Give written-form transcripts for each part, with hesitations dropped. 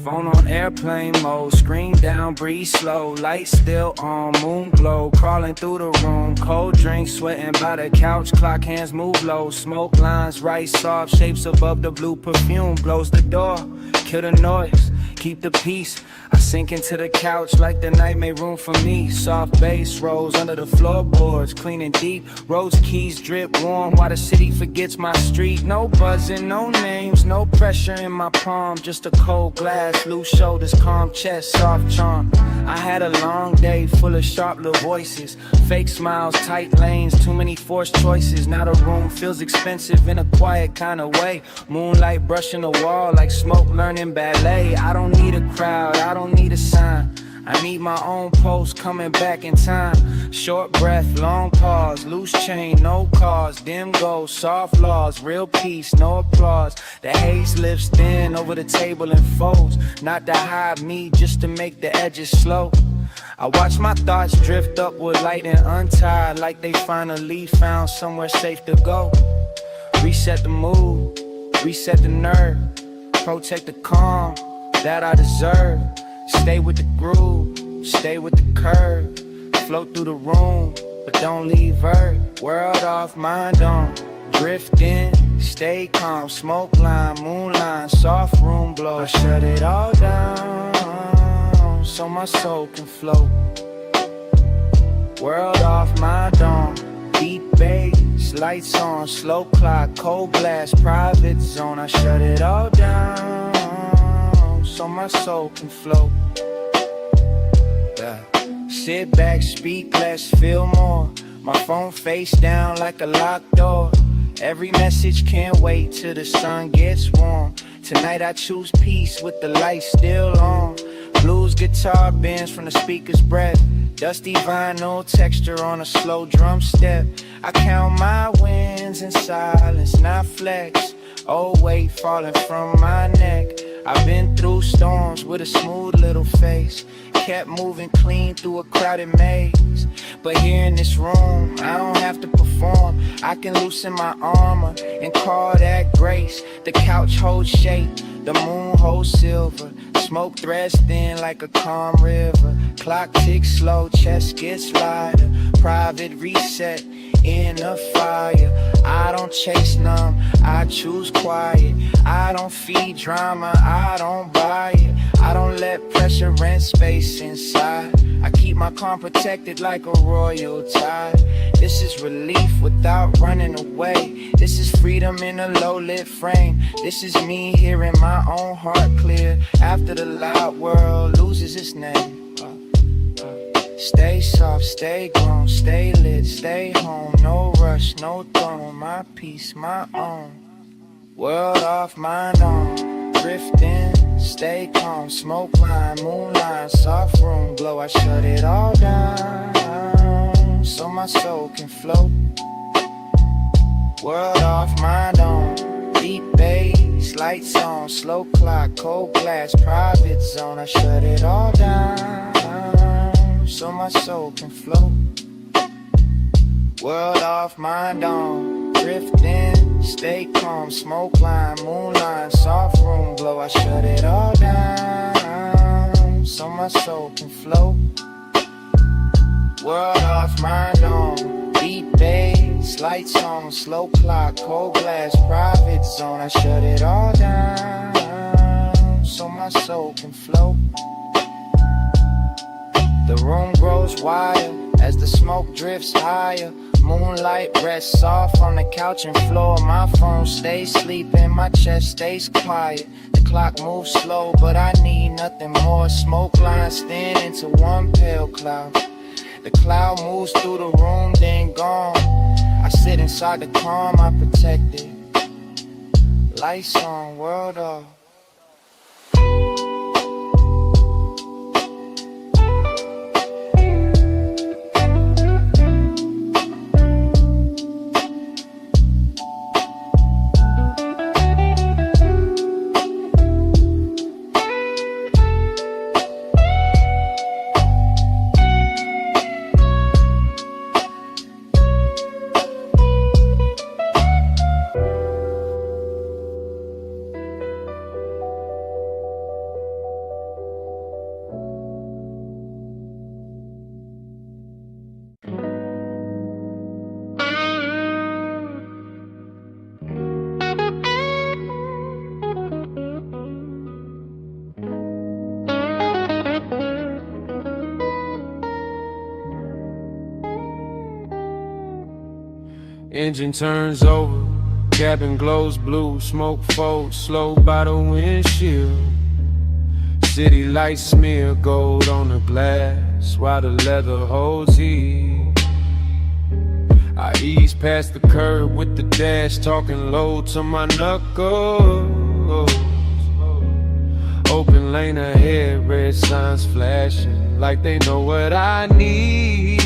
Phone on airplane mode, screen down, breathe slow. Light still on, moon glow, crawling through the room. Cold drink, sweating by the couch, clock hands move low. Smoke lines, right soft shapes above the blue perfume. Blows the door, kill the noise, keep the peace. I sink into the couch like the night made room for me. Soft bass rolls under the floorboards, clean and deep. Rose keys drip warm while the city forgets my street. No buzzing, no names, no pressure in my palm. Just a cold glass, loose shoulders, calm chest, soft charm. I had a long day full of sharp little voices. Fake smiles, tight lanes, too many forced choices. Now the room feels expensive in a quiet kind of way. Moonlight brushing the wall like smoke learning ballet. I don't need a crowd, I don't need a sign. I need my own post coming back in time. Short breath, long pause, loose chain, no cause. Dim goals, soft laws, real peace, no applause. The haze lifts thin over the table and folds. Not to hide me, just to make the edges slow. I watch my thoughts drift upward, light and untied, like they finally found somewhere safe to go. Reset the mood, reset the nerve, protect the calm that I deserve. Stay with the groove, stay with the curve. Float through the room, but don't leave Earth. World off, mind on, drift in, stay calm. Smoke line, moonline, soft room glow. I shut it all down, so my soul can float. World off, mind on, deep bass, lights on, slow clock, cold glass, private zone. I shut it all down, so my soul can float. Yeah. Sit back, speak less, feel more. My phone face down like a locked door. Every message can't wait till the sun gets warm. Tonight I choose peace with the lights still on. Blues guitar bends from the speaker's breath. Dusty vinyl texture on a slow drum step. I count my wins in silence, not flex. Oh, weight falling from my neck. I've been through storms with a smooth little face. Kept moving clean through a crowded maze. But here in this room, I don't have to perform. I can loosen my armor and call that grace. The couch holds shape, the moon holds silver. Smoke threads thin like a calm river. Clock ticks slow, chest gets lighter. Private reset in a fire. I don't chase none, I choose quiet. I don't feed drama, I don't buy it. I don't let pressure rent space inside. I keep my calm protected like a royal tide. This is relief without running away. This is freedom in a low-lit frame. This is me hearing my own heart clear after the loud world loses its name. Stay soft, stay grown, stay lit, stay home. No rush, no throne, my peace, my own. World off, mind on, drifting, stay calm. Smoke line, moonline, soft room glow. I shut it all down, so my soul can float. World off, mind on, deep bass, lights on, slow clock, cold glass, private zone. I shut it all down, so my soul can float. World off, mind on, drifting, stay calm. Smoke line, moonline, soft room glow. I shut it all down, so my soul can float. World off, mind on, deep bass, lights on, slow clock, cold glass, private zone. I shut it all down, so my soul can float. The room grows wider as the smoke drifts higher. Moonlight rests soft on the couch and floor. My phone stays sleeping, my chest stays quiet. The clock moves slow, but I need nothing more. Smoke lines thin into one pale cloud. The cloud moves through the room, then gone. I sit inside the calm, I protect it. Lights on, world off. Engine turns over, cabin glows blue, smoke folds slow by the windshield. City lights smear gold on the glass while the leather holds heat. I ease past the curb with the dash, talking low to my knuckles. Open lane ahead, red signs flashing like they know what I need.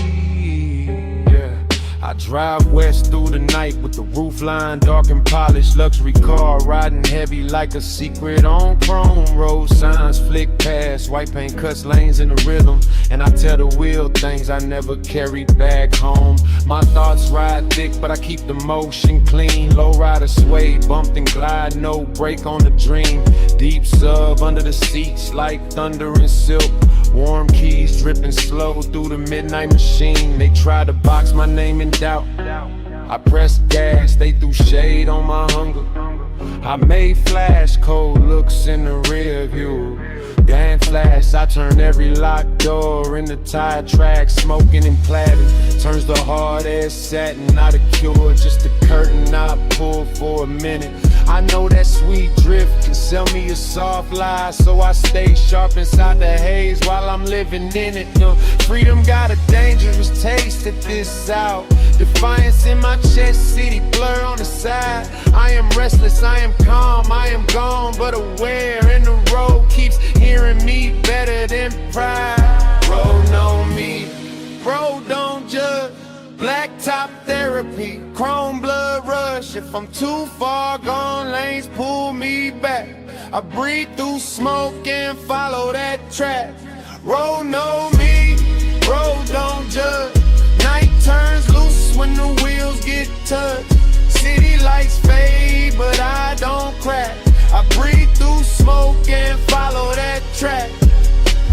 I drive west through the night with the roof line dark and polished. Luxury car riding heavy like a secret on chrome. Road signs flick past, white paint cuts lanes in the rhythm. And I tell the wheel things I never carried back home. My thoughts ride thick, but I keep the motion clean. Low rider sway, bumped and glide, no break on the dream. Deep sub under the seats like thunder and silk. Warm keys dripping slow through the midnight machine. They tried to box my name in doubt. I pressed gas, they threw shade on my hunger. I made flash cold looks in the rear view. Gang flash, I turn every locked door into tire tracks. Smoking and platin turns the hard ass satin. Not a cure, just a curtain I pull for a minute. I know that sweet drift can sell me a soft lie, so I stay sharp inside the haze while I'm living in it. Freedom got a dangerous taste at this hour. Defiance in my chest, city blur on the side. I am restless, I am calm, I am gone, but aware. And the road keeps hearing me better than pride. Road know me, road don't judge. Black top therapy, chrome blood rush. If I'm too far gone, lanes pull me back. I breathe through smoke and follow that track. Road know me, road don't judge. Night turns loose when the wheels get touched. City lights fade, but I don't crack. I breathe through smoke and follow that track.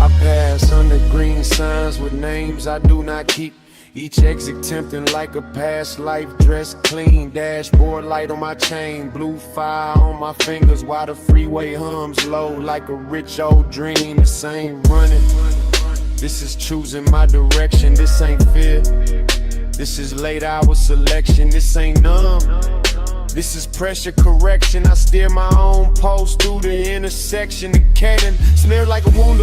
I pass under green signs with names I do not keep. Each exit tempting like a past life, dressed clean. Dashboard light on my chain, blue fire on my fingers while the freeway hums low like a rich old dream. This ain't running, this is choosing my direction. This ain't fear, this is late hour selection. This ain't numb, this is pressure correction. I steer my own post through the intersection. The cannon smeared like a wound.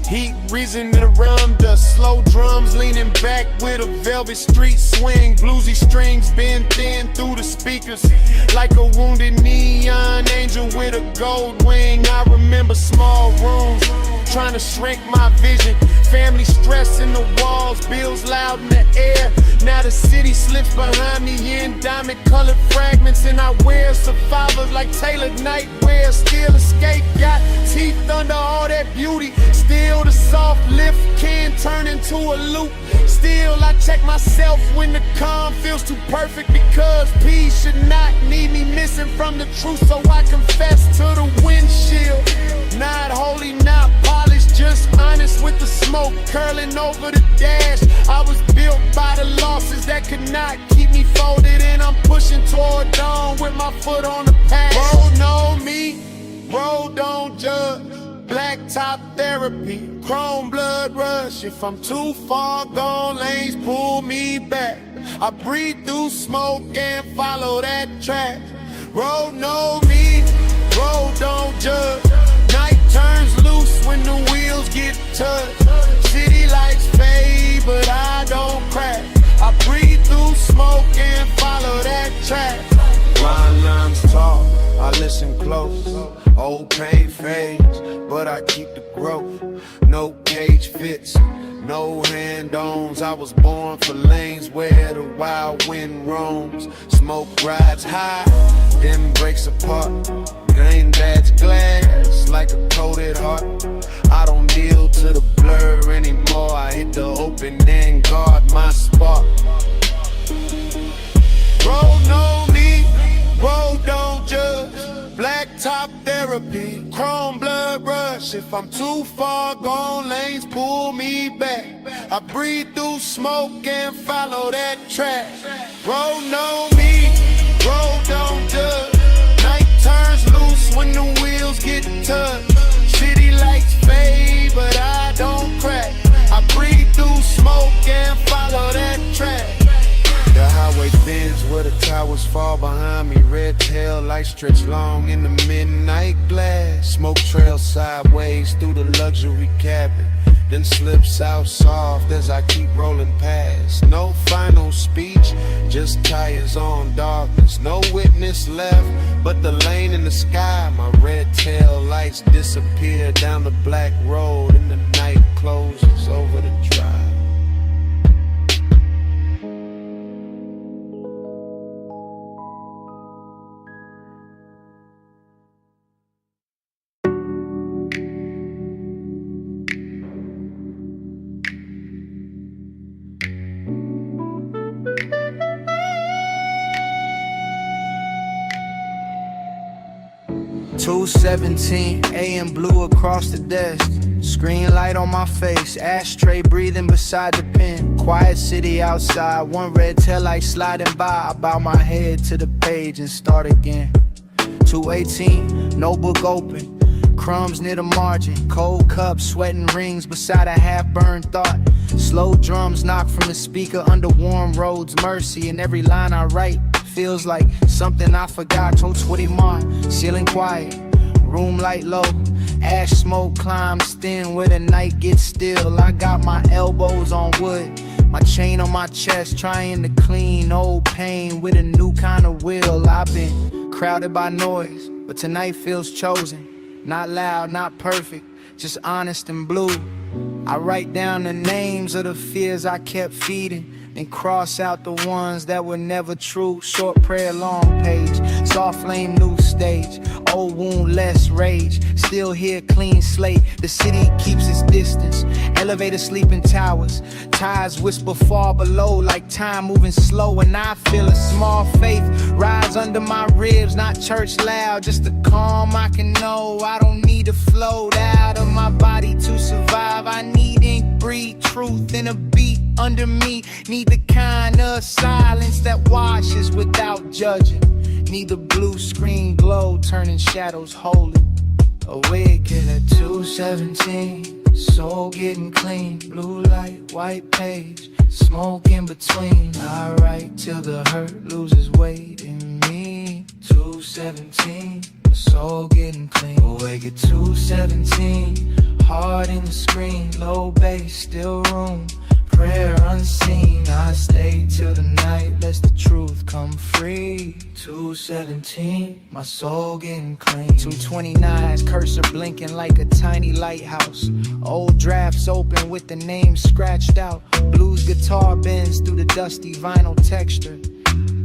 Heat risen around dust, slow drums leaning back with a velvet street swing. Bluesy strings bend thin through the speakers like a wounded neon angel with a gold wing. I remember small rooms trying to shrink my vision. Family stress in the walls, bills loud in the air. Now the city slips behind me in diamond colored fragments, and I wear survivor like tailored nightwear. Still escape, got teeth under all that beauty. Still the soft lift can turn into a loop. Still I check myself when the calm feels too perfect, because peace should not need me missing from the truth. So I confess to the windshield, not holy, not polished, just honest with the smoke curling over the dash. I was built by the losses that could not keep me folded, and I'm pushing toward dawn with my foot on the past. Road know me, road don't judge. Black top therapy, chrome blood rush. If I'm too far gone, lanes pull me back. I breathe through smoke and follow that track. Road know me, road don't judge. Night turns loose when the wheels get touched. City lights fade, but I don't crack. I breathe through smoke and follow that track. Line lines talk, I listen close. Old pain fades, but I keep the growth. No cage fits, no hand-ons. I was born for lanes where the wild wind roams. Smoke rides high, then breaks apart. Game that's glass like a coated heart. I don't deal to the blur anymore. I hit the open and guard my spot. Road know me, road don't judge. Black top therapy, chrome blood rush. If I'm too far gone, lanes pull me back. I breathe through smoke and follow that track. Road know me, road don't judge. Night turns loose when the wheels get touched. City lights fade, but I don't crack. I breathe through smoke and follow that track. The highway bends behind me, red tail lights stretch long in the midnight glass. Smoke trails sideways through the luxury cabin, then slips out soft as I keep rolling past. No final speech, just tires on darkness. No witness left but the lane in the sky. My red tail lights disappear down the black road, and the night closes over the drive. "2:17 a.m. blue across the desk. Screen light on my face, ashtray breathing beside the pen. Quiet city outside, one red tail light sliding by. I bow my head to the page and start again. 2:18, notebook open, crumbs near the margin. Cold cups, sweating rings beside a half-burned thought. Slow drums knock from the speaker under warm roads. Mercy in every line I write feels like something I forgot. Told Twitty Mark, ceiling quiet, room light low. Ash smoke climbs thin where the night gets still. I got my elbows on wood, my chain on my chest, trying to clean old pain with a new kind of will. I've been crowded by noise, but tonight feels chosen. Not loud, not perfect, just honest and blue. I write down the names of the fears I kept feeding, then cross out the ones that were never true. Short prayer, long page, soft flame, new stage. Old wound, less rage, still here, clean slate. The city keeps its distance, elevator sleeping towers. Tides whisper far below like time moving slow. And I feel a small faith rise under my ribs. Not church loud, just the calm I can know. I don't need to float out of my body to survive. I need ink, breathe truth in a beat under me. Need the kind of silence that washes without judging. Need the blue screen glow turning shadows holy. Awake at 2:17, soul getting clean. Blue light, white page, smoke in between. I write till the hurt loses weight in me. 2:17, soul getting clean. Awake at 2:17, heart in the screen. Low bass, still room, prayer unseen. I stay till the night, lets the truth come free. 2:17, my soul getting clean. 2:29, cursor blinking like a tiny lighthouse. Old drafts open with the name scratched out. Blues guitar bends through the dusty vinyl texture,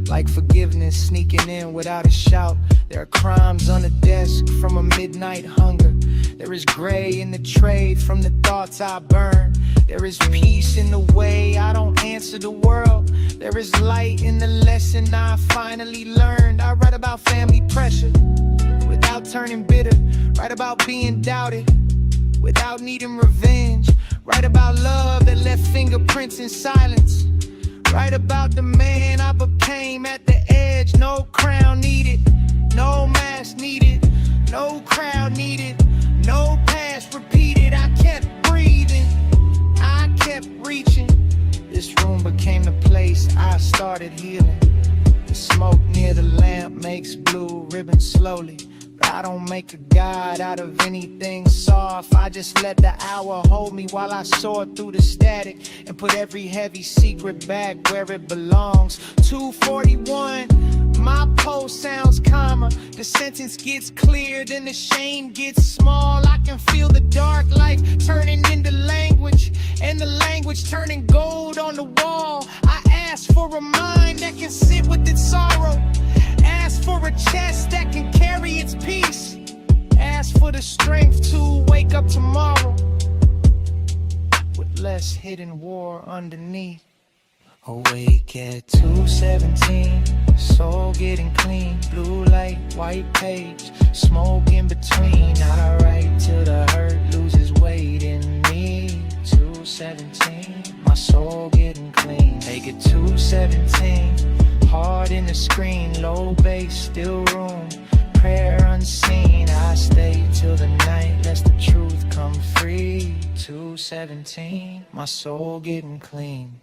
like forgiveness sneaking in without a shout. There are crimes on the desk from a midnight hunger. There is gray in the trade from the thoughts I burn. There is peace in the way I don't answer the world. There is light in the lesson I finally learned. I write about family pressure without turning bitter. Write about being doubted without needing revenge. Write about love that left fingerprints in silence. Write about the man I became at the edge. No crown needed, no mask needed, no crowd needed, no past repeated. I kept breathing, I kept reaching. This room became the place I started healing. The smoke near the lamp makes blue ribbons slowly. But I don't make a god out of anything soft. I just let the hour hold me while I soar through the static and put every heavy secret back where it belongs. 2:41, my pulse sounds calmer. The sentence gets clear, then the shame gets small. I can feel the dark life turning into language, and the language turning gold on the wall. I ask for a mind that can sit with its sorrow. Ask for a chest that can carry its peace. Ask for the strength to wake up tomorrow with less hidden war underneath. Awake at 2:17, soul getting clean. Blue light, white page, smoke in between. I write till the hurt loses weight in me. 2:17, my soul getting clean. Take it 2:17, heart in the screen. Low bass, still room, prayer unseen. I stay till the night, lets the truth come free. 2:17, my soul getting clean.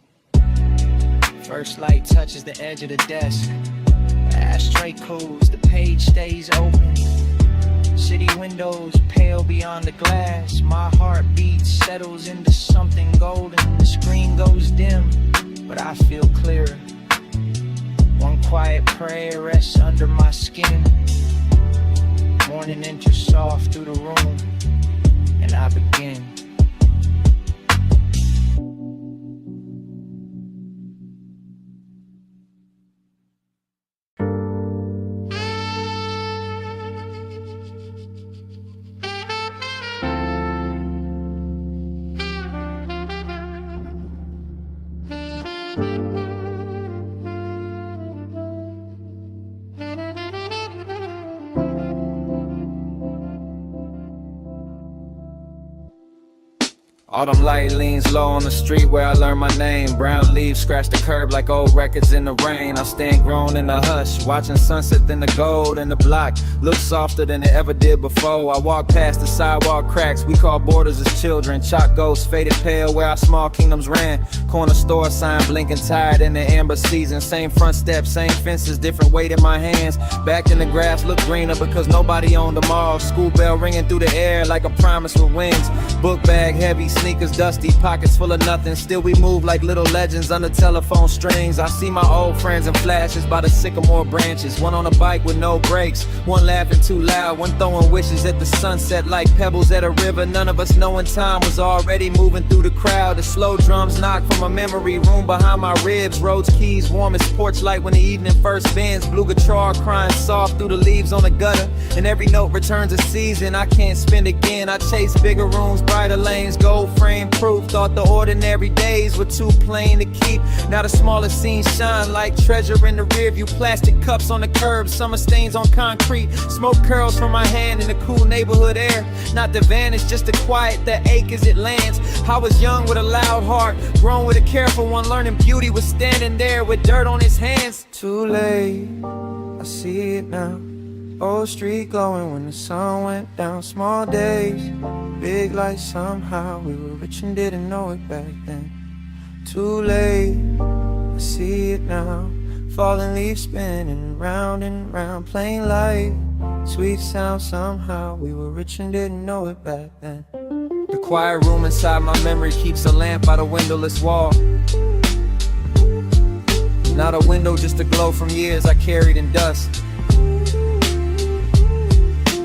First light touches the edge of the desk. Ashtray cools, the page stays open. City windows pale beyond the glass. My heartbeat settles into something golden. The screen goes dim, but I feel clearer. One quiet prayer rests under my skin. Morning enters soft through the room, and I begin. Autumn light leans low on the street where I learned my name. Brown leaves scratch the curb like old records in the rain. I stand grown in the hush, watching sunset in the gold. And the block looks softer than it ever did before. I walk past the sidewalk cracks we call borders as children. Chalk ghosts faded pale where our small kingdoms ran. Corner store sign blinking tired in the amber season. Same front steps, same fences, different weight in my hands. Back in the grass look greener because nobody owned them all. School bell ringing through the air like a promise with wings. Book bag heavy, sneakers dusty, pockets full of nothing. Still we move like little legends under telephone strings. I see my old friends in flashes by the sycamore branches. One on a bike with no brakes, one laughing too loud, one throwing wishes at the sunset like pebbles at a river. None of us knowing time was already moving through the crowd. The slow drums knock from a memory room behind my ribs. Roads keys warm as porch light when the evening first bends. Blue guitar crying soft through the leaves on the gutter. And every note returns a season I can't spend again. I chase bigger rooms, brighter lanes, gold frame proof. Thought the ordinary days were too plain to keep. Now the smallest scenes shine like treasure in the rearview. Plastic cups on the curb, summer stains on concrete. Smoke curls from my hand in the cool neighborhood air. Not the vanish, just the quiet that ache as it lands. I was young with a loud heart, grown with a careful one. Learning beauty was standing there with dirt on his hands. Too late, I see it now. Old street glowing when the sun went down. Small days, big lights somehow. We were rich and didn't know it back then. Too late, I see it now. Falling leaves spinning round and round. Plain light, sweet sound somehow. We were rich and didn't know it back then. The quiet room inside my memory keeps a lamp by the windowless wall. Not a window, just a glow from years I carried in dust.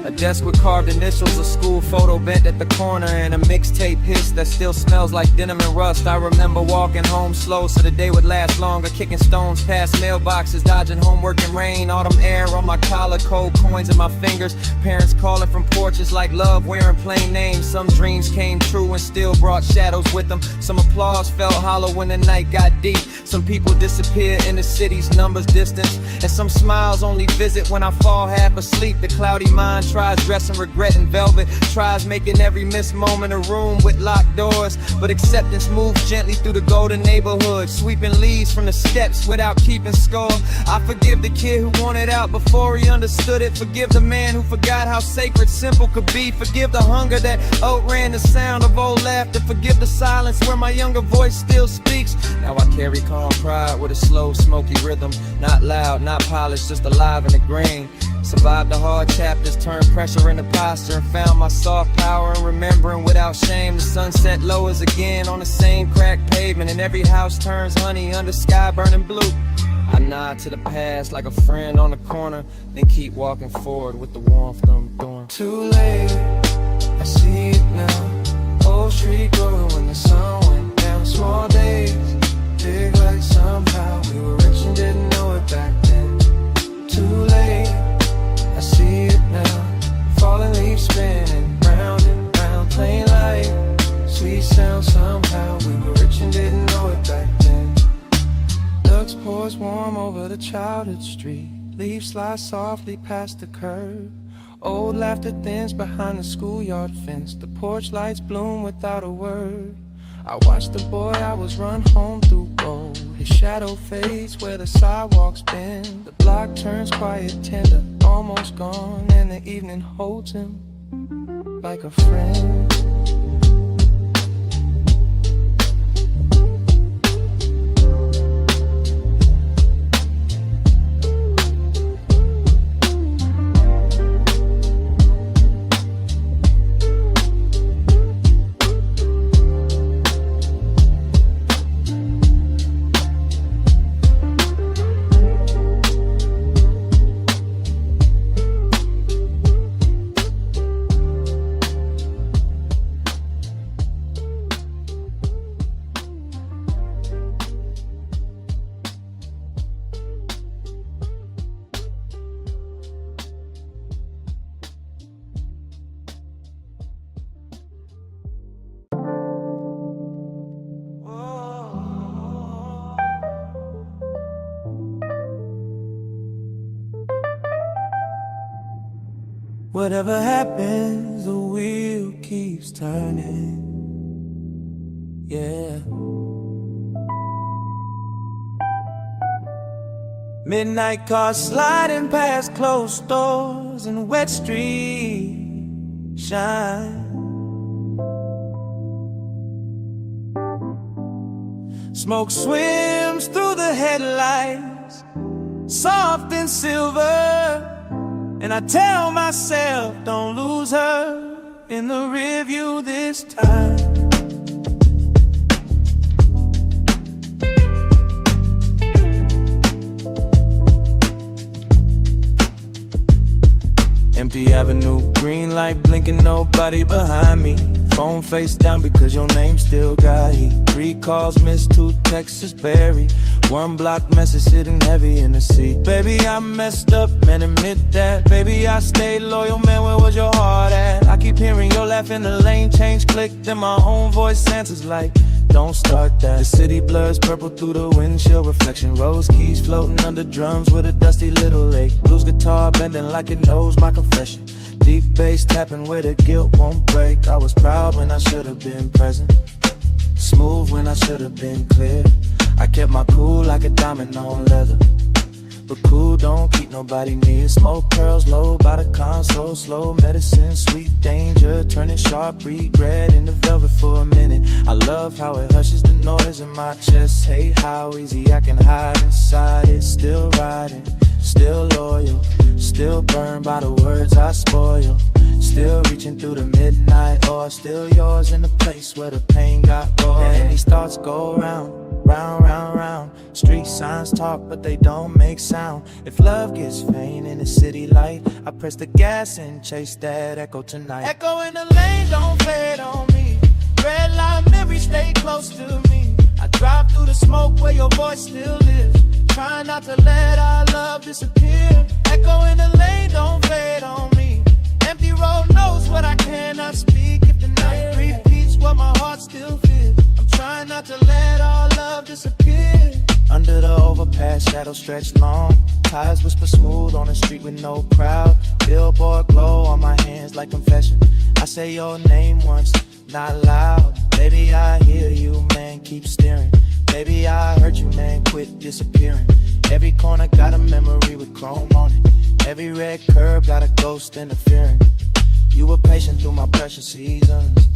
A desk with carved initials, a school photo bent at the corner, and a mixtape hiss that still smells like denim and rust. I remember walking home slow so the day would last longer, kicking stones past mailboxes, dodging homework and rain. Autumn air on my collar, cold coins in my fingers. Parents calling from porches like love, wearing plain names. Some dreams came true and still brought shadows with them. Some applause felt hollow when the night got deep. Some people disappear in the city's numbers distance, and some smiles only visit when I fall half asleep. The cloudy mind tries dressing regret in velvet, tries making every missed moment a room with locked doors. But acceptance moves gently through the golden neighborhood, sweeping leaves from the steps without keeping score. I forgive the kid who wanted out before he understood it. Forgive the man who forgot how sacred simple could be. Forgive the hunger that outran the sound of old laughter. Forgive the silence where my younger voice still speaks. Now I carry calm pride with a slow smoky rhythm. Not loud, not polished, just alive in the grain. Survived the hard chapters, turned pressure into posture, and found my soft power in remembering without shame. The sunset lowers again on the same cracked pavement, and every house turns honey under sky burning blue. I nod to the past like a friend on the corner, then keep walking forward with the warmth I'm doing. Too late, I see it now. Old street glowing when the sun went down. Small days, big lights somehow. We were rich and didn't know it back then. Too late, I see it now. Falling leaves spinning round and round. Plain light, sweet sound somehow. We were rich and didn't know it back then. Lux pours warm over the childhood street. Leaves slide softly past the curb. Old laughter thins behind the schoolyard fence. The porch lights bloom without a word. I watch the boy I was run home through gold. His shadow fades where the sidewalks bend. The block turns quiet, tender, almost gone. And the evening holds him like a friend. Whatever happens, the wheel keeps turning. Yeah. Midnight cars sliding past closed doors and wet streets shine. Smoke swims through the headlights, soft and silver. And I tell myself, don't lose her in the rearview this time. Empty avenue, green light blinking, nobody behind me. Phone face down because your name still got heat. 3 calls missed, 2 texts buried. 1 block message sitting heavy in the seat. Baby, I messed up, man, admit that. Baby, I stayed loyal, man, where was your heart at? I keep hearing your laugh in the lane change, click. Then my own voice answers like, don't start that. The city blurs purple through the windshield reflection. Rose keys floating under drums with a dusty little lake. Blues guitar bending like it knows my confession. Deep bass tapping where the guilt won't break. I was proud when I should have been present, smooth when I should have been clear. I kept my cool like a diamond on leather, but cool don't keep nobody near. Smoke curls low by the console, slow medicine, sweet danger, turning sharp regret into velvet for a minute. I love how it hushes the noise in my chest. Hate how easy I can hide inside it. Still riding, still loyal, still burned by the words I spoil. Still reaching through the midnight oil, still yours in the place where the pain got raw. And these thoughts go round, round, round, round. Street signs talk, but they don't make sound. If love gets faint in the city light, I press the gas and chase that echo tonight. Echo in the lane, don't fade on me. Red light memories stay close to me. I drive through the smoke where your voice still lives. Try not to let our love disappear. Echo in the lane, don't fade on me. Empty road knows what I cannot speak. If the night repeats what my heart still feels, I'm trying not to let our love disappear. Under the overpass, shadows stretch long. Tires whisper smooth on the street with no crowd. Billboard glow on my hands like confession. I say your name once, not loud. Baby, I hear you, man, keep steering. Baby, I heard you, man, quit disappearing. Every corner got a memory with chrome on it. Every red curb got a ghost interfering. You were patient through my precious seasons,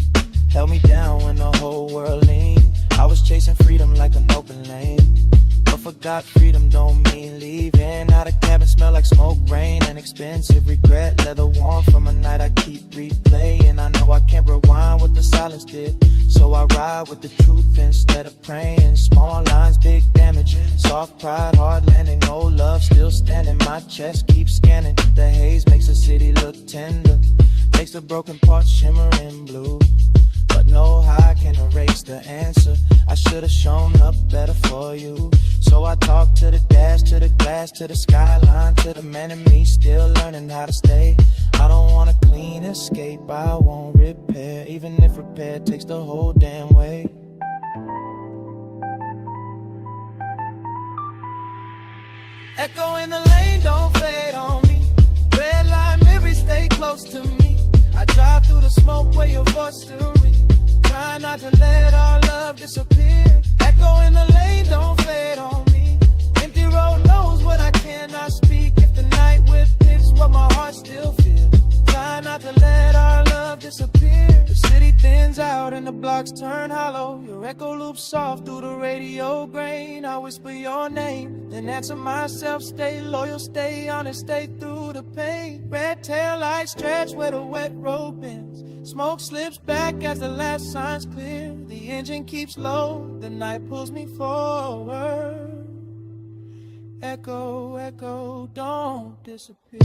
held me down when the whole world leaned. I was chasing freedom like an open lane, but forgot freedom don't mean leaving. Now the cabin smell like smoke, rain, and expensive regret. Leather warm from a night I keep replaying. I know I can't rewind what the silence did, so I ride with the truth instead of praying. Small lines, big damage, soft pride, hard landing. No love, still standing. My chest keeps scanning. The haze makes the city look tender, makes the broken parts shimmering blue. But no high can erase the answer. I should've shown up better for you. So I talk to the dash, to the glass, to the skyline, to the man in me still learning how to stay. I don't wanna clean escape, I won't repair, even if repair takes the whole damn way. Echo in the lane, don't fade on me. Red light memories stay close to me. I drive through the smoke where your voice still rings. Try not to let our love disappear. Echo in the lane, don't fade on me. Empty road knows what I cannot speak. If the night whips what my heart still feels. Try not to let our love disappear. The city thins out and the blocks turn hollow. Your echo loops soft through the radio grain. I whisper your name, then answer myself. Stay loyal, stay honest, stay through the pain. Red tail lights stretch where the wet road bends. Smoke slips back as the last sign's clear. The engine keeps low, the night pulls me forward. Echo, echo, don't disappear.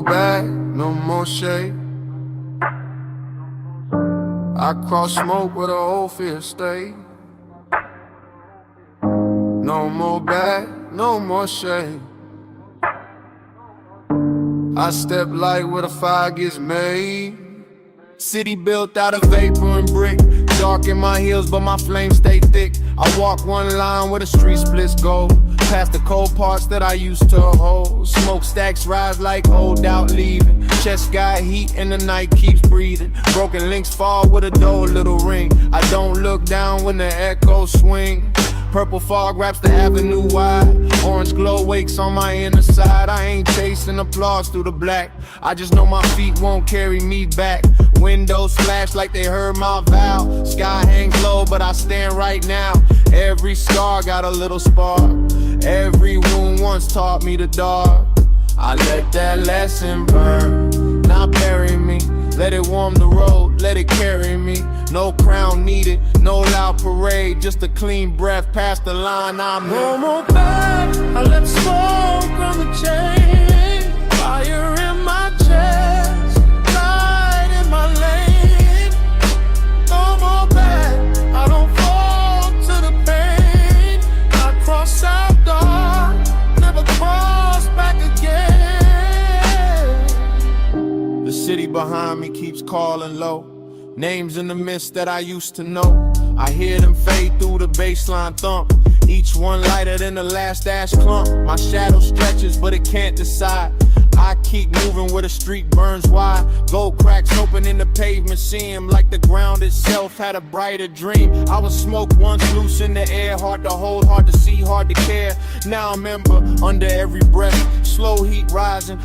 bag, no more shade. I cross smoke where the old fear stay. No more bag, no more shade. I step light where the fire gets made. City built out of vapor and brick. Dark in my heels, but my flames stay thick. I walk one line where the street splits go. Past the cold parts that I used to hold. Smokestacks rise like old out leaving. Chest got heat and the night keeps breathing. Broken links fall with a dull little ring. I don't look down when the echoes swing. Purple fog wraps the avenue wide. Orange glow wakes on my inner side. I ain't chasing applause through the black. I just know my feet won't carry me back. Windows flash like they heard my vow. Sky hangs low, but I stand right now. Every scar got a little spark. Every wound once taught me the dark. I let that lesson burn. Now bury me. Let it warm the road, let it carry me. No crown needed, no loud parade. Just a clean breath past the line I'm in. No more bad, I left smoke on the chain. Fire in my chest, light in my lane. No more bad, I don't fall to the pain. I cross out dark, never cross back again. The city behind me keeps calling low. Names in the mist that I used to know. I hear them fade through the baseline thump. Each one lighter than the last ash clump. My shadow stretches, but it can't decide. I keep moving where the street burns wide. Gold cracks open in the pavement seem like the ground itself had a brighter dream. I was smoke once loose in the air. Hard to hold, hard to see, hard to care. Now I'm ember under every breath. Slow heat rising,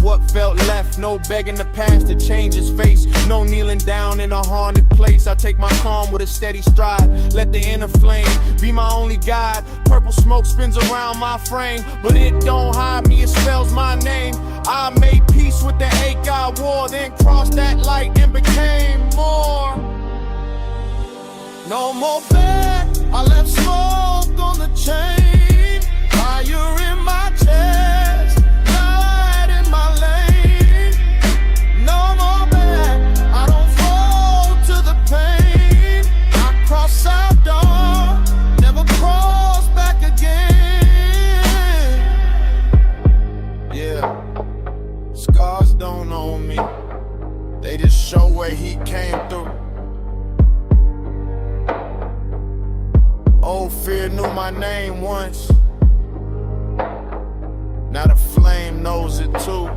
what felt left. No begging the past to change its face. No kneeling down in a haunted place. I take my calm with a steady stride. Let the inner flame be my only guide. Purple smoke spins around my frame, but it don't hide me, it spells my name. I made peace with the ache I wore, then crossed that light and became more. No more bad, I left smoke on the chain. Fire in my chest, light in my lane. No more bad, I don't fall to the pain. I cross out dark, never cross back again. Yeah, scars don't own me. They just show where he came through. Old fear knew my name once. Now the flame knows it too.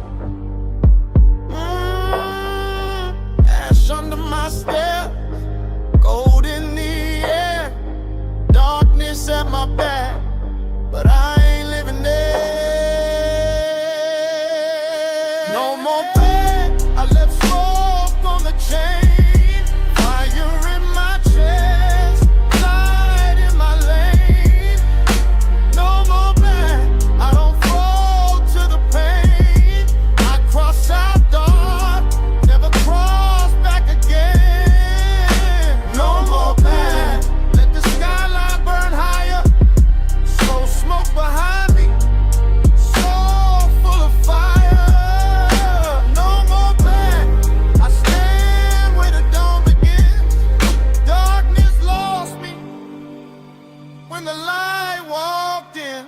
Ash under my step, gold in the air, darkness at my back, but I ain't living there. No more bad, I left smoke on the chain. Fire in my chest, light in my lane. No more bad, I don't fall to the pain. I cross out dark, never cross back again. No more bad, let the skyline burn higher. So smoke behind me, so full of fire. No more bad, I stand where the dawn begins. Darkness lost me when the light walked in.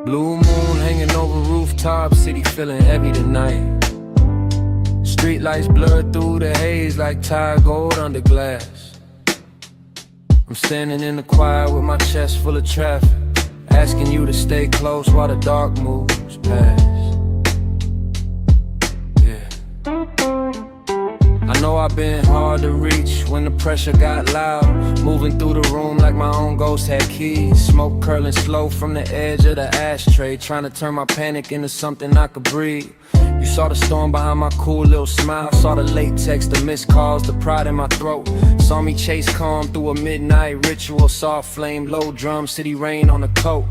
Blue moon hanging over rooftops, city feeling heavy tonight. Street lights blurred through the haze like tired gold under glass. I'm standing in the quiet with my chest full of traffic, asking you to stay close while the dark moves past. know I've been hard to reach when the pressure got loud. Moving through the room like my own ghost had keys. Smoke curling slow from the edge of the ashtray, trying to turn my panic into something I could breathe. You saw the storm behind my cool little smile. Saw the late text, the missed calls, the pride in my throat. Saw me chase calm through a midnight ritual. Soft flame, low drum, city rain on the coat.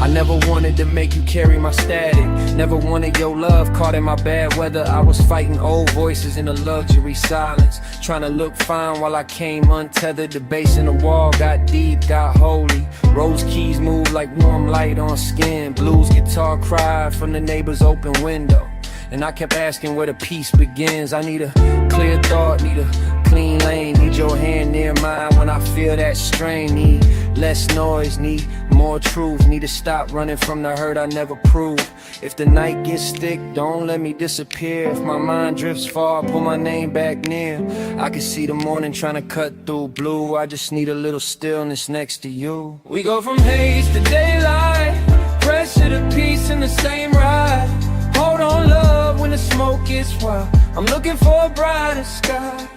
I never wanted to make you carry my static. Never wanted your love caught in my bad weather. I was fighting old voices in a luxury silence, trying to look fine while I came untethered. The bass in the wall got deep, got holy. Rose keys moved like warm light on skin. Blues guitar cried from the neighbor's open window. And I kept asking where the peace begins. I need a clear thought, need a clean lane. Need your hand near mine when I feel that strain. Need less noise, need more truth. Need to stop running from the hurt I never proved. If the night gets thick, don't let me disappear. If my mind drifts far, pull my name back near. I can see the morning trying to cut through blue. I just need a little stillness next to you. We go from haze to daylight, pressure to peace in the same ride. Hold on, love, when the smoke gets wild. I'm looking for a brighter sky.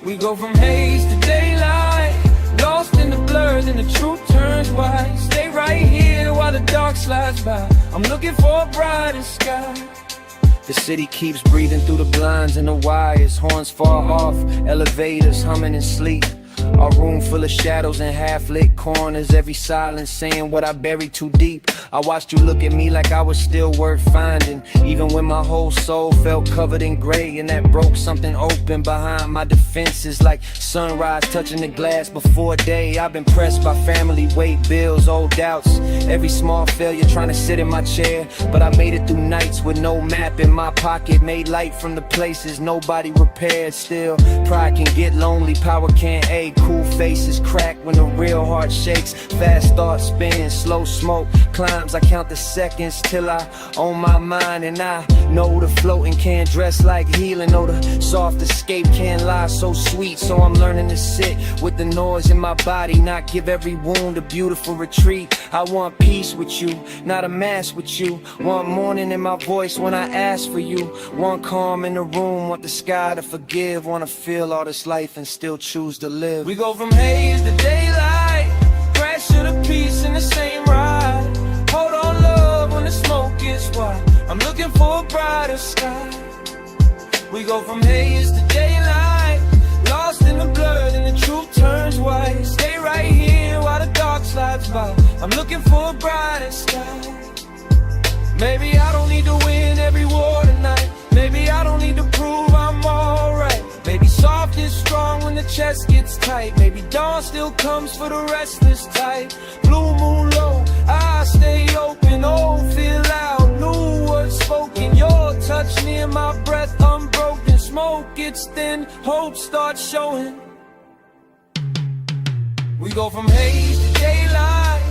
We go from haze to daylight, lost in the blur, then the truth turns white. Stay right here while the dark slides by. I'm looking for a brighter sky. The city keeps breathing through the blinds and the wires. Horns fall off, elevators humming in sleep. A room full of shadows and half-lit corners. Every silence saying what I buried too deep. I watched you look at me like I was still worth finding, even when my whole soul felt covered in gray. And that broke something open behind my defenses, like sunrise touching the glass before day. I've been pressed by family, weight, bills, old doubts. Every small failure trying to sit in my chair. But I made it through nights with no map in my pocket. Made light from the places nobody repaired. Still, pride can get lonely, power can't aid. Cool faces crack when the real heart shakes. Fast thoughts spin, slow smoke climbs. I count the seconds till I own my mind. And I know the floating can't dress like healing. Know the soft escape can't lie so sweet. So I'm learning to sit with the noise in my body, not give every wound a beautiful retreat. I want peace with you, not a mask with you. Want morning in my voice when I ask for you. Want calm in the room, want the sky to forgive. Wanna feel all this life and still choose to live. We go from haze to daylight, pressure to peace in the same ride. Hold on, love, when the smoke gets wild. I'm looking for a brighter sky. We go from haze to daylight, lost in the blur, then the truth turns white. Stay right here while the dark slides by. I'm looking for a brighter sky. Maybe I don't need to win every war tonight. Maybe I don't need to prove I'm alright. Maybe soft is strong when the chest gets tight. Maybe dawn still comes for the restless type. Blue moon low, I stay open. Oh, feel loud, new words spoken. Your touch near my breath, unbroken. Smoke gets thin, hope starts showing. We go from haze to daylight,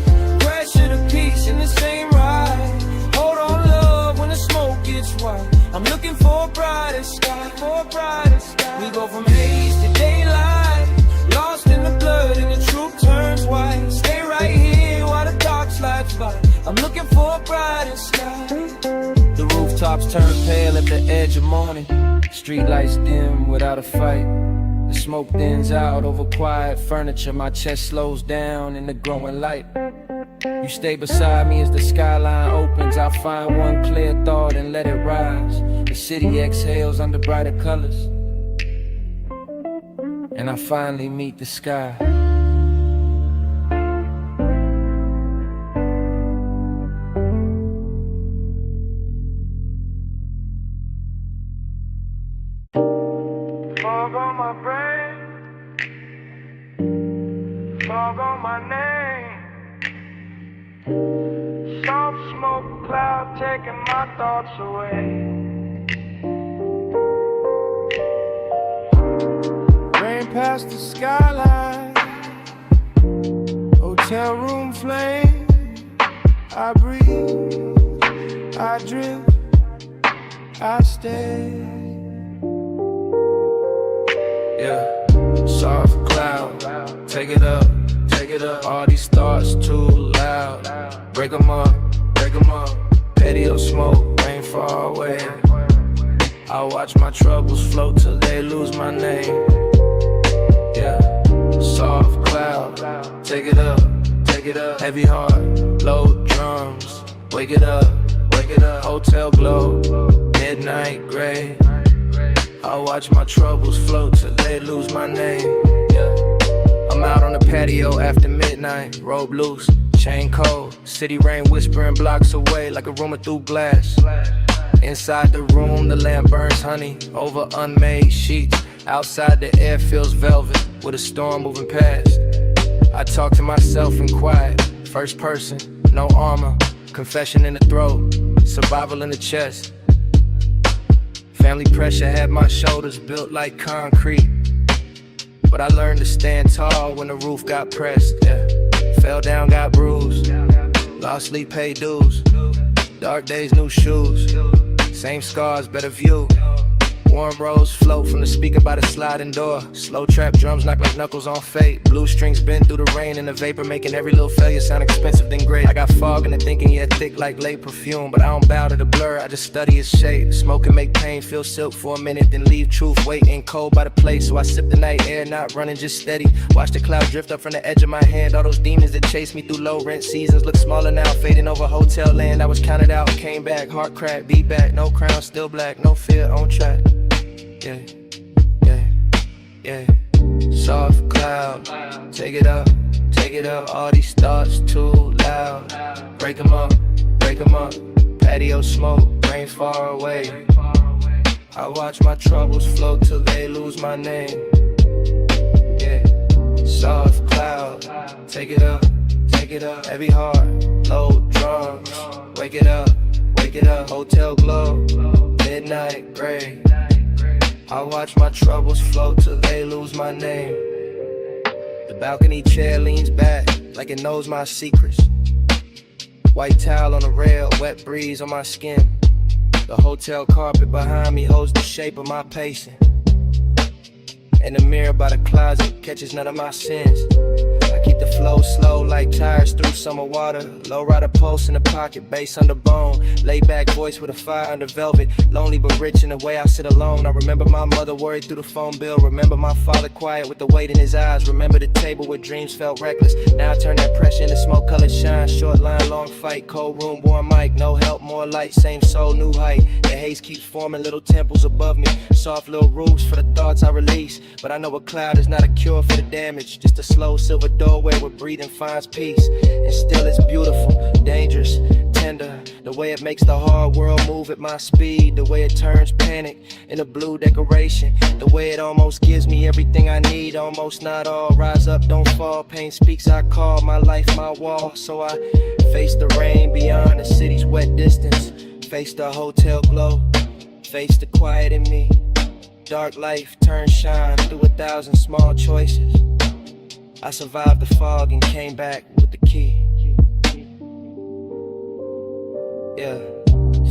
pressure to peace in the same ride. Hold on, love, when the smoke gets wild. I'm looking for a brighter sky, for a brighter sky. We go from haze to daylight, lost in the blood and the truth turns white. Stay right here while the dark slides by. I'm looking for a brighter sky. The rooftops turn pale at the edge of morning. Street lights dim without a fight. The smoke thins out over quiet furniture. My chest slows down in the growing light. You stay beside me as the skyline opens. I'll find one clear thought and let it rise. The city exhales under brighter colors, and I finally meet the sky. Fog on my brain, fog on my name. Soft smoke cloud taking my thoughts away. Rain past the skyline, hotel room flame. I breathe, I drift, I stay. Yeah, soft cloud, take it up, take it up. All these thoughts too loud. Break 'em up, break 'em up. Patio smoke, rain far away. I watch my troubles float till they lose my name. Yeah, soft cloud, take it up, heavy heart, low drums, wake it up, hotel glow, midnight gray. I watch my troubles float till they lose my name. Yeah, I'm out on the patio after midnight, robe loose, chain cold, city rain whispering blocks away like a rumor through glass. Inside the room, the lamp burns honey over unmade sheets. Outside, the air feels velvet with a storm moving past. I talk to myself in quiet, first person, no armor, confession in the throat, survival in the chest. Family pressure had my shoulders built like concrete, but I learned to stand tall when the roof got pressed. Yeah. Fell down, got bruised, lost sleep, paid dues. Dark days, new shoes, same scars, better view. Warm rose float from the speaker by the sliding door. Slow trap drums knock like knuckles on fate. Blue strings bend through the rain and the vapor, making every little failure sound expensive then great. I got fog in the thinking, yet thick like late perfume, but I don't bow to the blur, I just study its shape. Smoke and make pain feel silk for a minute, then leave truth waiting cold by the plate. So I sip the night air, not running, just steady. Watch the cloud drift up from the edge of my hand. All those demons that chased me through low rent seasons look smaller now, fading over hotel land. I was counted out, came back, heart crack, beat back. No crown, still black, no fear, on track. Yeah, yeah, yeah. Soft cloud, take it up, all these thoughts too loud. Break 'em up, patio smoke, rain far away. I watch my troubles float till they lose my name. Yeah, soft cloud, take it up, heavy heart, low drums. Wake it up, hotel glow, midnight gray. I watch my troubles float till they lose my name. The balcony chair leans back like it knows my secrets. White towel on the rail, wet breeze on my skin. The hotel carpet behind me holds the shape of my pacing. And the mirror by the closet catches none of my sins. I keep the flow slow like tires through summer water. Low rider pulse in the pocket, bass under bone. Laid back voice with a fire under velvet. Lonely but rich in the way I sit alone. I remember my mother worried through the phone bill. Remember my father quiet with the weight in his eyes. Remember the table where dreams felt reckless. Now I turn that pressure into smoke colored shine. Short line, long fight, cold room, warm mic. No help, more light, same soul, new height. The haze keeps forming little temples above me. Soft little roofs for the thoughts I release. But I know a cloud is not a cure for the damage. Just a slow silver doorway where breathing finds peace. And still it's beautiful, dangerous, tender. The way it makes the hard world move at my speed. The way it turns panic into blue decoration. The way it almost gives me everything I need. Almost not all, rise up, don't fall. Pain speaks, I call my life my wall. So I face the rain beyond the city's wet distance. Face the hotel glow, face the quiet in me. Dark life turns shine through 1,000 small choices. I survived the fog and came back with the key. Yeah,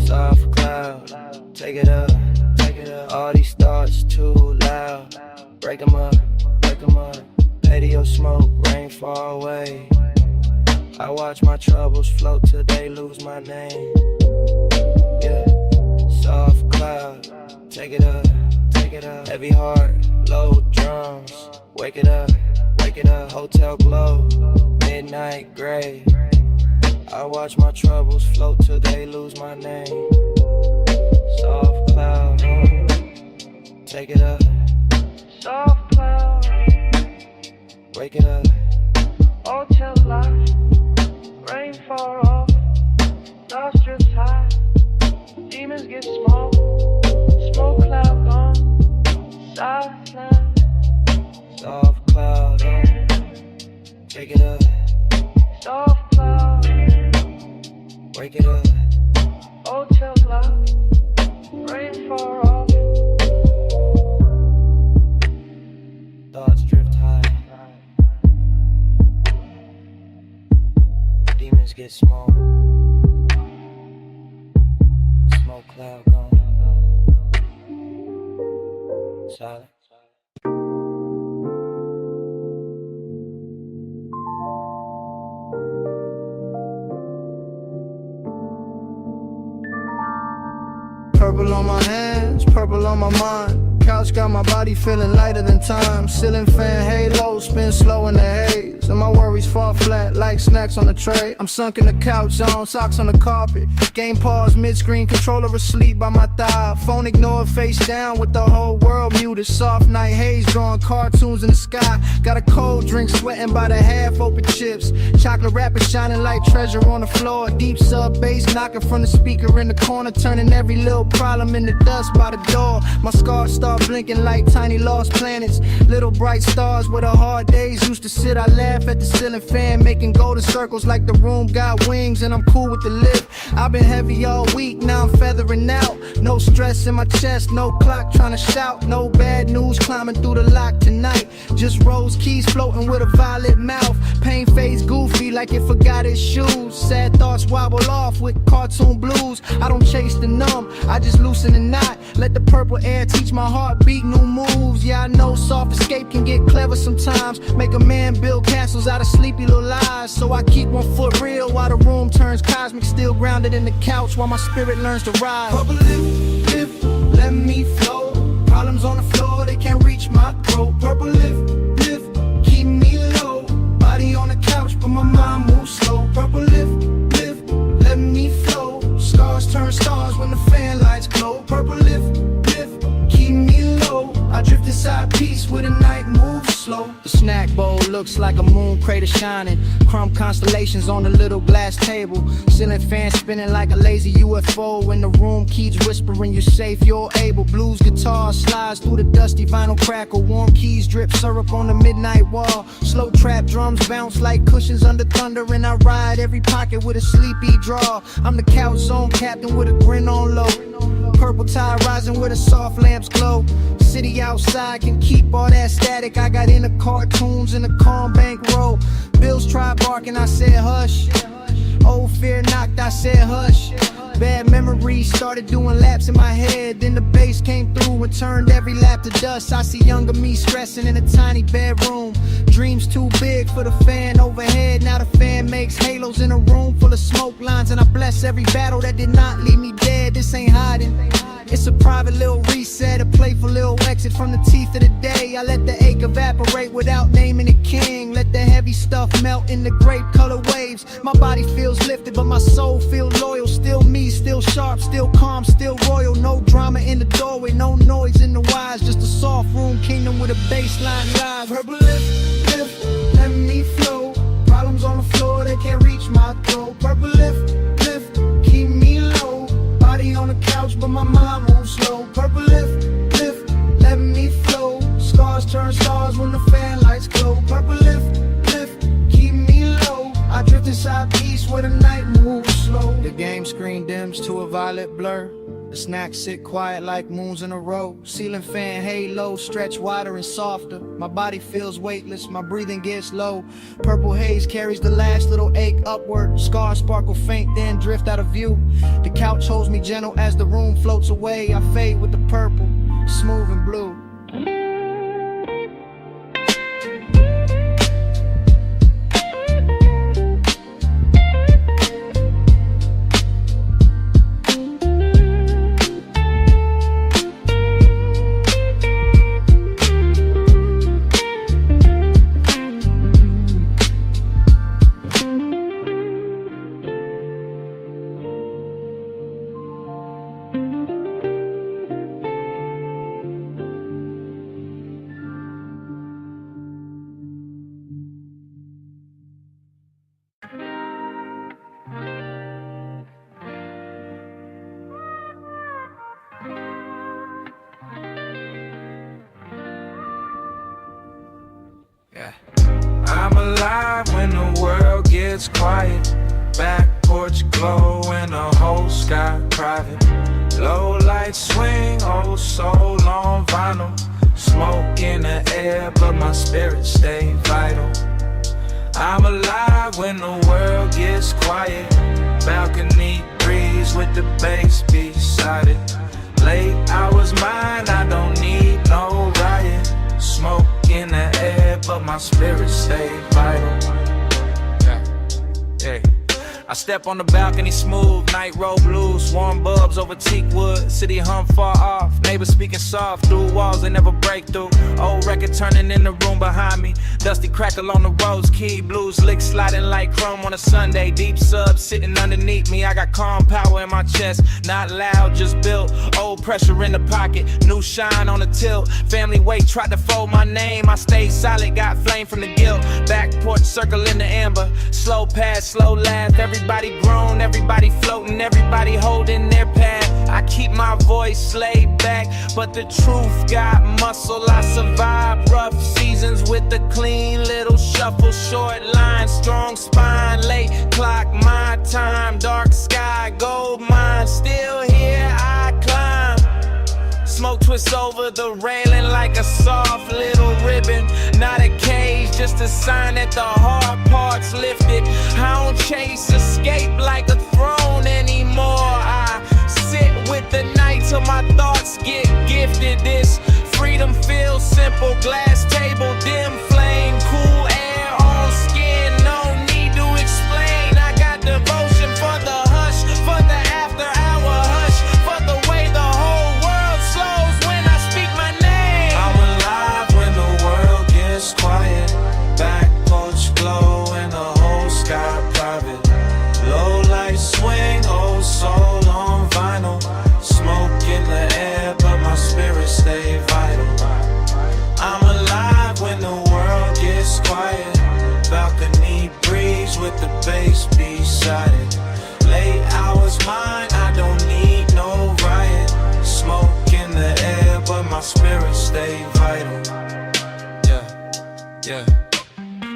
soft cloud, take it up, all these thoughts too loud. Break 'em up, patio smoke, rain far away. I watch my troubles float till they lose my name. Yeah, soft cloud, take it up, heavy heart, low drums. Wake it up, hotel glow, midnight gray. I watch my troubles float till they lose my name. Soft cloud, take it up, soft cloud. Wake it up, hotel light, rain far off, lost drift high. Demons get small, smoke cloud gone, silent. Soft cloud, take it up, soft cloud. Wake it up, hotel cloud, rain far off. Thoughts drift high, demons get small, smoke cloud gone, silent. Purple on my hands, purple on my mind. Couch got my body feeling lighter than time. Ceiling fan halo, spin slow in the haze. And my worries fall flat like snacks on the tray. I'm sunk in the couch on, socks on the carpet. Game pause, mid-screen, controller asleep by my thigh. Phone ignored, face down with the whole world muted. Soft night haze, drawing cartoons in the sky. Got a cold drink, sweating by the half-open chips. Chocolate wrapper shining like treasure on the floor. Deep sub bass knocking from the speaker in the corner, turning every little problem into dust by the door. My scars start blinking like tiny lost planets. Little bright stars where the hard days used to sit. I laugh at the ceiling fan, making golden circles like the room got wings, and I'm cool with the lift. I've been heavy all week, now I'm feathering out. No stress in my chest, no clock trying to shout. No bad news climbing through the lock tonight. Just rose keys floating with a violet mouth. Pain fades goofy like it forgot its shoes. Sad thoughts wobble off with cartoon blues. I don't chase the numb, I just loosen the knot. Let the purple air teach my heartbeat new moves. Yeah, I know soft escape can get clever sometimes. Make a man build castles out of sleepy little lies. So I keep one foot real while the room turns cosmic. Still grounded in the couch while my spirit learns to rise. Purple lift, let me flow. Problems on the floor, they can't reach my throat. Purple lift, keep me low. Body on the couch, but my mind moves slow. Purple lift, let me flow. Scars turn stars when the fan lights glow. Purple lift, keep me low. I drift inside peace where the night moves slow. The snack bowl looks like a moon crater shining. Crumb constellations on the little glass table. Ceiling fan spinning like a lazy UFO. In the room, keys whispering you're safe, you're able. Blues guitar slides through the dusty vinyl crackle. Warm keys drip syrup on the midnight wall. Slow trap drums bounce like cushions under thunder. And I ride every pocket with a sleepy draw. I'm the couch zone captain with a grin on low. Purple tide rising where the soft lamps glow. City outside can keep all that static. I got into cartoons in a calm bank row. Bills tried barking, I said hush. Old fear knocked, I said hush. Bad memories started doing laps in my head. Then the bass came through and turned every lap to dust. I see younger me stressing in a tiny bedroom. Dreams too big for the fan overhead. Now the fan makes halos in a room full of smoke lines. And I bless every battle that did not leave me dead. This ain't hiding, it's a private little reset, a playful little exit from the teeth of the day. I let the ache evaporate without naming it king. Let the heavy stuff melt in the grape color waves. My body feels lifted but my soul feels loyal. Still me, still sharp, still calm, still royal. No drama in the doorway, no noise in the wires. Just a soft room kingdom with a baseline rise. Purple lift, let me flow. Problems on the floor, they can't reach my throat. Purple lift, keep me low. Body on the couch but my mind moves slow. Purple lift, let me flow. Scars turn stars when the fan lights glow. Purple lift, keep me low. I drift inside peace where the night moves slow. The game screen dims to a violet blur. The snacks sit quiet like moons in a row. Ceiling fan halo stretch wider and softer. My body feels weightless, my breathing gets low. Purple haze carries the last little ache upward. Scars sparkle faint, then drift out of view. The couch holds me gentle as the room floats away. I fade with the purple, smooth and blue. I'm alive when the world gets quiet. Back porch glow and the whole sky private. Low lights swing, oh soul on vinyl. Smoke in the air, but my spirit stay vital. I'm alive when the world gets quiet. Balcony breeze with the bass beside it. Late hours mine, I don't need no riot. Smoke in the air, but my spirit stay vital. Yeah. I step on the balcony smooth, night road blues, warm bulbs over teak wood, city hum far off, neighbors speaking soft through walls they never break through. Old record turning in the room behind me, dusty crackle on the rose key, blues lick sliding like chrome on a Sunday, deep sub sitting underneath me. I got calm power in my chest, not loud, just built. Old pressure in the pocket, new shine on the tilt. Family weight tried to fold my name, I stayed solid, got flame from the guilt. Back porch circle in the amber, slow pass, slow laugh. Everybody grown, everybody floating, everybody holding their path. I keep my voice laid back, but the truth got muscle. I survived rough seasons with a clean little shuffle, short line, strong spine, late clock, my time, dark sky, gold mine, still here I climb. Smoke twists over the railing like a soft little ribbon. Not a cage, just a sign that the hard parts lifted. I don't chase escape like a throne anymore. I sit with the night till my thoughts get gifted. This freedom feels simple, glass table, dim flame, cool air on skin, no need to explain. I got devotion for the hush, for the after hour hush, for the way the whole world slows when I speak my name. I'm alive when the world gets quiet, back porch glow and the whole sky private. Low light swing, old soul on vinyl, smoke in the air but my spirit stay vital. I'm alive when the world gets quiet, balcony breeze with the bass beside it. Late hours mine, I don't need no riot, smoke in the air but my spirit stay vital. Yeah.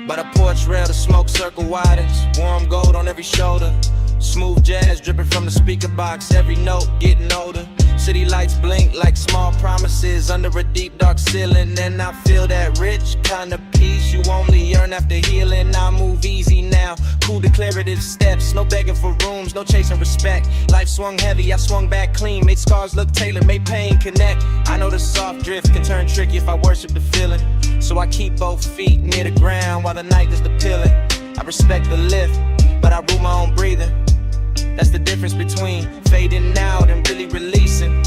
By the porch rail, the smoke circle widens, warm gold on every shoulder, smooth jazz dripping from the speaker box, every note getting older. City lights blink like small promises under a deep dark ceiling, and I feel that rich kind of peace you only earn after healing. I move easy now, cool declarative steps, no begging for rooms, no chasing respect. Life swung heavy, I swung back clean, made scars look tailored, made pain connect. I know the soft drift can turn tricky if I worship the feeling, so I keep both feet near the ground while the night is the pillar. I respect the lift, but I rule my own breathing. That's the difference between fading out and really releasing.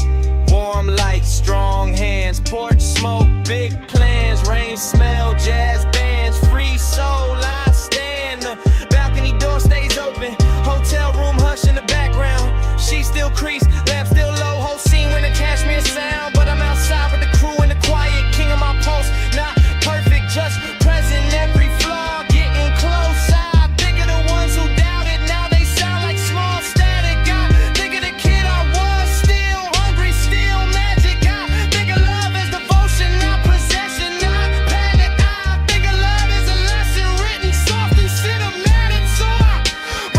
Warm lights, strong hands, porch smoke, big plans, rain smell, jazz bands, free soul, I stand. The balcony door stays open, hotel room hush in the background. She still crease, lamp still low, whole scene when the cashmere sound. But I'm outside with the crew in the quiet, king of my post. Not perfect, just present, every flaw getting close. I think of the ones who doubted, now they sound like small static. I think of the kid I was, still hungry, still magic. I think of love as devotion, not possession, not panic. I think of love as a lesson written soft and cinematic. So I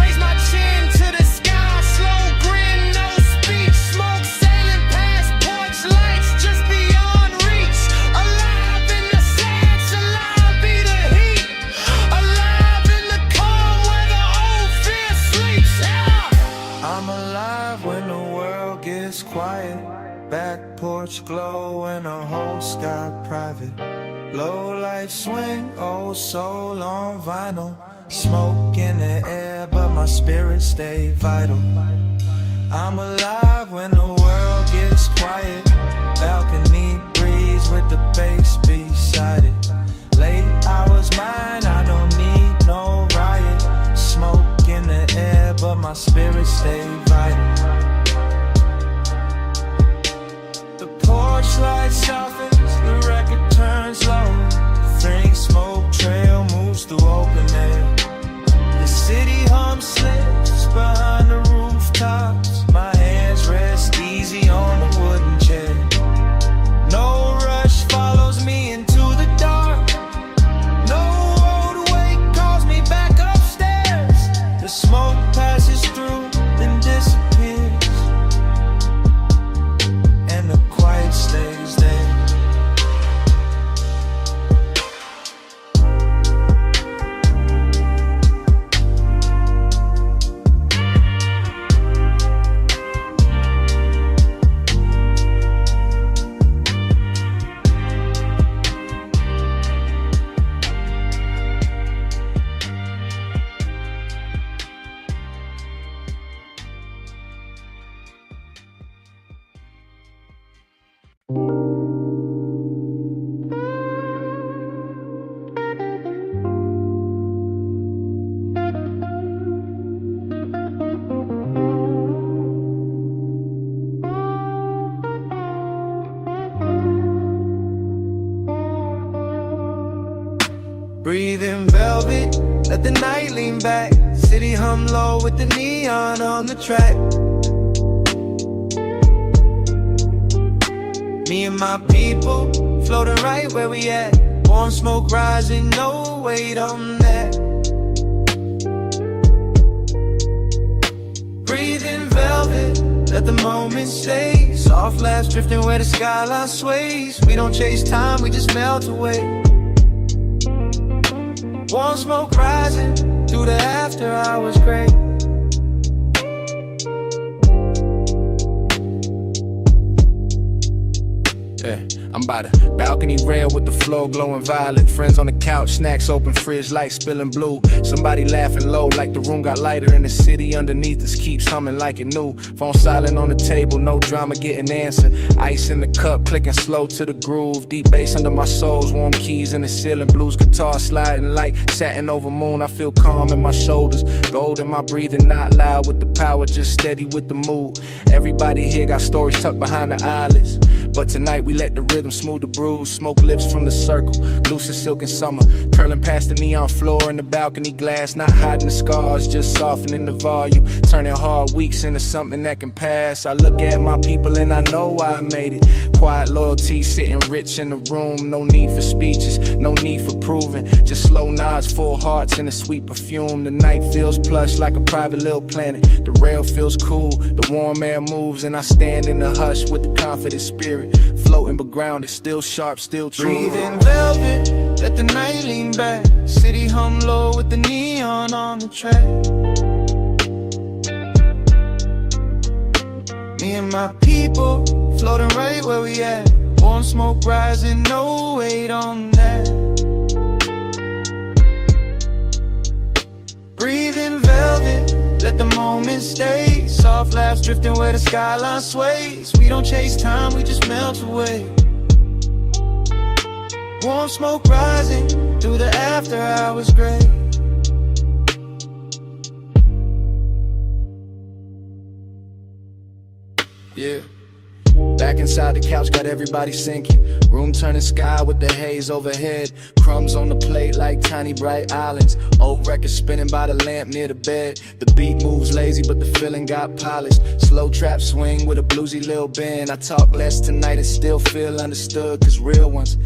raise my chin to the sky, slow grin, no speech, smoke sailing past porch lights just beyond reach. Alive in the sands, alive be the heat, alive in the calm where the old fear sleeps. I'm alive when the world gets quiet, back porch glow and the whole sky private. Low light swing, old soul on vinyl, smoke in the air but my spirit stay vital. I'm alive when the world gets quiet, balcony breeze with the bass beside it. Late hours mine, I don't need no riot, smoke in the air but my spirit stay vital. The porch light softens, the record turns low, faint smoke trail moves through open air. The city hum slips behind the rooftops, my hands rest easy on the wooden chair. No rush follows me into the dark, no road wake calls me back upstairs. The smoke passes through and disappears. in velvet, let the night lean back. City hum low with the neon on the track. Me and my people floating right where we at. Warm smoke rising, no weight on that. Breathe in velvet, let the moment stay. Soft laughs drifting where the skyline sways. We don't chase time, we just melt away. Warm smoke rising through the after hours gray. Yeah, I'm by the balcony rail with the floor glowing violet. Friends on the couch, snacks open, fridge lights spilling blue. Somebody laughing low like the room got lighter, and the city underneath us keeps humming like it new. Phone silent on the table, no drama getting answered. Ice in the cup, clicking slow to the groove. Deep bass under my soles, warm keys in the ceiling. Blues guitar sliding like satin over moon. I feel calm in my shoulders, gold in my breathing, not loud with the power, just steady with the mood. Everybody here got stories tucked behind the eyelids, but tonight we let the rhythm smooth the bruise. Smoke lips from the circle, loose as silk in summer, curling past the neon floor in the balcony glass. Not hiding the scars, just softening the volume, turning hard weeks into something that can pass. I look at my people and I know why I made it. Quiet loyalty sitting rich in the room. No need for speeches, no need for proving, just slow nods, full hearts and a sweet perfume. The night feels plush like a private little planet. The rail feels cool, the warm air moves, and I stand in the hush with the confident spirit, floating but grounded, still sharp, still true. Breathe in velvet, let the night lean back. City hum low with the neon on the track. Me and my people floating right where we at. Warm smoke rising, no weight on that. Breathe in velvet, let the moment stay. Soft laughs drifting where the skyline sways. We don't chase time, we just melt away. Warm smoke rising through the after hours gray. Yeah. Back inside the couch, got everybody sinking. Room turning sky with the haze overhead. Crumbs on the plate like tiny bright islands. Old records spinning by the lamp near the bed. The beat moves lazy, but the feeling got polished. Slow trap swing with a bluesy little bend. I talk less tonight and still feel understood, cause real ones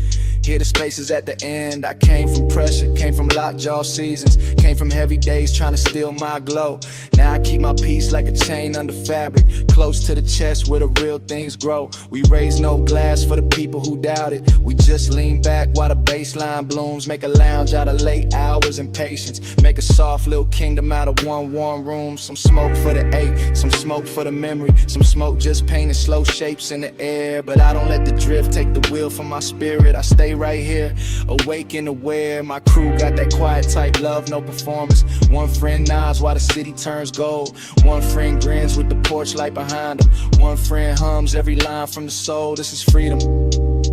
hear the spaces at the end. I came from pressure, came from lockjaw seasons, came from heavy days trying to steal my glow. Now I keep my peace like a chain under fabric, close to the chest where the real things grow. We raise no glass for the people who doubt it. We just lean back while the baseline blooms. Make a lounge out of late hours and patience. Make a soft little kingdom out of one warm room. Some smoke for the ache, some smoke for the memory. Some smoke just painting slow shapes in the air. But I don't let the drift take the wheel from my spirit. I stay right here, awake and aware. My crew got that quiet type love, no performance. One friend nods while the city turns gold. One friend grins with the porch light behind him. One friend hums every line from the soul. This is freedom,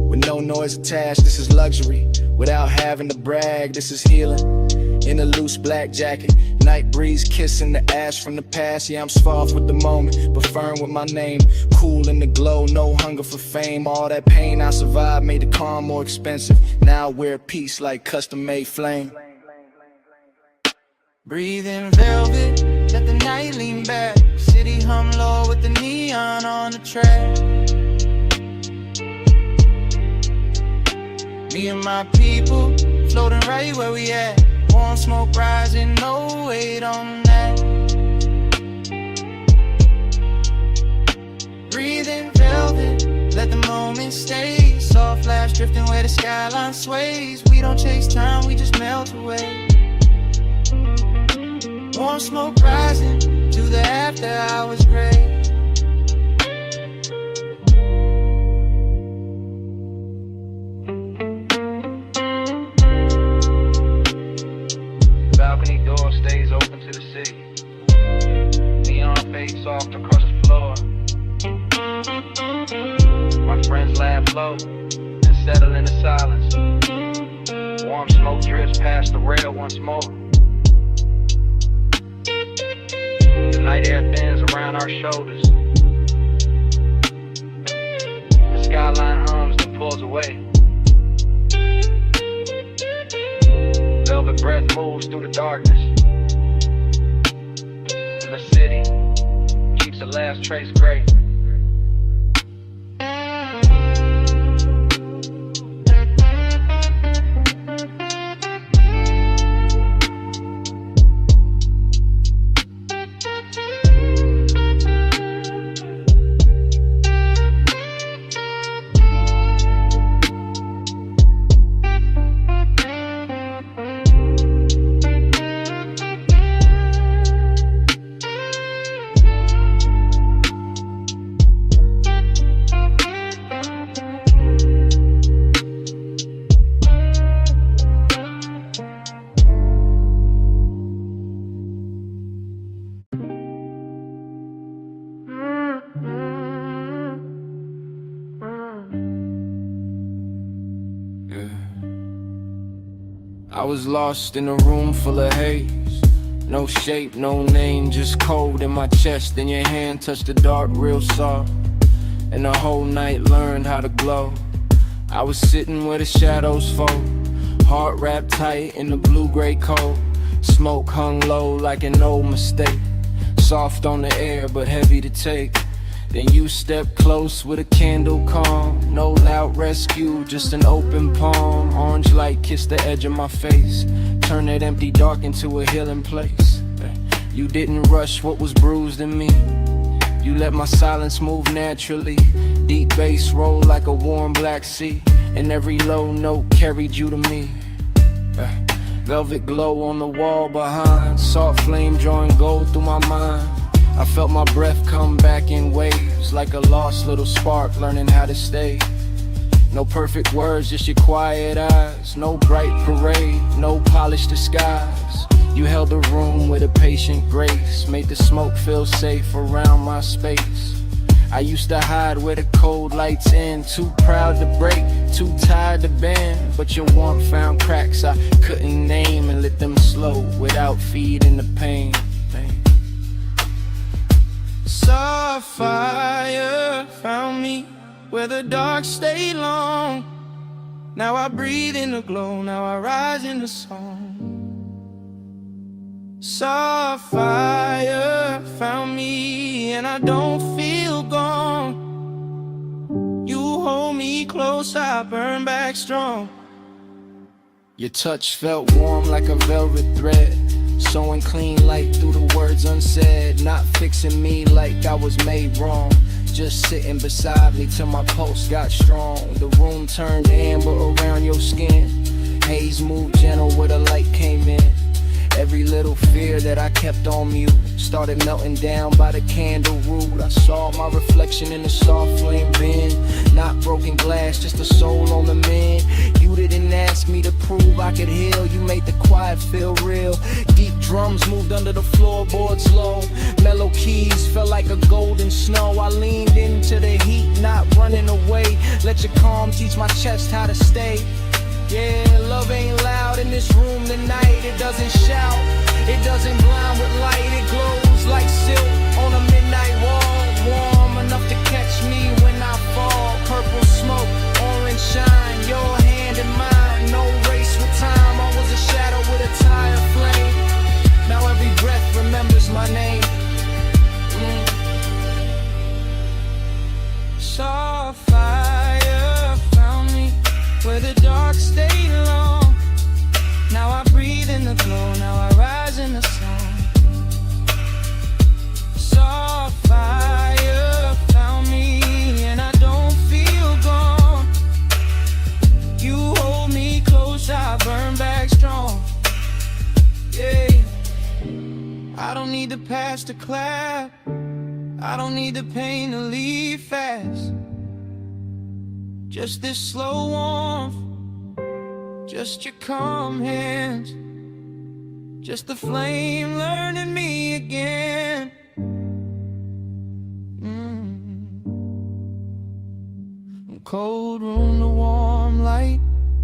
with no noise attached. This is luxury, without having to brag. This is healing, in a loose black jacket. Night breeze kissing the ash from the past. Yeah, I'm soft with the moment, but firm with my name. Cool in the glow, no hunger for fame. All that pain I survived made the calm more expensive. Now I wear peace like custom-made flame. Breathe in velvet, let the night lean back. City hum low with the neon on the track. Me and my people floating right where we at. Warm smoke rising, no weight on that. Breathe in velvet, let the moment stay. Soft flash drifting where the skyline sways. We don't chase time, we just melt away. Warm smoke rising to the after hours gray. Balcony door stays open to the city. Neon fades soft across the floor. My friends laugh low and settle into silence. Warm smoke drifts past the rail once more. The night air thins around our shoulders. The skyline hums and pulls away. Velvet push through the darkness. In the city, keeps the last trace gray. I was lost in a room full of haze. No shape, no name, just cold in my chest. Then your hand touched the dark real soft, and the whole night learned how to glow. I was sitting where the shadows fall, heart wrapped tight in the blue-gray cold. Smoke hung low like an old mistake, soft on the air but heavy to take. Then you stepped close with a candle calm. No loud rescue, just an open palm. Orange light kissed the edge of my face, turned that empty dark into a healing place. You didn't rush what was bruised in me, you let my silence move naturally. Deep bass rolled like a warm black sea, and every low note carried you to me. Velvet glow on the wall behind, soft flame drawing gold through my mind. I felt my breath come back in waves, like a lost little spark learning how to stay. No perfect words, just your quiet eyes. No bright parade, no polished disguise. You held the room with a patient grace, made the smoke feel safe around my space. I used to hide where the cold lights in, too proud to break, too tired to bend. But your warmth found cracks I couldn't name, and lit them slow without feeding the pain. Soft fire found me where the dark stayed long. Now I breathe in the glow, now I rise in the song. Soft fire found me and I don't feel gone. You hold me close, I burn back strong. Your touch felt warm like a velvet thread, sewing clean light through the words unsaid. Not fixing me like I was made wrong, just sitting beside me till my pulse got strong. The room turned amber around your skin, haze moved gentle where the light came in. Every little fear that I kept on mute started melting down by the candle root. I saw my reflection in the soft flame bin, not broken glass, just a soul on the mend. You didn't ask me to prove I could heal, you made the quiet feel real. Deep drums moved under the floorboards low, mellow keys felt like a golden snow. I leaned into the heat, not running away, let your calm teach my chest how to stay. Yeah, love ain't loud in this room tonight. It doesn't shout, it doesn't blind with light. It glows like silk on a midnight wall, warm enough to catch me when I fall. Purple smoke, orange shine, your hand in mine. No race with time, I was a shadow with a tire flame. Now every breath remembers my name. Soft fire found me where the dark stayed long. Now I breathe in the glow, now I rise in the song. Soft fire found me and I don't feel gone. You hold me close, I burn back strong. Yeah, I don't need the past to clap, I don't need the pain to leave fast. Just this slow warmth, just your calm hands, just the flame learning me again. From cold room to warm light,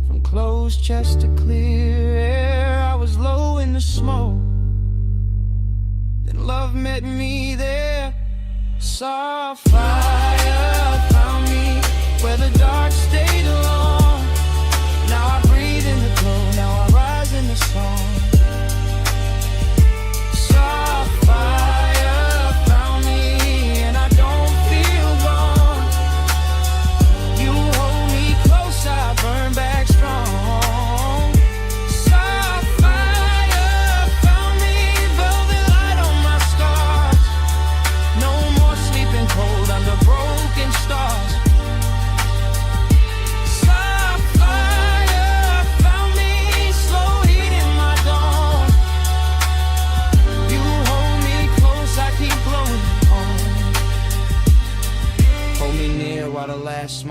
from closed chest to clear air. I was low in the smoke, then love met me there. Soft fire found me where the dark stayed long. Now I breathe in the glow, now I rise in the song.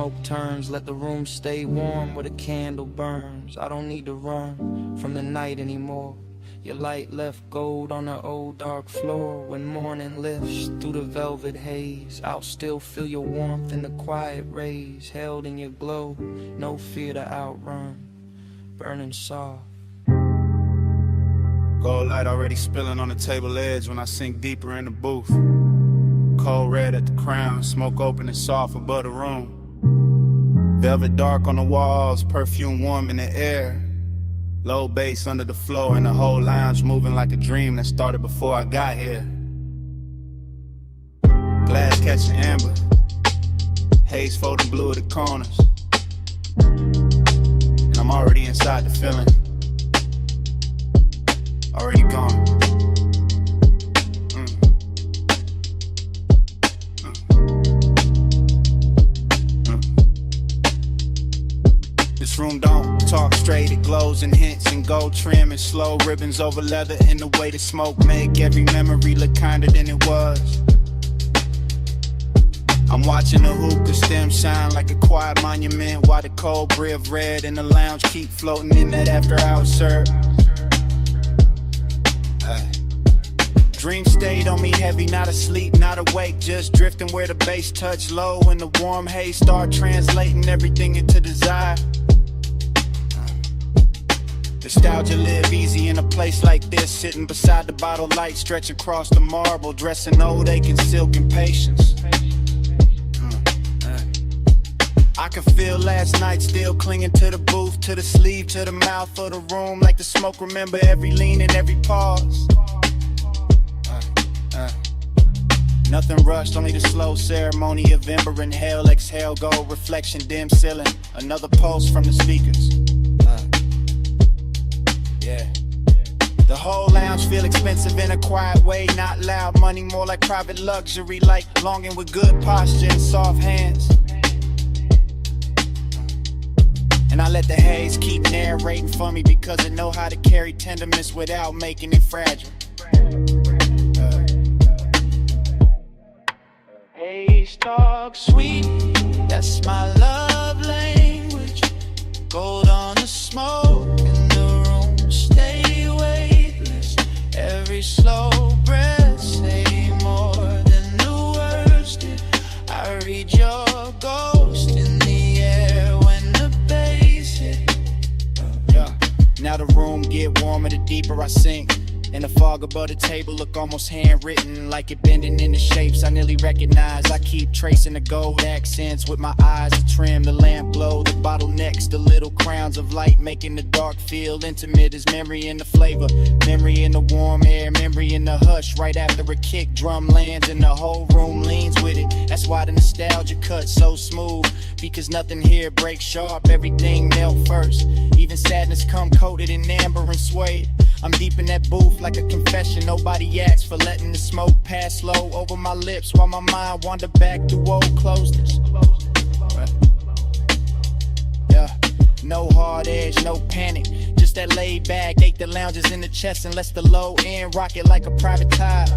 smoke turns. Let the room stay warm where the candle burns. I don't need to run from the night anymore. Your light left gold on the old dark floor. When morning lifts through the velvet haze, I'll still feel your warmth in the quiet rays. Held in your glow, no fear to outrun, burning soft. Gold light already spilling on the table edge when I sink deeper in the booth. Cold red at the crown, smoke open and soft above the room. Velvet dark on the walls, perfume warm in the air. Low bass under the floor and the whole lounge moving like a dream that started before I got here. Glass catching amber, haze folding blue at the corners. And I'm already inside the feeling, already gone. This room don't talk straight, it glows and hints and gold trim and slow ribbons over leather in the way the smoke make every memory look kinder than it was. I'm watching the hookah stem shine like a quiet monument while the cold brie of red in the lounge keep floating in that after hours serve. Dream stayed on me heavy, not asleep, not awake, just drifting where the bass touch low and the warm haze start translating everything into desire. Nostalgia live easy in a place like this, sitting beside the bottle light, stretch across the marble, dressing old aching silk and patience. I can feel last night still clinging to the booth, to the sleeve, to the mouth of the room, like the smoke remember every lean and every pause. Nothing rushed, only the slow ceremony of ember. Inhale, exhale, go, reflection, dim ceiling. Another pulse from the speakers. Yeah. The whole lounge feel expensive in a quiet way, not loud money, more like private luxury, like longing with good posture and soft hands. And I let the haze keep narrating for me because it know how to carry tenderness without making it fragile. Haze talk sweet, that's my love language. Gold on the smoke in the room, stay weightless. Every slow breath say more than the words did. I read your ghost in the air when the bass hit. Yeah. Now the room get warmer the deeper I sink. And the fog above the table look almost handwritten, like it bending into shapes I nearly recognize. I keep tracing the gold accents with my eyes to trim the lamp glow, the bottlenecks, the little crowns of light, making the dark feel intimate as memory in the flavor, memory in the warm air, memory in the hush right after a kick drum lands and the whole room leans with it. That's why the nostalgia cuts so smooth, because nothing here breaks sharp, everything melt first. Even sadness come coated in amber and suede. I'm deep in that booth like a confession. Nobody asked for letting the smoke pass slow over my lips while my mind wander back through old closeness. Yeah, no hard edge, no panic. Just that laid back, ache the lounges in the chest and lets the low end rock it like a private tide.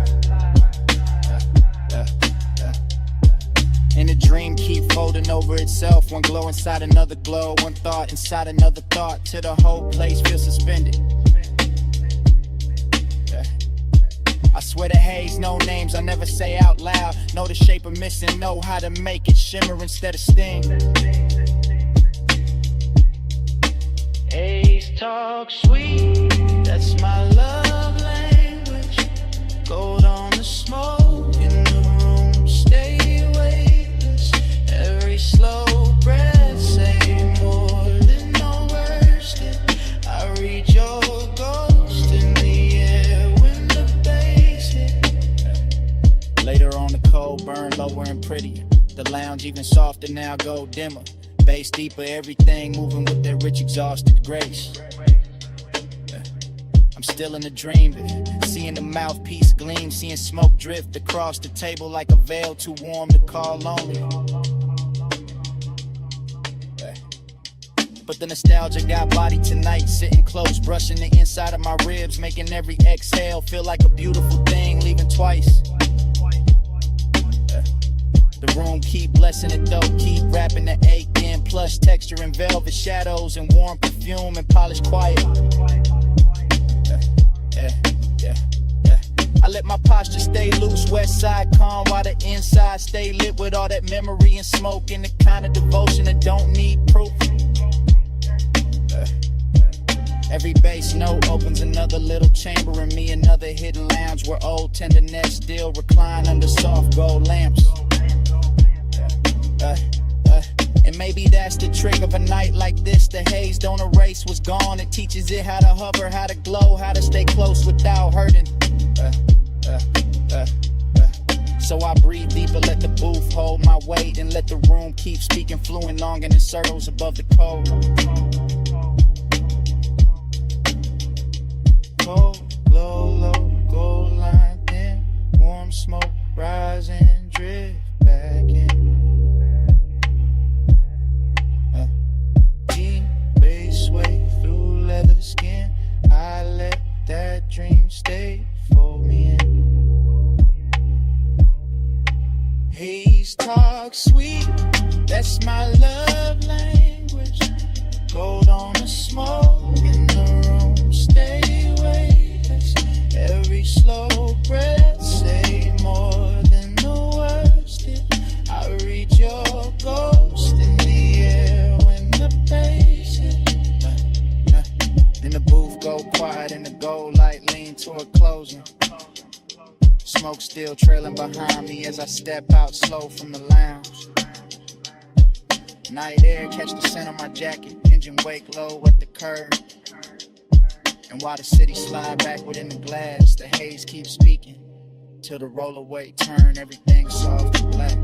And the dream keep folding over itself. One glow inside another glow, one thought inside another thought, till the whole place feels suspended. I swear to haze, no names I never say out loud. Know the shape of missing, know how to make it shimmer instead of sting. Haze talk sweet, that's my love language. Gold on the smoke in the room, stay weightless. Every slow breath say more than no words did. I read your ghost in the air when the bass hit. Later on the cold burn lower and prettier. The lounge even softer now, go dimmer. Bass deeper, everything moving with that rich exhausted grace. I'm still in the dream, seeing the mouthpiece gleam, seeing smoke drift across the table like a veil too warm to call lonely. But the nostalgia got body tonight, sitting close, brushing the inside of my ribs, making every exhale feel like a beautiful thing, leaving twice. The room keep blessing it though, keep rapping the A in plush texture and velvet shadows and warm perfume and polished quiet. I let my posture stay loose, west side calm while the inside stay lit with all that memory and smoke and the kind of devotion that don't need proof. Every bass note opens another little chamber in me, another hidden lounge where old tenderness still recline under soft gold lamps. And maybe that's the trick of a night like this. The haze don't erase what's gone. It teaches it how to hover, how to glow, how to stay close without hurting. So I breathe deeper, let the booth hold my weight, and let the room keep speaking fluent long in circles above the cold. Cold, glow, low, gold line thin, warm smoke, rise and drift back in. G-bass sway through leather skin, I let that dream stay for me in. Haze talk sweet, that's my love language. Gold on the smoke in the room, stay weightless. Every slow breath say more than the words did. I read your ghost in the air when the bass hit. Then the booth go quiet and the gold light lean toward closing. Smoke still trailing behind me as I step out slow from the lounge. Night air catch the scent of my jacket, engine wake low at the curb. And while the city slide back within the glass, the haze keeps speaking till the roller weight turn everything soft and black.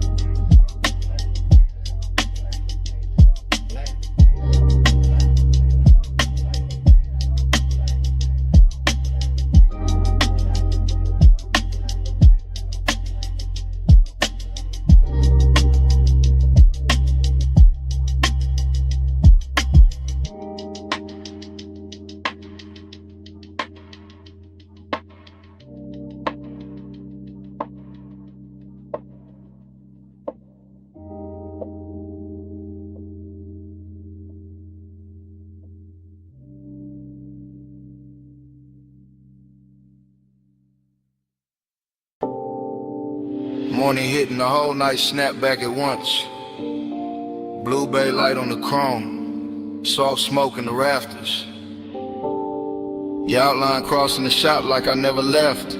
Morning hitting the whole night, snap back at once. Blue bay light on the chrome, soft smoke in the rafters. Your outline crossing the shop like I never left.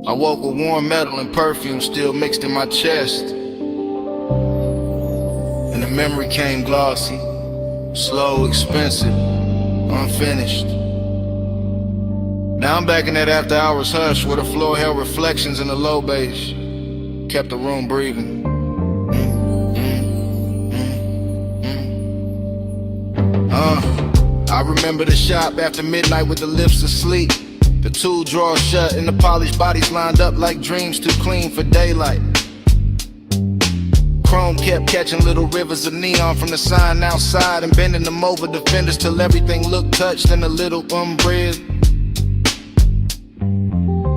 I woke with warm metal and perfume still mixed in my chest. And the memory came glossy, slow, expensive, unfinished. Now I'm back in that after hours hush where the floor held reflections in the low bass, kept the room breathing. I remember the shop after midnight with the lifts asleep, the tool drawers shut and the polished bodies lined up like dreams too clean for daylight. Chrome kept catching little rivers of neon from the sign outside and bending them over the fenders till everything looked touched in a little umbrella.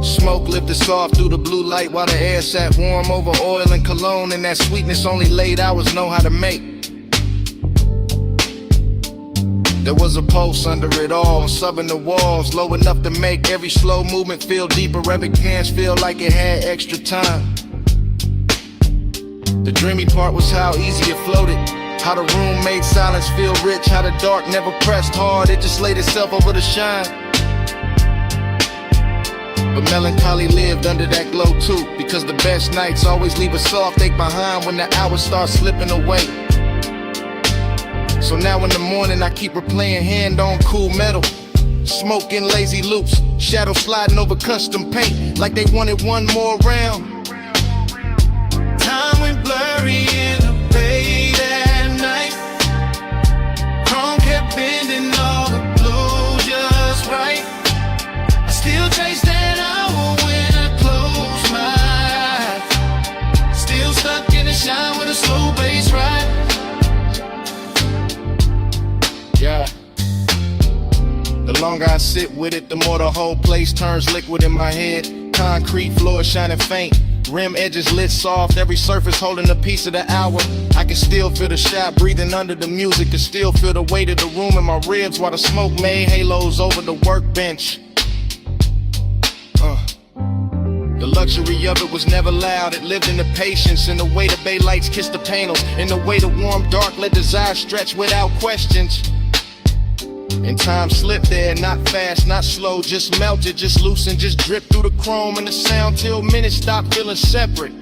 Smoke lifted soft through the blue light while the air sat warm over oil and cologne, and that sweetness only late hours know how to make. There was a pulse under it all, subbing the walls, low enough to make every slow movement feel deeper, every glance feel like it had extra time. The dreamy part was how easy it floated, how the room made silence feel rich, how the dark never pressed hard, it just laid itself over the shine. But melancholy lived under that glow too, because the best nights always leave a soft ache behind when the hours start slipping away. So now in the morning I keep replaying hand on cool metal, smoking lazy loops, shadow sliding over custom paint like they wanted one more round. Time went blurry in the bay that night. Chrome kept bending all the blue just right. I still chase that hour when I close my eyes. Still stuck in the shine with a slow bass ride. Yeah. The longer I sit with it, the more the whole place turns liquid in my head. Concrete floor shining faint, Rim edges lit soft, every surface holding a piece of the hour. I can still feel the shot breathing under the music, can still feel the weight of the room in my ribs while the smoke made halos over the workbench. The luxury of it was never loud, it lived in the patience, in the way the bay lights kissed the panels, in the way the warm dark let desire stretch without questions. And time slipped there, not fast, not slow, just melted, just loosened, just dripped through the chrome and the sound till minutes stopped feeling separate.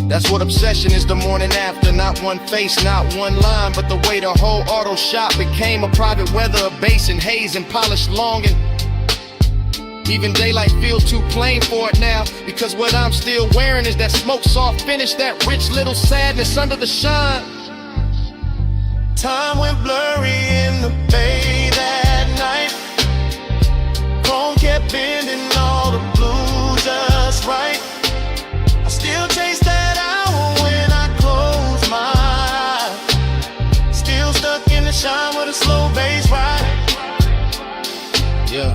That's what obsession is the morning after, not one face, not one line, but the way the whole auto shop became a private weather, a bass and haze and polished longing. Even daylight feels too plain for it now, because what I'm still wearing is that smoke soft finish, that rich little sadness under the shine. Time went blurry in the bay that night. Chrome kept bending all the blue just right. I still chase that hour when I close my eyes. Still stuck in the shine with a slow bass ride. Yeah.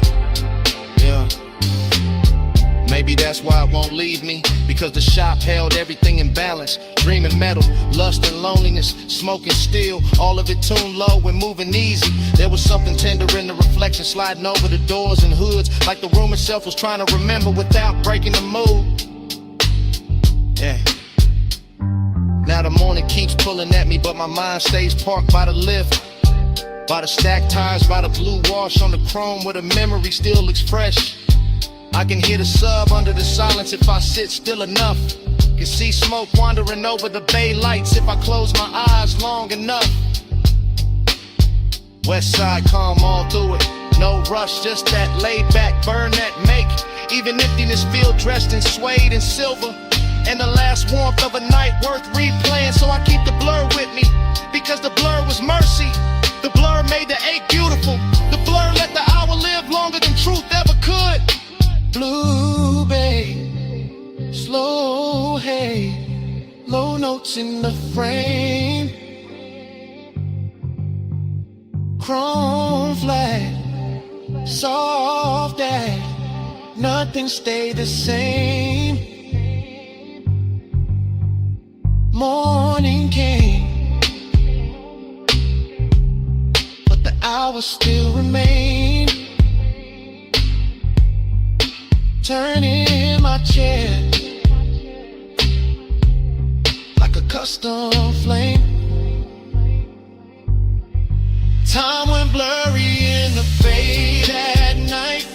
Maybe that's why it won't leave me, because the shop held everything in balance. Dreaming metal, lust and loneliness, smoking steel, all of it tuned low and moving easy. There was something tender in the reflection sliding over the doors and hoods, like the room itself was trying to remember without breaking the mood. Yeah. Now the morning keeps pulling at me, but my mind stays parked by the lift, by the stacked tires, by the blue wash on the chrome where the memory still looks fresh. I can hear the sub under the silence if I sit still enough. Can see smoke wandering over the bay lights if I close my eyes long enough. West side calm all through it, no rush, just that laid back burn that make even emptiness feel dressed in suede and silver. And the last warmth of a night worth replaying, so I keep the blur with me, because the blur was mercy. The blur made the ache beautiful. The blur let the hour live longer than truth ever could. Blue bay, slow hay, low notes in the frame. Chrome flat, soft ash, nothing stayed the same. Morning came, but the hours still remain. Turning in my chair like a custom flame. Time went blurry in the fade at night.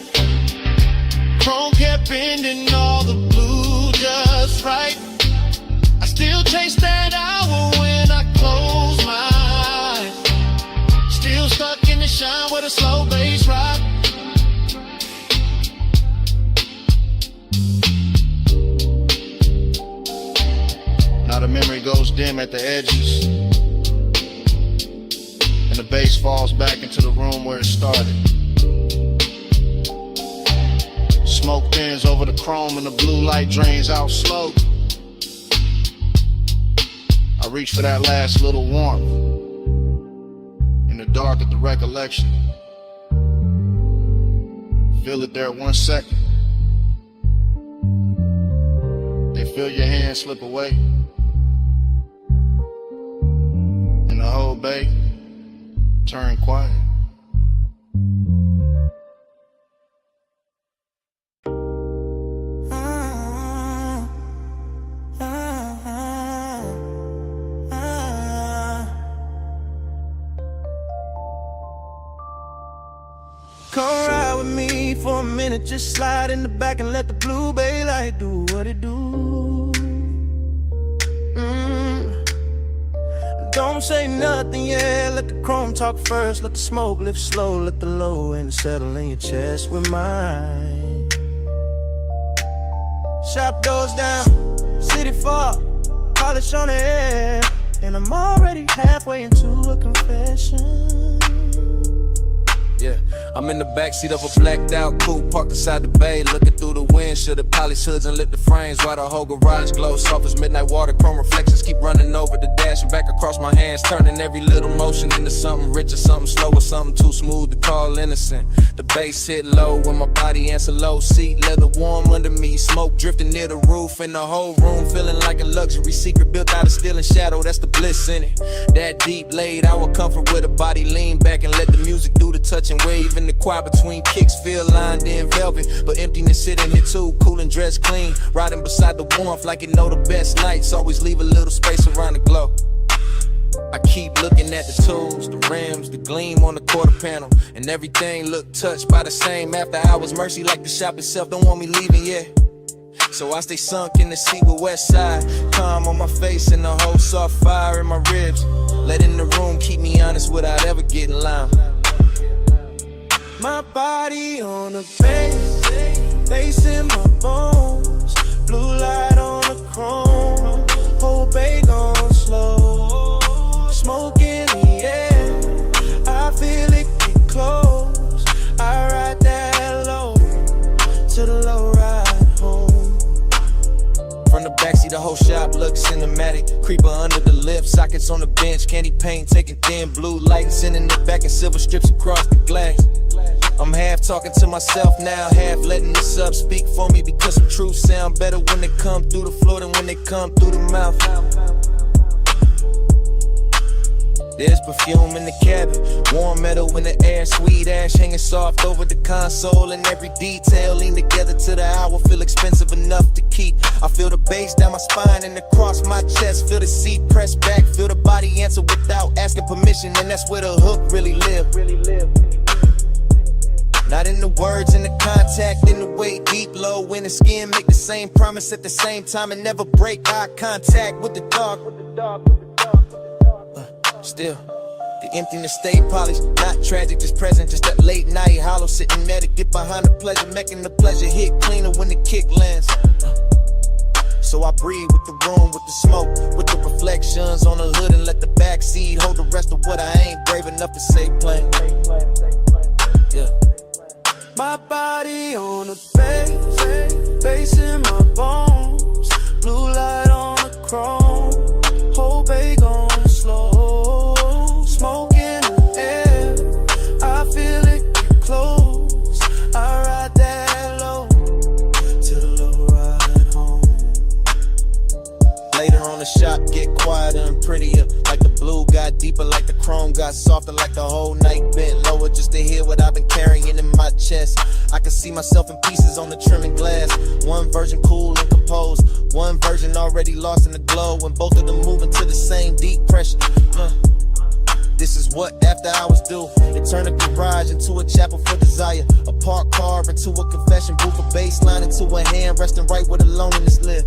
Chrome kept bending all the blue just right. I still chase that hour when I close my eyes. Still stuck in the shine with a slow bass ride. Now the memory goes dim at the edges, and the bass falls back into the room where it started. Smoke thins over the chrome and the blue light drains out slow. I reach for that last little warmth in the dark of the recollection. Feel it there 1 second. Then feel your hand slip away. The whole bay turned quiet. Come ride with me for a minute, just slide in the back and let the blue bay light do what it do. Don't say nothing, yeah, let the chrome talk first. Let the smoke lift slow, let the low end settle in your chest with mine. Shop doors down, city far, polish on the air, and I'm already halfway into a confession. Yeah, I'm in the backseat of a blacked out coupe parked inside the bay, looking through the windshield at polished hoods and lit the frames while the whole garage glows soft as midnight water. Chrome reflections keep running over the dash and back across my hands, turning every little motion into something rich or something slow or something too smooth to call innocent. The bass hit low when my body answer low, seat leather warm under me, smoke drifting near the roof, and the whole room feeling like a luxury secret built out of steel and shadow. That's the bliss in it. That deep laid out comfort with a body lean back and let the music do the touch and wave. In the quiet between kicks feel lined in velvet, but emptiness sitting here too, cool and dressed clean, riding beside the warmth like it know the best nights always leave a little space around the glow. I keep looking at the tools, the rims, the gleam on the quarter panel, and everything look touched by the same after hours mercy, like the shop itself don't want me leaving yet. So I stay sunk in the seat with west side, calm on my face and the whole soft fire in my ribs, letting the room keep me honest without ever getting loud. My body on the bass in my bones, blue light on the chrome, whole bay gone slow, smoke in the air, I feel it get close, I ride that low, to the low ride home. From the backseat, the whole shop looks cinematic. Creeper under the lip, sockets on the bench, candy paint taking thin blue light and sending it back in silver strips across the glass. I'm half talking to myself now, half letting this up speak for me, because some truths sound better when they come through the floor than when they come through the mouth. There's perfume in the cabin, warm metal in the air, sweet ash hanging soft over the console, and every detail lean together to the hour feel expensive enough to keep. I feel the bass down my spine and across my chest, feel the seat pressed back, feel the body answer without asking permission, and that's where the hook really live. Not in the words, in the contact, in the way deep low in the skin, make the same promise at the same time and never break eye contact with the dark. Still, the emptiness stay polished, not tragic, just present, just that late night hollow, sitting there to get behind the pleasure, making the pleasure hit cleaner when the kick lands. So I breathe with the room, with the smoke, with the reflections on the hood, and let the backseat hold the rest of what I ain't brave enough to say plain. Yeah. My body on the bass in my bones, blue light on the chrome, whole bay gone slow, smoke in the air, I feel it get close, I ride that low, to the low ride home. Later on the shop get quieter and prettier, like the blue got deeper, like the chrome got softer, like the whole night bent lower just to hear what I've been carrying in my chest. I can see myself in pieces on the trimming glass, one version cool and composed, one version already lost in the glow, and both of them moving to the same deep pressure. This is what after hours do. It turned a garage into a chapel for desire, a parked car into a confession booth, a bass line into a hand resting right where the loneliness live.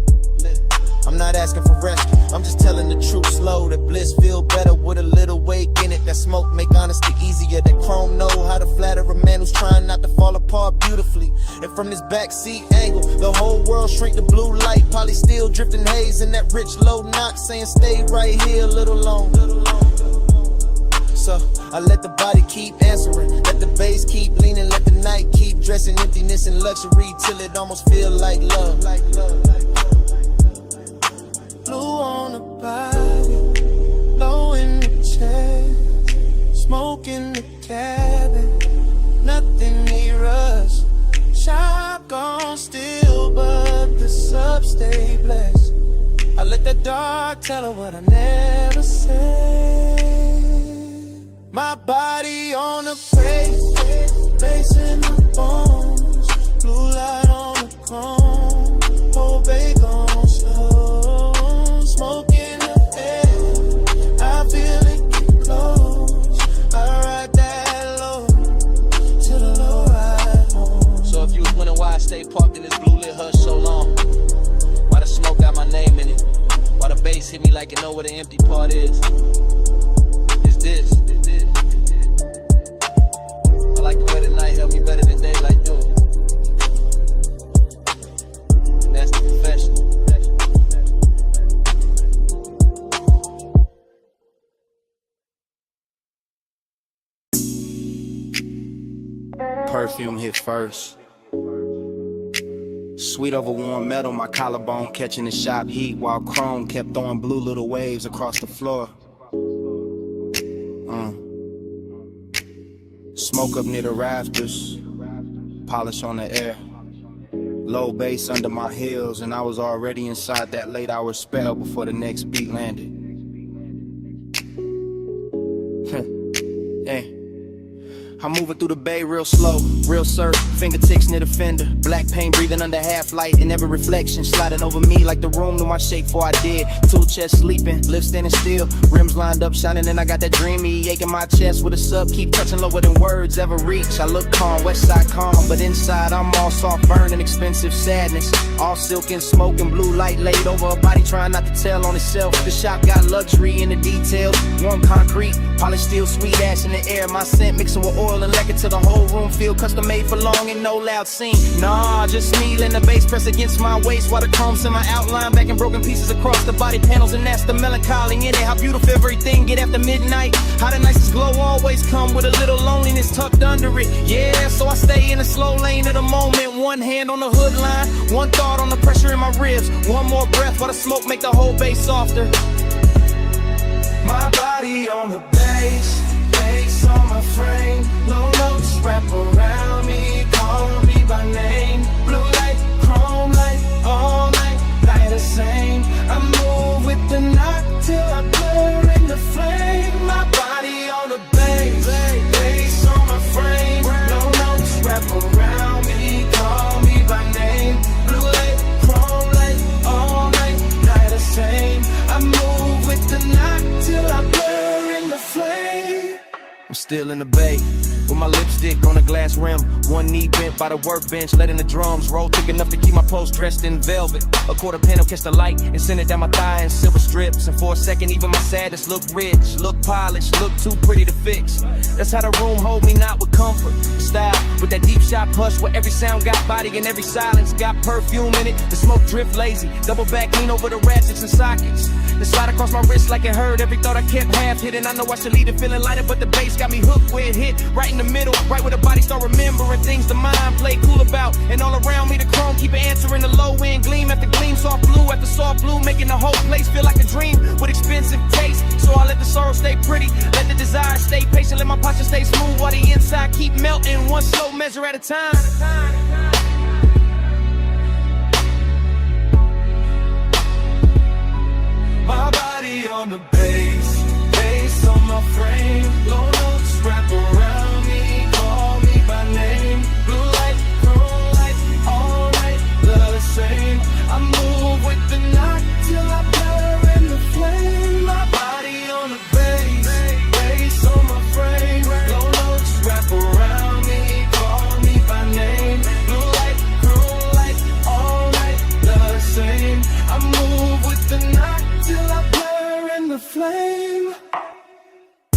I'm not asking for rest, I'm just telling the truth slow, that bliss feel better with a little weight in it, that smoke make honesty easier, that chrome know how to flatter a man who's trying not to fall apart beautifully. And from this backseat angle, the whole world shrink to blue light, poly still drifting haze, and that rich low knock saying stay right here a little longer. So I let the body keep answering, let the bass keep leaning, let the night keep dressing emptiness and luxury till it almost feel like love. Blue on the body, low in the chest, smoke in the cabin, nothing near us. Shop gone still, but the sub stay blessed. I let the dark tell her what I never said. My body on the bass in the bones, blue light on the chrome, whole bay gone slow, smoke in the air, I feel it get close, I ride that low, to the low ride home. So if you was wondering why I stay parked in this blue lit hush so long, why the smoke got my name in it, why the bass hit me like you know where the empty part is, it's this. I like the way the night helped me better than daylight do. And that's the confession. Perfume hit first. Sweet over warm metal, my collarbone catching the shop heat, while chrome kept throwing blue little waves across the floor. Smoke up near the rafters, polish on the air. Low bass under my heels, and I was already inside that late hour spell before the next beat landed. Hey. I'm moving through the bay real slow, real surf, fingertips near the fender. Black paint breathing under half light, and every reflection sliding over me like the room knew my shape before I did. Tool chest sleeping, lips standing still, rims lined up shining, and I got that dreamy ache in my chest with a sub, keep touching lower than words ever reach. I look calm, west side calm, but inside I'm all soft burning, expensive sadness. All silk and smoke and blue light laid over a body trying not to tell on itself. The shop got luxury in the details, warm concrete, polished steel, sweet ash in the air. My scent mixing with oil and lacquer till the whole room feel custom made for long and no loud scene. Nah, just me letting the bass press against my waist while the chrome's in my outline, back in broken pieces across the body panels, and that's the melancholy in it. How beautiful everything get after midnight. How the nicest glow always come with a little loneliness tucked under it. Yeah, so I stay in the slow lane of the moment. One hand on the hood line, one thought on the pressure in my ribs. One more breath while the smoke make the whole bass softer. My body on the bass, bass on my frame. Low notes wrap around me, call me by name. Blue light, chrome light, all night, light the same. I move with the knock till I blur in the flame. My body on the bass, bass on my frame. Low notes wrap around me, call me by name. Blue light, chrome light, all night, light the same. I move with the knock till I blur in the flame. I'm still in the bay, with my lipstick on a glass rim. One knee bent by the workbench, letting the drums roll thick enough to keep my post dressed in velvet. A quarter panel catch the light and send it down my thigh in silver strips. And for a second, even my sadness look rich, look polished, look too pretty to fix. That's how the room hold me, not with comfort, style, with that deep shop hush where every sound got body and every silence got perfume in it. The smoke drift lazy, double back lean over the ratchets and sockets. The slide across my wrist like it hurt. Every thought I kept half hidden. I know I should leave it feeling lighter, but the bass got me hooked where it hit. Right in the middle, right where the body start remembering things the mind play cool about. And all around me the chrome keep answering the low end gleam after gleam, soft blue after soft blue, making the whole place feel like a dream with expensive taste. So I let the sorrow stay pretty, let the desire stay patient, let my posture stay smooth while the inside keep melting, one slow measure at a time. My body on the bass, bass on my frame. Low notes wrap around me, call me by name. Blue light, chrome light, all night, love the same. I move with the knock till I blur in the flame. My body on the bass, bass on my frame. Low notes wrap around me, call me by name. Blue light, chrome light, all night, love the same. I move with the knock till I blur in the flame.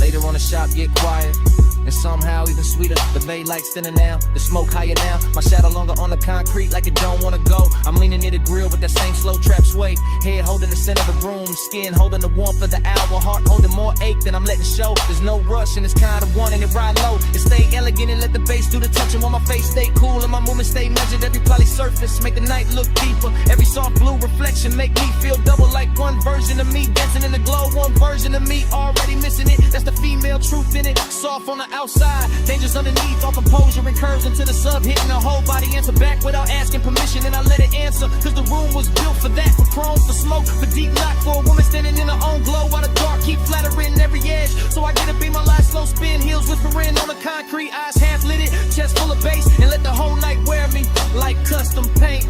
Later on the shop get quiet, and somehow even sweeter. The bay lights thinner now, the smoke higher now. My shadow longer on the concrete like it don't wanna go. I'm leaning near the grill with that same slow trap sway. Head holding the center of the room, skin holding the warmth of the hour. Heart holding more ache than I'm letting show. There's no rush and it's kind of wanting it ride low. It stay elegant and let the bass do the touching while my face stay cool and my movement stay measured. Every poly surface make the night look deeper. Every soft blue reflection make me feel double like one version of me dancing in the glow. One version of me already missing it. That's the female truth in it. Soft on the outside, dangerous underneath. All composure and curves into the sub, hitting the whole body. Answer back without asking permission, and I let it answer. Cause the room was built for that, for chrome, for smoke, for deep knock, for a woman standing in her own glow. While the dark keep flattering every edge. So I get to be my life, slow spin, heels whispering on the concrete, eyes half lit it, chest full of bass, and let the whole night wear me like custom paint.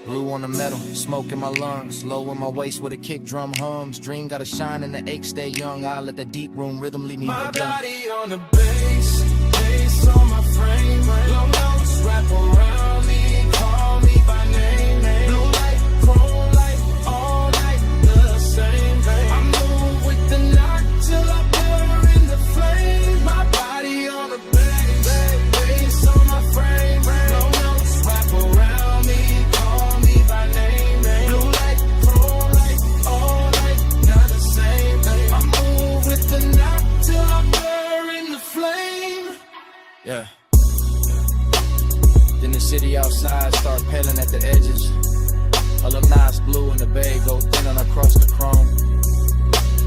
Blue on the metal, smoke in my lungs, low in my waist with a kick drum hums. Dream gotta shine and the ache stay young. I let the deep room rhythm lead me. My body on the bass, bass on my frame. Low notes wrap around me, call me by name. Blue light, chrome light, all night, the same. I move with the knock till I blur in the flame. My body on the bass, bass on my frame. Low notes wrap around me, call me by name. Blue light, chrome light, all night, not the same. I move with the knock till I blur in the flame. Yeah. Then the city outside start paling at the edges. A little nice blue in the bay go thinning across the chrome.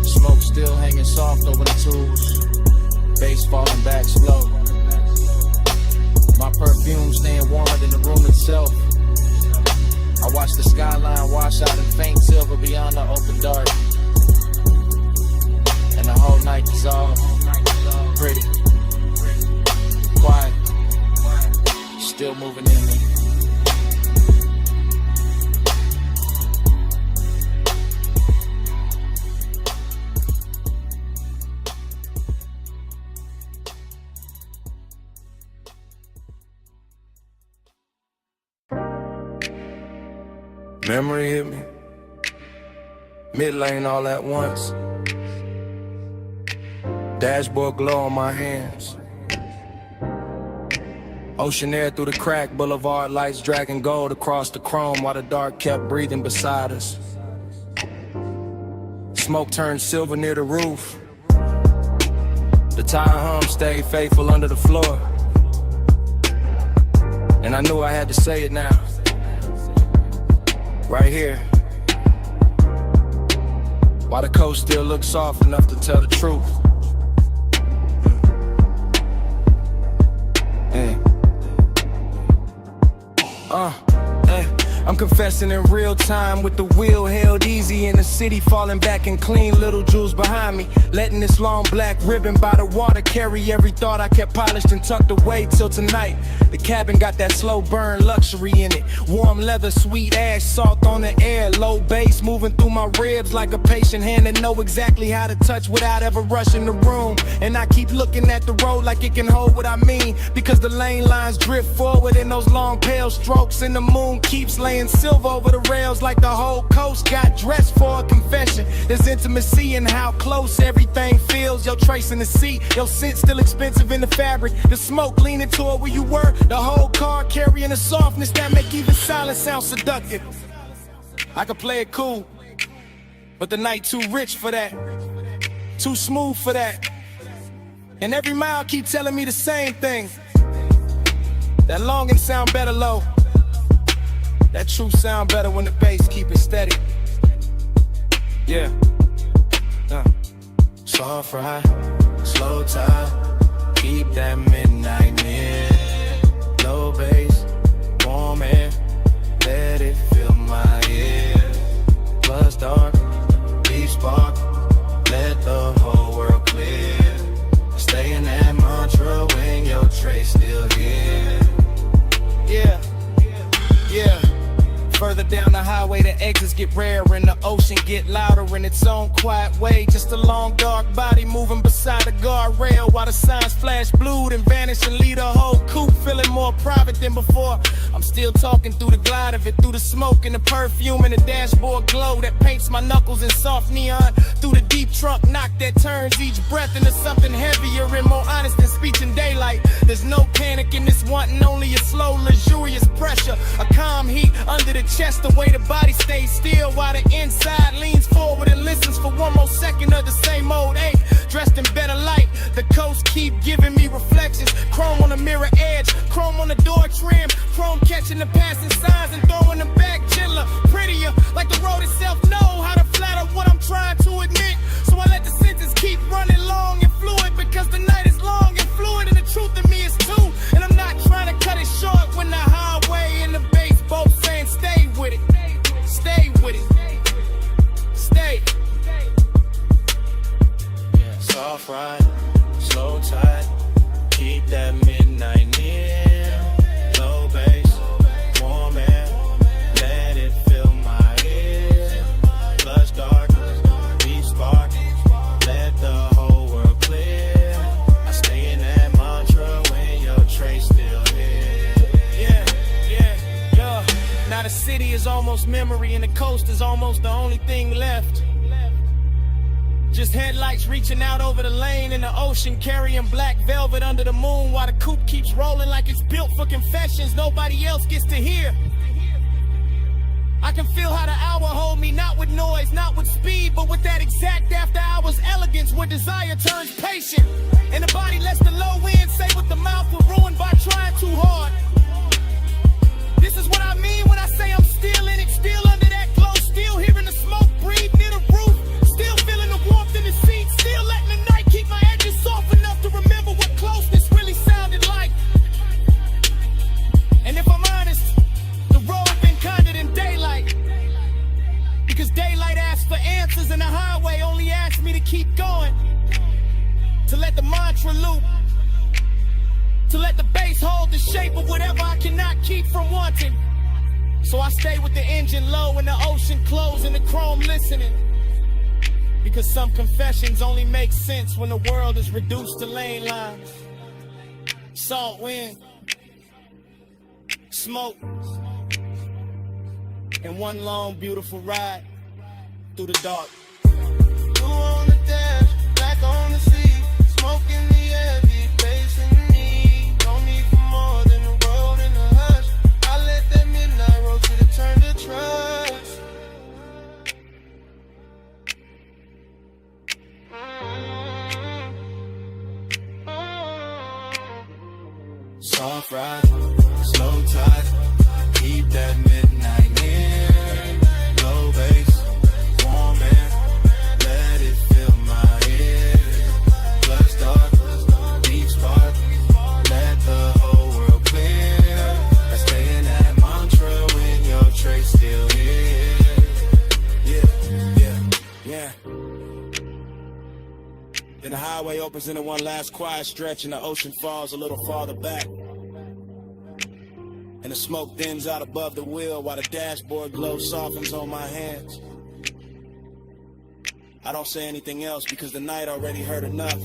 Smoke still hanging soft over the tools. Bass falling back slow. My perfume staying warmer than the room itself. I watch the skyline wash out in faint silver beyond the open dark. And the whole night is all pretty, quiet, still moving in me. Memory hit me, mid-lane all at once. Dashboard glow on my hands. Ocean air through the crack, boulevard lights dragging gold across the chrome while the dark kept breathing beside us. Smoke turned silver near the roof. The tire hum stayed faithful under the floor. And I knew I had to say it now. Right here. While the coast still looks soft enough to tell the truth. I'm confessing in real time with the wheel held easy in the city, falling back and clean little jewels behind me. Letting this long black ribbon by the water carry every thought I kept polished and tucked away till tonight. The cabin got that slow burn luxury in it. Warm leather, sweet ash, salt on the air. Low bass moving through my ribs like a patient hand that know exactly how to touch without ever rushing the room. And I keep looking at the road like it can hold what I mean, because the lane lines drift forward in those long pale strokes, and the moon keeps laying silver over the rails like the whole coast got dressed for a confession. There's intimacy in how close everything feels. Your trace in the seat, your scent still expensive in the fabric. The smoke leaning toward where you were, the whole car carrying a softness that make even silence sound seductive. I could play it cool, but the night too rich for that, too smooth for that. And every mile keep telling me the same thing. That longing sound better low. That truth sound better when the bass keep it steady. Yeah. Soft ride, slow tide, keep that midnight near. Low bass, warm air, let it fill my ear. Plus dark, deep spark, let the whole world clear. Stay in that mantra when your trace still here. Yeah, yeah. Further down the highway, the exits get rarer and the ocean get louder in its own quiet way. Just a long dark body moving beside the guardrail while the signs flash blue and vanish and leave the whole coupe feeling more private than before. I'm still talking through the glide of it, through the smoke and the perfume and the dashboard glow that paints my knuckles in soft neon. Through the deep trunk knock that turns each breath into something heavier and more honest than speech in daylight. There's no panic in this wanting, only a slow, luxurious pressure. A calm heat under the chest, the way the body stays still while the inside leans forward and listens for one more second of the same old ache. Dressed in better light, the coast keep giving me reflections. Chrome on the mirror edge, chrome on the door trim, chrome catching the passing signs and throwing them back gentler, prettier, like the road itself know how to flatter what I'm trying to admit. So I let the sentence keep running long and fluid, because the night is long and fluid and the truth in me is too. And I'm not trying to cut it short when the highway and the bass both saying stay with it, stay with it, stay. Yeah, soft ride, slow tide, keep that midnight near. Low bass, warm air, let it fill my ear. Plush dark, deep spark, let the whole world clear. I stay in that mantra when your trace still here. Yeah. Now the city is almost memory and the coast is almost the only thing left. Just headlights reaching out over the lane in the ocean, carrying black velvet under the moon while the coupe keeps rolling like it's built for confessions nobody else gets to hear. I can feel how the hour hold me, not with noise, not with speed, but with that exact after hours elegance where desire turns patient. And the body lets the low end say what the mouth will contra loop. To let the bass hold the shape of whatever I cannot keep from wanting. So I stay with the engine low and the ocean close and the chrome listening. Because some confessions only make sense when the world is reduced to lane lines. Salt wind, smoke, and one long beautiful ride through the dark. You on the dash, back on the seat, smoke in the air, deep bass in me. No need for more than the road and the hush. I let that midnight roll to the turn to trust. Soft ride, slow tide, keep that midnight near. Low bass, warm air, let it fill my ears. Blood start, deep spark, let the whole world clear. I stay in that mantra when your trace still here. Yeah. Then the highway opens into one last quiet stretch and the ocean falls a little farther back. And the smoke thins out above the wheel while the dashboard glow softens on my hands. I don't say anything else because the night already hurt enough.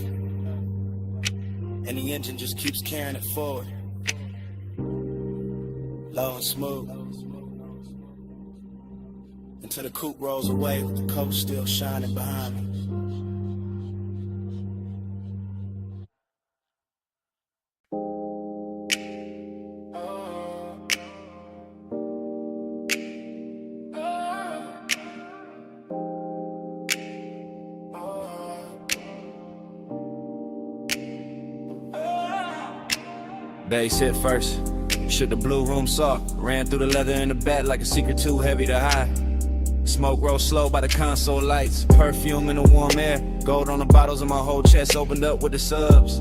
And the engine just keeps carrying it forward. Low and smooth. Until the coupe rolls away with the coast still shining behind me. Bass hit first, shook the blue room soft. Ran through the leather in the back like a secret too heavy to hide. Smoke rolled slow by the console lights. Perfume in the warm air. Gold on the bottles and my whole chest opened up with the subs.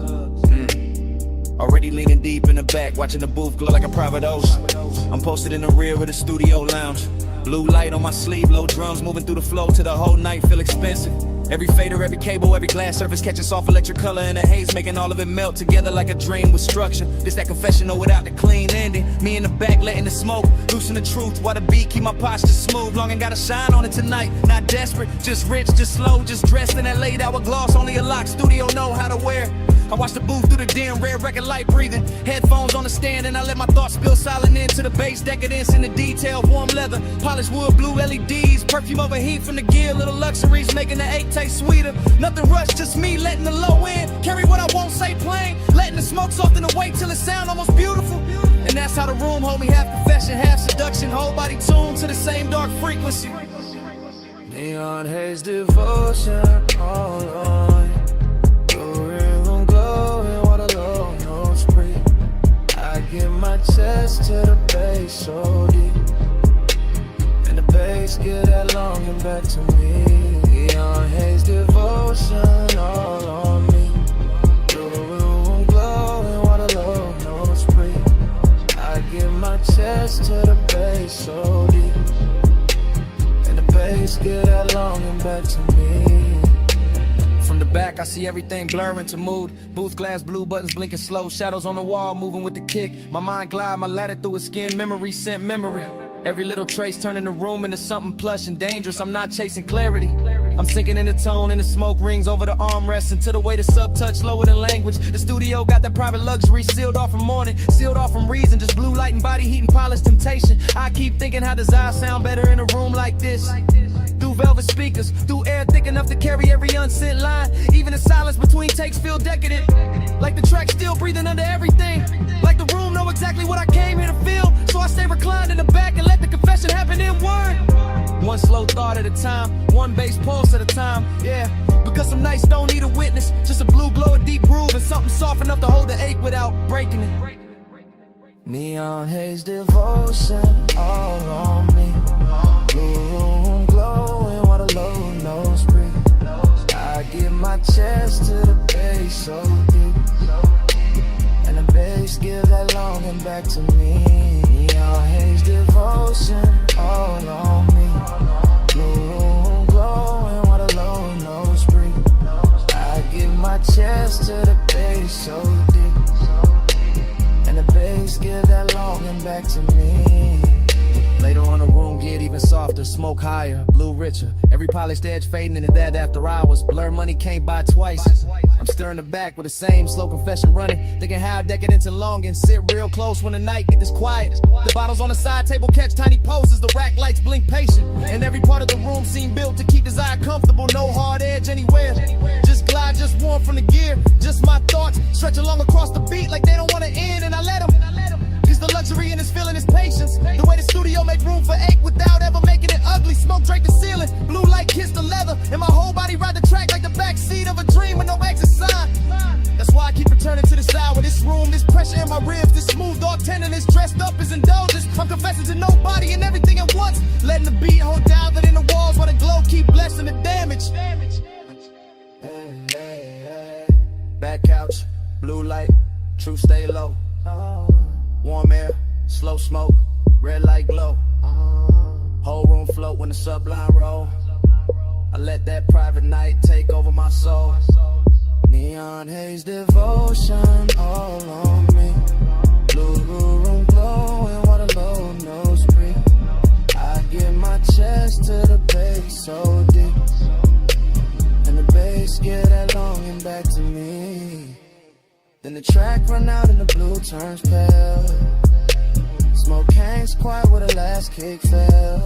Already leaning deep in the back, watching the booth glow like a private ocean. I'm posted in the rear of the studio lounge. Blue light on my sleeve, low drums moving through the flow till the whole night feel expensive. Every fader, every cable, every glass surface catching soft electric color in the haze, making all of it melt together like a dream with structure. This that confessional without the clean ending. Me in the back letting the smoke loosen the truth while the beat keep my posture smooth. Long and gotta shine on it tonight. Not desperate, just rich, just slow, just dressed in that late hour gloss. Only a locked studio know how to wear. I watch the booth through the dim, red record light breathing. Headphones on the stand and I let my thoughts spill silent into the bass. Decadence in the detail, warm leather, polished wood, blue LEDs. Perfume overheat from the gear, little luxuries making the 8 taste sweeter. Nothing rushed, just me letting the low end carry what I won't say plain. Letting the smoke soften the weight till it sound almost beautiful. And that's how the room hold me, half confession, half seduction. Whole body tuned to the same dark frequency. Neon haze devotion all on. Get my chest to the bass so deep, and the bass get that long and back to me. On haze devotion all on me. Through the room glowing while the low notes breathe. I get my chest to the bass so deep, and the bass get that long and back to me. From the back, I see everything blurring to mood. Booth glass, blue buttons blinking slow. Shadows on the wall, moving with the kick. My mind glide, my ladder through a skin. Memory sent memory. Every little trace turning the room into something plush and dangerous. I'm not chasing clarity. I'm sinking in the tone and the smoke rings over the armrest until the way the sub touch lower than language. The studio got that private luxury sealed off from morning, sealed off from reason. Just blue light and body heat and polished temptation. I keep thinking how does I sound better in a room like this? Through velvet speakers, through air thick enough to carry every unsent line. Even the silence between takes feel decadent. Like the track still breathing under everything. Like the room know exactly what I came here to feel. So I stay reclined in the back and let the confession happen in word. One slow thought at a time, one bass pulse at a time, yeah. Because some nights don't need a witness, just a blue glow, a deep groove, and something soft enough to hold the ache without breaking it. Neon haze devotion all on me. Blue room glowing while the low nose breathe. I give my chest to the bass so deep, and the bass give that longing back to me. Neon haze devotion all on me. Blue room glowing while the low nose breathe. I give my chest to the bass bass so deep, and the bass give that longing back to me. Later on, the room get even softer, smoke higher, blue richer. Every polished edge fading into that after hours. Blur money can't buy twice. I'm stirring the back with the same slow confession running, thinking how decadence and longing. Sit real close when the night get this quiet. The bottles on the side table catch tiny poses. The rack lights blink patient, and every part of the room seem built to keep desire comfortable. No hard edge anywhere. Just glide, just warm from the gear. Just my thoughts stretch along across the beat like they don't want to end, and I let them. The luxury in this feeling is patience. The way the studio make room for ache without ever making it ugly. Smoke drape the ceiling, blue light kiss the leather, and my whole body ride the track like the backseat of a dream with no exit sign. That's why I keep returning to this hour. This room, this pressure in my ribs, this smooth dog tenderness dressed up as indulgence. I'm confessing to nobody and everything at once, letting the beat hold down that in the walls while the glow keep blessing the damage. Back couch, blue light, true stay low. Warm air, slow smoke, red light glow. Whole room float when the sublime roll. I let that private night take over my soul. Neon haze devotion all on me. Blue room glowing while the low nose breathe. I give my chest to the bass so deep, and the bass give that longing back to me. Then the track run out and the blue turns pale. Smoke hangs quiet where the last kick fell.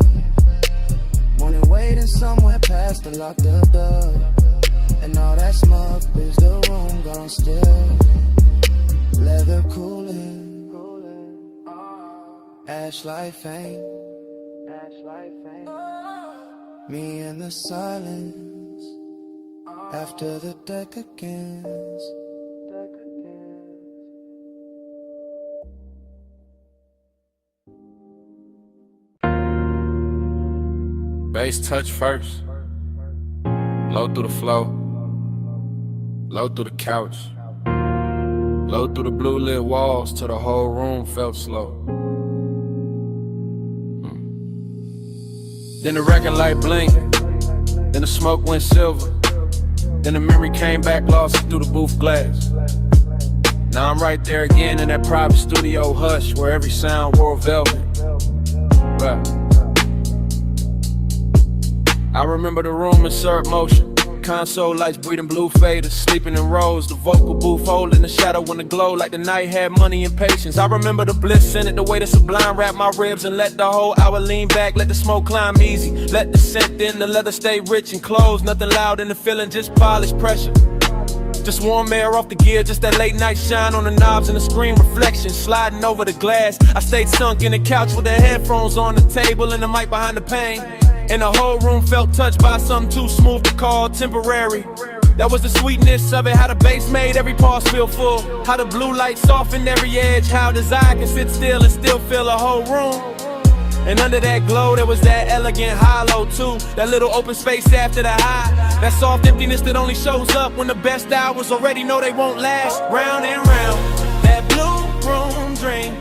Morning waiting somewhere past the locked up door, and all that smoke is the room gone still. Leather cooling, ash light faint. Me in the silence after the deck against. Bass touch first, low through the flow, low through the couch, low through the blue lit walls till the whole room felt slow. Then the record light blinked, then the smoke went silver, then the memory came back lost through the booth glass. Now I'm right there again in that private studio hush where every sound wore velvet. Right. I remember the room in surf motion, console lights breathing blue faders, sleeping in rows, the vocal booth holding the shadow in the glow like the night had money and patience. I remember the bliss in it, the way the sublime wrapped my ribs and let the whole hour lean back, let the smoke climb easy, let the scent in, the leather stay rich and closed, nothing loud in the feeling, just polished pressure. Just warm air off the gear, just that late night shine on the knobs and the screen reflection sliding over the glass. I stayed sunk in the couch with the headphones on the table and the mic behind the pane. And the whole room felt touched by something too smooth to call temporary. That was the sweetness of it, how the bass made every pause feel full, how the blue light softened every edge, how desire can sit still and still fill a whole room. And under that glow there was that elegant hollow too, that little open space after the high, that soft emptiness that only shows up when the best hours already know they won't last. Round and round, that blue room dream,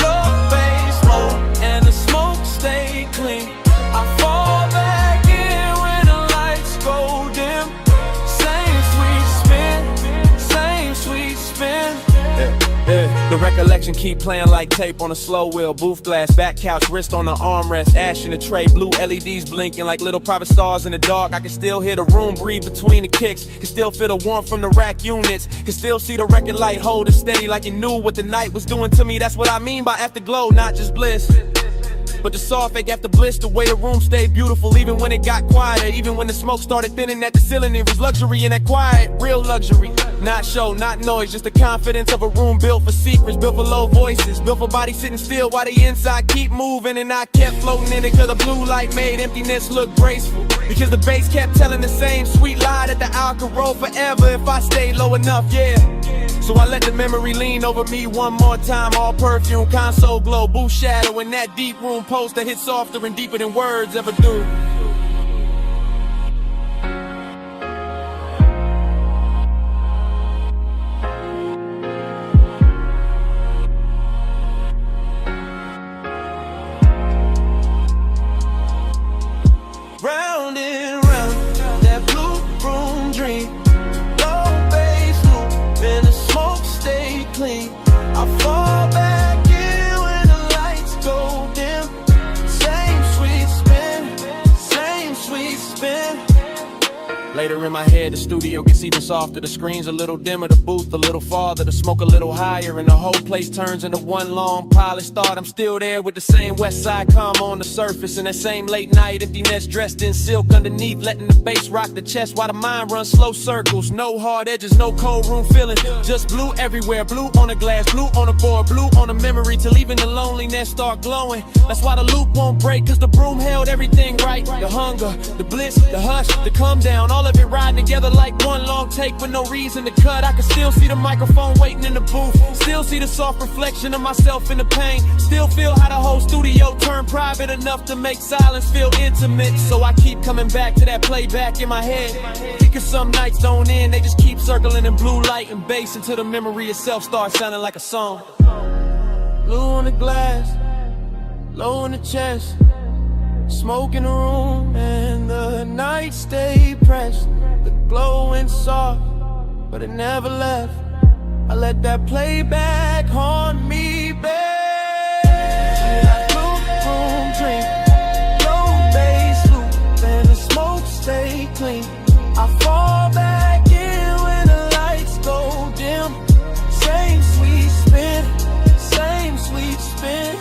low bass smoke and the smoke stay clean. I fall back in when the lights go dim. Same sweet spin. The recollection keep playing like tape on a slow wheel. Booth glass, back couch, wrist on the armrest, ash in the tray, blue LEDs blinking like little private stars in the dark. I can still hear the room breathe between the kicks, can still feel the warmth from the rack units, can still see the record light hold it steady like it knew what the night was doing to me. That's what I mean by afterglow, not just bliss. But the soft fake after bliss, the way the room stayed beautiful even when it got quieter, even when the smoke started thinning at the ceiling. It was luxury in that quiet, real luxury. Not show, not noise, just the confidence of a room built for secrets, built for low voices, built for bodies sitting still while the inside keep moving. And I kept floating in it cause the blue light made emptiness look graceful, because the bass kept telling the same sweet lie that the hour could roll forever if I stayed low enough, yeah. So I let the memory lean over me one more time, all perfume, console glow, booth shadow, and that deep room poster hit softer and deeper than words ever do. Round and round, that blue room dream, low bass loop, and the smoke I fall back in when the lights go dim. Same sweet spin, same sweet spin. Later in my head, the studio gets even softer. The screen's a little dimmer, the booth a little farther, the smoke a little higher, and the whole place turns into one long polished thought. I'm still there with the same West Side calm on the surface, and that same late night emptiness dressed in silk underneath, letting the bass rock the chest while the mind runs slow circles. No hard edges, no cold room feeling, just blue everywhere. Blue on the glass, blue on the board, blue on the memory, till even the loneliness start glowing. That's why the loop won't break, cause the broom held everything right. The hunger, the bliss, the hush, the come down, all of it riding together like one long take with no reason to cut. I can still see the microphone waiting in the booth, still see the soft reflection of myself in the pain, still feel how the whole studio turned private enough to make silence feel intimate. So I keep coming back to that playback in my head, because some nights don't end, they just keep circling in blue light and bass until the memory itself starts sounding like a song. Blue on the glass, low in the chest, smoke in the room, and the night stayed pressed. The glow went soft, but it never left. I let that playback haunt me, babe. Blue room dream, low bass loop, and the smoke stay clean. I fall back in when the lights go dim. Same sweet spin, same sweet spin.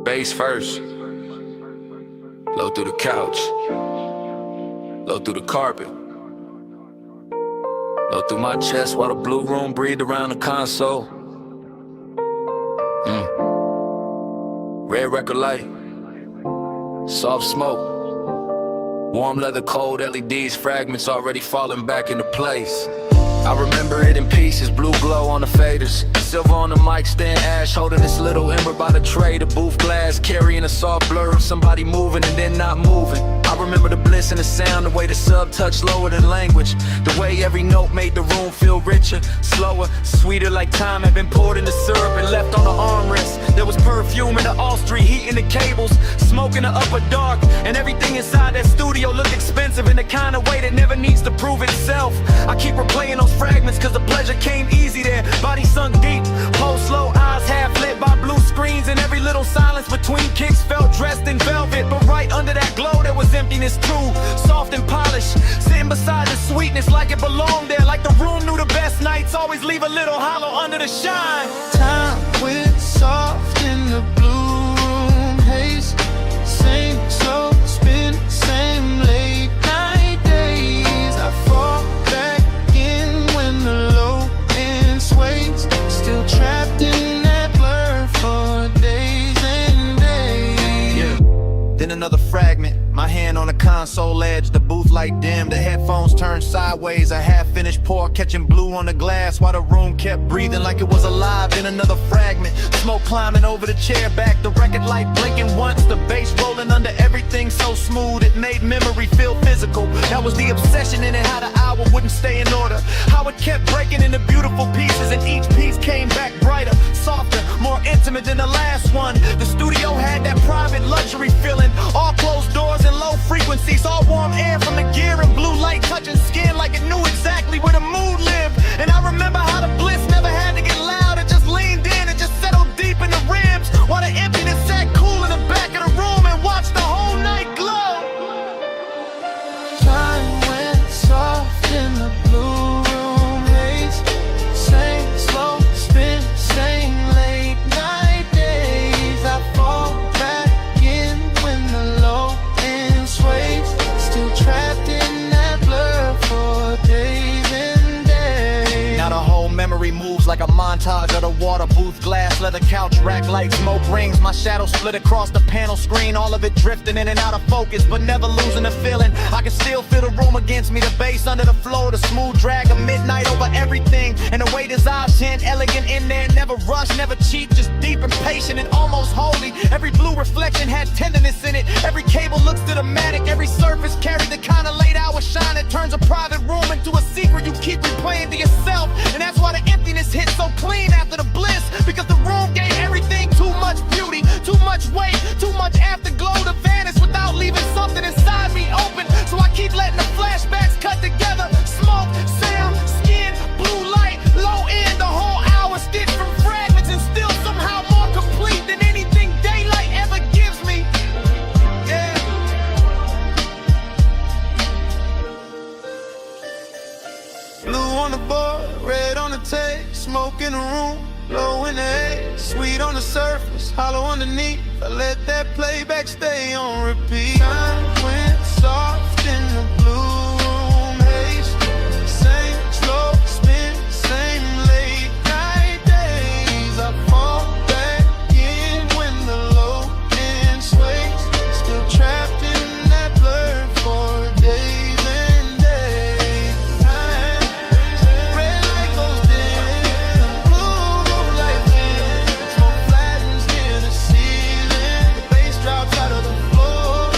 Bass first, low through the couch, low through the carpet, low through my chest while the blue room breathed around the console. Red record light, soft smoke, warm leather, cold LEDs, fragments already falling back into place. I remember it in pieces, blue glow on the faders, silver on the mic stand, ash holding this little ember by the tray, the booth glass carrying a soft blur of somebody moving and then not moving. I remember the bliss and the sound, the way the sub touched lower than language, the way every note made the room feel richer, slower, sweeter, like time had been poured into syrup and left on the armrest. There was perfume in the all street, heat in the cables, smoke in the upper dark, and everything inside that studio looked expensive in the kind of way that never needs to prove itself. I keep replaying those fragments cause the pleasure came easy there. Body sunk deep, pulse slow, eyes half lit by blue screens, and every little silence between kicks felt dressed in velvet. But right under that glow there was emptiness too, soft and polished, sitting beside the sweetness like it belonged there. Like the room knew the best nights always leave a little hollow under the shine. Time went soft in the blue room haze. Same slow spin, same late night days. I fall back in when the low end sways. Still trapped in that blur for days and days. Yeah. Then another fragment, my hand on the console edge, the booth light dim, the headphones turned sideways, a half-finished pour catching blue on the glass while the room kept breathing like it was alive. Then another fragment, smoke climbing over the chair back, the record light blinking once, the bass rolling under everything so smooth it made memory feel physical. That was the obsession in it, how the hour wouldn't stay in order, how it kept breaking into beautiful pieces, and each piece came back brighter, softer, more intimate than the last one. The studio had that private luxury feeling, all closed doors and low frequencies, all warm air from the gear and blue light touching skin like it knew exactly where the mood lived. And I remember how the bliss never had to get loud, it just leaned in and just settled deep in the ribs, while the emptiness sat cool in the back of the room and watched the whole night glow. Time went soft in the blue room haze. Same slow spin, massage of the water booth glass, leather couch rack like smoke rings. My shadow split across the panel screen, all of it drifting in and out of focus, but never losing the feeling. I can still feel the room against me, the bass under the floor, the smooth drag of midnight over everything. And the weight is odd-tin, elegant in there, never rush, never cheap, just deep and patient and almost holy. Every blue reflection had tenderness in it. Every cable looks cinematic, every surface carried the kind of late hour shine that turns a private room into a secret you keep replaying to yourself. And that's why the emptiness hit so clean after the bliss, because the room gave everything too much beauty, too much weight, too much afterglow to vanish without leaving something inside me open. So I keep letting the flashbacks cut together. Smoke, sound, skin, blue light, low end, the whole hour stitched from fragments and still somehow more complete than anything daylight ever gives me. Yeah. Blue on the board, red on the tape, smoke in the room, low in the haze, sweet on the surface, hollow underneath. I let that playback stay on repeat. Time went soft in the blue room haze. Same slow spin, same late night days. I fall back in when the low end sways. Still trapped in that blur for days and days. Red light goes dim, blue light dim. Smoke flattens near the ceiling. The bass drops out of the floor,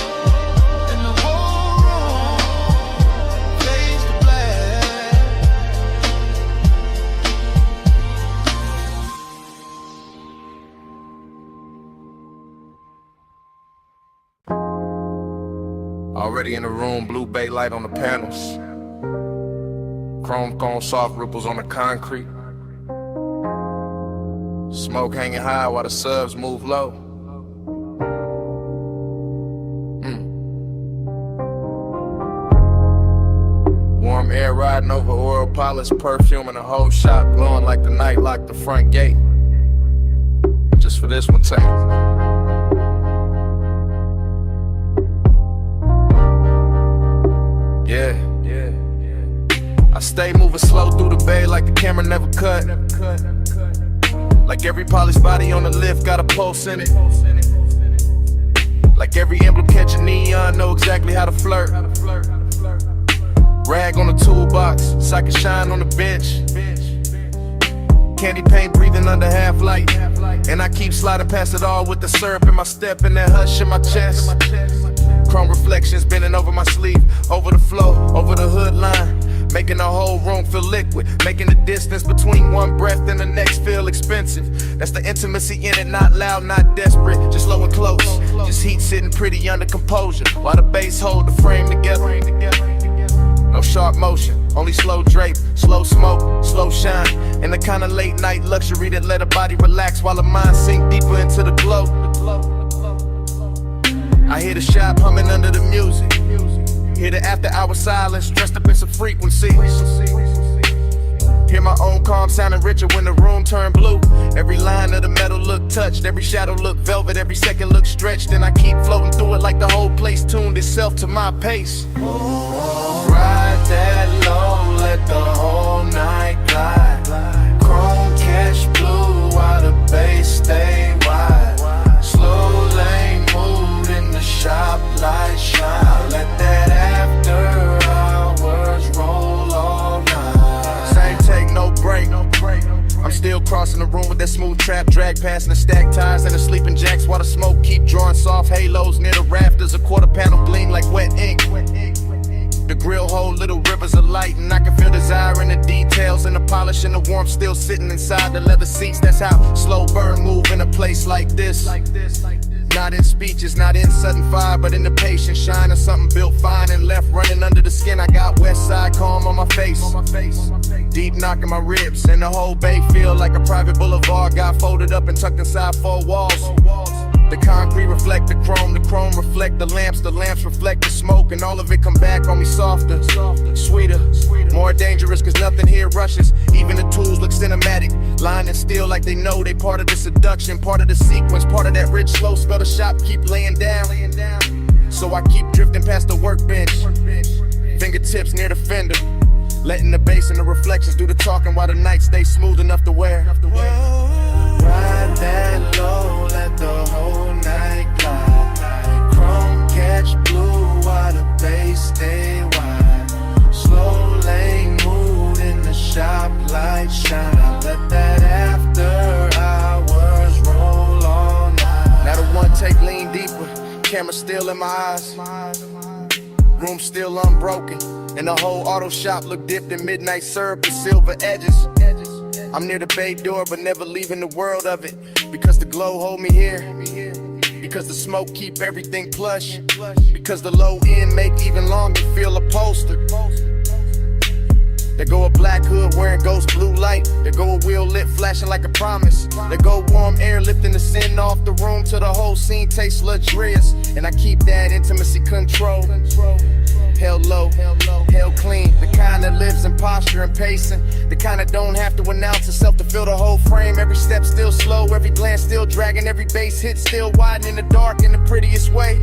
and the whole room fades to black. Already in the room, blue bay light on the panels. Chrome cone soft ripples on the concrete. Smoke hanging high while the subs move low. Warm air riding over oil polish, perfume, and the whole shop glowing like the night locked the front gate. Just for this one take. Yeah. I stay moving slow through the bay like the camera never cut. Like every polished body on the lift got a pulse in it. Like every emblem catching neon, know exactly how to flirt. Rag on the toolbox, so I can shine on the bench. Candy paint breathing under half light. And I keep sliding past it all with the syrup in my step and that hush in my chest. Chrome reflections bending over my sleeve, over the flow, over the hood line. Making the whole room feel liquid, making the distance between one breath and the next feel expensive. That's the intimacy in it, not loud, not desperate, just low and close. Just heat sitting pretty under composure, while the bass hold the frame together. No sharp motion, only slow drape, slow smoke, slow shine. And the kind of late night luxury that let a body relax while the mind sink deeper into the glow. I hear the shop humming under the music. Hear the after hour silence dressed up in some frequencies. Hear my own calm sounding richer when the room turned blue. Every line of the metal look touched, every shadow look velvet, every second look stretched. And I keep floating through it like the whole place tuned itself to my pace. Ride that low, let the whole night glide. Chrome catch blue while the bass stay wide. Slow lane mood in the shop light shine. Let that after hours roll all night. Same take, no break. I'm still crossing the room with that smooth trap drag, passing the stacked tires and the sleeping jacks while the smoke keep drawing soft halos near the rafters. A quarter panel gleam like wet ink. The grill hold little rivers of light, and I can feel desire in the details and the polish and the warmth still sitting inside the leather seats. That's how slow burn move in a place like this. Not in speeches, not in sudden fire, but in the patient shine of something built fine and left running under the skin. I got west side calm on my face, deep knocking my ribs, and the whole bay feel like a private boulevard. Got folded up and tucked inside four walls. The concrete reflect the chrome reflect the lamps reflect the smoke, and all of it come back on me softer, sweeter, more dangerous, cause nothing here rushes. Even the tools look cinematic, lying still like they know they part of the seduction, part of the sequence, part of that rich slow spell the shop keep laying down. So I keep drifting past the workbench, fingertips near the fender, Letting the bass and the reflections do the talking while the night stays smooth enough to wear. Ride that low, let the whole night glide. Chrome catch blue while the bass stay wide. Slow lane mood in the shop, light shine. Let that after hours roll all night. Now the one take lean deeper, camera still in my eyes. Room still unbroken, and the whole auto shop look dipped in midnight syrup with silver edges. I'm near the bay door, but never leaving the world of it. Because the glow hold me here. Because the smoke keep everything plush. Because the low end make even longer feel upholstered. There go a black hood wearing ghost blue light. There go a wheel lit flashing like a promise. There go warm air lifting the sin off the room till the whole scene tastes luxurious. And I keep that intimacy control. Hell low, hell clean. The kind that lives in posture and pacing. The kind that don't have to announce itself to fill the whole frame. Every step still slow, every glance still dragging. Every bass hit still widening the dark in the prettiest way.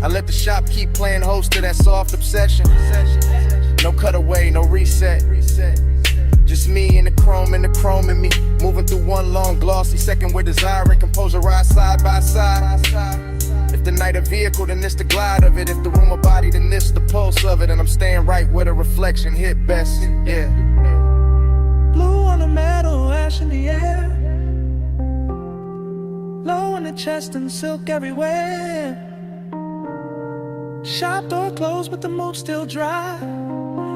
I let the shop keep playing host to that soft obsession. No cutaway, no reset. Just me and the chrome in me. Moving through one long glossy second where desire and composure ride side by side. If the night a vehicle, then it's the glide of it. If the room a body, then this the pulse of it. And I'm staying right where the reflection hit best, yeah. Blue on the metal, ash in the air. Low in the chest and silk everywhere. Shop door closed but the mood still dry.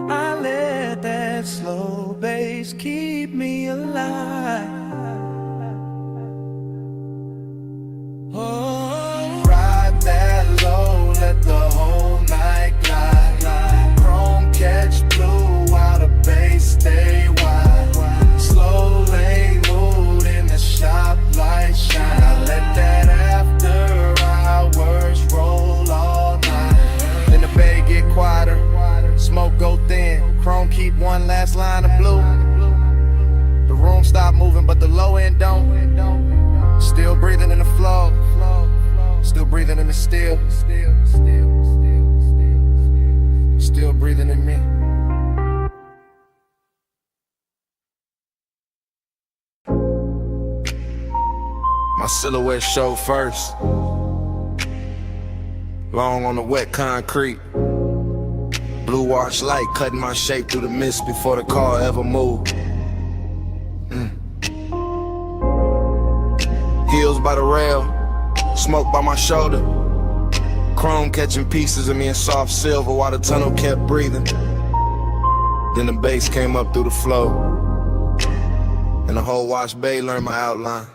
I let that slow bass keep me alive. Oh, Ride that low, let the whole night glide. Chrome catch blue while the bass stay wide. Slow lane mood in the shop, light shine. I let that after hours roll all night. Then the bay get quieter, smoke go thin. Chrome keep one last line of blue. The room stop moving but the low end don't. Still breathing in the flow. Still breathing in the still. Still breathing in me. My silhouette show first. Long on the wet concrete. Blue wash light cutting my shape through the mist before the car ever moved. Heels by the rail, smoke by my shoulder. Chrome catching pieces of me in soft silver while the tunnel kept breathing. Then the bass came up through the flow, and the whole wash bay learned my outline.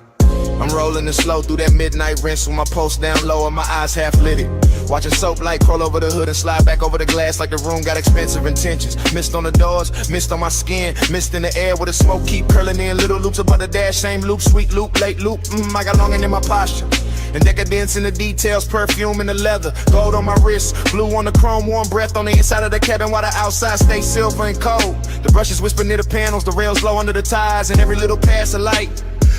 I'm rolling it slow through that midnight rinse with my pulse down low and my eyes half lit. Watching soap light crawl over the hood and slide back over the glass like the room got expensive intentions. Mist on the doors, mist on my skin, mist in the air where the smoke keep curling in. Little loops above the dash, same loop, sweet loop, late loop. I got longing in my posture. And decadence in the details, perfume in the leather. Gold on my wrist, blue on the chrome, warm breath on the inside of the cabin while the outside stays silver and cold. The brushes whisper near the panels, the rails low under the tires, and every little pass of light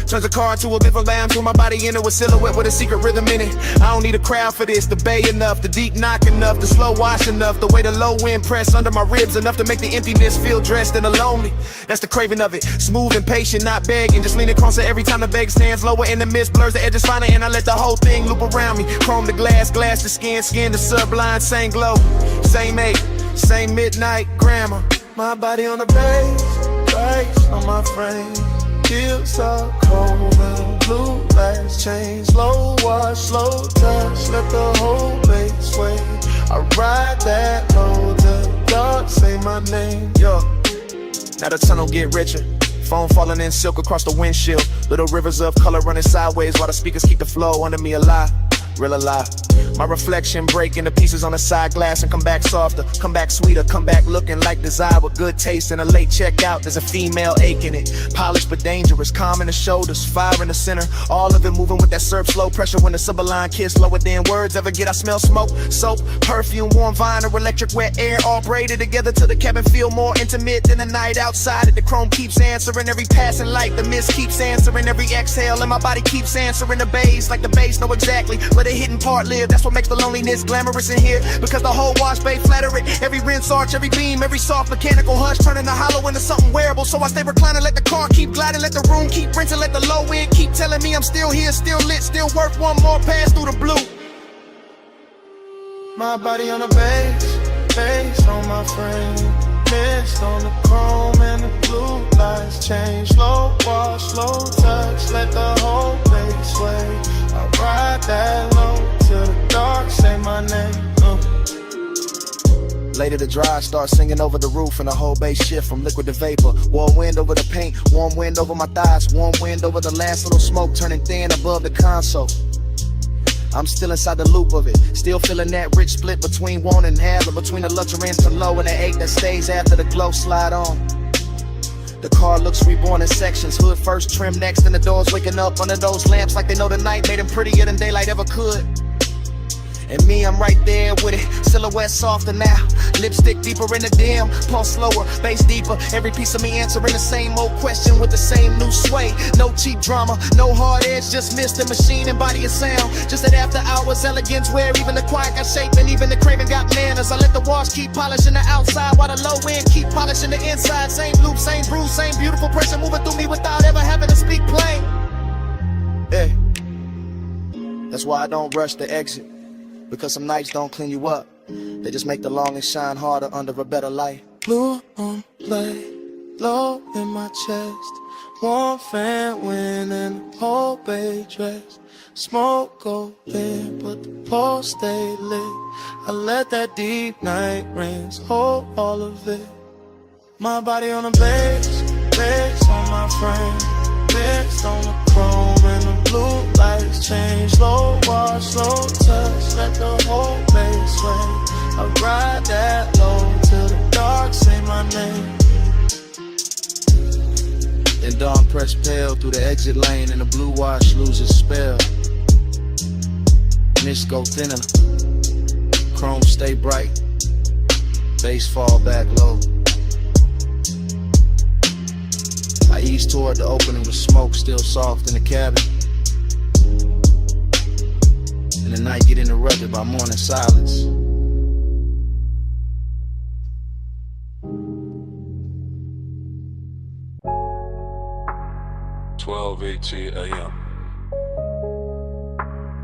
turns the car into a bit of lamb, threw my body into a silhouette with a secret rhythm in it. I don't need a crowd for this, the bay enough, the deep knock enough, the slow wash enough, the way the low wind press under my ribs enough to make the emptiness feel dressed and lonely. That's the craving of it, smooth and patient, not begging, just leaning closer every time the bag stands lower in the mist, blurs the edges finer, and I let the whole thing loop around me. Chrome to glass, glass to skin, skin to sublime, same glow, same age, same midnight grammar. My body on the bass on my frame. Heels are cold and blue lights change. Slow wash, slow touch, let the whole base sway. I ride that low, the dark say my name, yo. Now the tunnel get richer, foam falling in silk across the windshield. Little rivers of color running sideways while the speakers keep the flow under me alive, real alive. My reflection break into pieces on the side glass and come back softer, come back sweeter, come back looking like desire with good taste and a late checkout. There's a female ache in it, polished but dangerous, calm in the shoulders, fire in the center. All of it moving with that syrup, slow pressure when the sublime kiss lower than words ever get. I smell smoke, soap, perfume, warm vinyl, electric wet air, all braided together till the cabin feel more intimate than the night outside it. The chrome keeps answering every passing light, the mist keeps answering every exhale, and my body keeps answering the bass like the bass know exactly where where the hidden part live. That's what makes the loneliness glamorous in here. Because the whole wash bay flatter it. Every rinse arch, every beam, every soft mechanical hush, turning the hollow into something wearable. So I stay reclining, let the car keep gliding, let the room keep renting, let the low end keep telling me I'm still here, still lit, still worth one more pass through the blue. My body on the bass on my frame. Mist on the chrome and the blue lights change. Slow wash, slow touch, let the whole base sway. I ride that low till the dark say my name. Later the dry start singing over the roof and the whole bass shift from liquid to vapor. Warm wind over the paint, warm wind over my thighs, warm wind over the last little smoke turning thin above the console. I'm still inside the loop of it, still feeling that rich split between want and have, and between the luxury and the low and the ache that stays after the glow slide on. The car looks reborn in sections, hood first, trim next, and the doors waking up under those lamps like they know the night made them prettier than daylight ever could. And me, I'm right there with it, silhouette softer now, lipstick deeper in the dim, pulse slower, bass deeper, every piece of me answering the same old question with the same new sway. No cheap drama, no hard edge, just Mr. Machine and body and sound. Just that after hours elegance where even the quiet got shape and even the craving got manners. I let the wash keep polishing the outside while the low end keep polishing the inside. Same loop, same bruise, same beautiful pressure moving through me without ever having to speak plain. Hey, that's why I don't rush the exit. Because some nights don't clean you up, they just make the longest shine harder under a better light. Blue on play, low in my chest. Warm fan wind and the whole bay dress. Smoke go in, but the pole stay lit. I let that deep night rains hold all of it. My body on the bass on my frame. Mist on the chrome and the blue lights change. Slow wash, slow touch, let the whole base sway. I ride that low till the dark say my name. Then dawn press pale through the exit lane and the blue wash loses spell. Mist go thinner, chrome stay bright, bass fall back low. I ease toward the opening with smoke still soft in the cabin. And the night get interrupted by morning silence. (12:18 a.m.)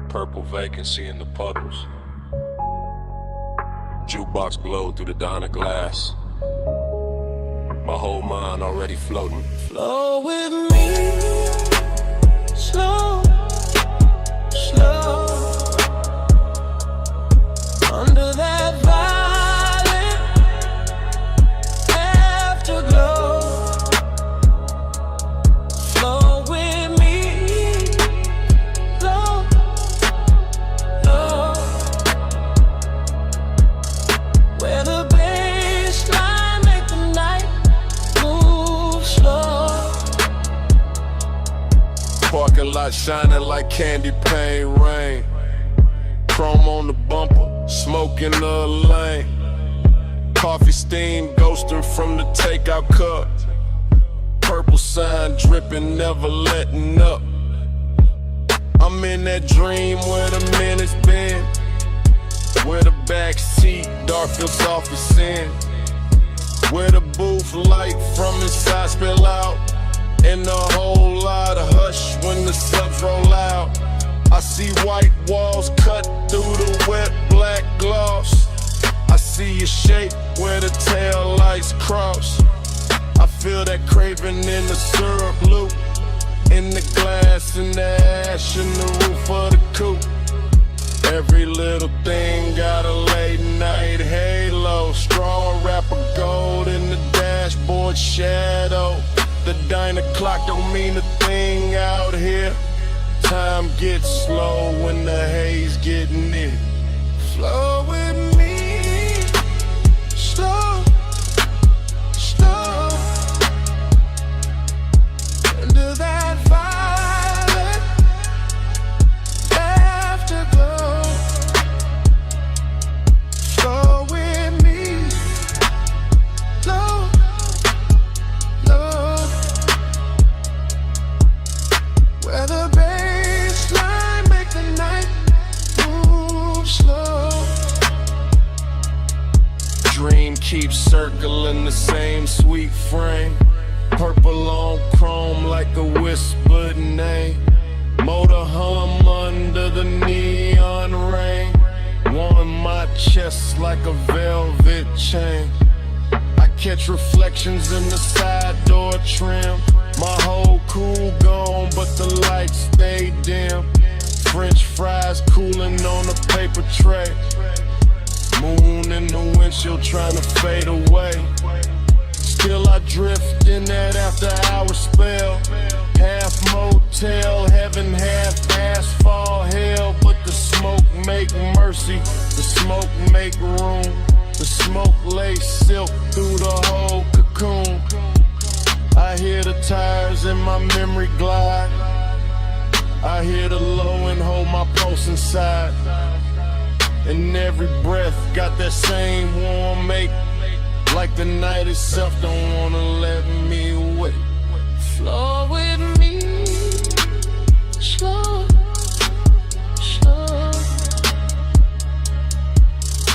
Purple vacancy in the puddles. Jukebox glowed through the diner glass. My whole mind already floating. Flow with me, slow, slow. Under that violet afterglow. Flow with me, slow, slow. Where the baseline make the night move slow. Parking lot shining like candy paint rain. Chrome on the bumper, smoke in the lane. Coffee steam ghosting from the takeout cup. Purple sign dripping, never letting up. I'm in that dream where the minutes been. Where the back seat, dark feels off the sin. Where the booth light from inside spill out. And a whole lot of hush when the subs roll out. I see white walls cut through the wet black gloss. I see your shape where the tail lights cross. I feel that craving in the syrup loop. In the glass and the ash in the roof of the coupe. Every little thing got a late night halo. Straw wrapper gold in the dashboard shadow. The diner clock don't mean a thing out here. Time gets slow when the haze get near. Flow with me, slow, slow. Under that violet afterglow. Flow with me, slow, slow. Where the baseline make the night keep circling the same sweet frame. Purple on chrome like a whispered name. Motor hum under the neon rain. Warm my chest like a velvet chain. I catch reflections in the side door trim. My whole crew gone, but the lights stay dim. French fries cooling on a paper tray. Moon in the windshield trying to fade away. Still I drift in that after hour spell. Half motel heaven, half asphalt hell. But the smoke make mercy, the smoke make room. The smoke lays silk through the whole cocoon. I hear the tires in my memory glide. I hear the low and hold my pulse inside. And every breath got that same warm make. Like the night itself don't wanna let me wait. Flow with me, slow, slow.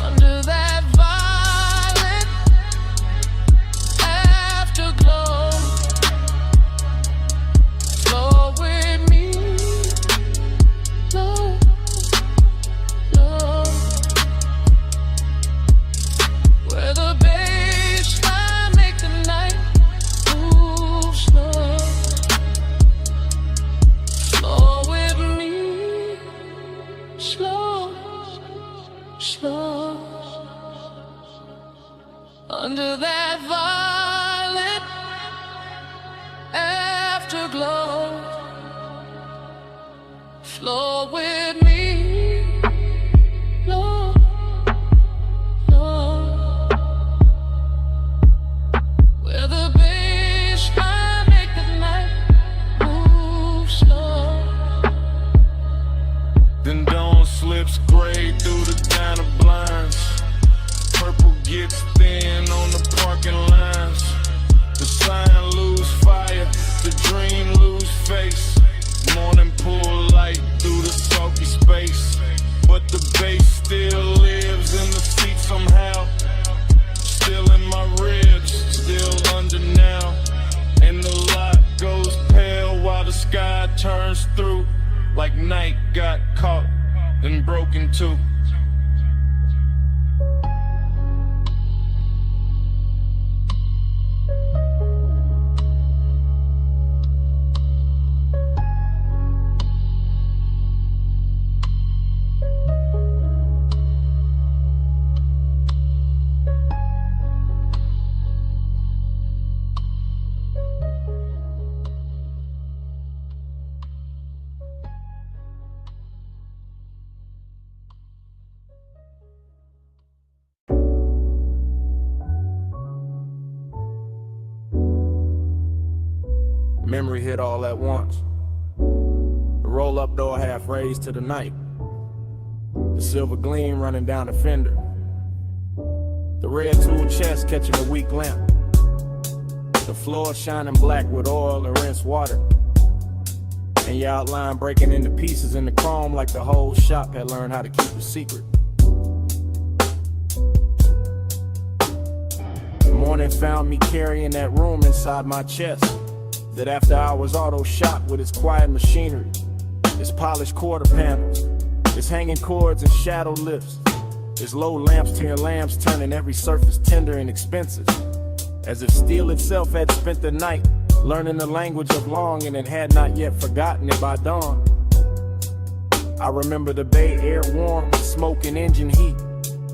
Under that violet afterglow. Flow with me, slow, slow. Where the baseline make the night move slow. Flow with me, slow, slow. Under that violet afterglow. Flow with me, slow, slow. Where the baseline make the night move slow. Then dawn slips gray through the diner blinds. Purple gets thin on the parking lines. The sign lose fire, the dream lose face. Morning pull light through the sulky space. But the bass still lives in the seat somehow. Still in my ribs, still under now. And the lot goes pale while the sky turns through. Like night got caught and broken too. Memory hit all at once. The roll-up door half raised to the night. The silver gleam running down the fender. The red tool chest catching a weak lamp. The floor shining black with oil and rinsed water. And your outline breaking into pieces in the chrome like the whole shop had learned how to keep a secret. The morning found me carrying that room inside my chest. That after hours auto shop with its quiet machinery, its polished quarter panels, its hanging cords and shadow lifts, its low lamps to your lamps turning every surface tender and expensive. As if steel itself had spent the night learning the language of longing and had not yet forgotten it by dawn. I remember the bay air warm with smoke and engine heat,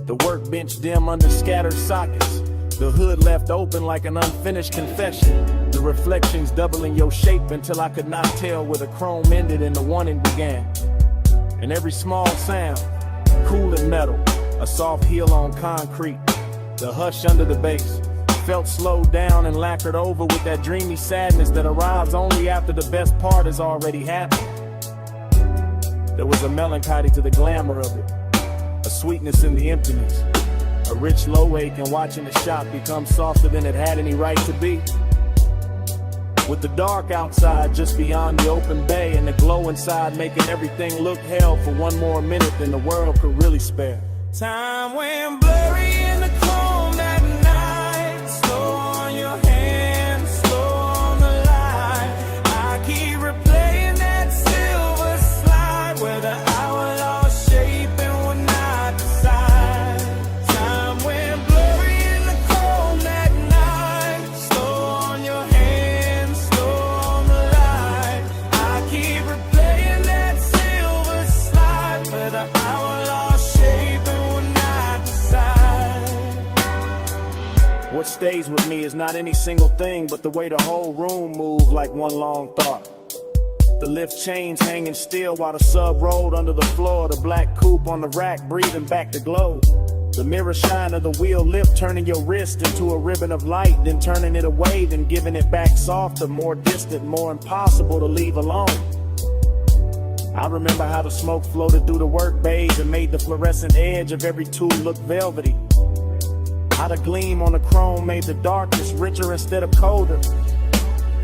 the workbench dim under scattered sockets, the hood left open like an unfinished confession. The reflections doubling your shape until I could not tell where the chrome ended and the warning began. And every small sound, cool and metal, a soft heel on concrete, the hush under the bass, felt slowed down and lacquered over with that dreamy sadness that arrives only after the best part has already happened. There was a melancholy to the glamour of it, a sweetness in the emptiness, a rich low ache in watching the shop become softer than it had any right to be. With the dark outside just beyond the open bay and the glow inside making everything look hell for one more minute than the world could really spare. Time went blurry in the chrome that night. What stays with me is not any single thing, but the way the whole room moved like one long thought. The lift chains hanging still while the sub rolled under the floor. The black coupe on the rack breathing back the glow. The mirror shine of the wheel lift turning your wrist into a ribbon of light, then turning it away, then giving it back softer, more distant, more impossible to leave alone. I remember how the smoke floated through the work bays and made the fluorescent edge of every tool look velvety. How the gleam on the chrome made the darkness richer instead of colder.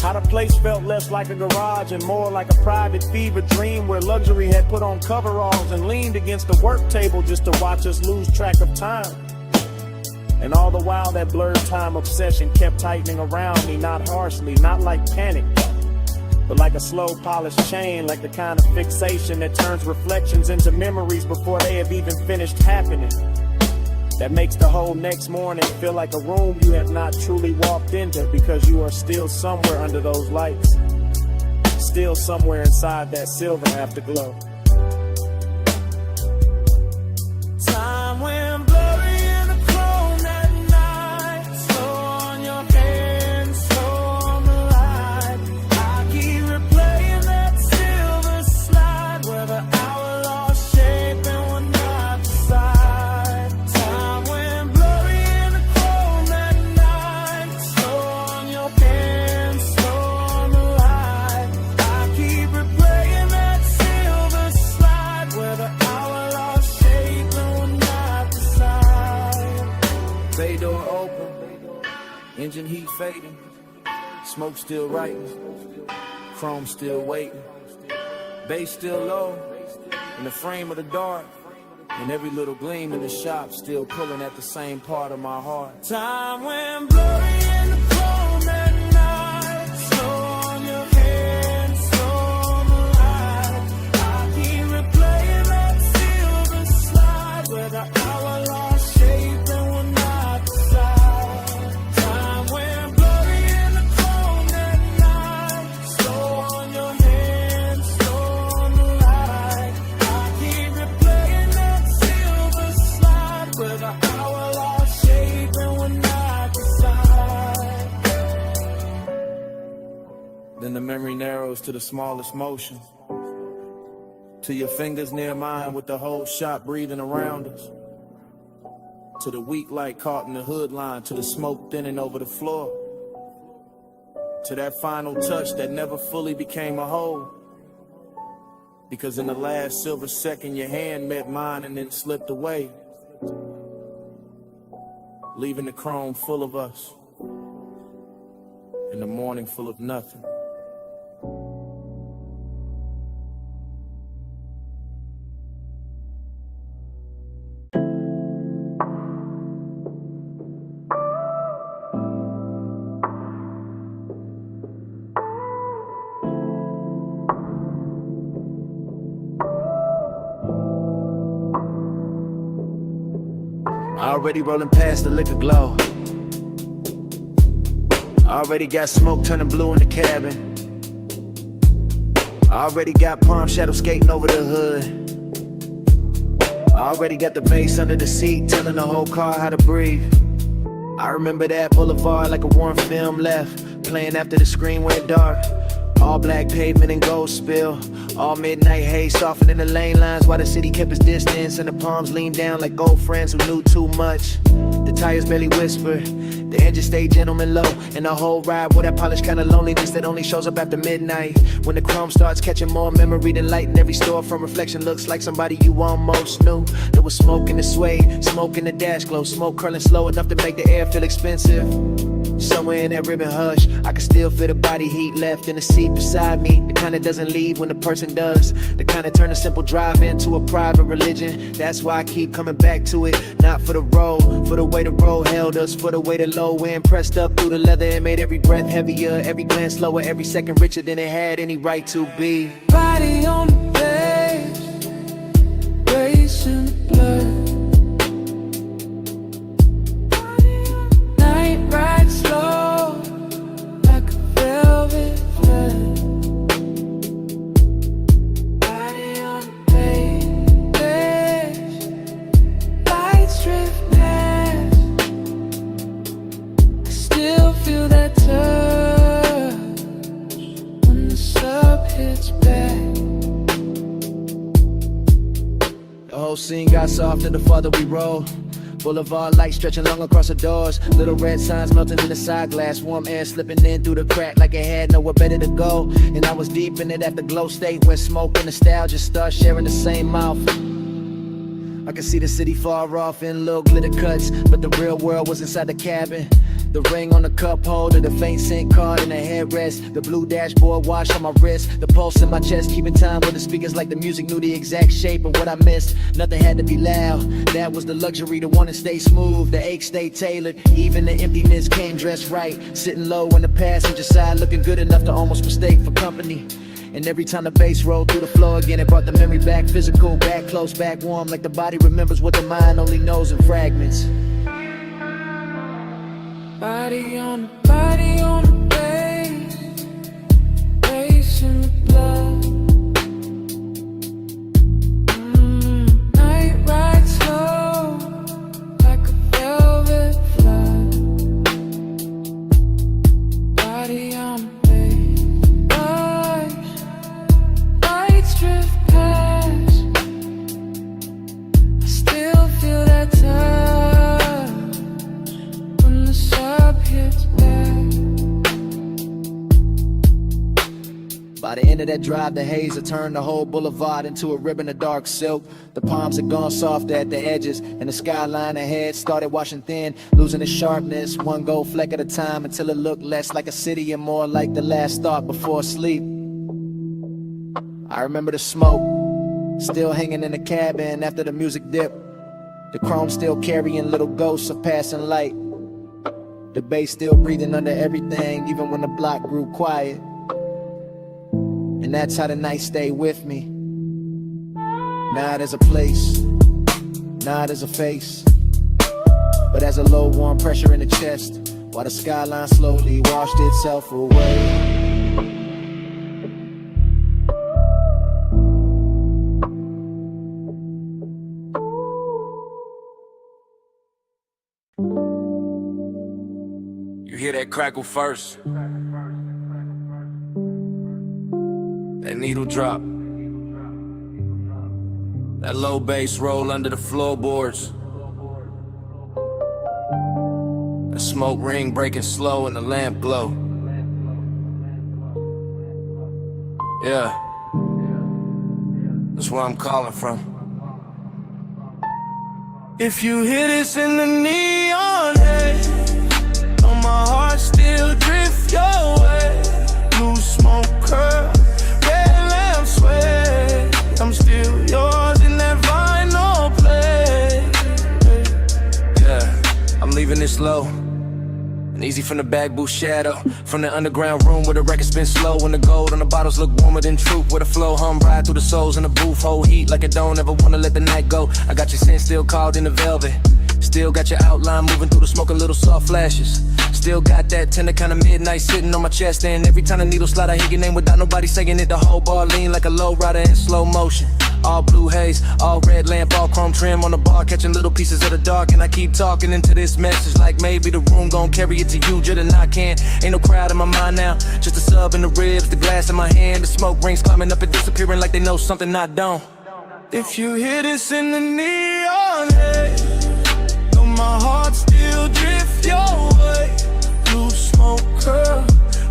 How the place felt less like a garage and more like a private fever dream where luxury had put on coveralls and leaned against the work table just to watch us lose track of time. And all the while that blurred time obsession kept tightening around me, not harshly, not like panic, but like a slow polished chain, like the kind of fixation that turns reflections into memories before they have even finished happening. That makes the whole next morning feel like a room you have not truly walked into because you are still somewhere under those lights, still somewhere inside that silver afterglow. Time went blurry in the chrome that night. Slow on your hands, slow on the light. I keep replaying that silver slide where the hour lost shape and would not decide. Time went blurry in the chrome that night. Slow on your hands, slow on the light. I keep replaying that silver slide where the hour lost shape and would not decide. Bay door open, engine heat fading, smoke still writing, chrome still waiting, bass still low, in the frame of the dark, and every little gleam in the shop still pulling at the same part of my heart. Time went blurry in the chrome that night. Slow on your hands, slow on the light. I keep replaying that silver slide where the hour lost shape and will not decide. Time went blurry in the chrome that night. Slow on your hands, slow on the light. I keep replaying that silver slide where the hour lost shape and will not decide. Then the memory narrows to the smallest motion, to your fingers near mine with the whole shop breathing around us, to the weak light caught in the hood line, to the smoke thinning over the floor, to that final touch that never fully became a whole, because in the last silver second your hand met mine and then slipped away, leaving the chrome full of us and the morning full of nothing. Already rolling past the liquor glow. Already got smoke turning blue in the cabin. Already got palm shadow skating over the hood. Already got the bass under the seat telling the whole car how to breathe. I remember that boulevard like a warm film left, playing after the screen went dark. All black pavement and gold spill. All midnight haze softening the lane lines while the city kept its distance and the palms leaned down like old friends who knew too much. The tires barely whisper, the engine stayed gentleman low, and the whole ride with that polished kind of loneliness that only shows up after midnight. When the chrome starts catching more memory than light in every store from reflection looks like somebody you almost knew. There was smoke in the suede, smoke in the dash glow, smoke curling slow enough to make the air feel expensive. Somewhere in that ribbon hush, I can still feel the body heat left in the seat beside me. The kind that doesn't leave when the person does. The kind that turn a simple drive into a private religion. That's why I keep coming back to it. Not for the road, for the way the road held us, for the way the low end pressed up through the leather and made every breath heavier, every glance slower, every second richer than it had any right to be. Body on the page, racing the blur. Night ride slow, like a velvet flood. Body on the page, lights drift past. hits back. The whole scene got softer the farther we roll. Boulevard lights stretching long across the doors. Little red signs melting in the side glass. Warm air slipping in through the crack like it had nowhere better to go. And I was deep in it at the glow state where smoke and nostalgia start sharing the same mouth. I could see the city far off in little glitter cuts, but the real world was inside the cabin. The ring on the cup holder, the faint scent card in the headrest, the blue dashboard wash on my wrist, the pulse in my chest, keeping time with the speakers like the music knew the exact shape of what I missed. Nothing had to be loud, that was the luxury, to want to stay smooth, the ache stay tailored, even the emptiness came dressed right, sitting low on the passenger side, looking good enough to almost mistake for company. And every time the bass rolled through the floor again, it brought the memory back physical, back close, back warm, like the body remembers what the mind only knows in fragments. Body on the bass, bass in the blood. Night ride slow, like a velvet flood. Body on the bass, lights drift past. I still feel that touch when the sub hits back. By the end of that drive, the haze had turned the whole boulevard into a ribbon of dark silk. The palms had gone soft at the edges, and the skyline ahead started washing thin, losing its sharpness, one gold fleck at a time, until it looked less like a city and more like the last thought before sleep. I remember the smoke, still hanging in the cabin after the music dipped, the chrome still carrying little ghosts of passing light, the bass still breathing under everything, even when the block grew quiet. And that's how the night stayed with me. Not as a place, not as a face, but as a low warm pressure in the chest, while the skyline slowly washed itself away. You hear that crackle first, that needle drop, that low bass roll under the floorboards, the smoke ring breaking slow and the lamp glow. Yeah, that's where I'm calling from. If you hear this in the neon haze, on my heart still drift your way. Blue smoke curl, red lamp sway. I'm still yours in that vinyl play. Yeah, I'm leaving this low and easy from the back booth shadow, from the underground room where the records spin slow and the gold on the bottles look warmer than truth, where the flow hum ride through the souls in the booth, hold heat like I don't ever wanna let the night go. I got your scent still called in the velvet, still got your outline moving through the smoke, a little soft flashes. Still got that tender kind of midnight sitting on my chest, and every time the needle slide I hear your name without nobody saying it. The whole bar lean like a low rider in slow motion. All blue haze, all red lamp, all chrome trim on the bar, catching little pieces of the dark. And I keep talking into this message like maybe the room gon' carry it to you, just and I can't. Ain't no crowd in my mind now, just a sub in the ribs, the glass in my hand, the smoke rings climbing up and disappearing like they know something I don't. If you hear this in the neon haze, know my heart still drift your way. Blue smoke curl,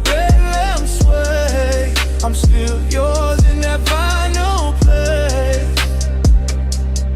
red lamp sway. I'm still yours in that vinyl play.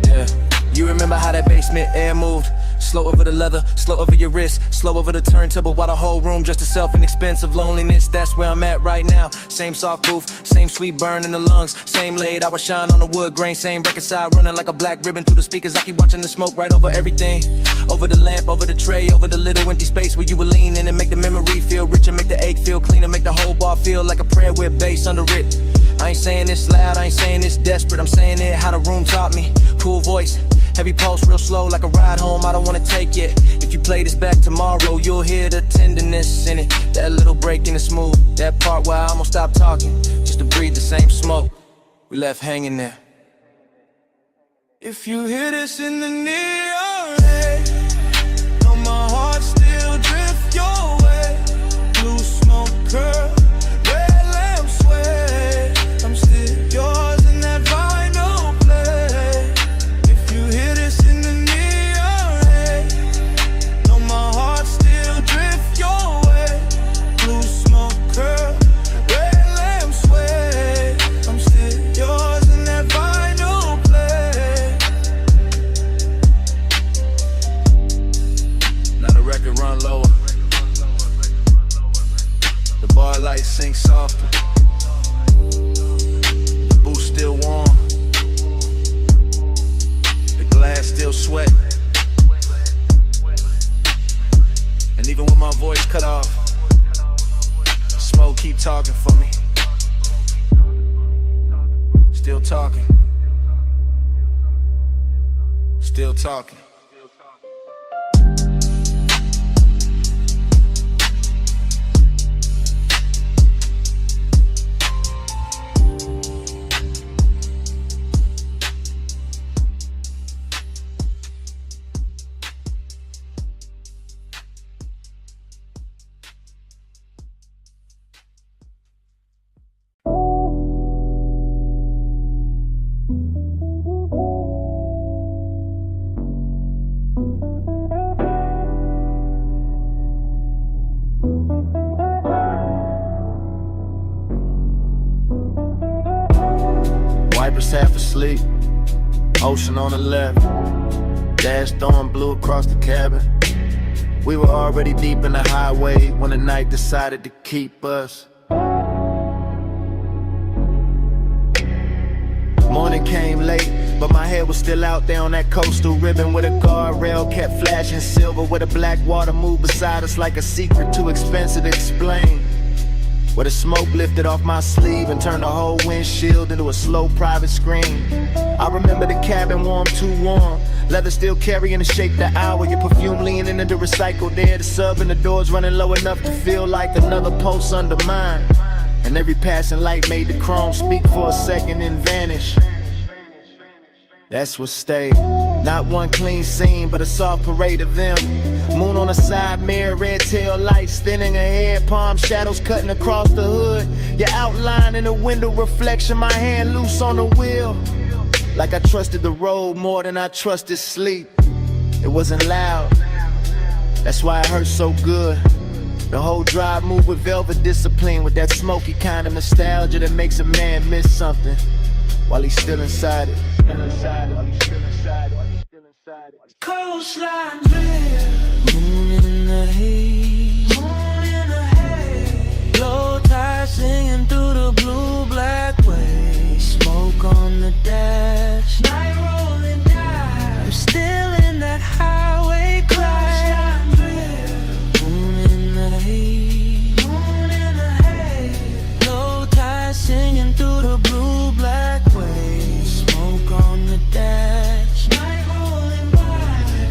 Yeah, you remember how that basement air moved? Slow over the leather, slow over your wrist, slow over the turntable while the whole room just itself in expensive loneliness. That's where I'm at right now. Same soft booth, same sweet burn in the lungs, same laid hour shine on the wood grain, same record side running like a black ribbon through the speakers. I keep watching the smoke right over everything, over the lamp, over the tray, over the little empty space where you were leaning, and make the memory feel richer, make the ache feel cleaner, make the whole bar feel like a prayer with bass under it. I ain't saying this loud, I ain't saying this desperate, I'm saying it how the room taught me. Cool voice, heavy pulse, real slow like a ride home I don't wanna take it. If you play this back tomorrow, you'll hear the tenderness in it. That little break in the smooth, that part where I almost stopped talking, just to breathe the same smoke we left hanging there. If you hear this in the neon haze, know my heart still drift your way. Blue smoke curl, red lamp sway. talking for me. Still talking. Still talking. Wipers half asleep, ocean on the left, dash storm blew across the cabin. We were already deep in the highway when the night decided to keep us. Morning came late, but my head was still out there on that coastal ribbon where the guardrail kept flashing silver, where the black water moved beside us like a secret too expensive to explain. Where the smoke lifted off my sleeve and turned the whole windshield into a slow private screen. I remember the cabin warm, too warm, leather still carrying the shape of the hour, your perfume leaning into recycled air, the sub and the doors running low enough to feel like another pulse under mine. And every passing light made the chrome speak for a second and vanish. That's what stayed. Not one clean scene, but a soft parade of them. Moon on the side mirror, red tail lights thinning ahead, palm shadows cutting across the hood. Your outline in the window reflection, my hand loose on the wheel. Like I trusted the road more than I trusted sleep. It wasn't loud, that's why it hurt so good. The whole drive moved with velvet discipline, with that smoky kind of nostalgia that makes a man miss something while he's still inside it. Coastline drift, moon in the haze, low tide singing through the blue black waves, smoke on the dash, night rolling down. I'm still in that highway crash. Moon in the haze, low tide singing through the blue black waves, smoke on the dash, night rolling by.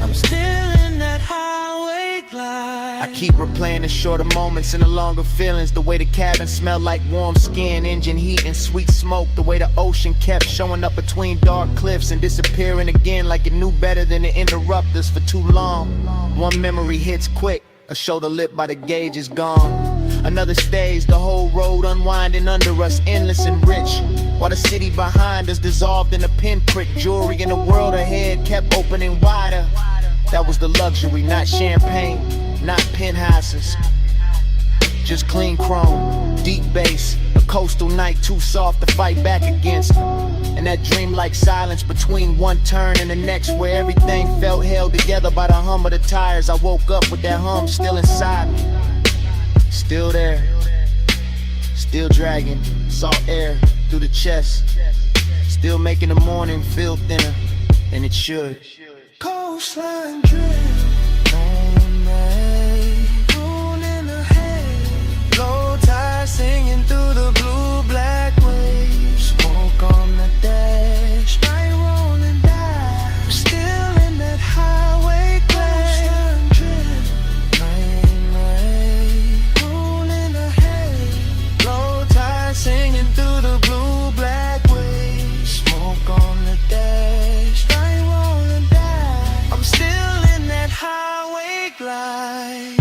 I'm still in that highway glide. I keep replaying the shorter moments and the longer feelings. The way the cabin smelled like warm skin, engine heat and sweet smoke. The way the ocean kept showing up between dark cliffs and disappearing again like it knew better than to interrupt us for too long. One memory hits quick, a shoulder lip by the gauge is gone. Another stays, the whole road unwinding under us, endless and rich, while the city behind us dissolved in a pinprick. Jewelry in the world ahead kept opening wider. That was the luxury, not champagne, not penthouses, just clean chrome, deep bass, a coastal night too soft to fight back against. And that dreamlike silence between one turn and the next, where everything felt held together by the hum of the tires. I woke up with that hum still inside me, still there, still dragging salt air through the chest, still making the morning feel thinner than it should. Coastline drift, on the haze, moon in the haze, low tide singing through the blue black waves, smoke on the dash, night rolling down. I'm still in that highway glade. Coastline drift, night in the haze, moon in the haze, low tide singing through the blue black waves, smoke on the dash, night rolling down. I'm still in that highway glide.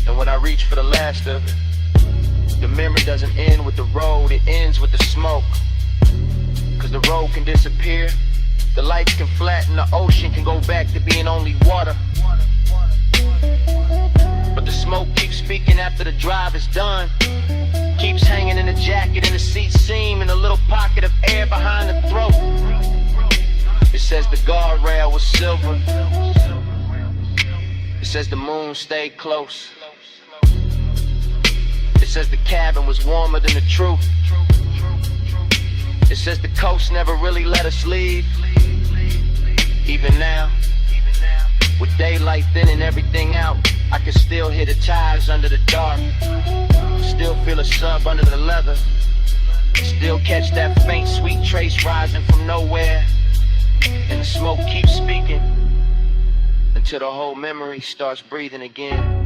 And when I reach for the last of it, the memory doesn't end with the road, it ends with the smoke. Cause the road can disappear, the lights can flatten, the ocean can go back to being only water. But the smoke keeps speaking after the drive is done, keeps hanging in the jacket, in the seat seam, in a little pocket of air behind the throat. It says the guardrail was silver, it says the moon stayed close, it says the cabin was warmer than the truth, it says the coast never really let us leave. Even now, with daylight thinning everything out, I can still hear the tides under the dark. still feel a sub under the leather. Still catch that faint sweet trace rising from nowhere. And the smoke keeps speaking until the whole memory starts breathing again.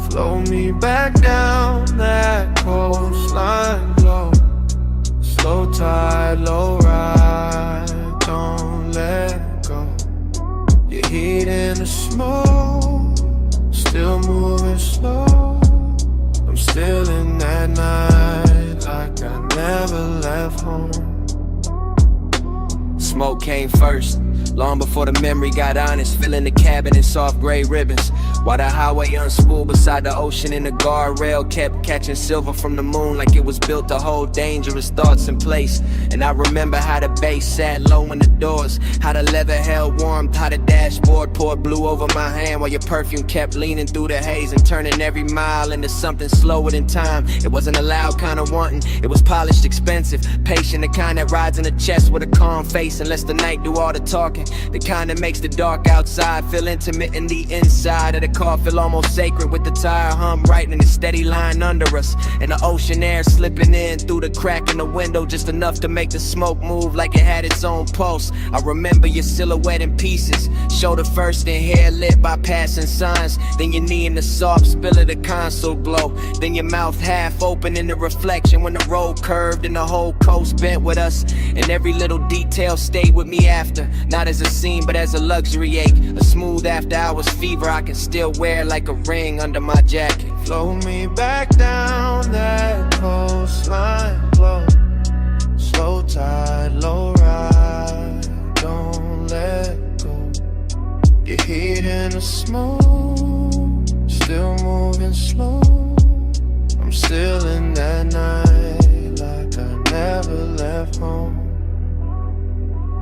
Flow me back down that coastline low. Slow tide, low ride, don't let go. Your heat in the smoke, still moving slow. I'm still in that night like I never left home. Smoke came first, long before the memory got honest. Filling the cabin in soft gray ribbons, while the highway unspooled beside the ocean in the guardrail kept catching silver from the moon like it was built to hold dangerous thoughts in place. And I remember how the bass sat low in the doors, how the leather held warm, how the dashboard poured blue over my hand, while your perfume kept leaning through the haze and turning every mile into something slower than time. It wasn't a loud kind of wanting, it was polished, expensive, patient, the kind that rides in the chest with a calm face and lets the night do all the talking, the kind that makes the dark outside feel intimate in the inside of the car feel almost sacred, with the tire hum right in the steady line under us, and the ocean air slipping in through the crack in the window just enough to make the smoke move like it had its own pulse. I remember your silhouette in pieces, shoulder first and hair lit by passing signs, then your knee in the soft spill of the console glow, then your mouth half open in the reflection when the road curved and the whole coast bent with us, and every little detail stayed with me after, not as a scene but as a luxury ache, a smooth after hours fever I can still wear like a ring under my jacket. Flow me back down that coastline low. Slow tide, low ride, don't let go. Your heat in the smoke, still moving slow. I'm still in that night like I never left home.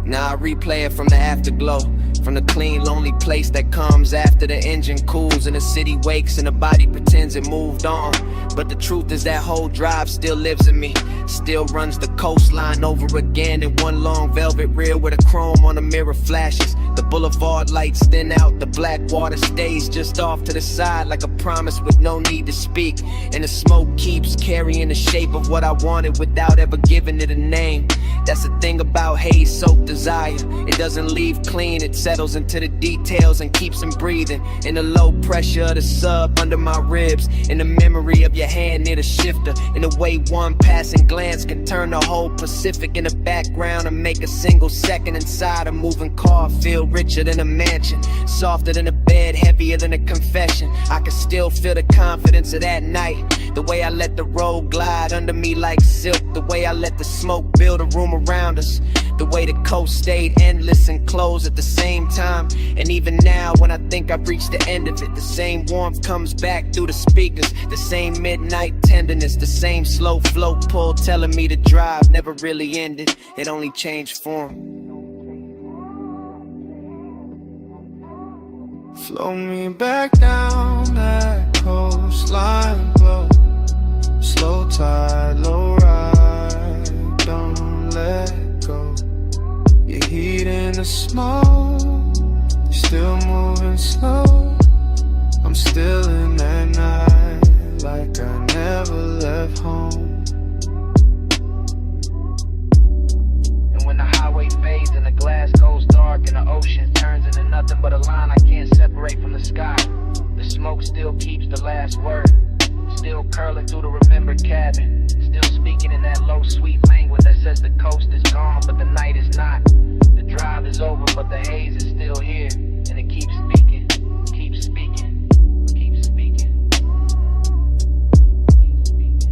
Now I replay it from the afterglow, from the clean, lonely place that comes after the engine cools and the city wakes and the body pretends it moved on. But the truth is that whole drive still lives in me, still runs the coastline over again in one long velvet reel where the chrome on the mirror flashes. The boulevard lights thin out, the black water stays just off to the side like a promise with no need to speak. And the smoke keeps carrying the shape of what I wanted without ever giving it a name. That's the thing about haze-soaked desire, it doesn't leave clean, it settles into the details and keeps them breathing. In the low pressure of the sub under my ribs, in the memory of your hand near the shifter, in the way one passing glance can turn the whole Pacific in the background and make a single second inside a moving car feel richer than a mansion, softer than a bed, heavier than a confession. I can still feel the confidence of that night, the way I let the road glide under me like silk, the way I let the smoke build a room around us, the way the coast stayed endless and closed at the same time. And even now when I think I've reached the end of it, the same warmth comes back through the speakers, the same midnight tenderness, the same slow flow pull telling me the drive never really ended, it only changed form. Flow me back down that coastline low. Slow tide, low ride, don't let go. Your heat in the smoke, still moving slow. I'm still in that night like I never left home. And when the highway fades and the glass goes dark and the ocean turns into nothing but a line I can't separate from the sky, the smoke still keeps the last word, still curling through the remembered cabin, still speaking in that low sweet language that says the coast is gone but the night is not, the drive is over but the haze is still here, and it keeps speaking, keeps speaking, keeps speaking, keeps speaking.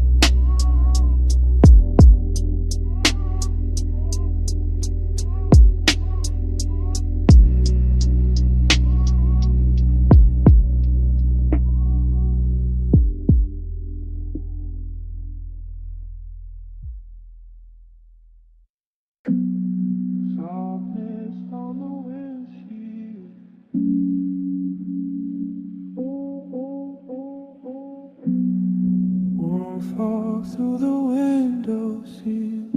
raindrops fall through the window sill.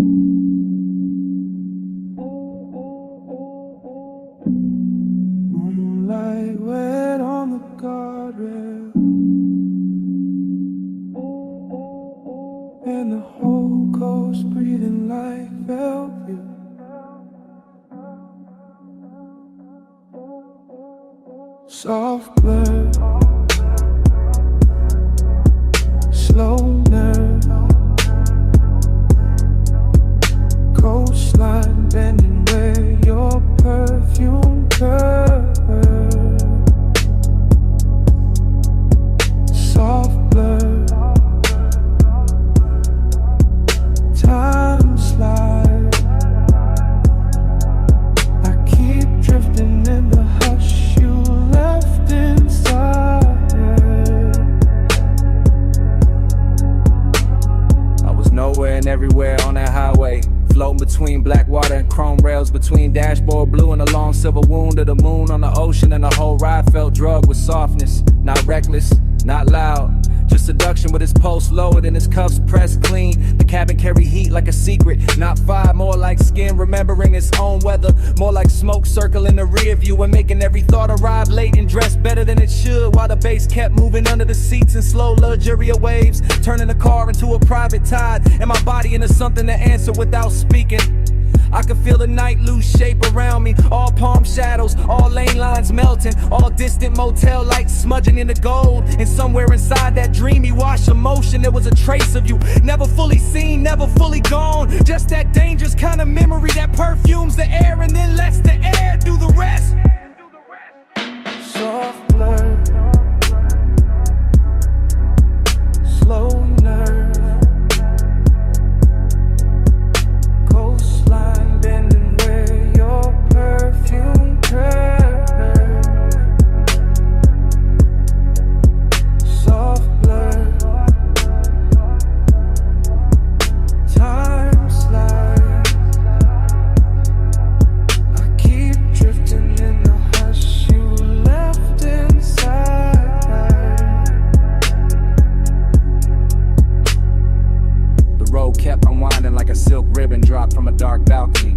Moonlight wet on the guardrail, and the whole coast breathing like velvet. Soft blur, slow nerve, coastline bending where your perfume curves. Soft blur, time slide. I keep drifting in the hush you left inside. I was nowhere and everywhere on that highway, floating between black water and chrome rails, between dashboard blue and a long silver wound of the moon on the ocean, and the whole ride felt drugged with softness. Not reckless, not loud, just seduction with his pulse lowered and his cuffs pressed clean. The cabin carry heat like a secret, not fire, more like skin remembering its own weather. More like smoke circling the rear view and making every thought arrive late and dressed better than it should, while the bass kept moving under the seats in slow luxurious waves, turning the car into a private tide and my body into something to answer without speaking. I could feel the night lose shape around me, all palm shadows, all lane lines melting, all distant motel lights smudging into gold. And somewhere inside that dreamy wash of motion, there was a trace of you, never fully seen, never fully gone. Just that dangerous kind of memory that perfumes the air and then lets the air do the rest. Soft blur, slow nerve, coastline bending where your perfume curves. Soft blur, time slide. I keep drifting in the hush you left inside. The road kept unwinding like a silk ribbon dropped from a dark balcony,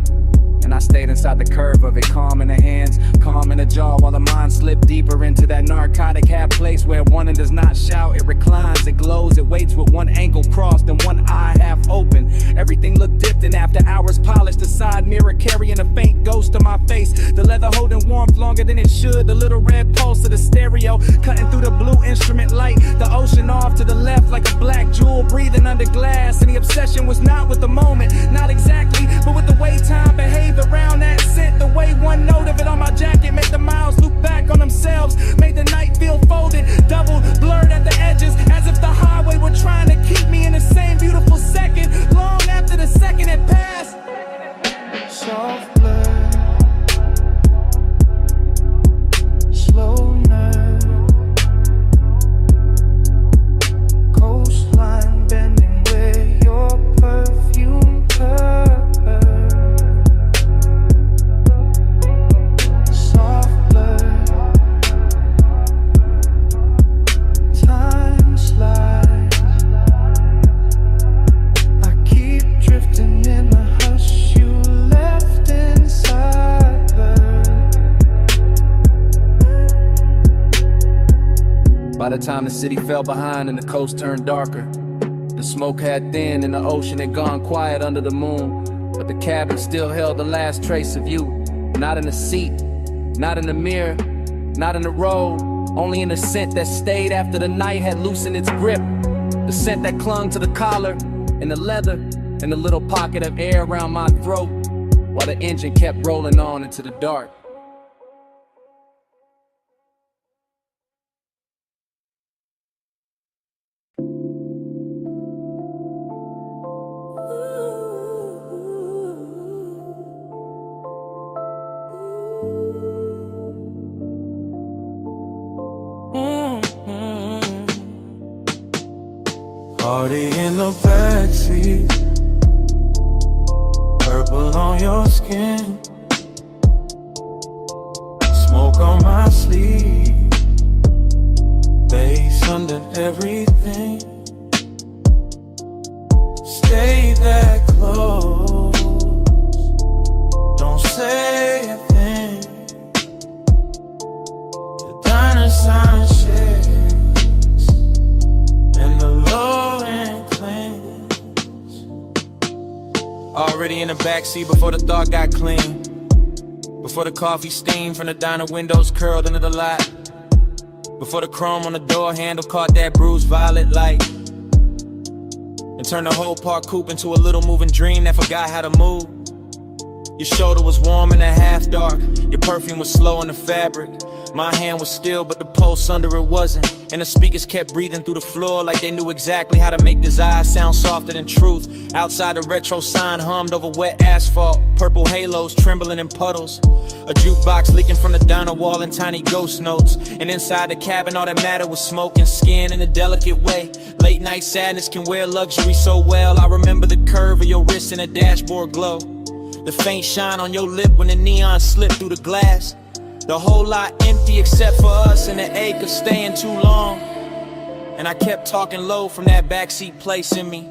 and I stayed inside the curve of it, calm in the hands, calm in the jaw, while the mind slipped deeper into that narcotic half place where one does not shout, it reclines, it glows, it waits with one ankle crossed and one eye half open. Everything looked dipped, and after hours polished, the side mirror carrying a faint ghost of my face, the leather holding warmth longer than it should, the little red pulse of the stereo cutting through the blue instrument light, the ocean off to the left like a black jewel breathing under glass. And the obsession was not with the moment, not exactly, but with the way time behaved around that scent, the way one note of it on my jacket made the miles loop back on themselves, made the night feel folded, doubled, blurred at the edges, as if the highway were trying to keep me in the same beautiful second, long after the second had passed. Soft blur, slow nerve, coastline bending where your perfume curves. Soft blur, time slides. I keep drifting in the hush you left inside her. By the time the city fell behind and the coast turned darker, the smoke had thinned and the ocean had gone quiet under the moon, but the cabin still held the last trace of you. Not in the seat, not in the mirror, not in the road, only in the scent that stayed after the night had loosened its grip. The scent that clung to the collar and the leather and the little pocket of air around my throat, while the engine kept rolling on into the dark. Party in the backseat, purple on your skin, smoke on my sleeve, bass under everything. stay that close. Don't say a thing. The diner sign shakes and the low end clings. Already in the backseat before the thought got clean. Before the coffee steam from the diner windows curled into the lot. Before the chrome on the door handle caught that bruised violet light. And turned the whole park coupe into a little moving dream that forgot how to move. Your shoulder was warm in the half dark. Your perfume was slow in the fabric. My hand was still, but the pulse under it wasn't. And the speakers kept breathing through the floor like they knew exactly how to make desire sound softer than truth. Outside, the retro sign hummed over wet asphalt. Purple halos trembling in puddles. A jukebox leaking from the diner wall in tiny ghost notes. And inside the cabin, all that mattered was smoke and skin in a delicate way. Late night sadness can wear luxury so well. I remember the curve of your wrist and a dashboard glow. The faint shine on your lip when the neon slipped through the glass. The whole lot empty except for us and the ache of staying too long. And I kept talking low from that backseat place in me.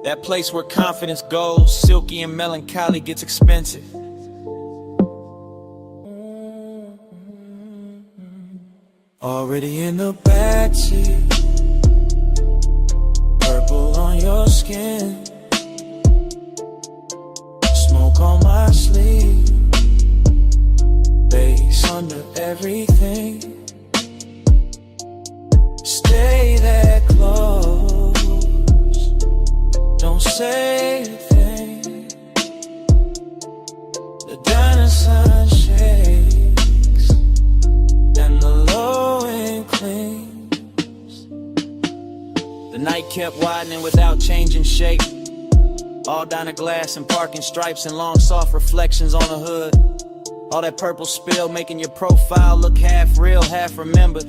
That place where confidence goes, silky and melancholy gets expensive. Already in the backseat, purple on your skin, smoke on my sleeve, bass under everything. Stay that close, don't say a thing. The diner sign shakes and the low end clings. The night kept widening without changing shape. All down the glass and parking stripes and long soft reflections on the hood. All that purple spill making your profile look half real, half remembered.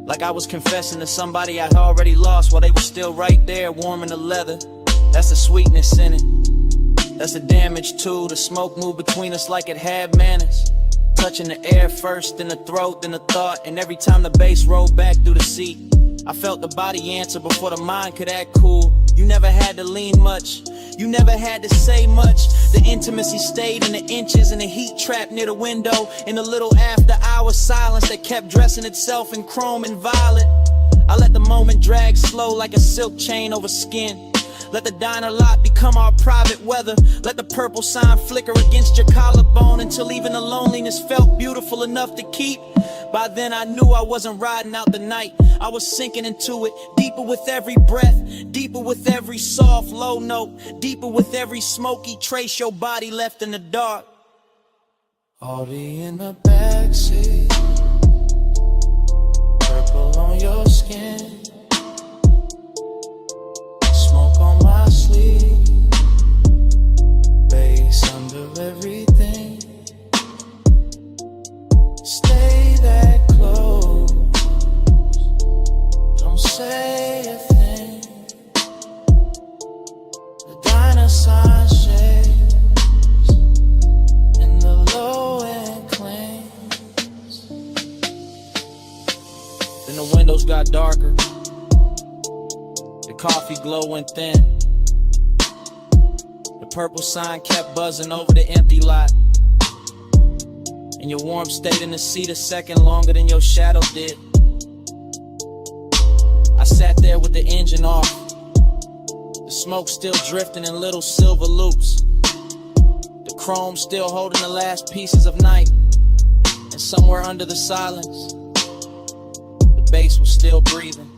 Like I was confessing to somebody I'd already lost while they were still right there warming the leather. That's the sweetness in it. That's the damage too. The smoke moved between us like it had manners. Touching the air first, then the throat, then the thought. And every time the bass rolled back through the seat, I felt the body answer before the mind could act cool. You never had to lean much, you never had to say much. The intimacy stayed in the inches and the heat trapped near the window. In the little after hour silence that kept dressing itself in chrome and violet. I let the moment drag slow like a silk chain over skin. Let the diner lot become our private weather. Let the purple sign flicker against your collarbone until even the loneliness felt beautiful enough to keep. By then I knew I wasn't riding out the night. I was sinking into it, deeper with every breath, deeper with every soft low note, deeper with every smoky trace your body left in the dark. Already in the backseat, purple on your skin, smoke on my sleeve, bass under everything. Stay that close, don't say a thing. The diner sign shakes and the low end clings. Then the windows got darker, the coffee glow went thin. The purple sign kept buzzing over the empty lot. And your warmth stayed in the seat a second longer than your shadow did. I sat there with the engine off, the smoke still drifting in little silver loops, the chrome still holding the last pieces of night. And somewhere under the silence, the bass was still breathing.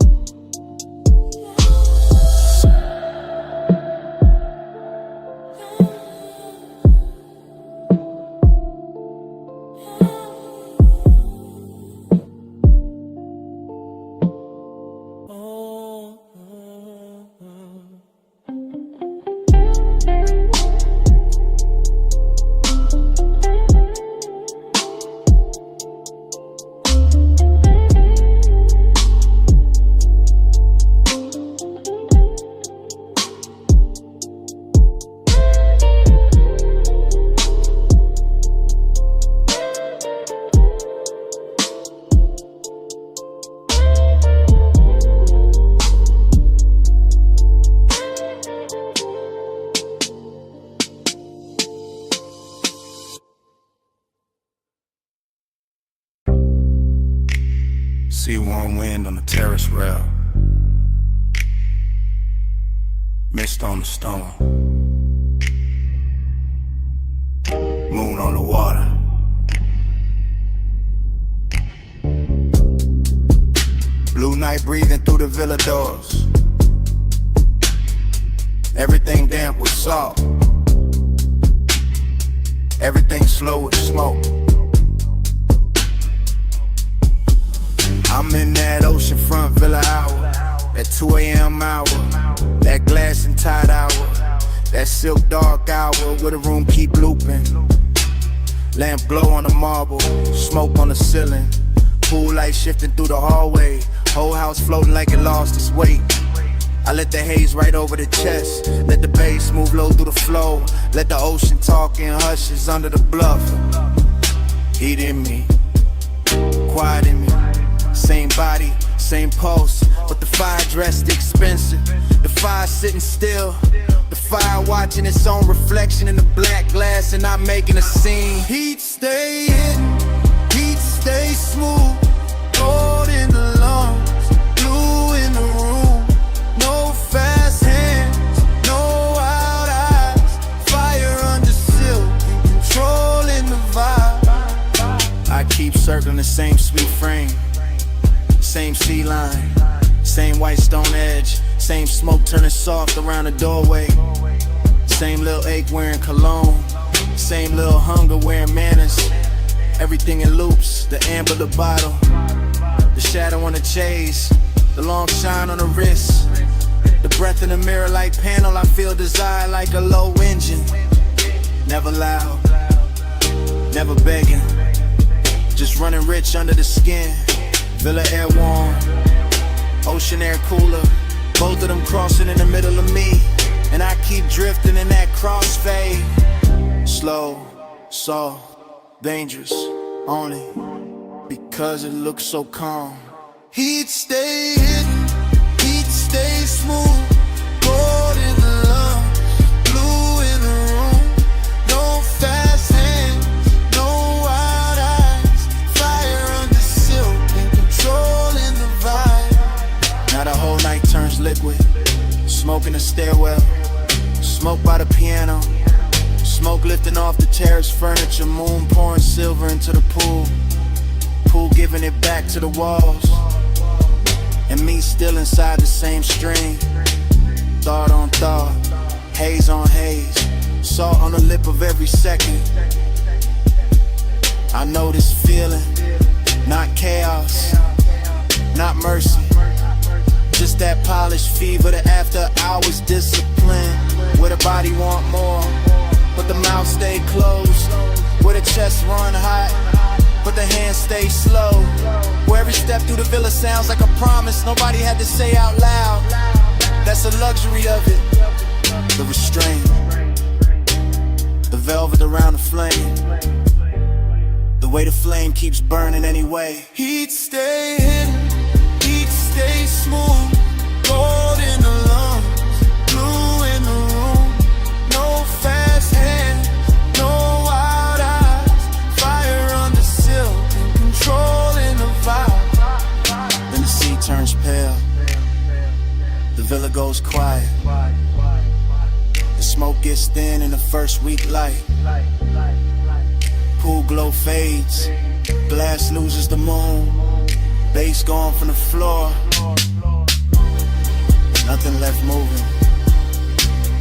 See warm wind on the terrace rail, mist on the stone, moon on the water. Blue night breathing through the villa doors. Everything damp with salt. Everything slow with smoke. I'm in that oceanfront villa hour, that 2 a.m. hour, that glass and tide hour, that silk dark hour where the room keep looping. Lamp glow on the marble, smoke on the ceiling, pool light shifting through the hallway, whole house floating like it lost its weight. I let the haze right over the chest, let the bass move low through the flow, let the ocean talk in hushes under the bluff. Heat in me, quiet in me, same body, same pulse, but the fire dressed expensive. The fire sitting still, the fire watching its own reflection in the black glass and not making a scene. Heat stay hidden, heat stay smooth, gold in the lungs, blue in the room. No fast hands, no wild eyes, fire under silk, controlling the vibe. I keep circling the same sweet frame, same sea line, same white stone edge, same smoke turning soft around the doorway, same little ache wearing cologne, same little hunger wearing manners. Everything in loops, the amber the bottle, the shadow on the chase, the long shine on the wrist, the breath in the mirror like panel. I feel desire like a low engine, never loud, never begging, just running rich under the skin. Villa air warm, ocean air cooler, both of them crossing in the middle of me, and I keep drifting in that crossfade. Slow, soft, dangerous, only because it looks so calm. Heat stay hidden, heat stay smooth, gold in the lungs, blue in the room. No fast hands, no wild eyes, fire under silk and controlling the vibe. Now the whole night turns liquid, smoke in the stairwell, smoke by the piano, smoke lifting off the terrace furniture, moon pouring silver into the pool, pool giving it back to the walls, and me still inside the same stream. Thought on thought, haze on haze, salt on the lip of every second. I know this feeling, not chaos, not mercy, just that polished fever, the after hours discipline, where the body want more, but the mouth stay closed, where the chest run hot, but the hands stay slow, where every step through the villa sounds like a promise nobody had to say out loud. That's the luxury of it, the restraint, the velvet around the flame, the way the flame keeps burning anyway. Heat stay hidden, heat stay smooth, gold in the lungs, blue in the room. No fast hands, no wild eyes, fire under silk and controlling the vibe. Then the sea turns pale, the villa goes quiet, the smoke gets thin in the first weak light, pool glow fades, glass loses the moon, bass gone from the floor, nothing left moving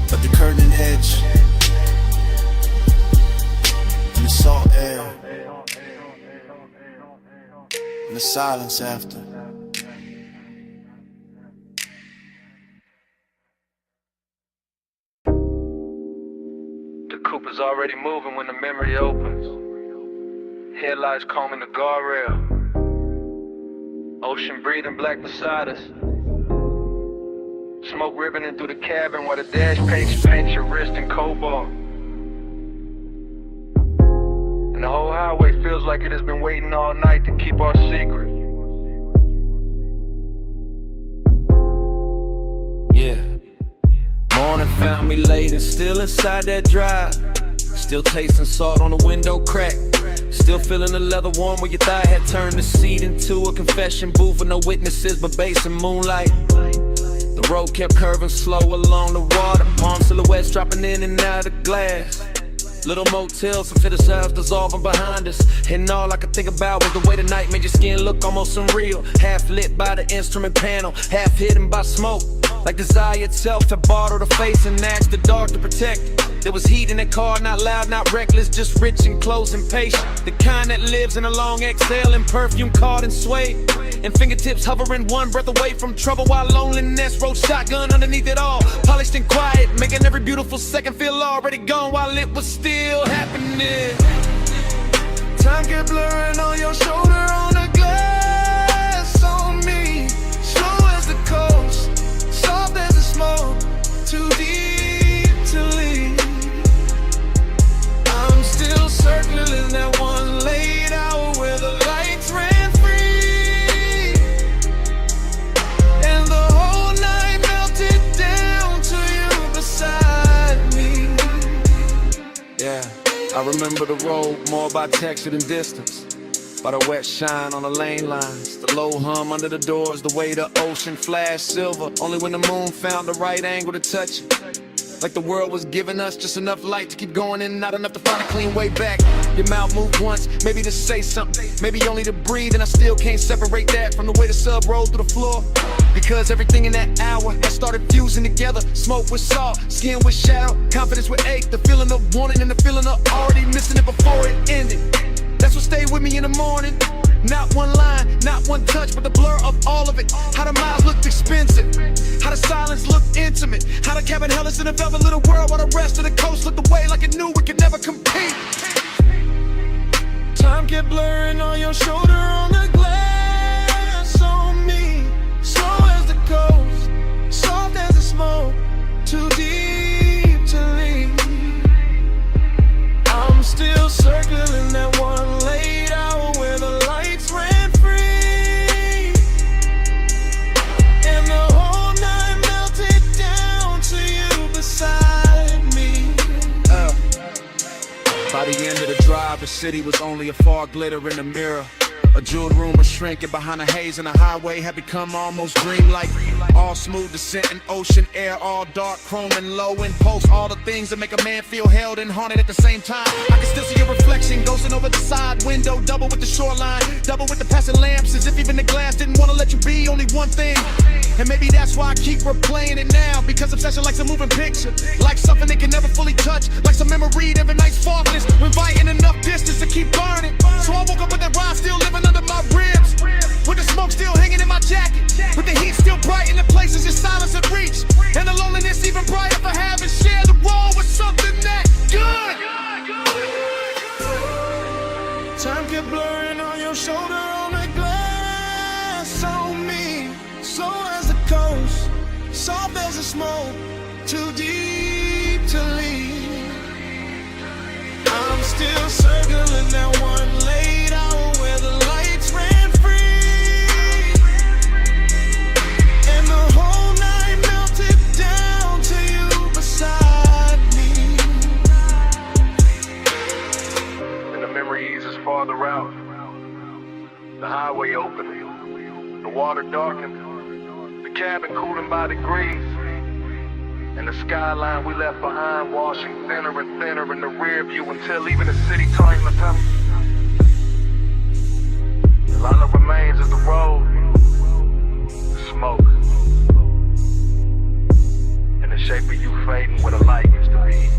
but the curtain edge and the salt air and the silence after. The coupe is already moving when the memory opens. Headlights combing the guardrail. Ocean breathing black beside us. Smoke ribboning through the cabin while the dash paints your wrist in cobalt. And the whole highway feels like it has been waiting all night to keep our secret. Yeah. Morning found me late and still inside that drive. Still tasting salt on the window crack. Still Still feeling the leather warm where your thigh had turned the seat into a confession booth with no witnesses but bass and moonlight. The road kept curving slow along the water, palm silhouettes dropping in and out of glass. Little motels and fit ourselves dissolving behind us. And all I could think about was the way the night made your skin look almost unreal. Half lit by the instrument panel, half hidden by smoke. Like desire itself had bottled the face and asked the dark to protect. There was heat in that car, not loud, not reckless, just rich and close and patient. The kind that lives in a long exhale and perfume caught and swayed. And fingertips hovering one breath away from trouble while loneliness rode shotgun underneath it all. Polished and quiet, making every beautiful second feel already gone while it was still happening. Time kept blurring on your shoulder, on the glass on me. Slow as the coast, soft as the smoke, too deep to leave. I'm still circling that one late hour where the lights ran free, and the whole night melted down to you beside me. Yeah, I remember the road more by texture than distance. By the wet shine on the lane lines, the low hum under the doors, the way the ocean flashed silver, only when the moon found the right angle to touch it. Like the world was giving us just enough light to keep going in and not enough to find a clean way back. Your mouth moved once, maybe to say something, maybe only to breathe, and I still can't separate that from the way the sub rolled through the floor. Because everything in that hour had started fusing together. Smoke with salt, skin with shadow, confidence with ache, the feeling of wanting and the feeling of already missing it before it ended. That's what stayed with me in the morning. Not one line, not one touch, but the blur of all of it. How the miles looked expensive, how the silence looked intimate, how the cabin held us in a velvet little world while the rest of the coast looked away like it knew it could never compete. Time kept blurring on your shoulder, on the glass on me. Slow as the coast, soft as the smoke, too deep to leave. I'm still circling that one late hour where the lights ran free, and the whole night melted down to you beside me. By the end of the drive, the city was only a far glitter in the mirror. A jeweled room was shrinking behind a haze, and the highway had become almost dreamlike. All smooth descent and ocean air, all dark, chrome and low impulse. All the things that make a man feel held and haunted at the same time. I can still see your reflection ghosting over the side window, double with the shoreline, double with the passing lamps, as if even the glass didn't want to let you be only one thing. And maybe that's why I keep replaying it now, because obsession likes a moving picture, like something they can never fully touch, like some memory every night's faultless, inviting enough distance to keep burning. So I woke up with that ride still living under my ribs, with the smoke still hanging in my jacket, with the heat still bright in the places your silence had reached, and the loneliness even brighter for having shared the role with something that good. Time kept blurring on your shoulder, on the glass on me. Slow as the coast, soft as the smoke, too deep to leave. I'm still circling that one late hour where the lights ran free, and the whole night melted down to you beside me. And the memory eases farther out. The highway open, the water darkened, the cabin cooling by degrees, and the skyline we left behind washing thinner and thinner in the rear view until even the city turned to tunnel. And all that remains is the road, the smoke, and the shape of you fading where the light used to be.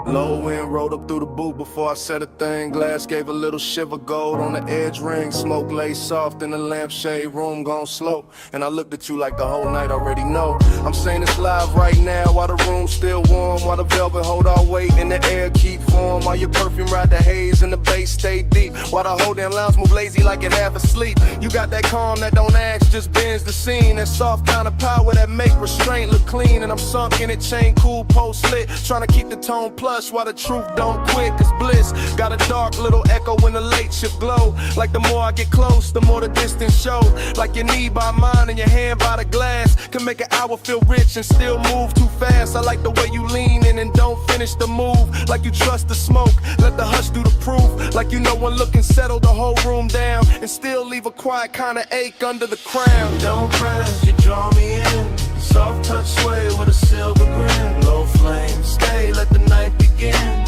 Low wind rolled up through the boot before I said a thing. Glass gave a little shiver, gold on the edge ring. Smoke lay soft in the lampshade, room gone slow. And I looked at you like the whole night already know. I'm saying this live right now while the room's still warm, while the velvet hold our weight and the air keep warm, while your perfume ride the haze and the bass stay deep, while the whole damn lounge move lazy like it half asleep. You got that calm that don't ask, just bends the scene. That soft kind of power that make restraint look clean. And I'm sunk in it, chain cool, post lit, trying to keep the tone plus. hush while the truth don't quit. Cause bliss got a dark little echo when the late shift glow. Like the more I get close, the more the distance show. Like your knee by mine and your hand by the glass can make an hour feel rich and still move too fast. I like the way you lean in and don't finish the move. Like you trust the smoke, let the hush do the proof. Like you know one look and settle the whole room down and still leave a quiet kind of ache under the crown. Don't press, you draw me in. Soft touch sway with a silver grin. Low flame, stay, let the night begin.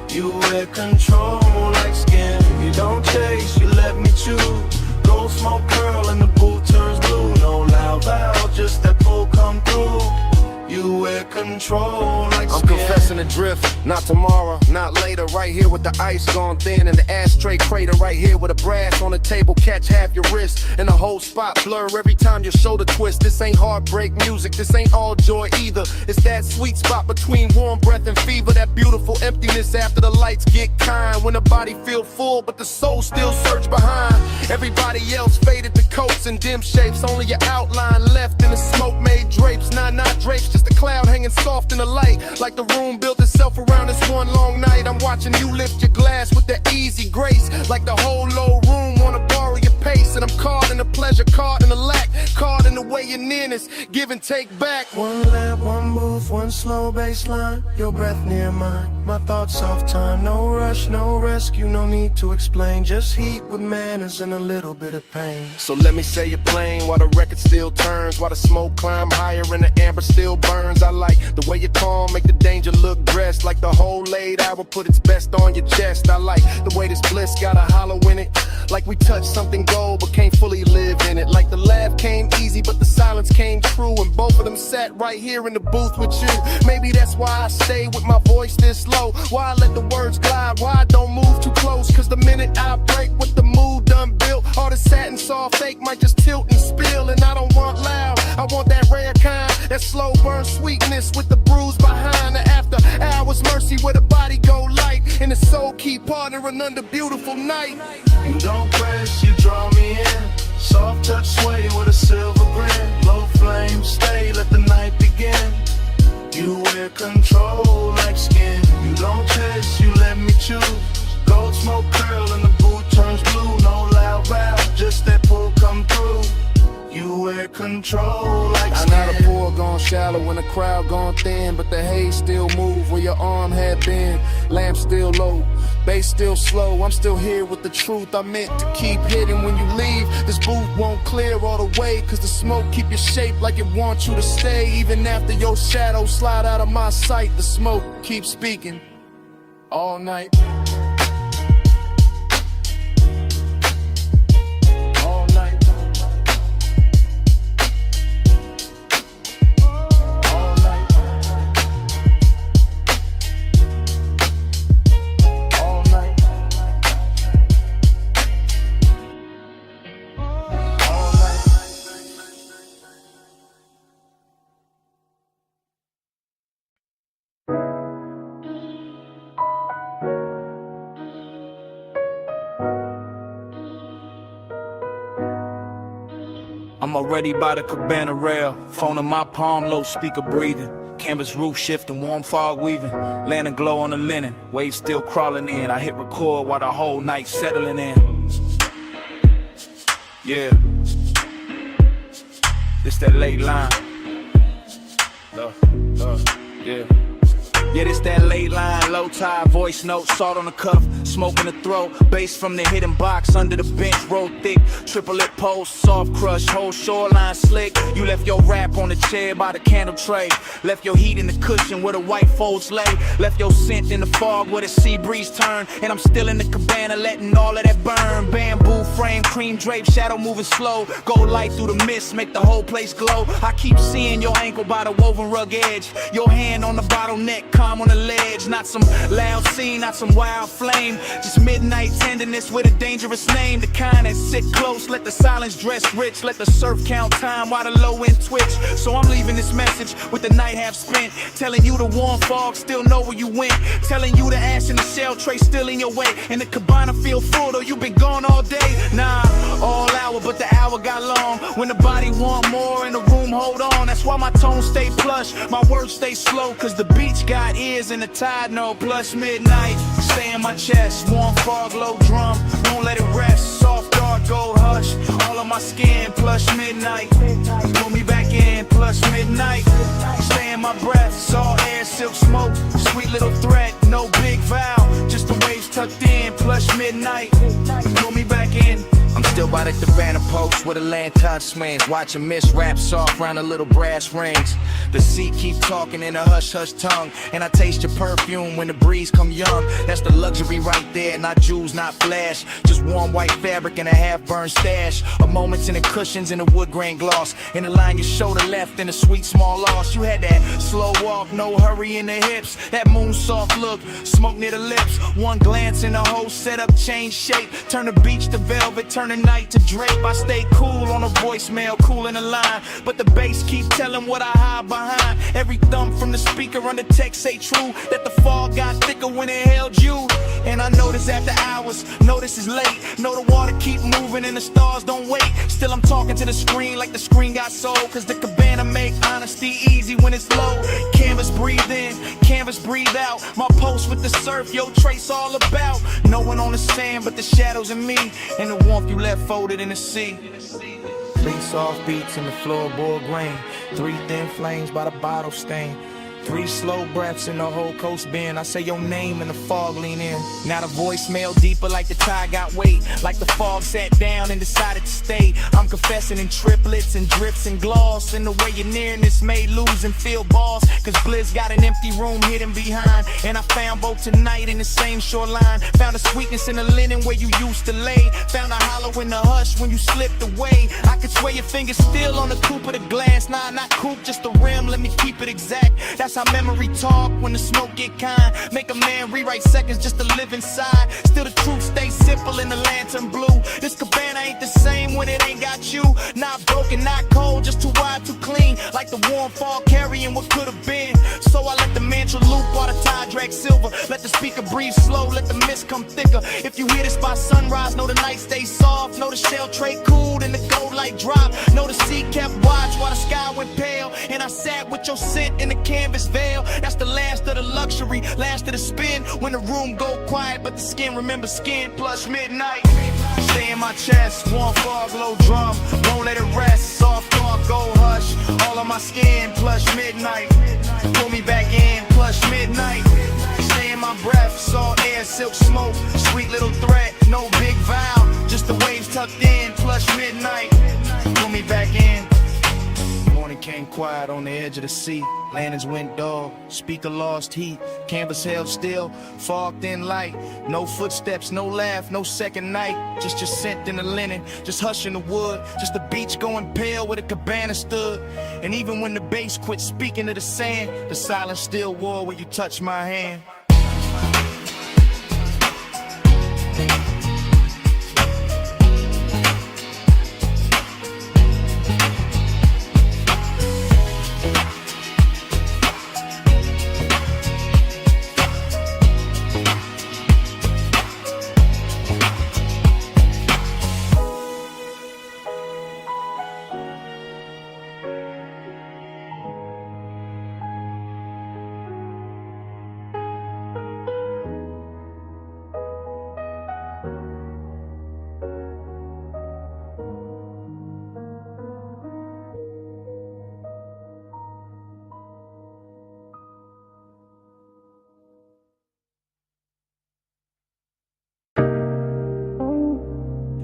You wear control like skin. You don't chase, you let me choose. Gold smoke curl and the boot turns blue. No loud valve, just that pull come through. You wear control like I'm skin. confessing the drift, not tomorrow, not later. Right here with the ice gone thin and the ashtray crater. Right here with a brass on the table, catch half your wrist. And the whole spot blur every time your shoulder twist. This ain't heartbreak music, this ain't all joy either. It's that sweet spot between warm breath and fever. That beautiful emptiness after the lights get kind. When the body feel full but the soul still surge behind. Everybody else faded to coats and dim shapes. Only your outline left in the smoke made drapes. Not drapes, just a cloud hanging soft in the light. Like the room built itself around this one long night. I'm watching you lift your glass with that easy grace. Like the whole low room wanna borrow your pace. And I'm caught in the pleasure, caught in the lack, caught in the way your nearness, give and take back. One lap, one move, one slow baseline. Your breath near mine, my thoughts off time. No rush, no rescue, no need to explain. Just heat with manners and a little bit of pain. So let me say you're playing while the record still turns. While the smoke climb higher and the amber still burns. I like the way you calm, make the danger look dressed. Like the whole laid hour put its best on your chest. I like the way this bliss got a hollow in it. Like we touched something gold but can't fully live in it. Like the laugh came easy but the silence came true. And both of them sat right here in the booth with you. Maybe that's why I stay with my voice this low. Why I let the words glide, why I don't move too close. Cause the minute I break with the mood done built, all the satin soft fake might just tilt and spill. And I don't want loud, I want that rare kind. That slow burn sweetness with the bruise behind. The after hours mercy where the body go light. And the soul keep partnering under beautiful night. You don't press, you draw me in. Soft touch sway with a silver grin. Low flame, stay, let the night begin. You wear control like skin. You don't chase, you let me choose. Gold smoke curl and the boot turns blue. No loud valve, just that pull come through. You wear control like skin. Now the pool gone shallow when the crowd gone thin, but the haze still move where your arm had been. Lamp still low, bass still slow. I'm still here with the truth I meant to keep hidden. When you leave, this booth won't clear all the way. Cause the smoke keep your shape like it wants you to stay. Even after your shadow slide out of my sight, the smoke keeps speaking all night. I'm already by the cabana rail, phone in my palm, low speaker breathing. Canvas roof shifting, warm fog weaving. Lantern glow on the linen, waves still crawling in. I hit record while the whole night settling in. Yeah, this that late line. Yeah. Yeah, this that late line, low tide, voice note, salt on the cuff, smoke in the throat, bass from the hidden box, under the bench, roll thick, triple lip post, soft crush, whole shoreline slick. You left your rap on the chair by the candle tray, left your heat in the cushion where the white folds lay, left your scent in the fog where the sea breeze turn, and I'm still in the cabana letting all of that burn. Bamboo frame, cream drape, shadow moving slow, gold light through the mist, make the whole place glow. I keep seeing your ankle by the woven rug edge, your hand on the bottleneck, calm on the ledge. Not some loud scene, not some wild flame, just midnight tenderness with a dangerous name. The kind that sit close, let the silence dress rich, let the surf count time while the low end twitch. So I'm leaving this message with the night half spent, telling you the warm fog still know where you went, telling you the ash in the shell tray still in your way, and the cabana feel full though you been gone all day. Nah, all hour but the hour got long, when the body want more and the room hold on. That's While my tone stay plush, my words stay slow, cause the beach got ears and the tide know. Plus midnight, stay in my chest. Warm fog, low drum, won't let it rest. Soft dark, gold hush, all of my skin. Plush midnight, pull me back in. Plush midnight, stay in my breath. Salt air, silk smoke, sweet little threat. No big vow, just the waves tucked in. Plush midnight, pull me back in. I'm still by the cabana post where the lantern swings, watching mist wrap soft round the little brass rings. The sea keep talking in a hush-hush tongue, and I taste your perfume when the breeze come young. That's the luxury right there, not jewels, not flash. Just warm white fabric and a half-burned stash. A moment's in the cushions and the wood grain gloss. In the line your shoulder left and a sweet small loss. You had that slow walk, no hurry in the hips. That moon soft look, smoke near the lips. One glance and the whole setup change shape. Turn the beach to velvet, turn the night to drape. I stay cool on a voicemail, cool in the line, but the bass keep telling what I hide behind. Every thump from the speaker on the text say true, that the fog got thicker when it held you. And I notice after hours, notice it's late. Know the water keep moving and the stars don't wait. Still I'm talking to the screen like the screen got soul, cause the cabana make honesty easy when it's low. Canvas breathe in, canvas breathe out. My post with the surf, yo trace all about. No one on the sand but the shadows and me, and the warmth you left folded in the sea. 3 soft beats in the floorboard grain, 3 thin flames by the bottle stain, 3 slow breaths in the whole coast bend. I say your name and the fog lean in. Now the voicemail deeper like the tide got weight, like the fog sat down and decided to stay. I'm confessing in triplets and drips and gloss, and the way you're nearness made lose and feel balls. Cause Blizz got an empty room hidden behind, and I found both tonight in the same shoreline. Found a sweetness in the linen where you used to lay. Found a hollow in the hush when you slipped away. I could swear your fingers still on the coupe of the glass. Nah, not coupe, just the rim, let me keep it exact. That's how memory talk when the smoke get kind. Make a man rewrite seconds just to live inside. Still the truth stays simple in the lantern blue. This cabana ain't the same when it ain't got you. Not broken, not cold, just too wide, too clean. Like the warm fall carrying what could have been. So I let the mantra loop while the tide drag silver. Let the speaker breathe slow, let the mist come thicker. If you hear this by sunrise, know the night stays soft. Know the shell tray cooled and the gold light drop. Know the sea kept watch while the sky went pale. And I sat with your scent in the canvas veil. That's the last of the luxury, last of the spin. When the room go quiet, but the skin remember skin. Plus midnight, stay in my chest. Warm fog, low drum, won't let it rest. Soft dark, gold hush, all on my skin. Plus midnight, pull me back in. Plus midnight, stay in my breath. Salt air, silk smoke, sweet little threat. No big vow, just the waves tucked in. Plus midnight, pull me back in. Morning came quiet on the edge of the sea. Lanterns went dull, speaker lost heat. Canvas held still, fog thin light. No footsteps, no laugh, no second night. Just your scent in the linen, just hush in the wood. Just the beach going pale where the cabana stood. And even when the bass quit speaking to the sand, the silence still war where you touch my hand.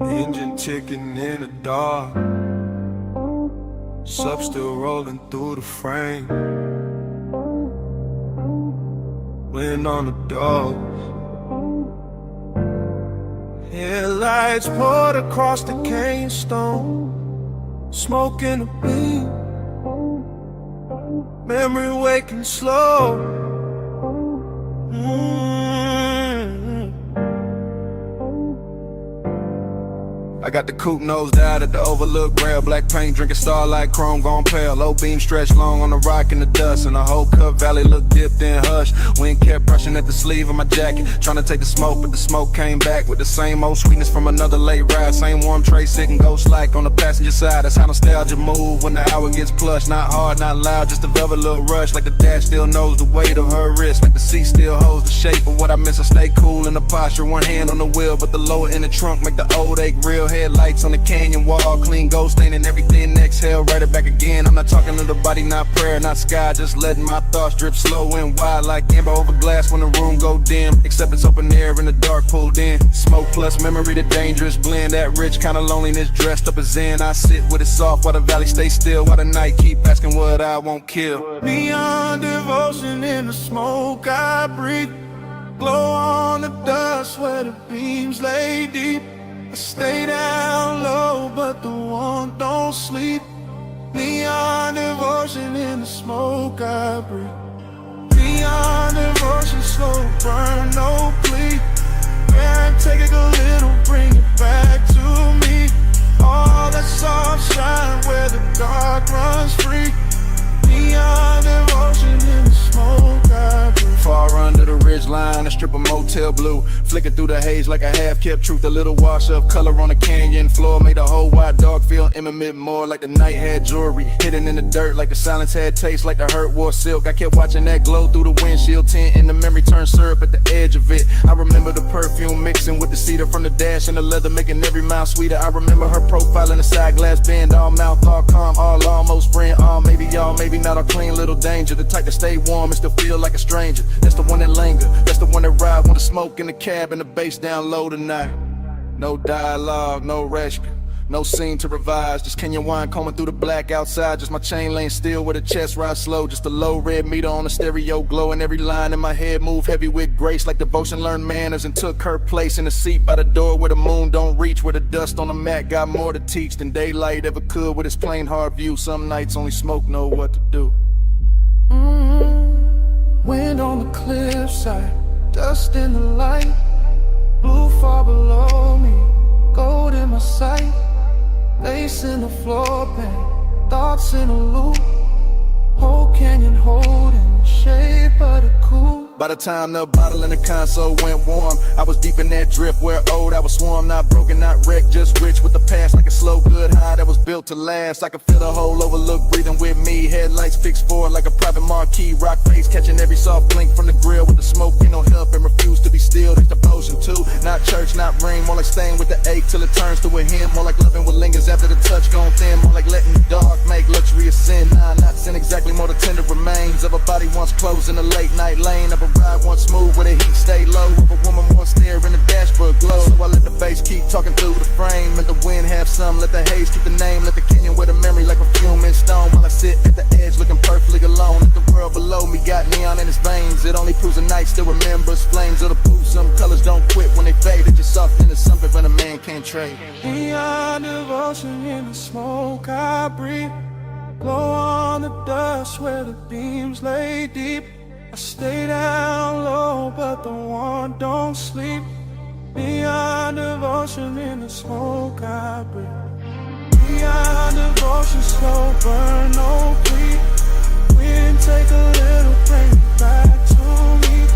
Engine ticking in the dark, sub still rolling through the frame. Wind on the doors, headlights poured across the cane stone. Smoke in the beam, memory waking slow. I got the coupe nosed out at the overlook rail. Black paint, drinking starlight, chrome gone pale. Low beam stretched long on the rock in the dust. And the whole Cup Valley looked dipped in hush. Wind kept brushing at the sleeve of my jacket, trying to take the smoke, but the smoke came back with the same old sweetness from another late ride. Same warm tray sitting ghost like on the passenger side. That's how nostalgia move when the hour gets plush. Not hard, not loud, just a velvet little rush. Like the dash still knows the weight of her wrist. Like the seat still holds the shape of what I miss. I stay cool in the posture, one hand on the wheel, but the lower in the trunk make the old ache real. Headlights on the canyon wall, clean ghost stain and everything. Exhale, write it back again. I'm not talking to the body, not prayer, not sky. Just letting my thoughts drip slow and wide like amber over glass when the room go dim. Except it's open air in the dark pulled in. Smoke plus memory, the dangerous blend. That rich kind of loneliness dressed up as zen. I sit with it soft while the valley stay still, while the night keep asking what I won't kill. Neon devotion in the smoke I breathe. Glow on the dust where the beams lay deep. I stay down low, but the warmth don't sleep. Neon devotion in the smoke I breathe. Neon devotion, slow burn, no plea. Yeah, take it a little, bring it back to me. All that soft shine where the dark runs free. Neon devotion in the smoke I breathe. Far under the ridge line, a strip of motel blue, flicking through the haze like a half-kept truth. A little wash of color on the canyon floor made the whole wide dog feel intimate, more like the night had jewelry hidden in the dirt, like the silence had taste, like the hurt wore silk. I kept watching that glow through the windshield tint, and the memory turned syrup at the edge of it. I remember the perfume mixing with the cedar from the dash and the leather, making every mile sweeter. I remember her profile in the side glass bend, all mouth, all calm, all almost friend, all maybe y'all, maybe not, all clean little danger. The type to stay warm and still feel like a stranger. That's the one that linger, that's the one that ride when the smoke in the cab and the bass down low tonight. No dialogue, no rescue, no scene to revise. Just Kenyan wine combing through the black outside. Just my chain lane still with a chest ride slow. Just a low red meter on the stereo glow, and every line in my head move heavy with grace, like devotion learned manners and took her place in the seat by the door where the moon don't reach, where the dust on the mat got more to teach than daylight ever could with its plain hard view. Some nights only smoke know what to do. Wind on the cliffside, dust in the light, blue far below me, gold in my sight, lace in the floor pan, thoughts in a loop, whole canyon holding the shape of the coupe. By the time the bottle in the console went warm, I was deep in that drift where old I was swarm. Not broken, not wrecked, just rich with the past, like a slow good high that was built to last. I could feel the whole overlook breathing with me. Headlights fixed forward like a private marquee. Rock face catching every soft blink from the grill with the smoke, you know, help and refuse to be still. That's devotion too, not church, not ring. More like staying with the ache till it turns to a hymn. More like loving what lingers after the touch gone thin. More like letting the dark make luxury a sin. Nah, not sin exactly, more the tender remains of a body once closed in a late night lane. Of a ride once smooth where the heat stay low. Of a woman once there in the dashboard glow. So I let the bass keep talking through the frame. Let the wind have some, let the haze keep the name. Let the canyon wear the memory like perfume in stone. While I sit at the edge looking perfectly alone. If the world below me got neon in its veins, it only proves the night still remembers flames of the booth. Some colors don't quit when they fade. It's just something to something but a man can't trade. Neon devotion in the smoke I breathe. Glow on the dust where the beams lay deep. I stay down low, but the warmth don't sleep. Neon devotion in the smoke I breathe. Neon devotion, slow burn, no plea. Wind take a little, bring it back to me.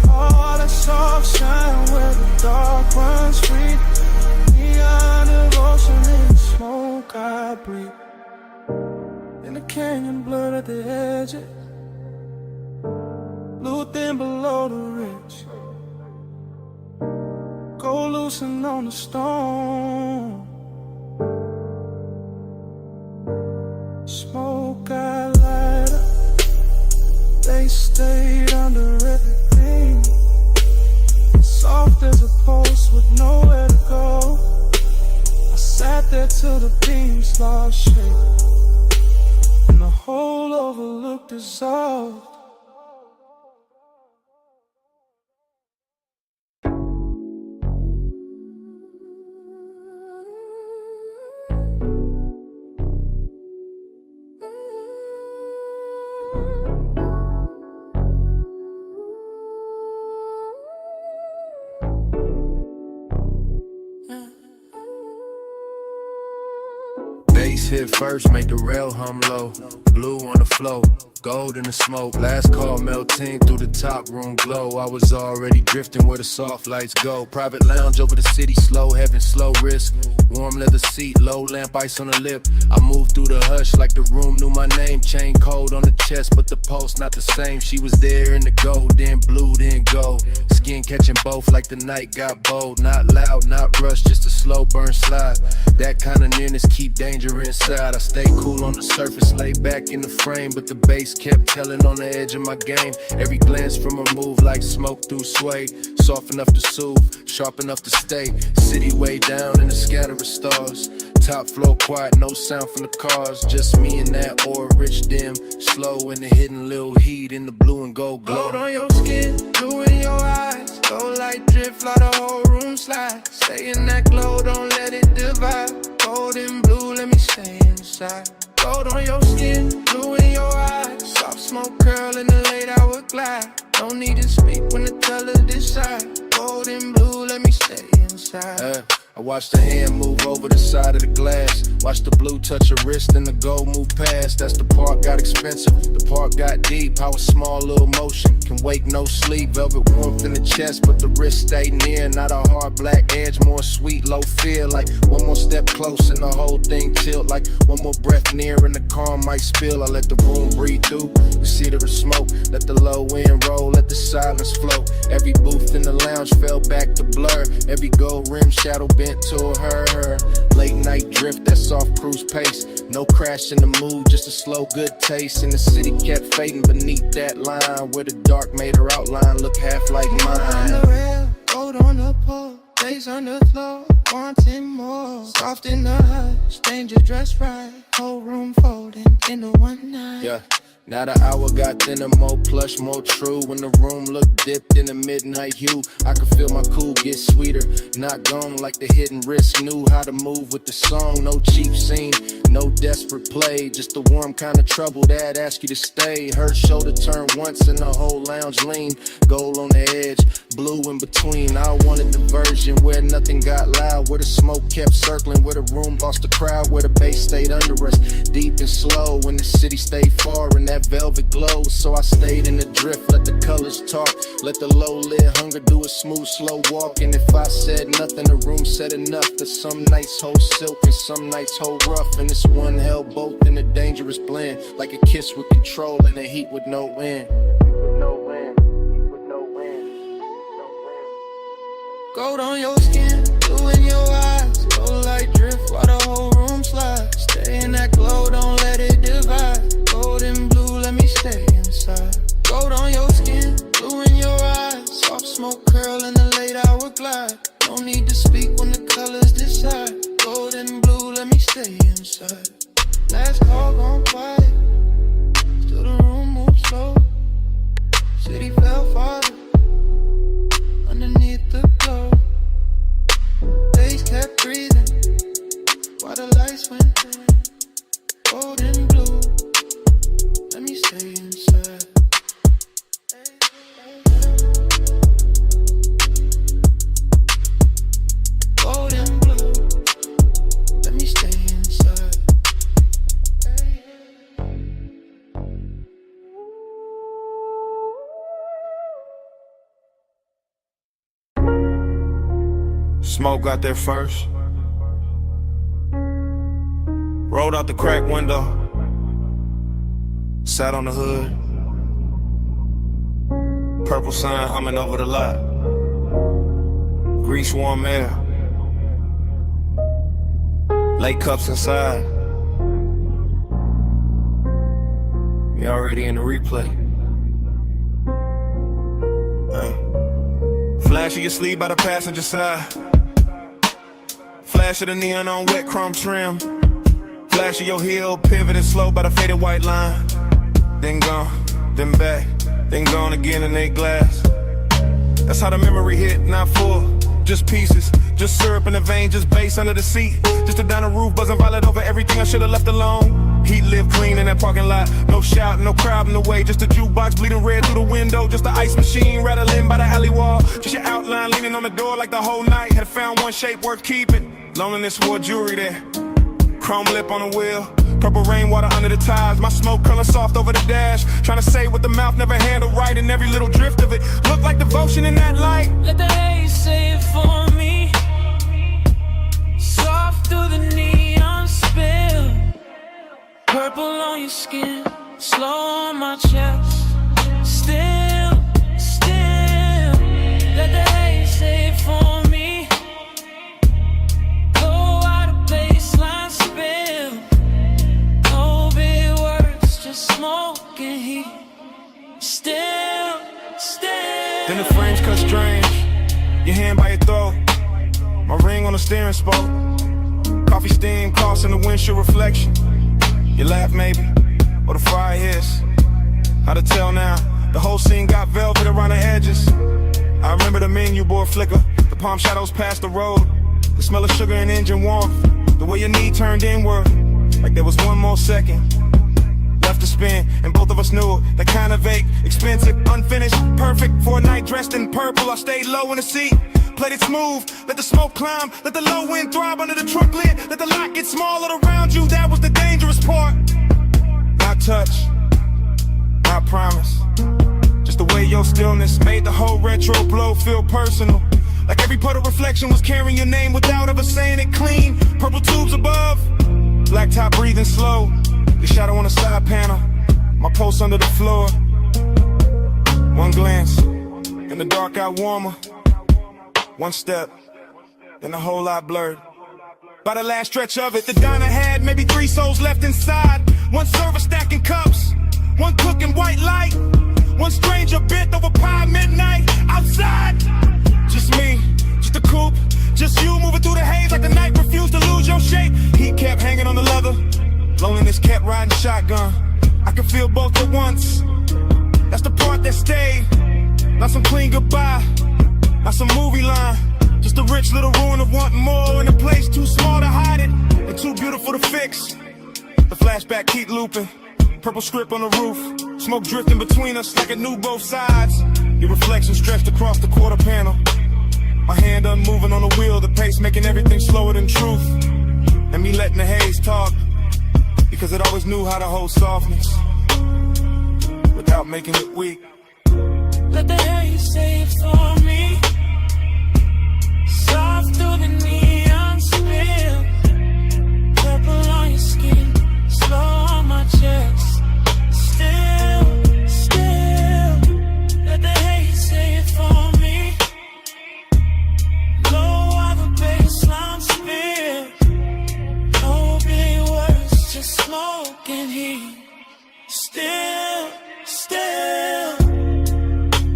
All that soft shine where the dark runs free. Neon devotion in the smoke I breathe. In the canyon blurred at the edges, blue thin below the ridge, go loosen on the stone. Smoke I light up, they stayed under everything. Soft as a post with nowhere to go. I sat there till the beams lost shape, and the whole overlook dissolved. bass hit first, make the rail hum low. Blue on the flow, gold in the smoke. Last call melting through the top room glow. I was already drifting where the soft lights go. Private lounge over the city, slow heaven, slow risk. Warm leather seat, low lamp, ice on the lip. I moved through the hush like the room knew my name. Chain cold on the chest, but the pulse not the same. She was there in the gold, then blue, then gold. Skin catching both like the night got bold. Not loud, not rushed, just a slow burn slide. That kind of nearness keep danger inside. I stay cool on the surface, lay back in the frame, but the bass kept telling on the edge of my game. Every glance from her move like smoke through suede. Soft enough to soothe, sharp enough to stay. City way down in the scatter of stars. Top floor quiet, no sound from the cars. Just me and that ore, rich dim. Slow in the hidden little heat in the blue and gold glow. Gold on your skin, blue in your eyes. Gold like drift, fly the whole room slide. Stay in that glow, don't let it divide. Gold and blue, let me stay inside. Gold on your skin, blue in your eyes. Soft smoke curl in the late hour glide. No need to speak when the colors decide. Gold and blue, let me stay inside. I watched the hand move over the side of the glass. Watch the blue touch her wrist and the gold move past. That's the part got expensive, the part got deep. How a small little motion can wake no sleep. Velvet warmth in the chest, but the wrist stay near. Not a hard black edge, more sweet, low fear. Like one more step close and the whole thing tilt. Like one more breath near and the car might spill. I let the room breathe through, the cedar of smoke. Let the low wind roll, let the silence flow. Every booth in the lounge fell back to blur. Every gold rim shadow bent to her. Late night drift, that soft cruise pace. No crash in the mood, just a slow good taste. And the city kept fading beneath that line, where the dark made her outline look half like mine. On the rail, gold on the pole, days on the floor, wanting more. Soft in the hush, danger dressed right. Whole room folding into one night. Yeah. Now the hour got thinner, more plush, more true. When the room looked dipped in the midnight hue, I could feel my cool get sweeter. Not gone like the hidden wrist knew how to move with the song. No cheap scene, no desperate play. Just a warm kind of trouble that ask you to stay. Her shoulder turn once and the whole lounge lean. Gold on the edge, blue in between. I wanted the version where nothing got loud, where the smoke kept circling, where the room lost the crowd, where the bass stayed under us, deep and slow. When the city stayed far and that velvet glow, so I stayed in the drift, let the colors talk, let the low lid hunger do a smooth slow walk. And if I said nothing, the room said enough. That some nights hold silk and some nights hold rough, and this one held both in a dangerous blend, like a kiss with control and a heat with no end. Gold on your skin, blue in your eyes. Gold like drift while the whole room slides. Stay in that glow, don't let it divide. Gold and blue, let me stay inside. Gold on your skin, blue in your eyes. Soft smoke curl in the late hour glide. No need to speak when the colors decide. Gold and blue, let me stay inside. Last call gone quiet, still the room moves slow. City fell farther underneath the glow. Days kept breathing while the lights went dim. Gold and blue, let me stay inside. Gold and blue, let me stay inside. Smoke got there first. Rolled out the crack window. Sat on the hood. Purple sun humming over the lot. Grease warm air. Late cups inside. We already in the replay. Flash of your sleeve by the passenger side. Flash of the neon on wet chrome trim. Flash of your heel, pivoting slow by the faded white line. Then gone, then back, then gone again in they glass. That's how the memory hit, not full, just pieces. Just syrup in the vein, just bass under the seat. Just a down the roof, buzzing violet over everything I should've left alone. Heat lived clean in that parking lot. No shout, no crowd in the way. Just a jukebox bleeding red through the window. Just the ice machine rattling by the alley wall. Just your outline leaning on the door like the whole night. Had found one shape worth keeping. Loneliness wore jewelry there. Chrome lip on the wheel, purple rainwater under the tires. My smoke curling soft over the dash. Trying to say what the mouth never handled right, and every little drift of it looked like devotion in that light. Let the haze say it for me. Soft through the neon spill. Purple on your skin, slow on my chest. Still, let the haze say it for me. Go out of baseline spill. No big words, just smoke and heat. Still. Then the frames cut strange. Your hand by your throat. My ring on the steering spoke. Coffee steam crossing the windshield reflection. You laugh maybe, or the fire hits. How to tell now? The whole scene got velvet around the edges. I remember the menu board flicker. The palm shadows past the road. The smell of sugar and engine warmth. The way your knee turned inward, like there was one more second left to spin, and both of us knew it. That kind of vague, expensive, unfinished, perfect for a night dressed in purple. I stayed low in the seat, played it smooth, let the smoke climb, let the low wind throb under the truck lid, let the lot get smaller around you. That was the dangerous part. Not touch, not promise. Just the way your stillness made the whole retro blow feel personal. Like every puddle reflection was carrying your name without ever saying it clean. Purple tubes above, black top breathing slow. The shadow on the side panel, my pulse under the floor. One glance, and the dark got warmer. One step, then a whole lot blurred. By the last stretch of it, the diner had maybe 3 souls left inside. One server stacking cups, one cooking white light. One stranger bent over pie midnight outside. Just me, just a coupe, just you moving through the haze like the night refused to lose your shape. Heat kept hanging on the leather, loneliness kept riding shotgun. I could feel both at once. That's the part that stayed. Not some clean goodbye, not some movie line. Just a rich little ruin of wanting more in a place too small to hide it and too beautiful to fix. The flashback keep looping, purple script on the roof, smoke drifting between us like it knew both sides. Your reflection stretched across the quarter panel. My hand unmoving on the wheel, the pace making everything slower than truth. And me letting the haze talk, because it always knew how to hold softness without making it weak. Let the haze say it for me. Soft through the neon spill. Purple on your skin, slow on my chest. Still, let the haze say it for me. Low of a baseline spill. No big words, just smoke and heat. Still.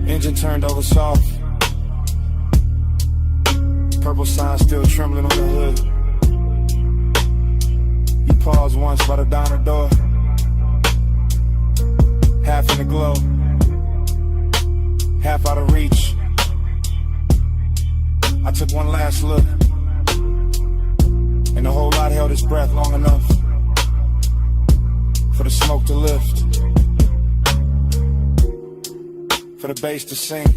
Engine turned over soft. Purple sign still trembling on the hood. You paused once by the diner door, half in the glow, half out of reach. I took one last look, and the whole lot held its breath long enough for the smoke to lift, for the bass to sink,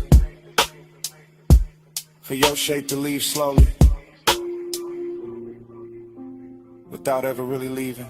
for your shape to leave slowly, without ever really leaving.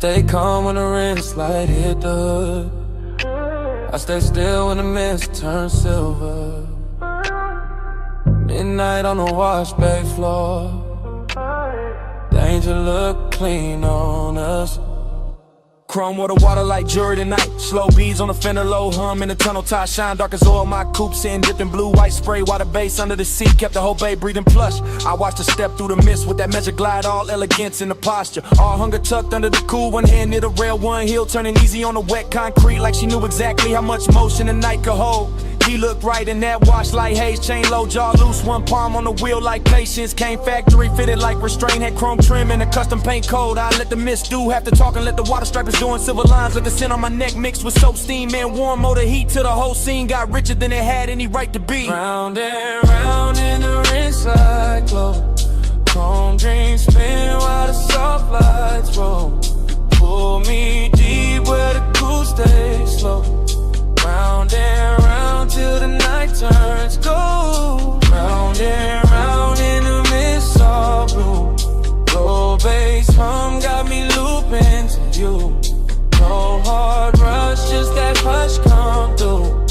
Stay calm when the wrist light hit the hood. I stay still when the mist turns silver. Midnight on the wash bay floor. Danger look clean on us. Chrome water like jury tonight. Slow beads on the fender, low hum in the tunnel tie. Shine dark as oil, my coupe sitting dipped in blue, white spray. Water base under the seat, kept the whole bay breathing plush. I watched her step through the mist with that measure glide, all elegance in the posture. All hunger tucked under the cool, one hand near the rail, one heel turning easy on the wet concrete, like she knew exactly how much motion the night could hold. He looked right in that wash like Haze, chain low, jaw loose, one palm on the wheel like patience. Came factory fitted like restraint, had chrome trim and a custom paint code. I let the mist do half the talking, let the water stripers doing silver lines. Let the scent on my neck mixed with soap, steam, and warm motor heat till the whole scene got richer than it had any right to be. Round and round in the rinse like glow. Chrome dreams spin while the soft lights roll. Pull me deep where the cool stays slow. Round and round till the night turns gold. Round and round in the mist all blue. Low bass hum got me looping to you. No hard rush, just that hush come through.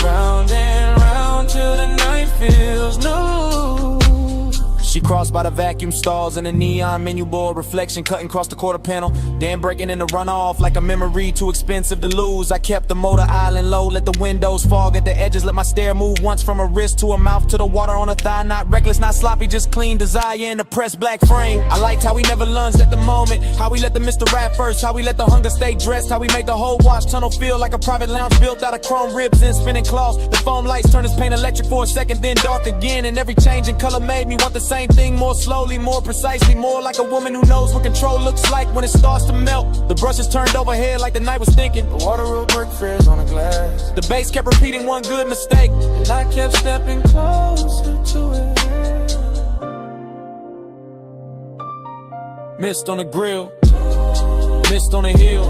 Round and round till the night feels new. She crossed by the vacuum stalls and the neon menu board reflection cutting across the quarter panel. Then breaking in the runoff like a memory too expensive to lose. I kept the motor island low, let the windows fog at the edges, let my stare move once from her wrist to her mouth to the water on her thigh. Not reckless, not sloppy, just clean desire in the pressed black frame. I liked how we never lunged at the moment, how we let the Mr. Rap first, how we let the hunger stay dressed, how we made the whole wash tunnel feel like a private lounge built out of chrome ribs and spinning cloths. The foam lights turned his paint electric for a second, then dark again, and every change in color made me want the same thing, more slowly, more precisely, more like a woman who knows what control looks like when it starts to melt. The brushes turned overhead like the night was thinking. The water will break fears on the glass. The bass kept repeating one good mistake, and I kept stepping closer to it. Mist on the grill, mist on the hill,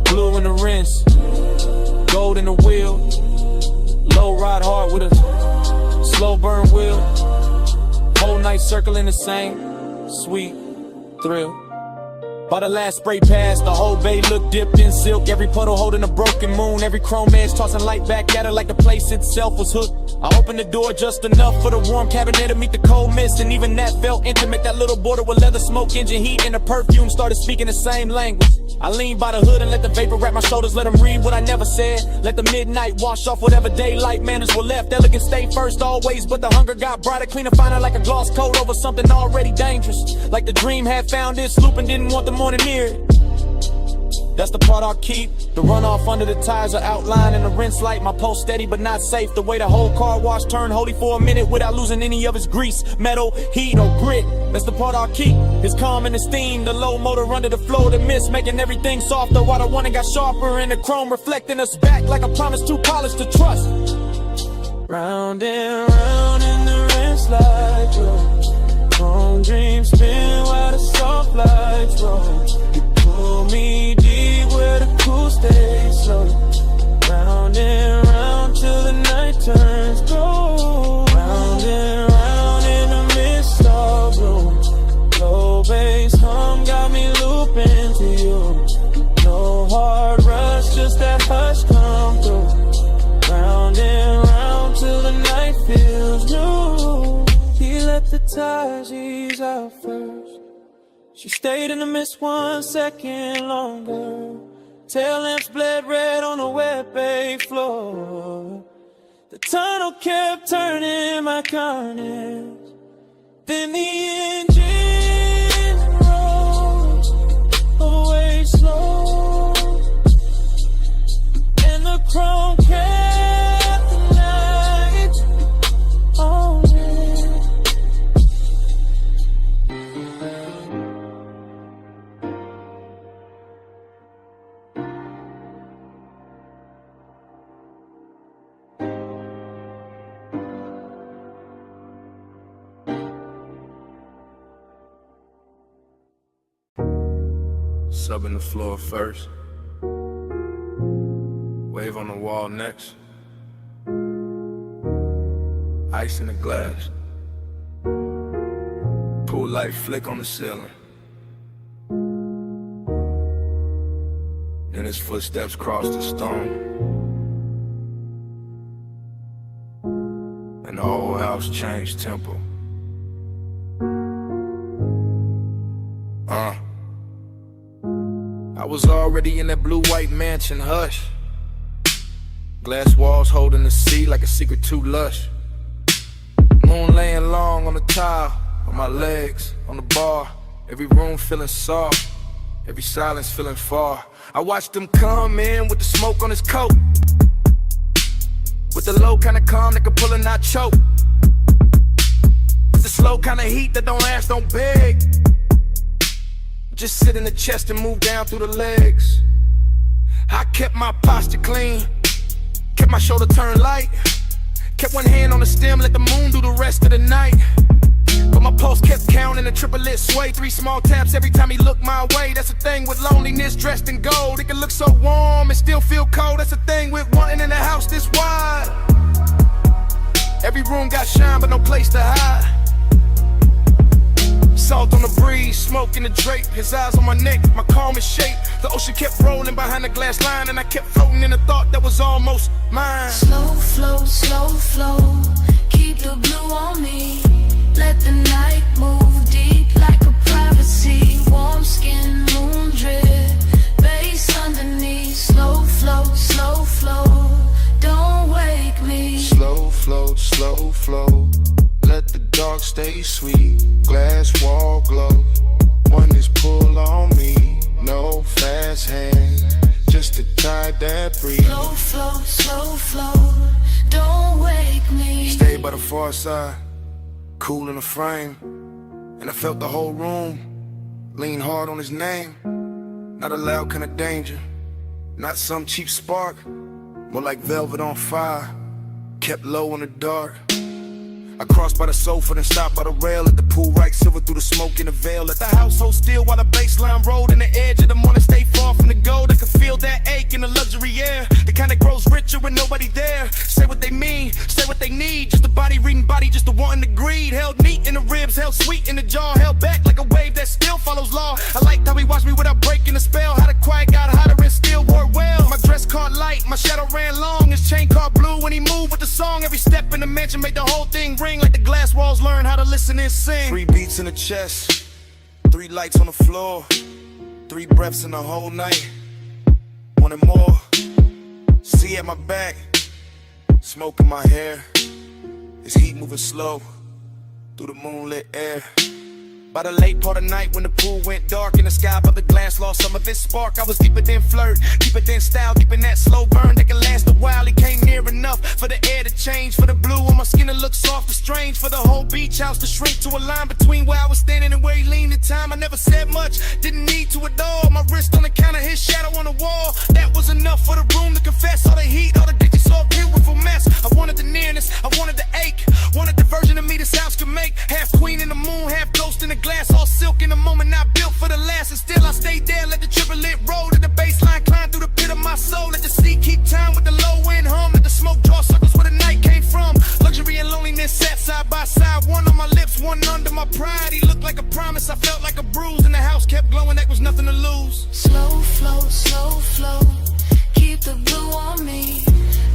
blue in the rinse, gold in the wheel, low ride hard with a slow burn wheel. Whole night circling the same sweet thrill. By the last spray pass, the whole bay looked dipped in silk. Every puddle holding a broken moon, every chrome edge tossing light back at her like the place itself was hooked. I opened the door just enough for the warm cabinet to meet the cold mist, and even that felt intimate. That little border with leather smoke, engine heat, and the perfume started speaking the same language. I leaned by the hood and let the vapor wrap my shoulders, let them read what I never said. Let the midnight wash off whatever daylight manners were left. Elegant stayed first always, but the hunger got brighter, cleaner, finer, like a gloss coat over something already dangerous. Like the dream had found its loop and didn't want the morning near it. That's the part I'll keep. The runoff under the tires are outlined in the rinse light. My pulse steady but not safe. The way the whole car wash turned holy for a minute without losing any of its grease, metal, heat, or grit. That's the part I'll keep. It's calm and esteem. The low motor under the flow of the mist, making everything softer while the one got sharper. And the chrome reflecting us back like a promise too polished to trust. Round and round in the rinse light roll. Chrome dreams spin while the soft lights roll. You pull me deep where the cool stays slow. Round and round till the night turns gold. Round and round in the mist all blue. Low bass hum got me looping to you. No hard rush, just that hush come through. Round and round till the night feels new. He let the tires ease out first. She stayed in the mist 1 second longer. Tail lamps bled red on the wet bay floor. The tunnel kept turning my carnage. Then the engine rose away slow, and the chrome kept the night on it. Subbing the floor first, wave on the wall next, ice in the glass, pool light flick on the ceiling. Then his footsteps cross the stone, and the whole house changed tempo. I was already in that blue-white mansion, hush. Glass walls holding the sea like a secret too lush. Moon laying long on the tile, on my legs, on the bar. Every room feeling soft, every silence feeling far. I watched him come in with the smoke on his coat, with the low kind of calm that could pull and not choke, with the slow kind of heat that don't ask, don't beg. Just sit in the chest and move down through the legs. I kept my posture clean, kept my shoulder turned light, kept one hand on the stem, let the moon do the rest of the night. But my pulse kept counting, a triplet sway, 3 small taps every time he looked my way. That's the thing with loneliness dressed in gold. It can look so warm and still feel cold. That's the thing with wanting in a house this wide. Every room got shine but no place to hide. Salt on the breeze, smoke in the drape. His eyes on my neck, my calmest shape. The ocean kept rolling behind the glass line, and I kept floating in a thought that was almost mine. Slow flow, keep the blue on me. Let the night move deep like a privacy. Warm skin, moon drip, bass underneath. Slow flow, don't wake me. Slow flow, let the dark stay sweet. Glass wall glow, one is pull on me. No fast hands, just to tie that breeze. Slow flow, don't wake me. Stay by the far side, cool in the frame, and I felt the whole room lean hard on his name. Not a loud kind of danger, not some cheap spark, more like velvet on fire, kept low in the dark. I crossed by the sofa, then stopped by the rail at the pool, right silver through the smoke in the veil. Let the house hold still while the baseline rolled, and the edge of the morning stay far from the gold. I could feel that ache in the luxury air, the kind that grows richer with nobody there. Say what they mean, say what they need, just a body reading body, just a wanting to greed. Held neat in the ribs, held sweet in the jaw, held back like a wave that still follows law. I liked how he watched me without breaking the spell, how the quiet got hotter and still wore well. My dress caught light, my shadow ran long, his chain caught blue when he moved with the song. Every step in the mansion made the whole thing ring like the glass walls learn how to listen and sing. 3 beats in the chest, 3 lights on the floor, 3 breaths in the whole night. Wanted more. See at my back, smoke in my hair, his heat moving slow through the moonlit air. By the late part of night when the pool went dark and the sky above the glass lost some of its spark, I was deeper than flirt, deeper than style, deep in that slow burn that can last a while. He came near enough for the air to change, for the blue on my skin to look soft and strange, for the whole beach house to shrink to a line between where I was standing and where he leaned in time. I never said much, didn't need to at all. My wrist on the counter, his shadow on the wall, that was enough for the room to confess. All the heat, all the ditches, saw a beautiful mess. I wanted the nearness, I wanted the ache, wanted the version of me this house could make. Half queen in the moon, half ghost in the glass, all silk in the moment, not built for the last. And still I stayed there, let the triplet roll, let the baseline climb through the pit of my soul. Let the sea keep time with the low end hum, let the smoke draw circles where the night came from. Luxury and loneliness sat side by side, one on my lips, one under my pride. He looked like a promise, I felt like a bruise, and the house kept glowing, that was nothing to lose. Slow flow, keep the blue on me.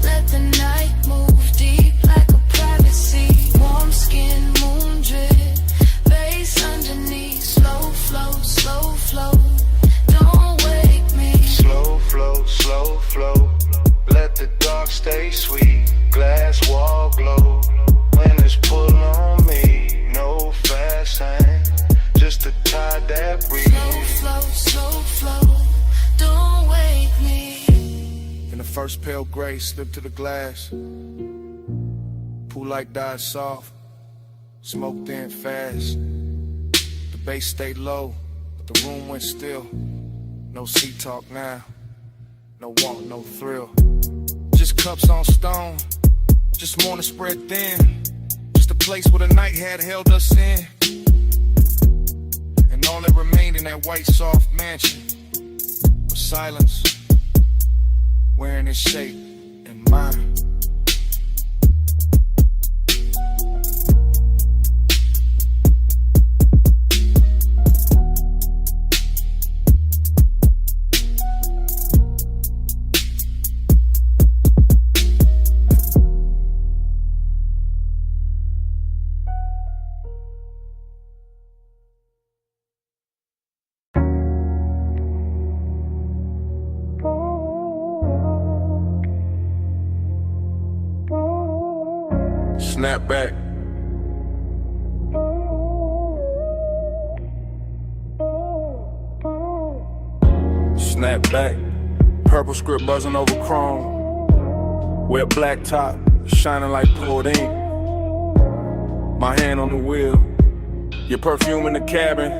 Let the night move deep like a privacy. Warm skin, moon drip, bass underneath. Slow flow, don't wake me. Slow flow, let the dark stay sweet. Glass wall glow, when it's pull on me. No fast hand, just to tie that breeze. Slow flow, don't wake me. In the first pale gray slipped to the glass, pool light died soft, smoke thin fast. The bass stayed low, but the room went still. No sea talk now, no want, no thrill. Just cups on stone, just morning spread thin. Just a place where the night had held us in. And all that remained in that white soft mansion was silence, wearing its shape in mine. snap back. Snap back, purple script buzzing over chrome. Wet black top, shining like poured ink. My hand on the wheel, your perfume in the cabin,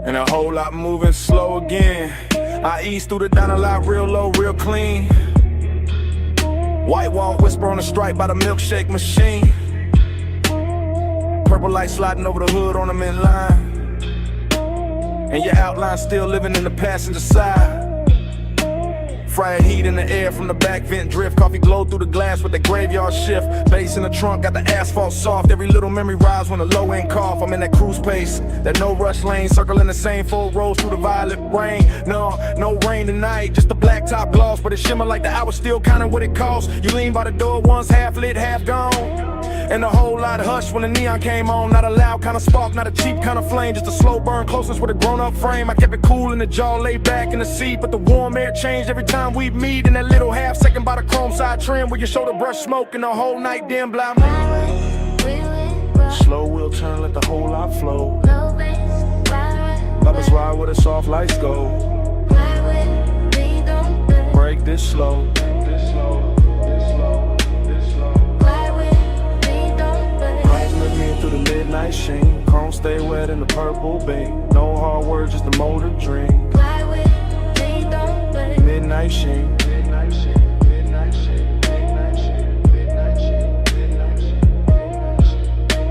and a whole lot moving slow again. I ease through the diner lot real low, real clean. White wall whisper on the stripe by the milkshake machine. Purple light sliding over the hood on them in line. And your outline still living in the passenger side. Fried heat in the air from the back vent drift. Coffee glow through the glass with the graveyard shift. Bass in the trunk, got the asphalt soft. Every little memory rise when the low end cough. I'm in that cruise pace, that no rush lane. Circling the same 4 rows through the violet rain. No rain tonight, just the black top gloss. But it shimmer like the hour still counting what it costs. You lean by the door once, half lit, half gone. And a whole lot hushed when the neon came on. Not a loud kind of spark, not a cheap kind of flame. Just a slow burn, closeness with a grown-up frame. I kept it cool in the jaw, laid back in the seat. But the warm air changed every time we meet. In that little half second by the chrome side trim, where your shoulder brush smoke and the whole night dim blind. Slow wheel turn, let the whole lot flow. Bubbles ride where the soft lights go. Break this slow. Through the midnight sheen, chrome stay wet in the purple beam. No hard words, just a motor dream. Midnight sheen.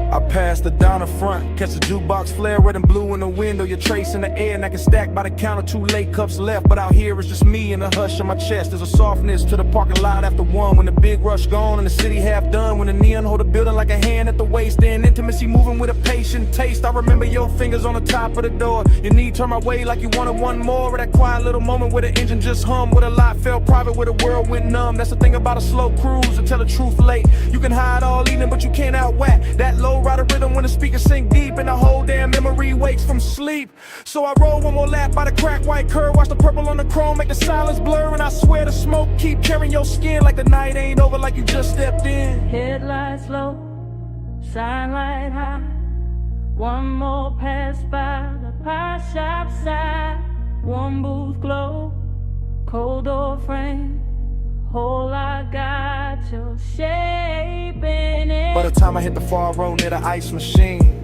I pass the down the front, catch the jukebox flare, red and blue in the window. Your trace in the air, and I can stack by the counter. 2 late cups left, but out here it's just me and the hush on my chest. There's a softness to the parking lot after 1, when the big rush gone and the city half done. When the neon hold the building like a hand at the waist, and intimacy moving with a patient taste. I remember your fingers on the top of the door. Your knee turned my way like you wanted one more. Or that quiet little moment where the engine just hummed, where the lot felt private, where the world went numb. That's the thing about a slow cruise, to tell the truth late. You can hide all evening, but you can't outwhack that low rider rhythm when the speakers sink deep and the whole damn memory wakes from sleep. So I roll one more lap by the cracked white curb, watch the purple on the chrome make the silence blur, and I swear the smoke keep carrying your skin like the night ain't over, like you just stepped in. Headlights low, shine light high. One more pass by the pie shop side. One booth glow, cold door frame. Whole lot got your shape in it. By the time I hit the far road near the ice machine,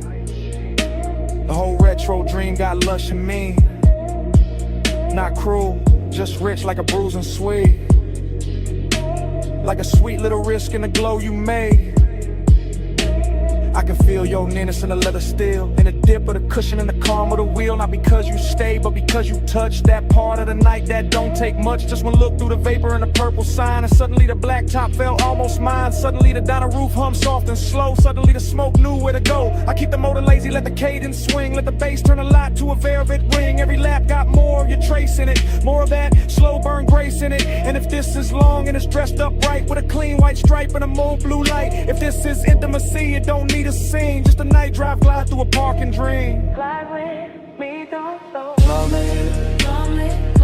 the whole retro dream got lush and mean. Not cruel, just rich like a bruising sweet. Like a sweet little risk in the glow you made. I can feel your nearness in the leather steel, in the dip of the cushion and the calm of the wheel. Not because you stay, but because you touched that part of the night that don't take much. Just one look through the vapor and the purple sign, and suddenly the black top felt almost mine. Suddenly the diner roof hummed soft and slow. Suddenly the smoke knew where to go. I keep the motor lazy, let the cadence swing. Let the bass turn a lot to a velvet ring. Every lap got more of your trace in it, more of that slow burn grace in it. And if this is long and it's dressed up right, with a clean white stripe and a mauve blue light. If this is intimacy, it don't need a scene, just a night drive, glide through a park and dream. Fly with me, don't slow.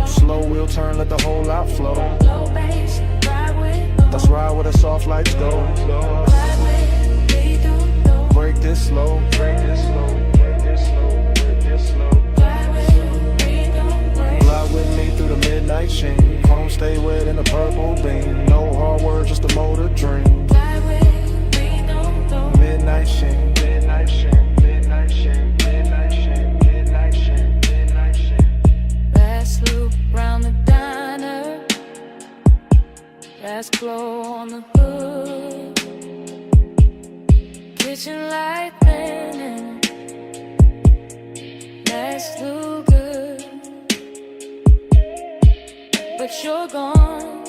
Slow wheel turn, let the whole lot flow. Low bass, ride with. Let's ride where the soft lights go. Fly with me, don't slow. Break this slow, break this slow, break this slow, break this slow. Fly with me, don't break. Fly with me through the midnight sheen. Home stay wet in the purple beam. No hard words, just a motor dream. Fly with me, don't slow. Midnight sheen, midnight sheen, midnight sheen, midnight sheen, midnight sheen, midnight sheen. Last loop round the diner. Last glow on the hood. Kitchen light burning. Last look good. But you're gone,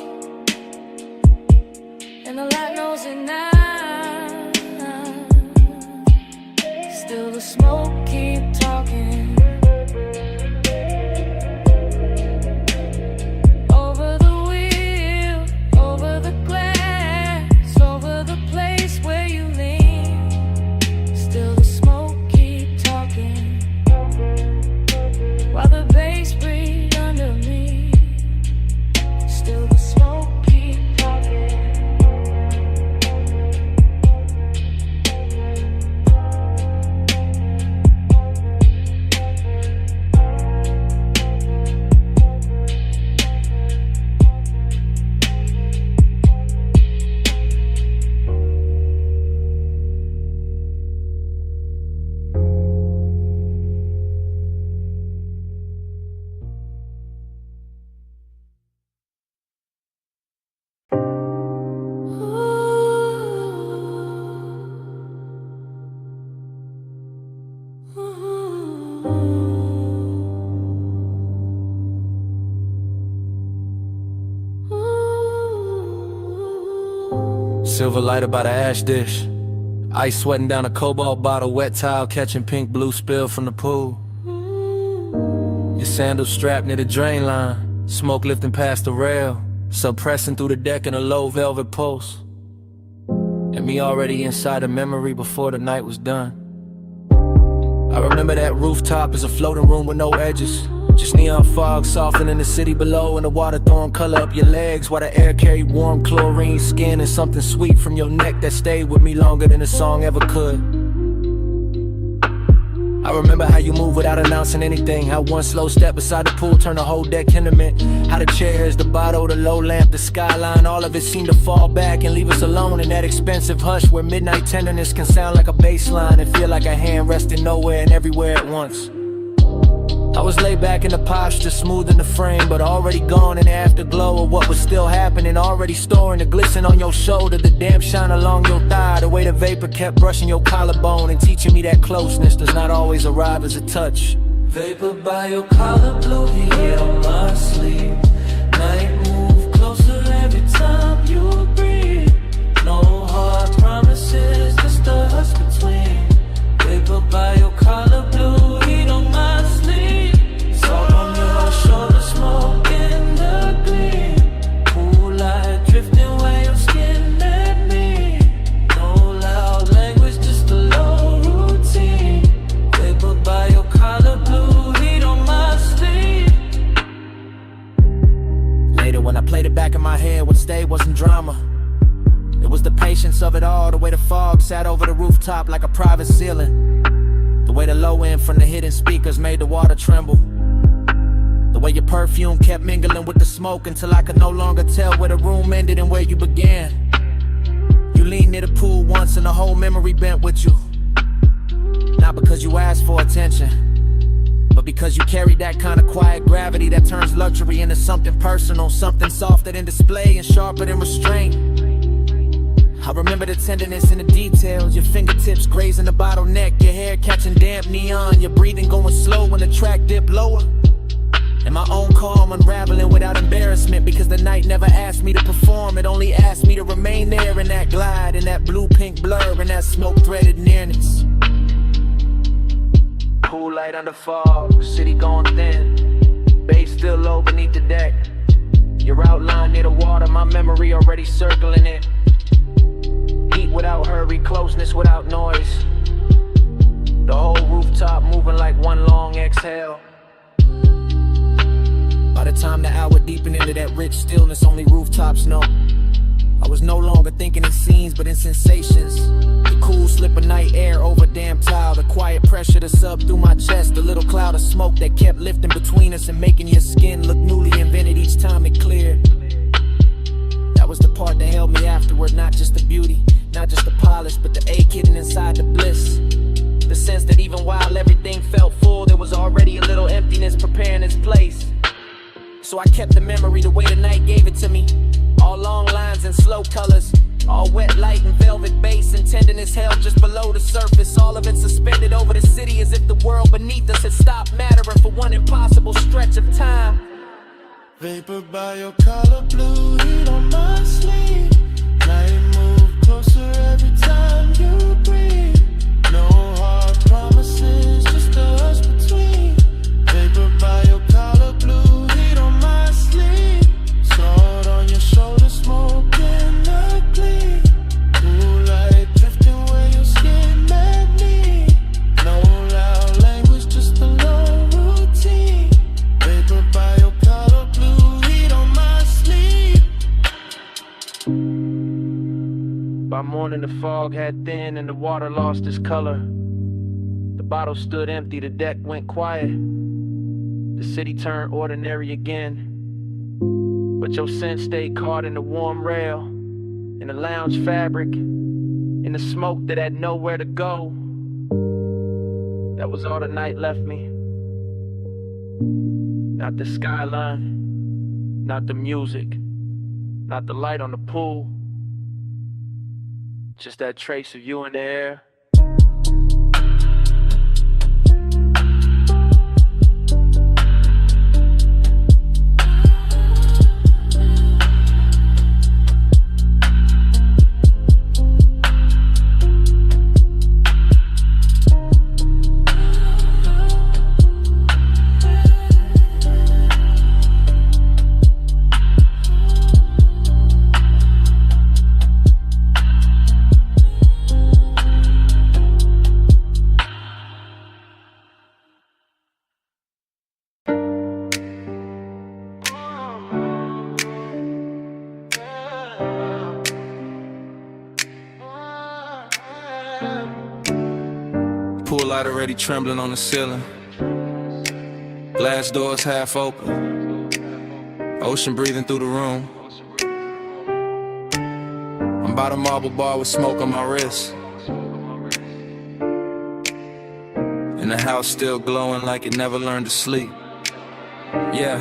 and the light knows it now. Still the smoke keep talking. Over the wheel, over the glass, over the place where you lean. Still the smoke keep talking. While the bass breathe under me. Still the smoke keep talking. Silver lighter by the ash dish. Ice sweating down a cobalt bottle. Wet towel catching pink blue spill from the pool. Your sandals strapped near the drain line. Smoke lifting past the rail. Suppressing through the deck in a low velvet pulse. And me already inside a memory before the night was done. I remember that rooftop as a floating room with no edges. Just neon fog softening the city below, and the water throwing color up your legs while the air carried warm chlorine skin and something sweet from your neck that stayed with me longer than a song ever could. I remember how you move without announcing anything. How one slow step beside the pool turned the whole deck intimate. How the chairs, the bottle, the low lamp, the skyline, all of it seemed to fall back and leave us alone in that expensive hush where midnight tenderness can sound like a bass line and feel like a hand resting nowhere and everywhere at once. I was laid back in the posture, smoothing the frame, but already gone in the afterglow of what was still happening. Already storing the glisten on your shoulder, the damp shine along your thigh, the way the vapor kept brushing your collarbone and teaching me that closeness does not always arrive as a touch. Vapor by your collar, blue heat on my sleeve. Night move closer every time you breathe. No hard promises, just us between. Vapor by your collar, blue heat on my sleeve. Salt on your shoulder, smoke in the gleam. Cool light drifting where your skin met me. No loud language, just a low routine. Vapor by your collar, blue heat on my sleeve. Later when I played it back in my head, what stayed wasn't drama. It was the patience of it all, the way the fog sat over the rooftop like a private ceiling. The way the low end from the hidden speakers made the water tremble. The way your perfume kept mingling with the smoke until I could no longer tell where the room ended and where you began. You leaned near the pool once and the whole memory bent with you. Not because you asked for attention, but because you carried that kind of quiet gravity that turns luxury into something personal, something softer than display and sharper than restraint. I remember the tenderness and the details, your fingertips grazing the bottleneck, your hair catching damp neon, your breathing going slow when the track dipped lower. And my own calm unraveling without embarrassment, because the night never asked me to perform, it only asked me to remain there in that glide, in that blue-pink blur, in that smoke-threaded nearness. Cool light under fog, city going thin. Bass still low beneath the deck. Your outline near the water, my memory already circling it. Heat without hurry, closeness without noise. The whole rooftop moving like one long exhale. By the time the hour deepened into that rich stillness only rooftops know, I was no longer thinking in scenes but in sensations. The cool slip of night air over damp tile, the quiet pressure to sub through my chest, the little cloud of smoke that kept lifting between us and making your skin look newly invented each time it cleared. That was the part that held me afterward, not just the beauty, not just the polish, but the ache hidden inside the bliss. The sense that even while everything felt full, there was already a little emptiness preparing its place. So I kept the memory the way the night gave it to me. All long lines and slow colors, all wet light and velvet bass and tenderness held just below the surface. All of it suspended over the city as if the world beneath us had stopped mattering for one impossible stretch of time. Vapor by your collar, blue heat on my sleeve. Night move closer every time you breathe. No hard promises, just us between. Vapor by your collar, blue heat on my sleeve. Sword on your shoulder, smoke in the gleam. Cool light drifting where your skin met me. No loud language, just a low routine. Vapor by your collar, blue heat on my sleeve. By morning the fog had thinned and the water lost its color. The bottle stood empty, the deck went quiet. The city turned ordinary again. But your scent stayed caught in the warm rail, in the lounge fabric, in the smoke that had nowhere to go. That was all the night left me. Not the skyline, not the music, not the light on the pool. Just that trace of you in the air. Pool light already trembling on the ceiling. Glass doors half open. Ocean breathing through the room. I'm by the marble bar with smoke on my wrist. And the house still glowing like it never learned to sleep. Yeah.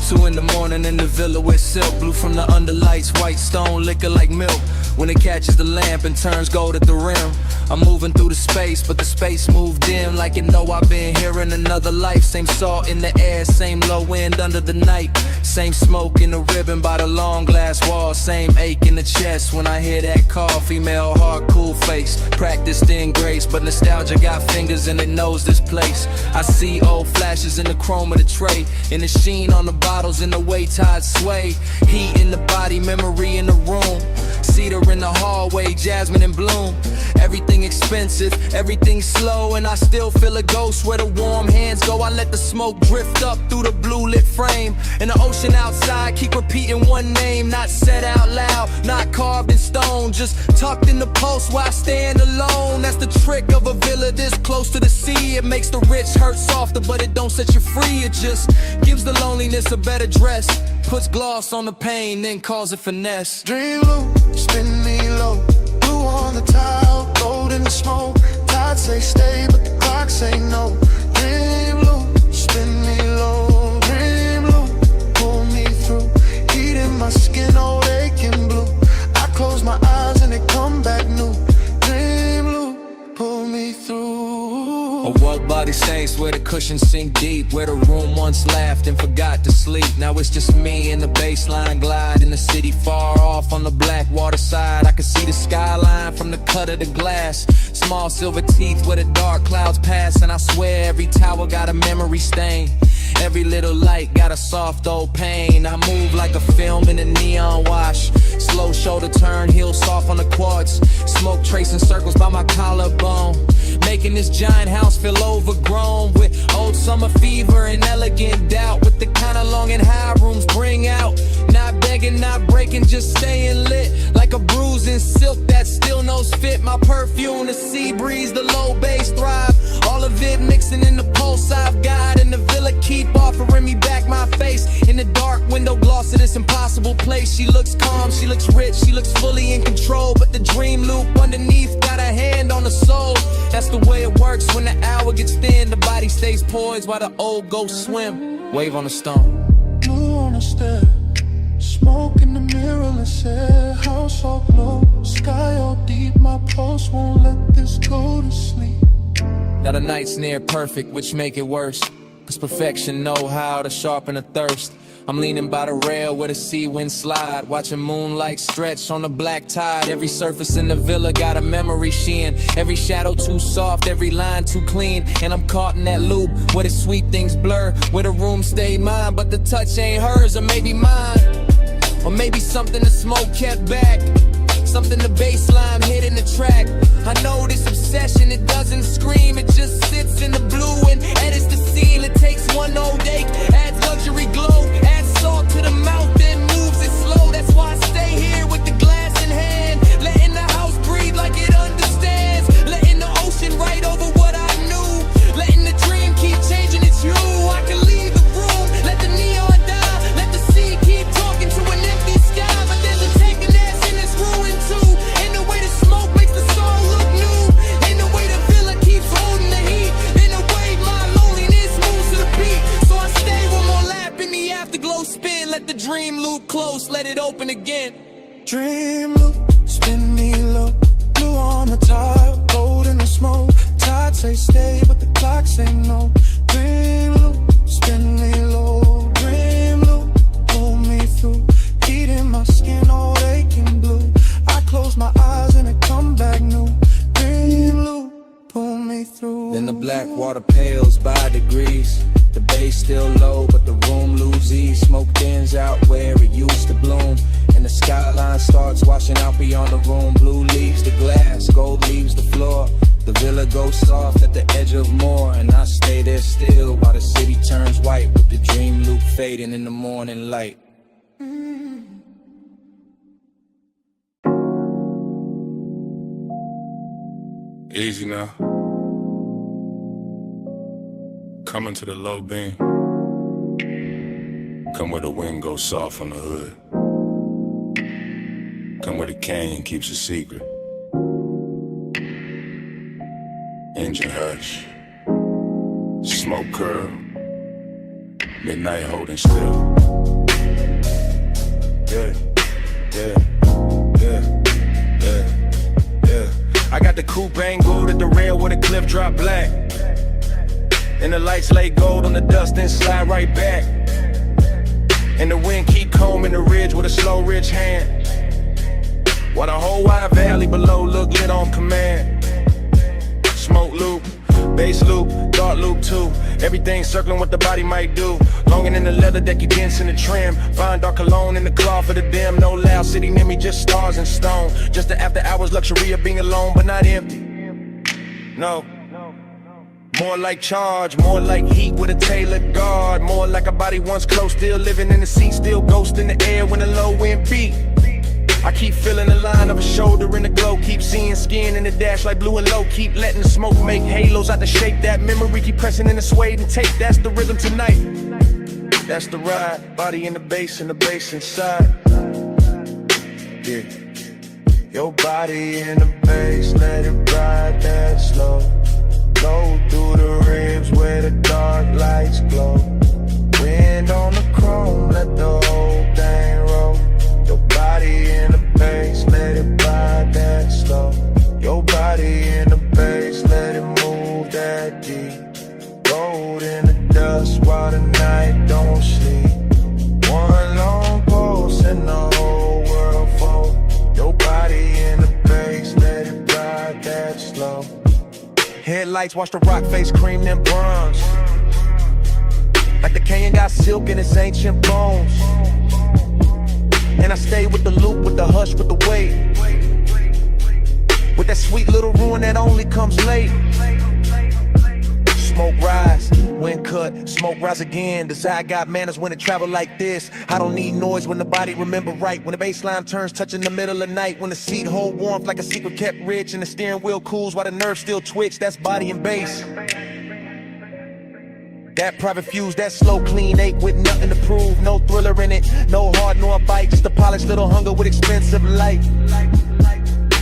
2 in the morning in the villa with silk, blue from the underlights, white stone liquor like milk. When it catches the lamp and turns gold at the rim, I'm moving through the space, but the space moved dim like it know I've been here in another life. Same salt in the air, same low wind under the night, same smoke in the ribbon by the long glass wall, same ache in the chest when I hear that call. Female heart, cool face, practiced in grace, but nostalgia got fingers and it knows this place. I see old flashes in the chrome of the tray, in the sheen on the bottles, in the way tides sway. Heat in the body, memory in the room, cedar in the hallway, jasmine in bloom. Everything expensive, everything slow, and I still feel a ghost where the warm hands go. I let the smoke drift up through the blue lit frame, and the ocean outside keep repeating one name, not said out loud, not carved in stone, just tucked in the pulse where I stand alone. That's the trick of a villa this close to the sea. It makes the rich hurt softer, but it don't set you free. It just gives the loneliness a better dress, puts gloss on the pain, then calls it finesse. Dream low, spin me low, blue on the tile, gold in the smoke. Tide say stay, but the clock say no. Dream low, spin me low, dream low, pull me through. Heat in my skin, old aching blue. I close my eyes and it come back new. Dream low, pull me through. A walk by the saints where the cushions sink deep, where the room once laughed and forgot to sleep. Now it's just me and the baseline glide in the city far off on the black water side. I can see the skyline from the cut of the glass, small silver teeth where the dark clouds pass. And I swear every tower got a memory stain, every little light got a soft old pain. I move like a film in a neon wash, slow shoulder turn, heel soft on the quartz, smoke tracing circles by my collarbone, making this giant house feel overgrown with old summer fever and elegant doubt, with the kind of long and high rooms bring out. Not begging, not breaking, just staying lit like a bruising silk that still knows fit. My perfume, the sea breeze, the low bass thrive, all of it mixing in the pulse I've got. And the villa keep offering me back my face in the dark window gloss of this impossible place. She looks calm, she looks rich, she looks fully in control, but the dream loop underneath got a hand on the soul. That's the way it works when the hour gets thin, the body stays poised while the old ghosts swim. Wave on the stone. Blue on the stair, smoke in the mirrorless air, house all glow, sky all deep. My pulse won't let this go to sleep. Now the night's near perfect, which make it worse, cause perfection know how to sharpen a thirst. I'm leaning by the rail where the sea wind slide, watching moonlight stretch on the black tide. Every surface in the villa got a memory sheen, every shadow too soft, every line too clean. And I'm caught in that loop where the sweet things blur, where the room stayed mine, but the touch ain't hers. Or maybe mine, or maybe something the smoke kept back, something the bass line hit in the track. I know this obsession, it doesn't scream, it just sits in the blue and edits the scene. It takes one old ache, adds luxury glow, adds salt to the mouth, then moves it slow. That's why I stay here with the glass in hand, letting the house breathe like it understands, letting the ocean write over what I knew, letting the dream keep changing its hue. I can leave the room, let the neon die, let the sea keep talking to an empty sky. But there's a taking ass in this ruin too, in the way the smoke makes the song look new, in the way the villa keeps holding the heat, in the way my loneliness moves to the beat. So I stay one more lap in the afterglow spin, let the dream loop close, let it open again. Dream loop, spin me low, blue on the tile, gold in the smoke. Tide say stay, but the clock say no. Dream loop, spin me low, dream loop, pull me through. Heat in my skin, all aching blue. I close my eyes and it come back new. Dream loop, pull me through. Then the black water pales by degrees, the bass still low, but the room loses ease. Smoke thins out where it used to bloom, and the skyline starts washing out beyond the room. Blue leaves the glass, gold leaves the floor. The villa goes soft at the edge of more, and I stay there still while the city turns white, with the dream loop fading in the morning light. Easy now. Coming to the low beam. Come where the wind goes soft on the hood. Come where the canyon keeps a secret. Engine hush. Smoke curl. Midnight holding still. Yeah, yeah, yeah, yeah, yeah. I got the coupe angled at the rail where the cliff drop black. And the lights lay gold on the dust, then slide right back. And the wind keep combing the ridge with a slow rich hand. While the whole wide valley below look lit on command. Smoke loop, bass loop, dark loop too. Everything circling what the body might do. Longing in the leather deck, you dance in the trim. Fine dark cologne in the cloth for the dim. No loud city near me, just stars and stone. Just the after hours luxury of being alone, but not empty. No. More like charge, more like heat with a tailored guard. More like a body once close, still living in the seat, still ghost in the air when the low wind beat. I keep feeling the line of a shoulder in the glow. Keep seeing skin in the dash like blue and low. Keep letting the smoke make halos out the shape. That memory keep pressing in the suede and tape. That's the rhythm tonight. That's the ride. Body in the bass and the bass inside. Yeah. Your body in the bass, let it ride that slow. Go through the ribs where the dark lights glow. Wind on the chrome, let the whole thing roll. Your body in the bass, let it ride that slow. Your body in the bass, let it move that deep. Rolled in the dust while the night don't sleep. One long pulse and the whole world fold. Your body in the bass, let it ride that slow. Headlights watch the rock face cream them bronze. Like the canyon got silk in its ancient bones. And I stay with the loop, with the hush, with the weight. With that sweet little ruin that only comes late. Smoke rise, wind cut, smoke rise again. Desire got manners when it travel like this. I don't need noise when the body remember right. When the bass line turns touching the middle of night. When the seat hold warmth like a secret kept rich. And the steering wheel cools while the nerves still twitch. That's body and bass. That private fuse, that slow clean ache with nothing to prove. No thriller in it, no hard nor bite. Just a polished little hunger with expensive light.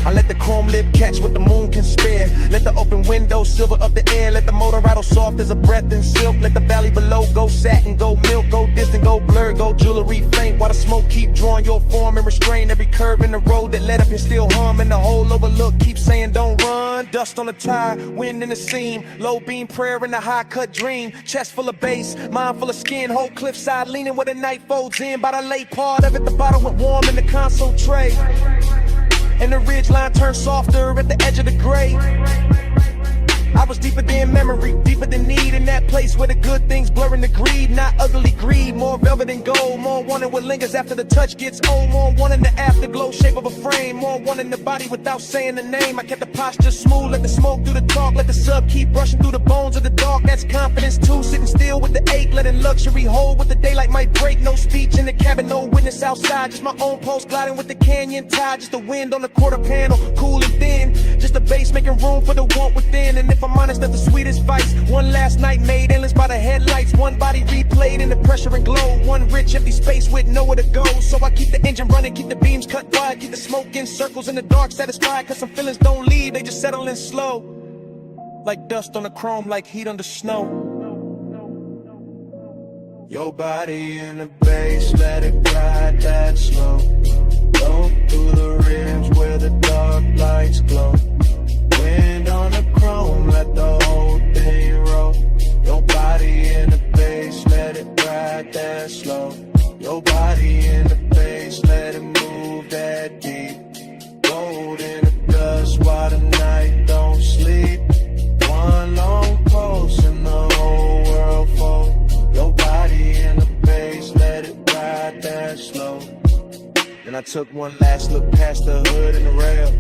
I let the chrome lip catch what the moon can spare. Let the open window silver up the air. Let the motor rattle soft as a breath in silk. Let the valley below go satin, go milk, go distant, go blurred, go jewelry faint. While the smoke keep drawing your form and restrain every curve in the road that led up and still hum. And the whole overlook keep saying don't run. Dust on the tire, wind in the seam. Low beam prayer in the high cut dream. Chest full of bass, mind full of skin. Whole cliffside leaning where the night folds in. By the late part of it, the bottle went warm in the console tray. And the ridge line turned softer at the edge of the gray. I was deeper than memory, deeper than need. In that place where the good things blurring the greed. Not ugly greed, more velvet and gold. More wanting what lingers after the touch gets old. More wanting the afterglow shape of a frame. More wanting the body without saying the name. I kept the posture smooth, let the smoke do the talk. Let the sub keep brushing through the bones of the dark. That's confidence too, sitting still with the ache. Letting luxury hold with the daylight might break. No speech in the cabin, no witness outside. Just my own pulse gliding with the canyon tide. Just the wind on the quarter panel, cool and thin. Just the bass making room for the want within. And if I'm honest, that's the sweetest vice. One last night made endless by the headlights. One body replayed in the pressure and glow. One rich empty space with nowhere to go. So I keep the engine running, keep the beams cut wide. Keep the smoke in circles in the dark satisfied. Cause some feelings don't leave, they just settle in slow. Like dust on the chrome, like heat under snow. Your body in the bass, let it glide that slow. Go through the rims where the dark lights glow. Wind on the chrome, let the whole thing roll. Your body in the bass, let it ride that slow. Your body in the bass, let it move that deep. Gold in the dust while the night don't sleep. One long pulse and the whole world fold. Your body in the bass, let it ride that slow. Then I took one last look past the hood and the rail.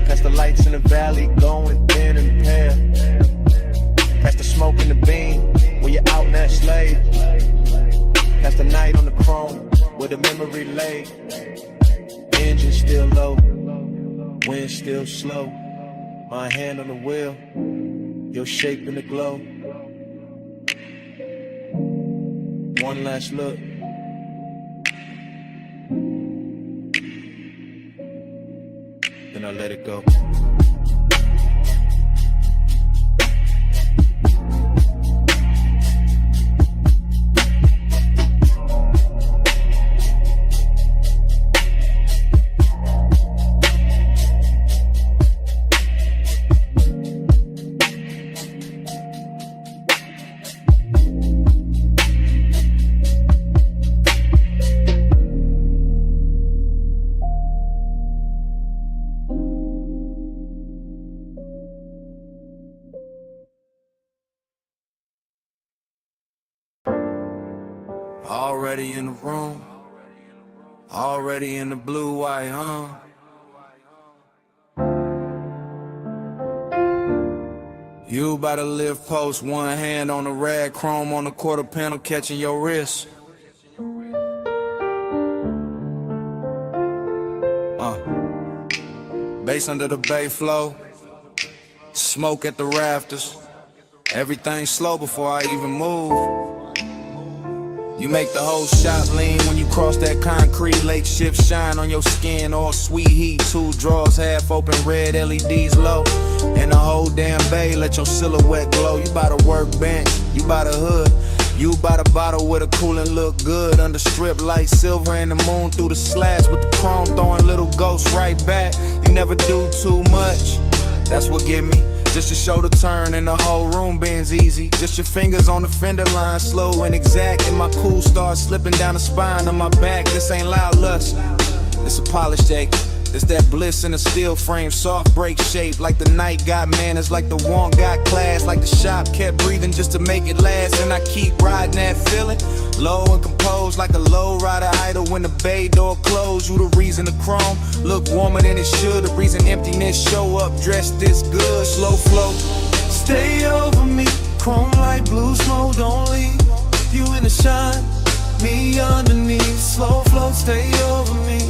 Past the lights in the valley going thin and pale. Past the smoke in the beam when you're out in that slave. Past the night on the chrome where the memory lay. Engine still low, wind still slow. My hand on the wheel, your shape in the glow. One last look. Then I let it go. Already in the room, already in the blue white, You about to live post, one hand on the rag, chrome on the quarter panel, catching your wrist. Bass under the bay flow, smoke at the rafters. Everything slow before I even move. You make the whole shot lean when you cross that concrete. Lake shift shine on your skin, all sweet heat. Two drawers half open, red LEDs low. And the whole damn bay let your silhouette glow. You by the workbench, you by the hood, you by the bottle with a coolin' look good. Under strip light, silver and the moon through the slats with the chrome throwing little ghosts right back. You never do too much, that's what get me. Just to show the turn and the whole room bends easy. Just your fingers on the fender line, slow and exact. And my cool starts slipping down the spine of my back. This ain't loud lust, it's a polished ache. It's that bliss in a steel frame, soft break shape. Like the night got manners, like the want got class. Like the shop kept breathing just to make it last. And I keep riding that feeling, low and composed. Like a low rider idle when the bay door closed. You the reason the chrome look warmer than it should. The reason emptiness show up dressed this good. Slow flow, Stay over me, chrome like blue smoke. Don't leave, you in the shine, me underneath. Slow flow, stay over me.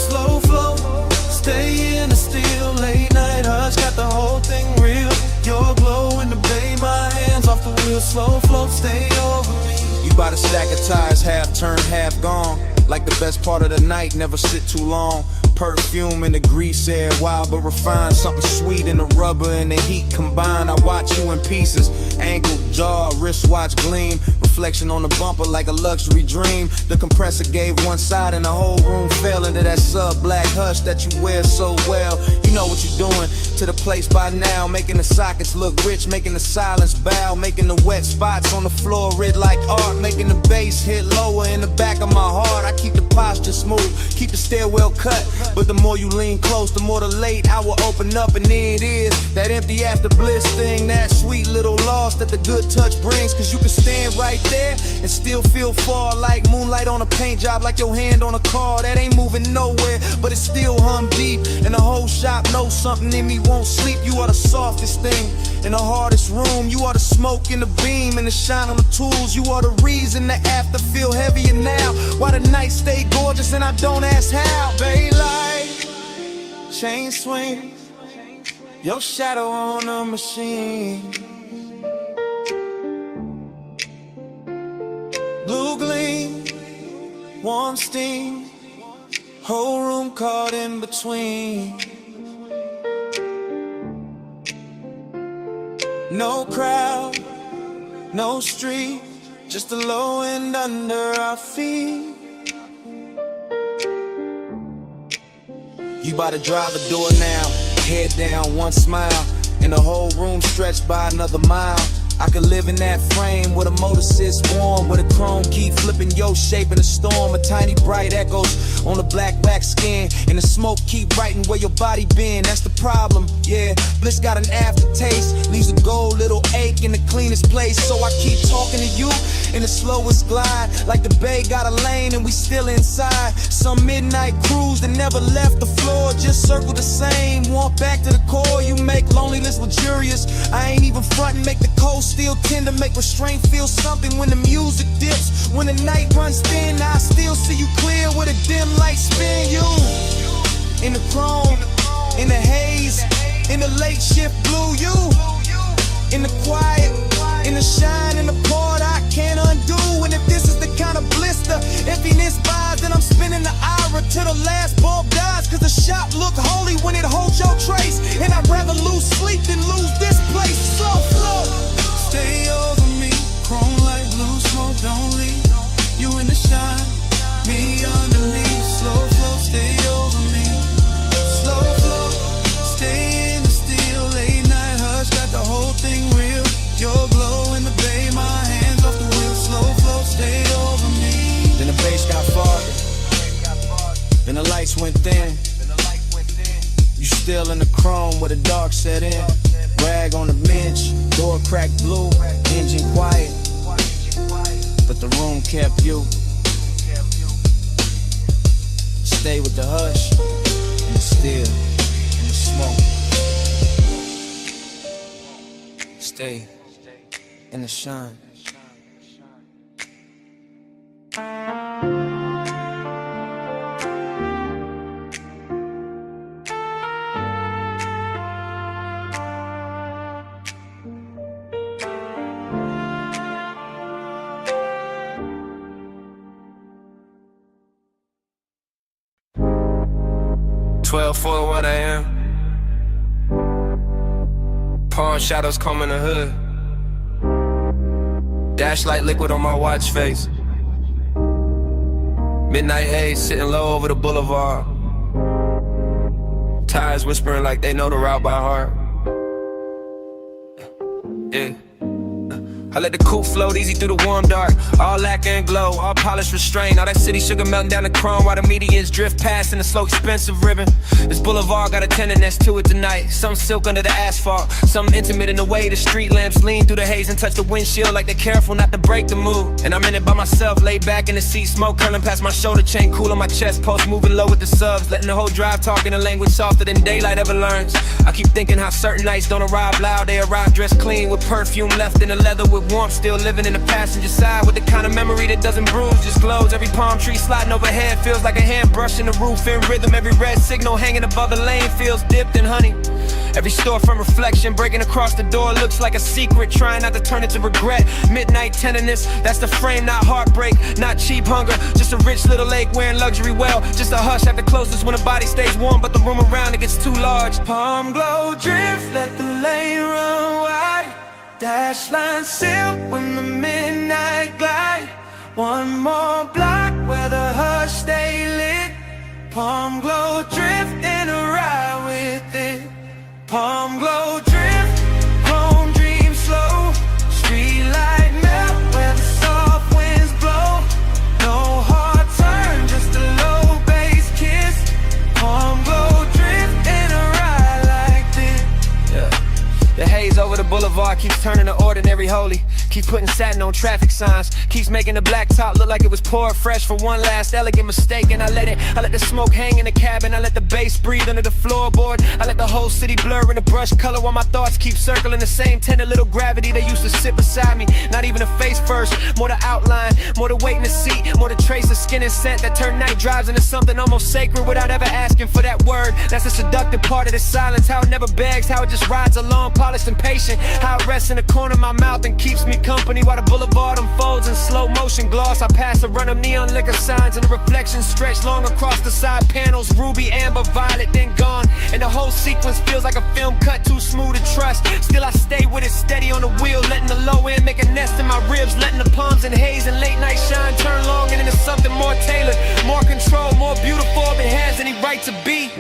Slow flow, stay in the still. Late night hush, got the whole thing real. Your glow in the bay, my hands off the wheel. Slow flow, stay over me. you by the stack of tires, half turned, half gone. Like the best part of the night, never sit too long. Perfume and the grease air, wild but refined. Something sweet in the rubber and the heat combined. I watch you in pieces, ankle, jaw, wristwatch gleam. Reflection on the bumper like a luxury dream. The compressor gave one side and the whole room fell into that sub-black hush that you wear so well. You know what you're doing to the place by now. Making the sockets look rich, making the silence bow. Making the wet spots on the floor red like art. Making the bass hit lower in the back of my heart. I keep the posture smooth, keep the stairwell cut. But the more you lean close, the more the late hour open up. And there it is, that empty after bliss thing. That sweet little loss that the good touch brings. Cause you can stand right there and still feel far. Like moonlight on a paint job, like your hand on a car that ain't moving nowhere, but it still hum deep. And the whole shop knows something in me won't sleep. You are the softest thing in the hardest room. You are the smoke in the beam and the shine on the tools. You are the reason the after feel heavier now. Why the night stay gorgeous and I don't ask how. Baylight, chain swing, your shadow on a machine. Blue gleam, warm steam, whole room caught in between. No crowd, no street, just the low end under our feet. You bout to drive the door now, head down, one smile, and the whole room stretched by another mile. I could live in that frame with a motor sits warm, where the chrome keep flipping your shape in a storm. A tiny bright echoes on the black wax skin, and the smoke keep writing where your body been. That's the problem, yeah. Bliss got an aftertaste, leaves a gold little ache in the cleanest place. So I keep talking to you in the slowest glide, like the bay got a lane and we still inside. Some midnight cruise that never left the floor, just circle the same. Walk back to the core, you make loneliness luxurious. I ain't even frontin', make the cold still tender, make restraint feel something when the music dips. When the night runs thin, I still see you clear with a dim light spin. You in the chrome, in the haze, in the late shift blew you. In the quiet, in the shine, in the part I can't undo. And if this is the kind of blister emptiness buys, then I'm spinning the ira till the last bulb dies. Cause the shop look holy when it holds your trace. And I'd rather lose sleep than lose this place. Slow flow, stay over me. Chrome like blue smoke, don't leave. You in the shine, me underneath. Slow flow, stay over me. Slow flow, stay in the steel. Late night hush, got the whole thing real. Your glow in the bay, my hands off the wheel. Slow flow, stay over me. Then the bass got farther, then the lights went thin. You still in the chrome where the dark set in. Rag on the bench, door cracked blue, engine quiet, but the room kept you. Stay with the hush, and the still, and the smoke. Stay in the shine. For what I am. Pawn shadows combing the hood. Dash light liquid on my watch face. Midnight haze sitting low over the boulevard. Tires whispering like they know the route by heart. Yeah. I let the coupe float easy through the warm dark. All lacquer and glow, all polished restraint. All that city sugar melting down the chrome while the medians drift past in the slow expensive ribbon. This boulevard got a tenderness to it tonight. Some silk under the asphalt, some intimate in the way the street lamps lean through the haze and touch the windshield like they're careful not to break the mood. And I'm in it by myself, laid back in the seat, smoke curling past my shoulder chain, cool on my chest post, moving low with the subs, letting the whole drive talk in a language softer than daylight ever learns. I keep thinking how certain nights don't arrive loud, they arrive dressed clean with perfume left in the leather with warmth, still living in the passenger side with the kind of memory that doesn't bruise, just glows. Every palm tree sliding overhead feels like a hand brushing the roof in rhythm. Every red signal hanging above the lane feels dipped in honey. Every store from reflection breaking across the door looks like a secret, trying not to turn it to regret. Midnight tenderness, that's the frame, not heartbreak, not cheap hunger, just a rich little lake wearing luxury well, just a hush at the closest when the body stays warm but the room around it gets too large. Palm glow drift, let the lane run wide. Dash line silk when the midnight glide. One more block where the hush stay lit. Palm glow drift in a ride with it. Palm glow drift, home dream slow. Street light melt where the soft winds blow. No hard turn, just a low bass kiss. Palm glow drift in a ride like this. Yeah. The haze over the boulevard keeps turning the ordinary holy. Keeps putting satin on traffic signs. Keeps making the black top look like it was poured fresh for one last elegant mistake. And I let the smoke hang in the cabin. I let the bass breathe under the floorboard. I let the whole city blur in the brush color while my thoughts keep circling the same tender little gravity they used to sit beside me. Not even a face first, more the outline, more the weight in the seat, more the trace of skin and scent that turn night drives into something almost sacred without ever asking for that word. That's the seductive part of the silence, how it never begs, how it just rides along, polished and patient, how it rests in the corner of my mouth and keeps me company while the boulevard unfolds in slow motion gloss. I pass a run of neon liquor signs and the reflections stretch long across the side panels, ruby, amber, violet, then gone, and the whole sequence feels like a film cut too smooth to trust. Still I stay with it steady on the wheel, letting the low end make a nest in my ribs, letting the palms and haze and late night shine turn long and into something more tailored, more controlled, more beautiful if it has any right to be.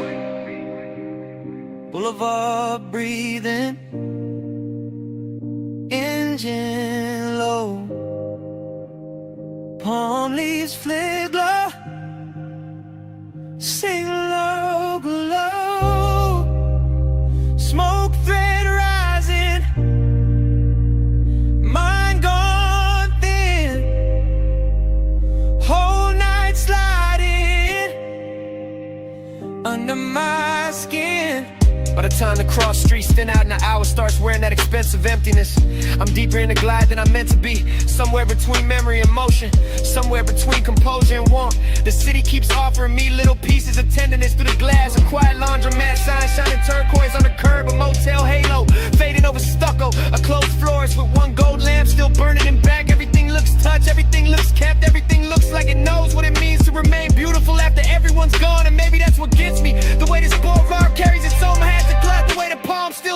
Boulevard breathing, engine low, palm leaves flick glow, sing low glow, smoke thread rising, mind gone thin, whole night sliding under my skin. By the time the cross streets thin out and the hour starts wearing that expensive emptiness, I'm deeper in the glide than I'm meant to be. Somewhere between memory and motion, somewhere between composure and warmth. The city keeps offering me little pieces of tenderness through the glass. A quiet laundromat sign shining turquoise on the curb, a motel haze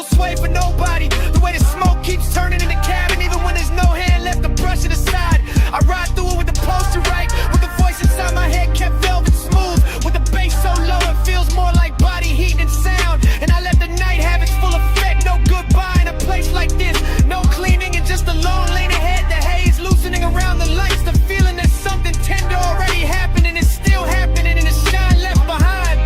still sway for nobody. The way the smoke keeps turning in the cabin, even when there's no hand left to brush it aside. I ride through it with the poster right, with the voice inside my head kept velvet smooth, with the bass so low it feels more like body heat and sound. And I let the night have its full effect. No goodbye in a place like this, no cleaning and just a lone lane ahead. The haze loosening around the lights, the feeling that something tender already happened and it's still happening, and the shine left behind.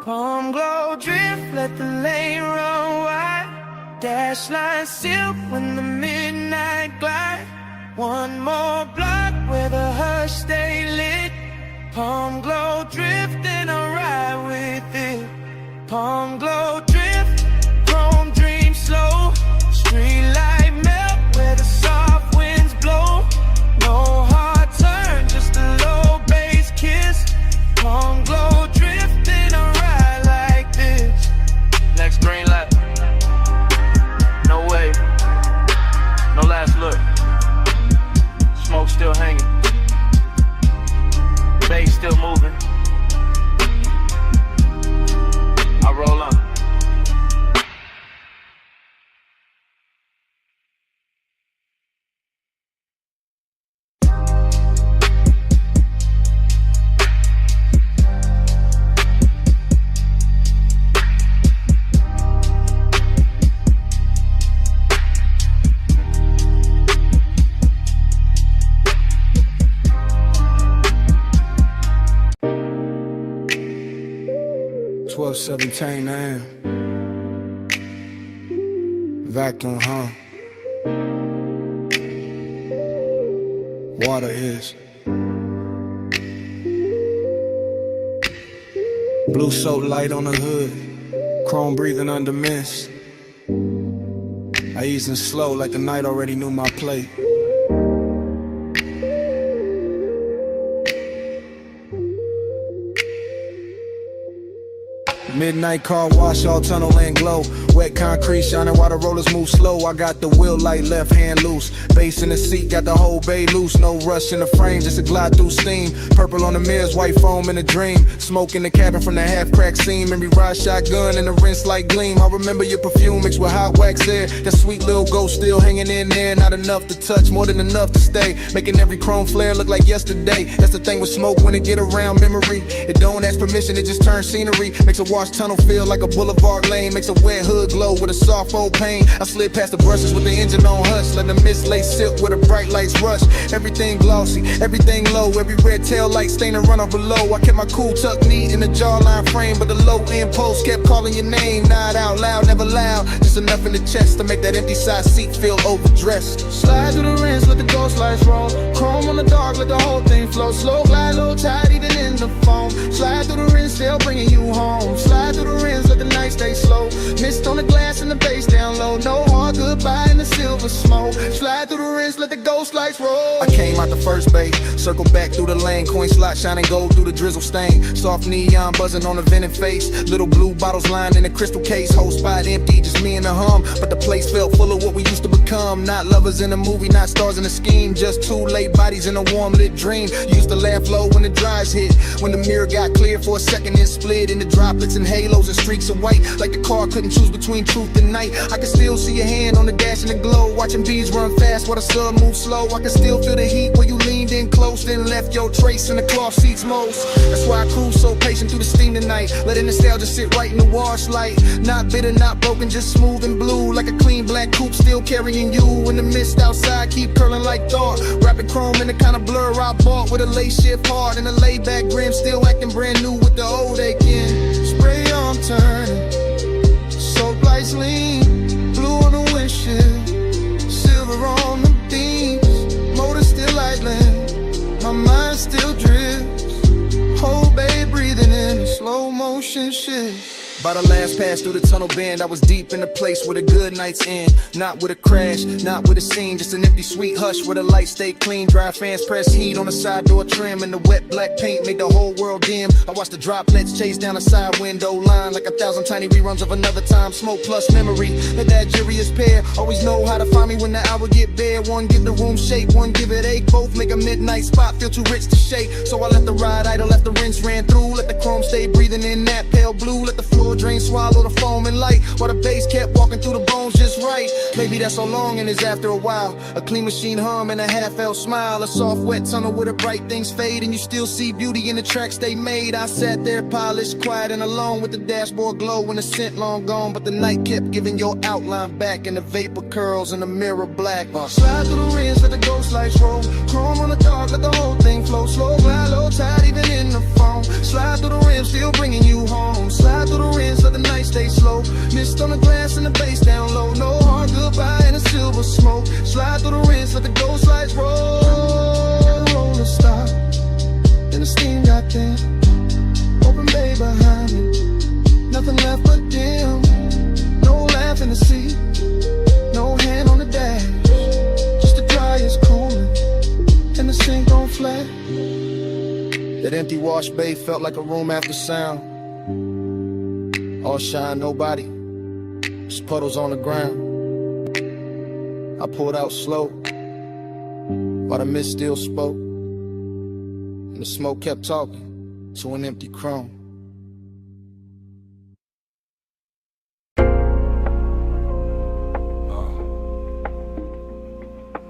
Palm glow drift, let the lane run wide. Dash line silk when the midnight glide. One more block where the hush stay lit. Palm glow drift and I ride with it. Palm glow drift, chrome dream slow. Street light melt where the soft winds blow. No hard turn, just a low bass kiss. Palm glow drift and I ride like this. Next green light. No way, no last look. Smoke still hanging, bass still moving. I roll on. $12:17 a.m. Vacuum, huh? Water is blue soap light on the hood, chrome breathing under mist. I easing slow like the night already knew my plate. Midnight car wash, all tunnel and glow. Wet concrete shining while the rollers move slow. I got the wheel light, left hand loose. Bass in the seat, got the whole bay loose. No rush in the frame, just a glide through steam. Purple on the mirrors, white foam in a dream. Smoke in the cabin from the half-cracked seam. Memory ride shotgun and the rinse like gleam. I remember your perfume mixed with hot wax air. That sweet little ghost still hanging in there. Not enough to touch, more than enough to stay. Making every chrome flare look like yesterday. That's the thing with smoke when it get around memory. It don't ask permission, it just turns scenery. Makes a wash tunnel feel like a boulevard lane. Makes a wet hood glow with a soft old pain. I slid past the brushes with the engine on hush. Let the mist lay silk where the bright lights rush. Everything glossy, everything low. Every red tail light stain and run off below. I kept my cool tucked neat in the jawline frame, but the low end post kept calling your name. Not out loud, never loud. Just enough in the chest to make that empty side seat feel overdressed. Slide through the rinse, let the ghost lights roll. Chrome on the dark, let the whole thing flow. Slow glide, little tight, even in the foam. Slide through the rinse, still bringing you home. Slide through the rinse, let the night stay slow. Mist on the glass and the bass down low. No hard goodbye in the silver smoke. Slide through the rinse, let the ghost lights roll. I came out the first bay, circle back through the lane. Coin slot shining gold through the drizzle stain. Soft neon buzzing on the vented face. Little blue bottles lined in a crystal case. Whole spot empty, just me and the hum. But the place felt full of what we used to become. Not lovers in a movie, not stars in a scheme. Just two late bodies in a warm lit dream. Used to laugh low when the dries hit. When the mirror got clear for a second, it split into droplets and halos and streaks of white. Like the car couldn't choose between truth and night. I can still see your hand on the dash in the glow. Watching bees run fast while the sun moves slow. I can still feel the heat where you leaned in close, then left your trace in the cloth seats most. That's why I cruise so patient through the steam tonight. Letting nostalgia sit right in the wash light. Not bitter, not broken, just smooth and blue. Like a clean black coupe still carrying you. In the mist outside keep curling like thought. Wrapping chrome in the kind of blur I bought. With a lace shift hard and a laid back grim. Still acting brand new with the old aching. Spray on turning, soap lights lean. Blue on the windshield, silver on the beams. Motor still idling, my mind still drifts. Whole bay breathing in a slow motion shift. By the last pass through the tunnel bend, I was deep in the place where the good nights end. Not with a crash, not with a scene, just an empty sweet hush where the lights stay clean. Dry fans press heat on the side door trim, and the wet black paint made the whole world dim. I watched the droplets chase down the side window line like 1,000 tiny reruns of another time. Smoke plus memory, that jury's pair. Always know how to find me when the hour get bare. One give the room shape, one give it ache. Both make a midnight spot feel too rich to shake. So I let the ride idle, let the rinse ran through. Let the chrome stay breathing in that pale blue. Let the floor drain, swallow the foam and light, while the bass kept walking through the bones just right. Maybe that's so long and it's after a while. A clean machine hum and a half-felt smile. A soft wet tunnel where the bright things fade, and you still see beauty in the tracks they made. I sat there polished, quiet and alone, with the dashboard glow and the scent long gone. But the night kept giving your outline back, and the vapor curls in the mirror black. Slide through the rims, let the ghost lights roll. Chrome on the dark, let the whole thing flow. Slow, glide, low tide, even in the phone. Slide through the rims, still bringing you home. Slide through the rims, let the night stay slow. Mist on the glass and the bass down low. No hard goodbye and a silver smoke. Slide through the rims, let the ghost lights roll. Roll and stop, then the steam got thin. Open bay behind me, nothing left but dim. No laugh in the seat, no hand on the dash. Just the dryer's cooling and the sink on flat. That empty wash bay felt like a room after sound. All shine, nobody, just puddles on the ground. I pulled out slow, while the mist still spoke, and the smoke kept talking to an empty chrome.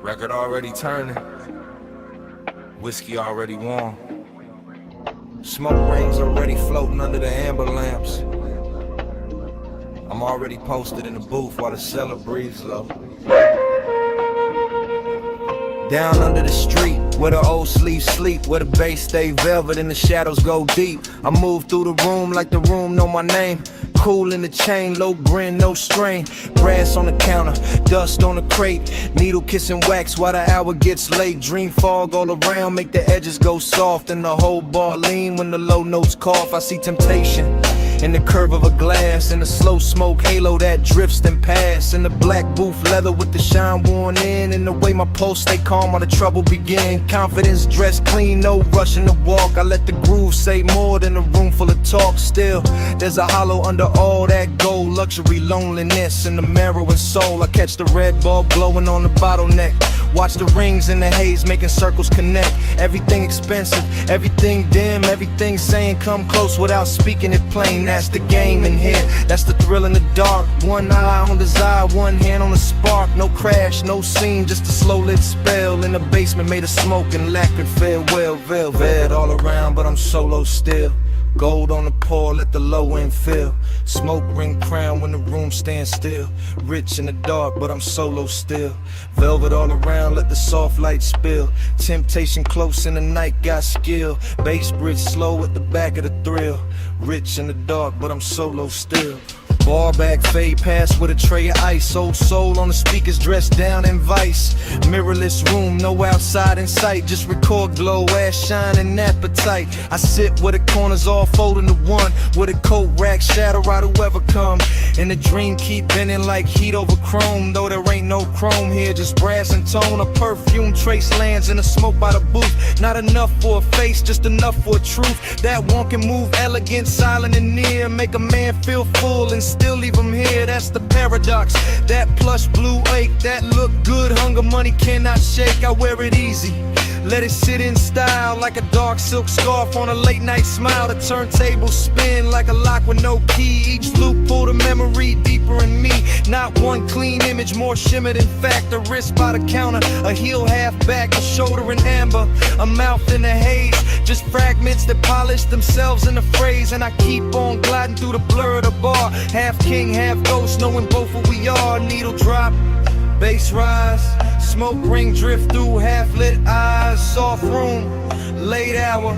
Record already turning, whiskey already warm. Smoke rings already floating under the amber lamps. I'm already posted in the booth while the cellar breathes low. Down under the street, where the old sleeves sleep, where the bass stay velvet and the shadows go deep. I move through the room like the room know my name. Cool in the chain, low grin, no strain. Brass on the counter, dust on the crate. Needle kissing wax while the hour gets late. Dream fog all around, make the edges go soft, and the whole bar lean when the low notes cough. I see temptation in the curve of a glass, in the slow smoke halo that drifts then pass, in the black booth leather with the shine worn in, and the way my pulse stay calm while the trouble begin. Confidence dressed clean, no rushing to walk. I let the groove say more than a room full of talk. Still, there's a hollow under all that gold. Luxury, loneliness, and the marrow and soul. I catch the red bulb glowing on the bottleneck. Watch the rings in the haze making circles connect. Everything expensive, everything dim, everything saying come close without speaking it plain. That's the game in here, that's the thrill in the dark. One eye on desire, one hand on the spark. No crash, no scene, just a slow lit spell. In the basement made of smoke and lacquered farewell. Velvet all around, but I'm solo still. Gold on the pour, let the low end fill. Smoke ring crown when the room stands still. Rich in the dark, but I'm solo still. Velvet all around, let the soft light spill. Temptation close in the night, got skill. Bass bridge slow at the back of the thrill. Rich in the dark, but I'm solo still. Bar back, fade past with a tray of ice. Old soul on the speakers, dressed down in vice. Mirrorless room, no outside in sight. Just record glow, ass shine and appetite. I sit where the corners all fold into one, with a coat rack, shadow out whoever come. And the dream keep bending like heat over chrome. Though there ain't no chrome here, just brass and tone. A perfume trace lands in the smoke by the booth. Not enough for a face, just enough for a truth. That one can move elegant, silent and near. Make a man feel full and still leave him here. That's the paradox. That plush blue ache, that look good, hunger money cannot shake. I wear it easy, let it sit in style, like a dark silk scarf on a late night smile. The turntable spin like a lock with no key. Each loop pull the memory deeper in me. Not one clean image, more shimmer than fact. A wrist by the counter, a heel half back, a shoulder in amber, a mouth in the haze. Just fragments that polish themselves in the phrase. And I keep on gliding through the blur of the bar. Half king, half ghost, knowing both what we are. Needle drop, bass rise, smoke ring drift through half lit eyes. Soft room, late hour,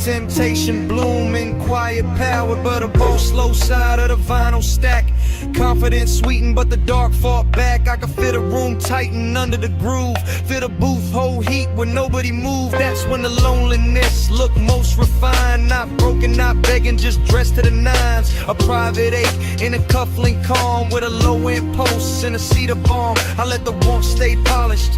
temptation bloom in quiet power, but a bold slow side of the vinyl stack. Confidence sweetened, but the dark fought back. I could feel the room tighten under the groove, feel the booth hold heat when nobody moved. That's when the loneliness looked most refined. Not broken, not begging, just dressed to the nines. A private ache in a cufflink calm with a low end post and a cedar bomb. I let the warmth stay polished,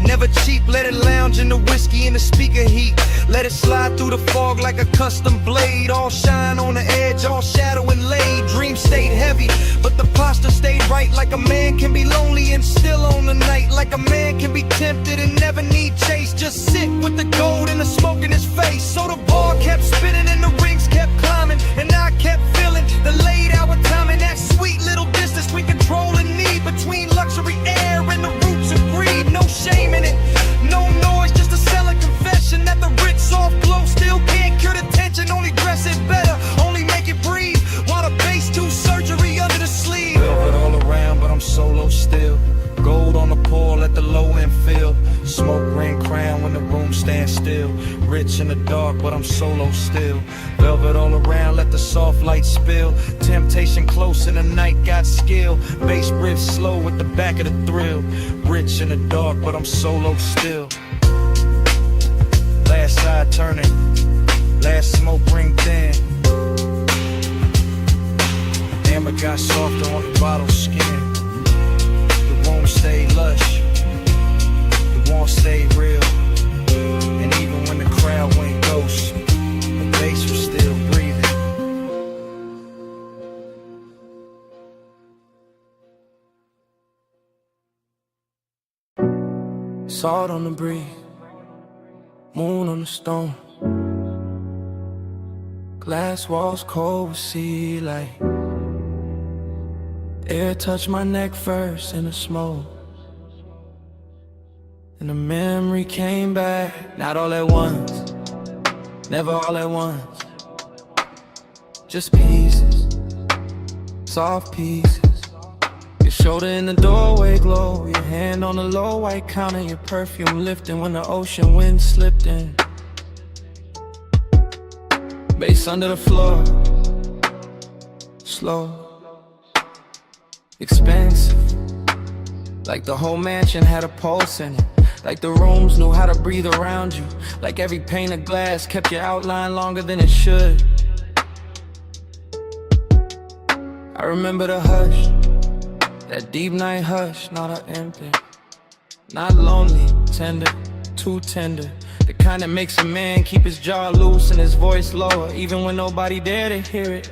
never cheap, let it lounge in the whiskey and the speaker heat. Let it slide through the fog like a custom blade. All shine on the edge, all shadow and laid. Dreams stayed heavy, but the posture stayed right. Like a man can be lonely and still on the night. Like a man can be tempted and never need chase. Just sit with the gold and the smoke in his face. So the ball kept spinning and the rings kept climbing, and I kept feeling the late hour timing. That sweet little distance between control and need, between luxury air and the roots of greed. No shame in it, no noise, just a selling confession that the rich soft glow still can't cure the tension. Only dress it better, only make it breathe, while the bass do surgery under the sleeve. Velvet all around, but I'm solo still. Gold on the pole, let the low end fill. Smoke ring crown when the room stands still. Rich in the dark, but I'm solo still. Velvet all around, let the soft light spill. Temptation close in the night, got skill. Bass riff slow with the back of the thrill. Rich in the dark, but I'm solo still. Last side turning, last smoke ring thin. Amber got softer on the bottle skin. The room stayed lush, the warmth stayed real. And even when the crowd went ghost, the bass was still breathing. Salt on the breeze, moon on the stone. Glass walls cold with sea light. Air touched my neck first in the smoke, and the memory came back. Not all at once, never all at once. Just pieces, soft pieces. Your shoulder in the doorway glow, your hand on the low white counter, your perfume lifting when the ocean wind slipped in. Bass under the floor, slow, expensive. Like the whole mansion had a pulse in it. Like the rooms knew how to breathe around you. Like every pane of glass kept your outline longer than it should. I remember the hush, that deep night hush, not an empty, not lonely, tender, too tender. The kind that makes a man keep his jaw loose and his voice lower, even when nobody there to hear it.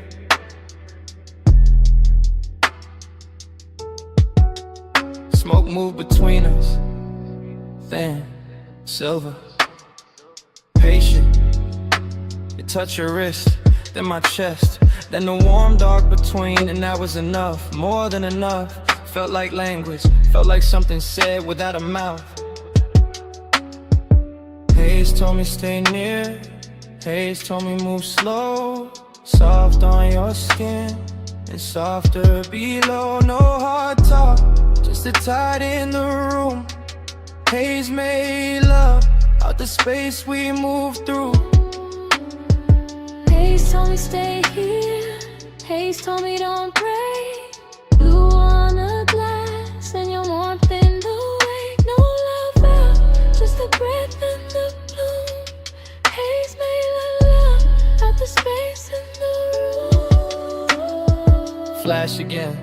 Smoke moved between us, thin, silver, patient. It touched your wrist, then my chest, then the warm dark between, and that was enough, more than enough. Felt like language, felt like something said without a mouth. Haze told me stay near, Haze told me move slow. Soft on your skin, and softer below. No hard talk, just a tide in the room. Haze made love out the space we moved through. Haze told me stay here, Haze told me don't break. You on a glass and your warmth in the wake. No love out, just the breath and the bloom. Haze made love out the space in the room. Flash again,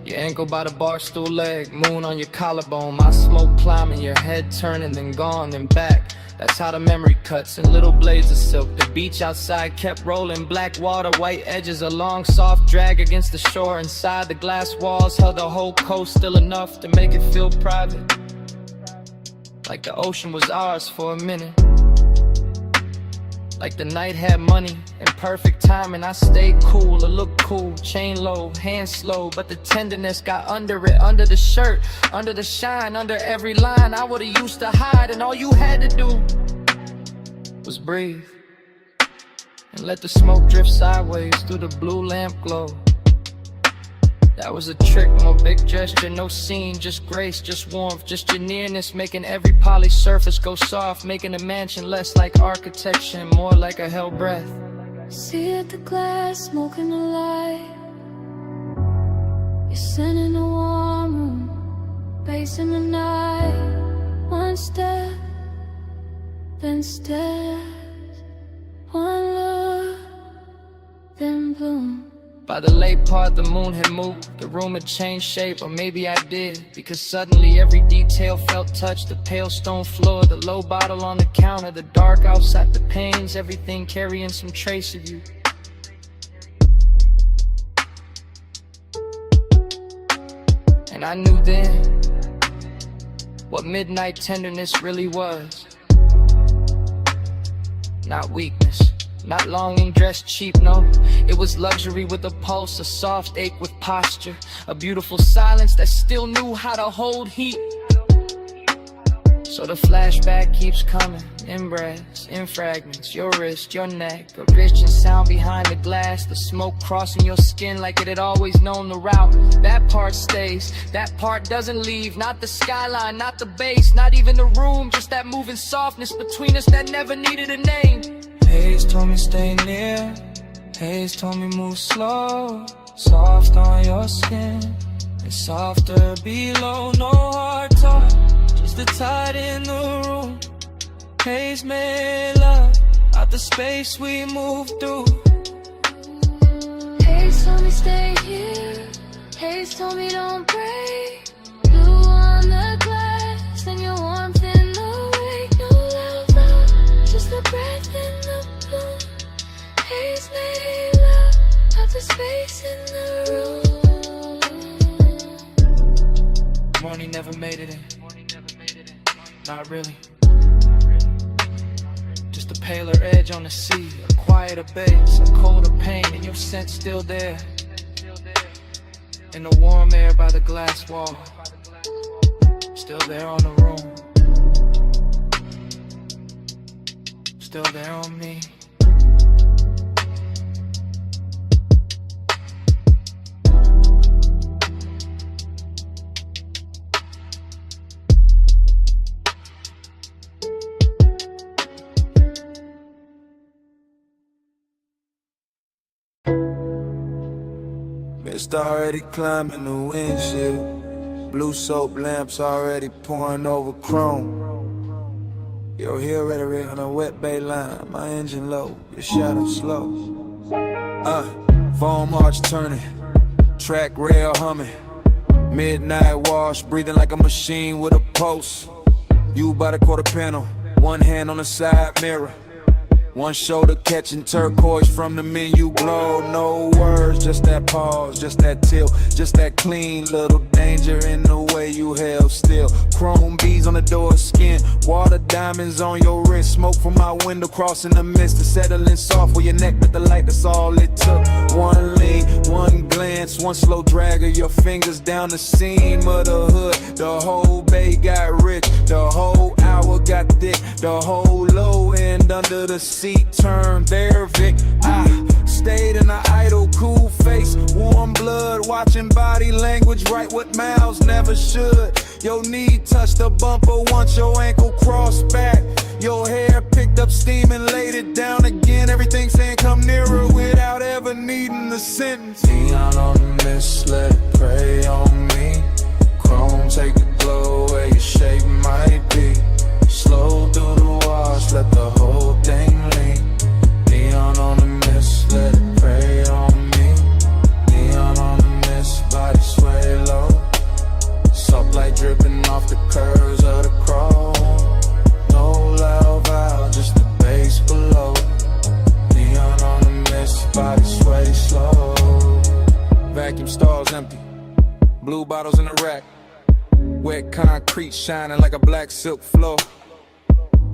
your ankle by the bar stool leg, moon on your collarbone, my smoke climbing, your head turning, then gone, then back. That's how the memory cuts in little blades of silk. The beach outside kept rolling, black water, white edges, a long soft drag against the shore. Inside the glass walls held the whole coast, still enough to make it feel private, like the ocean was ours for a minute. Like the night had money and perfect timing. I stayed cool, it looked cool, chain low, hands slow, but the tenderness got under it, under the shirt, under the shine, under every line. I would've used to hide, and all you had to do was breathe and let the smoke drift sideways through the blue lamp glow. That was a trick, no big gesture, no scene, just grace, just warmth, just your nearness, making every polished surface go soft, making a mansion less like architecture and more like a hell breath. See at the glass, smoking the light. You're sitting in a warm room, pacing the night. One step, then steps. One look, then bloom. By the late part, the moon had moved, the room had changed shape, or maybe I did, because suddenly every detail felt touched. The pale stone floor, the low bottle on the counter, the dark outside, the panes, everything carrying some trace of you. And I knew then what midnight tenderness really was. Not weakness, not longing dressed cheap, no. It was luxury with a pulse, a soft ache with posture, a beautiful silence that still knew how to hold heat. So the flashback keeps coming, in breaths, in fragments, your wrist, your neck, a rich and sound behind the glass, the smoke crossing your skin like it had always known the route. That part stays, that part doesn't leave, not the skyline, not the base, not even the room, just that moving softness between us that never needed a name. Haze told me stay near, Haze told me move slow, soft on your skin, and softer below, no hard talk, just the tide in the room. Haze made love out the space we moved through. Haze told me stay here, Haze told me don't break. Blue on the glass and your warmth in the wake. No loud love, just the breath in the bloom. Haze made love out the space in the room. Morning never made it in, not really. Just a paler edge on the sea, a quieter base, a colder pain, and your scent still there. In the warm air by the glass wall, still there on the room, still there on me. Mist already climbing the windshield. Blue soap lamps already pouring over chrome. Yo, here rhetoric on a wet bay line. My engine low, your shadow slow. Foam arch turning, track rail humming. Midnight wash, breathing like a machine with a pulse. You by the quarter panel, one hand on the side mirror. One shoulder catching turquoise from the menu glow. No words, just that pause, just that tilt, just that clean little danger in the way you held still. Chrome beads on the door skin, water diamonds on your wrist. Smoke from my window crossing the mist and settling soft where your neck with the light, that's all it took. One lean, one glance, one slow drag of your fingers down the seam of the hood. The whole bay got rich, the whole hour got thick, the whole low end under the seat turned there, Vic. I stayed in an idle, cool face, warm blood, watching body language, write what mouths never should. Your knee touched the bumper once your ankle crossed back. Your hair picked up steam and laid it down again. Everything saying come nearer without ever needing the sentence. Neon on the mist, let it prey on me. Chrome, take the glow where your shape might be. Slow through the wash, let the whole thing lean. Neon on the mist, let it prey on me. Neon on the mist, body sway low. Soft light dripping off the curves of the chrome. No loud valve, just the bass below. Neon on the mist, body sway slow. Vacuum stalls empty, blue bottles in the rack. Wet concrete shining like a black silk floor.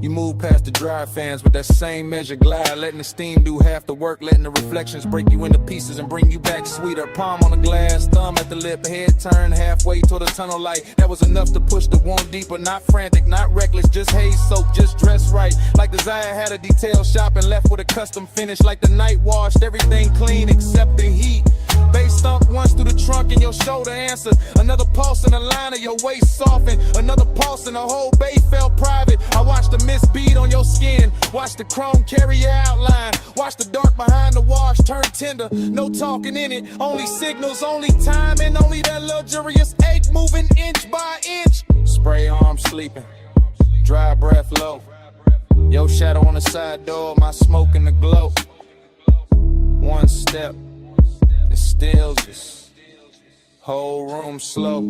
You move past the dry fans with that same measure glide, letting the steam do half the work, letting the reflections break you into pieces and bring you back sweeter. Palm on the glass, thumb at the lip, head turned halfway toward the tunnel light. That was enough to push the wound deeper, not frantic, not reckless, just haze soap, just dressed right. Like Desire had a detail shop and left with a custom finish. Like the night washed everything clean except the heat. Bass thump once through the trunk and your shoulder answer. Another pulse in the line of your waist softened. Another pulse and the whole bay felt private. I watched the mist bead on your skin. Watch the chrome carry your outline. Watch the dark behind the wash turn tender. No talking in it, only signals, only time, and only that luxurious ache moving inch by inch. Spray arm sleeping, dry breath low. Your shadow on the side door, my smoke in the glow. One step, it stills us. Whole room slow.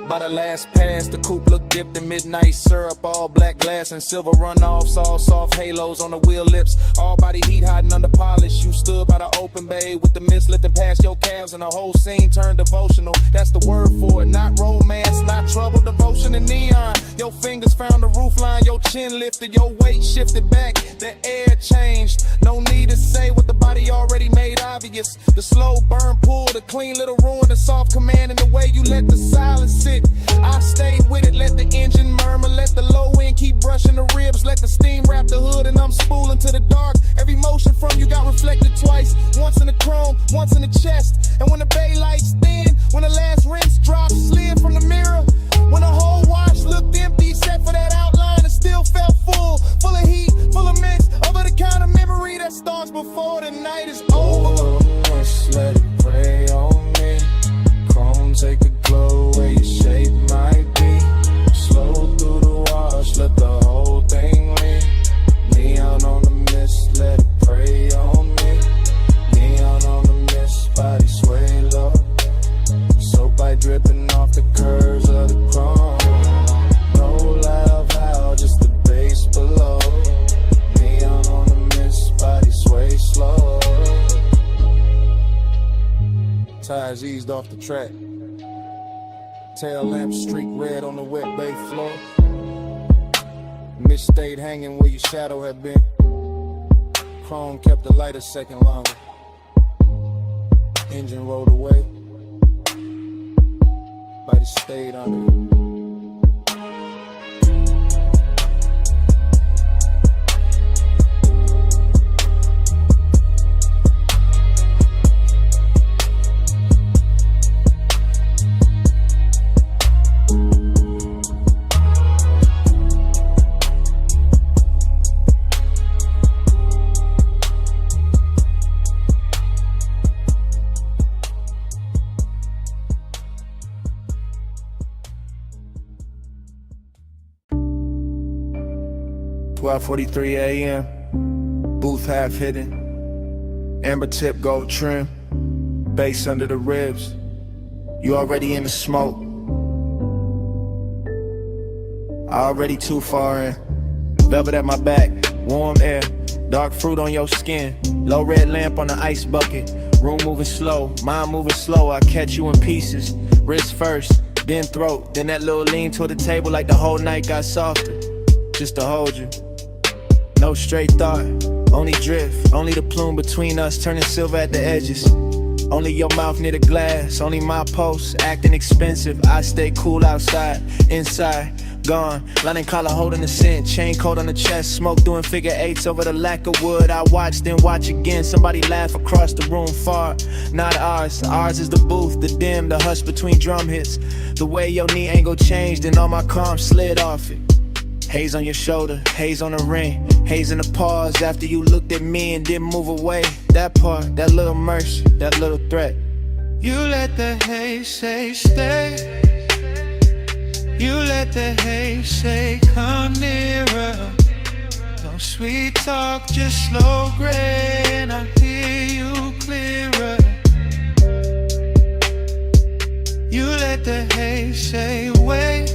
By the last pass, the coupe looked dipped in midnight syrup. All black glass and silver runoffs, all soft halos on the wheel lips. All body heat hiding under polish. You stood by the open bay with the mist lifting past your calves, and the whole scene turned devotional. That's the word for it, not romance, not trouble, devotion and neon. Your fingers found the roof line, your chin lifted, your weight shifted back, the air changed. No need to say what the body already made obvious. The slow burn pull, the clean little ruin, the soft command, and the way you let the silence sit. I stayed with it, let the engine murmur, let the low end keep brushing the ribs, let the steam wrap the hood, and I'm spooling to the dark. Every motion from you got reflected twice, once in the chrome, once in the chest. And when the bay lights thin, when the last rinse drops, slid from the mirror, when the whole wash looked empty except for that outline, it still felt full of heat, full of mist, over the kind of memory that starts before the night is over. Just let it pray on me. Chrome take a glow where your shape might be. Slow through the wash, let the whole thing lean. Neon on the mist, let it pray on me. Neon on the mist, body sway low. Soap light dripping off the curves of the chrome. No loud valve, just the bass below. Neon on the mist, body sway slow. Tires eased off the track. Tail lamp streak red on the wet bay floor. Mist stayed hanging where your shadow had been. Chrome kept the light a second longer. Engine rolled away. Body stayed under it. 12:43 a.m. Booth half hidden. Amber tip gold trim. Bass under the ribs. You already in the smoke. Already too far in. Velvet at my back. Warm air. Dark fruit on your skin. Low red lamp on the ice bucket. Room moving slow. Mind moving slow. I catch you in pieces. Wrist first. Then throat. Then that little lean toward the table like the whole night got softer. Just to hold you. No straight thought, only drift. Only the plume between us turning silver at the edges. Only your mouth near the glass. Only my pulse acting expensive. I stay cool outside, inside, gone. Lining collar holding the scent. Chain coat on the chest. Smoke doing figure eights over the lack of wood. I watch, then watch again. Somebody laugh across the room far. Not ours. Ours is the booth, the dim, the hush between drum hits. The way your knee angle changed and all my calm slid off it. Haze on your shoulder, haze on the ring. Haze in the pause after you looked at me and didn't move away. That part, that little mercy, that little threat. You let the haze say stay. You let the haze say come nearer. No sweet talk, just slow gray, and I hear you clearer. You let the haze say wait.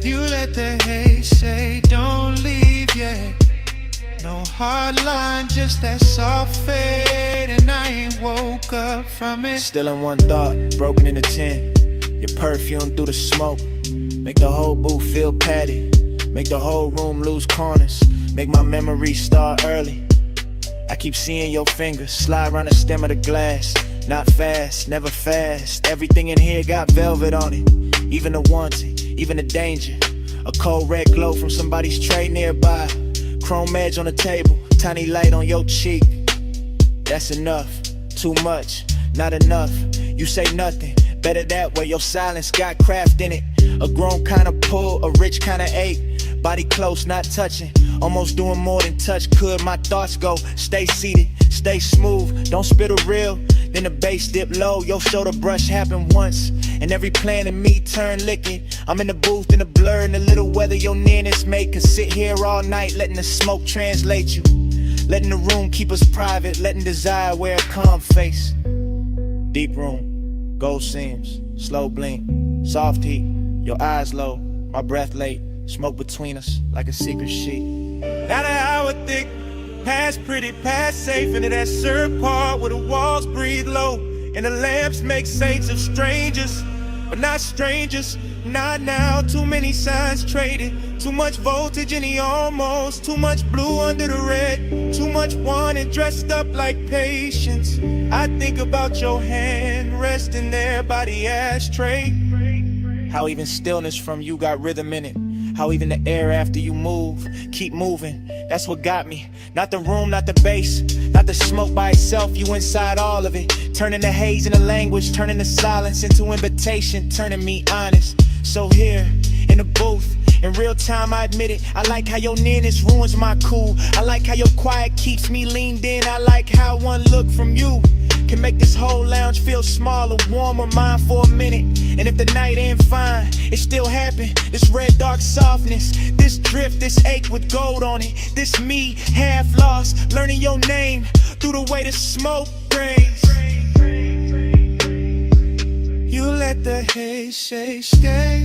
You let the haze say don't leave yet. No hard line, just that soft fade, and I ain't woke up from it. Still in one thought, broken into 10. Your perfume through the smoke. Make the whole booth feel padded. Make the whole room lose corners. Make my memories start early. I keep seeing your fingers slide around the stem of the glass. Not fast, never fast. Everything in here got velvet on it. Even the wanting, even the danger. A cold red glow from somebody's tray nearby. Chrome edge on the table, tiny light on your cheek. That's enough, too much. not enough. You say nothing, better that way, your silence got craft in it. A grown kind of pull, a rich kind of ache. Body close, not touching, almost doing more than touch could. My thoughts go, stay seated, stay smooth, don't spit a reel. Then the bass dip low, your shoulder brush happened once, and every plan in me turn liquid. I'm in the booth in the blur, and the little weather your nearness make us sit here all night, letting the smoke translate you, letting the room keep us private, letting desire wear a calm face. Deep room, gold seams, slow blink, soft heat, your eyes low, my breath late, smoke between us like a secret sheet. Not an hour thick, past pretty, past safe, into that serve part where the walls breathe low and the lamps make saints of strangers, but not strangers. Not now, too many signs traded, too much voltage in the almost, too much blue under the red, too much wanted dressed up like patience. I think about your hand resting there by the ashtray. How even stillness from you got rhythm in it. How even the air after you move, keep moving, that's what got me. Not the room, not the bass, not the smoke by itself, you inside all of it. Turning the haze into language, turning the silence into invitation, turning me honest. So here, in the booth, in real time I admit it, I like how your nearness ruins my cool. I like how your quiet keeps me leaned in. I like how one look from you can make this whole lounge feel smaller, warmer, mine for a minute. And if the night ain't fine, it still happened. This red dark softness, this drift, this ache with gold on it. This me, half lost, learning your name through the way the smoke rains. You let the haze say stay.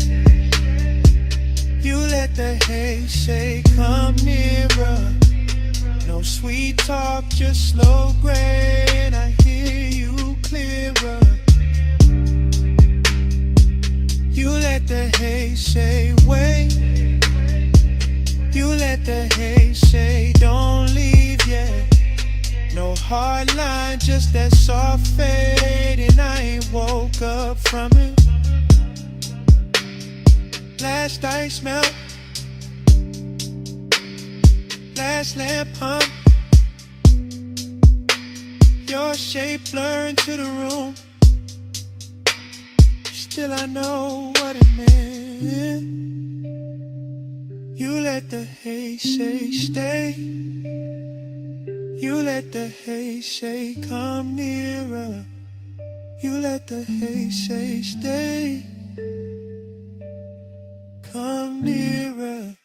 You let the haze say come nearer. No sweet talk, just slow grain. I hear you clearer. You let the haze say wait. You let the haze say don't leave yet. No hard line, just that soft fade, and I ain't woke up from it. Last ice melt, last lamp hum. Your shape blurred into the room. Still I know what it meant. You let the haze say stay. You let the haze say come nearer. You let the haze say stay. Come nearer.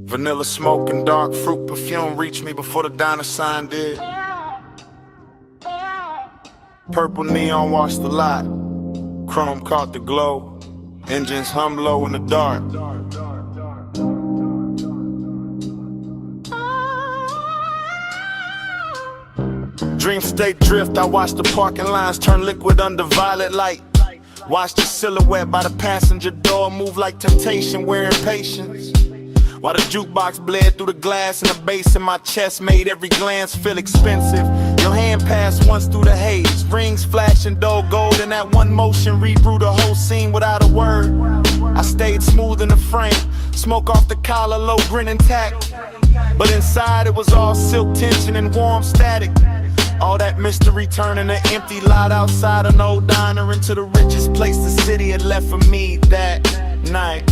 Vanilla smoke and dark fruit perfume reached me before the diner sign did. Purple neon washed the lot. Chrome caught the glow. Engines hum low in the dark. Dream state drift, I watch the parking lines turn liquid under violet light. Watch the silhouette by the passenger door move like temptation, wearing patience. While the jukebox bled through the glass and the bass in my chest made every glance feel expensive. Your hand passed once through the haze, rings flashing dull gold, and that one motion rebrew the whole scene without a word. I stayed smooth in the frame, smoke off the collar, low grin intact. But inside it was all silk tension and warm static. All that mystery turning an empty lot outside an old diner into the richest place the city had left for me that night.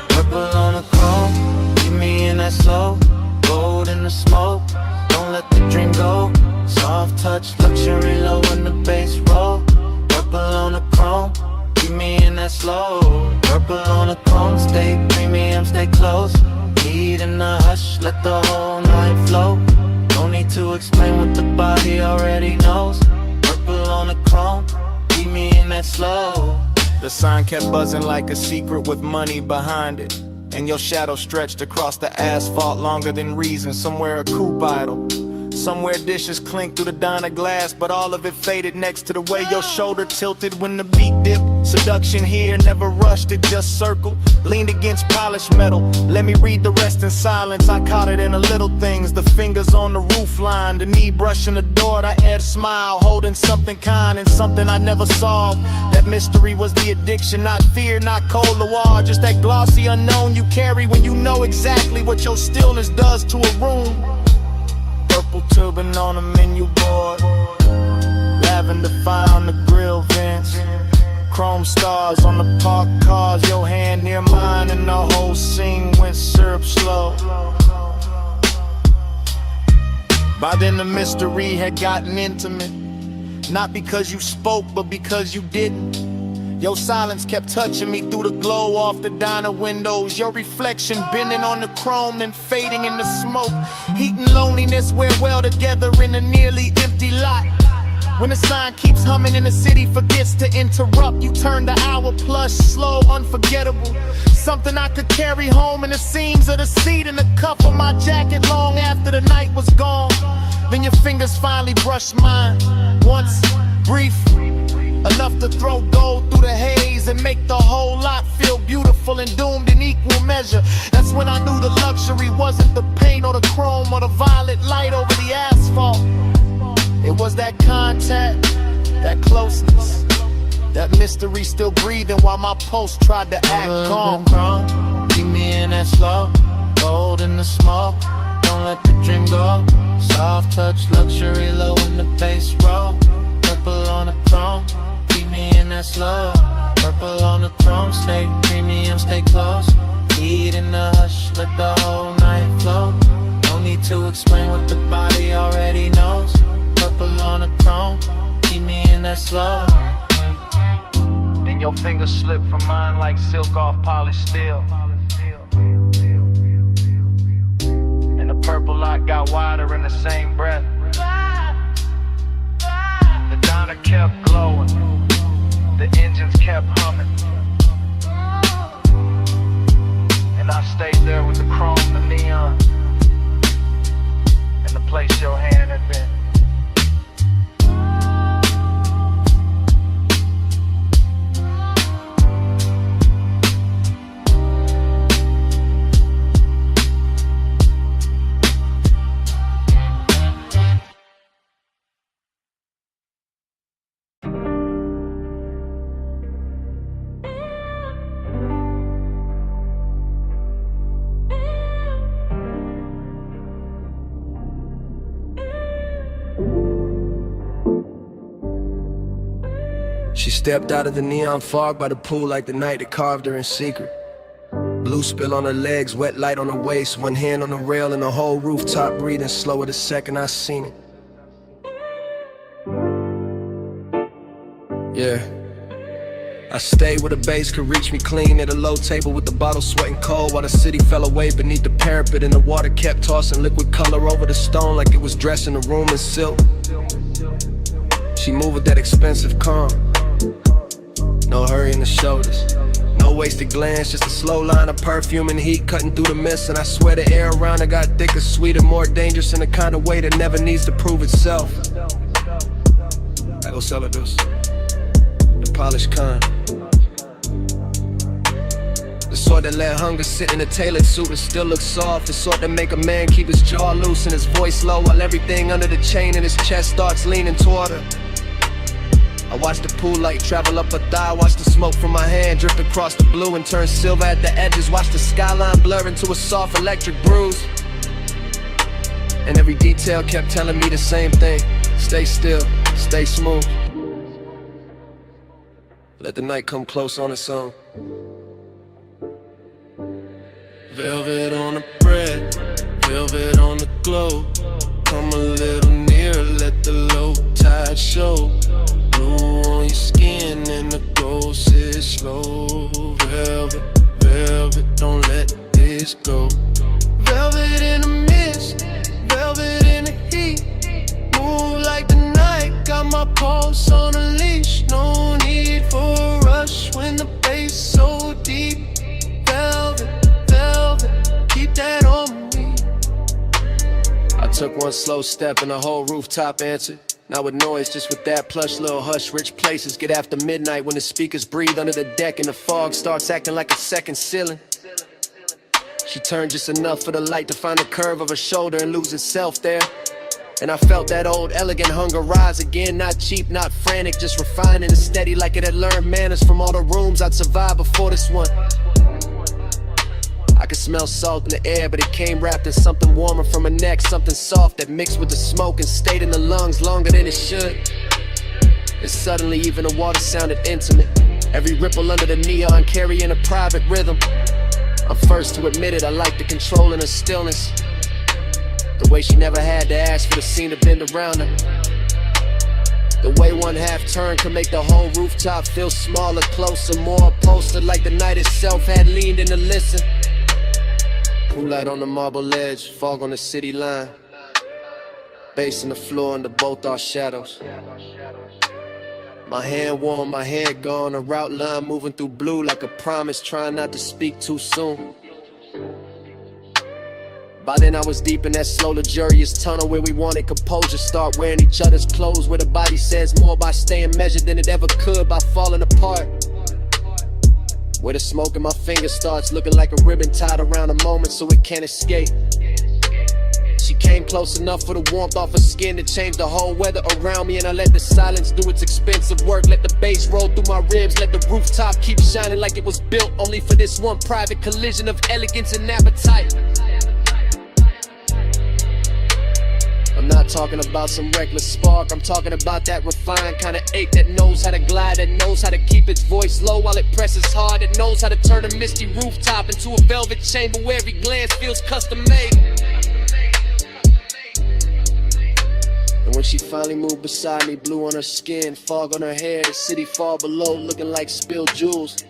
Purple on the chrome, keep me in that slow. Gold in the smoke, don't let the dream go. Soft touch, luxury low in the bass roll. Purple on the chrome, keep me in that slow. Purple on the chrome, stay premium, stay close. Heat in the hush, let the whole night flow. No need to explain what the body already knows. Purple on the chrome, keep me in that slow. The sign kept buzzing like a secret with money behind it. And your shadow stretched across the asphalt longer than reason. Somewhere a coupe idle, somewhere dishes clink through the diner glass, but all of it faded next to the way your shoulder tilted when the beat dipped. Seduction here, never rushed it, just circled. Leaned against polished metal. Let me read the rest in silence. I caught it in the little things. The fingers on the roof line, the knee brushing the door. I had a smile, holding something kind and something I never solved. That mystery was the addiction, not fear, not cold war. Just that glossy unknown you carry when you know exactly what your stillness does to a room. Purple turban on a menu board, lavender fire on the grill vents, chrome stars on the parked cars, your hand near mine, and the whole scene went syrup slow. By then the mystery had gotten intimate, not because you spoke, but because you didn't. Your silence kept touching me through the glow off the diner windows. Your reflection bending on the chrome, then fading in the smoke. Heat and loneliness wear well together in a nearly empty lot. When the sign keeps humming and the city forgets to interrupt, you turn the hour plus, slow, unforgettable. Something I could carry home in the seams of the seat in the cuff of my jacket long after the night was gone. Then your fingers finally brushed mine, once, brief, enough to throw gold through the haze and make the whole lot feel beautiful and doomed in equal measure. That's when I knew the luxury wasn't the paint or the chrome or the violet light over the asphalt. It was that contact, that closeness, that mystery still breathing while my pulse tried to act calm. Keep me in that slow, gold in the smoke. Don't let the dream go. Soft touch, luxury low in the bass roll. Purple on the chrome, keep me in that slow. Purple on the chrome, stay premium, stay close. Heat in the hush, let the whole night flow. No need to explain what the body already knows. Purple on the chrome, keep me in that slow. Then your fingers slip from mine like silk off polished steel. And the purple light got wider in the same breath. The diner kept glowing, the engines kept humming, and I stayed there with the chrome, the neon, and the place your hand had been. She stepped out of the neon fog by the pool like the night that carved her in secret. Blue spill on her legs, wet light on her waist, one hand on the rail and the whole rooftop breathing slower the second I seen it. Yeah. I stayed where the bass could reach me clean at a low table with the bottle sweating cold while the city fell away beneath the parapet and the water kept tossing liquid color over the stone like it was dressing the room in silk. She moved with that expensive calm. No hurry in the shoulders, no wasted glance, just a slow line of perfume and heat cutting through the mist. And I swear the air around her got thicker, sweeter, more dangerous in the kind of way that never needs to prove itself. I go sell her this, the polished kind, the sort that let hunger sit in a tailored suit and still look soft. The sort that make a man keep his jaw loose and his voice low while everything under the chain in his chest starts leaning toward her. I watch the pool light travel up her thigh, watch the smoke from my hand drift across the blue and turn silver at the edges, watch the skyline blur into a soft electric bruise. And every detail kept telling me the same thing: stay still, stay smooth, let the night come close on its own. Velvet on the bread, velvet on the glow. Come a little nearer, let the low tide show. Blue on your skin and the gold sits slow. Velvet, velvet, don't let this go. Velvet in the mist, velvet in the heat. Move like the night, got my pulse on a leash. No need for a rush when the bass so deep. Velvet, velvet, keep that on me. I took one slow step and the whole rooftop answered. Not with noise, just with that plush little hush. Rich places get after midnight when the speakers breathe under the deck and the fog starts acting like a second ceiling. She turned just enough for the light to find the curve of her shoulder and lose itself there. And I felt that old elegant hunger rise again. Not cheap, not frantic, just refined and steady, like it had learned manners from all the rooms I'd survived before this one. I could smell salt in the air, but it came wrapped in something warmer from her neck, something soft that mixed with the smoke and stayed in the lungs longer than it should. And suddenly even the water sounded intimate, every ripple under the neon carrying a private rhythm. I'm first to admit it, I like the control in her stillness, the way she never had to ask for the scene to bend around her. The way one half turn could make the whole rooftop feel smaller, closer, more upholstered, like the night itself had leaned in to listen. Pool light on the marble ledge, fog on the city line, bass in the floor under both our shadows. My hand warm, my head gone, a route line moving through blue like a promise, trying not to speak too soon. By then I was deep in that slow luxurious tunnel where we wanted composure, start wearing each other's clothes, where the body says more by staying measured than it ever could by falling apart. Where the smoke in my fingers starts looking like a ribbon tied around a moment so it can't escape. She came close enough for the warmth off her skin to change the whole weather around me, and I let the silence do its expensive work. Let the bass roll through my ribs, let the rooftop keep shining like it was built only for this one private collision of elegance and appetite. I'm not talking about some reckless spark, I'm talking about that refined kind of ache that knows how to glide, that knows how to keep its voice low while it presses hard, that knows how to turn a misty rooftop into a velvet chamber where every glance feels custom made. And when she finally moved beside me, blue on her skin, fog on her hair, the city far below looking like spilled jewels,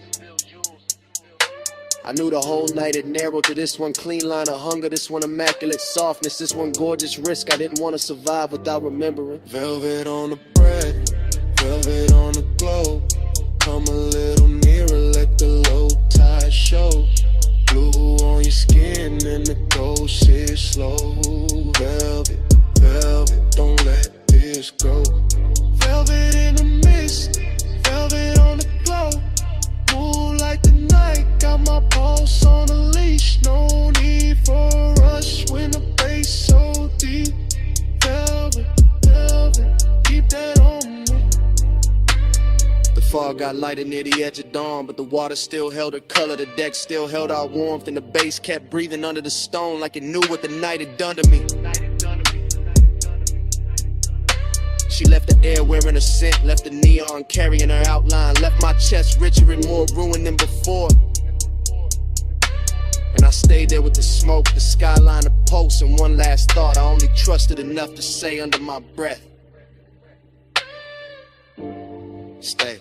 I knew the whole night had narrowed to this one clean line of hunger, this one immaculate softness, this one gorgeous risk I didn't want to survive without remembering. Velvet on the bread, velvet on the glow. Come a little nearer, let the low tide show. Blue on your skin and the ghost is slow. Velvet, velvet, don't let this go. Velvet in the mist, velvet on the glow. Move like the night, got my pulse on a leash. No need for a rush when the bass so deep. Velvet, velvet, keep that on me. The fog got lighter near the edge of dawn, but the water still held her color, the deck still held our warmth, and the bass kept breathing under the stone like it knew what the night had done to me. She left the air wearing a scent, left the neon carrying her outline, left my chest richer and more ruined than before. And I stayed there with the smoke, the skyline, the pulse, and one last thought I only trusted enough to say under my breath. Stay.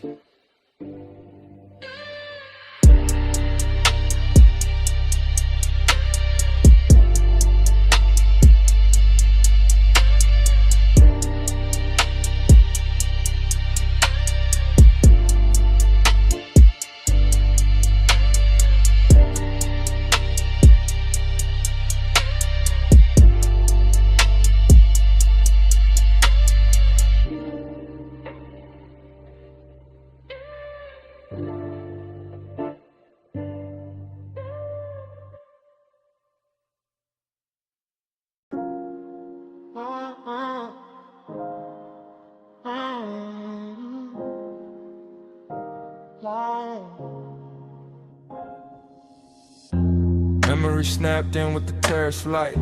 Memory snapped in with the terrace light.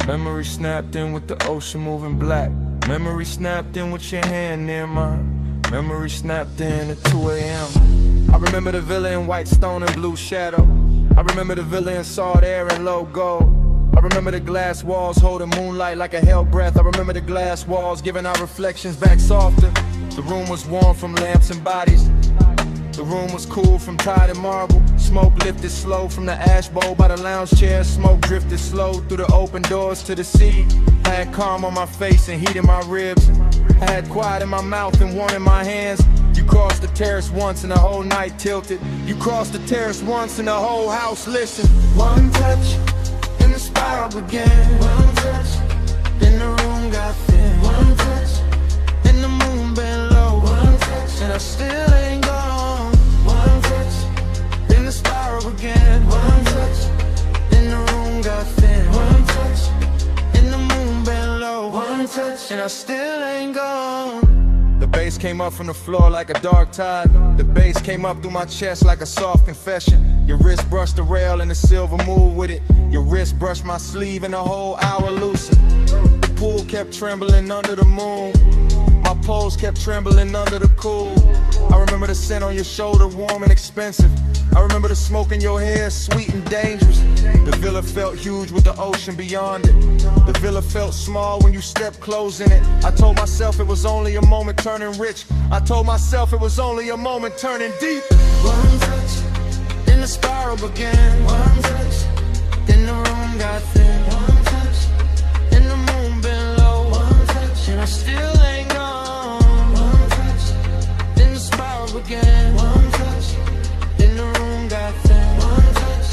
Memory snapped in with the ocean moving black. Memory snapped in with your hand near mine. Memory snapped in at 2 a.m. I remember the villa in white stone and blue shadow. I remember the villa in salt air and low gold. I remember the glass walls holding moonlight like a hell breath. I remember the glass walls giving our reflections back softer. The room was warm from lamps and bodies. The room was cool from tide and marble. Smoke lifted slow from the ash bowl by the lounge chair. Smoke drifted slow through the open doors to the sea. I had calm on my face and heat in my ribs. I had quiet in my mouth and warmth in my hands. You crossed the terrace once and the whole night tilted. You crossed the terrace once and the whole house listened. One touch and the spiral began. One touch, then the room got thin. One touch, and I still ain't gone. One touch, then the spiral began. One touch, then the room got thin. One touch, and the moon bent low. One touch, and I still ain't gone. The bass came up from the floor like a dark tide. The bass came up through my chest like a soft confession. Your wrist brushed the rail and the silver moved with it. Your wrist brushed my sleeve and the whole hour loosened. The pool kept trembling under the moon. My pulse kept trembling under the cool. I remember the scent on your shoulder, warm and expensive. I remember the smoke in your hair, sweet and dangerous. The villa felt huge with the ocean beyond it. The villa felt small when you stepped close in it. I told myself it was only a moment turning rich. I told myself it was only a moment turning deep. One touch, then the spiral began. One touch, then the room got thin. One touch, then the moon bent low. One touch, and I still ain't gone. One touch, then the spiral began. One touch, then the room got thin. One touch,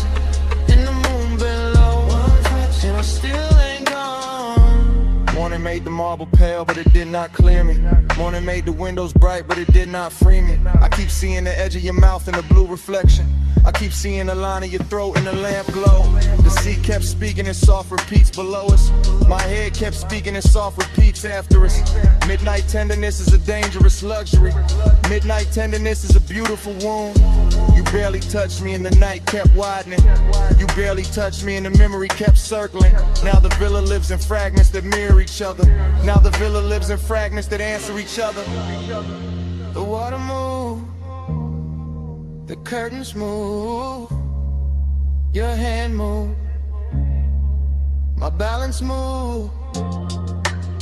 then the moon bent low. One touch, and I still ain't gone. Morning made the marble pale, but it did not clear me. Morning made the windows bright, but it did not free me. I keep seeing the edge of your mouth in the blue reflection. I keep seeing the line of your throat in the lamp glow. The sea kept speaking in soft repeats below us. My head kept speaking in soft repeats after us. Midnight tenderness is a dangerous luxury. Midnight tenderness is a beautiful wound. You barely touched me and the night kept widening. You barely touched me and the memory kept circling. Now the villa lives in fragments that mirror each other. Now the villa lives in fragments that answer each other. The water moved, the curtains moved, your hand moved, my balance moved,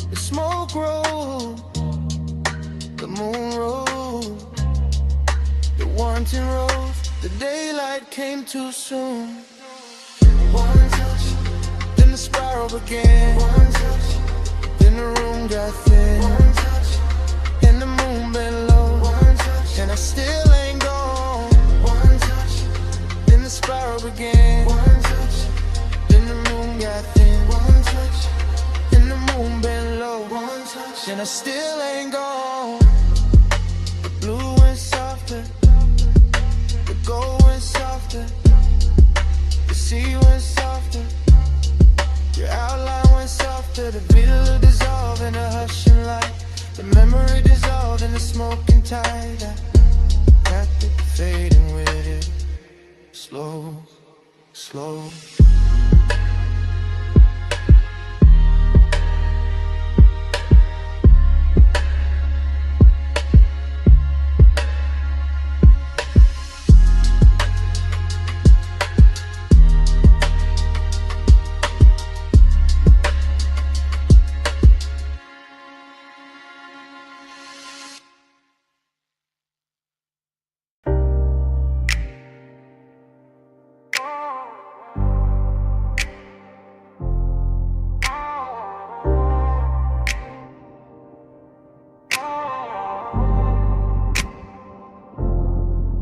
the smoke rolled, the moon rose, the warranty rose, the daylight came too soon. One touch, then the spiral began. One touch, then the room got thin. One touch, and the moon bent low. One touch, and I still ain't gone. One touch, then the spiral began. One touch, then the moon got thin. One touch, and the moon bent low. One touch, and I still ain't gone. The blue went softer, the gold went softer, the sea went softer, your outline went softer. The bill dissolved in a hushing light, the memory dissolved in the smoking tide. I got it fading with it, slow, slow.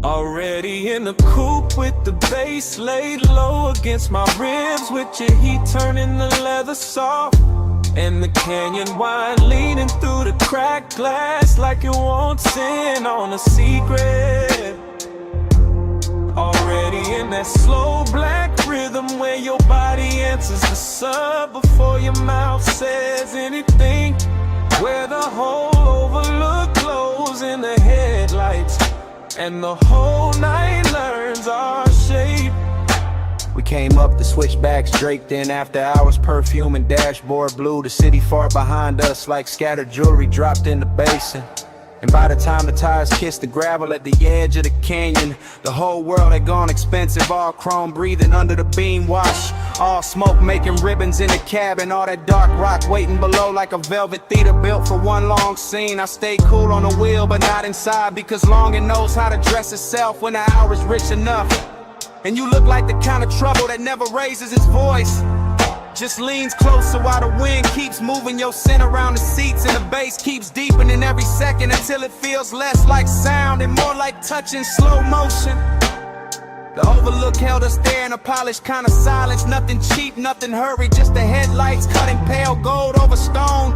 Already in the coupe with the bass laid low against my ribs, with your heat turning the leather soft, and the canyon wine leaning through the cracked glass like it wants in on a secret. Already in that slow black rhythm where your body answers the sub before your mouth says anything, where the whole overlook glows in the headlights and the whole night learns our shape. We came up the switchbacks draped in after hours perfume and dashboard blue. The city far behind us like scattered jewelry dropped in the basin. And by the time the tires kissed the gravel at the edge of the canyon, the whole world had gone expensive, all chrome breathing under the beam wash. All smoke making ribbons in the cabin, all that dark rock waiting below like a velvet theater built for one long scene. I stayed cool on the wheel but not inside, because longing knows how to dress itself when the hour's rich enough. And you look like the kind of trouble that never raises its voice, just leans closer while the wind keeps moving your scent around the seats, and the bass keeps deepening every second until it feels less like sound and more like touch in slow motion. The overlook held us there in a polished kind of silence, nothing cheap, nothing hurried, just the headlights cutting pale gold over stone.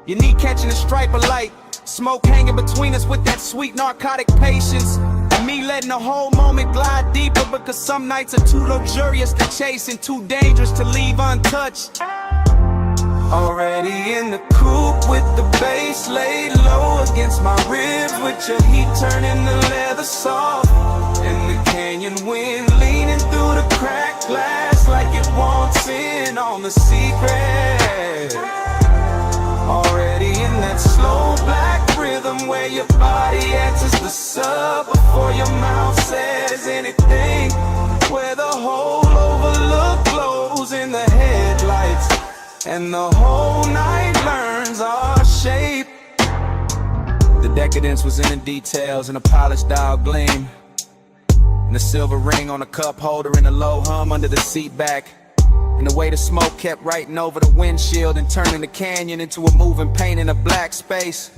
Your knee catching a stripe of light, Smoke hanging between us with that sweet narcotic patience. And me letting the whole moment glide deeper, because some nights are too luxurious to chase and too dangerous to leave untouched. Already in the coupe with the bass laid low against my ribs, with your heat turning the leather soft. And the canyon wind leaning through the cracked glass like it wants in on the secret. Already in that slow black rhythm where your body answers the sub before your mouth says anything, where the whole overlook glows in the headlights and the whole night learns our shape. The decadence was in the details and a polished dial gleam, and the silver ring on the cup holder and the low hum under the seat back. And the way the smoke kept writing over the windshield and turning the canyon into a moving paint in a black space.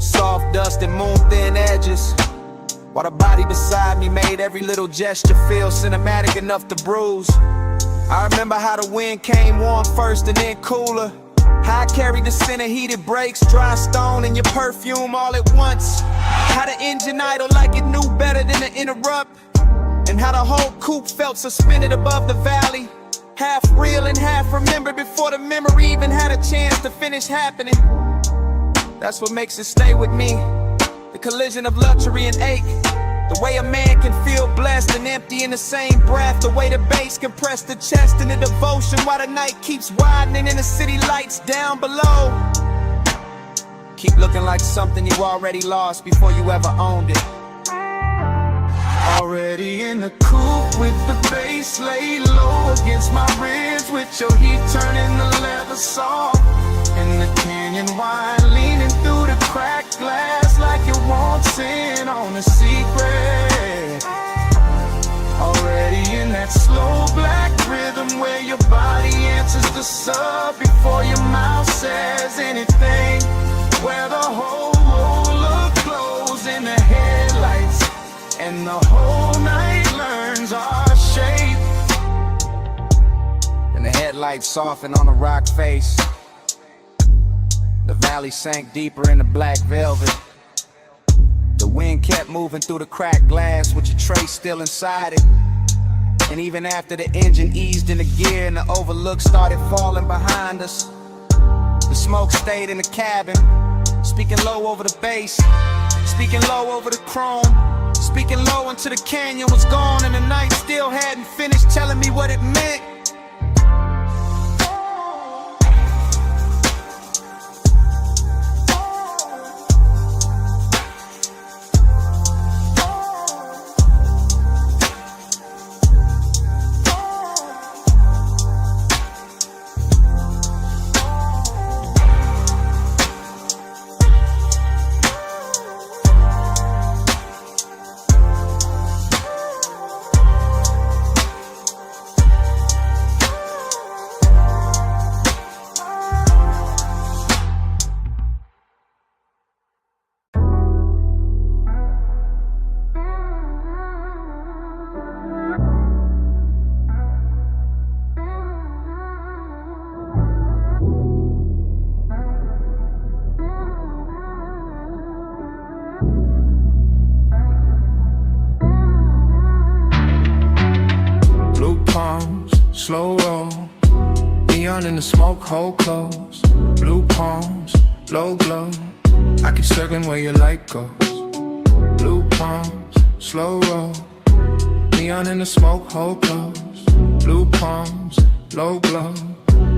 Soft dust and moon-thin edges, while the body beside me made every little gesture feel cinematic enough to bruise. I remember how the wind came warm first and then cooler, how I carried the scent of heated brakes, dry stone, and your perfume all at once. How the engine idled like it knew better than to interrupt, and how the whole coupe felt suspended above the valley, half real and half remembered before the memory even had a chance to finish happening. That's what makes it stay with me, the collision of luxury and ache. The way a man can feel blessed and empty in the same breath. The way the bass can press the chest in the devotion while the night keeps widening and the city lights down below. Keep looking like something you already lost before you ever owned it. Already in the coupe with the bass laid low against my ribs, with your heat turning the leather soft. And the canyon wine leaning through the cracked glass like it wants in on a secret. Already in that slow black rhythm where your body answers the sub before your mouth says anything, where the whole roller glows in the headlights and the whole night learns our shape. And the headlights soften on the rock face. The valley sank deeper in the black velvet. The wind kept moving through the cracked glass with your tray still inside it. And even after the engine eased into gear and the overlook started falling behind us, the smoke stayed in the cabin, speaking low over the bass, speaking low over the chrome, speaking low until the canyon was gone and the night still hadn't finished telling me what it meant. Slow roll, neon in the smoke, hold close. Blue palms, low glow, I keep circling where your light goes. Blue palms, slow roll, neon in the smoke, hold close. Blue palms, low glow,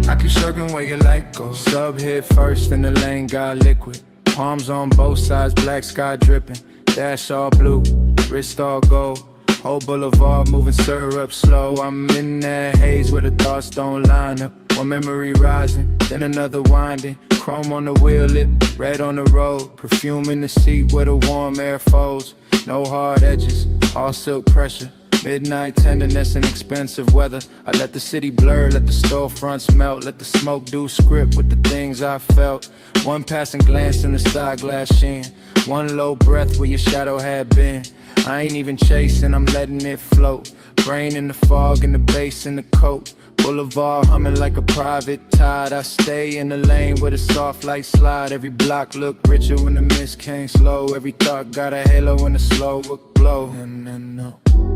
I keep circling where your light goes. Sub hit first and the lane got liquid. Palms on both sides, black sky dripping. Dash all blue, wrist all gold. Whole boulevard moving syrup slow. I'm in that haze where the thoughts don't line up. One memory rising, then another winding. Chrome on the wheel lip, red on the road. Perfume in the seat where the warm air folds. No hard edges, all silk pressure. Midnight tenderness and expensive weather. I let the city blur, let the storefronts melt. Let the smoke do script with the things I felt. One passing glance in the side glass sheen. One low breath where your shadow had been. I ain't even chasing, I'm letting it float. Brain in the fog and the bass in the coat. Boulevard humming like a private tide. I stay in the lane where the soft light slide. Every block look richer when the mist came slow. Every thought got a halo in the slow glow.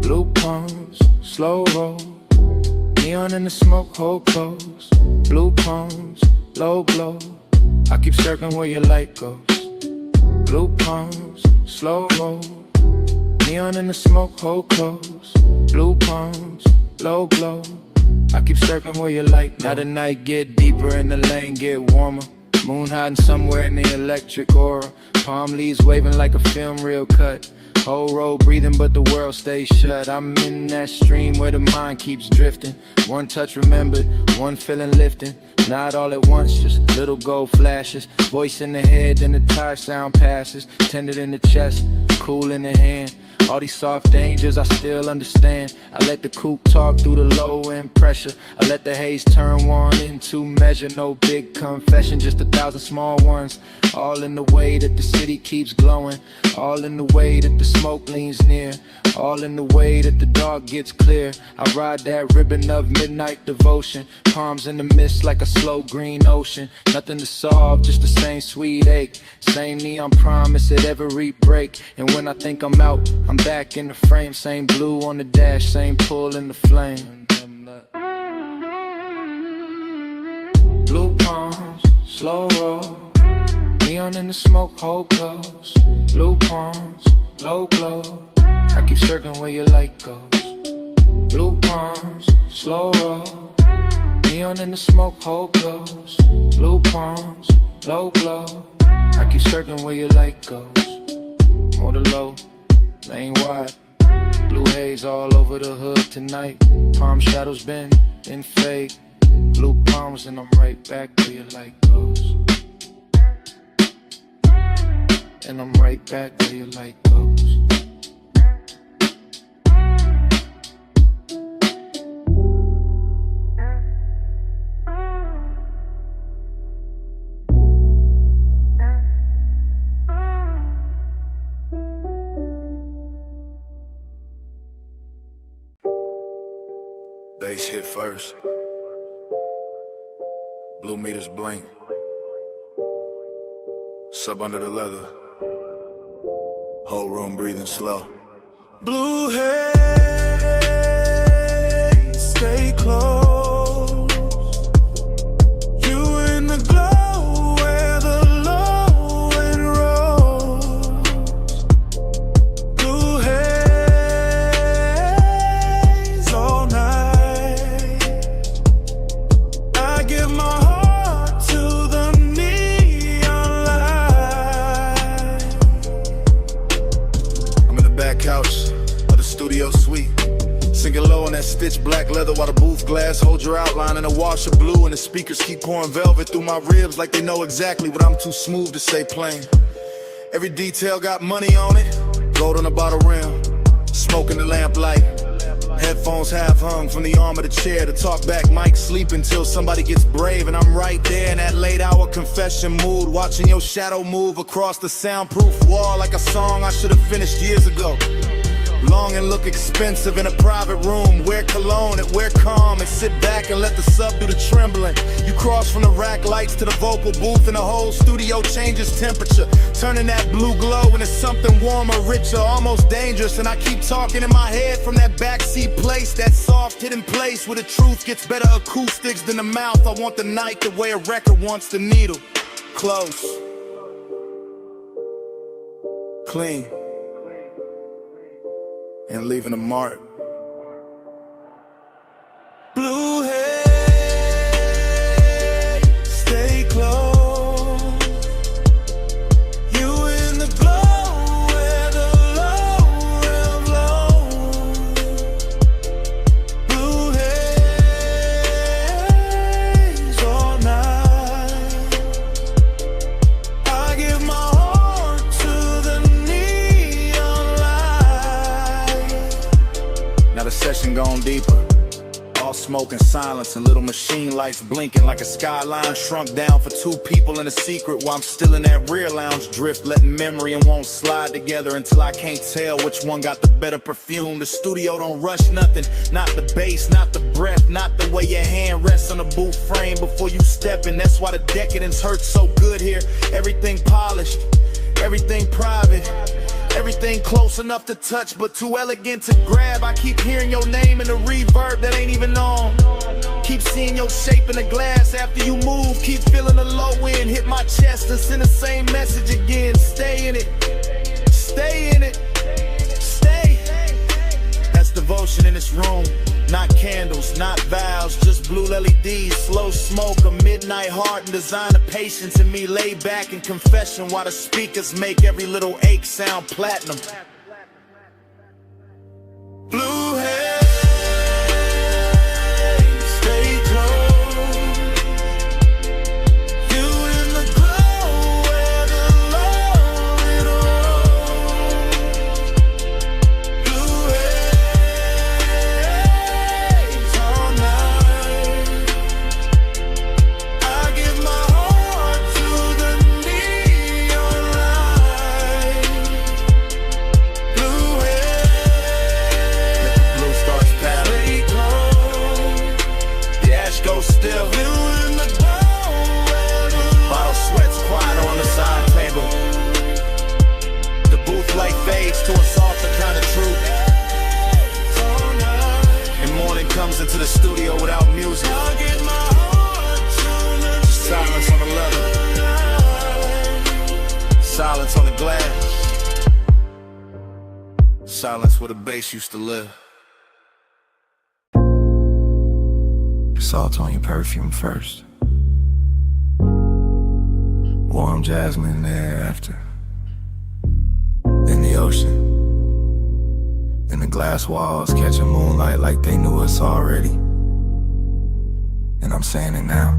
Blue palms, slow roll. Neon in the smoke, hold close. Blue palms, low glow. I keep circling where your light goes. Blue palms, slow roll. Neon in the smoke, hold close. Blue palms, low glow. I keep circling where your light goes. Now the night get deeper and the lane get warmer. Moon hiding somewhere in the electric aura. Palm leaves waving like a film reel cut. Whole road breathing but the world stays shut. I'm in that stream where the mind keeps drifting. One touch remembered, one feeling lifting. Not all at once, just little gold flashes. Voice in the head, then the tire sound passes. Tended in the chest, cool in the hand. All these soft dangers I still understand. I let the coupe talk through the low end pressure. I let the haze turn one into measure. No big confession, just 1,000 small ones. All in the way that the city keeps glowing. All in the way that the smoke leans near. All in the way that the dark gets clear. I ride that ribbon of midnight devotion. Palms in the mist like a slow green ocean. Nothing to solve, just the same sweet ache. Same neon promise at every break. And when I think I'm out, I'm back in the frame. Same blue on the dash, same pull in the flame. Blue palms, slow roll. Neon in the smoke, hold close. Blue palms, low glow. I keep circling where your light goes. Blue palms, slow roll. Neon in the smoke, hold close. Blue palms, low glow. I keep circling where your light goes. More the low, lane wide. Blue haze all over the hood tonight. Palm shadows bend and fade. Blue palms and I'm right back where your light goes. And I'm right back where your light goes. Bass hit first. Blue meters blink. Sub under the leather. Whole room breathing slow. Blue haze, stay close. You in the glow where the low end rolls. Blue haze all night. I give my heart to the neon light. I'm in the back couch of the studio suite, sinking low on that stitched black leather while the booth glass holds your outline in a wash of blue, and the speakers keep pouring velvet through my ribs like they know exactly what I'm too smooth to say plain. Every detail got money on it, gold on the bottle rim, smoke in the lamplight. Headphones half hung from the arm of the chair. The talk back mic sleep until somebody gets brave, and I'm right there in that late hour confession mood, watching your shadow move across the soundproof wall like a song I should have finished years ago. Long and look expensive in a private room. Wear cologne and wear calm and sit back and let the sub do the trembling. You cross from the rack lights to the vocal booth and the whole studio changes temperature, turning that blue glow into something warmer, richer, almost dangerous. And I keep talking in my head from that backseat place, that soft hidden place where the truth gets better acoustics than the mouth. I want the night the way a record wants the needle. Close, clean, and leaving a mark. Blue haze, stay close. You in the glow where the low end flows. Blue haze all night. I give my heart to the neon light. Now the session gone deeper. All all smoke and silence and little machine lights blinking like a skyline shrunk down for two people in a secret while I'm still in that rear lounge drift, letting memory and won't slide together until I can't tell which one got the better perfume. The studio don't rush nothing, not the bass, not the breath, not the way your hand rests on a booth frame before you step in. That's why the decadence hurts so good here. Everything polished, everything private, everything close enough to touch but too elegant to grab. I keep hearing your name in a reverb that ain't even on. Keep seeing your shape in the glass after you move. Keep feeling the low end hit my chest and send the same message again. Stay in it, stay in it, stay. That's devotion in this room. Not candles, not vows, just blue LEDs, slow smoke, a midnight heart and design of patience in me. Lay back in confession while the speakers make every little ache sound platinum. Blue haze, stay close. You in the glow where the Lord Blue haze all night. I give my heart to the neon light. Blue haze, blue stars pattern. The ash goes still. Bottle sweats quiet on the side table. The booth light fades to a softer kind of truth. And morning comes into the studio without music. Silence on the leather, silence on the glass, silence where the bass used to live. Salt on your perfume first, warm jasmine in the air after, then the ocean, then the glass walls catching moonlight like they knew us already. And I'm saying it now.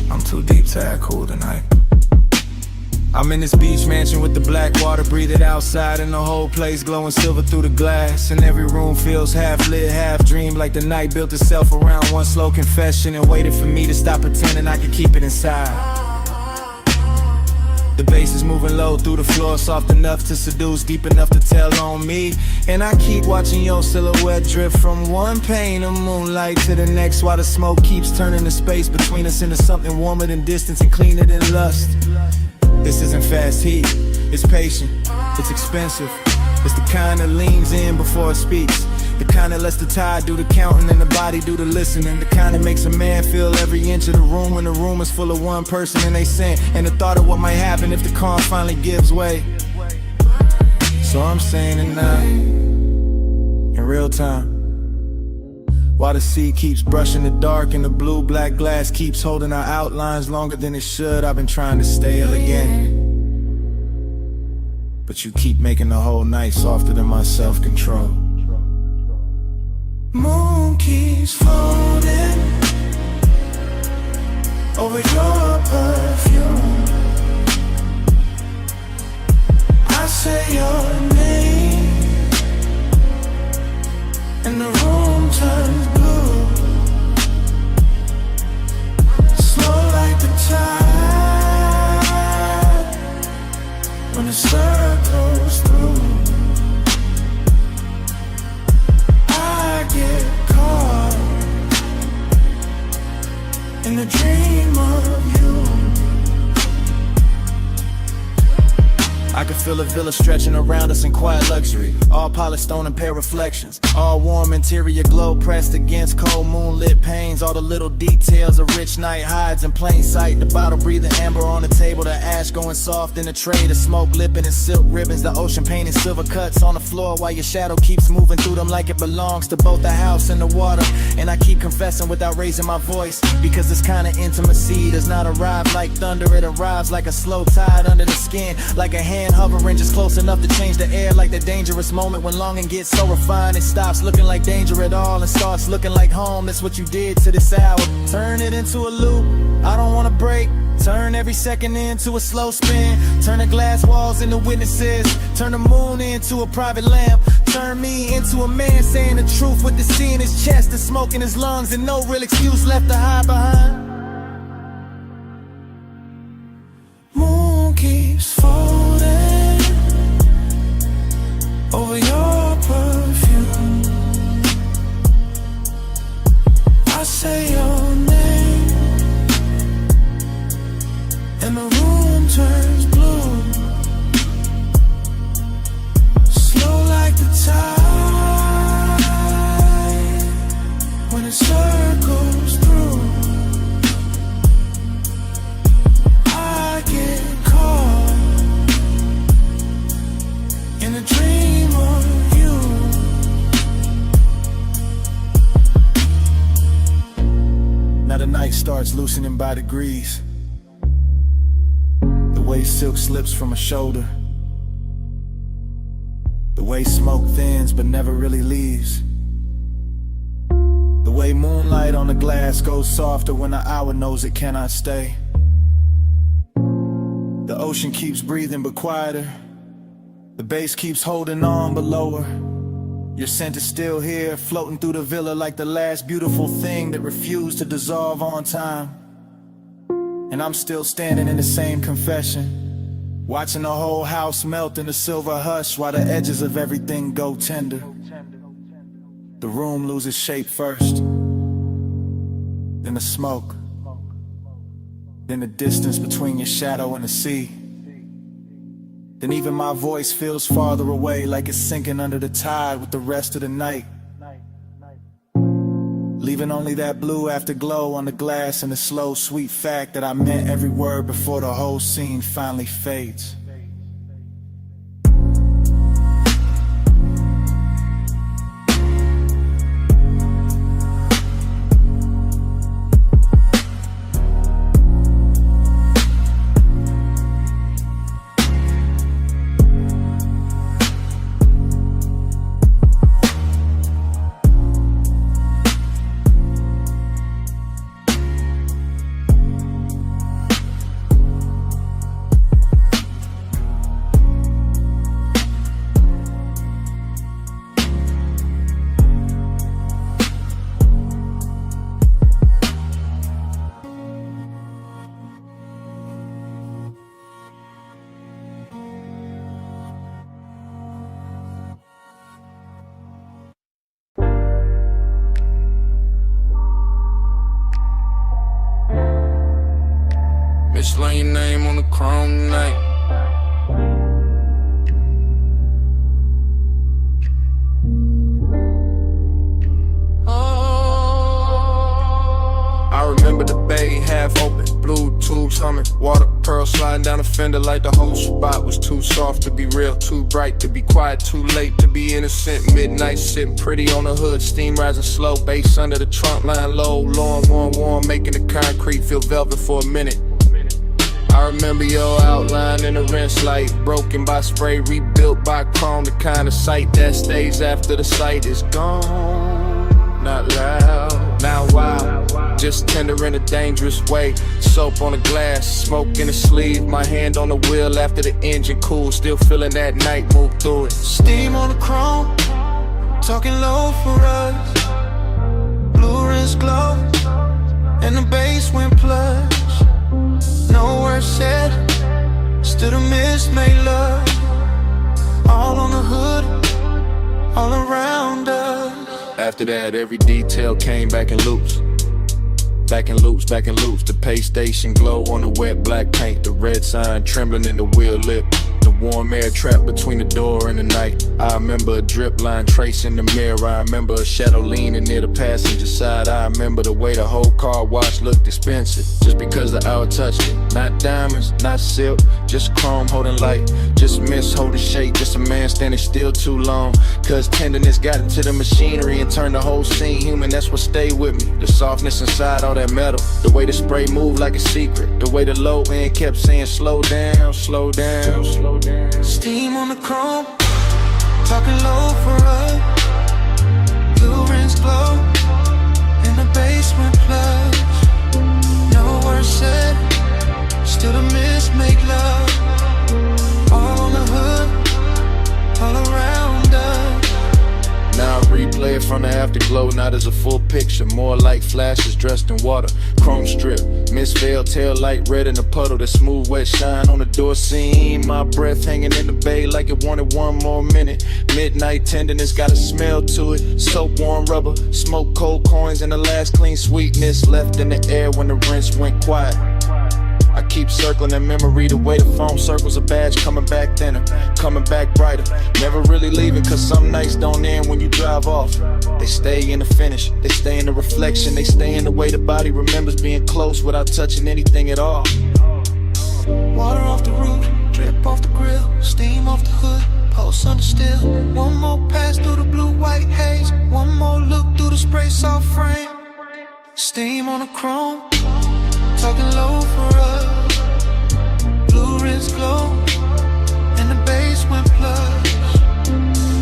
I'm too deep to act cool tonight. I'm in this beach mansion with the black water, breathe it outside, and the whole place glowing silver through the glass. And every room feels half lit, half dream, like the night built itself around one slow confession and waited for me to stop pretending I could keep it inside. The bass is moving low through the floor, soft enough to seduce, deep enough to tell on me. And I keep watching your silhouette drift from one pane of moonlight to the next, while the smoke keeps turning the space between us into something warmer than distance and cleaner than lust. This isn't fast heat, it's patient, it's expensive. It's the kind that leans in before it speaks, the kind that lets the tide do the counting and the body do the listening, the kind that makes a man feel every inch of the room when the room is full of one person and they sin, and the thought of what might happen if the calm finally gives way. So I'm saying it now, in real time, while the sea keeps brushing the dark and the blue-black glass keeps holding our outlines longer than it should. I've been trying to stay elegant, but you keep making the whole night softer than my self-control. Moon keeps floating over your perfume. I say your name and the room turns blue, slow like the tide when the circles through. I get caught in the dream of you. I can feel a villa stretching around us in quiet luxury. All polished stone and pale reflections. All warm interior glow pressed against cold moonlit panes. All the little details a rich night hides in plain sight. The bottle breathing amber on the table. The ash going soft in the tray. The smoke lipping in silk ribbons. The ocean painted silver cuts on the floor while your shadow keeps moving through them like it belongs to both the house and the water. And I keep confessing without raising my voice, because this kind of intimacy does not arrive like thunder. It arrives like a slow tide under the skin, like a hand hovering just close enough to change the air, like the dangerous moment when longing gets so refined it stops looking like danger at all and starts looking like home. That's what you did to this hour. Turn it into a loop, I don't wanna break. Turn every second into a slow spin. Turn the glass walls into witnesses. Turn the moon into a private lamp. Turn me into a man saying the truth with the sea in his chest and smoke in his lungs and no real excuse left to hide behind. Moon keeps folding over your perfume. I say your name and the room turns blue, slow like the tide when it circles through. I get caught in a dream of you. Now the night starts loosening by degrees. The way silk slips from a shoulder, the way smoke thins but never really leaves, the way moonlight on the glass goes softer when the hour knows it cannot stay. The ocean keeps breathing but quieter, the bass keeps holding on but lower. Your scent is still here, floating through the villa like the last beautiful thing that refused to dissolve on time. And I'm still standing in the same confession, watching the whole house melt in the silver hush while the edges of everything go tender. The room loses shape first, then the smoke, then the distance between your shadow and the sea. Then even my voice feels farther away, like it's sinking under the tide with the rest of the night, leaving only that blue afterglow on the glass and the slow, sweet fact that I meant every word before the whole scene finally fades. Mislaying your name on the chrome tonight. I remember the bay half open, blue tubes humming, water pearls sliding down the fender like the whole spot was too soft to be real, too bright to be quiet, too late to be innocent. Midnight sitting pretty on the hood, steam rising slow, bass under the trunk line low, long, warm, making the concrete feel velvet for a minute. I remember your outline in the rinse light, broken by spray, rebuilt by chrome, the kind of sight that stays after the sight is gone. Not loud, now wild, just tender in a dangerous way. Soap on the glass, smoke in the sleeve, my hand on the wheel after the engine cool, still feeling that night move through it. Steam on the chrome, talking low for us. Blue rinse glow, and the bass went plush. No words said, still the mist made love. All on the hood, all around us. After that, every detail came back in loops. Back in loops, back in loops. The pay station glow on the wet black paint. The red sign trembling in the wheel lip. The warm air trapped between the door and the night. I remember a drip line tracing the mirror. I remember a shadow leaning near the passenger side. I remember the way the whole car wash looked expensive, just because the hour touched it. Not diamonds, not silk, just chrome holding light, just mist holding shape, just a man standing still too long. Cause tenderness got into the machinery and turned the whole scene human. That's what stayed with me. The softness inside all that metal, the way the spray moved like a secret, the way the low end kept saying slow down, slow down, slow down. Steam on the chrome, talking low for us. Blue rinse glow, in the basement plush. No words said, Still the miss make love. All on the hood, all around us. Now I replay it from the afterglow, not as a full picture, more like flashes dressed in water. Chrome strip, misveiled tail light red in a puddle, that smooth wet shine on the door seam. My breath hanging in the bay like it wanted one more minute. Midnight tenderness got a smell to it. Soap warm rubber, smoke cold coins, and the last clean sweetness left in the air when the rinse went quiet. I keep circling that memory, the way the foam circles a badge, coming back thinner, coming back brighter. Never really leaving, cause some nights don't end when you drive off. They stay in the finish, they stay in the reflection, they stay in the way the body remembers being close without touching anything at all. Water off the roof, drip off the grill, steam off the hood, pulse under still. One more pass through the blue-white haze, one more look through the spray soft frame. Steam on the chrome, talking low for us. Blue wrist glow, and the bass went plus.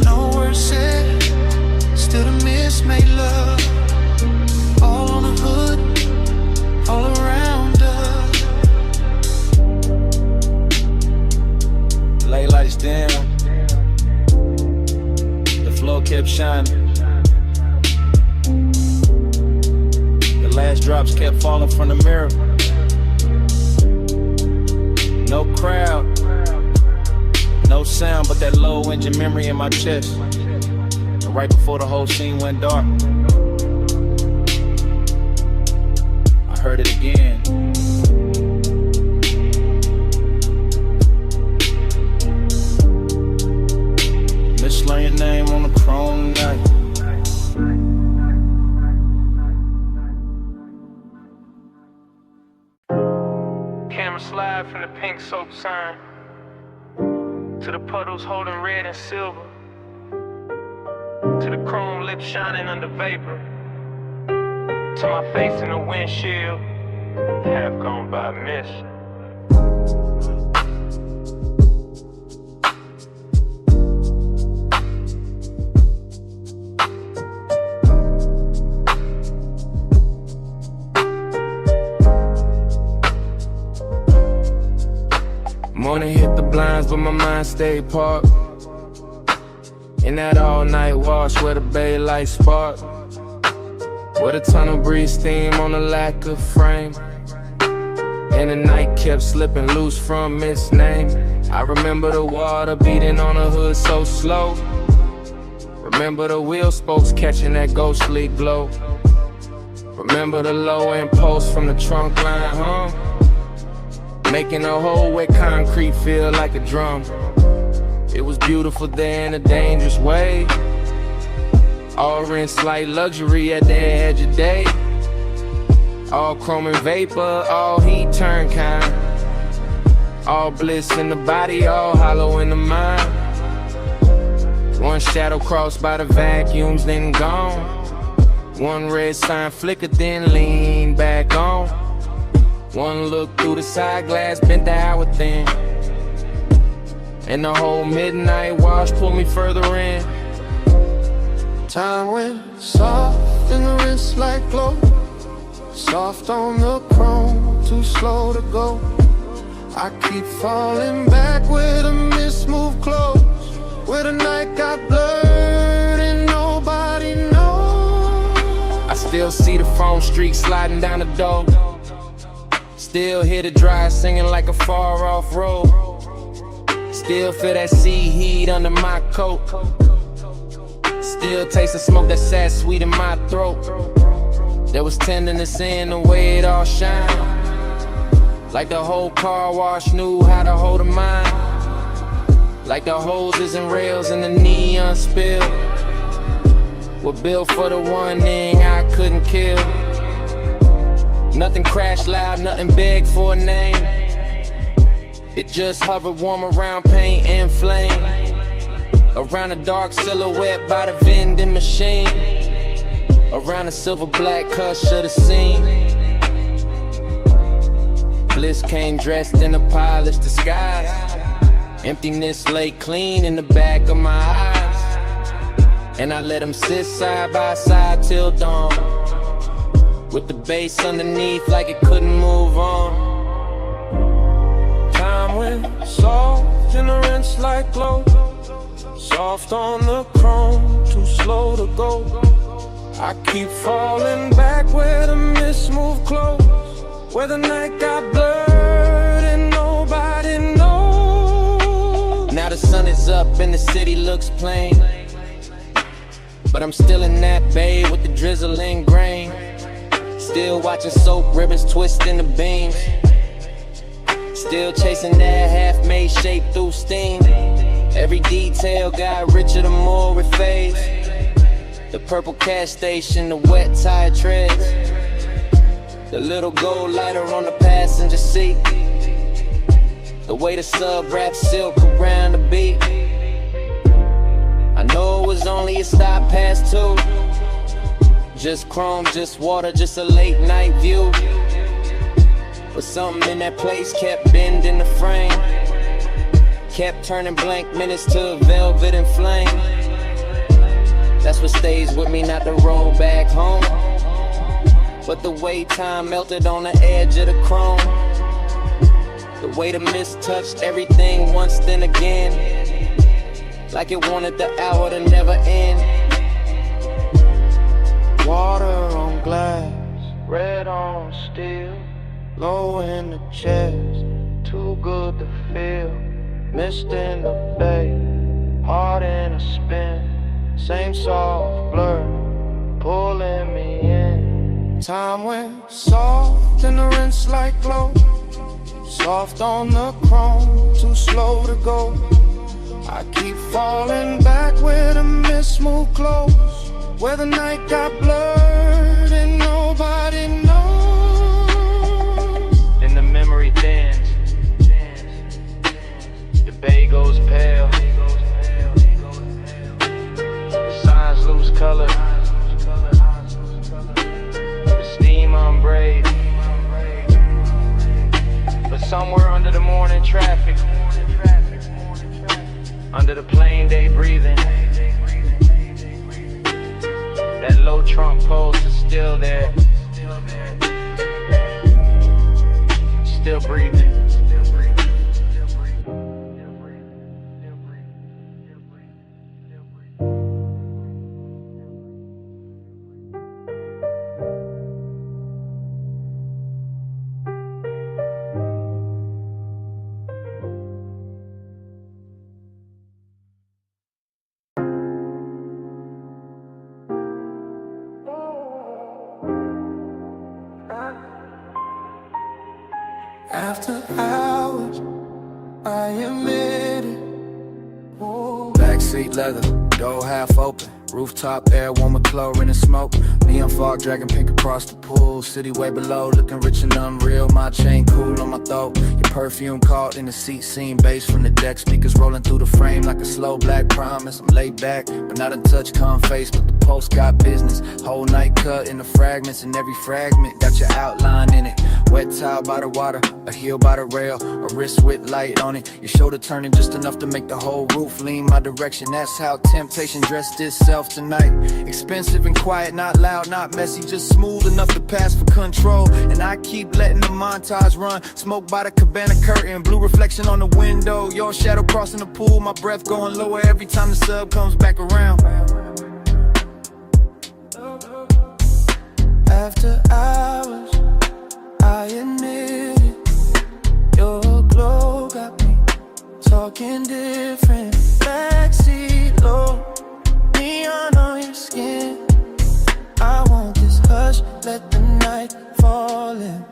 No words said, still the miss made love. All on the hood, all around us. Late lights dim, the floor kept shining. The last drops kept falling from the mirror. No crowd, no sound, but that low engine memory in my chest. And right before the whole scene went dark, I heard it again. Mislaying your name on the chrome night. Camera slide from the pink soap sign to the puddles holding red and silver, to the chrome lips shining under vapor, to my face in the windshield, half gone by miss. Morning hit the blinds, but my mind stayed parked in that all-night wash where the bay lights spark, where the tunnel breeze steam on the lack of frame, and the night kept slipping loose from its name. I remember the water beating on the hood so slow. Remember the wheel spokes catching that ghostly glow. Remember the low impulse from the trunk line hum, making a hole where concrete feel like a drum. It was beautiful there in a dangerous way, all rinse like luxury at the edge of day. All chrome and vapor, all heat turn kind, all bliss in the body, all hollow in the mind. One shadow crossed by the vacuums, then gone. One red sign flickered, then leaned back on. One look through the side glass, bent the hour thin, and the whole midnight wash pulled me further in. Time went soft in the wrist like glow, soft on the chrome, too slow to go. I keep falling back where the mist moved close, where the night got blurred and nobody knows. I still see the foam streak sliding down the door, still hear the drive singing like a far off road, still feel that sea heat under my coat, still taste the smoke that sat sweet in my throat. There was tenderness in the way it all shined, like the whole car wash knew how to hold a mind, like the hoses and rails and the neon spill were built for the one thing I couldn't kill. Nothing crashed loud, nothing begged for a name. It just hovered warm around paint and flame, around a dark silhouette by the vending machine, around the silver black hush of the scene. Bliss came dressed in a polished disguise. Emptiness lay clean in the back of my eyes, and I let them sit side by side till dawn, with the bass underneath like it couldn't move on. soft in the rinse like glow. Soft on the chrome, too slow to go. I keep falling back where the mist move close, where the night got blurred and nobody knows. Now the sun is up and the city looks plain, but I'm still in that bay with the drizzling grain. Still watching soap ribbons twist in the beams. Still chasing that half-made shape through steam. Every detail got richer the more it fades. The purple cash station, the wet tire treads, the little gold lighter on the passenger seat, the way the sub wraps silk around the beat. I know it was only a stop past 2. Just chrome, just water, just a late night view. But something in that place kept bending the frame, kept turning blank minutes to velvet and flame. That's what stays with me, not the road back home, but the way time melted on the edge of the chrome. The way the mist touched everything once then again, like it wanted the hour to never end. Water on glass, red on steel, low in the chest, too good to feel. Mist in the bay, heart in a spin, same soft blur, pulling me in. Time went soft in the rinse like glow, soft on the chrome, too slow to go. I keep falling back where the mist move close, where the night got blurred and nobody knows. And the memory thins, the bay goes pale, the signs lose color, the steam unbraid. But somewhere under the morning traffic, under the plain day breathing, that low trunk post is still there, still breathing. After hours, I admit it. Backseat leather, door half open, rooftop air, warm with chlorine and smoke. Neon fog dragging pink across the pool. City way below, looking rich and unreal. My chain cool on my throat. Your perfume caught in the seat, seeing bass from the deck. Speakers rolling through the frame like a slow black promise. I'm laid back, but not a touch calm face. But the post got business. Whole night cut in the fragments, and every fragment got your outline in it. Wet towel by the water, a heel by the rail, a wrist with light on it. Your shoulder turning just enough to make the whole roof lean my direction. That's how temptation dressed itself tonight. Expensive and quiet, not loud, not messy, just smooth enough to pass for control. And I keep letting the montage run. Smoke by the cabana curtain, blue reflection on the window. Your shadow crossing the pool, my breath going lower every time the sub comes back around. After hours, I admit it, your glow got me talking different. Backseat low, neon on your skin. I want this hush, let the night fall in.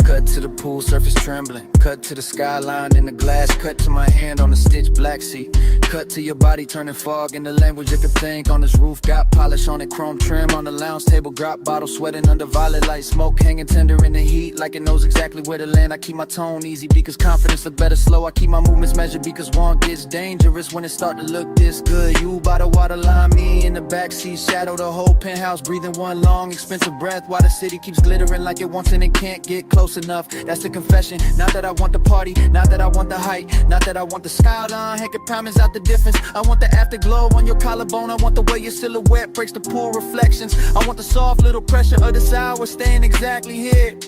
Cut to the pool surface trembling, cut to the skyline in the glass, cut to my hand on the stitched black seat, cut to your body turning fog in the language you could think. On this roof got polish on it, chrome trim on the lounge table, drop bottle sweating under violet light, smoke hanging tender in the heat like it knows exactly where to land. I keep my tone easy because confidence look better slow. I keep my movements measured because one gets dangerous when it start to look this good. You by the waterline, me in the backseat, shadow the whole penthouse, breathing one long expensive breath while the city keeps glittering like it wants and it can't get close enough. That's the confession. Not that I want the party, not that I want the height, not that I want the skyline. Heck, it promise out the difference. I want the afterglow on your collarbone. I want the way your silhouette breaks the pool reflections. I want the soft little pressure of this hour staying exactly here.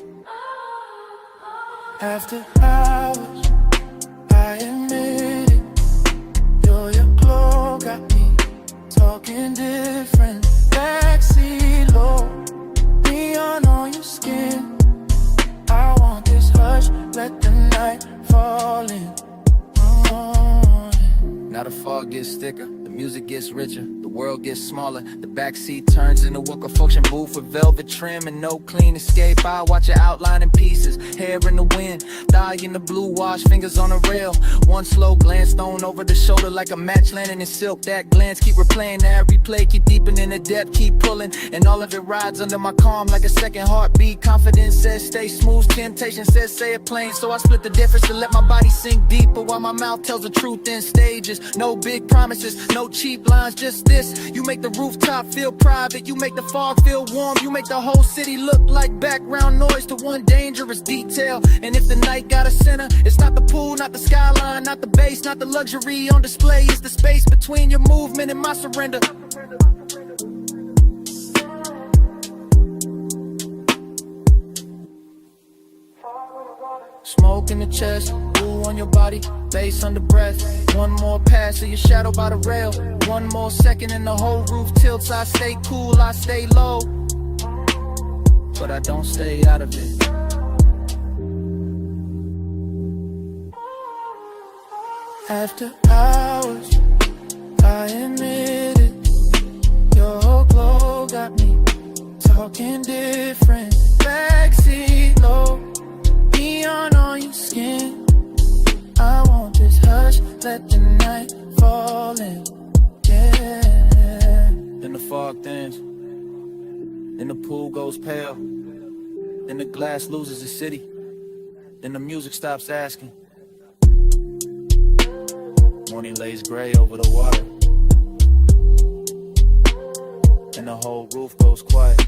After hours, I admit it. Your glow got me talking different. Backseat low, neon on your skin. I want this hush, let the night fall in. Now the fog gets thicker, the music gets richer, the world gets smaller. The backseat turns into a function booth with velvet trim and no clean escape. I watch it outline in pieces, hair in the wind, thigh in the blue wash, fingers on the rail. One slow glance thrown over the shoulder like a match landing in silk. That glance keep replaying that replay, keep deepening the depth, keep pulling, and all of it rides under my calm like a second heartbeat. Confidence says stay smooth, temptation says say it plain. So I split the difference to let my body sink deeper while my mouth tells the truth in stages. No big promises, no cheap lines, just this. You make the rooftop feel private, you make the fog feel warm, you make the whole city look like background noise to one dangerous detail. And if the night got a center, it's not the pool, not the skyline, not the base, not the luxury on display. It's the space between your movement and my surrender. Smoke in the chest, blue on your body, bass under breath. One more pass of your shadow by the rail. One more second and the whole roof tilts. I stay cool, I stay low, but I don't stay out of it. After hours, I admit it. Your glow got me talking different. Backseat low, neon on your skin. I want this hush, let the night fall in. Yeah. Then the fog thins, then the pool goes pale, then the glass loses its city, then the music stops asking. Morning lays gray over the water, and the whole roof goes quiet.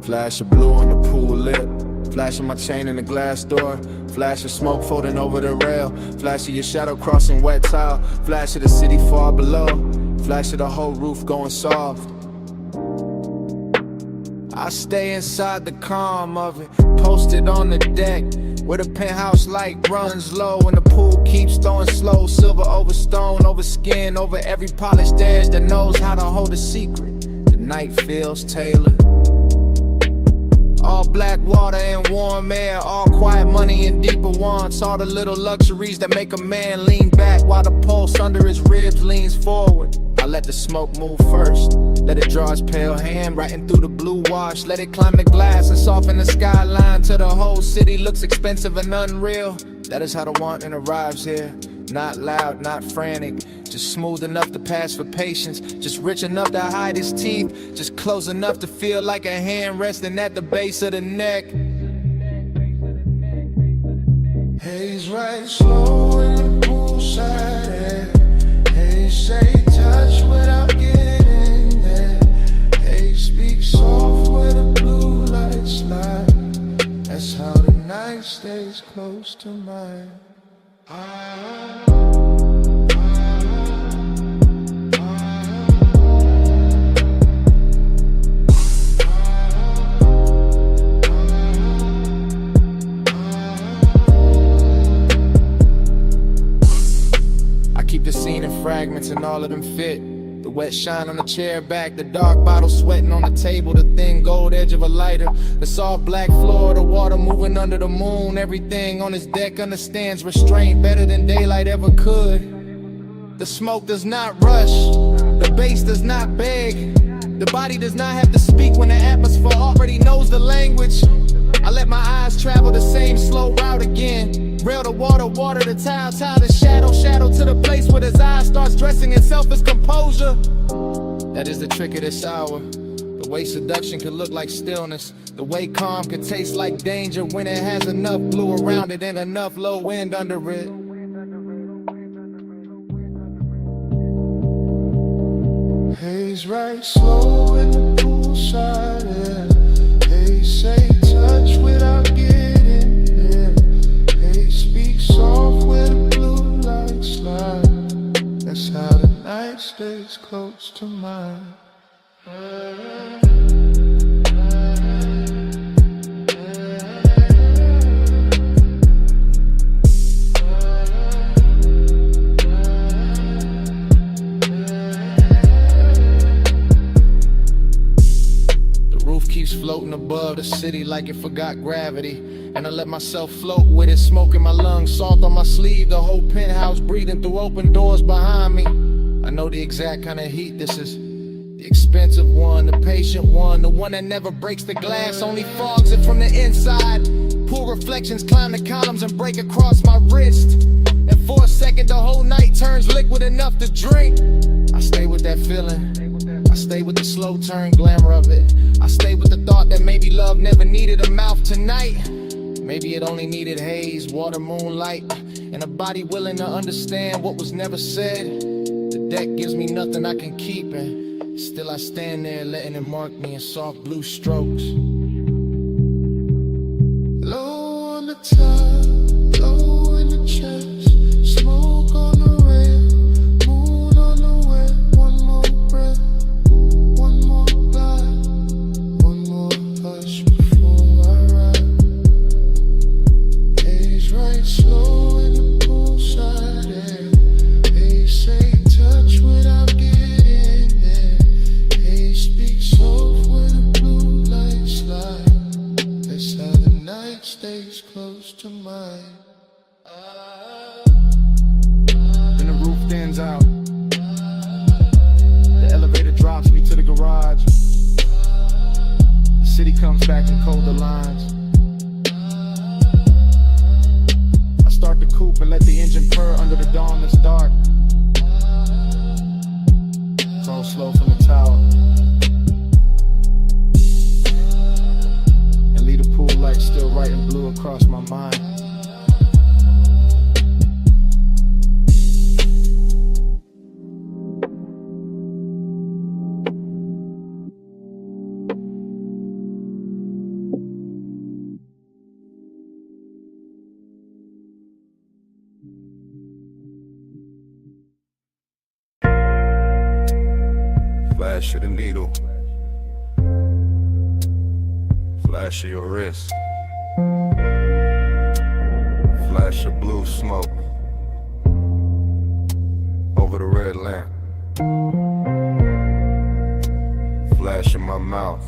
Flash of blue on the pool lip, flash of my chain in the glass door, flash of smoke floating over the rail, flash of your shadow crossing wet tile, flash of the city far below, flash of the whole roof going soft. I stay inside the calm of it, posted on the deck, where the penthouse light runs low and the pool keeps throwing slow. Silver over stone, over skin, over every polished edge that knows how to hold a secret. The night feels tailored. All black water and warm air, all quiet money and deeper wants. All the little luxuries that make a man lean back while the pulse under his ribs leans forward. I let the smoke move first, let it draw its pale hand writing through the blue wash. Let it climb the glass and soften the skyline till the whole city looks expensive and unreal. That is how the wanting arrives here. Not loud, not frantic, just smooth enough to pass for patience, just rich enough to hide his teeth, just close enough to feel like a hand resting at the base of the neck. Haze right slow in the poolside air. Haze say touch without getting there. Haze speak soft where the blue lights lie. That's how the night stays close to mine. Keep the scene in fragments and all of them fit. The wet shine on the chair back, the dark bottle sweating on the table, the thin gold edge of a lighter, the soft black floor, the water moving under the moon. Everything on this deck understands restraint better than daylight ever could. The smoke does not rush, the bass does not beg, the body does not have to speak when the atmosphere already knows the language. I let my eyes travel the same slow route again. Rail to water, water to tile, tile to shadow, shadow to the place where his eye starts dressing itself as composure. That is the trick of this hour. The way seduction can look like stillness. The way calm can taste like danger when it has enough blue around it and enough low wind under it. Haze right slow in the poolside, yeah. Haze say touch without getting there. Haze speak soft where the blue lights slide. That's how the night stays close to mine. Keeps floating above the city like it forgot gravity, and I let myself float with it, smoke in my lungs, salt on my sleeve, the whole penthouse breathing through open doors behind me. I know the exact kind of heat this is, the expensive one, the patient one, the one that never breaks the glass, only fogs it from the inside. Pool reflections climb the columns and break across my wrist, and for a second the whole night turns liquid enough to drink. I stay with that feeling, I stay with the slow turn glamour of it. I stay with the thought that maybe love never needed a mouth tonight. Maybe it only needed haze, water, moonlight, and a body willing to understand what was never said. The deck gives me nothing I can keep, and still I stand there letting it mark me in soft blue strokes. Low on the top, low in the chest, smoke on the rail, moon on the wet. One more breath, one more glide, one more hush before I ride. Haze right slow in the poolside air. Haze say touch without getting there. Haze speak soft where the blue lights slide. That's how the night stays close to mine. Then the roof thins out. The elevator drops me to the garage. The city comes back in colder lines. I start the coupe and let the engine purr under the dawn that's dark. Roll slow from the tower and leave the pool light still writing blue across my mind. Flash of the needle, flash of your wrist, flash of blue smoke over the red lamp, flash in my mouth,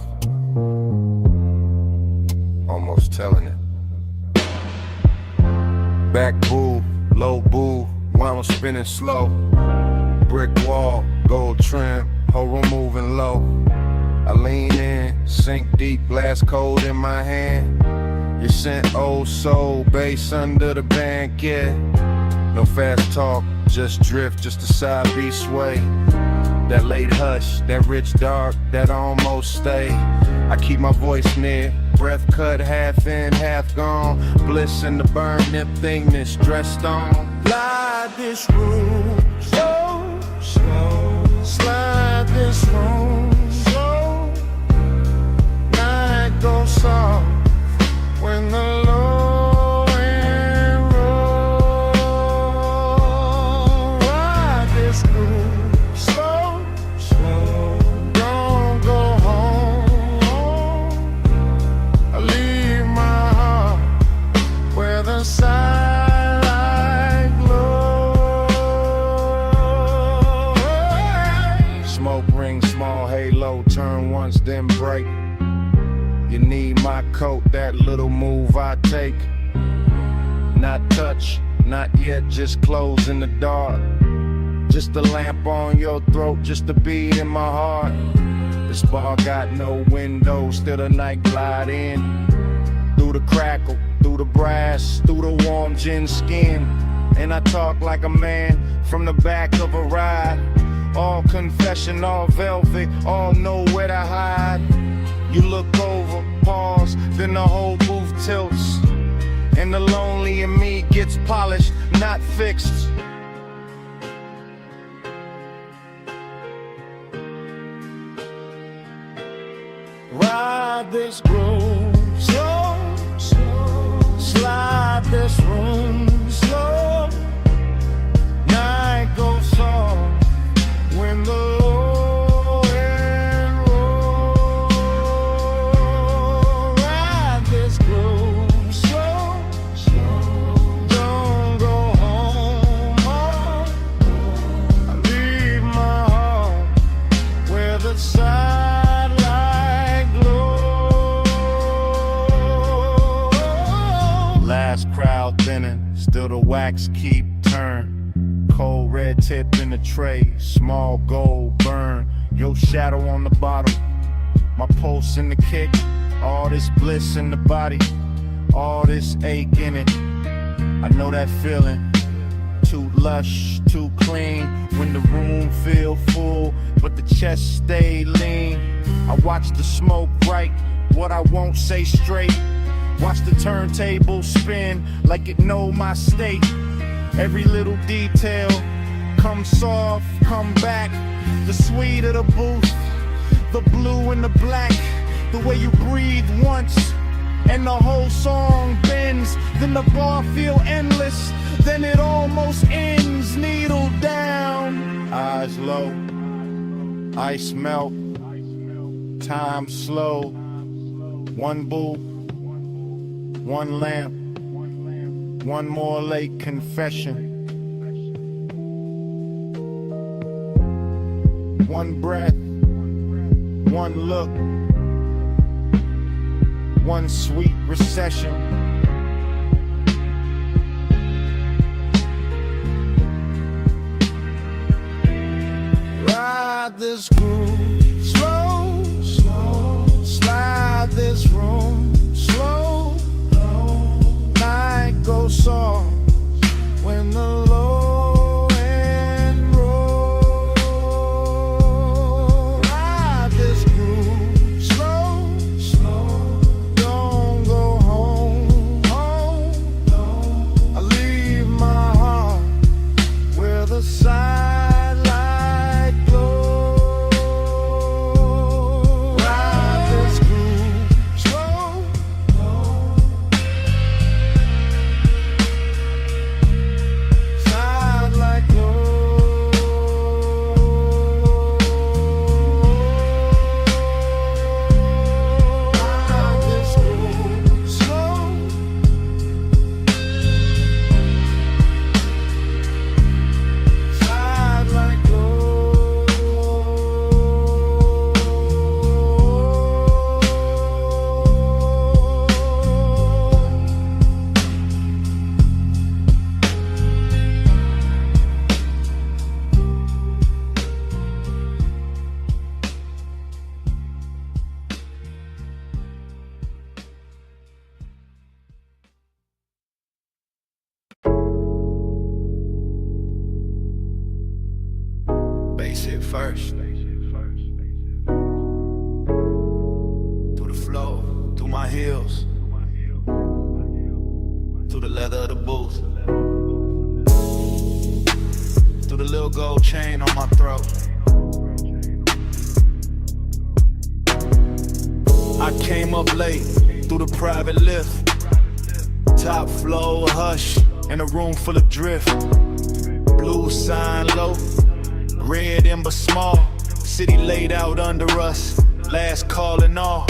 almost telling it. Back boo, low boo, while I'm spinning slow. Brick wall, gold trim, whole room moving low. I lean in, sink deep, glass cold in my hand. You sent old soul, bass under the blanket. No fast talk, just drift, just a side beat sway. That late hush, that rich dark, that almost stay. I keep my voice near, breath cut, half in, half gone. Bliss in the burn, nip thing that's dressed on. Light this room, so slow. Slide this room, so night goes soft when the low end roll. Ride this room, slow, slow. Don't go home. I leave my heart where the side glow. Smoke ring, small halo, turn once then break. You need my coat, that little move I take. Not touch, not yet, just close in the dark. Just a lamp on your throat, just a beat in my heart. This bar got no windows, still the night glide in. Through the crackle, through the brass, through the warm gin skin. And I talk like a man from the back of a ride. All confession, all velvet, all know where to hide. You look over, pause, then the whole booth tilts. And the lonely in me gets polished, not fixed. Ride this groove slow, slow. Slide this room slow. Night goes soft when the low end roll. Ride this groove slow, slow. Don't go home, oh. I leave my heart where the sidelight glows. Last crowd thinning, still the wax keep turn. Cold red tip in the tray, small gold burn. Your shadow on the bottle, my pulse in the kick. All this bliss in the body, all this ache in it. I know that feeling, too lush, too clean. When the room feel full, but the chest stay lean. I watch the smoke bright, what I won't say straight. Watch the turntable spin like it know my state. Every little detail, come soft, come back. The sweet of the booth, the blue and the black. The way you breathe once, and the whole song bends. Then the bar feel endless, then it almost ends. Needle down, eyes low, ice melt, time slow. One booth, one lamp, one more late confession. One breath, one look, one sweet recession. Ride this groove slow, slow. Slide this room slow. Night goes soft when the low end roll. Ride this groove slow, slow. Don't go home, home. I leave my heart where the sidelight glows. Ride this groove slow. Bass hit first. Through the flow, through my heels, through the leather of the booth, through the little gold chain on my throat. I came up late through the private lift, top floor hush in a room full of drift. Blue sign low, red ember small, city laid out under us, last call and all.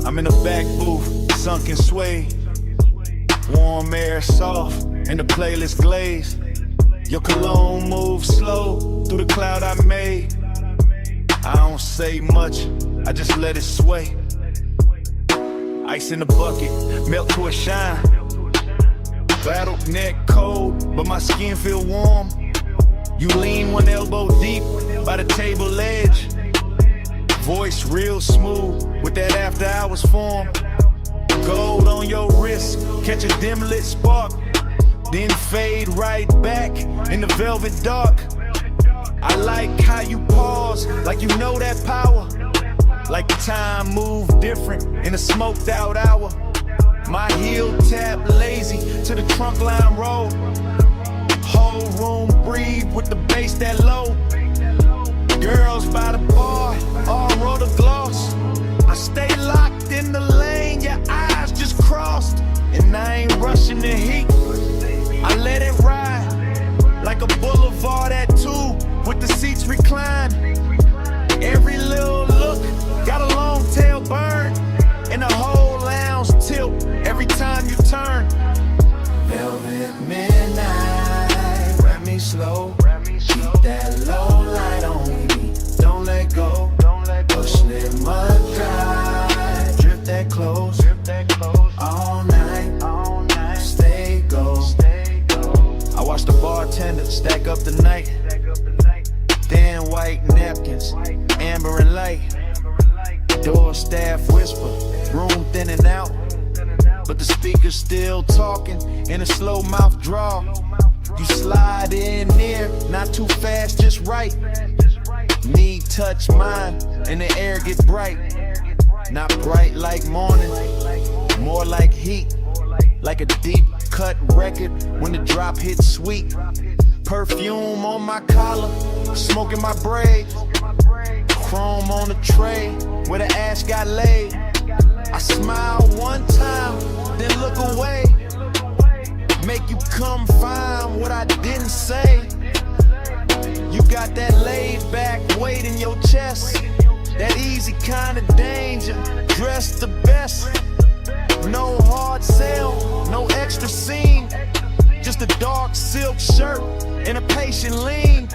I'm in the back booth, sunken suede, warm air soft, and the playlist glazed. Your cologne moves slow through the cloud I made. I don't say much, I just let it sway. Ice in the bucket, melt to a shine. Battle neck cold, but my skin feel warm. You lean one elbow deep by the table edge. Voice real smooth with that after hours form. Gold on your wrist, catch a dim lit spark, then fade right back in the velvet dark. I like how you pause, like you know that power. Like the time moved different in a smoked out hour. My heel tap lazy to the trunk line roll. Whole room breathe with the bass that low. Girls by the bar, all roll the gloss. I stay locked in the lane, your eyes just crossed. And I ain't rushing the heat, I let it ride. Like a boulevard at 2, with the seats reclined. Every little look, got a long tail burn. And the whole lounge tilt every time you turn. Velvet midnight, wrap me slow. Keep that low light on me, don't let go. Push it mud dry, drip that close. All night, stay go. I watch the bartender stack up the night. Thin white napkins, amber and light. Door staff whisper, room thinning out. But the speaker's still talking in a slow mouth draw. You slide in near, not too fast, just right. Knee touch mine, and the air get bright. Not bright like morning, more like heat. Like a deep cut record when the drop hits sweet. Perfume on my collar, smoke in my braids. Chrome on the tray where the ash got laid. I smile one time, then look away. Make you come find what I didn't say. You got that laid back weight in your chest. That easy kind of danger, dressed the best. No hard sell, no extra scene. Just a dark silk shirt and a patient lean.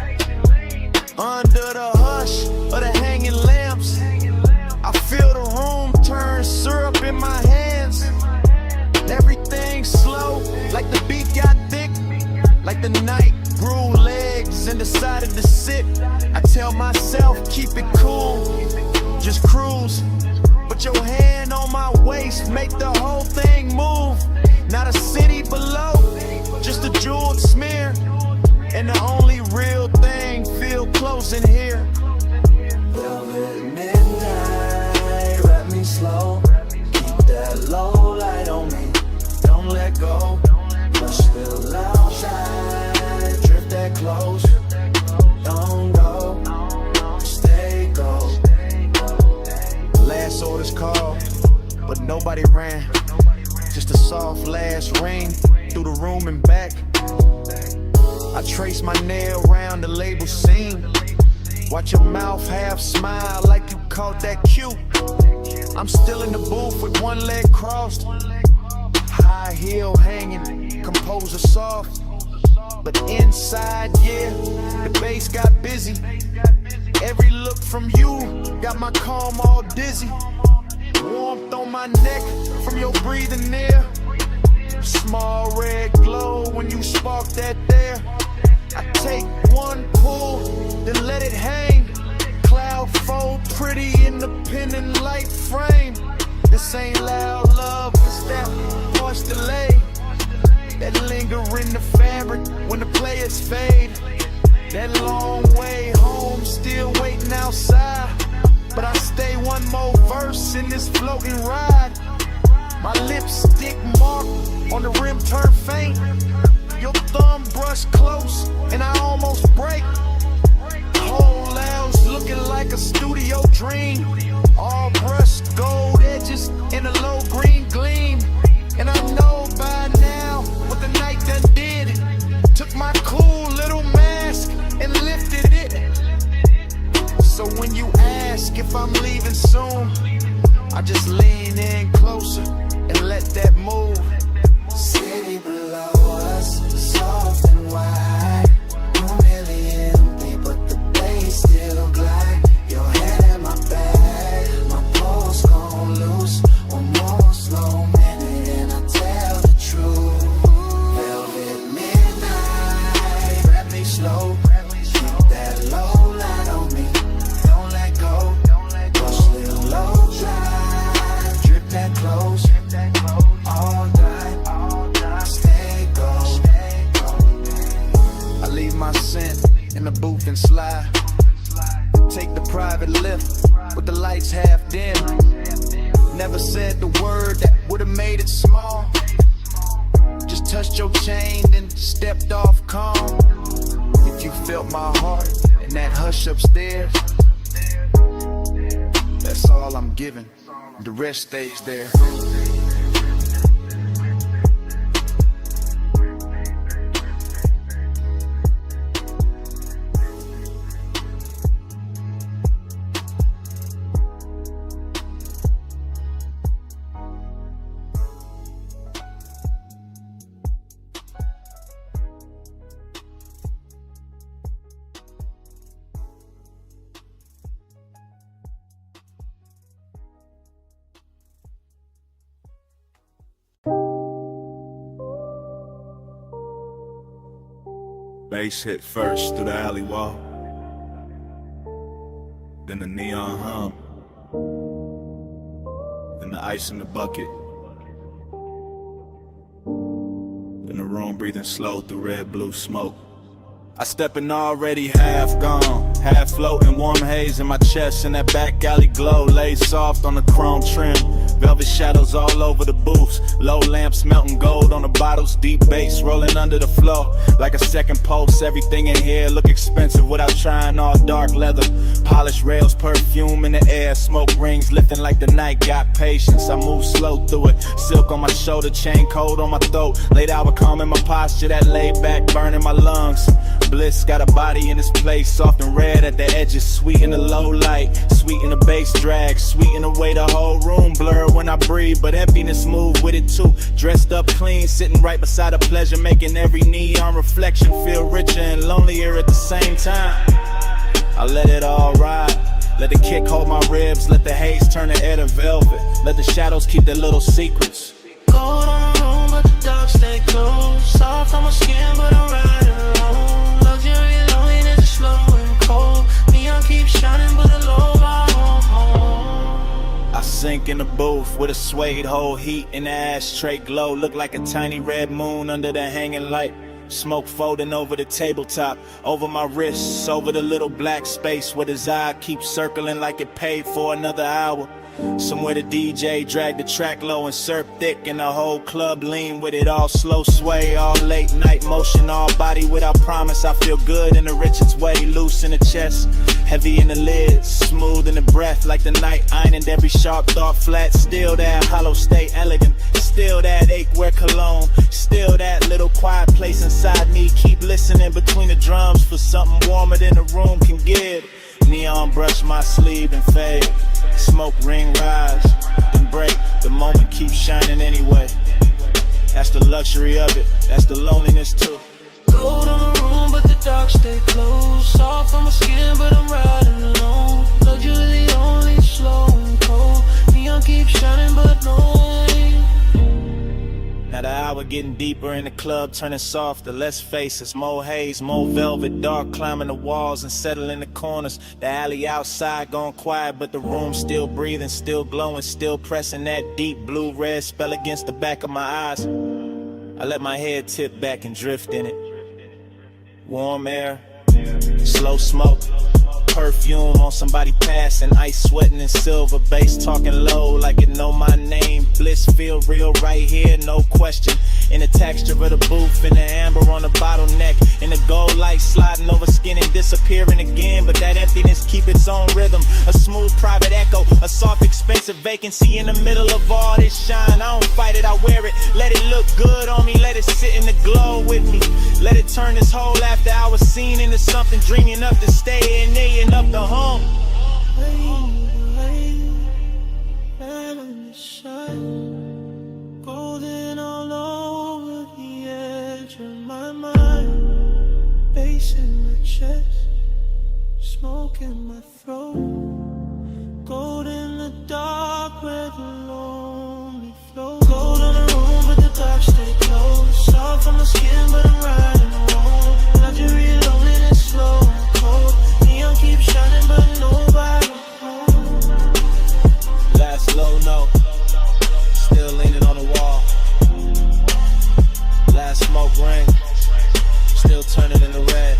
Under the hush of the hanging lamps, I feel the room turn syrup in my hands. Everything slow, like the beat got thick. Like the night grew legs and decided to sit. I tell myself, keep it cool, just cruise. Put your hand on my waist, make the whole thing move. Not a city below, just a jeweled smear. And the only real thing feel close in here. Velvet midnight, wrap me slow. Keep that low light on me, don't let go. Push the outside, drip that close. Don't go, stay go. Last orders called, but nobody ran. Just a soft last ring through the room and back. I trace my nail around the label seam. Watch your mouth half smile like you caught that cue. I'm still in the booth with one leg crossed. High heel hanging, composer soft. But inside, yeah, the bass got busy. Every look from you got my calm all dizzy. Warmth on my neck from your breathing near. Small red glow when you spark that there. I take one pull, then let it hang. Cloud fold pretty in the pendant light frame. This ain't loud love, it's that harsh delay. That linger in the fabric when the players fade. That long way home, still waiting outside. But I stay one more verse in this floating ride. My lipstick mark on the rim turn faint. Your thumb brush close and I almost break. Whole lounge looking like a studio dream. All brushed gold edges in a low green gleam. And I know by now what the night done did. Took my cool little mask and lifted it. So when you ask if I'm leaving soon, I just lean in closer and let that move. City below us, soft and wide. Room nearly empty, but the bass still glide. Your head in my bag, my pulse gone loose. One more slow minute and I tell the truth. Velvet midnight, wrap me slow. Keep that low light on me, don't let go. Push little low dry, drip that close. half dim. Never said the word that would've made it small. Just touched your chain, then stepped off calm. If you felt my heart in that hush upstairs, that's all I'm giving. The rest stays there. Bass hit first through the alley wall, then the neon hum, then the ice in the bucket, then the room breathing slow through red blue smoke. I step in already half gone, half floating, warm haze in my chest, and that back alley glow laid soft on the chrome trim. Velvet shadows all over the booths, low lamps melting gold on the bottles, deep bass rolling under the floor like a second pulse. Everything in here look expensive without trying, all dark leather, polished rails, perfume in the air, smoke rings lifting like the night got patience. I move slow through it, silk on my shoulder, chain cold on my throat, late hour calm in my posture, that laid back burning my lungs. Bliss got a body in this place, soft and red at the edges, sweet in the low light, sweet in the bass drag, sweet in the way the whole room blur when I breathe, but emptiness move with it too. Dressed up clean, sitting right beside a pleasure, making every neon reflection feel richer and lonelier at the same time. I let it all ride, let the kick hold my ribs, let the haze turn the air to velvet, let the shadows keep their little secrets. Cold on the room, but the dark stay close. Soft on my skin, but I'm riding alone. Luxury loneliness is slow and cold. Neon keeps shining, but the low home. I sink in the booth with a suede hole, heat in the ashtray glow. Look like a tiny red moon under the hanging light. Smoke folding over the tabletop, over my wrists, over the little black space where his eye keeps circling like it paid for another hour. Somewhere the DJ dragged the track low and surf thick, and the whole club lean with it, all slow sway, all late night motion, all body without promise. I feel good in the richest way, loose in the chest, heavy in the lids, smooth in the breath, like the night ironed every sharp thought flat. Still that hollow state elegant, still that ache wear cologne, still that little quiet place inside me. Keep listening between the drums for something warmer than the room can give. Neon brush my sleeve and fade, smoke ring rise, then break. The moment keeps shining anyway. That's the luxury of it, that's the loneliness too. Gold on the room, but the dark stay close. Soft on my skin, but I'm riding alone. Luxury only slow and cold. Neon keeps shining, but no way. Now the hour getting deeper in the club, turning softer, less faces, more haze, more velvet, dark climbing the walls and settling the corners. The alley outside gone quiet, but the room still breathing, still glowing, still pressing that deep blue-red spell against the back of my eyes. I let my head tip back and drift in it. Warm air, slow smoke, perfume on somebody passing, ice sweating in silver, bass talking low like it know my name. Bliss feel real right here, no question. In the texture of the booth, in the amber on the bottleneck, in the gold light sliding over skin and disappearing again. But that emptiness keep its own rhythm, a smooth private echo, a soft expensive vacancy in the middle of all this shine. I don't fight it, I wear it, let it look good on me, let it sit in the glow with me. Let it turn this whole after hour scene into something dreamy enough to stay in there and up the home. Golden all over the edge of my mind, bass in my chest, smoke in my throat. Gold in the dark where the lonely flow. Gold on the room, but the dark stay close. Soft on my skin, but I'm riding alone. Luxury loneliness slow and cold. Neon keeps shining, but nobody knows. Last low note, still leaning on the wall. Last smoke ring, still turning into red.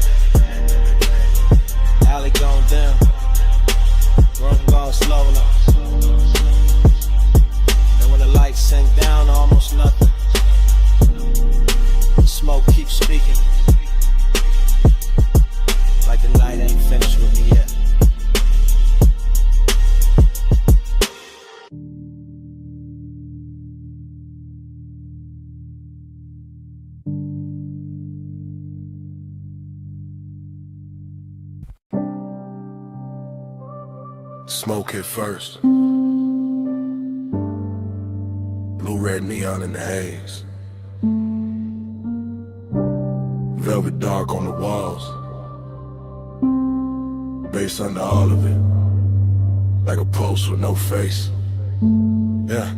Alley gone dim, room gone slow now. smoke hit first. Blue, red neon in the haze. Velvet dark on the walls. Bass under all of it. Like a post with no face. Yeah.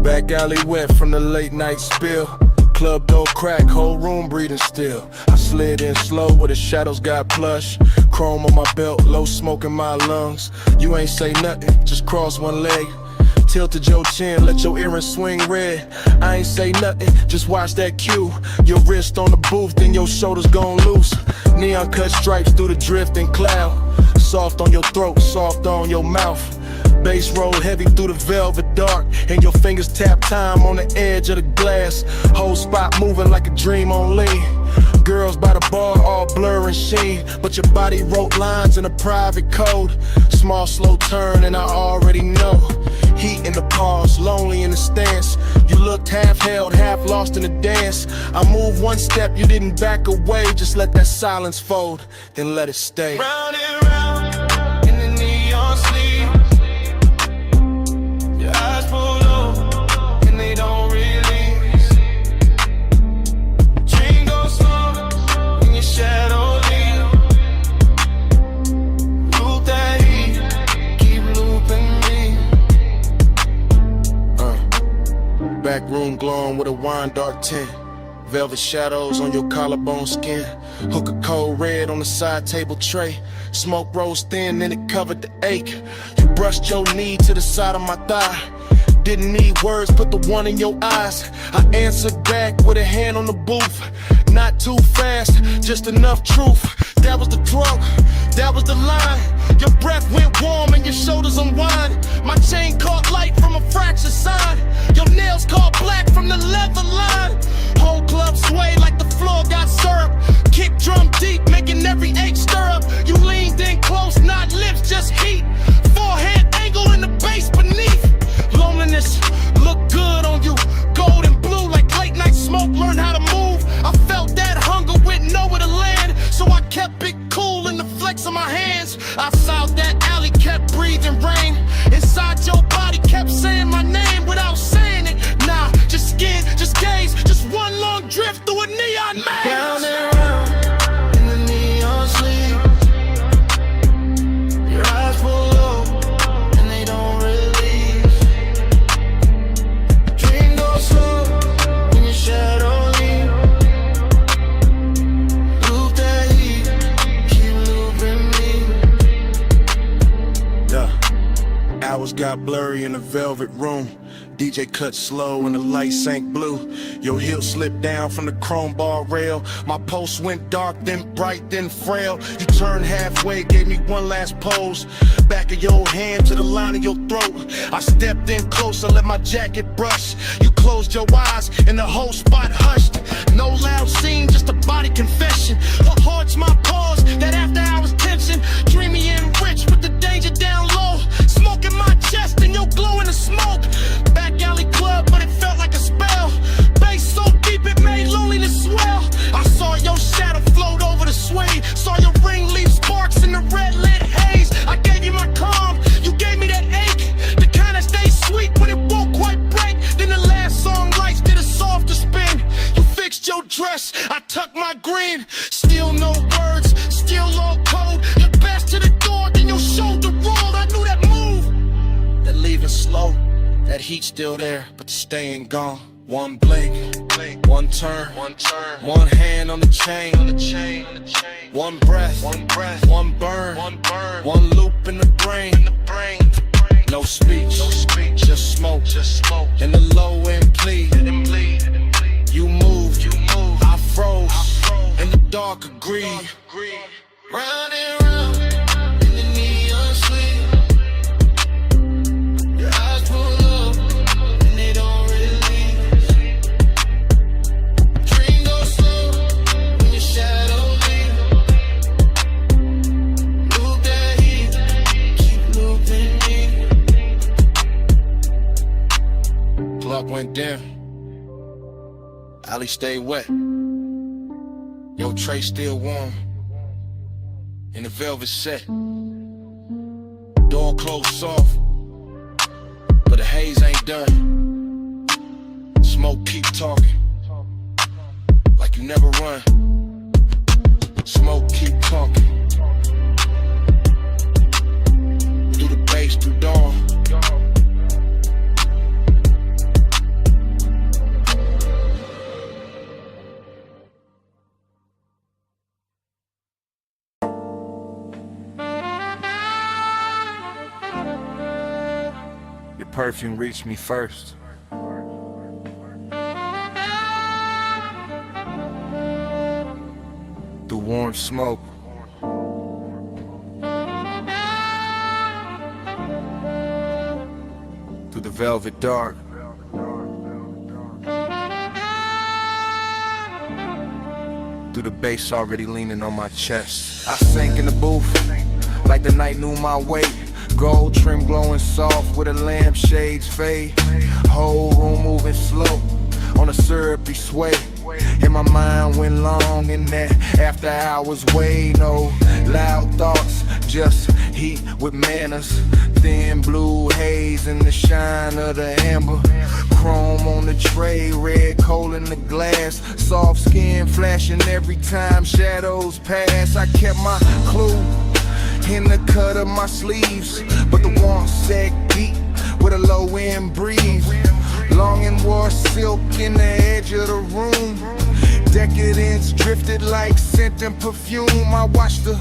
Back alley wet from the late night spill. Club door crack, whole room breathing still. I slid in slow where the shadows got plush. Chrome on my belt, low smoke in my lungs. You ain't say nothing, just cross one leg. Tilted your chin, let your earrings swing red. I ain't say nothing, just watch that cue. Your wrist on the booth, then your shoulders gon' loose. Neon cut stripes through the drifting cloud. Soft on your throat, soft on your mouth. Bass roll heavy through the velvet dark. And your fingers tap time on the edge of the glass. Whole spot moving like a dream on lean. Girls by the bar all blur and sheen. But your body wrote lines in a private code. Small slow turn and I already know. Heat in the pause, lonely in the stance. You looked half held, half lost in the dance. I moved one step, you didn't back away. Just let that silence fold, then let it stay. Round and round in the neon sleep. Your eyes pull low and they don't release. Dream goes slow in your shadow leave. Loop that heat, keep looping me. Back room glowing with a wine dark tint. Velvet shadows on your collarbone skin. Hook a cold red on the side table tray. Smoke rose thin and it covered the ache. You brushed your knee to the side of my thigh. Didn't need words, put the one in your eyes. I answered back with a hand on the booth. Not too fast, just enough truth. That was the drunk, that was the line. Your breath went warm and your shoulders unwind. My chain caught light from a fractured sign. Your nails caught black from the leather line. Whole club sway like the floor got syrup. Kick drum deep, making every ache stir up. You leaned in close, not lips, just heat. Forehead angle in the bass beneath. Loneliness looked good on you. Gold and blue like late night smoke. Learn how to move. I felt that hunger with nowhere to land. So I kept it cool in the flex of my hands. Outside that alley kept breathing rain. Inside your body kept saying my name without saying it. Nah, just skin, just gaze. Just one long drift through a neon maze. Round and round in the neon sleep. Your eyes pull low and they don't release. Dream goes slow in your shadow leave. Loop that heat, keep looping me. Yeah. Hours got blurry in the velvet room. DJ cut slow and the light sank blue. Your heel slipped down from the chrome bar rail. My pulse went dark, then bright, then frail. You turned halfway, gave me one last pose. Back of your hand to the line of your throat. I stepped in closer, let my jacket brush. You closed your eyes and the whole spot hushed. No loud scene, just a body confession. What haunts my pause, that after hours tension. Dreamy and rich with the danger down low. Smoke in my chest and your glow in the smoke. Back alley club, but it felt like a spell. Bass so deep it made loneliness swell. I saw your shadow float over the sway. Saw your ring leave sparks in the red lit haze. I gave you my calm, you gave me that ache. The kind that stays sweet when it won't quite break. Then the last song lights did a softer spin. You fixed your dress, I tucked my green. Still no words, still low code. Your best to the door, then your shoulder rolled. I knew that move, that leaving slow. That heat still there, but the staying gone. One blink, one turn, one hand on the chain, one breath, one burn, one loop in the brain. No speech, just smoke, and the low end plead. You moved, I froze, and the dark agreed. Round and round in the neon sleep. Your eyes pull up and they don't release. Dream goes slow when your shadow leave. Loop that heat, keep looping me. Clock went down. Alley stayed wet. Your tray still warm. In the velvet set. Door all clothes soft, but the haze ain't done. Smoke keep talking, like you never run. Smoke keep talking, through the bass, through dawn. Your perfume reached me first. Through warm smoke. Through the velvet dark. Through the bass already leaning on my chest. I sank in the booth like the night knew my weight. Gold trim glowing soft with a lampshade's fade. Whole room moving slow on a syrupy sway. And my mind went long in that after hours way. No loud thoughts, just heat with manners. Thin blue haze in the shine of the amber. Chrome on the tray, red coal in the glass. Soft skin flashing every time shadows pass. I kept my clue in the cut of my sleeves, but the warmth sagged deep with a low end breeze. Long and wore silk in the edge of the room. Decadence drifted like scent and perfume. I watched the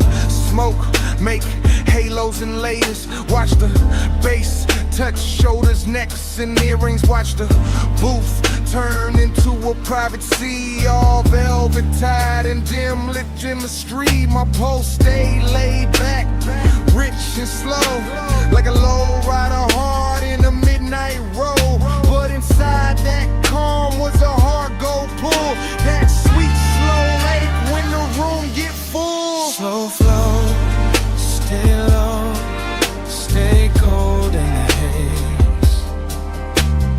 smoke make halos and layers. Watch the bass touch shoulders, necks, and earrings. Watch the booth turn into a private sea, all velvet tied and dim lit in the street. My pulse stayed laid back, rich and slow, like a low rider hard in a midnight road. But inside that calm was a hard gold pull. That sweet slow lake when the room get full. Slow flow, stay low, stay cold in the haze.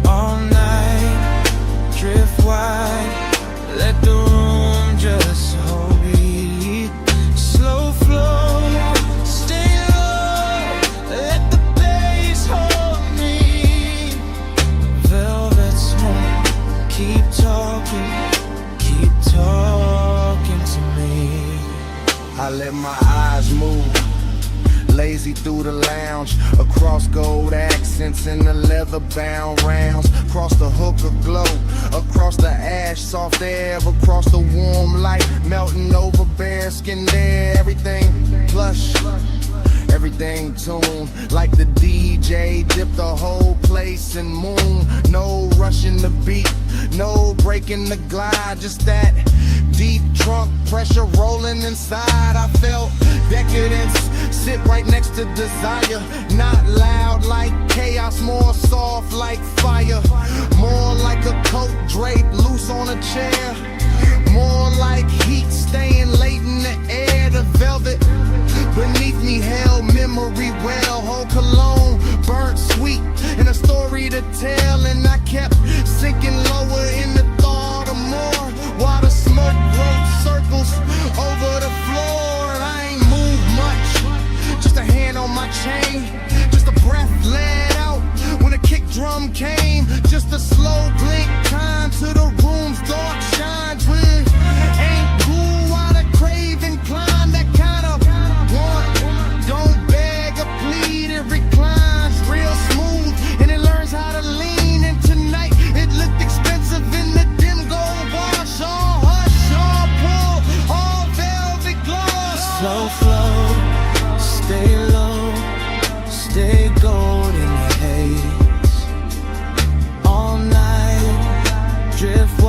All night, drift wide, let the room just hold me. Slow flow, stay low, let the bass hold me. Velvet smoke, keep talking to me. I let my eyes move, lazy through the lounge, across gold accents and the leather-bound rounds, across the hookah glow, across the ash, soft air, across the warm light, melting over bare skin there. Everything plush, everything tuned, like the DJ dipped the whole place in moon. No rushing the beat, no breaking the glide, just that deep trunk pressure rolling inside. I felt decadence sit right next to desire. Not loud like chaos, more soft like fire. More like a coat draped loose on a chair. More like heat staying late in the air. The velvet beneath me held memory well. Whole cologne burnt sweet and a story to tell. And I kept sinking lower in the thought of more, while the smoke wrote circles over the floor. And I ain't moved much, just a hand on my chain, just a breath let out when a kick drum came. Just a slow blink time to the room's dark shine. Twin ain't cool while the craving climb. That kind of want, don't beg or plead, it reclines real smooth and it learns how to lean. And tonight it looked expensive in the dim gold wash. All hush, all pull, all velvet gloss. Slow flow, stay low, stay gold in the haze. All night, drift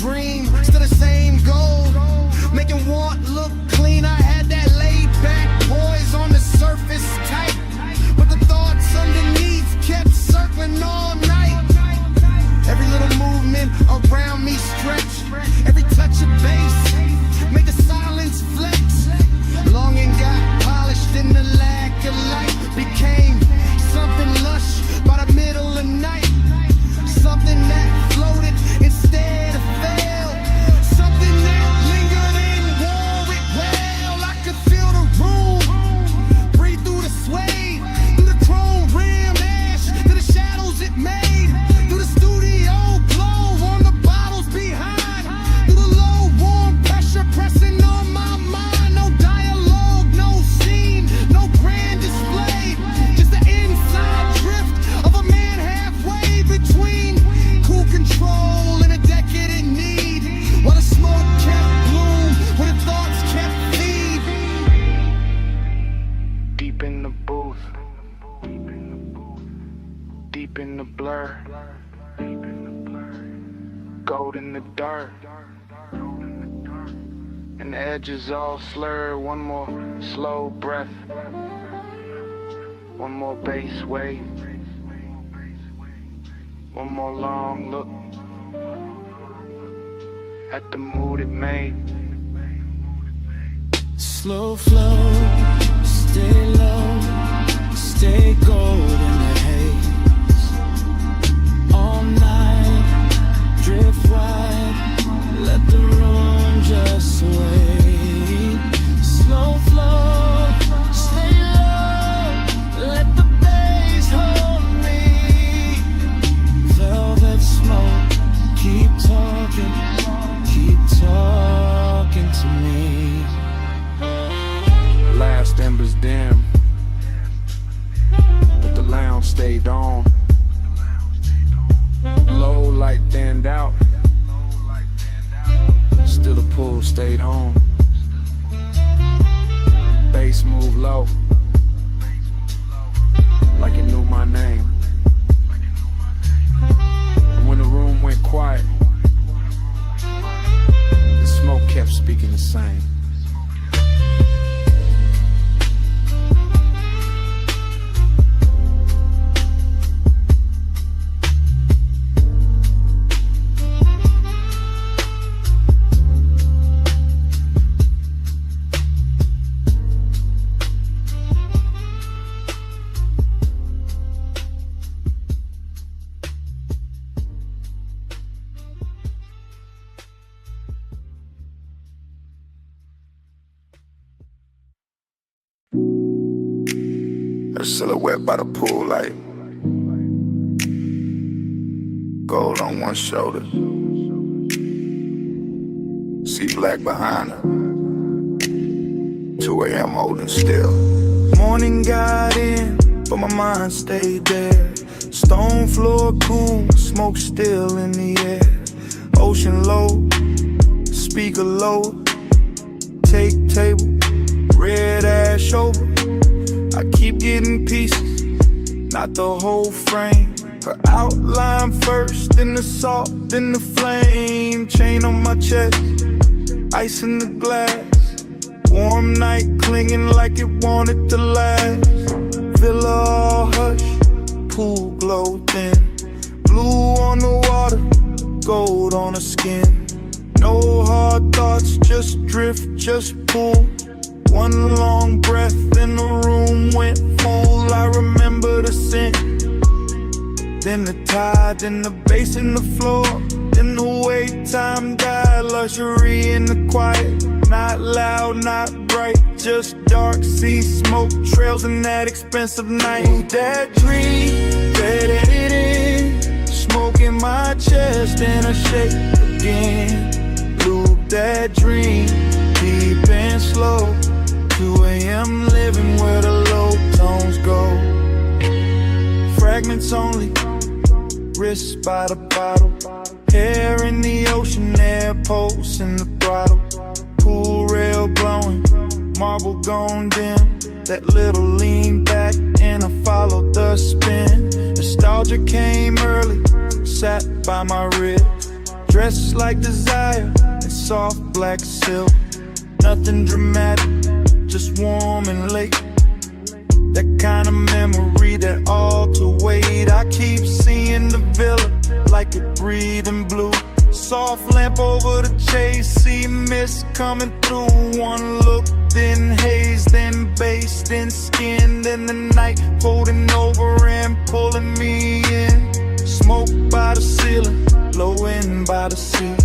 dream, still the same goal. Making want look clean, I had that laid back poise on the surface tight, but the thoughts underneath kept circling all night. Every little movement around me stretched, every touch of bass made the silence flex. Longing got polished and the lack of light became something lush by the middle of night. Something that floated instead of fell. Something that lingered and wore it well. I could feel the room breathe through the suede, through the chrome rim ash, through the shadows it made, through the studio glow on the bottles behind, through the low warm pressure pressing on my mind. No dialogue, no scene, no grand display, just the inside drift of a man halfway between cool control and a decadent need, while the smoke kept bloom, while the thoughts kept feed. Deep in the booth, deep in the blur, gold in the dirt, and the edges all slur. One more slow breath, one more bass wave, one more long look at the mood it made. Slow flow, stay low, stay gold in the haze. All night, drift wide, let the room just sway. Slow flow, stay low, let the bass hold me. Velvet smoke, keep talking to me. Last embers dim, but the lounge stayed on. Low light thinned out, still the pool stayed on. Bass moved low, like it knew my name. And when the room went quiet, the smoke kept speaking the same. Silhouette by the pool light, gold on one shoulder, see black behind her. 2 a.m. holding still. Morning got in, but my mind stayed there. Stone floor cool, smoke still in the air. Ocean low, speaker low, take table, red ash over. I keep getting pieces, not the whole frame. Her outline first, then the salt, then the flame. Chain on my chest, ice in the glass. Warm night clinging like it wanted to last. Villa all hush, pool glow thin. Blue on the water, gold on her skin. No hard thoughts, just drift, just pull. One long breath and the room went full. I remember the scent, then the tide, then the bass in the floor, then the way time died. Luxury in the quiet, not loud, not bright, just dark sea smoke trails in that expensive night. That dream, bedded it in, smoke in my chest and a shake again. Loop that dream, deep and slow. 2 a.m. living where the low tones go. Fragments only, wrists by the bottle. Hair in the ocean, air pulse in the throttle. Pool rail blowing, marble gone dim. That little lean back and I followed the spin. Nostalgia came early, sat by my ribs. Dresses like desire and soft black silk. Nothing dramatic, just warm and late. That kind of memory that all to wait. I keep seeing the villa like it breathing blue. Soft lamp over the chase, see mist coming through. One look, then haze, then base, then skin, then the night folding over and pulling me in. Smoke by the ceiling, blowing by the sea.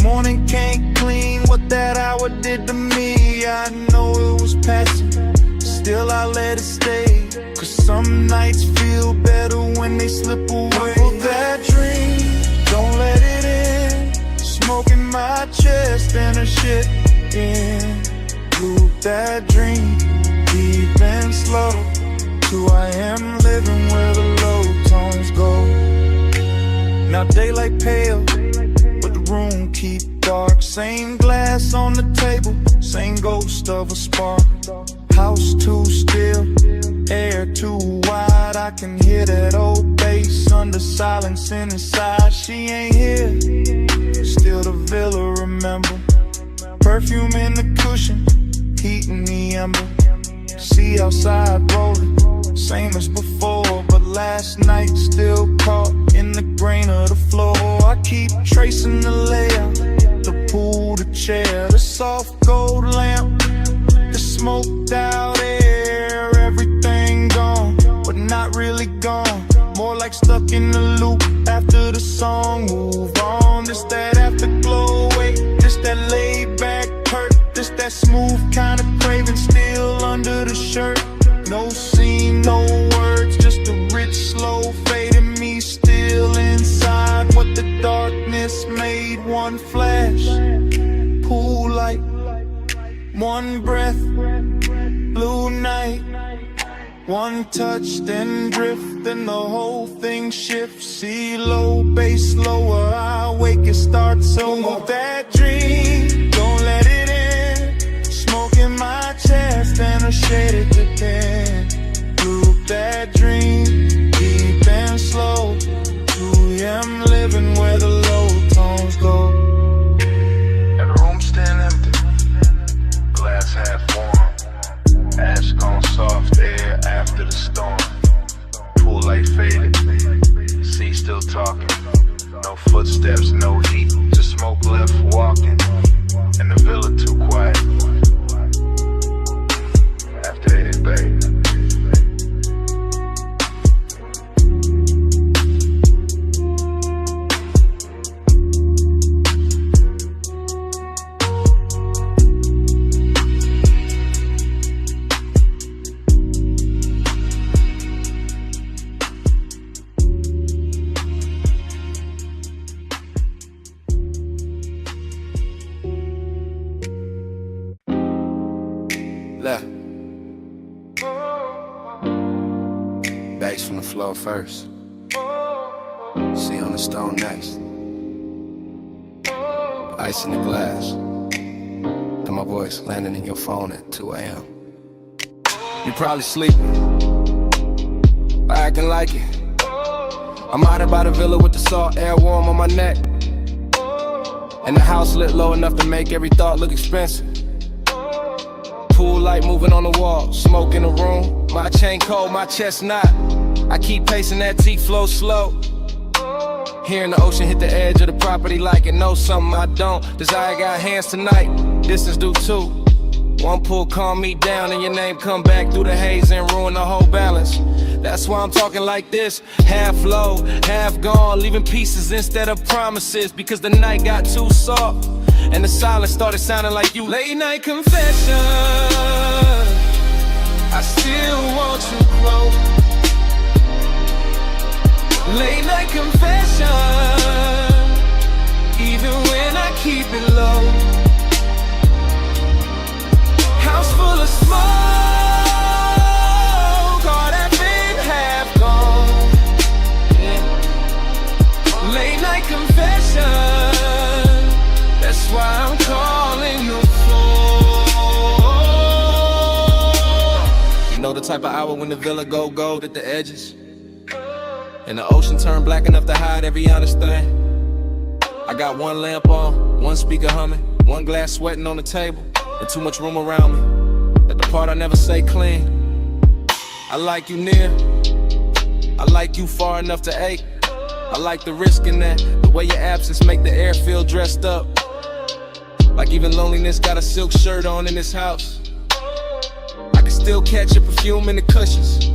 Morning can't clean what that hour did to me. I know it was passing, still I let it stay. Cause some nights feel better when they slip away. Pull that dream, don't let it in. Smoking my chest and a shit in. Loop that dream, deep and slow. To I am living where the low tones go. Now daylight pale, but the room keep dark. Same glass on the table, same ghost of a spark. House too still, air too wide. I can hear that old bass under silence inside. She ain't here, still the villa remember. Perfume in the cushion, heat in the ember. See outside rolling, same as before. But last night still caught in the grain of the floor. I keep tracing the layout, the pool, the chair, the soft gold lamp, the smoked out air. Everything gone, but not really gone. More like stuck in the loop after the song. Move on, this that afterglow. Wait, this that laid back hurt. This that smooth kind of craving still under the shirt. No scene, no words, just a rich slow fade in me still inside. What the darkness made, one flash, pool light, one breath, blue night. One touch, then drift, then the whole thing shifts. See low, bass lower, I wake, it starts over. That dream, don't let it in. Smoking my chest and a shaded depend. Loop that dream, deep and slow. 2 a.m. living where the low tones go. And the room still empty, glass half warm. Ash gone soft air after the storm. Pool light faded, sea still talking. No footsteps, no heat, just smoke left walking. And the villa too quiet after it babe. Left. Bass from the floor first. See on the stone next. Ice in the glass. And my voice landing in your phone at 2 a.m. You probably sleeping, but acting like it. I'm out by the villa with the salt air warm on my neck. And the house lit low enough to make every thought look expensive. Pool light moving on the wall, smoke in the room. My chain cold, my chest not. I keep pacing that T-flow slow. Hearing the ocean hit the edge of the property like it knows something I don't. Desire got hands tonight, distance do too. One pull calm me down and your name come back through the haze and ruin the whole balance. That's why I'm talking like this, half low, half gone, leaving pieces instead of promises. Because the night got too soft and the silence started sounding like you. Late night confession, I still want you close. Late night confession, even when I keep it low. House full of smoke, all that been half gone. Yeah. Late night confession, that's why I'm calling your phone. You know the type of hour when the villa go gold at the edges, and the ocean turn black enough to hide every honest thing. I got one lamp on, one speaker humming, one glass sweating on the table, and too much room around me. That the part I never say clean. I like you near, I like you far enough to ache. I like the risk in that, the way your absence make the air feel dressed up. Like even loneliness got a silk shirt on in this house. I can still catch your perfume in the cushions.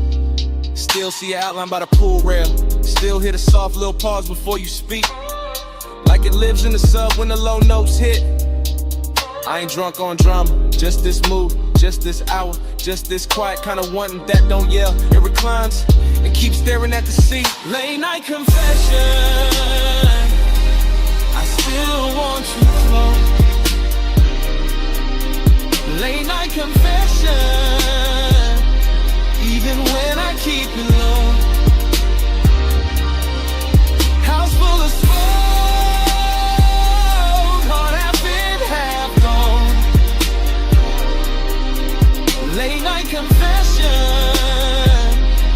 Still see your outline by the pool rail. Still hear the soft little pause before you speak. Like it lives in the sub when the low notes hit. I ain't drunk on drama, just this mood, just this hour, just this quiet kind of wanting that don't yell. It reclines and keeps staring at the seat. Late night confession, I still want you close. Late night confession, even when I keep it low. House full of smoke, heart half in, half gone. Late night confession,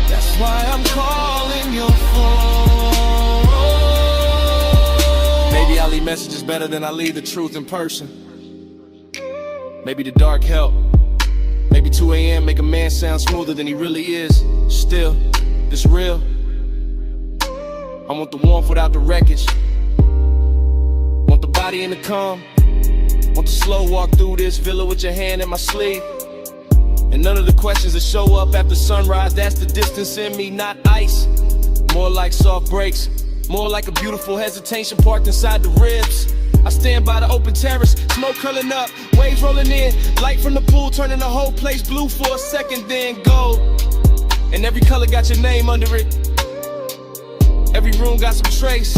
that's why I'm calling your phone. Maybe I leave messages better than I leave the truth in person. Maybe the dark help. Maybe 2 a.m. make a man sound smoother than he really is. Still, this real. I want the warmth without the wreckage. Want the body in the calm. Want the slow walk through this villa with your hand in my sleeve. And none of the questions that show up after sunrise, that's the distance in me, not ice. More like soft breaks. More like a beautiful hesitation parked inside the ribs. I stand by the open terrace, smoke curling up, waves rolling in, light from the pool turning the whole place blue for a second, then gold. And every color got your name under it. Every room got some trace.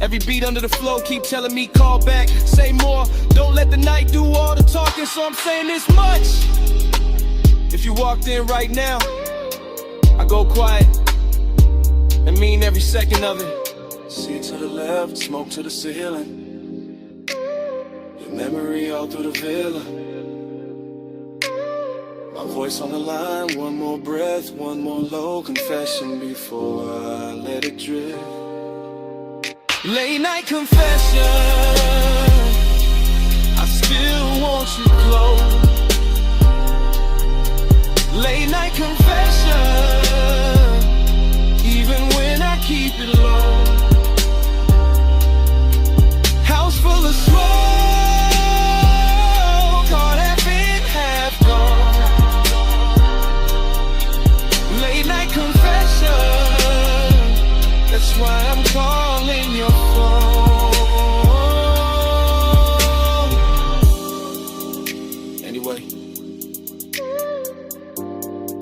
Every beat under the flow keep telling me call back, say more. Don't let the night do all the talking, so I'm saying this much. If you walked in right now, I go quiet and mean every second of it. See to the left, smoke to the ceiling. Memory all through the villa. My voice on the line, one more breath, one more low confession before I let it drift. Late night confession, I still want you close. Late night confession, even when I keep it low. House full of smoke, that's why I'm calling your phone. Anyway,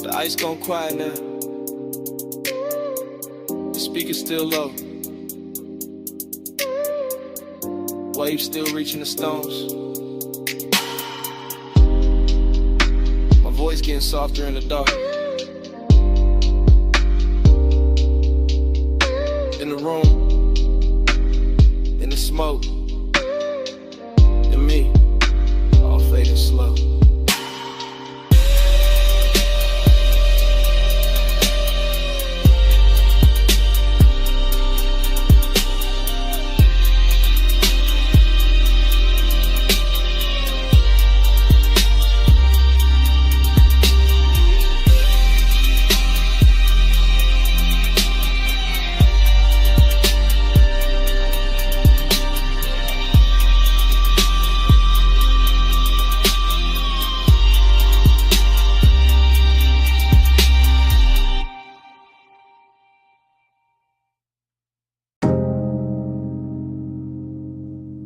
the ice gone quiet now. The speaker's still low. Waves still reaching the stones. My voice getting softer in the dark. In the room, in the smoke, and me, all fading slow.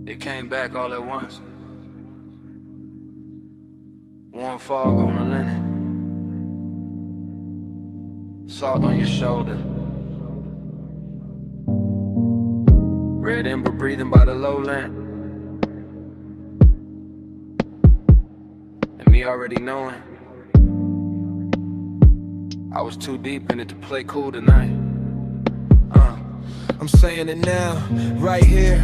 It came back all at once. Warm fog on the linen. Salt on your shoulder. Red ember breathing by the lowland. And me already knowing I was too deep in it to play cool tonight. I'm saying it now, right here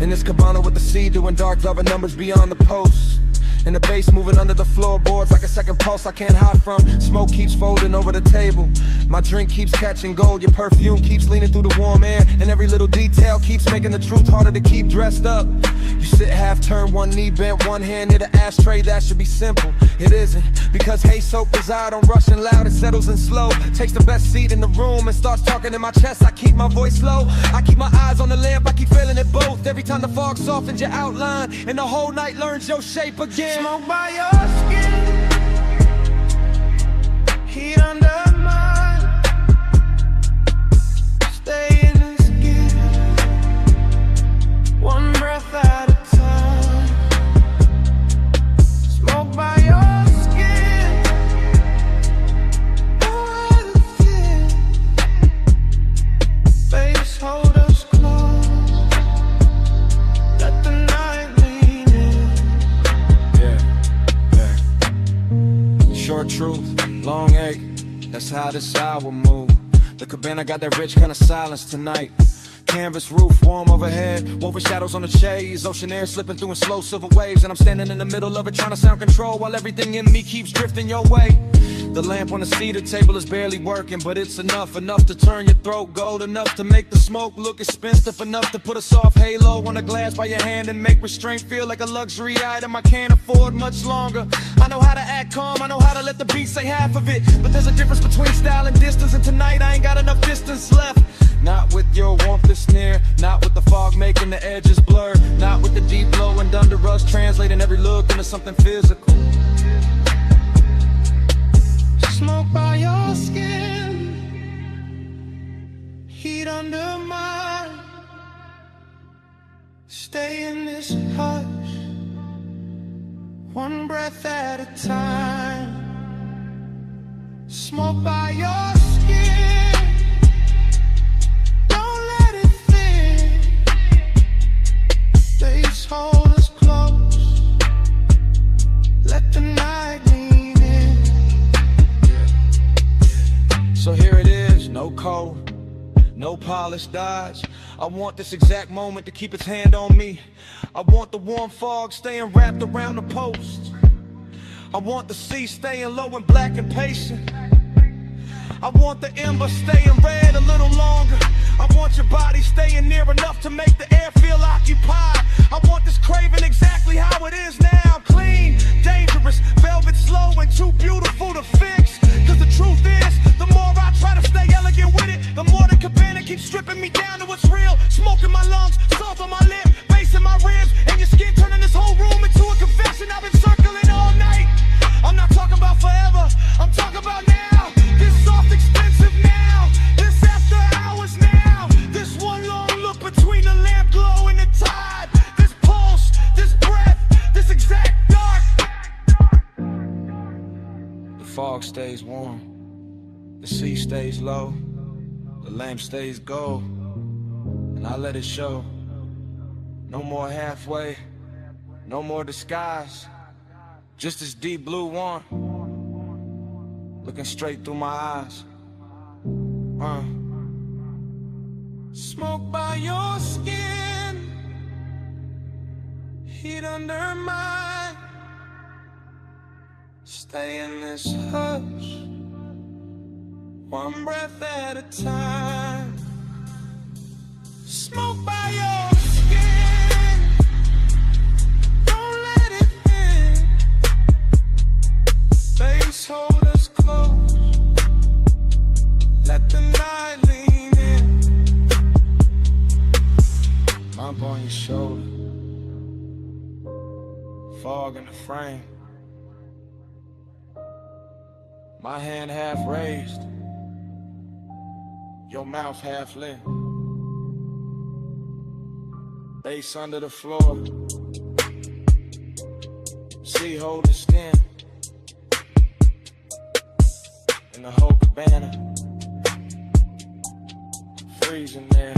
in this cabana with the sea, doing dark loving numbers beyond the post. And the bass moving under the floorboards like a second pulse I can't hide from. Smoke keeps folding over the table. My drink keeps catching gold. Your perfume keeps leaning through the warm air. And every little detail keeps making the truth harder to keep dressed up. You sit half turned, one knee bent, one hand near the ashtray. That should be simple. It isn't, because Haze so bizarre, don't rush and loud, it settles in slow. Takes the best seat in the room and starts talking in my chest. I keep my voice low, I keep my eyes on the lamp, I keep feeling it both. Every time the fog softens your outline and the whole night learns your shape again. Smoke by your skin, heat under mine. Stay in the skin, one breath at a time. Smoke by your skin, no other fear. Face hold us close, let the night lean in. Short truth, long ache, that's how this hour move. The cabana got that rich kind of silence tonight. Canvas roof warm overhead, woven shadows on the shades, ocean air slipping through in slow silver waves. And I'm standing in the middle of it trying to sound control while everything in me keeps drifting your way. The lamp on the cedar table is barely working, but it's enough to turn your throat gold, enough to make the smoke look expensive, enough to put a soft halo on a glass by your hand and make restraint feel like a luxury item I can't afford much longer. I know how to act calm, I know how to let the beat say half of it, but there's a difference between style and distance, and tonight I ain't got enough distance left. Not with your warmth that's near, not with the fog making the edges blur, not with the deep glow and under us translating every look into something physical. Smoke by your skin, heat under mine. Stay in this hush, one breath at a time. Smoke by your skin, don't let it thin. Face hold us close, let the night lean in. So here it is, no code, no polished dodge. I want this exact moment to keep its hand on me. I want the warm fog staying wrapped around the post. I want the sea staying low and black and patient. I want the ember staying red a little longer. I want your body staying near enough to make the air feel occupied. I want this craving exactly how it is now. Clean, dangerous, velvet slow and too beautiful to fix. Cause the truth is, the more I try to stay elegant with it, the more the cabana keeps stripping me down to what's real. Smoke in my lungs, salt on my lip, bass in my ribs, and your skin turning this whole room into a confession. I've been circling all night. I'm not talking about forever, I'm talking about now. This soft expensive now, this after hours now. This one long look between the lamp glow and the tide. This pulse, this breath, this exact dark. The fog stays warm, the sea stays low, the lamp stays gold, and I let it show. No more halfway, no more disguise, just this deep blue one, looking straight through my eyes. Smoke by your skin, heat under mine. Stay in this hush, one breath at a time. Smoke by your skin, don't let it in. Face hold us close, let the night lean in. Bump on your shoulder, fog in the frame. My hand half raised, your mouth half lit. Bass under the floor, sea hold the skin, and the whole cabana freezing there.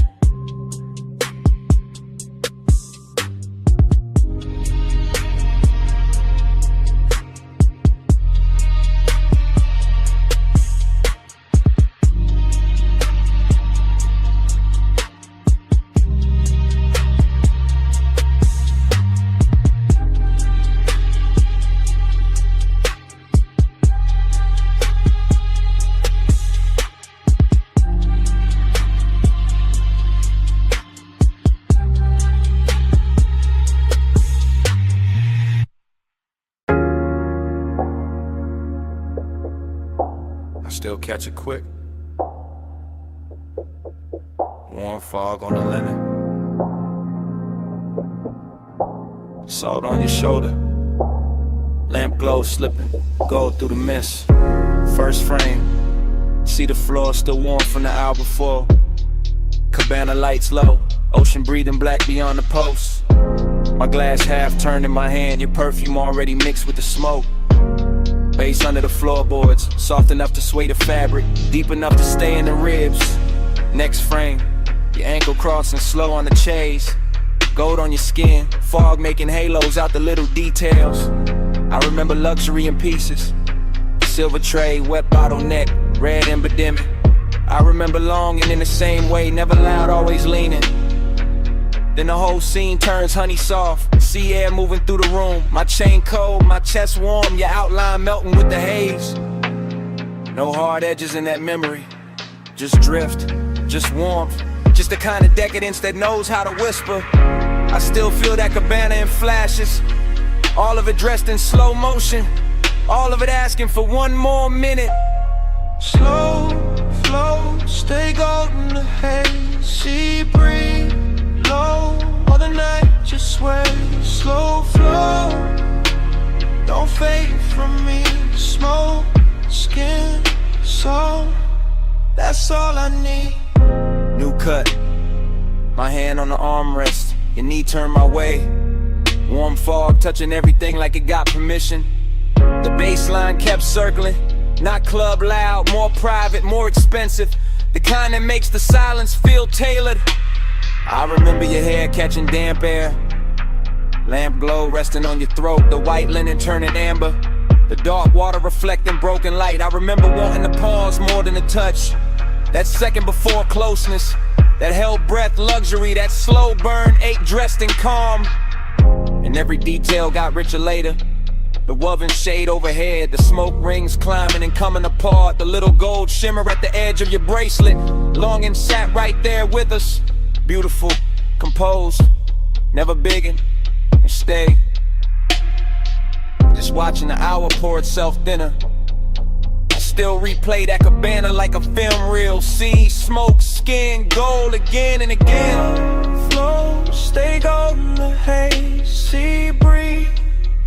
catch it quick. Warm fog on the linen. Salt on your shoulder. Lamp glow slipping, gold through the mist. First frame, see the floor still warm from the hour before. Cabana lights low, ocean breathing black beyond the post. My glass half turned in my hand, your perfume already mixed with the smoke. Bass under the floorboards, soft enough to sway the fabric, deep enough to stay in the ribs. Next frame, your ankle crossing slow on the chase. Gold on your skin, fog making halos out the little details. I remember luxury in pieces. Silver tray, wet bottleneck, red embodiment. I remember longing in the same way, never loud, always leaning. Then the whole scene turns honey soft, sea air moving through the room. My chain cold, my chest warm, your outline melting with the haze. No hard edges in that memory, just drift, just warmth. Just the kind of decadence that knows how to whisper. I still feel that cabana in flashes, all of it dressed in slow motion, all of it asking for one more minute. Slow flow, stay golden the haze, sea breeze low, all the night just sway. Slow flow, don't fade from me. Smoke, skin, soul, that's all I need. New cut, my hand on the armrest, your knee turned my way. Warm fog touching everything like it got permission. The baseline kept circling, not club loud, more private, more expensive. The kind that makes the silence feel tailored. I remember your hair catching damp air, lamp glow resting on your throat, the white linen turning amber, the dark water reflecting broken light. I remember wanting to pause more than a touch, that second before closeness, that held breath luxury, that slow burn ache dressed in calm. And every detail got richer later. The woven shade overhead, the smoke rings climbing and coming apart, the little gold shimmer at the edge of your bracelet. Longing sat right there with us, beautiful, composed, never biggin', and stay. Just watching the hour pour itself thinner. I still replay that cabana like a film reel. See smoke, skin, gold again and again. Flow, stay golden the haze, sea breeze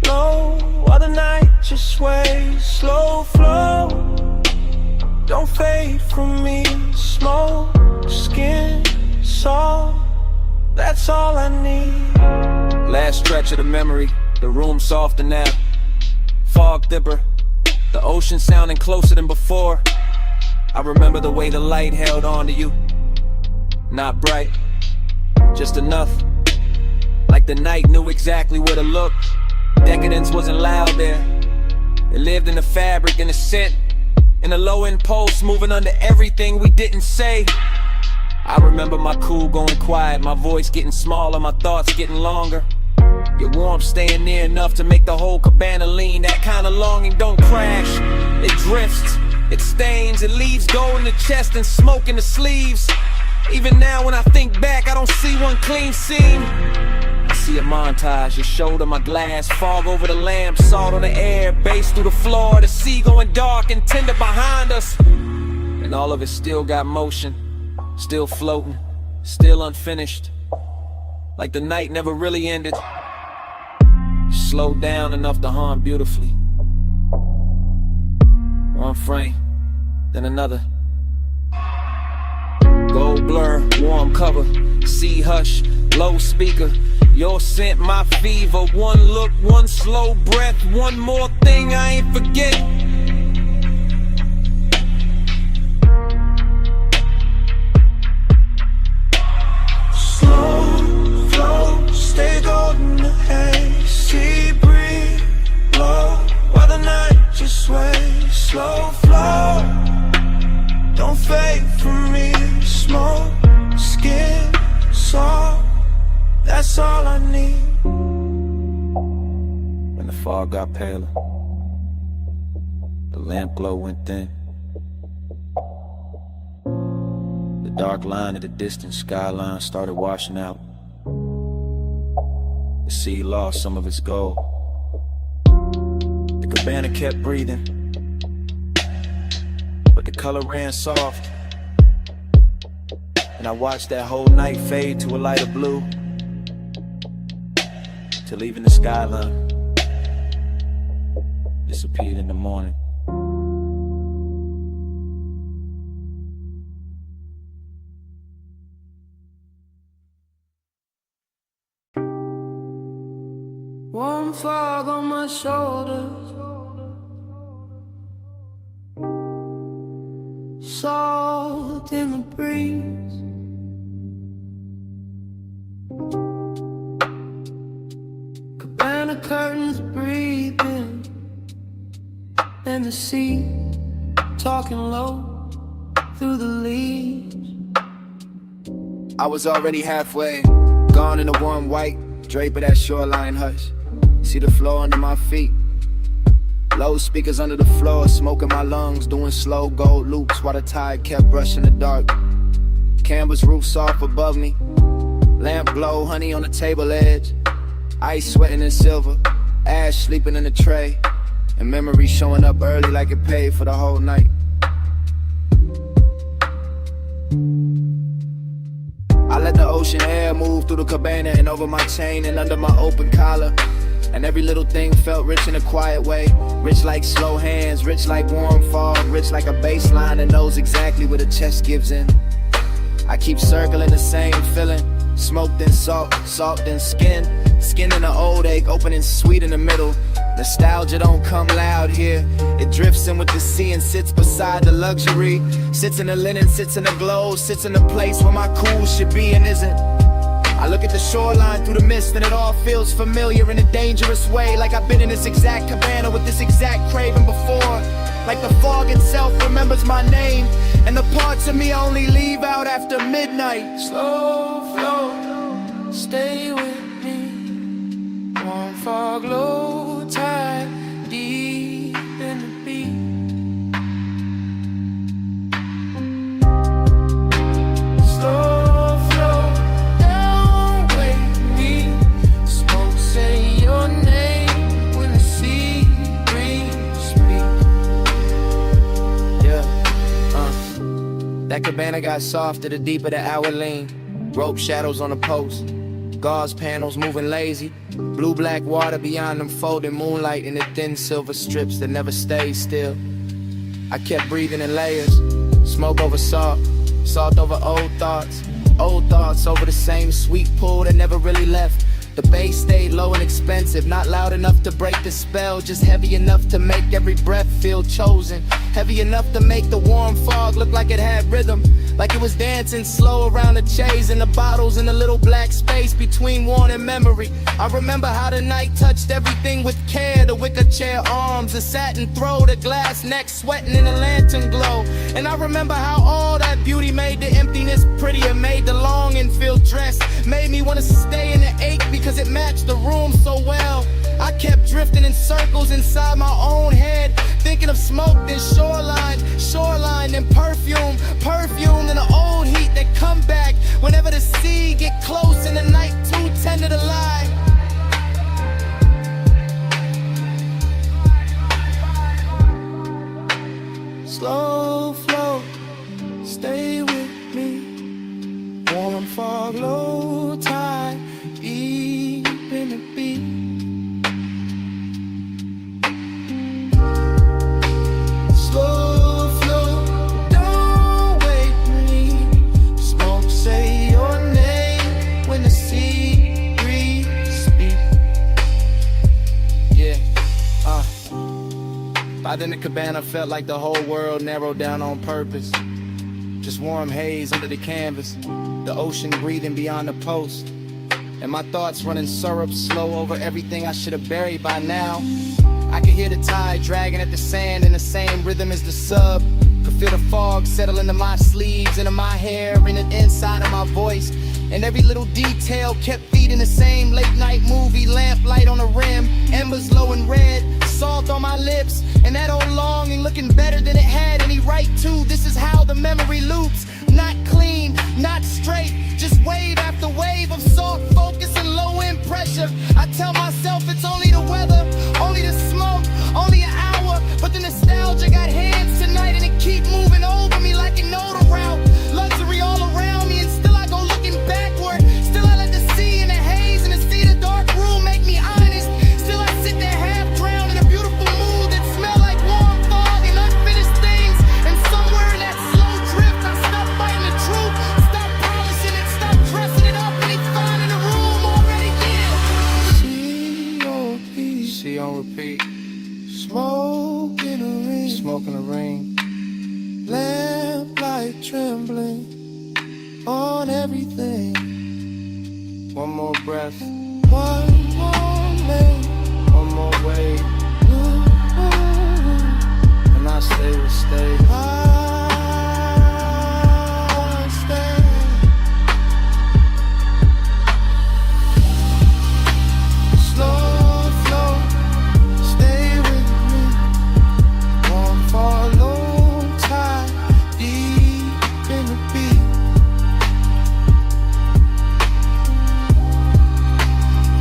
low, while the night just sways. Slow flow, don't fade from me. Smoke, skin, soul, that's all I need. Last stretch of the memory, the room softer now. Fog dipper, the ocean sounding closer than before. I remember the way the light held on to you. Not bright, just enough, like the night knew exactly where to look. Decadence wasn't loud there, it lived in the fabric, in the scent, in the low impulse, moving under everything we didn't say. I remember my cool going quiet, my voice getting smaller, my thoughts getting longer. Your warmth staying near enough to make the whole cabana lean. That kind of longing don't crash, it drifts, it stains, it leaves gold in the chest and smoke in the sleeves. Even now when I think back, I don't see one clean seam. I see a montage, your shoulder, my glass, fog over the lamp, salt on the air, bass through the floor, the sea going dark and tender behind us. And all of it still got motion, still floating, still unfinished, like the night never really ended. Slowed down enough to hum beautifully. One frame, then another. Gold blur, warm cover, sea hush, low speaker. Your scent, my fever. One look, one slow breath, one more thing I ain't forget. Slow flow, stay golden the haze, sea breeze low, while the night just sways. Slow flow, don't fade from me. Smoke, skin, soul, that's all I need. When the fog got paler, the lamp glow went thin. The dark line of the distant skyline started washing out. The sea lost some of its gold. The cabana kept breathing, but the color ran soft. And I watched that whole night fade to a lighter blue, till even the skyline disappeared in the morning. Warm fog on my shoulders, salt in the breeze. Cabana curtains breathing, and the sea talking low through the leaves. I was already halfway, gone in the warm white drape of that shoreline hush. See the floor under my feet, loudspeakers under the floor, smoke in my lungs, doing slow gold loops while the tide kept brushing the dark. Canvas roof soft above me, lamp glow, honey on the table edge, ice sweating in silver, ash sleeping in the tray, and memory showing up early like it paid for the whole night. I let the ocean air move through the cabana and over my chain and under my open collar. And every little thing felt rich in a quiet way. Rich like slow hands, rich like warm fog, rich like a bass line that knows exactly where the chest gives in. I keep circling the same feeling, smoke then salt, salt then skin. Skin in the old ache, opening sweet in the middle. Nostalgia don't come loud here. It drifts in with the sea and sits beside the luxury. Sits in the linen, sits in the glow, sits in the place where my cool should be and isn't. I look at the shoreline through the mist and it all feels familiar in a dangerous way. Like I've been in this exact cabana with this exact craving before. Like the fog itself remembers my name, and the parts of me only leave out after midnight. Slow flow, stay with me. Warm fog, low tide, deep in the beat. Slow flow, don't wake me. Smoke say your name when the sea breeze speak. Yeah, that cabana got softer the deeper the hour lean. Rope shadows on the post, gauze panels moving lazy. Blue-black water beyond them folding moonlight in the thin silver strips that never stayed still. I kept breathing in layers, smoke over salt, salt over old thoughts over the same sweet pool that never really left. The bass stayed low and expensive, not loud enough to break the spell, just heavy enough to make every breath feel chosen. Heavy enough to make the warm fog look like it had rhythm, like it was dancing slow around the chase and the bottles in the little black space between worn and memory. I remember how the night touched everything with care, the wicker chair arms, the satin throw, the glass neck sweating in the lantern glow. And I remember how all that beauty made the emptiness prettier, made the longing feel dressed, made me want to stay in the ache because it matched the room so well. I kept drifting in circles inside my own head, thinking of smoke, then shoreline, then perfume, then the old heat that come back whenever the sea get close and the night too tender to lie. Slow flow, stay with me. Warm fog, low tide, deep in the beat. Slow flow, don't wake me. Smoke say your name when the sea breeze speak. Yeah, By then the cabana felt like the whole world narrowed down on purpose. Just warm haze under the canvas, the ocean breathing beyond the post, and my thoughts running syrup slow over everything I should have buried by now. I could hear the tide dragging at the sand in the same rhythm as the sub. Could feel the fog settle into my sleeves, into my hair, and the inside of my voice. And every little detail kept feeding the same late night movie. Lamplight on the rim, embers low and red, salt on my lips, and that old longing looking better than it had any right to. This is how the memory loops. Not clean, not straight, just wave after wave of soft focus and low end pressure. I tell myself it's only the weather, only the smoke, only an hour, But the nostalgia got hands tonight, and it keep moving over me like an older route. Luxury all around me, and still I go looking backward. Still I let the sea and the haze and the sea of the dark room make me honest. Still I sit there half drowned in a beautiful mood that smell like warm fog and unfinished things. And somewhere in that slow drift, I stop fighting the truth, stop polishing it, stop dressing it up, and it's fine in the room already. Yeah. See on repeat. Smoke in a ring, Smoke in the ring. lamplight trembling on everything. One more breath. One more lane, One more wave. And I say we'll stay. I stay. Slow flow, stay with me. Won't follow tide, deep in the beat.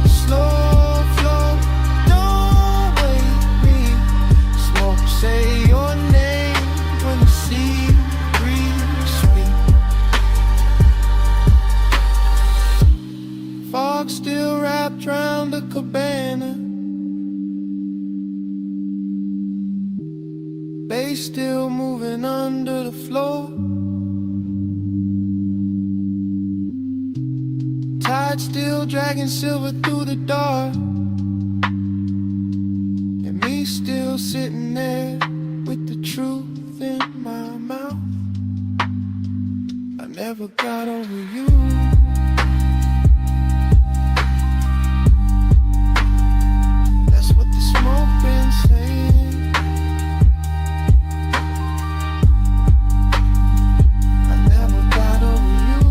Slow flow, don't wake me. Smoke, say your name when the sea breeze speak. Fog still wrapped round the cabana. Bass still moving under the floor. Tide still dragging silver through the dark. And me still sitting there with the truth in my mouth. I never got over you. That's what the smoke been saying. I never got over you.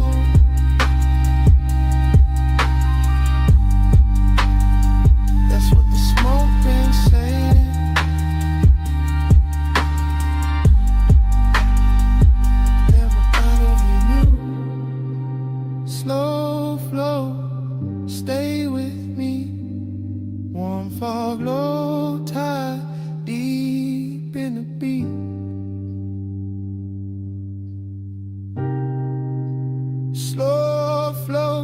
That's what the smoke been saying. Never got over you. Slow flow, stay with me. Warm fog, low tide, deep in the beat. Slow flow,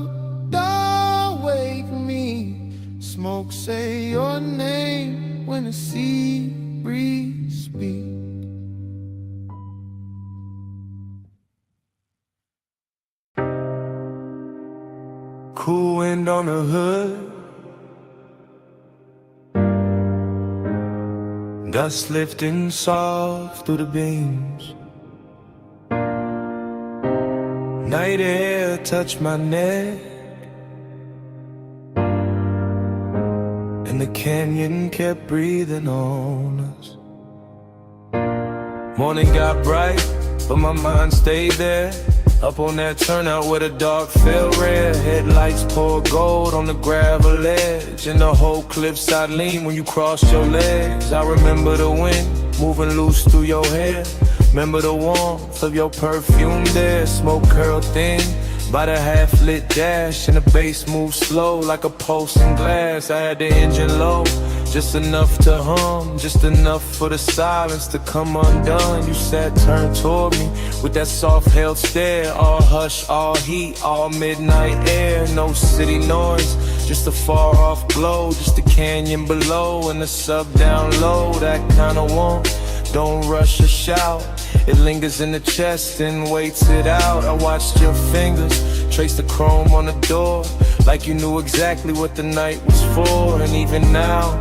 don't wake me. Smoke, say your name when the sea breeze speak. Cool wind on the hood, dust lifting soft through the beams. Night air touched my neck, and the canyon kept breathing on us. Morning got bright, but my mind stayed there. Up on that turnout where the dark felt red. Headlights poured gold on the gravel edge, and the whole cliffside lean when you crossed your legs. I remember the wind moving loose through your hair. Remember the warmth of your perfume there. Smoke curled thin by the half-lit dash, and the bass moved slow like a pulse in glass. I had the engine low, just enough to hum, just enough for the silence to come undone. You sat turned toward me with that soft held stare. All hush, all heat, all midnight air. No city noise, just a far off glow. Just the canyon below and the sub down low. That kind of warmth, don't rush or shout. It lingers in the chest and waits it out. I watched your fingers trace the chrome on the door, like you knew exactly what the night was for. And even now,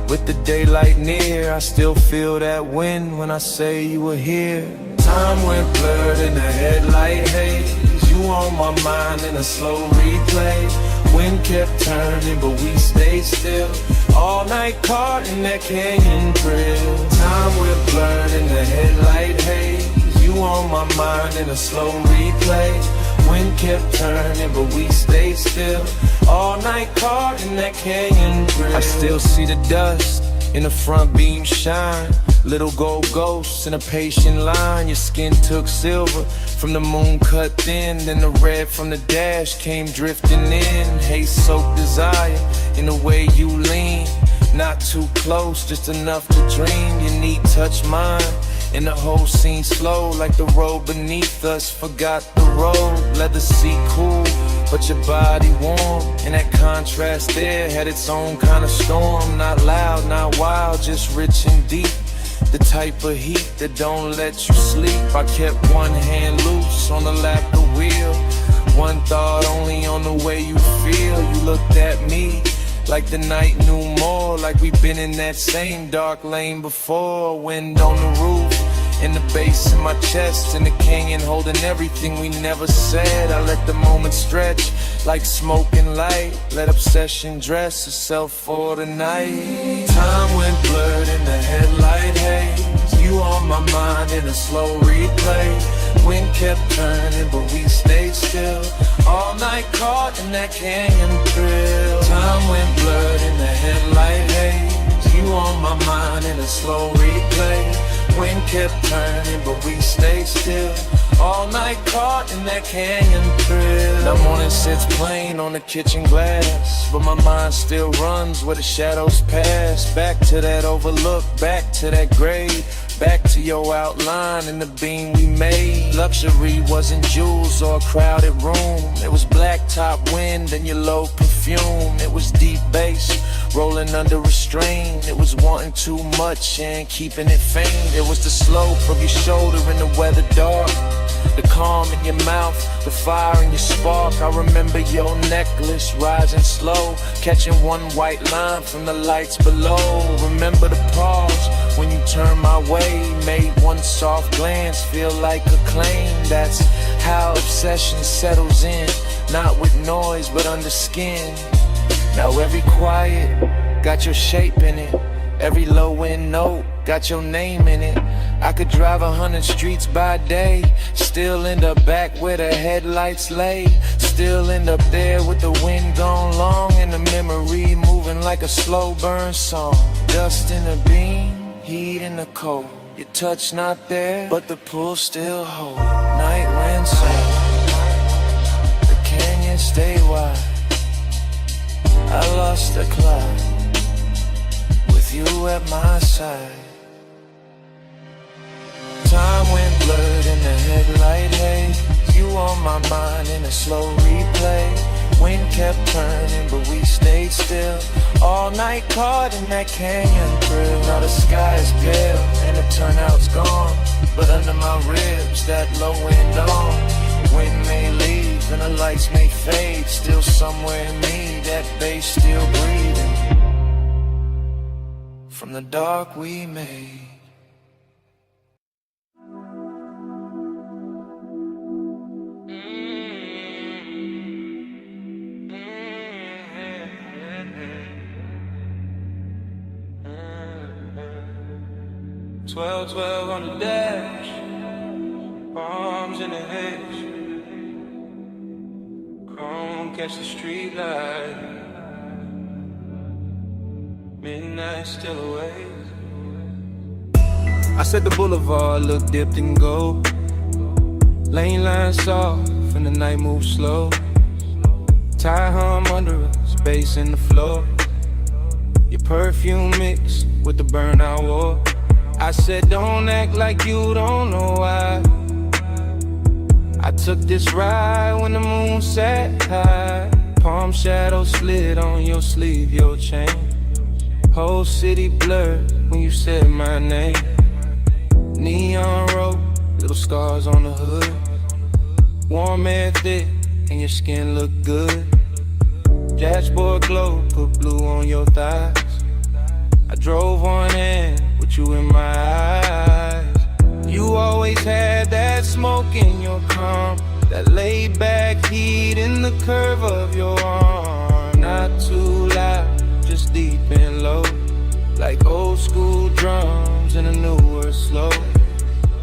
with the daylight near, I still feel that wind when I say you were here. Time went blurred in the headlight haze. You on my mind in a slow replay. Wind kept turning, but we stayed still. All night caught in that canyon thrill. Time went blurred in the headlight haze. You on my mind in a slow replay. Wind kept turning, but we stayed still. All night caught in that canyon thrill. I still see the dust in the front beam shine. Little gold ghosts in a patient line. Your skin took silver from the moon cut thin. Then the red from the dash came drifting in. Haze soaked desire in the way you lean. Not too close, just enough to dream. Your knee touch mine, and the whole scene slow, like the road beneath us. Forgot the road, let the seat cool, but your body warm. And that contrast there had its own kind of storm. Not loud, not wild, just rich and deep. The type of heat that don't let you sleep. I kept one hand loose on the lap of the wheel, one thought only on the way you feel. You looked at me like the night knew more, like we've been in that same dark lane before. Wind on the roof, in the bass in my chest, and the canyon holding everything we never said. I let the moment stretch like smoke and light, let obsession dress itself for the night. Time went blurred in the headlight haze, you on my mind in a slow replay. Wind kept turning but we stayed still, all night caught in that canyon thrill. Time went blurred in the headlight haze, you on my mind in a slow replay. Wind kept turning but we stayed still, all night caught in that canyon thrill. The morning sits plain on the kitchen glass, but my mind still runs where the shadows pass. Back to that overlook, back to that grave, back to your outline and the beam we made. Luxury wasn't jewels or a crowded room, it was blacktop wind and your low perfume. It was deep bass rolling under restraint, it was wanting too much and keeping it faint. It was the slope of your shoulder in the weather dark, the calm in your mouth, the fire in your spark. I remember your necklace rising slow, catching one white line from the lights below. Remember the pause when you turned my way, made one soft glance feel like a claim. That's how obsession settles in, not with noise but under skin. Now every quiet got your shape in it, every low end note got your name in it. I could drive 100 streets by day, still end up back where the headlights lay. Still end up there with the wind gone long and the memory moving like a slow burn song. Dust in the beam, heat in the cold, your touch not there, but the pull still hold. Night wind sing, the canyon stay wide, I lost the cloud with you at my side. Time went blurred in the headlight haze, you on my mind in a slow replay. Wind kept turning but we stayed still, all night caught in that canyon thrill. Now the sky is pale and the turnout's gone, but under my ribs that low wind on. Wind may leave and the lights may fade, still somewhere in me that bass still breathing from the dark we made. Twelve, 12 on the dash, bombs in the hedge, chrome catch the street light, midnight still awake. I said the boulevard looked dipped in gold, lane lines soft and the night moves slow. Tie hum under us, bass in the floor, your perfume mixed with the burnout war. I said don't act like you don't know why I took this ride when the moon sat high. Palm shadow slid on your sleeve, your chain. Whole city blurred when you said my name. Neon rope, little scars on the hood. Warm air thick and your skin look good. Dashboard glow, put blue on your thighs. I drove on in with you in my eyes. You always had that smoke in your calm, that laid back heat in the curve of your arm. Not too loud, just deep and low, like old school drums in a newer slow.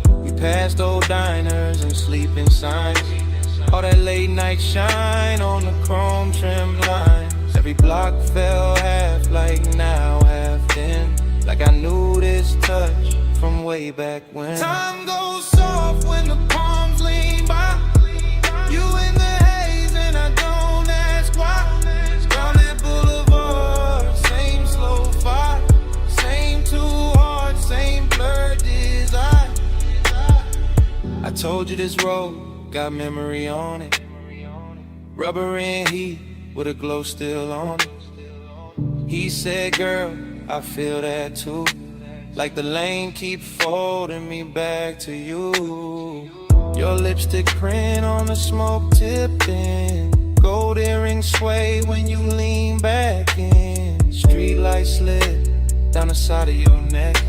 We passed old diners and sleeping signs, all that late night shine on the chrome trim lines. Every block fell half like now, half then, like I knew this touch from way back when. Time goes soft when the palms lean by. You in the haze and I don't ask why. Crowded boulevard, same slow fire. told you this road got memory on it. Rubber and heat with a glow still on it. He said, girl, I feel that too. Like the lane keep folding me back to you. Your lipstick print on the smoke tipping. Gold earrings sway when you lean back in. Street lights slip down the side of your neck.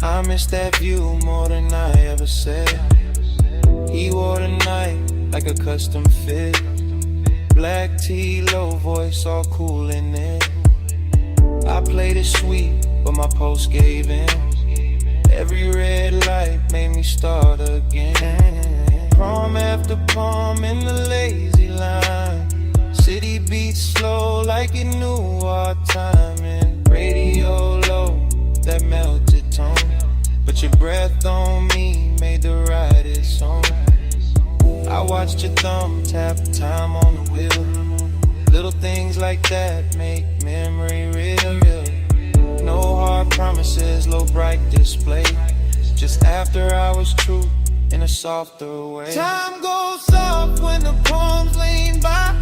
I miss that view more than I ever said. He wore the night like a custom fit. Black tee, low voice, all cool in it. I played it sweet, but my post gave in. Every red light made me start again. Prom after prom in the lazy line. City beats slow like it knew our timing. Radio low, that melted tone. But your breath on me made the ride its own. I watched your thumb tap time on the wheel. Little things like that make memory real. No hard promises, low bright display. Just after hours truth in a softer way. Time goes soft when the palms lean by.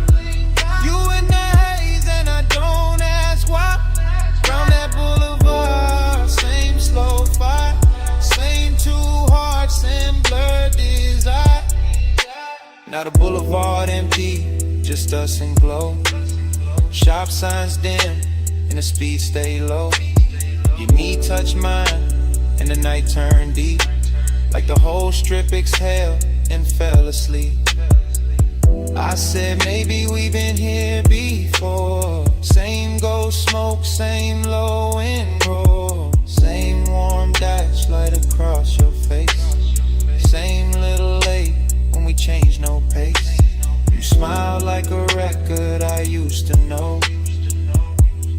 You in the haze and I don't ask why. Round that boulevard, same slow fire. Same two hearts and blurred desire. Now the boulevard empty, just us and glow. Shop signs dim and the speed stay low. Your knee touch mine and the night turned deep. Like the whole strip exhaled and fell asleep. I said maybe we've been here before. Same ghost smoke, same low and roll. Same warm dash light across your face. Same little late when we changed no pace. You smile like a record I used to know.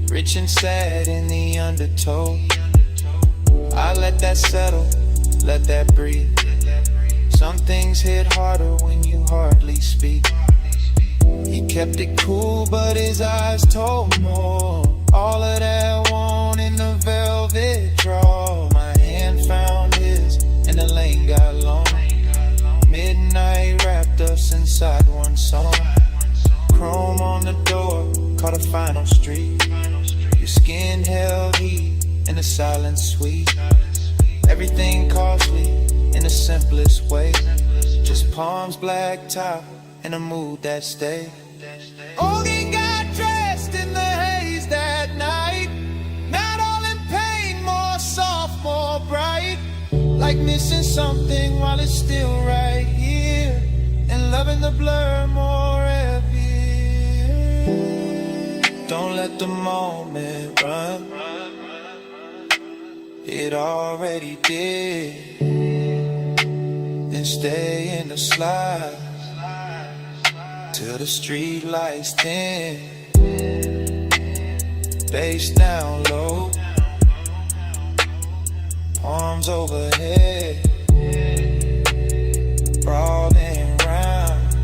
Rich and sad in the undertow. I let that settle, let that breathe. Some things hit harder when you hardly speak. He kept it cool, but his eyes told more. All of that want in the velvet draw. My hand found his, and the lane got long. Midnight wrapped us inside one song. Chrome on the door, caught a final street. Your skin held heat, and the silence sweet. Everything costly in the simplest way. Just palms, black top, and a mood that stay. Ogie got dressed in the haze that night. Not all in pain, more soft, more bright. Like missing something while it's still right here. And loving the blur more heavy. Don't let the moment run. It already did. Then stay in the slide till the street lights dim. Bass down low, arms overhead, brawling round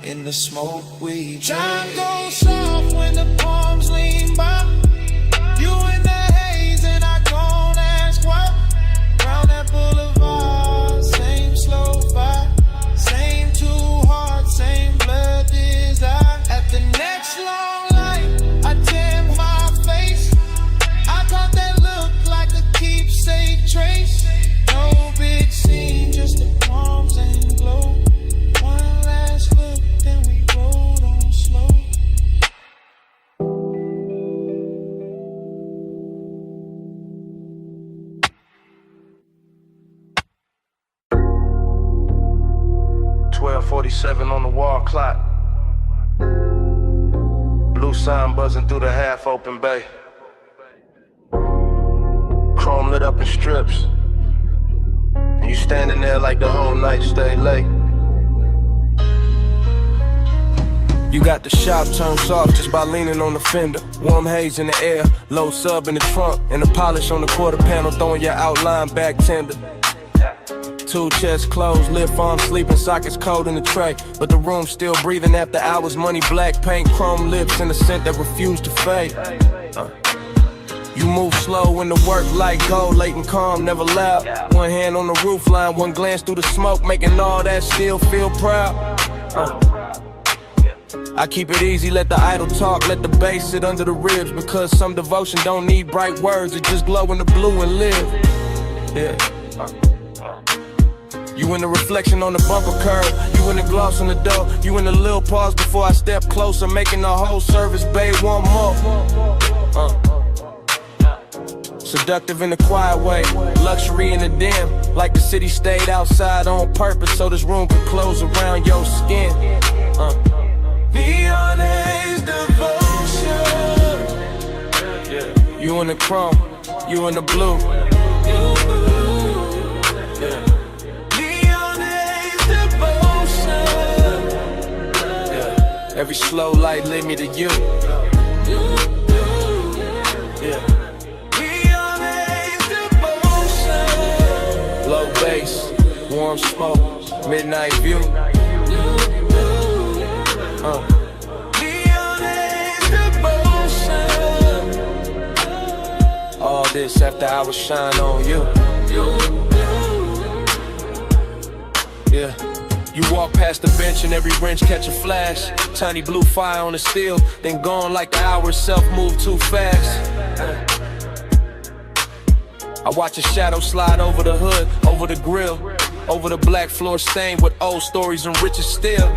in the smoke we drink. Time goes soft when the palms lean by. You in the haze and I don't ask why. Round that boulevard, same slow vibe. Same two hearts, same blood desire. At the next long light, I tan my face. I caught that look like a keepsake trace. No big scene, just the palms and glow. One last look, then we rolled on slow. .47 on the wall clock. Blue sign buzzing through the half-open bay. Chrome lit up in strips. And you standing there like the whole night stay late. You got the shop turned soft just by leaning on the fender. Warm haze in the air, low sub in the trunk, and the polish on the quarter panel throwing your outline back tender. Two chests closed, lip farm sleeping, sockets cold in the tray. But the room still breathing after hours, money black paint, chrome lips, and a scent that refused to fade. You You move slow when the work like gold, late and calm, never loud. One hand on the roof line, one glance through the smoke, making all that still feel proud. I keep it easy, let the idle talk, let the bass sit under the ribs. Because some devotion don't need bright words, it just glow in the blue and live. Yeah. You in the reflection on the bumper curb, you in the gloss on the door, you in the little pause before I step closer, making the whole service, babe, one more. Seductive in a quiet way, luxury in the dim, like the city stayed outside on purpose so this room could close around your skin. Neon Haze devotion. Yeah. You in the chrome, you in the blue. Yeah. Neon Haze devotion. Yeah. Every slow light lead me to you. Yeah. Neon Haze devotion. Low bass, warm smoke, midnight view. Neon Haze devotion. All this after I was shine on you. Yeah. You walk past the bench and every wrench catch a flash. Tiny blue fire on the steel, then gone like the hour itself moved too fast. I watch a shadow slide over the hood, over the grill, over the black floor stained with old stories and riches still.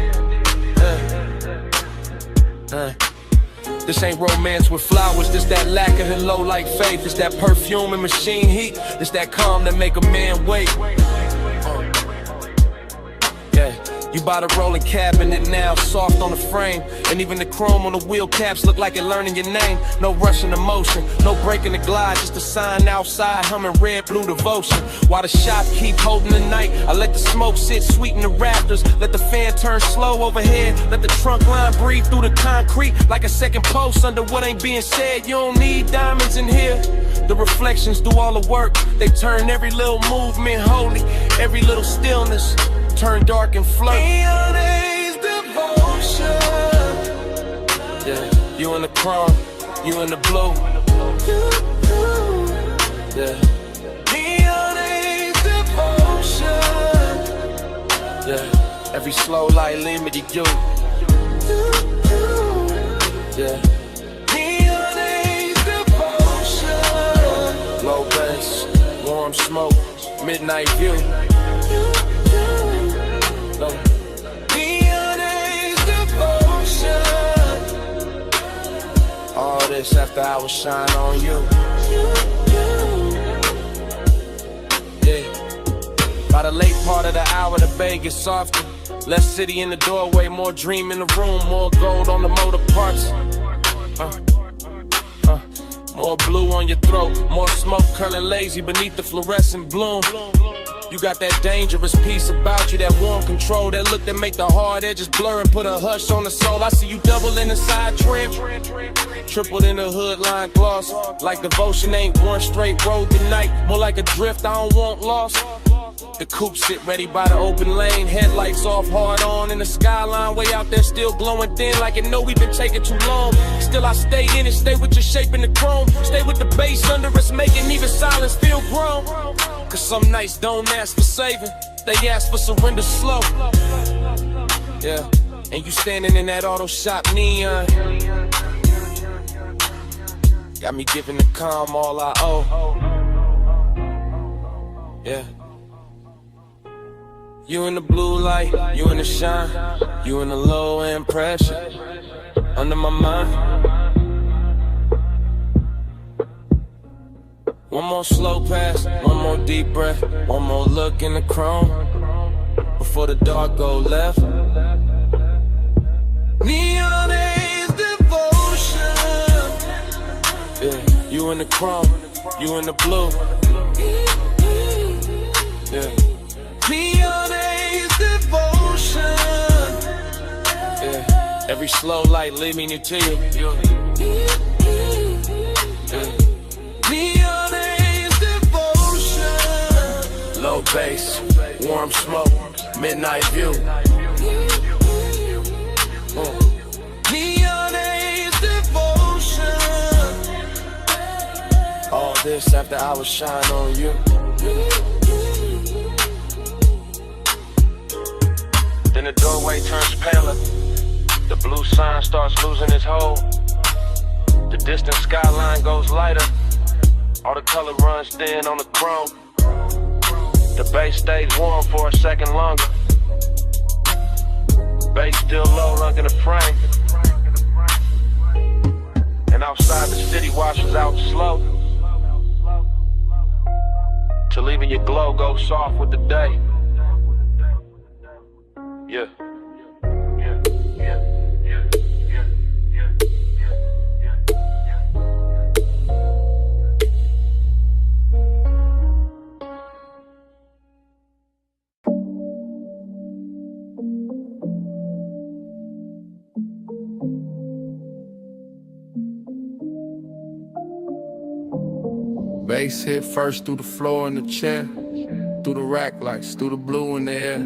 This ain't romance with flowers, this that lack of low like faith. This that perfume and machine heat, this that calm that make a man wait. Yeah, you bought a rolling cabinet now, soft on the frame. And even the chrome on the wheel caps look like it learning your name. No rushing emotion, no breaking the glide, just a sign outside humming red blue devotion. While the shop keep holding the night, I let the smoke sit sweet in the rafters. Let the fan turn slow overhead, let the trunk line breathe through the concrete like a second post under what ain't being said. You don't need diamonds in here. The reflections do all the work, they turn every little movement holy, every little stillness turn dark and flirt. Neon Haze devotion. Yeah, you in the chrome, you in the blue. Yeah. Neon Haze devotion. Yeah, every slow light lead me to you. Yeah. Neon Haze devotion. Low bass, warm smoke, midnight view. Neon Haze devotion. All this after I was shine on you. Yeah. By the late part of the hour, the bay gets softer. Less city in the doorway, more dream in the room, more gold on the motor parts. More blue on your throat, more smoke curling lazy beneath the fluorescent bloom. You got that dangerous piece about you, that warm control, that look that make the hard edges blur and put a hush on the soul. I see you double in the side trim, tripled in the hood line gloss. Like devotion ain't one straight road tonight, more like a drift I don't want lost. The coupe sit ready by the open lane, headlights off, hard on in the skyline, way out there still glowing thin like it know we've been taking too long. Still I stay in it, stay with your shape in the chrome, stay with the bass under us, making even silence feel grown. Cause some nights don't ask for saving, they ask for surrender slow. Yeah, and you standing in that auto shop neon, got me giving the calm all I owe. Yeah. You in the blue light, you in the shine, you in the low end pressure, under my mind. One more slow pass, one more deep breath, one more look in the chrome, before the dark go left. Neon Haze devotion. Yeah, you in the chrome, you in the blue. Yeah. Neon Haze devotion. Yeah, every slow light lead me to you. Yeah. Neon Haze devotion. Low bass, warm smoke, midnight view. Neon Haze devotion. this after hours shine on you. Then the doorway turns paler. The blue sign starts losing its hold. The distant skyline goes lighter. All the color runs thin on the chrome. The bass stays warm for a second longer. Bass still low, lunk in the frame. And outside the city washes out slow, till even your glow goes soft with the day. Yeah. Bass hit first through the floor and the chair, through the rack lights, through the blue in the air,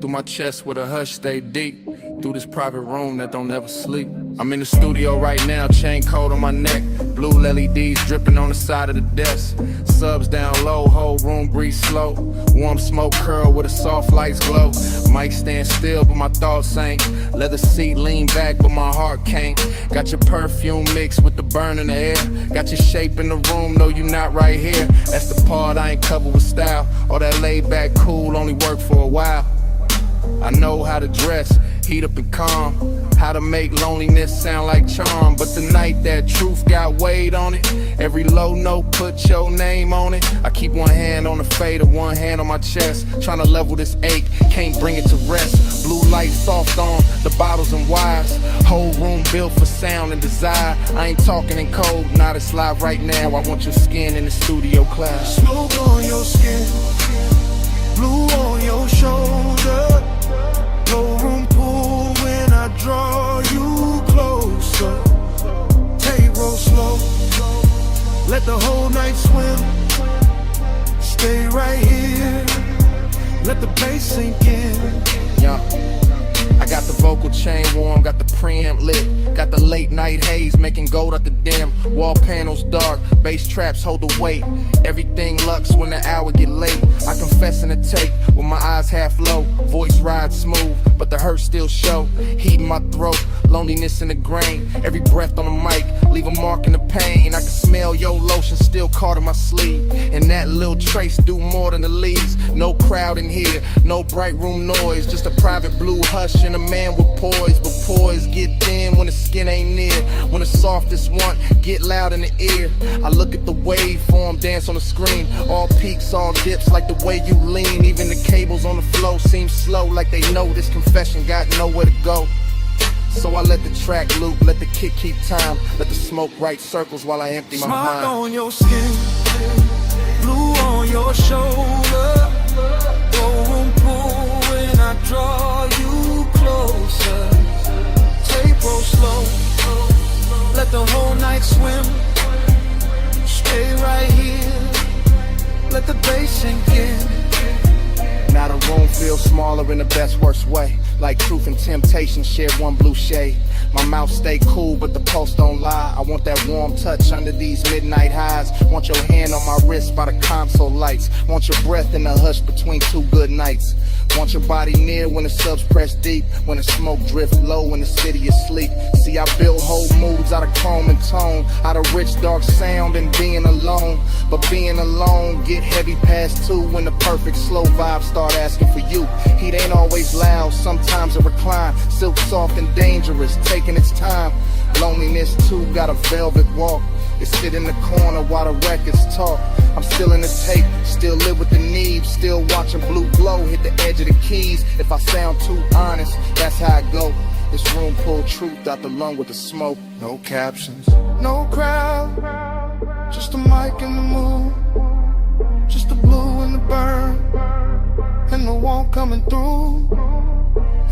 through my chest where the hush stay deep, through this private room that don't ever sleep. I'm in the studio right now, chain cold on my neck, blue LEDs dripping on the side of the desk, subs down low, whole room breathe slow, warm smoke curl with the soft lights glow. Mic stand still but my thoughts ain't, leather seat lean back but my heart can't. Got your perfume mixed with the burn in the air, got your shape in the room, no you not right here. That's the part I ain't covered with style, all that laid back cool only work for a while. I know how to dress, heat up and calm, how to make loneliness sound like charm. But tonight that truth got weight on it, every low note put your name on it. I keep one hand on the fader, one hand on my chest, trying to level this ache, can't bring it to rest. Blue light soft on the bottles and wires, whole room built for sound and desire. I ain't talking in code, not it's live right now. I want your skin in the studio cloud. Smoke on your skin, blue on your shoulder, no room pool when I draw you closer. Take roll slow, let the whole night swim. Stay right here, let the bass sink in. Yeah. I got the vocal chain warm, got the preamp lit, got the late night haze making gold out the dim. Wall panels dark, bass traps hold the weight. Everything lux when the hour get late. I confess in the tape with my eyes half low, voice rides smooth, but the hurt still show. Heat in my throat, loneliness in the grain. Every breath on the mic, leave a mark in the pain. I can smell your lotion still caught in my sleeve, and that little trace do more than the leaves. No crowd in here, no bright room noise, just a private blue hush and a man with poise. But poise get thin when the skin ain't near, when the softest one get loud in the ear. I look at the waveform dance on the screen, all peaks, all dips like the way you lean. Even the cables on the flow seem slow, like they know this confession got nowhere to go. So I let the track loop, let the kick keep time, let the smoke write circles while I empty my mind. Smoke on your skin, blue on your shoulder, no room pool when I draw you closer. Take roll slow, let the whole night swim. Stay right here, let the bass sink in. Now the room feels smaller in the best worst way, like truth and temptation share one blue shade. My mouth stay cool but the pulse don't lie. I want that warm touch under these midnight highs. Want your hand on my wrist by the console lights. Want your breath in the hush between two good nights. Want your body near when the subs press deep, when the smoke drift low when the city is sleep. See, I build whole moods out of chrome and tone, out of rich dark sound and being alone. But being alone get heavy past 2 when the perfect slow vibe start asking for you. Heat ain't always loud, sometimes it recline, silk soft and dangerous, taking its time. Loneliness too got a velvet walk, it sit in the corner while the records talk. I'm still in the tape, still live with the need, still watching blue glow hit the edge of the keys. If I sound too honest, that's how I go. This room pull truth out the lung with the smoke. No captions, no crowd, just a mic and the moon, just the blue and the burn, and the warmth coming through.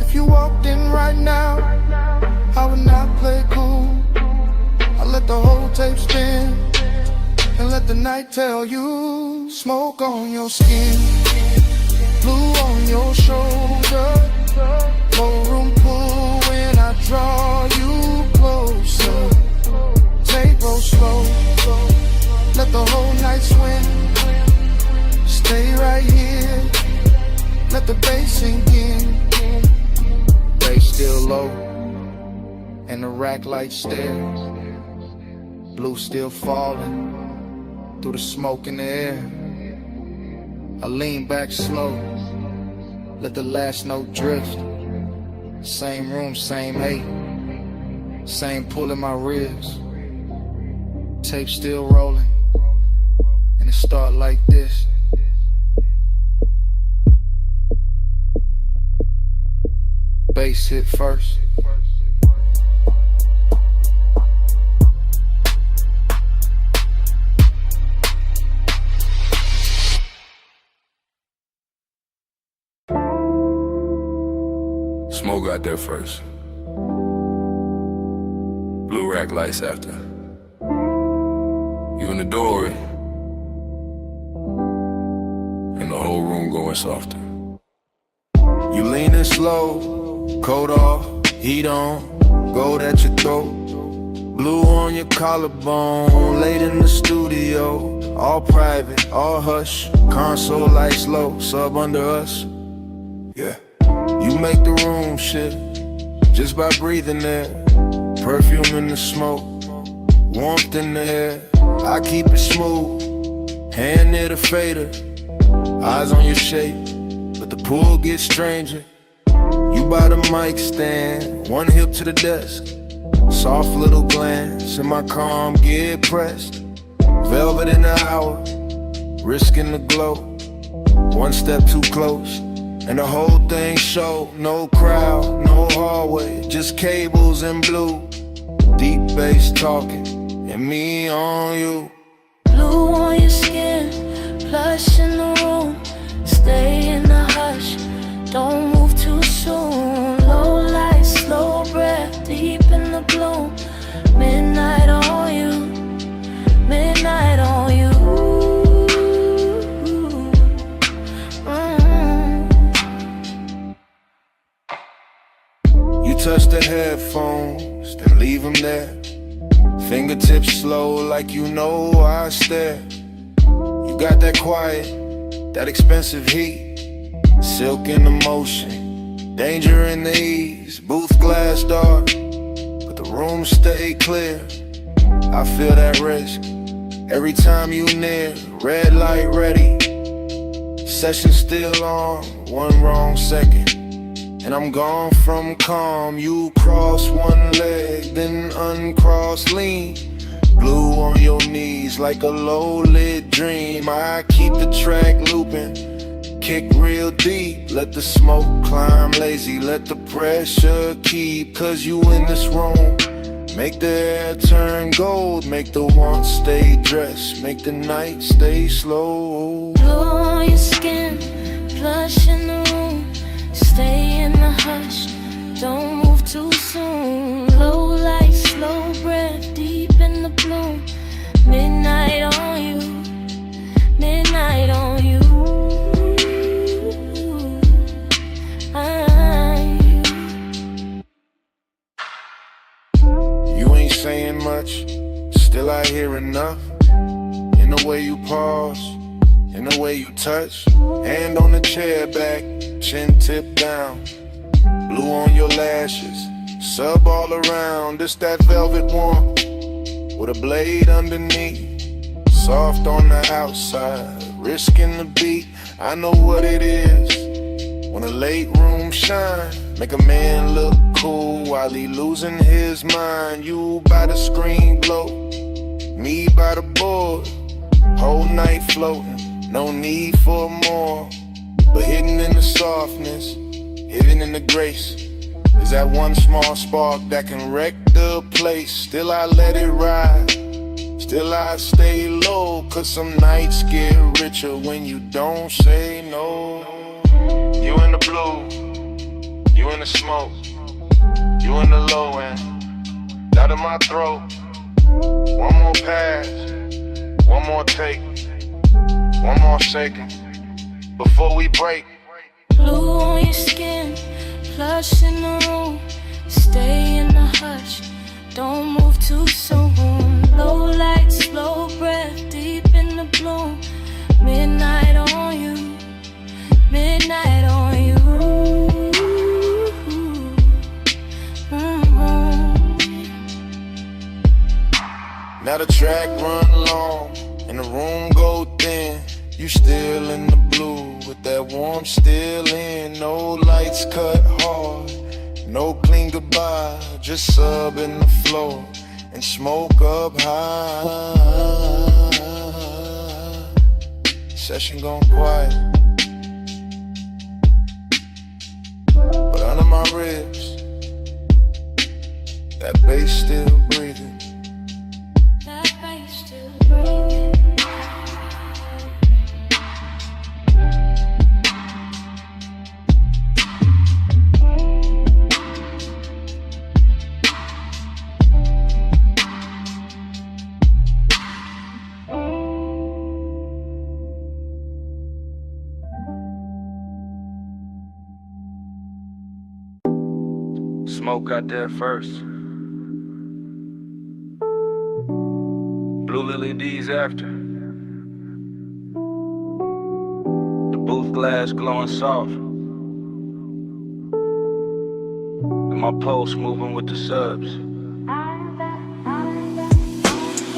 If you walked in right now, I would not play cool. I let the whole tape spin and let the night tell you. Smoke on your skin, blue on your shoulder, no room pool when I draw you closer. Take roll slow, let the whole night let the bass sink in. Bass still low, and the rack light stare. Blue still falling through the smoke in the air. I lean back slow, let the last note drift. Same room, same hate, same pull in my ribs. Tape still rolling, and it start like this. Bass hit first. Smoke got there first. Blue rack lights after. You in the doorway, and the whole room going softer. You leaning slow, coat off, heat on, gold at your throat. Blue on your collarbone, late in the studio. All private, all hush, console lights low, sub under us. Yeah. You make the room shift just by breathing there. Perfume in the smoke, warmth in the air. I keep it smooth, hand near the fader. Eyes on your shape, but the pool gets stranger. You by the mic stand, one hip to the desk. Soft little glance, and my calm get pressed. Velvet in the hour, risking the glow. One step too close, and the whole thing show. No crowd, no hallway, just cables and blue. Deep bass talking, and me on you. Blue on your skin, plush in the room. Stay in the hush, don't move too soon. Low light, slow breath, deep in the bloom. Midnight on you, midnight on you. You touch the headphones, then leave them there. Fingertips slow like you know I stare. You got that quiet, that expensive heat. Silk in the motion, danger in the ease. Booth glass dark, but the room stay clear. I feel that risk every time you near. Red light ready, session still on. One wrong second, and I'm gone from calm. You cross one leg, then uncross lean. Blue on your knees like a low-lit dream. I keep the track looping, kick real deep. Let the smoke climb lazy, let the pressure keep. Cause you in this room, make the air turn gold. Make the want stay dressed, make the night stay slow. Blue on your skin, plush in the room. Stay in the hush, don't move too soon. Low light, slow breath, deep in the bloom. Midnight on you, midnight on you. You ain't saying much, still I hear enough. In the way you pause, in the way you touch. Hand on the chair back, chin tip down. Blue on your lashes, sub all around. This that velvet warmth with a blade underneath. Soft on the outside, risking the beat. I know what it is when a late room shine. Make a man look cool while he losing his mind. You by the screen glow, me by the board. Whole night floating, no need for more. But hidden in the softness, hidden in the grace, is that one small spark that can wreck the place. Still I let it ride, still I stay low. Cause some nights get richer when you don't say no. You in the blue, you in the smoke, you in the low end, out of my throat. One more pass, one more take, one more second before we break. Blue on your skin, plush in the room. Stay in the hush, don't move too soon. Low light, slow breath, deep in the bloom. Midnight on you, midnight on you. Now the track run long and the room go thin. You still in the blue with that warmth still in. No lights cut hard, no clean goodbye. Just sub in the floor and smoke up high. Session gone quiet, but under my ribs, that bass still breathing. That bass still breathing. Smoke got there first. Blue Lily D's after. The booth glass glowing soft. And my pulse moving with the subs.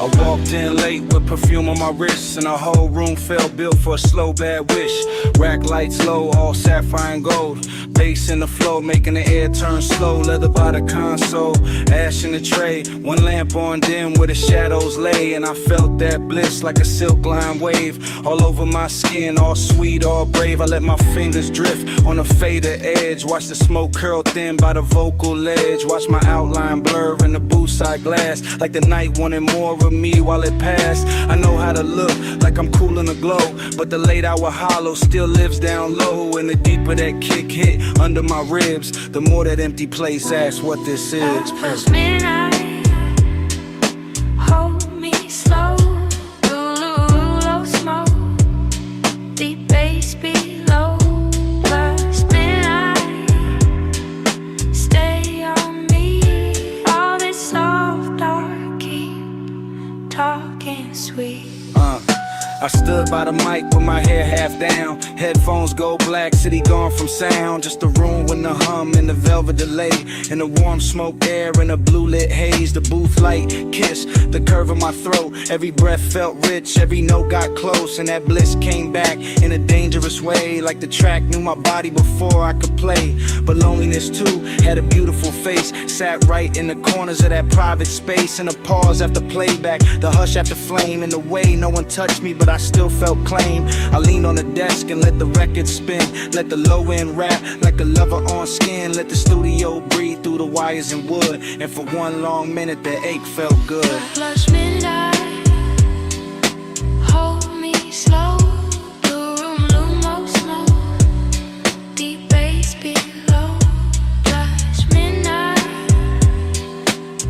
I walked in late with perfume on my wrists, and the whole room felt built for a slow bad wish. Rack lights low, all sapphire and gold. Bass in the flow, making the air turn slow. Leather by the console, ash in the tray. One lamp on dim where the shadows lay, and I felt that bliss like a silk line wave. All over my skin, all sweet, all brave. I let my fingers drift on the fader edge. Watch the smoke curl thin by the vocal ledge. Watch my outline blur in the booth side glass, like the night wanted more of me while it passed. I know how to look like I'm cool in the glow, but the late hour hollow still lives down low. And the deeper that kick hit under my ribs, the more that empty place asks what this is. Past midnight, hold me slow. Low smoke, deep bass below. Past midnight, stay on me. All this soft dark, keep talking sweet. I stood by the mic with my hair half down. Headphones go black, city gone from sound. Just a room with the hum and the velvet delay, and the warm smoke air and a blue lit haze. The booth light kiss the curve of my throat. Every breath felt rich, every note got close, and that bliss came back in a dangerous way. Like the track knew my body before I could play. But loneliness too had a beautiful face. Sat right in the corners of that private space. And a pause after playback, the hush after flame. In the way no one touched me, but I still felt claim. I leaned on the desk and let the record spin. Let the low end rap like a lover on skin. Let the studio breathe through the wires and wood. And for one long minute the ache felt good. Plus midnight, hold me slow. The room lumo smoke, deep bass below. Plus midnight,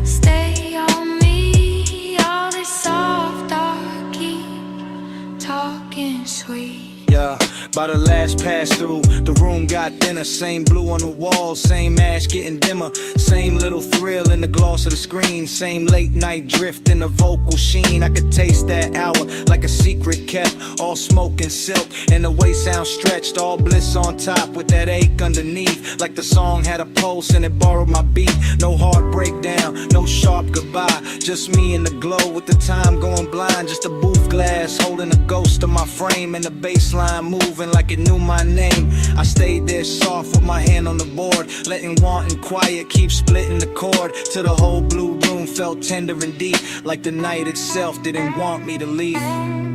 stay on me. All this soft dark, keep talking sweet. Yeah, by the last pass through, the room got thinner. Same blue on the walls, same ash getting dimmer. Same little thrill in the gloss of the screen. Same late night drift in the vocal sheen. I could taste that hour like a secret kept. All smoke and silk, and the way sound stretched. All bliss on top with that ache underneath. Like the song had a pulse and it borrowed my beat. No heartbreak down, no sharp goodbye. Just me in the glow with the time going blind. Just a booth glass holding a ghost of my frame. And the baseline moving like it knew my name. I stayed there soft with my hand on the board, letting want and quiet keep splitting the chord. Till the whole blue room felt tender and deep, like the night itself didn't want me to leave.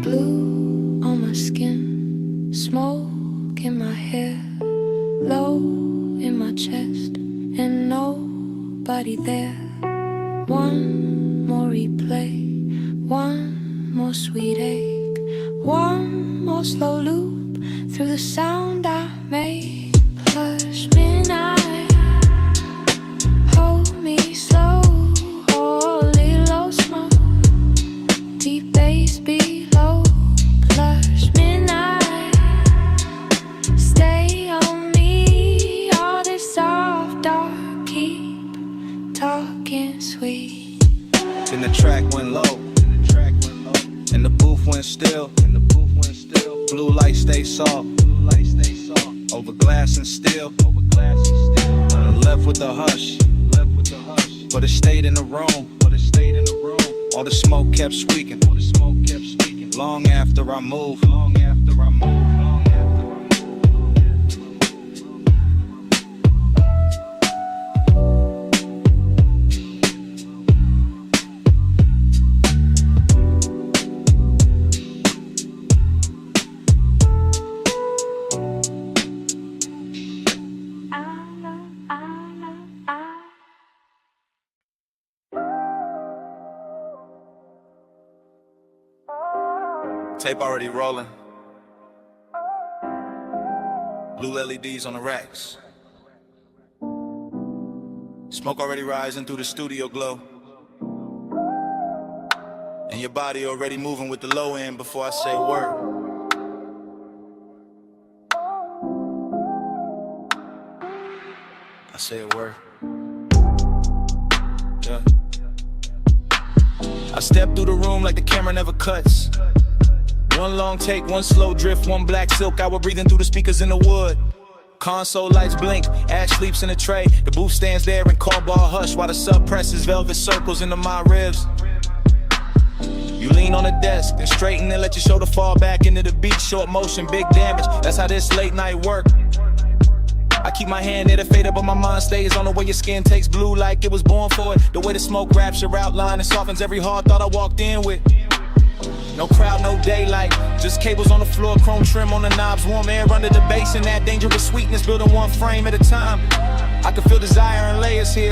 Blue on my skin, smoke in my hair, low in my chest, and nobody there. One more replay, one more sweet ache, one more slow loop through the sound I made. Plus midnight, hold me slow. Holy low smoke, deep bass below. Plus midnight, stay on me. All this soft dark, keep talking sweet. Then the track went low, and the booth went still. Blue light stay soft, over glass and steel. Left with the hush, but it stayed in the room. All the smoke kept squeaking. Long after I moved. Tape already rolling. Blue LEDs on the racks. Smoke already rising through the studio glow. And your body already moving with the low end before I say a word. I say a word. Yeah. I step through the room like the camera never cuts. One long take, one slow drift, one black silk hour breathing through the speakers in the wood. Console lights blink, Ash sleeps in a tray. The booth stands there in call bar hush while the sub presses velvet circles into my ribs. You lean on the desk, then straighten and let your shoulder fall back into the beat. Short motion, big damage, that's how this late night work. I keep my hand near the fader, but my mind stays on the way your skin takes blue like it was born for it. The way the smoke wraps your outline and softens every hard thought I walked in with. No crowd, no daylight, just cables on the floor, chrome trim on the knobs, warm air under the bass, and that dangerous sweetness building one frame at a time. I can feel desire and layers here.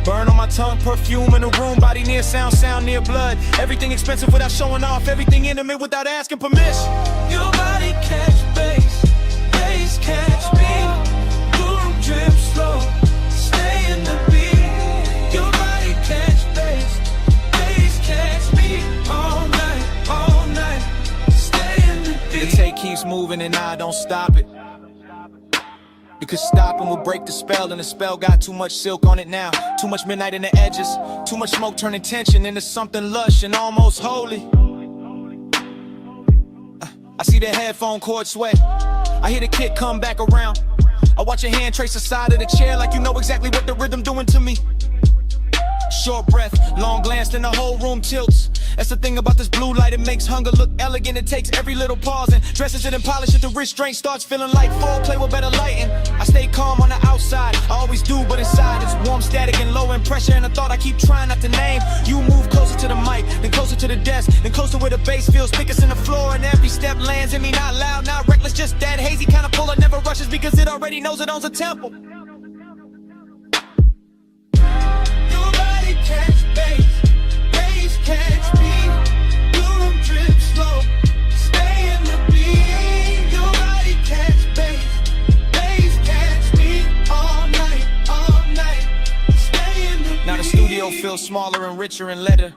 Burn on my tongue, perfume in the room, body near sound, sound near blood. Everything expensive without showing off, everything intimate without asking permission. Your body catch bass, bass catch beat. Boom, drip slow, stay in the beat. Your body catch bass, bass catch beat. All night, stay in the beat. The tape keeps moving and I don't stop it. Because stopping will break the spell, and the spell got too much silk on it now. Too much midnight in the edges, too much smoke turning tension into something lush and almost holy. I see the headphone cord sweat, I hear the kick come back around. I watch your hand trace the side of the chair like you know exactly what the rhythm doing to me. Short breath, long glance, then the whole room tilts. That's the thing about this blue light, it makes hunger look elegant. It takes every little pause and dresses it and polishes it. The restraint starts feeling like foreplay with better lighting. I stay calm on the outside, I always do, but inside it's warm, static, and low in pressure. And a thought I keep trying not to name. You move closer to the mic, then closer to the desk, then closer where the bass feels thickest in the floor. And every step lands in me, not loud, not reckless, just that hazy kind of pull that never rushes because it already knows it owns a temple. Catch bass, bass catch beat. Boom, drip slow, stay in the beat. Your body catch bass catch beat. All night, stay in the beat. Now the studio feels smaller and richer in letter.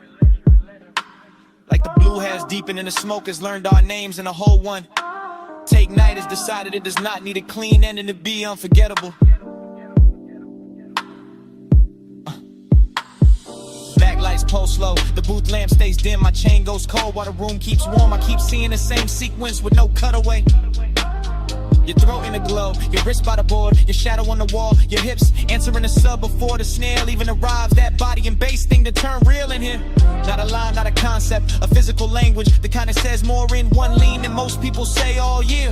Like the blue has deepened and the smoke has learned our names in a whole one. Take Night has decided it does not need a clean ending to be unforgettable. Backlights pulse slow, the booth lamp stays dim, my chain goes cold while the room keeps warm. I keep seeing the same sequence with no cutaway. Your throat in a glow, your wrist by the board, your shadow on the wall, your hips answering the sub before the snare even arrives. That body and bass thing to turn real in here. Not a line, not a concept, a physical language that kind of says more in one lean than most people say all year.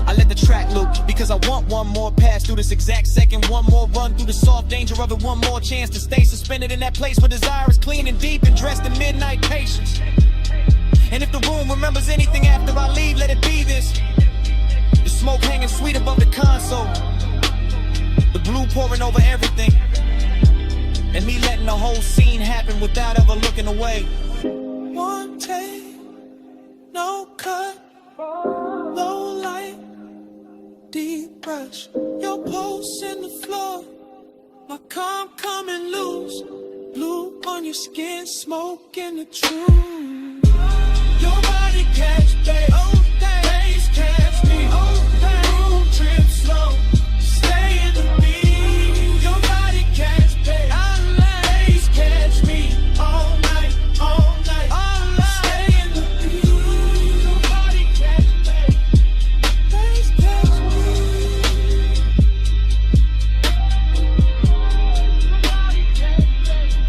I let the track loop because I want one more pass through this exact second, one more run through the soft danger of it, one more chance to stay suspended in that place where desire is clean and deep and dressed in midnight patience. And if the room remembers anything after I leave, let it be this. The smoke hanging sweet above the console, the blue pouring over everything, and me letting the whole scene happen without ever looking away. One take, no cut, low light, deep brush. Your pulse in the floor, my calm coming loose. Blue on your skin, smoke in the truth. Your body catch bass, bass catch me. Room trip slow, stay in the beat. Your body catch bass catch me. All night, stay in the beat. Your body catch bass catch me. Your body catch bass.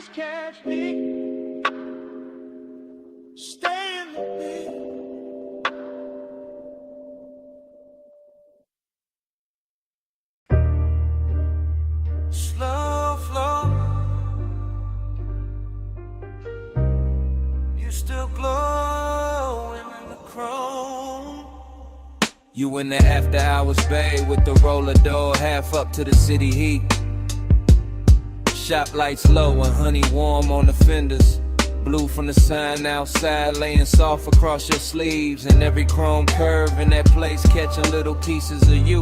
Please catch me. Stay in the beat. Slow flow. You still glowing in the chrome. You in the after hours bay with the roller door half up to the city heat. Shop lights low and honey warm on the fenders. Blue from the sign outside laying soft across your sleeves. And every chrome curve in that place catching little pieces of you.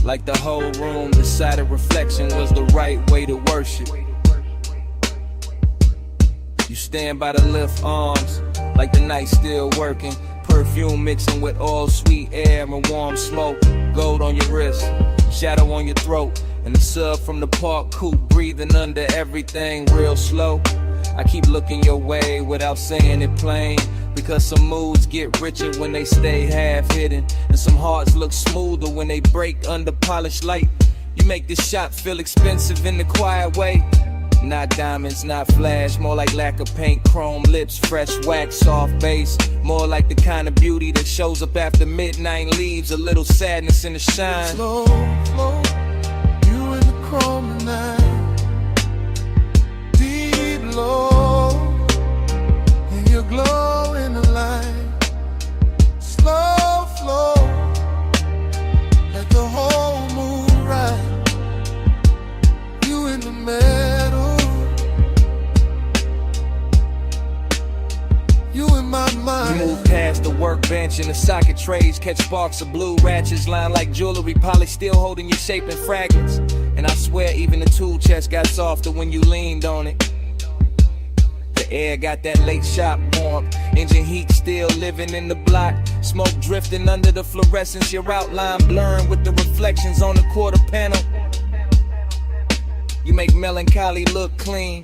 Like the whole room decided reflection was the right way to worship. You stand by the lift arms like the night's still working. Perfume mixing with all sweet air and warm smoke. Gold on your wrist, shadow on your throat. And the sub from the park coupe breathing under everything real slow. I keep looking your way without saying it plain, because some moods get richer when they stay half hidden, and some hearts look smoother when they break under polished light. You make this shop feel expensive in the quiet way. Not diamonds, not flash, more like lack of paint, chrome lips, fresh wax, soft bass. More like the kind of beauty that shows up after midnight, leaves a little sadness in the shine. Slow flow, you in the chrome tonight. Deep low, and you glow in the light. Slow flow, let the whole moon ride. You in the middle, you in my mind. You move past the workbench and the socket trays, catch sparks of blue ratchets lined like jewelry, polished still holding your shape in fragments. And I swear even the tool chest got softer when you leaned on it. The air got that late shop warmth, engine heat still living in the block. Smoke drifting under the fluorescence, your outline blurring with the reflections on the quarter panel. You make melancholy look clean,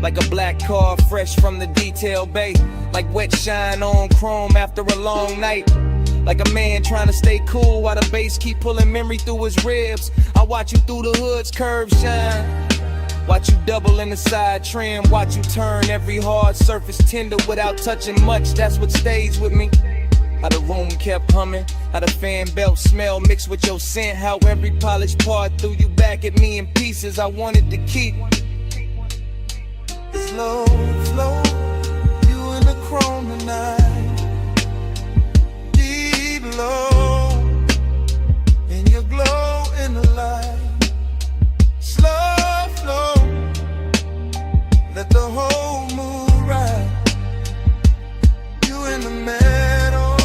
like a black car fresh from the detail bay. Like wet shine on chrome after a long night. Like a man trying to stay cool while the bass keep pulling memory through his ribs. I watch you through the hood's curve shine. Watch you double in the side trim. Watch you turn every hard surface tender without touching much. That's what stays with me. How the room kept humming, how the fan belt smell mixed with your scent. How every polished part threw you back at me in pieces I wanted to keep. Slow flow, you in the chrome tonight. Deep low, and you glow in the light. Slow flow, let the whole moon ride. You in the middle,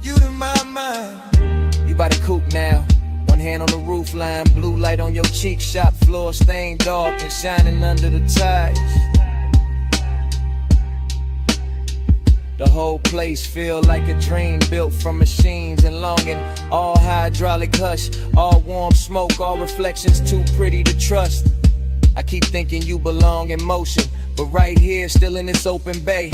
you in my mind. You by the coupe now, one hand on the roof line, blue light on your cheek, shop floor stained dark and shining under the ties. The whole place feel like a dream built from machines and longing. All hydraulic hush, all warm smoke, all reflections too pretty to trust. I keep thinking you belong in motion, but right here, still in this open bay.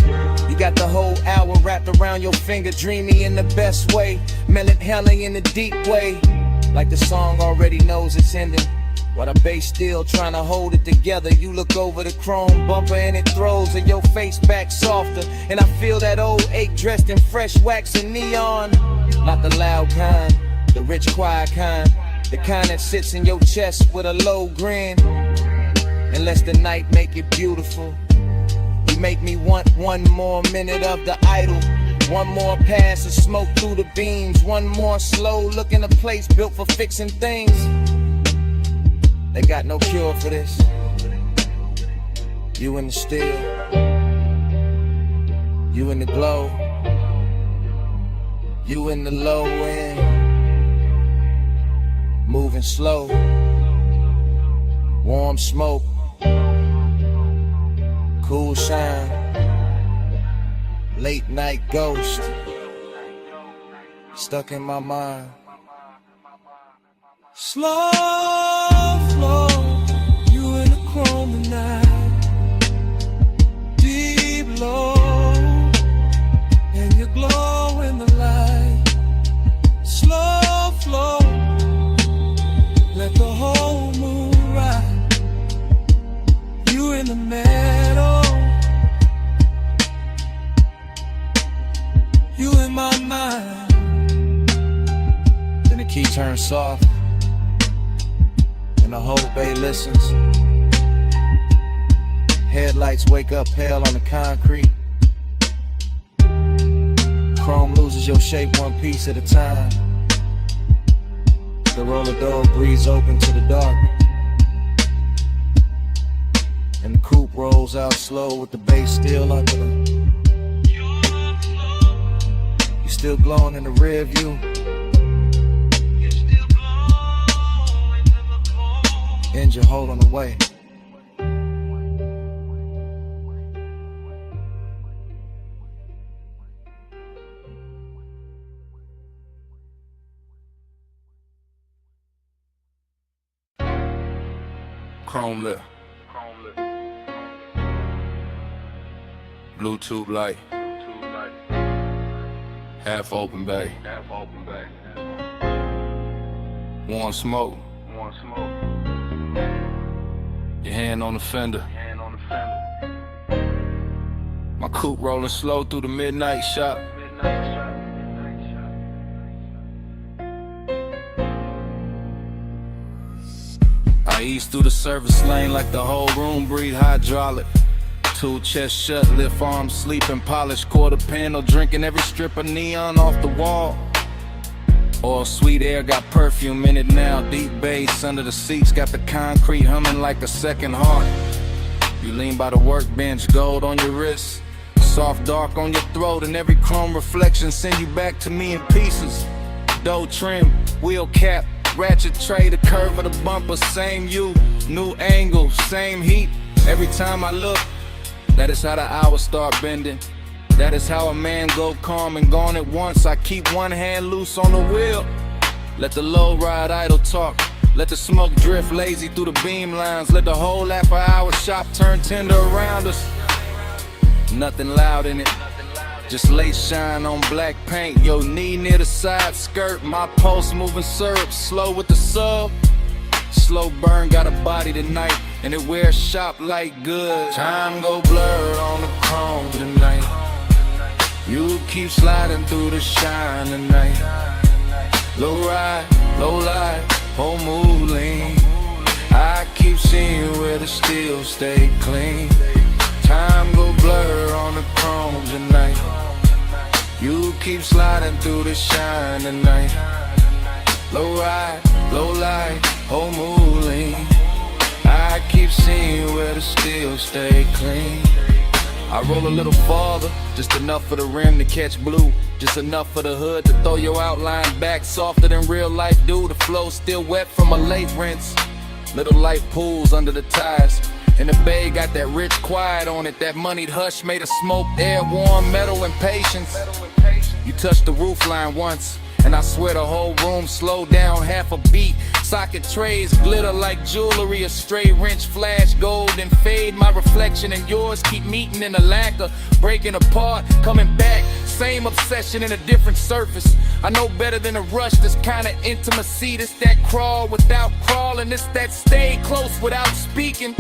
You got the whole hour wrapped around your finger, dreamy in the best way, melancholy in the deep way. Like the song already knows it's ending, while the bass still trying to hold it together. You look over the chrome bumper and it throws your face back softer. And I feel that old ache dressed in fresh wax and neon. Not the loud kind, the rich quiet kind, the kind that sits in your chest with a low grin. And lets the night make it beautiful. You make me want one more minute of the idol. One more pass of smoke through the beams. One more slow look in a place built for fixing things. They got no cure for this. You in the still, you in the glow, you in the low end, moving slow, warm smoke, cool shine, late night ghost, stuck in my mind. Slow flow, you in the chrome tonight. Deep low, and you glow in the light. Slow flow, let the and the whole bay listens. Headlights wake up pale on the concrete. Chrome loses your shape one piece at a time. The roller door breathes open to the dark, and the coupe rolls out slow with the bass still under them. You still glowing in the rear view. Engine holding away. Chrome lip. Bluetooth light. Half open bay. Warm smoke. Your hand on the fender. My coupe rolling slow through the midnight shop. I ease through the service lane like the whole room breathe hydraulic. Two chest shut, lift arms, sleeping, polished quarter panel, drinking every strip of neon off the wall. All sweet air got perfume in it now, deep bass under the seats, got the concrete humming like a second heart. You lean by the workbench, gold on your wrist, soft dark on your throat, and every chrome reflection send you back to me in pieces. Dough trim, wheel cap, ratchet tray, the curve of the bumper, same you, new angle, same heat. Every time I look, that is how the hours start bending. That is how a man go calm and gone at once. I keep one hand loose on the wheel. Let the low ride idle talk. Let the smoke drift lazy through the beam lines. Let the whole after-hour shop turn tender around us. Nothing loud in it, just lace shine on black paint. Your knee near the side skirt. My pulse moving syrup, slow with the sub. Slow burn, got a body tonight, and it wears shop like good. Time go blurred on the chrome tonight. You keep sliding through the shine tonight. Low ride, low light, whole mood lean. I keep seeing where the steel stay clean. Time go blur on the chrome tonight. You keep sliding through the shine tonight. Low ride, low light, whole mood lean. I keep seeing where the steel stay clean. I roll a little farther, just enough for the rim to catch blue. Just enough for the hood to throw your outline back softer than real life do. The flow still wet from a late rinse. Little light pools under the tires. And the bay got that rich quiet on it. That moneyed hush made of smoked air, warm metal and patience. You touched the roof line once, and I swear the whole room slowed down half a beat. Socket trays glitter like jewelry, a stray wrench flash gold and fade. My reflection and yours keep meeting in a lacquer, breaking apart, coming back. Same obsession in a different surface. I know better than a rush, this kind of intimacy. This that crawl without crawling, this that stay close without speaking.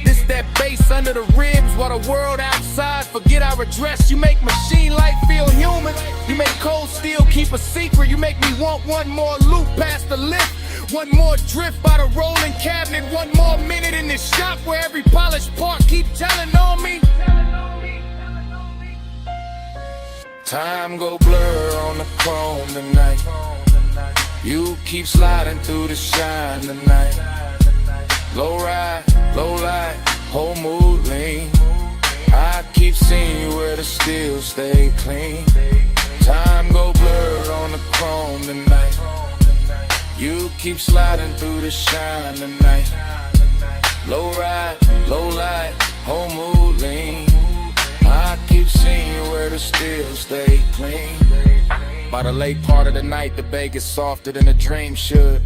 This that bass under the ribs while the world outside forget our address. You make machine life feel human. You make cold steel keep a secret. You make me want one more loop past the lift. One more drift by the rolling cabinet. One more minute in this shop where every polished part keep telling on me. Time go blur on the chrome tonight. You keep sliding through the shine tonight. Low ride, low light, whole mood lean. I keep seeing you where the steel stay clean. Time go blur on the chrome tonight. You keep sliding through the shine tonight. Low ride, low light, whole mood lean. I keep seeing you where the steel stay clean. By the late part of the night, the bay gets softer than a dream should.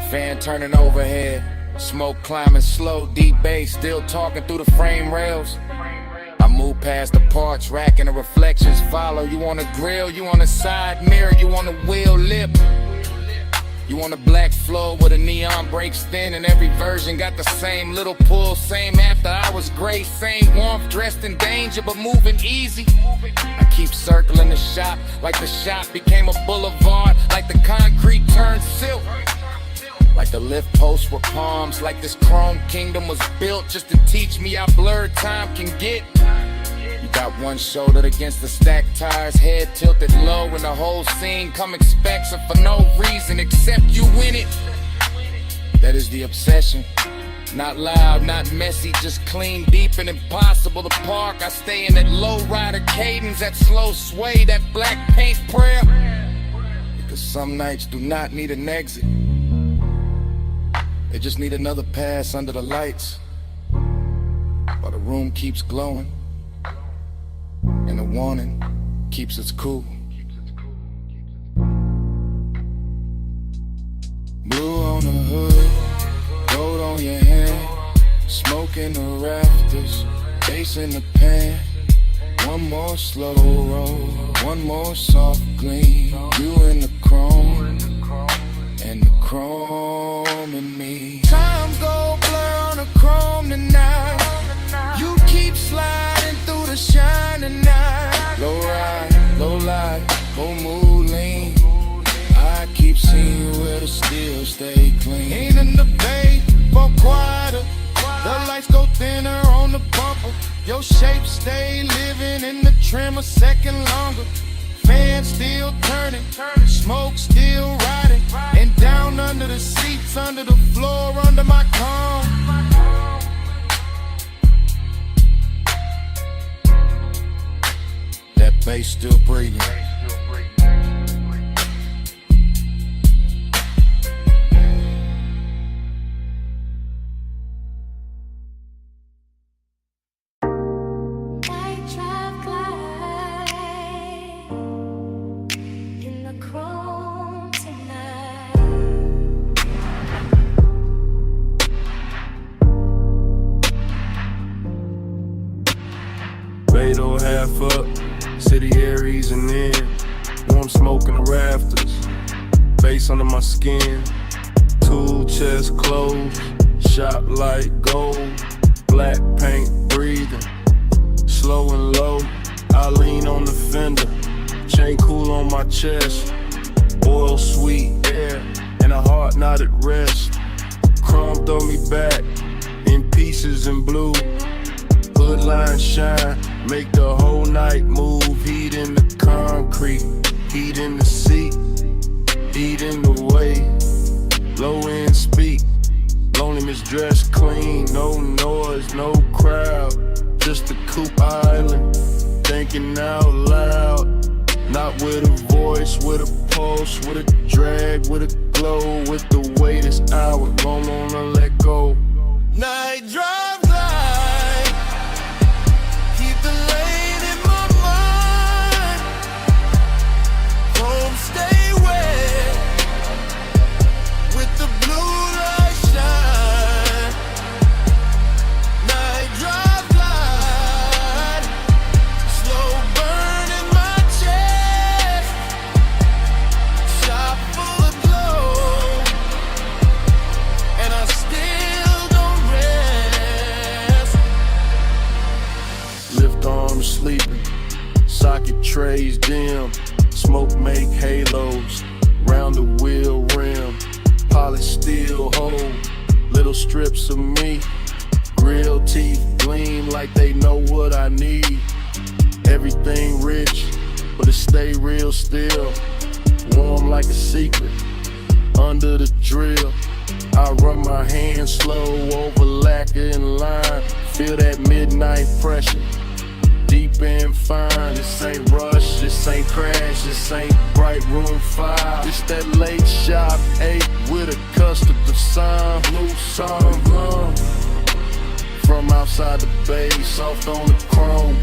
Fan turning overhead, smoke climbing slow, deep bass still talking through the frame rails. I move past the parts rack and the reflections follow. You on the grill, you on the side mirror, you on the wheel lip. You on the black floor where the neon breaks thin, and every version got the same little pull, same after hours grace, same warmth, dressed in danger but moving easy. I keep circling the shop like the shop became a boulevard, like the concrete turned silk. Like the lift posts were palms, like this chrome kingdom was built just to teach me how blurred time can get. You got one shoulder against the stacked tires, head tilted low, and the whole scene come expecting for no reason except you win it. That is the obsession. Not loud, not messy, just clean, deep, and impossible to park. I stay in that low rider cadence, that slow sway, that black paint prayer. Because some nights do not need an exit. They just need another pass under the lights, while the room keeps glowing, and the warning keeps us cool. Blue on the hood, gold on your hand, smoke in the rafters, bass in the pan. One more slow roll, one more soft gleam. You in the chrome, and the chrome in me. Time go blur on the chrome tonight. You keep sliding through the shine tonight. Low ride, low light, whole mood lean. I keep seeing where the steel stay clean. Ain't in the bay, but quieter. The lights go thinner on the bumper. Your shape stay living in the trim a second longer. Fans still turning, smoke still riding, and down under the seats, under the floor, under my comb. That bass still breathing. Beto half up, city Aries and in. Warm smoke in the rafters, face under my skin. Tool chest closed, shop light gold. Black paint breathing, slow and low. I lean on the fender, chain cool on my chest. Oil sweet air, and a heart not at rest. Chrome throw me back, in pieces in blue. Hood line shine, make the whole night move. Heat in the concrete, heat in the seat, heat in the way. Low end speak, loneliness dressed clean. No noise, no crowd, just a coupe island. Thinking out loud, not with a voice, with a pulse, with a drag, with a glow. With the way this hour, don't wanna let go. Night drive light, keep the lane in my mind. Home stay wet, with the blue light shine. Night drive light, slow burn in my chest. Shop full of glow, and I still don't rest. Lift arms sleeping, socket trays dim. Smoke make halos, round the wheel rim. Polished steel hold, little strips of me. Grill teeth gleam like they know what I need. Everything rich, but it stay real still. Warm like a secret, under the drill. I run my hands slow over lacquer and lime. Feel that midnight pressure, deep and fine. This ain't rush, this ain't crash, this ain't bright room 5. It's that late shop 8 with a custard sign. Blue song, from outside the bay, soft on the chrome,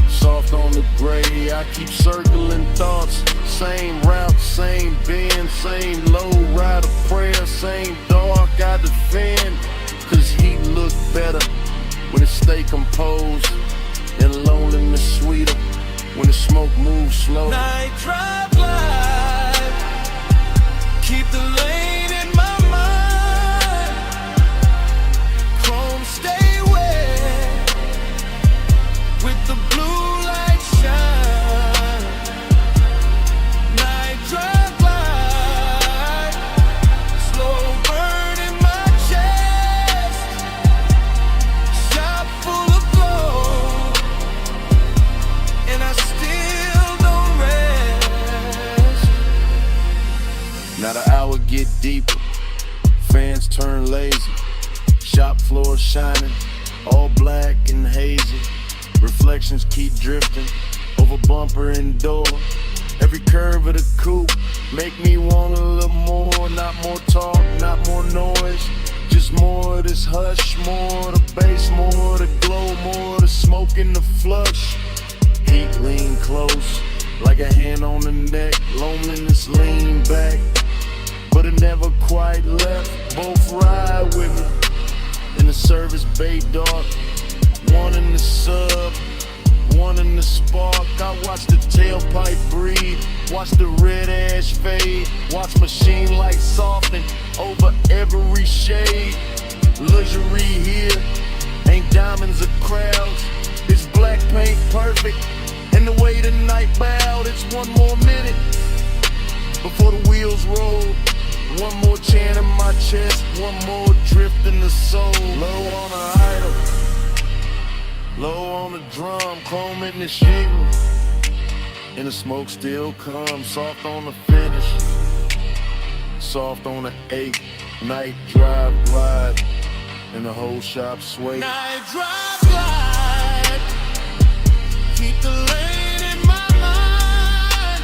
soft on the gray. I keep circling thoughts, same route, same bend, same low rider prayer, same dark I defend. Cause he look better when it stay composed, and loneliness sweeter when the smoke moves slow. Night drive light, keep the lane in my mind. Chrome stay wet, with the blue light shine. Night drive light, slow fans turn lazy. Shop floor shining, all black and hazy. Reflections keep drifting over bumper and door. Every curve of the coupe make me want a little more. Not more talk, not more noise, just more of this hush. More of the bass, more of the glow, more of the smoke in the flush. Heat lean close, like a hand on the neck. Loneliness lean back, but it never quite left. Both ride with me in the service bay dark. One in the sub, one in the spark. I watch the tailpipe breathe, watch the red ash fade, watch machine lights soften over every shade. Luxury here, ain't diamonds or crowds. It's black paint perfect, and the way the night bowed. It's one more minute before the wheels roll. One more chant in my chest, one more drift in the soul. Low on the idol, low on the drum, chrome in the shingle, and the smoke still comes. Soft on the finish, soft on the 8. Night drive glide, and the whole shop sway. Night drive glide, keep the lane in my mind.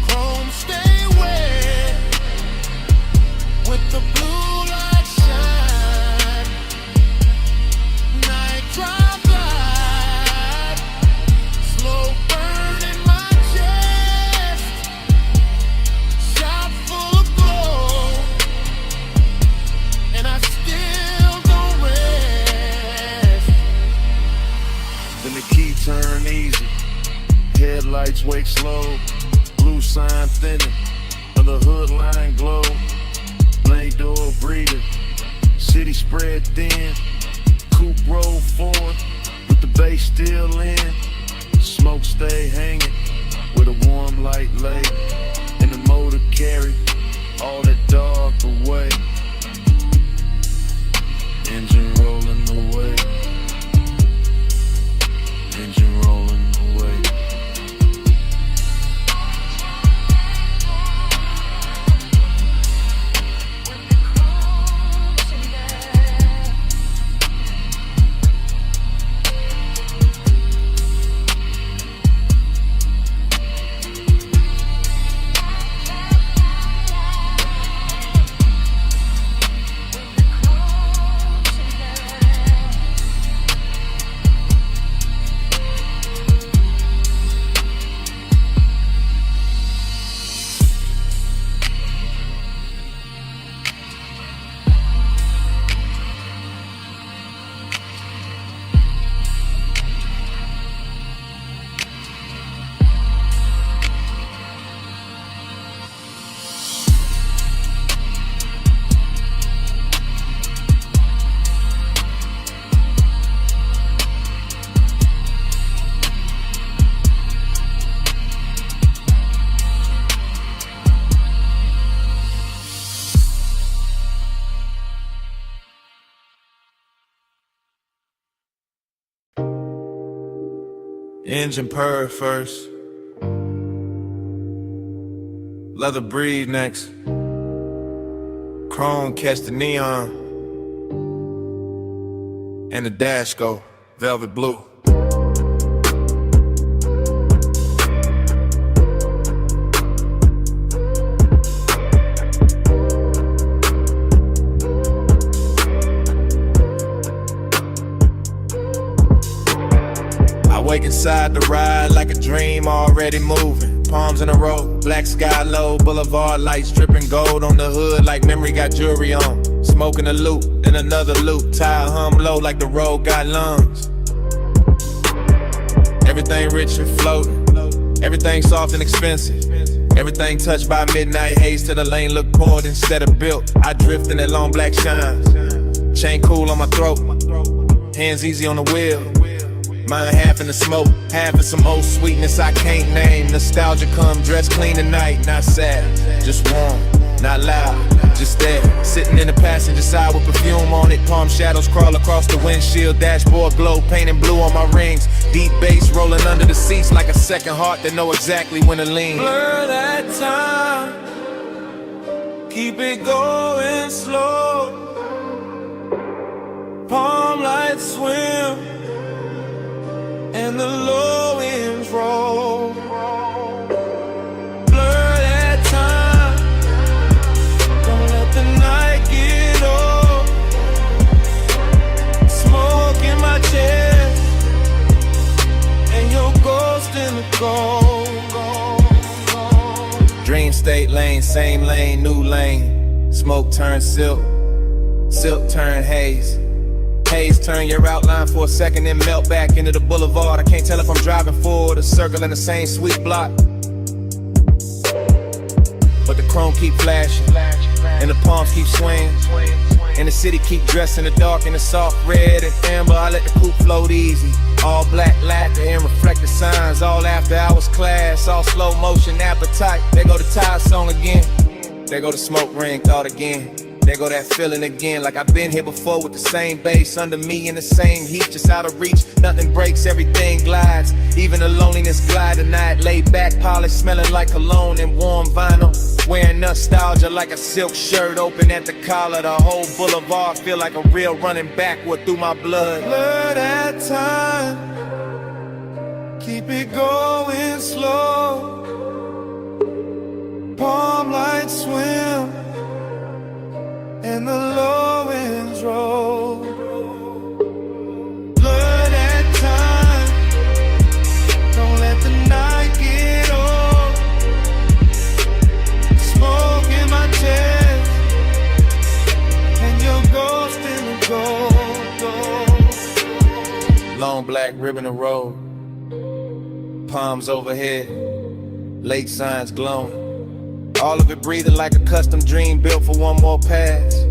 Chrome stay wet, with the blue light shine. Night drive glide, slow burn in my chest. Shop full of glow, and I still don't rest. Then the key turn easy, headlights wake slow. Blue sign thinning, of the hood line glow. Blade door breathing, city spread thin. Coupe roll forward, with the bass still in. Smoke stay hanging, with a warm light lay. And the motor carry all that dark away. Engine rolling away, engine rolling away. Engine purr first, leather breathe next, chrome catch the neon, and the dash go velvet blue. Wake inside the ride like a dream already moving. Palms in a row, black sky low, boulevard lights dripping gold on the hood like memory got jewelry on. Smoking a loop, then another loop, tire hum low like the road got lungs. Everything rich and floating, everything soft and expensive. Everything touched by midnight haze till the lane look poured instead of built. I drift in that long black shine, chain cool on my throat, hands easy on the wheel. Mine half in the smoke, half in some old sweetness I can't name. Nostalgia come dressed clean tonight, not sad, just warm, not loud, just there. Sitting in the passenger side with perfume on it. Palm shadows crawl across the windshield. Dashboard glow, painting blue on my rings. Deep bass rolling under the seats like a second heart that know exactly when to lean. Blur that time, keep it going slow. Palm lights swim and the low winds roll. Blur that time, don't let the night get old. Smoke in my chest and your ghost in the cold. Dream state lane, same lane, new lane. Smoke turn silk, silk turn haze. Haze turn your outline for a second and melt back into the boulevard. I can't tell if I'm driving forward or circling the same sweet block. But the chrome keep flashing and the palms keep swaying, and the city keep dressed in the dark in the soft red and amber. I let the coupe float easy. All black lacquer and reflective signs. All after hours class, all slow motion appetite. There go the tire song again. There go the smoke ring thought again. There go that feeling again, like I've been here before with the same bass under me in the same heat, just out of reach. Nothing breaks, everything glides. Even the loneliness glide tonight. Laid back, polished, smelling like cologne and warm vinyl. Wearing nostalgia like a silk shirt open at the collar. The whole boulevard feel like a real running backward through my blood. Blur that time, keep it going slow. Palm lights swim and the low winds roll. Blur that time, don't let the night get old. Smoke in my chest and your ghost in the gold. Long black ribbon of road, palms overhead, lake signs glowing. All of it breathing like a custom dream built for one more pass.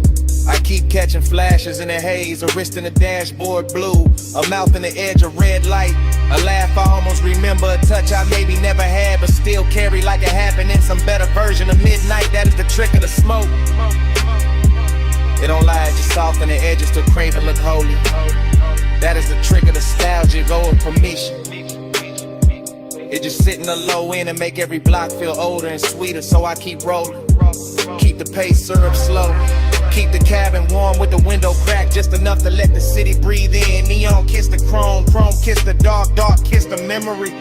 I keep catching flashes in the haze, a wrist in the dashboard blue, a mouth in the edge of red light, a laugh I almost remember, a touch I maybe never had but still carry like it happened in some better version of midnight. That is the trick of the smoke. It don't lie, it just soften the edges to crave and look holy. That is the trick of nostalgia, go with permission. It just sit in the low end and make every block feel older and sweeter, so I keep rolling. Keep the pace syrup slow. Keep the cabin warm with the window cracked just enough to let the city breathe in. Neon kiss the chrome, chrome kiss the dark, dark kiss the memory.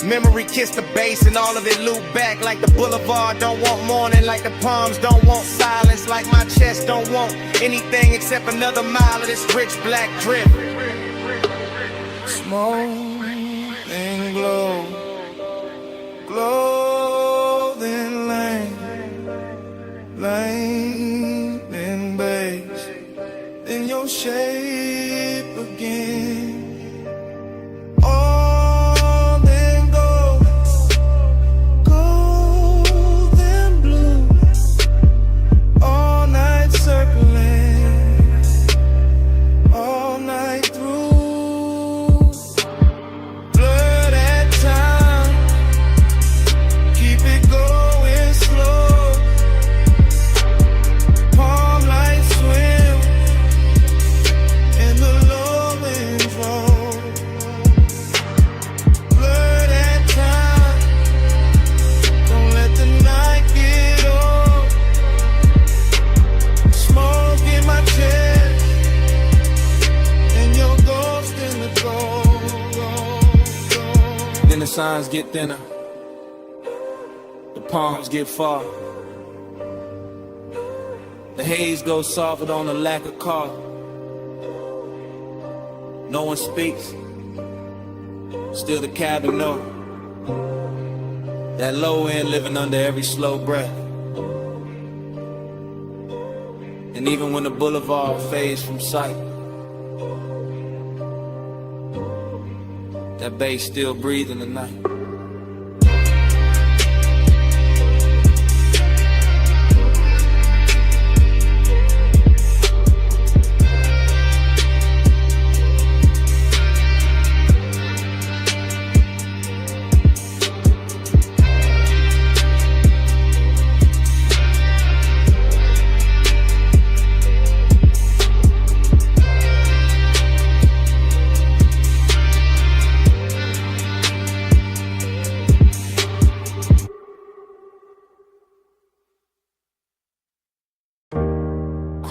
Memory kiss the bass and all of it loop back like the boulevard don't want morning, like the palms don't want silence, like my chest don't want anything except another mile of this rich black drip. Smoke and glow, clothing lane, lane and base, in your shape again. All in gold, gold and blue, all night circling, all night through. Blur that time, keep it going slow. Palm lights swim and the low winds roll. Blur that time, don't let the night get old. Smoke in my chest and your ghost in the gold. Then the signs get thinner, the palms get far. The haze goes softer on the lack of car. No one speaks, still the cabin know. That low end living under every slow breath. And even when the boulevard fades from sight, that bass still breathing the night.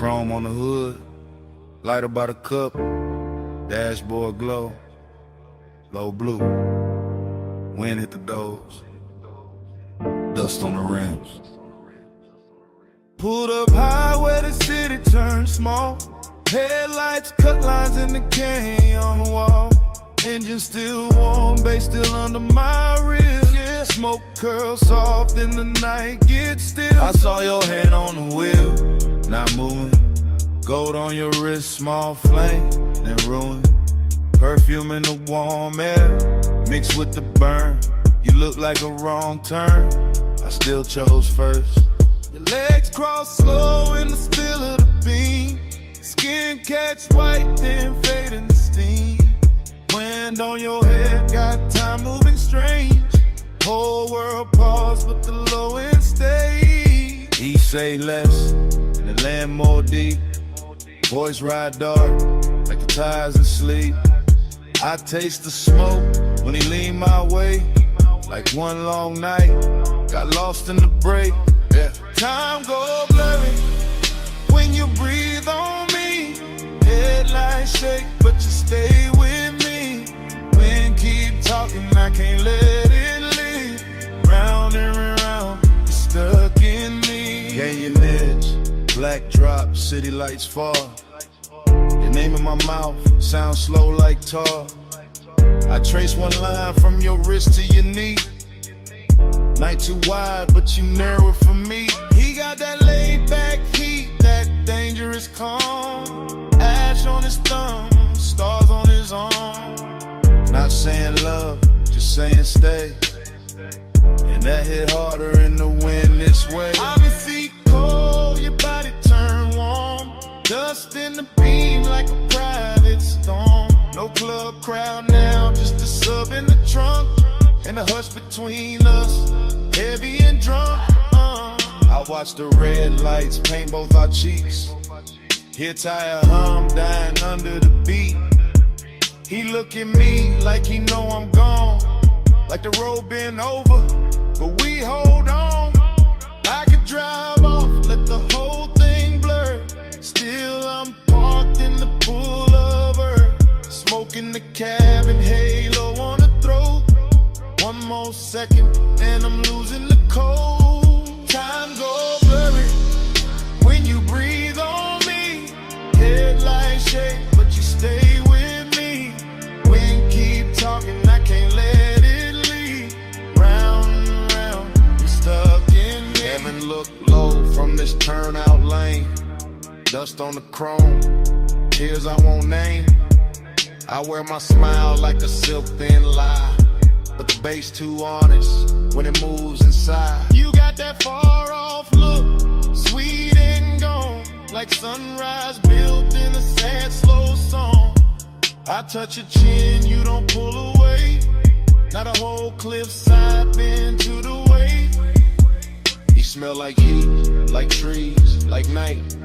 Chrome on the hood, lighter by the cup, dashboard glow, low blue, wind hit the doors, dust on the rims. Pulled up high where the city turned small. Headlights cut lines in the canyon on the wall. Engine still warm, bass still under my ribs. Yeah, smoke curls soft in the night, get still. I saw your hand on the wheel, not moving. Gold on your wrist, small flame, then ruin. Perfume in the warm air, mixed with the burn. You look like a wrong turn, I still chose first. Your legs cross slow in the spill of the beam. Skin catch white, then fade in the steam. Wind on your head, got time moving strange. Whole world pause, but the low end stay. He say less, and the land more deep. Voice ride dark, like the tires in sleep. I taste the smoke when he lean my way. Like one long night, got lost in the break. Yeah. Time go blurry when you breathe on me. Headlights shake, but you stay with me. Wind keep talking, I can't let it leave. Round and round, you're stuck in me. Canyon edge, black drop, city lights fall. Your name in my mouth, sound slow like tar. I trace one line from your wrist to your knee. Night too wide, but you narrow it for me. He got that laid back heat, that dangerous calm. Ash on his thumb, stars on his arm. Not saying love, just saying stay. And that hit harder in the wind this way. I've been feet cold, your body turn warm. Dust in the beam like a private storm. No club crowd now, just a sub in the trunk. And the hush between us, heavy and drunk. I watch the red lights paint both our cheeks. Hear tire hum dying under the beat. He look at me like he know I'm gone. Like the road been over, but we hold on. I could drive off, let the whole thing blur. Still I'm parked in the pullover. Smoking the cabin, halo on the throat. One more second and I'm losing the cold. Time go blurry when you breathe on me. Headlights shake, but you stay with me. Wind keep talking, I can't let it leave. Round and round, you're stuck in me. Heaven look low from this turnout lane. Dust on the chrome, tears I won't name. I wear my smile like a silk thin lie. But the bass too honest when it moves inside. You got that far off look, sweet and gone. Like sunrise built in a sad slow song. I touch your chin, you don't pull away. Not a whole cliffside bend to the way. You smell like heat, like trees, like night.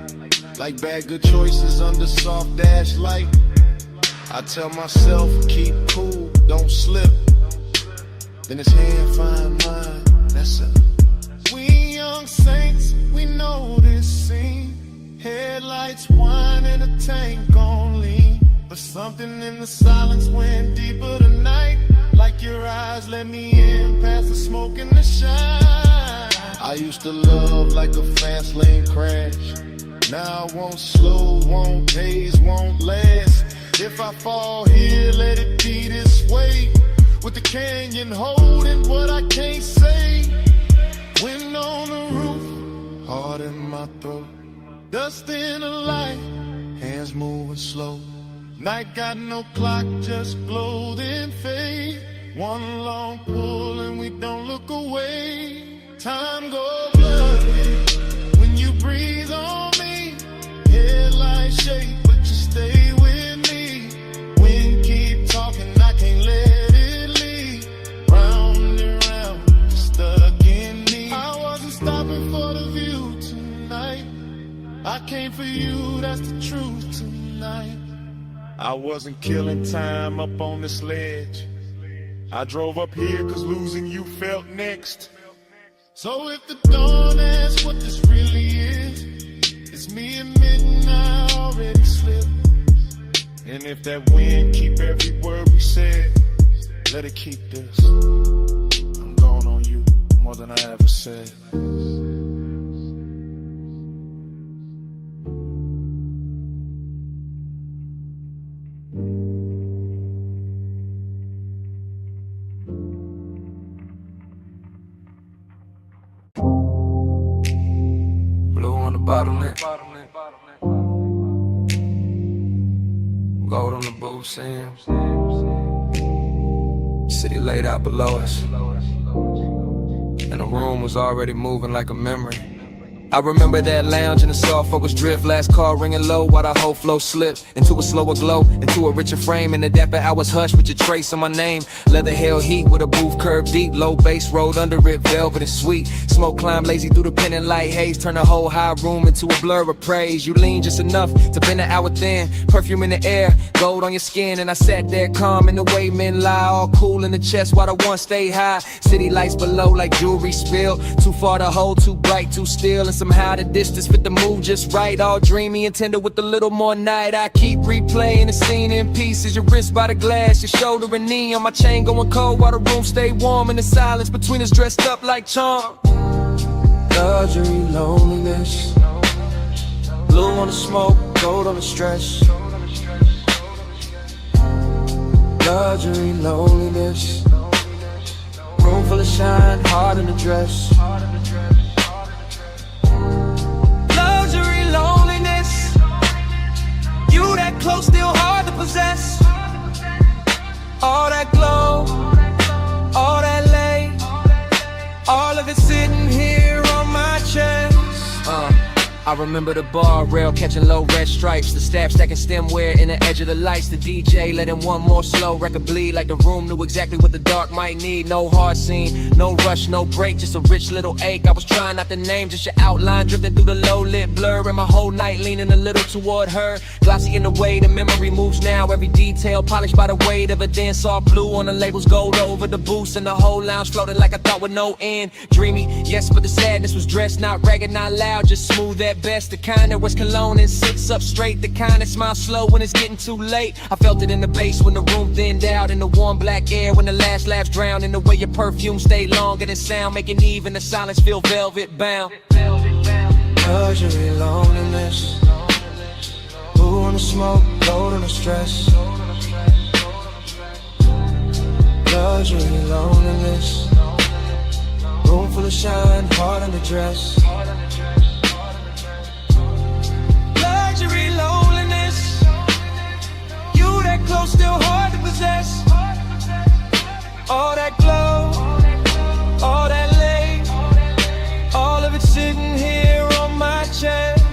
Like bad good choices under soft dash light. I tell myself, keep cool, don't slip. Then his hand find mine, that's it. We young saints, we know this scene. Headlights whine and a tank on lean. But something in the silence went deeper tonight. Like your eyes let me in past the smoke and the shine. I used to love like a fast lane crash. Now I won't slow, won't haze, won't last. If I fall here, let it be this way. With the canyon holding what I can't say. Wind on the roof, heart in my throat. Dust in the light, hands moving slow. Night got no clock, just glow then fade. One long pull and we don't look away. Time go blurry when you breathe on me. Headlights shake, but you stay with me. Wind keep talking, I can't let it leave. Round and round, you're stuck in me. I wasn't stopping for the view tonight. I came for you, that's the truth tonight. I wasn't killing time up on this ledge. I drove up here cause losing you felt next. So if the dawn asks what this really is, it's It's me admitting I already slipped. And if that wind keep every word we said, let it keep this. I'm going on you more than I ever said. Blue on the bottleneck. Gold on the booth seams. City laid out below us, and the room was already moving like a memory. I remember that lounge in the soft focus drift, last call ringing low while the whole flow slipped into a slower glow, into a richer frame. In the dapper hours hushed with your trace on my name. Leather held heat with a booth curved deep, low bass rolled under it, velvet and sweet. Smoke climbed lazy through the pendant light haze, turn the whole high room into a blur of praise. You lean just enough to bend an hour thin, perfume in the air, gold on your skin. And I sat there calm in the way men lie, all cool in the chest while the one stay high. City lights below like jewelry spilled, too far to hold, too bright, too still. And somehow the distance fit the move just right, all dreamy and tender with a little more night. I keep replaying the scene in pieces, your wrist by the glass, your shoulder and knee on my chain going cold while the room stay warm. In the silence between us dressed up like charm. Luxury, loneliness, blue on the smoke, gold on the stress. Luxury, loneliness, room full of shine, heart in the dress. Luxury, loneliness, you that close, still hard to possess. All that glow, all that lay, all of it sitting here on my chest. I remember the bar rail catching low red stripes, the staff stacking stemware in the edge of the lights. The DJ letting one more slow record bleed, like the room knew exactly what the dark might need. No hard scene, no rush, no break, just a rich little ache. I was trying not to name, just your outline drifting through the low lit blur. And my whole night leaning a little toward her, glossy in the way the memory moves now. Every detail polished by the weight of a dance, all blue on the labels, gold over the boost. And the whole lounge floating like I thought with no end. Dreamy, yes, but the sadness was dressed, not ragged, not loud, just smooth at best. The kind that wears cologne and sits up straight, the kind that smiles slow when it's getting too late. I felt it in the bass when the room thinned out, in the warm black air when the last laughs drowned, in the way your perfume stayed longer than sound, making even the silence feel velvet bound. Luxury, loneliness, blue on the smoke, gold on the stress. Luxury, loneliness, room full of shine, heart in the dress. Luxury, loneliness, you that close, still hard to possess. All that glow, all that lay, all of it sitting here on my chest.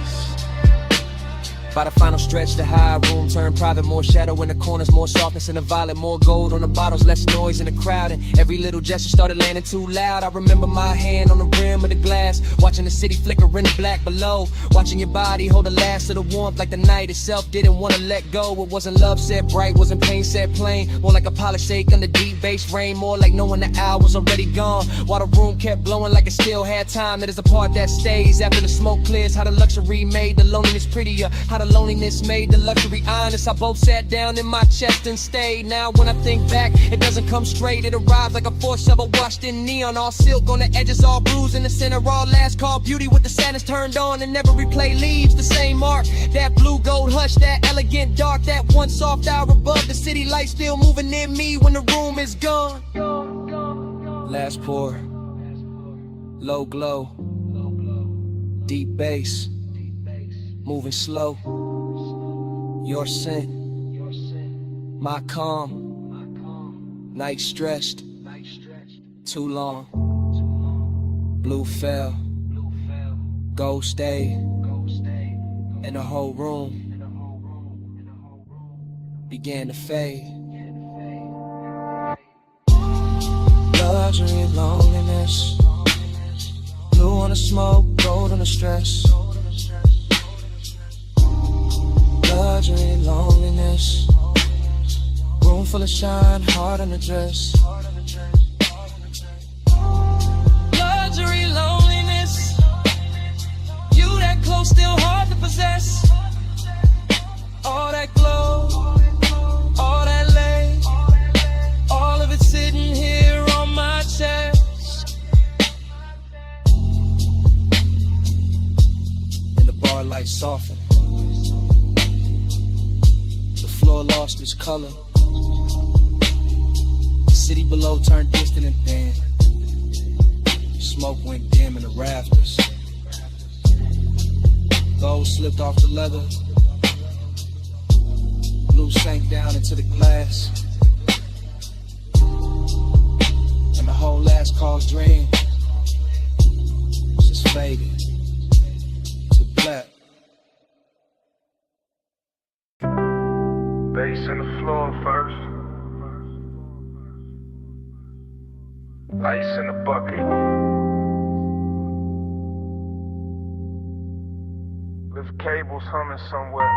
By the final stretch, the high room turned private, more shadow in the corners, more softness in the violet, more gold on the bottles, less noise in the crowd, and every little gesture started landing too loud. I remember my hand on the rim of the glass, watching the city flicker in the black below, watching your body hold the last of the warmth like the night itself didn't want to let go. It wasn't love set bright, wasn't pain set plain, more like a polished shake under deep bass rain, more like knowing the hour was already gone, while the room kept blowing like it still had time. That is the part that stays after the smoke clears, how the luxury made the loneliness prettier, how the loneliness made the luxury honest. I both sat down in my chest and stayed. Now when I think back, it doesn't come straight. It arrives like a force shovel washed in neon, all silk on the edges, all bruised in the center, all last call beauty with the sadness turned on, and never replay leaves the same mark. That blue gold hush, that elegant dark, that one soft hour above the city light still moving near me when the room is gone. Last pour, low glow, deep bass, moving slow. Your scent, my calm, night stressed, too long. Blue fell, gold stayed, and the whole room began to fade. Luxury, loneliness, blue on the smoke, gold on the stress. Luxury, loneliness, room full of shine, heart in the dress. Luxury, loneliness, you that close, still hard to possess. All that glow, all that lace, all of it sitting here on my chest. And the bar light softened. The floor lost its color. The city below turned distant and thin. Smoke went dim in the rafters. Gold slipped off the leather. Blue sank down into the glass. And the whole last call's dream just faded to black. Bass in the floor first. Ice in the bucket. Lift cables humming somewhere.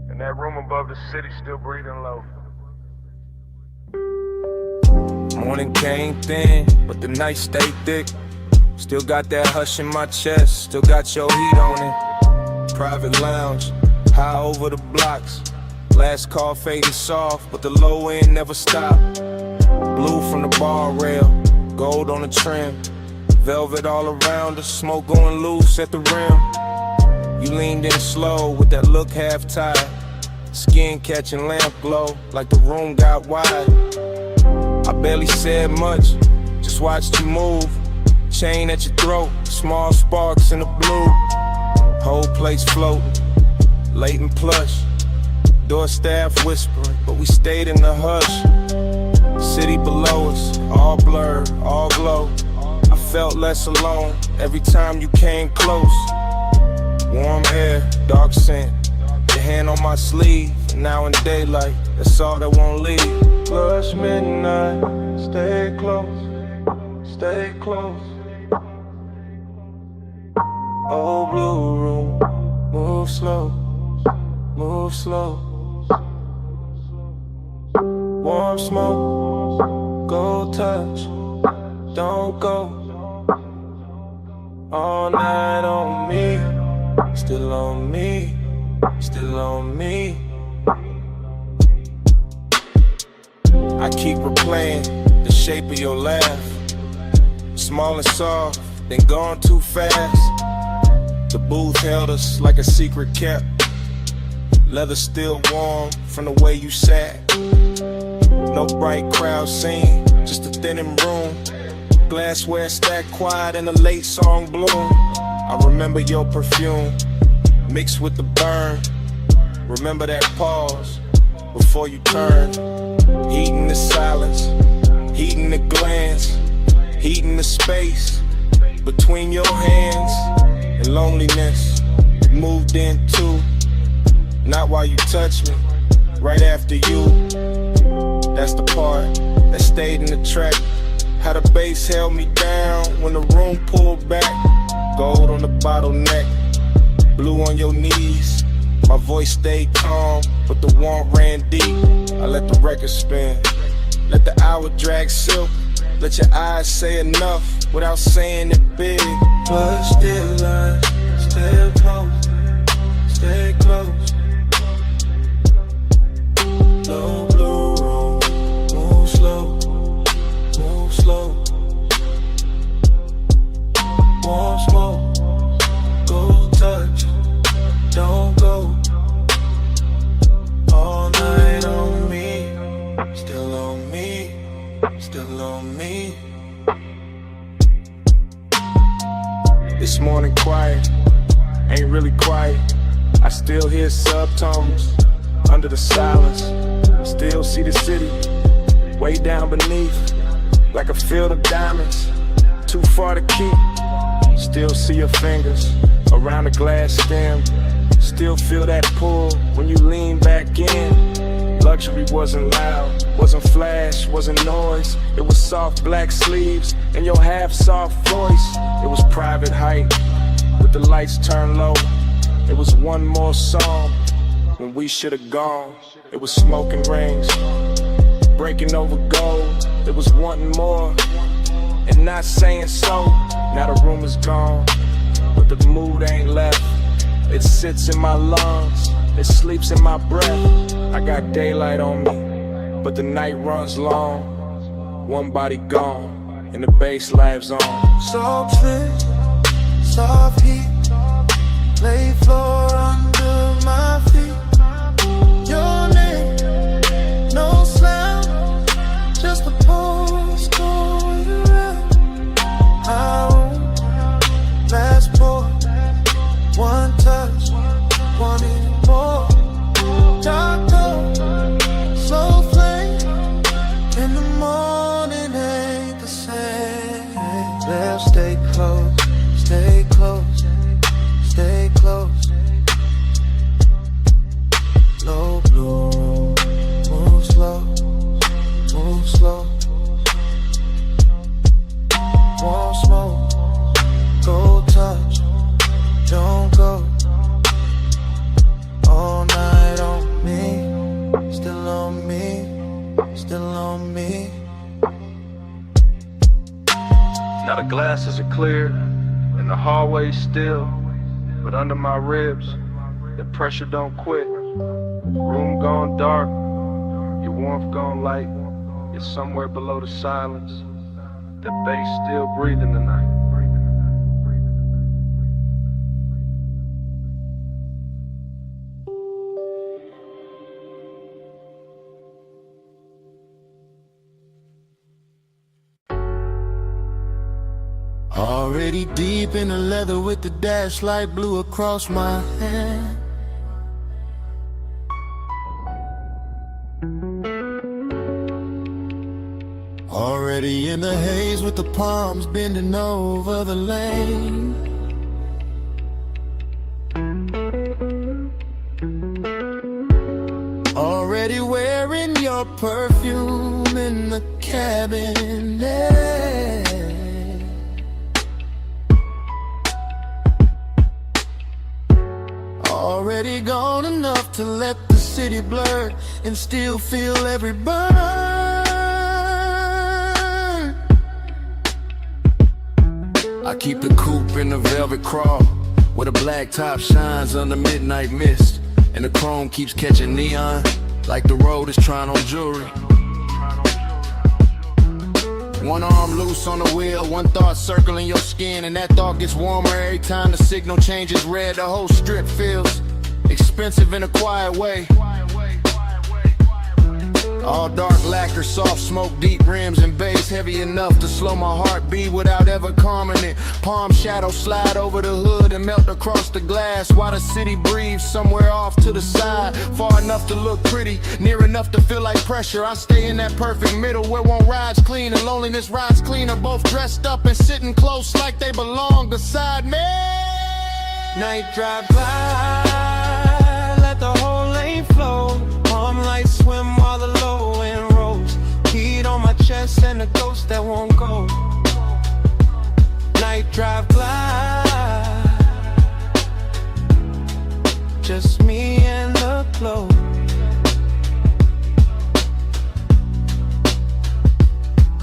And that room above the city still breathing low. Morning came thin, but the night stayed thick. Still got that hush in my chest, still got your heat on it. Private lounge, high over the blocks. Last call faded soft, but the low end never stopped. Blue from the bar rail, gold on the trim. Velvet all around us, smoke going loose at the rim. You leaned in slow with that look half tied. Skin catching lamp glow like the room got wide. I barely said much, just watched you move. Chain at your throat, small sparks in the blue. Whole place floating, late and plush. Door staff whispering, but we stayed in the hush. City below us, all blurred, all glow. I felt less alone every time you came close. Warm air, dark scent, your hand on my sleeve. Now in daylight, that's all that won't leave. Plus midnight, stay close, stay close. Old blue room, move slow, move slow. Warm smoke, gold touch, don't go. All night on me, still on me, still on me. I keep replaying the shape of your laugh. Small and soft, then gone too fast. The booth held us like a secret kept. Leather still warm from the way you sat. No bright crowd scene, just a thinning room. Glassware stacked quiet in a late song bloom. I remember your perfume mixed with the burn. Remember that pause before you turned. Heating the silence, heating the glance, heating the space between your hands and loneliness. Moved in too, not while you touched me, right after you. That's the part that stayed in the track. How the bass held me down when the room pulled back. Gold on the bottleneck, blue on your knees. My voice stayed calm, but the warmth ran deep. I let the record spin, let the hour drag silk. Let your eyes say enough without saying it big. But still I stay close, stay close. Low blue room, move slow, move slow. Warm smoke, gold touch, don't go. All night on me, still on me, still on me. This morning quiet, ain't really quiet. I still hear subtones under the silence. Still see the city way down beneath, like a field of diamonds, too far to keep. Still see your fingers around the glass stem. Still feel that pull when you lean back in. Luxury wasn't loud, wasn't flash, wasn't noise. It was soft black sleeves and your half-soft voice. It was private height with the lights turned low. It was one more song when we should have gone. It was smoking rings, breaking over gold. It was wanting more. and not saying so. Now the room is gone, but the mood ain't left. It sits in my lungs, it sleeps in my breath. I got daylight on me, but the night runs long. One body gone, and the bass lives on. Soft fit, soft heat, lay floor under my feet. Your name, no sound, just a pulse going around. I won't passport, one touch, wanting more. Dark cold, slow flame, in the morning ain't the same. Let's stay close, stay close, stay close. No blue room, move slow, move slow. Won't smoke, go touch, don't go. All night on me, still on me, still on me. Now the glasses are clear, and the hallway's still, but under my ribs, the pressure don't quit. Room gone dark, your warmth gone light. You're somewhere below the silence. The bass still breathing tonight. Already deep in the leather with the dash light blue across my hand. Already in the haze with the palms bending over the lane. Already wearing your perfume in the cabinet. Already gone enough to let the city blur and still feel every burn. I keep the coupe in the velvet crawl, where the black top shines under midnight mist, and the chrome keeps catching neon, like the road is trying on jewelry. One arm loose on the wheel, one thought circling your skin, and that thought gets warmer every time the signal changes red. The whole strip feels expensive in a quiet way. All dark lacquer, soft smoke, deep rims and bass, heavy enough to slow my heartbeat without ever calming it. Palm shadows slide over the hood and melt across the glass, while the city breathes somewhere off to the side. Far enough to look pretty, near enough to feel like pressure. I stay in that perfect middle where one ride's clean and loneliness rides cleaner, both dressed up and sitting close like they belong beside me. Night drive by, let the whole lane flow. Palm lights swim while the low end rolls. Heat on my chest and a ghost that won't go. Night drive glide, just me and the glow.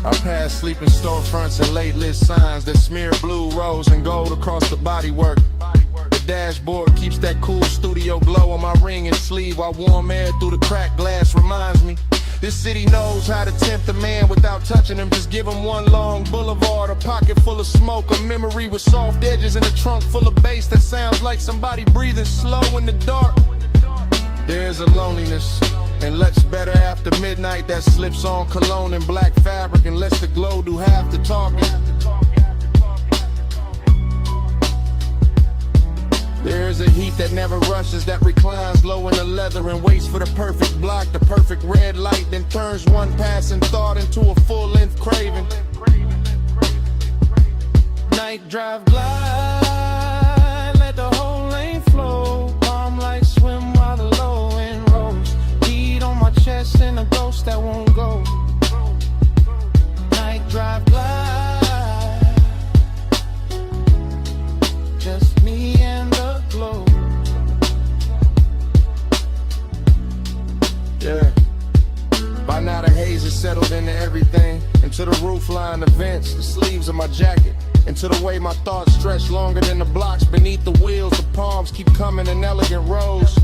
I pass sleeping storefronts and late lit signs that smear blue, rose, and gold across the bodywork. The dashboard keeps that cool studio glow on my ring and sleeve, while warm air through the cracked glass reminds me this city knows how to tempt a man without touching him. Just give him one long boulevard, a pocket full of smoke, a memory with soft edges, and a trunk full of bass that sounds like somebody breathing slow in the dark. There's a loneliness and looks better after midnight that slips on cologne and black fabric and lets the glow do half the talking. There's a heat that never rushes, that reclines low in the leather and waits for the perfect block, the perfect red light, then turns one passing thought into a full-length craving. Night drive glide, let the whole lane flow. Palm lights swim while the low end rolls. Heat on my chest and a ghost that won't go. Night drive glide, just me and the glow. Yeah. By now the haze is settled into everything, into the roof flying events, the sleeves of my jacket. Into the way my thoughts stretch longer than the blocks beneath the wheels. The palms keep coming in elegant rows,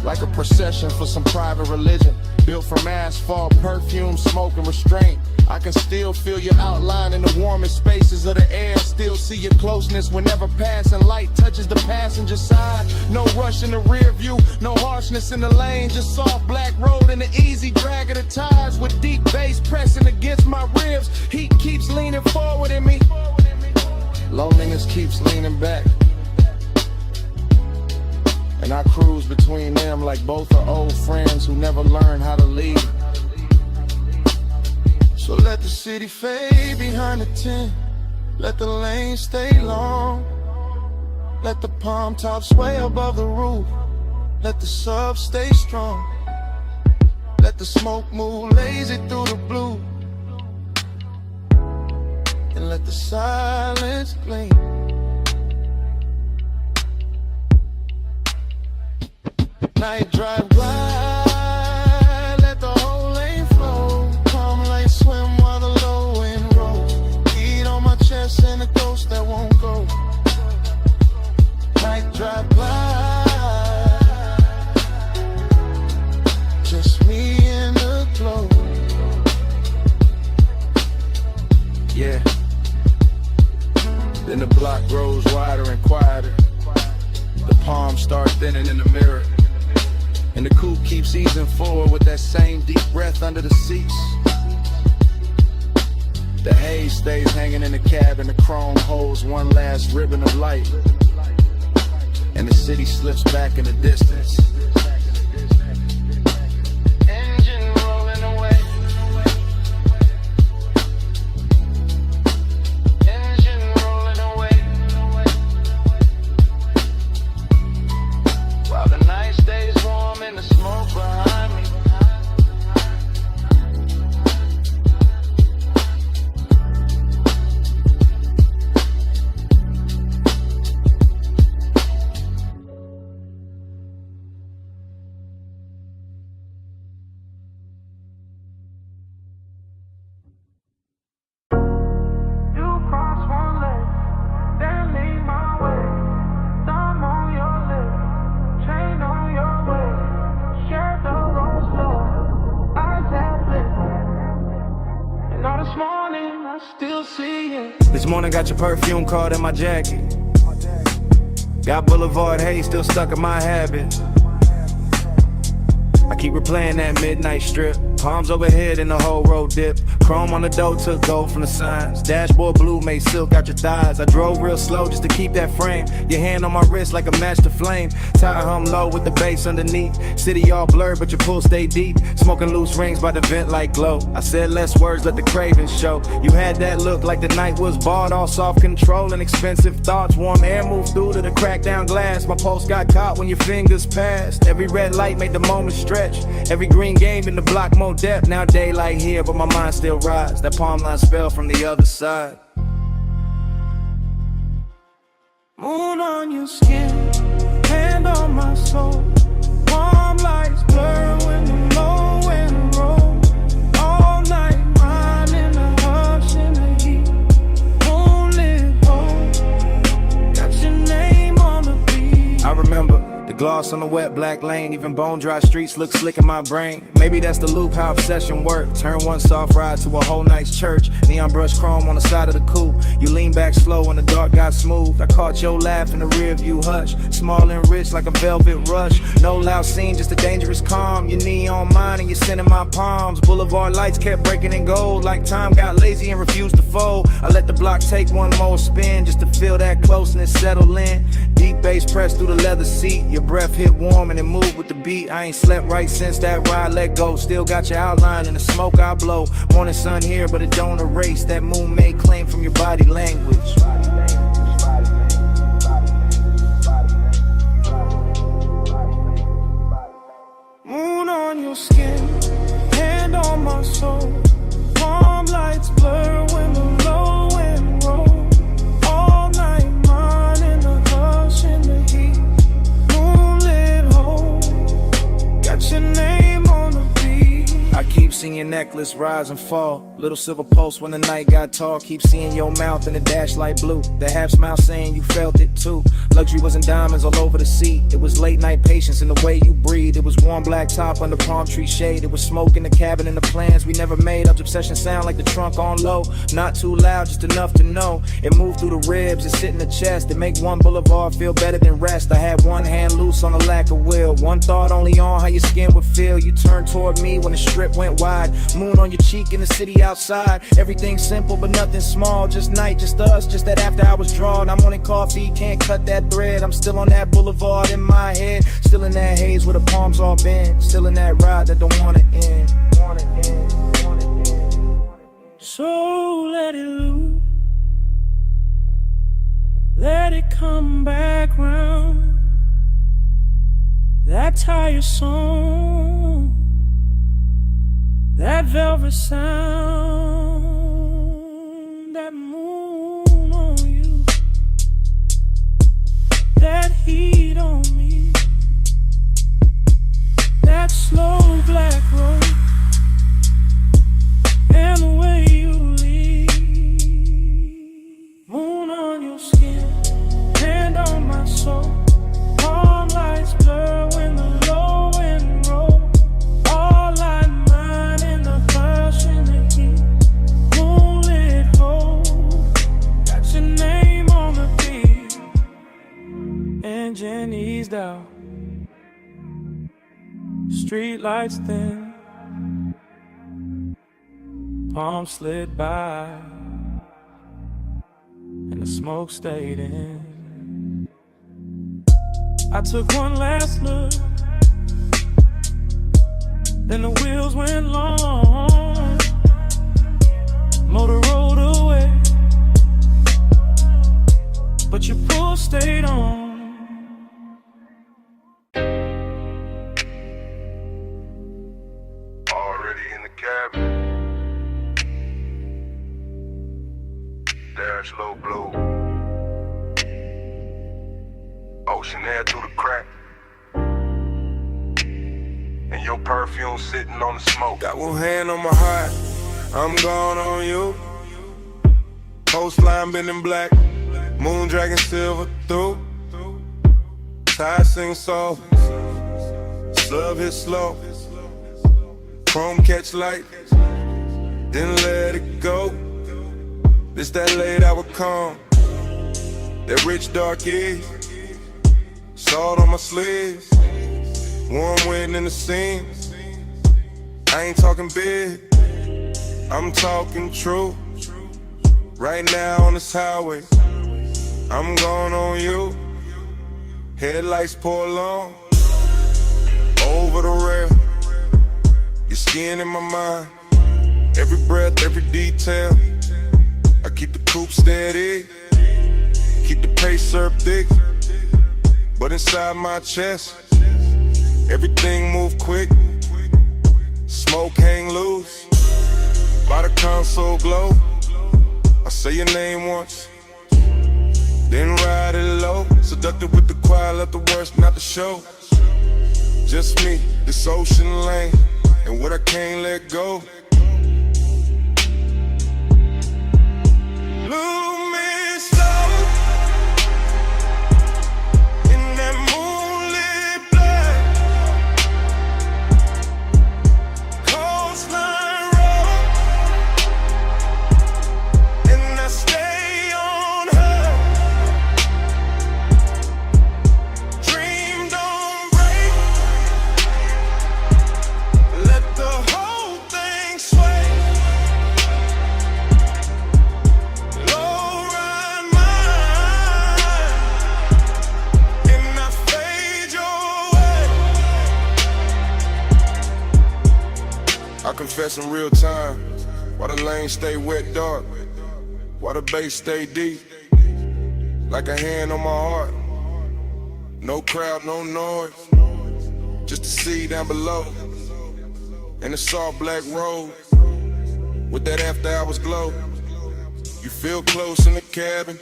like a procession for some private religion. Built from asphalt, perfume, smoke, and restraint. I can still feel your outline in the warmest spaces of the air. Still see your closeness whenever passing light touches the passenger side. No rush in the rear view, no harshness in the lane. Just soft black road and the easy drag of the tires. With deep bass pressing against my ribs. Heat keeps leaning forward in me. Loneliness keeps leaning back. And I cruise between them like both are old friends who never learned how to lead. So let the city fade behind the tent. Let the lane stay long. Let the palm tops sway above the roof. Let the sub stay strong. Let the smoke move lazy through the blue. And let the silence gleam. Night drive glide, let the whole lane flow. Calm like swim while the low wind rolls. Heat on my chest and a ghost that won't go. Night drive glide, just me in the glow. Yeah. Then the block grows wider and quieter. The palms start thinning in the mirror. And the coupe keeps easing forward with that same deep breath under the seats. The haze stays hanging in the cab and the chrome holds one last ribbon of light. And the city slips back in the distance. Engine rolling away. Engine rolling away. While the night stays warm and the smoke behind me. This morning got your perfume card in my jacket. Got Boulevard Haze still stuck in my habit. I keep replaying that midnight strip. Palms overhead and the whole road dip. Chrome on the door took gold from the signs. Dashboard blue made silk out your thighs. I drove real slow just to keep that frame. Your hand on my wrist like a match to flame. Tire hum low with the bass underneath. City all blurred but your pool stay deep. Smoking loose rings by the vent like glow. I said less words, let the cravings show. You had that look like the night was barred. All soft control and expensive thoughts. Warm air moved through to the cracked down glass. My pulse got caught when your fingers passed. Every red light made the moment stretch. Every green game in the block more depth. Now daylight here but my mind still rides. That palm line spell from the other side. Moon on your skin, hand on my soul. Warm lights blur when the low wind rolls. All night mine in the hush and the heat. Moonlit hole, got your name on the beat. I remember the gloss on the wet black lane. Even bone dry streets look slick in my brain. Maybe that's the loop, how obsession work. Turn one soft ride to a whole night's church. Neon brush chrome on the side of the coupe. You lean back slow when the dark got smooth. I caught your laugh in the rear view hush. Small and rich like a velvet rush. No loud scene, just a dangerous calm. Your knee on mine and you're sending my palms. Boulevard lights kept breaking in gold. Like time got lazy and refused to fold. I let the block take one more spin just to feel that closeness settle in. Deep bass pressed through the leather seat. Your breath hit warm and it moved with the beat. I ain't slept right since that ride let go. Still got your outline in the smoke I blow. Morning sun here but it don't erase that moon made claim from your body language. Moon on your skin, hand on my soul. Warm lights blur when the low wind rolls. All night mine in the hush and the heat. Moonlit hole, got your name on the beat. I keep singing necklace, rise and fall. Little silver pulse when the night got tall. Keep seeing your mouth in the dash light blue. The half smile saying you felt it too. Luxury was in diamonds all over the seat. It was late night patience in the way you breathe. It was warm black top under palm tree shade. It was smoke in the cabin and the plans we never made. Up obsession sound like the trunk on low. Not too loud, just enough to know. It moved through the ribs, it sit in the chest. It make one boulevard feel better than rest. I had one hand loose on the lack of will. One thought only on how your skin would feel. You turned toward me when the strip went wide. Moon on your cheek in the city outside. Everything simple but nothing small. Just night, just us, just that after I was drawn. I'm wanting coffee, can't cut that thread. I'm still on that boulevard in my head. Still in that haze where the palms all bend. Still in that ride that don't wanna end. So let it loose. Let it come back round. That tire song, that velvet sound, that moon on you, that heat on me, that slow black road, and the way you leave. Moon on your skin, hand on my soul. Palm lights blur when the low wind roll. All light mine in the hush in the heat. Moonlit hole, got your name on the beat. Engine eased out, street lights thin. Palm slid by, and the smoke stayed in. I took one last look, then the wheels went long. Motor rolled away, but your pull stayed on. Already in the cabin. Dash low blue. Ocean air through the crack. And your perfume sitting on the smoke. Got one hand on my heart, I'm gone on you. Coastline bending black, moon dragging silver through. Tide sing soft, slug hit slow. Chrome catch light, then let it go. This that late hour calm, that rich dark is. Salt on my sleeves, warm wind in the seams. I ain't talking big, I'm talking true. Right now on this highway, I'm going on you. Headlights pour along, over the rail. Your skin in my mind, every breath, every detail. I keep the coupe steady, keep the pace served thick. But inside my chest, everything move quick. Smoke hang loose, by the console glow. I say your name once, then ride it low. Seductive with the quiet, let the worst not the show. Just me, this ocean lane, and what I can't let go. Look me slow. I confess in real time, why the lanes stay wet dark, why the bass stay deep, like a hand on my heart. No crowd, no noise, just the sea down below, and the soft black road, with that after hours glow. You feel close in the cabin,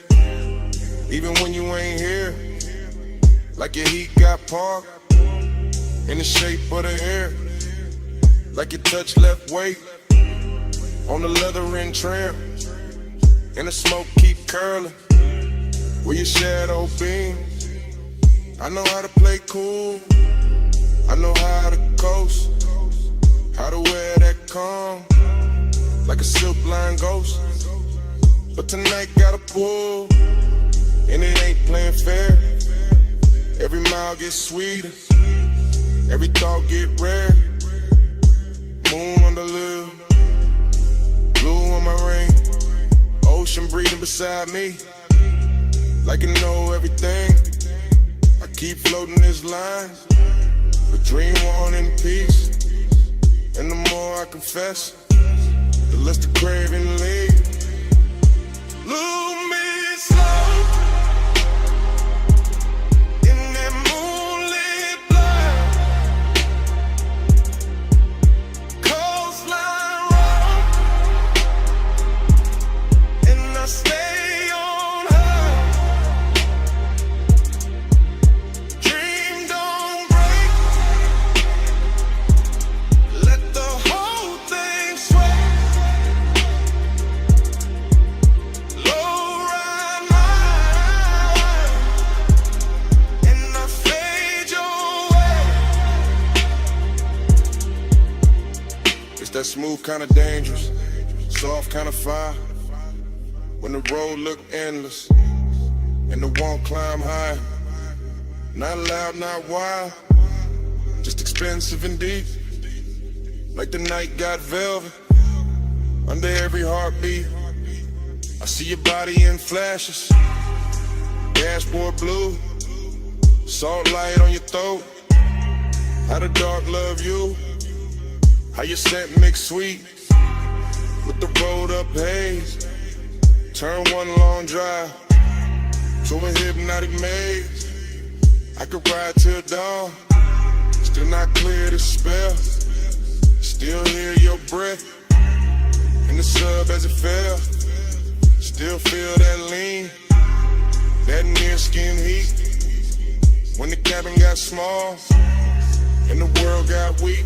even when you ain't here, like your heat got parked, in the shape of the air. like you touch left weight on the leather and trim, and the smoke keep curling where your shadow beam. I know how to play cool, I know how to coast, how to wear that calm like a silk line ghost. But tonight gotta pull, and it ain't playing fair. Every mile gets sweeter, every thought get rare. Moon on the lip, blue on my ring, ocean breathing beside me, like you know everything. I keep floating this line, but dream on in peace. And the more I confess, the less the craving leaves. Lose me slow in that moonlit light, coastline road, and I stay on her. Dream don't break, let the whole thing sway. Low ride mine, and I fade your way. It's that smooth kind of dangerous, soft kind of fire. When the road look endless, and the won't climb high. Not loud, not wild, just expensive and deep. Like the night got velvet under every heartbeat. I see your body in flashes, dashboard blue, salt light on your throat. How the dark love you, how your scent mix sweet with the rolled up haze. Turn one long drive to a hypnotic maze. I could ride till dawn, still not clear the spell. Still hear your breath in the sub as it fell. Still feel that lean, that near skin heat. When the cabin got small and the world got weak.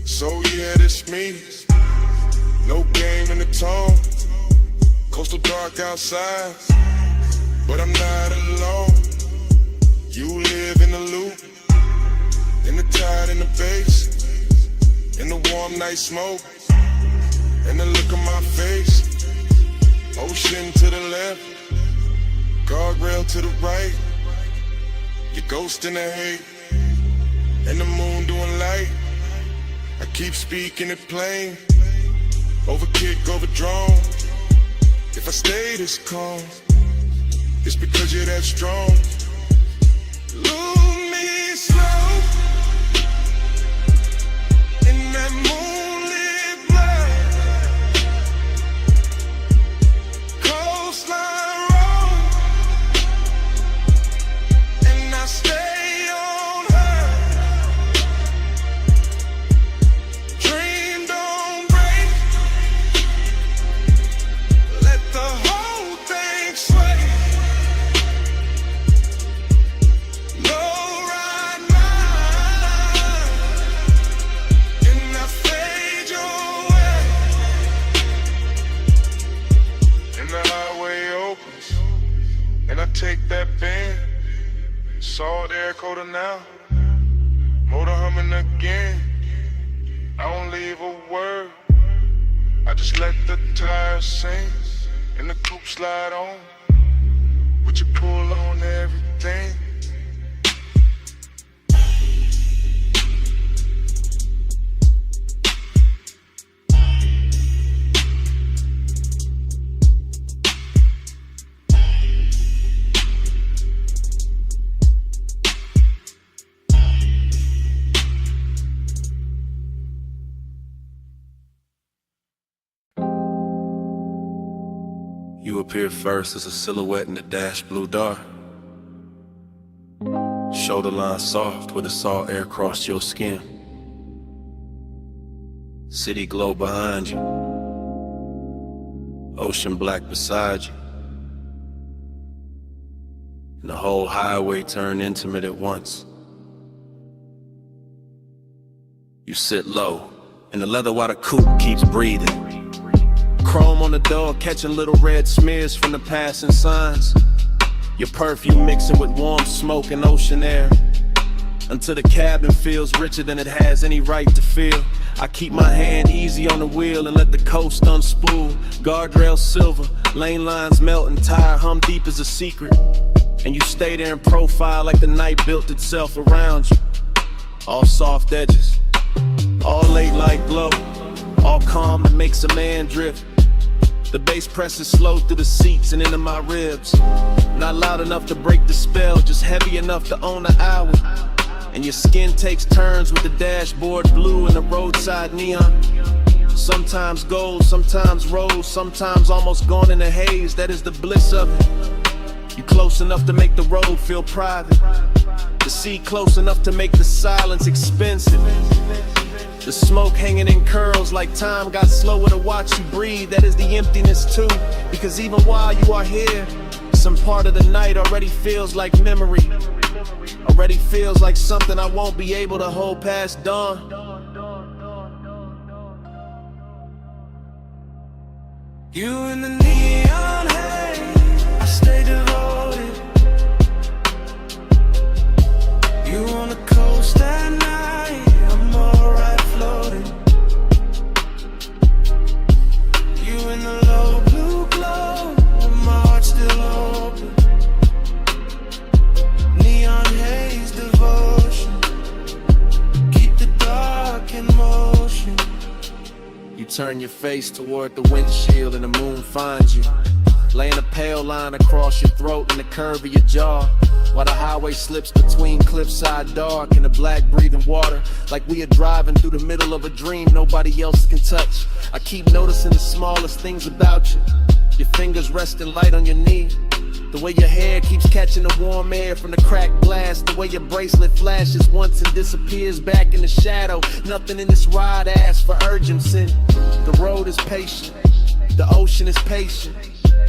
So yeah, this me, no game in the tone. Coastal dark outside, but I'm not alone. You live in the loop, in the tide, in the bass, in the warm night smoke, and the look on my face. Ocean to the left, guardrail to the right. Your ghost in the hate, and the moon doing light. I keep speaking it plain, over kick, over drone. If I stay this calm, it's because you're that strong. Lose me slow in that moonlit light, coastline road, and I stay on her. Dream don't break, let the whole thing sway. Low ride mine, and I fade your way. And the highway opens, and I take that bend. Salt air coater now, motor humming again. I don't leave a word, I just let the tires sing, and the coupe slide on. Would you pull on everything? You appear first as a silhouette in the dash blue dark. Shoulder line soft where the salt air crossed your skin. City glow behind you, ocean black beside you, and the whole highway turned intimate at once. You sit low, in the leather while the coupe keeps breathing. Chrome on the door, catching little red smears from the passing signs. Your perfume mixing with warm smoke and ocean air, until the cabin feels richer than it has any right to feel. I keep my hand easy on the wheel and let the coast unspool. Guardrails silver, lane lines melt and tire hum deep as a secret. And you stay there in profile like the night built itself around you. All soft edges, all late light glow, all calm that makes a man drift. The bass presses slow through the seats and into my ribs. Not loud enough to break the spell, just heavy enough to own the hour. And your skin takes turns with the dashboard blue and the roadside neon. Sometimes gold, sometimes rose, sometimes almost gone in a haze. That is the bliss of it. You close enough to make the road feel private, the sea close enough to make the silence expensive. The smoke hanging in curls like time got slower to watch you breathe. That is the emptiness too, because even while you are here, some part of the night already feels like memory. Already feels like something I won't be able to hold past dawn. You in the neon haze, I stay devoted. You on the coast at night, I'm alright floating. You in the low blue glow, my heart's still open. Neon haze devotion, keep the dark in motion. You turn your face toward the windshield and the moon finds you, laying a pale line across your throat and the curve of your jaw, while the highway slips between cliffside dark and the black breathing water, like we are driving through the middle of a dream nobody else can touch. I keep noticing the smallest things about you, your fingers resting light on your knee, the way your hair keeps catching the warm air from the cracked glass, the way your bracelet flashes once and disappears back in the shadow. Nothing in this ride asks for urgency. The road is patient, the ocean is patient,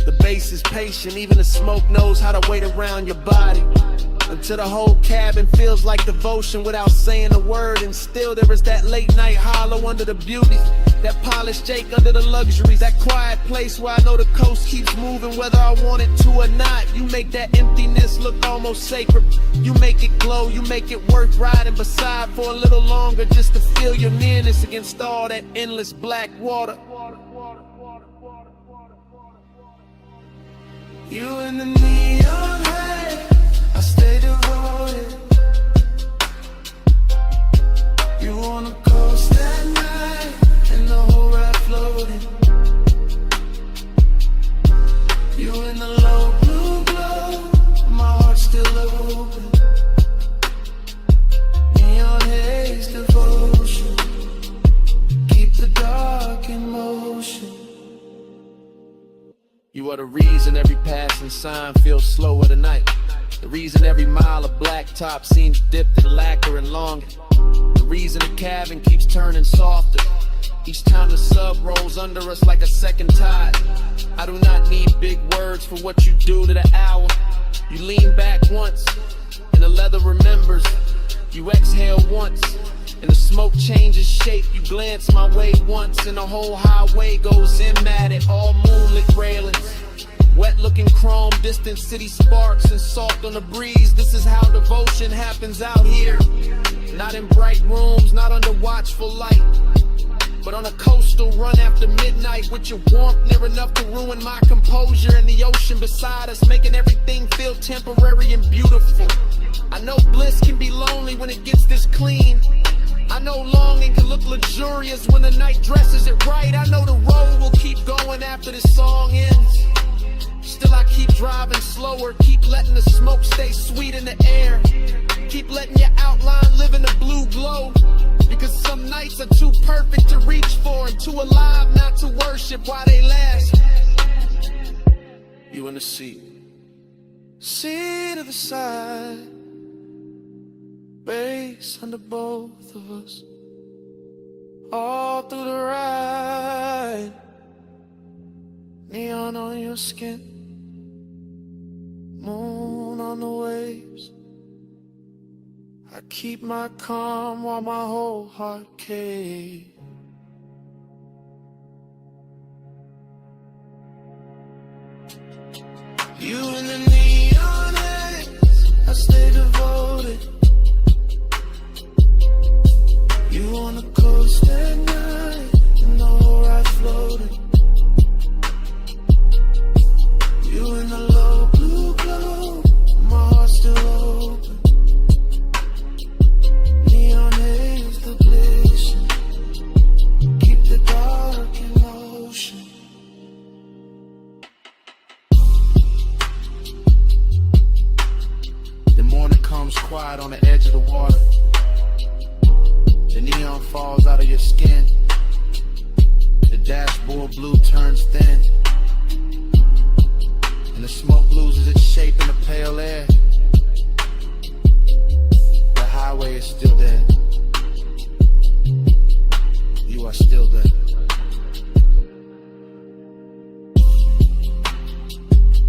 the bass is patient, even the smoke knows how to wait around your body, until the whole cabin feels like devotion without saying a word. And still there is that late night hollow under the beauty, that polished Jake under the luxuries, that quiet place where I know the coast keeps moving whether I want it to or not. You make that emptiness look almost sacred, you make it glow, you make it worth riding beside for a little longer, just to feel your nearness against all that endless black water. You in the neon haze, I stay devoted. You on the coast at night, and the whole ride floating. You in the low blue glow, my heart's still open. Neon haze devotion, keep the dark in motion. You are the reason every passing sign feels slower tonight, the reason every mile of blacktop seems dipped in lacquer and longer, the reason the cabin keeps turning softer each time the sub rolls under us like a second tide. I do not need big words for what you do to the hour. You lean back once and the leather remembers. You exhale once and the smoke changes shape. You glance my way once and the whole highway goes in at it. All moonlit railings, wet looking chrome, distant city sparks and salt on the breeze. This is how devotion happens out here. Not in bright rooms, not under watchful light, but on a coastal run after midnight, with your warmth near enough to ruin my composure, and the ocean beside us making everything feel temporary and beautiful. I know bliss can be lonely when it gets this clean. I know longing can look luxurious when the night dresses it right. I know the road will keep going after this song ends. Still I keep driving slower, keep letting the smoke stay sweet in the air, keep letting your outline live in the blue glow, because some nights are too perfect to reach for and too alive not to worship while they last. You in the seat to the side, bass under both of us, all through the ride, neon on your skin, moon on the waves. I keep my calm while my whole heart caves. You in the neon haze, I stay devoted. You on the coast at night, in the whole ride floating. You in the low blue glow, my heart still open. Neon haze, the blazing, keep the dark in motion. The morning comes quiet on the edge of the water. The neon falls out of your skin. The dashboard blue turns thin. And the smoke loses its shape in the pale air. The highway is still there. You are still there.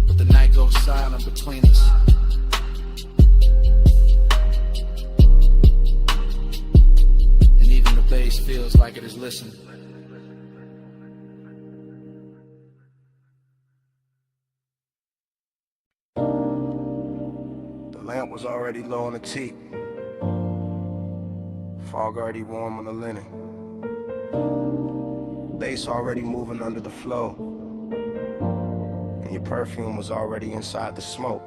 But the night goes silent between us. And even the bass feels like it is listening. The lamp was already low on the teak. Fog already warm on the linen. Bass already moving under the flow. And your perfume was already inside the smoke.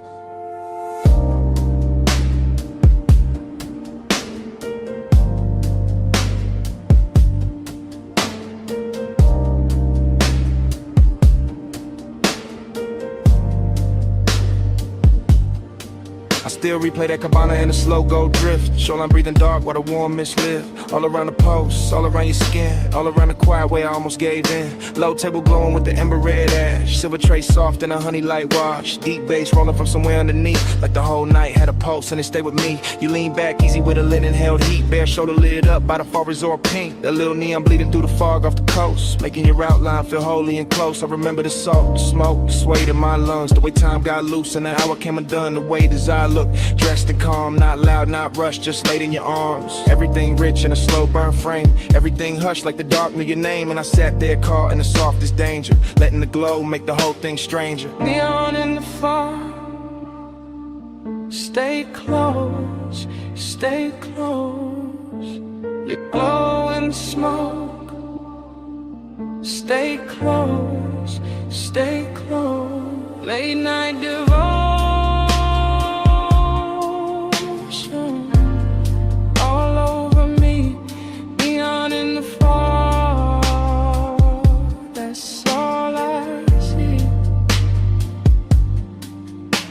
Still replay that cabana in a slow go drift. Shoreline breathing dark while the warm mist live. All around the post, all around your skin, all around the quiet way I almost gave in. Low table glowing with the ember red ash. Silver tray soft in a honey light wash. Deep bass rolling from somewhere underneath. Like the whole night had a pulse and it stayed with me. You lean back easy with a linen held heat. Bare shoulder lit up by the far resort pink. The little neon bleeding through the fog off the coast. Making your outline feel holy and close. I remember the salt, the smoke, the sway in my lungs. The way time got loose and the hour came undone. The way desire looked. Dressed and calm, not loud, not rushed, just laid in your arms. Everything rich in a slow burn frame. Everything hushed like the dark knew your name. And I sat there caught in the softest danger. Letting the glow make the whole thing stranger. Neon in the fog, stay close, stay close. You glow in the smoke, stay close, stay close. Late night devotion.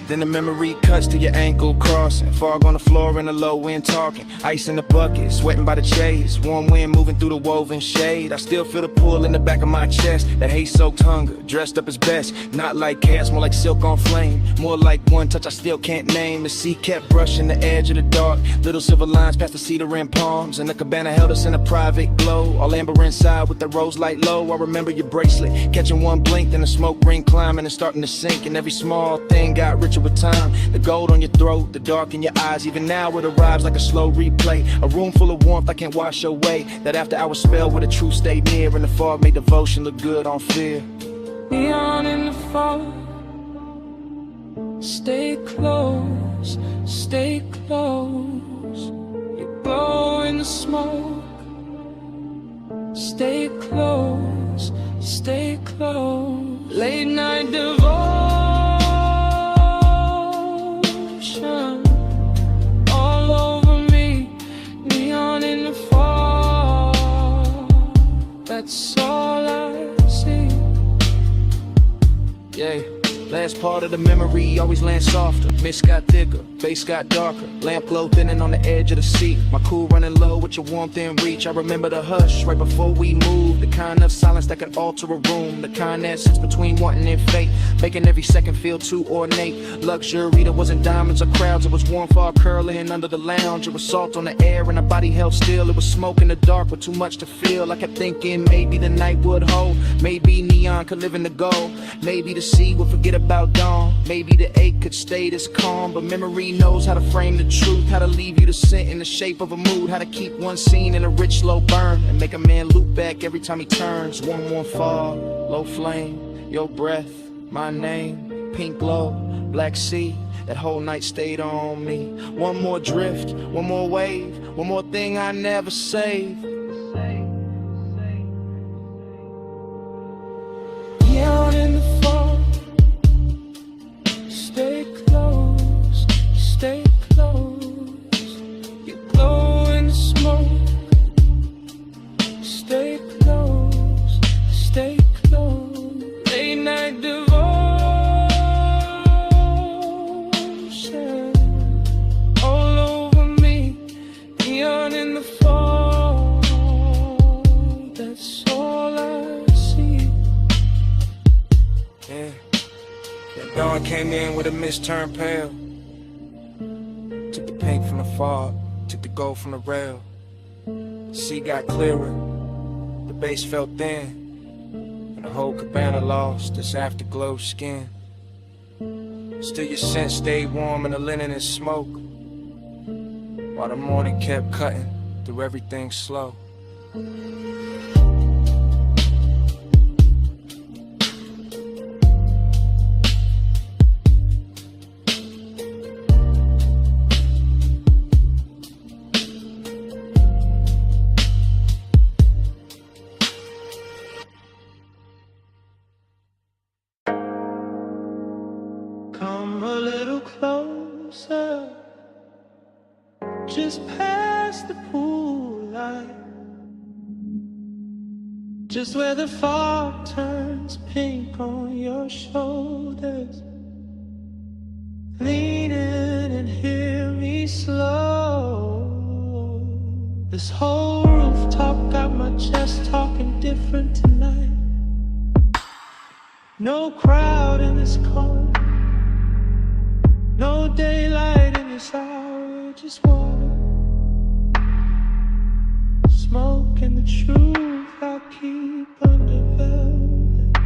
Then the memory cuts to your ankle crossing. Fog on the floor in the low wind talking. Ice in the bucket, sweating by the chase. Warm wind moving through the woven shade. I still feel the pull in the back of my chest. That haze-soaked hunger, dressed up as best. Not like chaos, more like silk on flame. More like one touch I still can't name. The sea kept brushing the edge of the dark. Little silver lines past the cedar and palms. And the cabana held us in a private glow. All amber inside with the rose light low. I remember your bracelet, catching one blink. Then the smoke ring climbing and starting to sink. And every small thing got richer with time. The gold on your throat, the dark in your eyes. Even now it arrives like a slow replay. A room full of warmth I can't wash away. That after hour spell where the truth stayed near. And the fog made devotion look good on fear. Neon in the fog, stay close, stay close. You glow in the smoke, stay close, stay close. Late night devotion. All over me, neon in the fog. That's all I see. Yeah. Last part of the memory always lands softer. Mist got thicker, bass got darker. Lamp glow thinning on the edge of the seat. My cool running low with your warmth in reach. I remember the hush right before we moved. The kind of silence that can alter a room. The kind that sits between wanting and fate, making every second feel too ornate. Luxury that wasn't diamonds or crowds. It was warm fog curling under the lounge. It was salt on the air and our body held still. It was smoke in the dark with too much to feel. I kept thinking maybe the night would hold. Maybe neon could live in the gold. Maybe the sea would forget about dawn. Maybe the ache could stay this calm, but memory knows how to frame the truth, how to leave you to sit in the shape of a mood, how to keep one scene in a rich low burn and make a man loop back every time he turns. One more fog, low flame, your breath, my name, pink glow, black sea. That whole night stayed on me. One more drift, one more wave, one more thing I never saved. Out in the fall, stay close, stay close. You glow in the smoke, stay close, stay close. Late night devotion all over me. Neon in the fall, that's all I see. Yeah, that dawn came in with a mist turned pale. Took the pink from the fog, took the gold from the rail. The sea got clearer, the base felt thin, and the whole cabana lost its afterglow skin. Still your scent stayed warm in the linen and smoke, while the morning kept cutting through everything slow. Come a little closer, just past the pool light, just where the fog turns pink on your shoulders. Lean in and hear me slow. This whole rooftop got my chest talking different tonight. No crowd in this corner, no daylight in this hour, just water, smoke, and the truth I keep under velvet.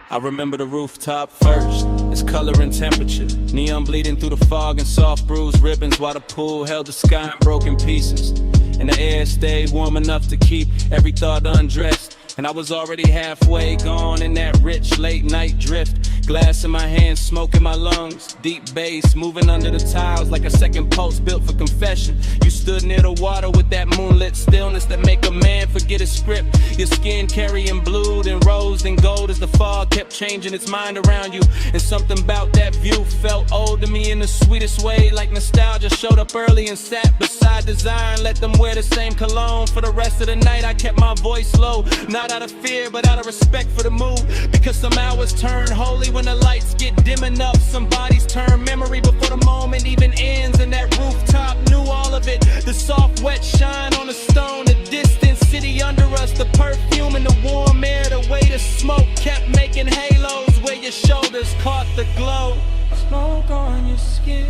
I remember the rooftop first, its color and temperature. Neon bleeding through the fog and soft bruised ribbons, while the pool held the sky in broken pieces. And the air stayed warm enough to keep every thought undressed. And I was already halfway gone in that rich late night drift. Glass in my hand, smoke in my lungs, deep bass moving under the tiles like a second pulse built for confession. You stood near the water with that moonlit stillness that make a man forget his script. Your skin carrying blue and rose and gold as the fog kept changing its mind around you. And something about that view felt old to me in the sweetest way, like nostalgia showed up early and sat beside design. Let them wear the same cologne for the rest of the night. I kept my voice low, not out of fear but out of respect for the mood, because some hours turn holy when the lights get dim enough. Some bodies turn memory before the moment even ends. And that rooftop knew all of it. The soft wet shine on the stone, the distant city under us, the perfume and the warm air, the way the smoke kept making halos where your shoulders caught the glow. Smoke on your skin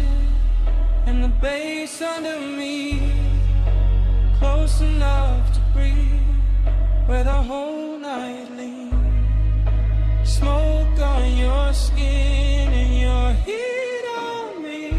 and the bass under me, close enough to breathe where the whole night leans. Smoke on your skin and your heat on me.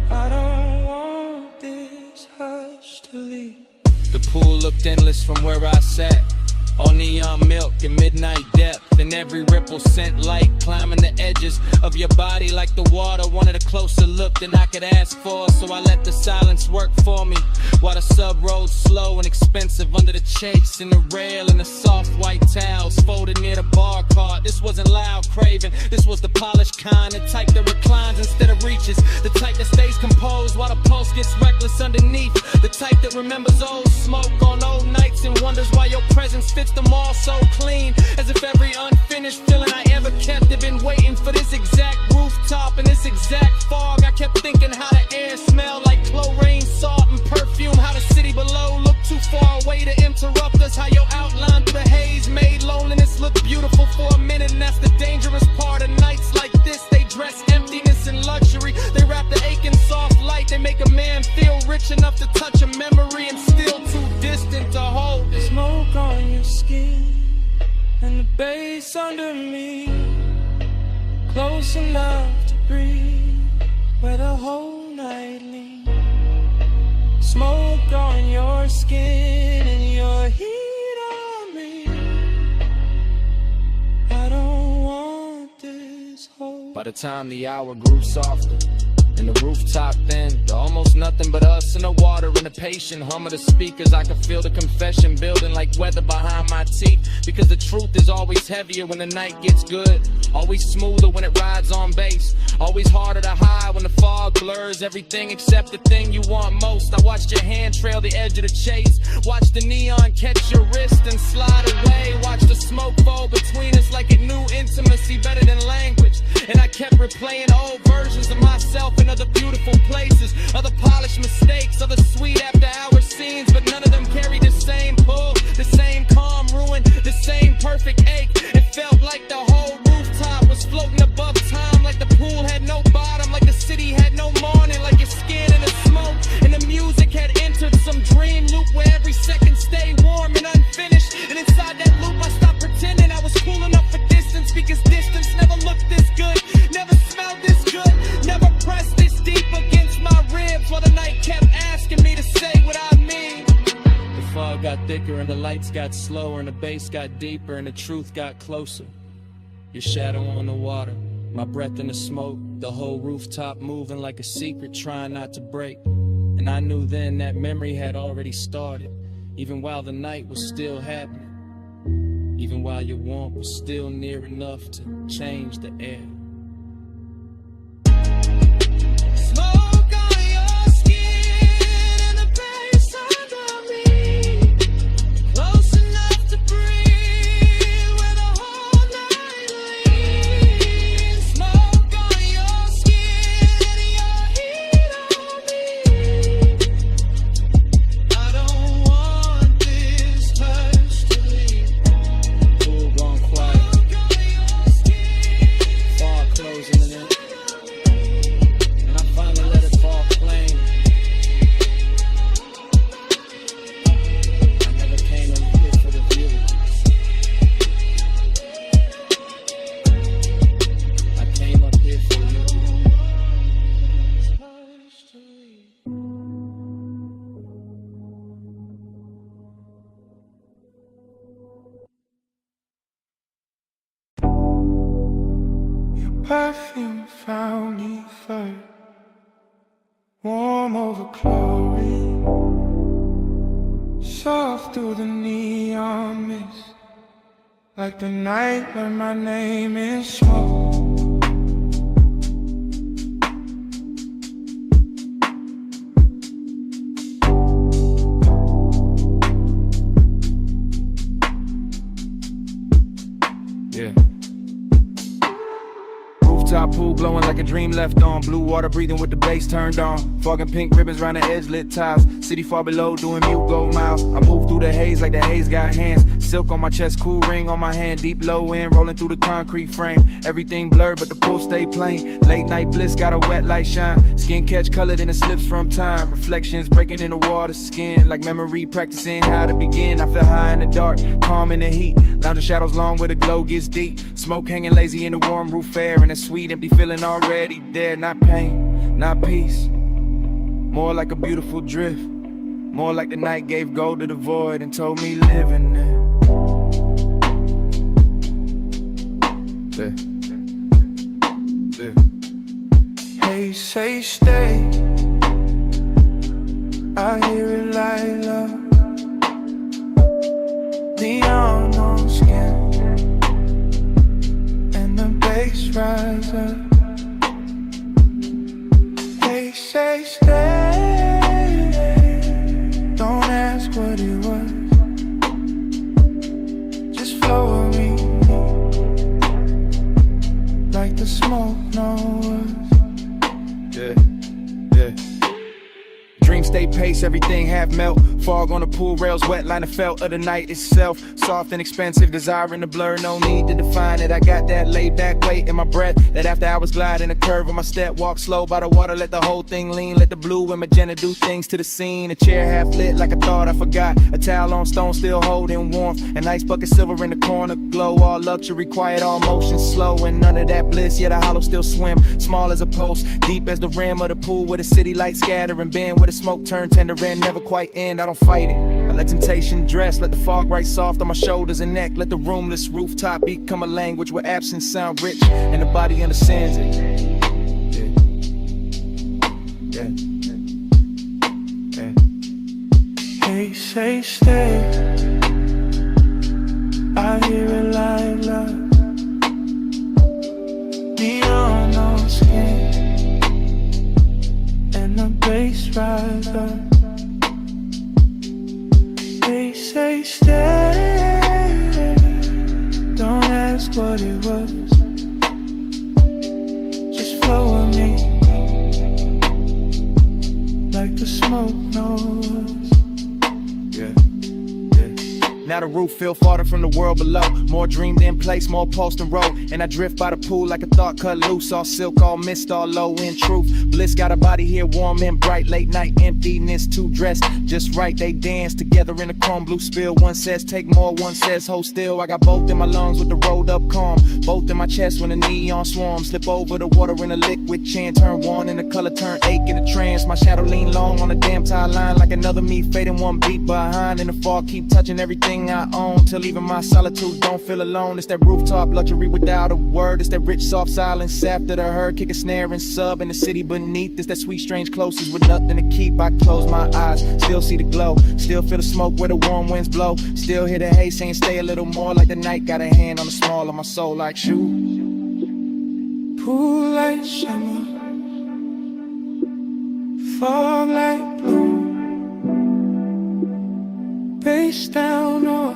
I don't want this hush to leave. The pool looked endless from where I sat, all neon milk and midnight depth, and every ripple sent light climbing the edges of your body like the water wanted a closer look than I could ask for. So I let the silence work for me, while the sub rode slow and expensive under the chase and the rail and the soft white towels folded near the bar cart. This wasn't loud craving, this was the polished kind, the type that reclines instead of reaches, the type that stays composed while the pulse gets reckless underneath, the type that remembers old smoke on old nights and wonders why your presence fits them all so clean, as if every unfinished feeling I ever kept had been waiting for this exact rooftop and this exact fog. I kept thinking how the air smelled like chlorine, salt, and perfume, how the city below looked too far away to interrupt us, how your outline through the haze made loneliness look beautiful for a minute. And that's the dangerous part of nights like this. They dress emptiness and luxury, they wrap the ache in soft light. They make a man feel rich enough to touch a memory and still too distant to hold it. Smoke on your skin and the bass under me, close enough to breathe, where the whole night leans. Smoke on your skin and your heat on me. I don't want this whole. By the time the hour grew softer and the rooftop thin, to almost nothing but us and the water and the patient hum of the speakers, I could feel the confession building like weather behind my teeth. Because the truth is always heavier when the night gets good, always smoother when it rides on bass, always harder to hide when the fog blurs everything except the thing you want most. I watched your hand trail the edge of the chase, watch the neon catch your wrist and slide away, watch the smoke fall between us like it knew intimacy better than language. And I kept replaying old versions of myself in other beautiful places, other polished mistakes, other sweet after hour scenes, but none of them carried the same pull, the same calm ruin, the same perfect ache. It felt like the whole rooftop was floating above time, like the pool had no bottom, like the city had no morning, like your skin in the smoke, and the music had entered some dream loop where every second stayed warm and unfinished. And inside that loop I stopped pretending I was cool enough for distance, because distance never looked this good, never smelled this good, never pressed this deep against my ribs, while the night kept asking me to say what I mean. The fog got thicker and the lights got slower and the bass got deeper and the truth got closer. Your shadow on the water, my breath in the smoke, the whole rooftop moving like a secret trying not to break. And I knew then that memory had already started, even while the night was still happening, even while your warmth was still near enough to change the air. Smoke on your skin and the bass under me, close enough to breathe where the whole night leans. Smoke on your skin and your heat on me. I don't want this hush to leave. Pool gone quiet, fog closing in. And I finally let it fall flame. I never came in here for the view. I came up here for you. Perfume found me first, warm over chlorine, soft through the neon mist, like the night when my name is smoke. Yeah. Rooftop pool glowing like a dream left on, blue water breathing with the bass turned on, fog and pink ribbons round the edge, lit tiles, city far below doing mute gold miles. I move through the haze like the haze got hands, silk on my chest, cool ring on my hand, deep low end rolling through the concrete frame, everything blurred but the pool stay plain, late night bliss got a wet light shine, skin catch colored in the slips from time, reflections breaking in the water skin, like memory practicing how to begin. I feel high in the dark, calm in the heat, lounging shadows long where the glow gets deep, smoke hanging lazy in the warm roof air, and a sweet empty feeling already there, not pain, not peace, more like a beautiful drift, more like the night gave gold to the void and told me live in there. Hey, say stay, I hear it like love, neon on skin, and the bass rise up. Hey, say stay, don't ask what it was, just flow with me, like the smoke knows. Yeah, yeah. dreams stay pace, everything half melt. Fog on the pool rails, wet line of felt of the night itself. Soft and expensive, desire in the blur, no need to define it. I got that laid back weight in my breath, that after hours glide in the curve of my step. Walk slow by the water, let the whole thing lean. Let the blue and magenta do things to the scene. A chair half lit like I thought I forgot. A towel on stone still holding warmth. An ice bucket silver in the corner glow. All luxury, quiet, all motion slow. And none of that bliss, yet a hollow still swim. Small as a post, deep as the rim of the pool. Where the city lights scatter and bend. Where the smoke turn tender and never quite end. I don't fight it, I let temptation dress. Let the fog right soft on my shoulders and neck. Let the roomless rooftop become a language where absence sound rich and the body understands it. Yeah. Hey, say stay. I hear it like love. Neon on skin and the bass rise up. They say stay. Don't ask what it was. Just flow with me like the smoke knows. Now the roof feel farther from the world below. More dreamed in place, more post and roll. And I drift by the pool like a thought cut loose. All silk, all mist, all low in truth. Bliss got a body here warm and bright. Late night emptiness, two dressed just right. They dance together in a chrome blue spill. One says take more, one says hold still. I got both in my lungs with the rolled up calm. Both in my chest when the neon swarm. Slip over the water in a liquid chant. Turn one and the color turn ache in a trance. My shadow lean long on the damn tie line. Like another me fading one beat behind. In the fall keep touching everything I own, till even my solitude don't feel alone. It's that rooftop luxury without a word. It's that rich soft silence after the herd. Kick a snare and sub in the city beneath. It's that sweet strange closeness with nothing to keep. I close my eyes, still see the glow, still feel the smoke where the warm winds blow. Still hear the haze saying stay a little more. Like the night got a hand on the small of my soul like shoot. Pool light shimmer, fog like blue. Face down or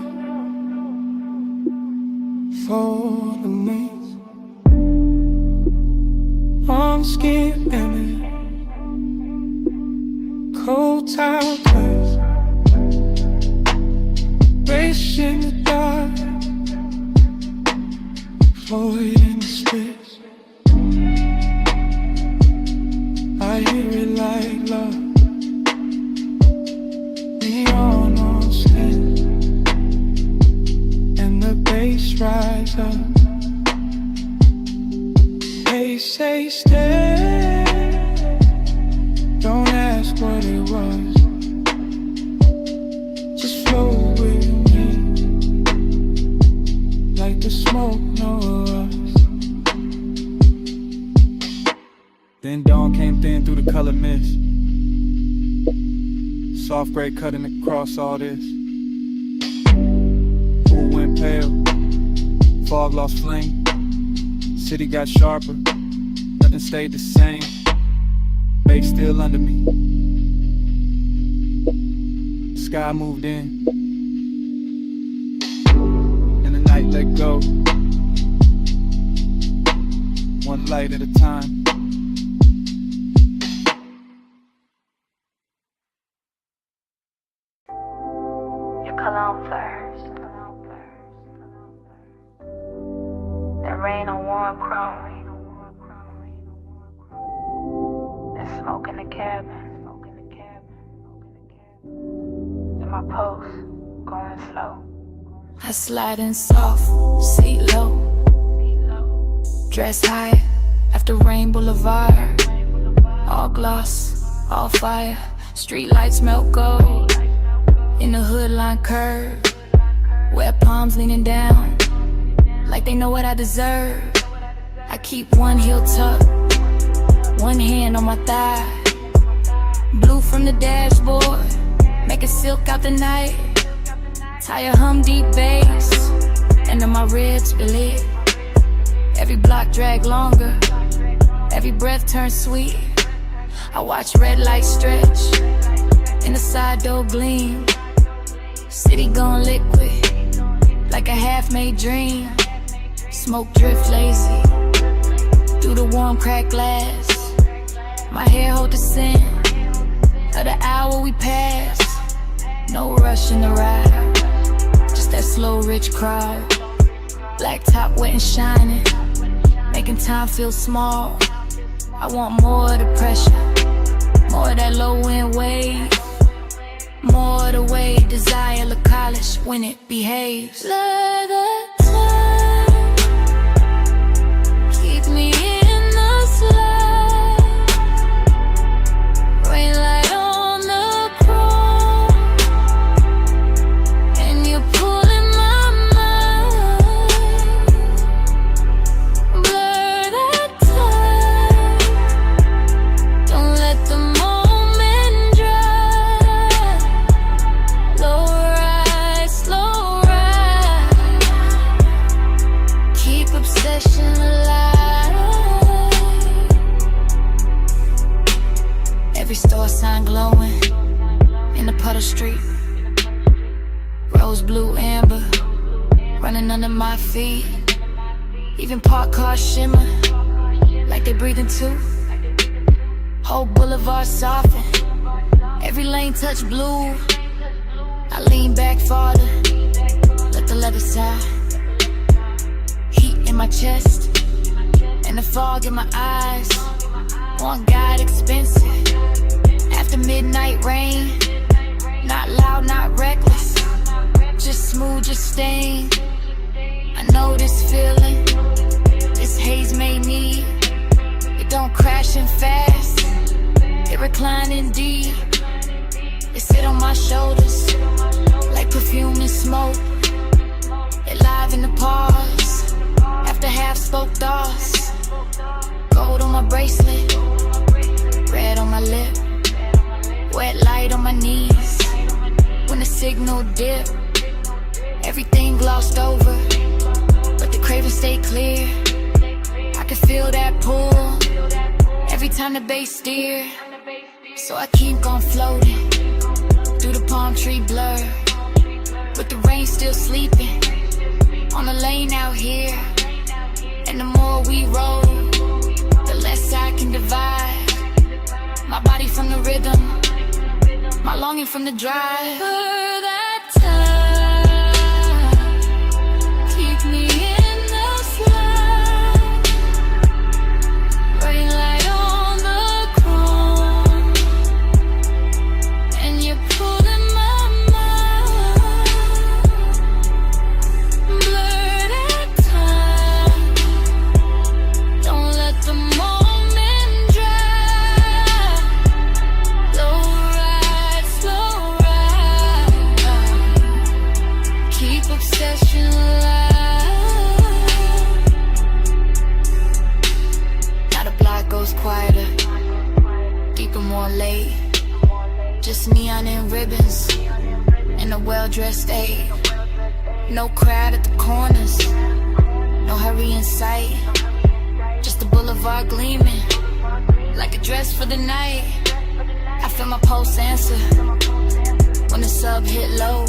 for the knees. On skin and cold towel place. Race in the dark, Floyd in the space. I hear it like love. Neon on skin and the bass rise up. They say stay. Don't ask what it was. Just flow with me like the smoke knows us. Then dawn came thin through the color mist. Soft gray cutting across all this. Pool went pale, fog lost flame. City got sharper, nothing stayed the same. Babe still under me. Sky moved in, and the night let go. One light at a time. Cologne first. That rain on warm chrome. That smoke in the cabin. And my pulse going slow. I slide in soft, seat low. Dress high after Rain Boulevard. All gloss, all fire. Street lights melt gold. In the hood line curve, wet palms leaning down, like they know what I deserve. I keep one heel tucked, one hand on my thigh. Blue from the dashboard, making silk out the night. Tire hum deep bass, and then my ribs split. Every block drag longer, every breath turns sweet. I watch red lights stretch, in the side door gleam. City gone liquid, like a half-made dream. Smoke drift lazy, through the warm cracked glass. My hair hold the scent, of the hour we pass. No rush in the ride, just that slow, rich crowd. Black top wet and shining, making time feel small. I want more of the pressure, more of that low end wave, more of the way desire look college when it behaves. Let the time keep me in the slide, rain light on the chrome, and you're pulling my mind. Blur that time, don't let the moment dry. Low ride, slow ride, keep obsession alive. Every store sign glowing in the puddle street, rose, blue, amber, running under my feet. Even parked cars shimmer like they breathing too. Whole boulevard soften, every lane touch blue. I lean back farther, let the leather side. Heat in my chest, and the fog in my eyes. One guide expensive, after midnight rain. Not loud, not reckless, just smooth, just staying. I know this feeling, this haze may need. It don't crash in fast, it reclining deep. It sit on my shoulders like perfume and smoke. It live in the pause, after half spoke thoughts. Gold on my bracelet, red on my lip, wet light on my knees. When the signal dip, everything glossed over, but the craving stay clear. I can feel that pull every time the bass steer. So I keep on floating through the palm tree blur, with the rain still sleeping on the lane out here. And the more we roll, the less I can divide my body from the rhythm, my longing from the drive. For that time, keep me in the slide, rain light on the chrome, and you're pulling my mind. Blur that time, don't let the moment dry. Low ride, slow ride, keep obsession alive. Now the block goes quieter, deeper, more late. Just neon and ribbons and a well-dressed aide. No crowd at the corners, no hurry in sight. Just the boulevard gleaming like a dress for the night. I feel my pulse answer when the sub hit low.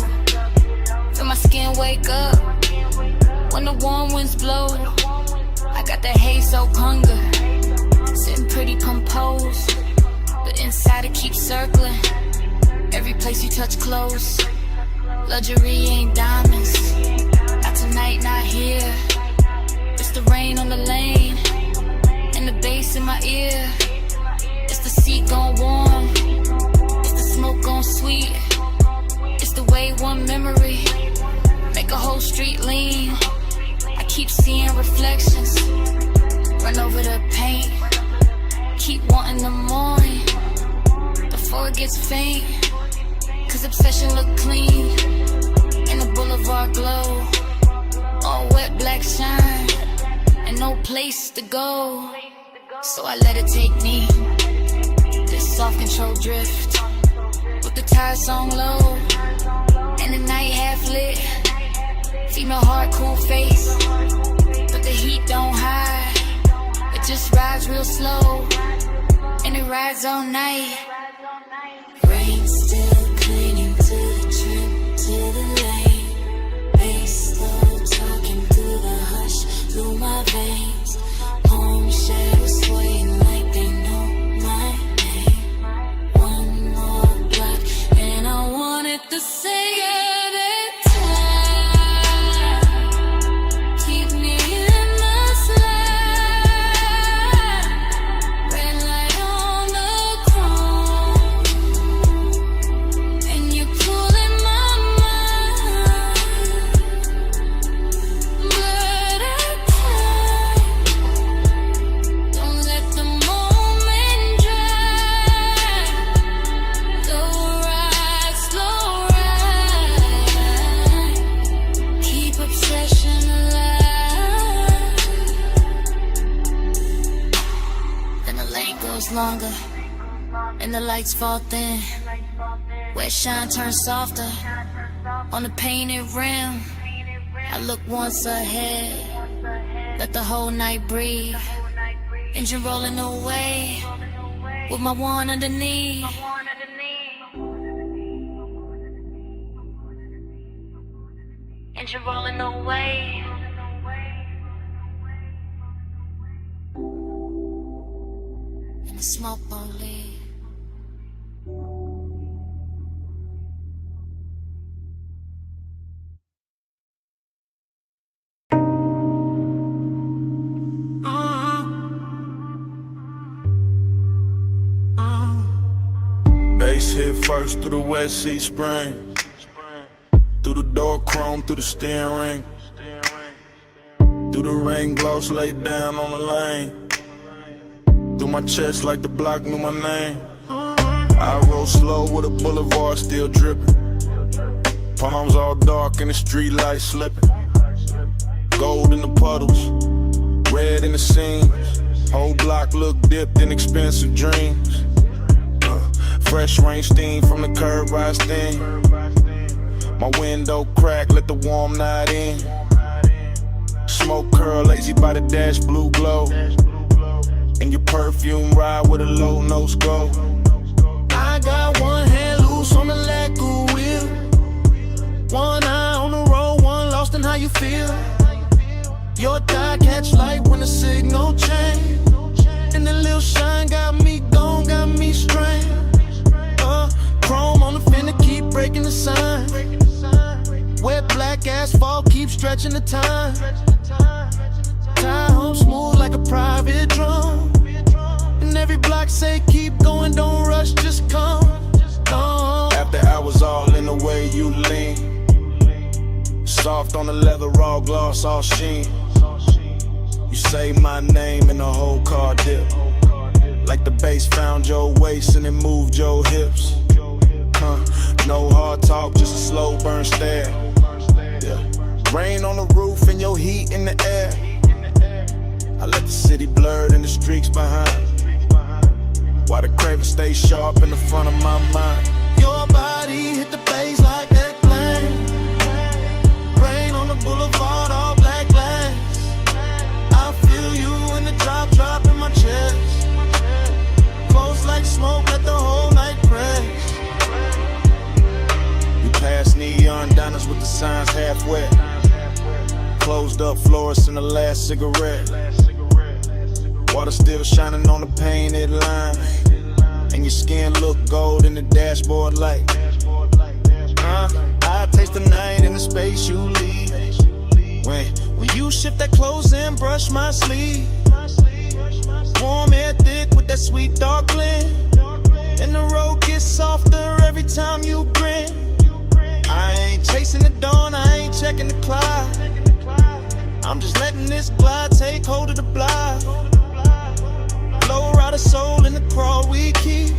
Feel my skin wake up when the warm winds blow. I got that haze soaked hunger, sitting pretty composed, but inside it keeps circling. Every place you touch close, luxury ain't diamonds. Not tonight, not here. It's the rain on the lane and the bass in my ear. It's the seat gone warm, it's the smoke gone sweet. It's the way one memory make a whole street lean. I keep seeing reflections run over the paint. Keep wanting the morning before it gets faint, cause obsession look clean in the boulevard glow. All wet black shine and no place to go. So I let it take me, this soft control drift, with the tire song low and the night half lit. Female heart, cool face, but the heat don't hide. It just rides real slow and it rides all night. Rain still clinging to the trip, to the lane. Bass slow talking through the hush, through my veins. Home shadows swaying like they know my name. One more night goes longer and the lights fall thin, where shine turns softer on the painted rim. I look once ahead, let the whole night breathe. Engine rolling away with my one underneath. Engine rolling away. And the smoke won't leave. Bass hit first through the West Sea Spring. Through the door chrome, through the steering ring. Through the rain gloss laid down on the lane. Through my chest like the block knew my name. I roll slow with a boulevard still dripping. Palms all dark and the street lights slipping. Gold in the puddles, red in the seams. Whole block look dipped in expensive dreams. Fresh rain steam from the curb I steam. My window crack, let the warm night in. Smoke curl, lazy by the dash, blue glow. And your perfume ride with a low nose go. I got one hand loose on the lacquer wheel. One eye on the road, one lost in how you feel. Your die catch light when the signal change. And the little shine got me gone, got me strained. Chrome on the fender, keep breaking the sign. Wet black asphalt, keep stretching the time. Tie home smooth like a private drum. And every block say keep going, don't rush, just come. After hours all in the way you lean. Soft on the leather, raw gloss, all sheen. You say my name and the whole car dip. Like the bass found your waist and it moved your hips. No hard talk, just a slow burn stare. Yeah. Rain on the roof and your heat in the air. I let the city blur and the streaks behind. While the craven stay sharp in the front of my mind. Your body hit the bass like that plane. Rain on the boulevard, all black glass. I feel you in the drop in my chest. Close like smoke, let the whole night press. Past neon diners with the signs half wet. Closed up floors in the last cigarette. Water still shining on the painted line. And your skin look gold in the dashboard light. I taste the night in the space you leave. When you shift that clothes and brush my sleeve. Warm air thick with that sweet dark blend. And the road gets softer every time you grin. I ain't chasing the dawn, I ain't checking the clock. I'm just letting this glide take hold of the block. Low rider soul in the crawl we keep.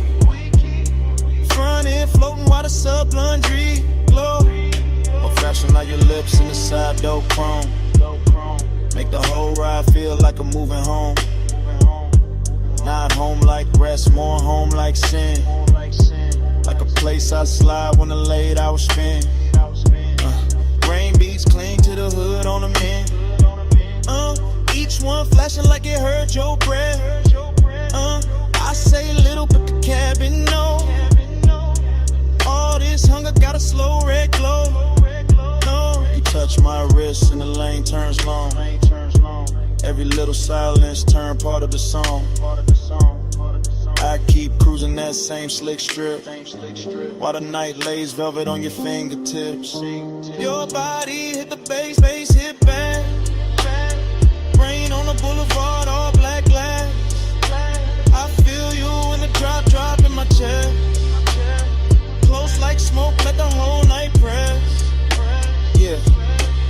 Front end floating while the sub laundry glow. More fashion on your lips in the side door chrome. Make the whole ride feel like I'm moving home. Not home like rest, more home like sin. Like a place I slide when the late hours spend. Rain beats cling to the hood on the men. Each one flashing like it hurt your breath. I say little but the cabin no. All this hunger got a slow red glow. You touch my wrist and the lane turns long. Every little silence turn part of the song. I keep cruising that same slick strip while the night lays velvet on your fingertips. Your body hit the bass hit back. Rain on the boulevard, all black glass. I feel you in the drop in my chest. Close like smoke, let the whole night press. Yeah,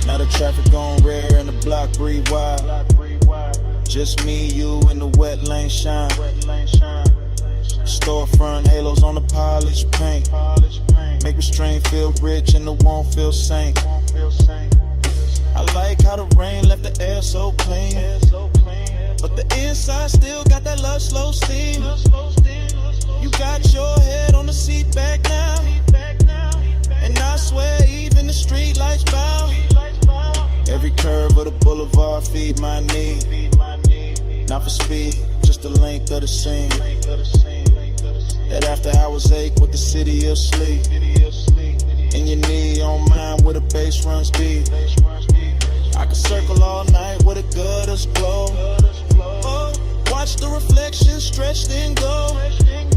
now the traffic on rare and the block breathe wide. Just me, you, and the wet lane shine. Storefront halos on the polished paint. Make restraint feel rich and the won't feel sane. I like how the rain left the air so clean, but the inside still got that love slow steam. curve of the boulevard, feed my need. Not for speed, just the length of the scene. That after hours ache with the city of sleep. In your knee, on mine where the bass runs deep. I can circle all night with a gutters glow. Oh, watch the reflection stretch then go.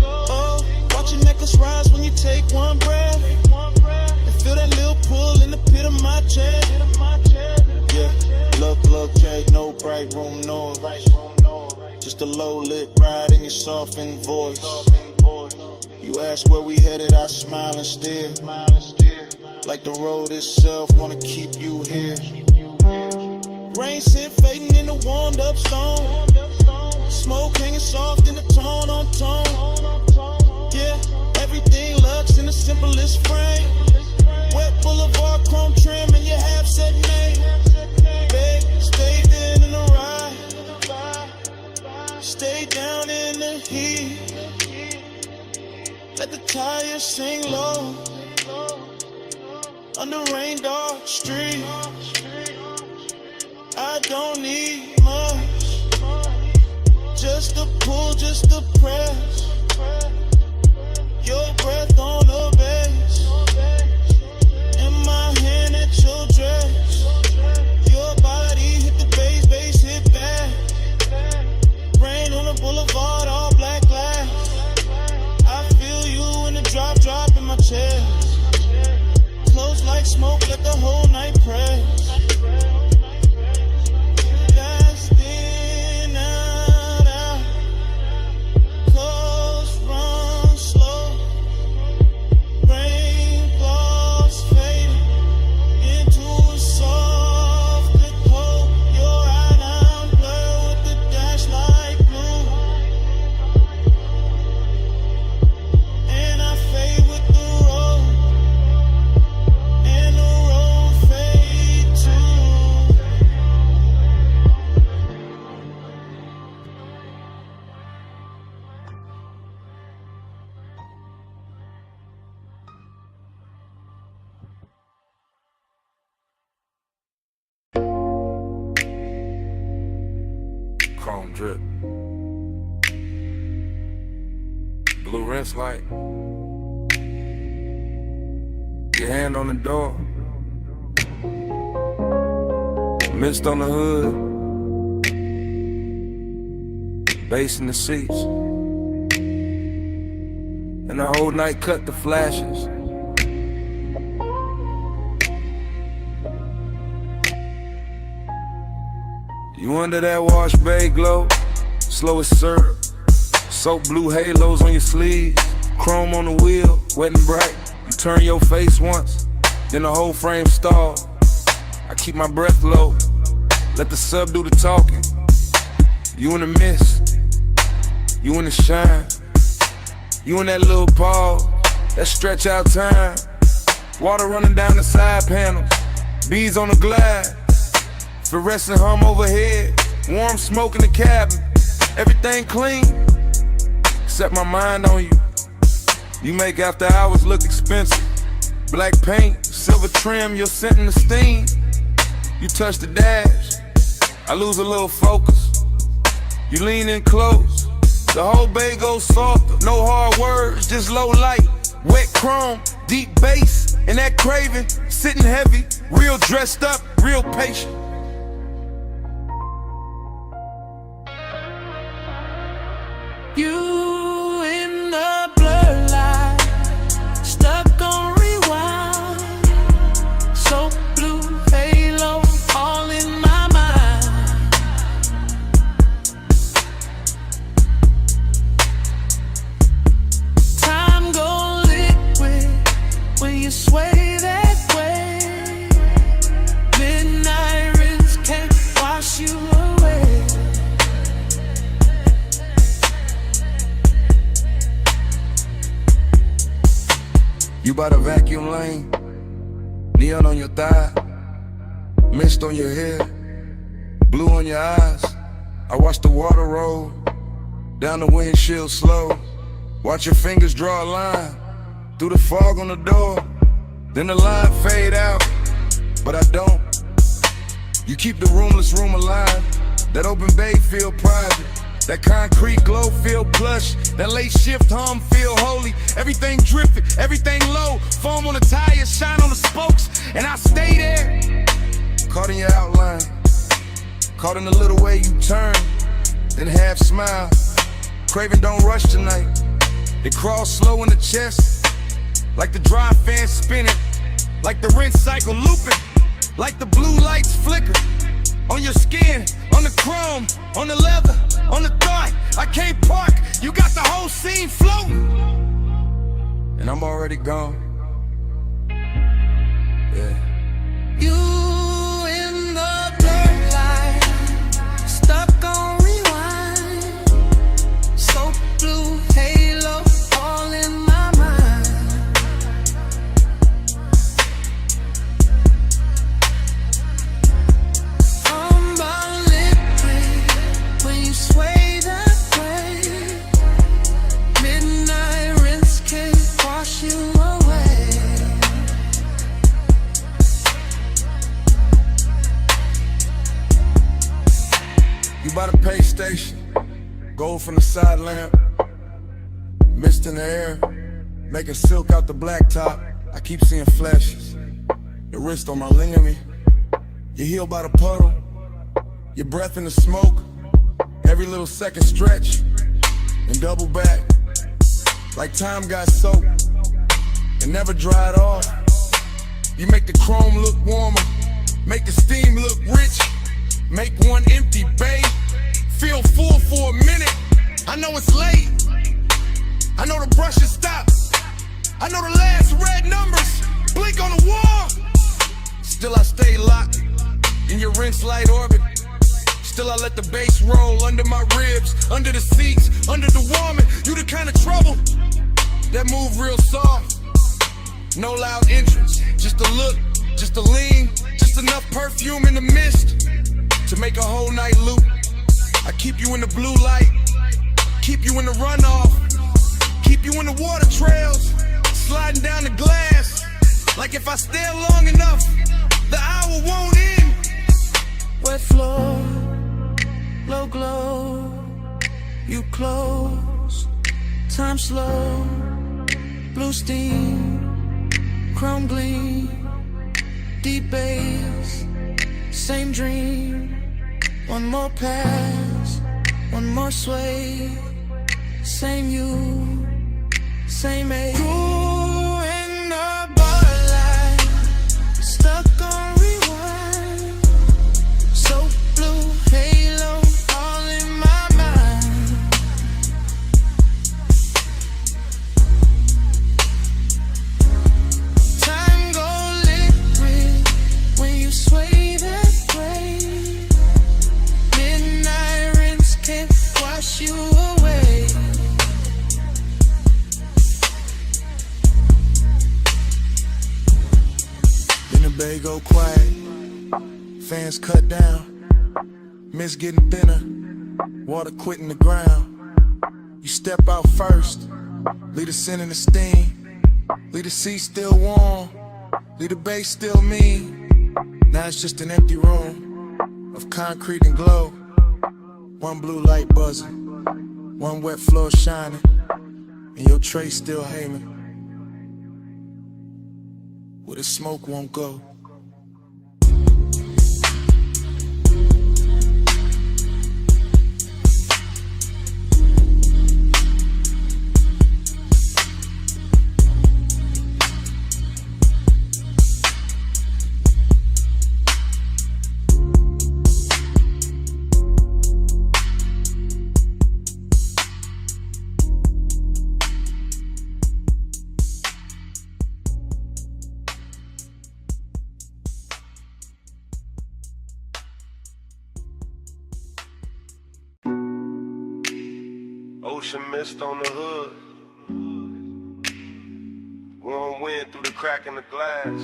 Oh, watch your necklace rise when you take one breath. And feel that little pull in the pit of my chest. Yeah, look, Jake, no bright room noise. Just a low lit ride in your softened voice. You ask where we headed, I smile and stare. Like the road itself, wanna keep you here. Rain scent fading in the warmed up stone. Smoke hanging soft in the tone on tone. Yeah, everything looks in the simplest frame. Wet boulevard, chrome trim, and your half set name. Babe, stay there in the ride. Stay down in the heat. Let the tires sing low. Under rain dark street. I don't need much. Just a pull, just a press. Your breath on the bass. And my hand at your dress. Your body hit the bass hit back. Rain on the boulevard, all black glass. I feel you in the drop in my chest. Close like smoke, let the whole night press. Fast in, out. Close, run slow. Raindrops fading into a soft glow. Your eye now blur with the dash like blue. And I fade with the road. And the road fade too. Chrome drip. Blue rinse light. Your hand on the door. Mist on the hood. Bass in the seats. And the whole night cut the flashes. You under that wash bay glow, slow as syrup. Soap blue halos on your sleeves, chrome on the wheel, wet and bright. You turn your face once, then the whole frame stall. I keep my breath low, let the sub do the talking. You in the mist, you in the shine. You in that little pause, that stretch out time. Water running down the side panels, bees on the glass. Fluorescent hum overhead, warm smoke in the cabin. Everything clean, except my mind on you. You make after hours look expensive. Black paint, silver trim, your scent in the steam. You touch the dash, I lose a little focus. You lean in close, the whole bay goes softer. No hard words, just low light. Wet chrome, deep bass, and that craving, sitting heavy. Real dressed up, real patient. You in the blur light, stuck on rewind. So blue halo, all in my mind. Time go liquid when you sway that way. Midnight rinse can't wash you away. You by the vacuum lane, neon on your thigh, mist on your hair, blue on your eyes. I watch the water roll down the windshield slow. Watch your fingers draw a line through the fog on the door. Then the line fade out, but I don't. You keep the roomless room alive. That open bay feel private. That concrete glow feel plush. That late shift hum feel holy. Everything drifting, everything low. Foam on the tires, shine on the spokes. And I stay there. Caught in your outline. Caught in the little way you turn. Then half smile. Craving don't rush tonight. It crawls slow in the chest. Like the dry fan spinning. Like the rinse cycle looping. Like the blue lights flicker. On your skin, on the chrome, on the leather, on the thought. I can't park, you got the whole scene floating. And I'm already gone. Yeah. You in the blurred light, stuck on rewind. So blue halo, all in my mind. I'm about liquid when you sway that way. Midnight rinse can't wash you away. You by the pay station, gold from the side lamp, mist in the air, making silk out the blacktop. I keep seeing flashes, your wrist on my ligament, your heel by the puddle, your breath in the smoke, every little second stretch, and double back, like time got soaked, and never dried off. You make the chrome look warmer, make the steam look rich, make one empty bay feel full for a minute. I know it's late, I know the brush has stopped, I know the last red numbers blink on the wall. Still I stay locked in your rinse light orbit. Still I let the bass roll under my ribs, under the seats, under the warming. You the kind of trouble that move real soft. No loud entrance, just a look, just a lean, just enough perfume in the mist to make a whole night loop. I keep you in the blue light, keep you in the runoff, keep you in the water trails, sliding down the glass. Like if I stare long enough, the hour won't end. Wet floor, low glow, you close, time slow, blue steam, chrome gleam, deep bass, same dream. One more pass, one more sway, same you, same age. Cool in the borderline, stuck on rewind. So blue halo, all in my mind. Time go liquid when you sway that way. Midnight rinse can't wash you away. Then the bay go quiet, fans cut down, mist getting thinner, water quitting the ground. You step out first, leave the scent and the steam, leave the seat still warm, leave the bay still mean. Now it's just an empty room of concrete and glow. One blue light buzzing, one wet floor shining, and your tray still hanging where the smoke won't go. Ocean mist on the hood, warm wind through the crack in the glass,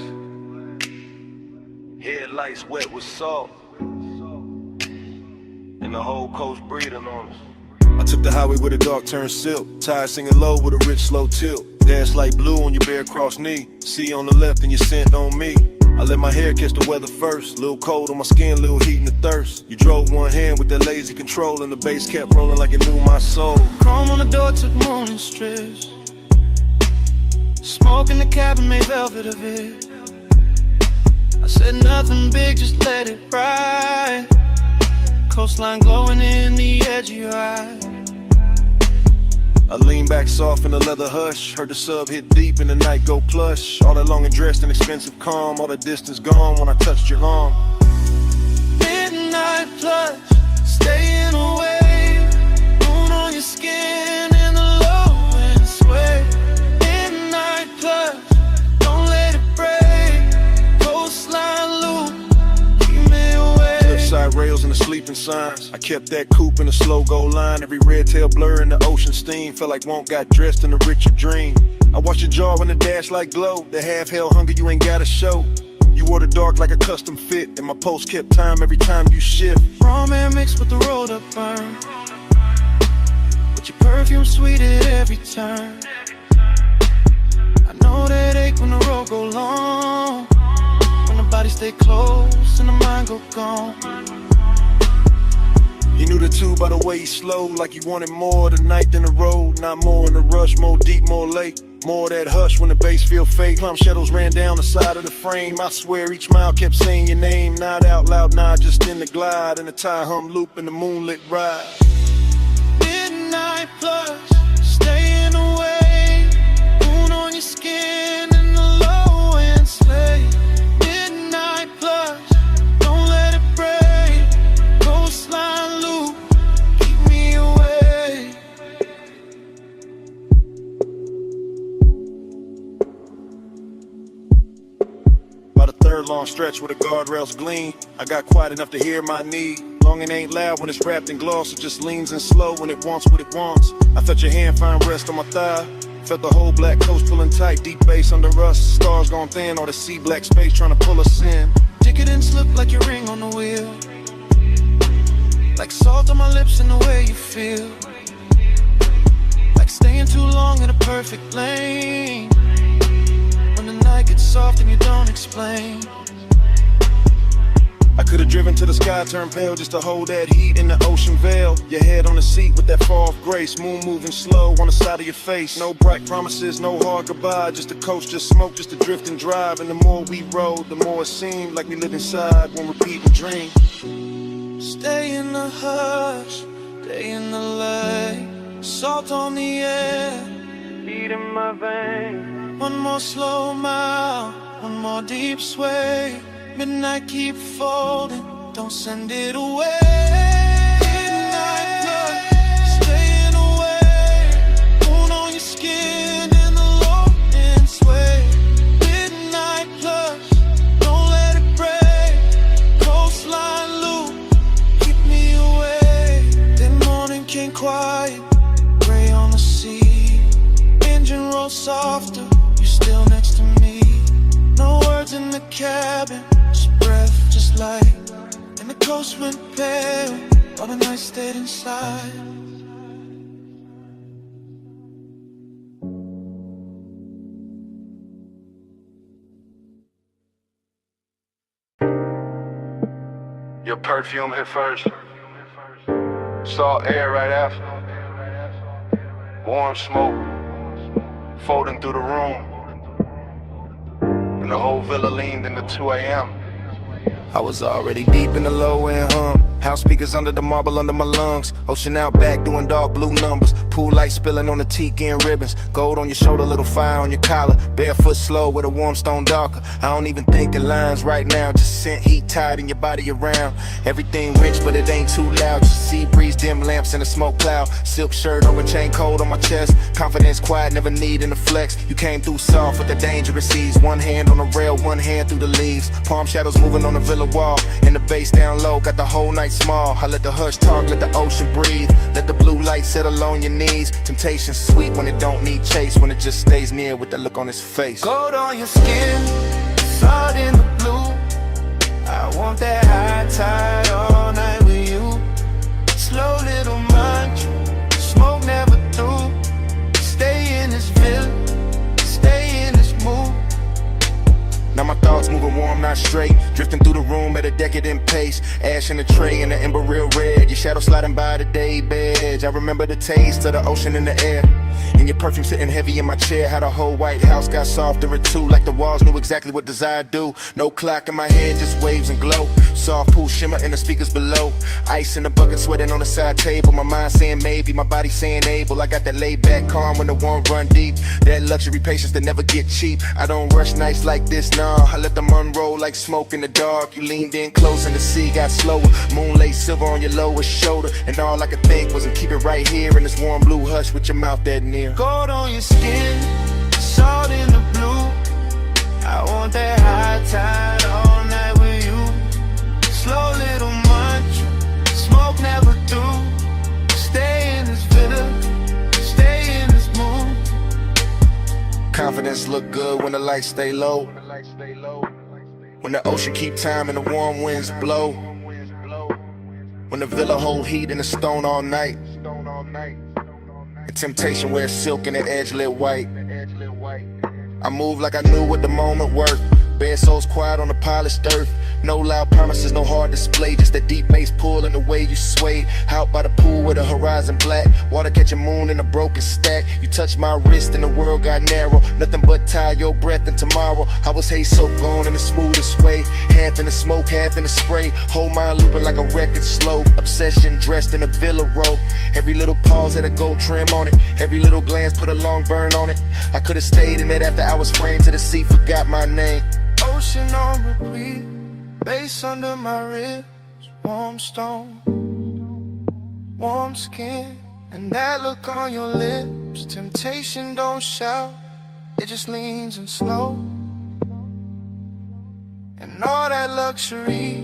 headlights wet with salt, and the whole coast breathing on us. I took the highway with a dark turn silk, tires singing low with a rich slow tilt. Dash light blue on your bare cross knee, sea on the left and your scent on me. I let my hair catch the weather first. Little cold on my skin, little heat in the thirst. You drove one hand with that lazy control, and the bass kept rolling like it knew my soul. Chrome on the door took morning strips. Smoke in the cabin made velvet of it. I said nothing big, just let it ride. Coastline glowing in the edge of your eye. I lean back soft in the leather hush. Heard the sub hit deep and the night go plush. All that long and dressed in expensive calm. All the distance gone when I touched your arm. Midnight plush, staying away. Moon on your skin in the low and sway. Midnight plush, don't let it break. Coastline loop, keep me away. Cliffside rails and the sleeping signs. I kept that coupe in a slow go line. Every red tail blur in the ocean steam. Felt like Won't got dressed in a richer dream. I watched your jaw in the dash like glow. The half hell hunger you ain't gotta show. You wore the dark like a custom fit, and my pulse kept time every time you shift. Raw man mixed with the rolled up burn, but your perfume sweet at every turn. I know that ache when the road go long, when the body stay close and the mind go gone. You knew the two by the way he slowed, like you wanted more tonight than the road. Not more in the rush, more deep, more late. More of that hush when the bass feel fake. Plum shadows ran down the side of the frame. I swear each mile kept saying your name. Not out loud, nah, just in the glide. In the tie hum loop in the moonlit ride. Midnight plush, staying away. Moon on your skin in the low and slay. Midnight plush, don't let it break. Coastline loop, keep me away. About a third long stretch where the guardrails gleam. I got quiet enough to hear my need. Long and ain't loud when it's wrapped in gloss. It just leans in slow when it wants what it wants. I felt your hand find rest on my thigh. Felt the whole black coast pulling tight. Deep bass under us. Stars gone thin. All the sea black space trying to pull us in. Ticket and slip like your ring on the wheel. Like salt on my lips and the way you feel. Like staying too long in a perfect lane. When the night gets soft and you don't explain. I could've driven to the sky, turned pale just to hold that heat in the ocean veil. Your head on the seat with that far off grace. Moon moving slow on the side of your face. No bright promises, no hard goodbye. Just a coast, just smoke, just to drift and drive. And the more we rode, the more it seemed like we lived inside one repeating dream. Stay in the hush, stay in the light. Salt on the air, beat in my veins. One more slow mile, one more deep sway. Midnight keep folding, don't send it away. Midnight blood, staying away. Moon on your skin in the low and sway. Midnight blood, don't let it break. Coastline loop, keep me away. Then morning came quiet, gray on the sea. Engine roll softer, you still next to me. No words in the cabin, just breath, just light. And the coast went pale, while the night stayed inside. Your perfume hit first. Salt air right after. Warm smoke folding through the room. And the whole villa leaned into 2 a.m. I was already deep in the low end hum. House speakers under the marble under my lungs. Ocean out back doing dark blue numbers. Pool light spilling on the tiki and ribbons. Gold on your shoulder, little fire on your collar. Barefoot slow with a warm stone darker. I don't even think in lines right now. Just scent heat tied in your body around. Everything rich but it ain't too loud. Just sea breeze, dim lamps in a smoke cloud. Silk shirt over chain cold on my chest. Confidence quiet, never needing to flex. You came through soft with the dangerous ease. One hand on the rail, one hand through the leaves. Palm shadows moving on the villa wall. And the bass down low, got the whole night small. I let the hush talk, let the ocean breathe. Let the blue light settle on your knees. Temptation sweet when it don't need chase. When it just stays near with the look on his face. Gold on your skin, salt in the blue. I want that high tide all night with you. Slow little mantra, smoke never through. Stay in this villa, stay in this mood. Now my thoughts moving warm, not taste. Ash in the tray and the ember real red. Your shadow sliding by the day bed. I remember the taste of the ocean in the air. And your perfume sitting heavy in my chair. How the whole White House got softer at 2. Like the walls knew exactly what desire do. No clock in my head, just waves and glow. Soft pool shimmer in the speakers below. Ice in the bucket, sweating on the side table. My mind saying maybe, my body saying able. I got that laid back calm when the warm run deep. That luxury patience that never get cheap. I don't rush nights like this, nah. I let them unroll like smoke in the dark. You leaned in close and the sea got slower. Moonlight silver on your lowest shoulder. And all I could think was to keep it right here in this warm blue hush with your mouth that near. Gold on your skin, salt in the blue. I want that high tide all night with you. Slow little munch, smoke never through. Stay in this villa, stay in this mood. Confidence look good when the lights stay low. When the ocean keep time and the warm winds blow. When the villa hold heat and the stone all night. And temptation wears silk and the edge lit white. I move like I knew what the moment worth. Bare souls quiet on the polished earth. No loud promises, no hard display. Just that deep bass pull and the way you sway. Out by the pool with the horizon black. Water catching moon in a broken stack. You touched my wrist and the world got narrow. Nothing but tie your breath in tomorrow. I was Haze so gone in the smoothest way. Half in the smoke, half in the spray. Whole mind looping like a record slow. Obsession dressed in a villa robe. Every little pause had a gold trim on it. Every little glance put a long burn on it. I could've stayed in it after I was framed to the sea. Forgot my name. Ocean on repeat, bass under my ribs, warm stone, warm skin, and that look on your lips. Temptation don't shout, it just leans and slow. And all that luxury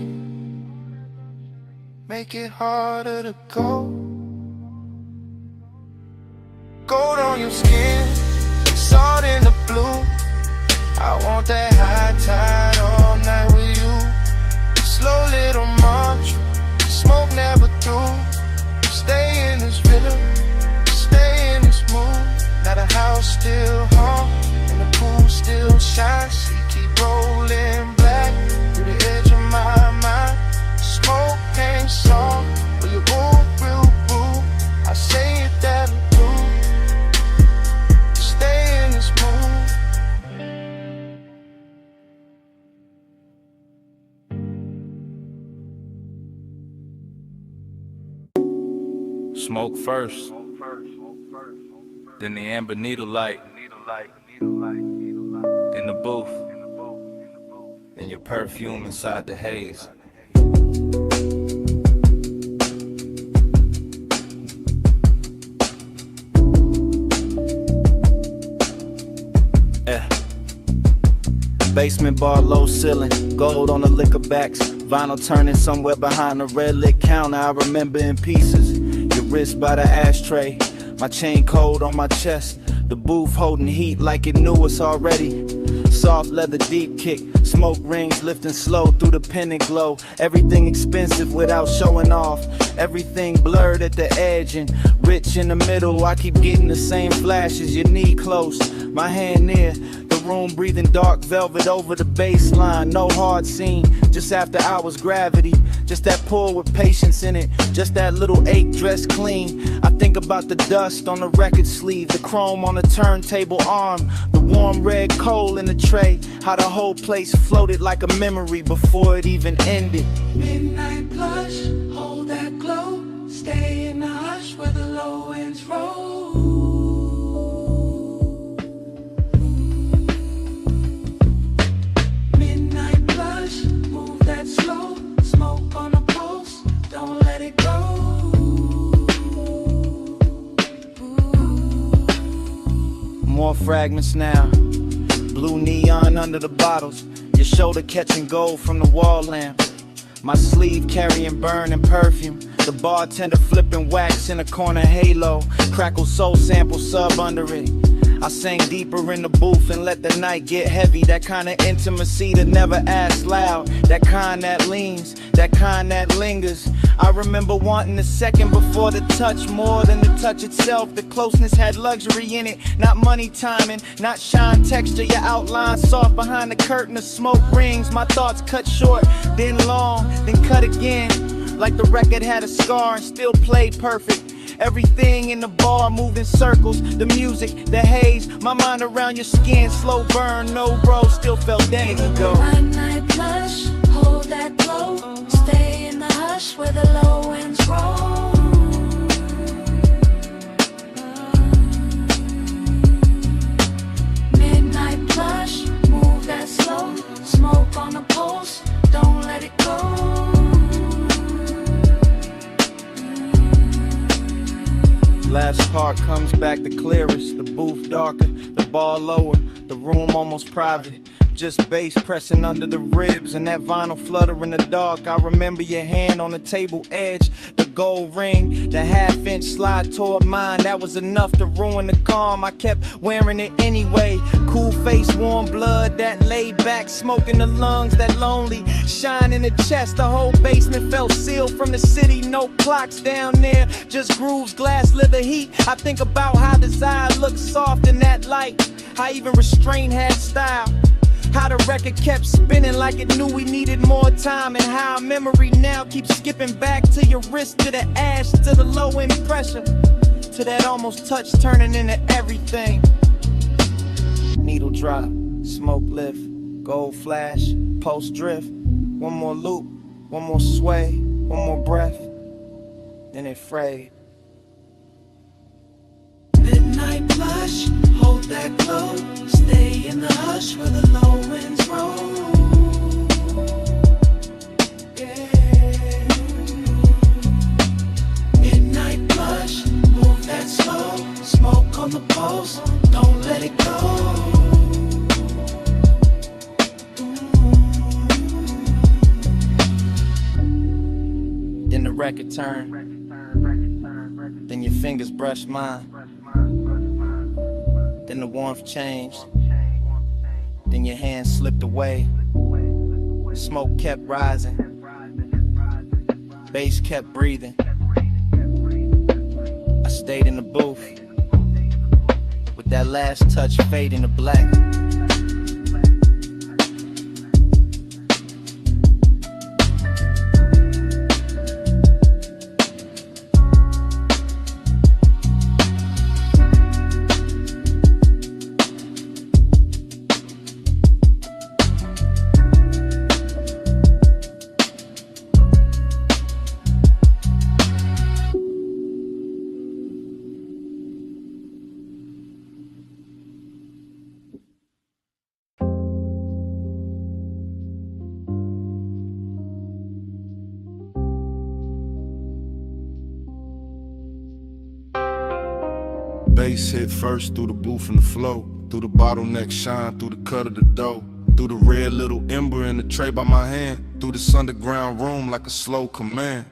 make it harder to go. Gold on your skin, salt in the blue. I want that high tide all night with you. Slow little march, smoke never through. Stay in this villa, stay in this mood. Now the house still hum, and the pool still shines. She keep rolling black through the edge of my mind. Smoke ain't song, but you move real boo. I say it that I do. Stay in this mood. Smoke first, then the amber needle light, then the booth, then your perfume inside the haze. Basement bar, low ceiling, gold on the liquor backs. Vinyl turning somewhere behind the red lit counter. I remember in pieces. Your wrist by the ashtray, my chain cold on my chest. The booth holding heat like it knew us already. Soft leather deep kick, smoke rings lifting slow through the pendant glow. Everything expensive without showing off. Everything blurred at the edge and rich in the middle. I keep getting the same flashes, your knee close, my hand near. The room breathing dark velvet over the baseline. No hard scene, just after hours gravity. Just that pull with patience in it. Just that little ache dressed clean. I think about the dust on the record sleeve, the chrome on the turntable arm, the warm red coal in the tray. How the whole place floated like a memory before it even ended. Midnight blush, hold that glow. Stay in the hush where the low winds roll. Midnight blush, move that slow. Smoke on the pulse, don't let it go. More fragments now. Blue neon under the bottles. Your shoulder catching gold from the wall lamp. My sleeve carrying burning perfume. The bartender flipping wax in a corner halo. Crackle soul sample sub under it. I sang deeper in the booth and let the night get heavy. That kind of intimacy that never asks loud. That kind that leans, that kind that lingers. I remember wanting the second before the touch more than the touch itself. The closeness had luxury in it, not money timing, not shine texture. Your outline soft behind the curtain of smoke rings. My thoughts cut short, then long, then cut again. Like the record had a scar and still played perfect. Everything in the bar moved in circles. The music, the haze, my mind around your skin. Slow burn, no bro, still felt days ago. Night plush, hold that glow. Stay in the hush where the low winds roll. Midnight plush, move that slow. Smoke on the pulse, don't let it go. Last part comes back the clearest. The booth darker, the bar lower, the room almost private. Just bass pressing under the ribs and that vinyl flutter in the dark. I remember your hand on the table edge, the gold ring, the half-inch slide toward mine. That was enough to ruin the calm. I kept wearing it anyway. Cool face, warm blood, that laid back, smoke in the lungs, that lonely shine in the chest. The whole basement felt sealed from the city. No clocks down there, just grooves, glass, leather heat. I think about how desire looked soft in that light, how even restraint had style. How the record kept spinning like it knew we needed more time. And how memory now keeps skipping back to your wrist, to the ash, to the low end pressure, to that almost touch turning into everything. Needle drop, smoke lift, gold flash, pulse drift. One more loop, one more sway, one more breath, then it frayed. Midnight blush, hold that glow. Stay in the hush where the low winds roll. Yeah. Midnight blush, move that slow. Smoke on the pulse, don't let it go. Then the record turned, then your fingers brushed mine. Then the warmth changed, then your hand slipped away. Smoke kept rising, bass kept breathing. I stayed in the booth, with that last touch fading to black. Bass hit first through the booth and the flow, through the bottleneck shine, through the cut of the dough, through the red little ember in the tray by my hand, through this underground room like a slow command.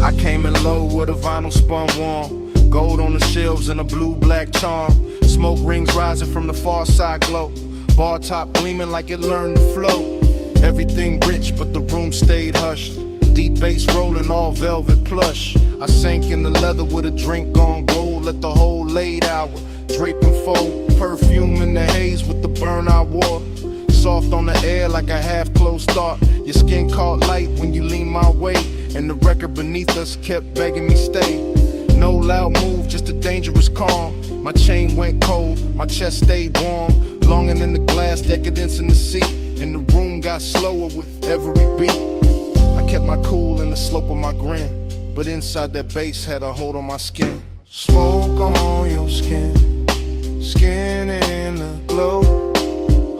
I came in low with a vinyl spun warm, gold on the shelves and a blue-black charm. Smoke rings rising from the far side glow, bar top gleaming like it learned to flow. Everything rich but the room stayed hushed, deep bass rolling all velvet plush. I sank in the leather with a drink on gold, let the whole late hour drape and fold. Perfume in the haze with the burn I wore, soft on the air like a half-closed thought. Your skin caught light when you leaned my way, and the record beneath us kept begging me stay. No loud move, just a dangerous calm. My chain went cold, my chest stayed warm, longing in the glass, decadence in the seat, and the room got slower with every beat. I kept my cool in the slope of my grin, but inside that bass had a hold on my skin. Smoke on your skin, skin in the glow.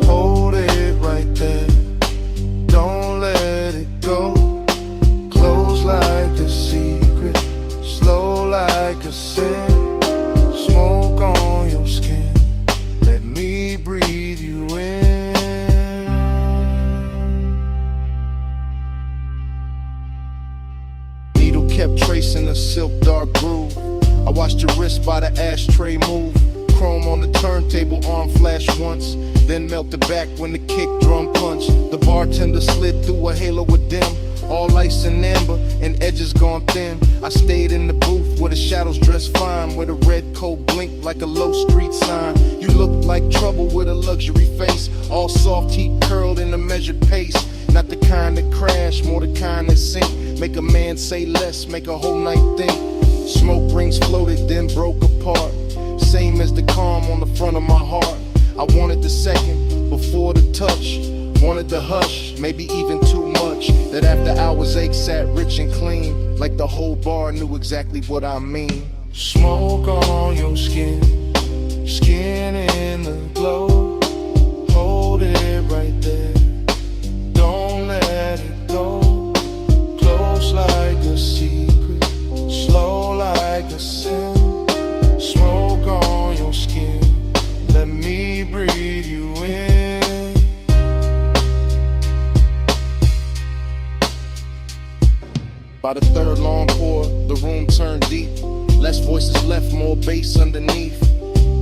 Hold it right there, don't let it go. Close like a secret, slow like a sin. Smoke on your skin, let me breathe you in. Needle kept tracing a silk dark groove. I watched your wrist by the ashtray move. turntable arm flash once, then melted back when the kick drum punched. The bartender slid through a halo of dim, all ice and amber, and edges gone thin. I stayed in the booth where the shadows dressed fine, where the red coat blinked like a low street sign. You looked like trouble with a luxury face, all soft heat curled in a measured pace. Not the kind that crash, more the kind that sink. Make a man say less, make a whole night think. Smoke rings floated, then broke apart. Same as the calm on the front of my heart. I wanted the second before the touch. Wanted the hush, maybe even too much. That after hours ache sat rich and clean, like the whole bar knew exactly what I mean. Smoke on your skin, skin in the glow. Hold it right there, don't let it go. Close like a secret, slow like a sin. Smoke on your skin, let me breathe you in. By the third long pour, the room turned deep. Less voices left, more bass underneath.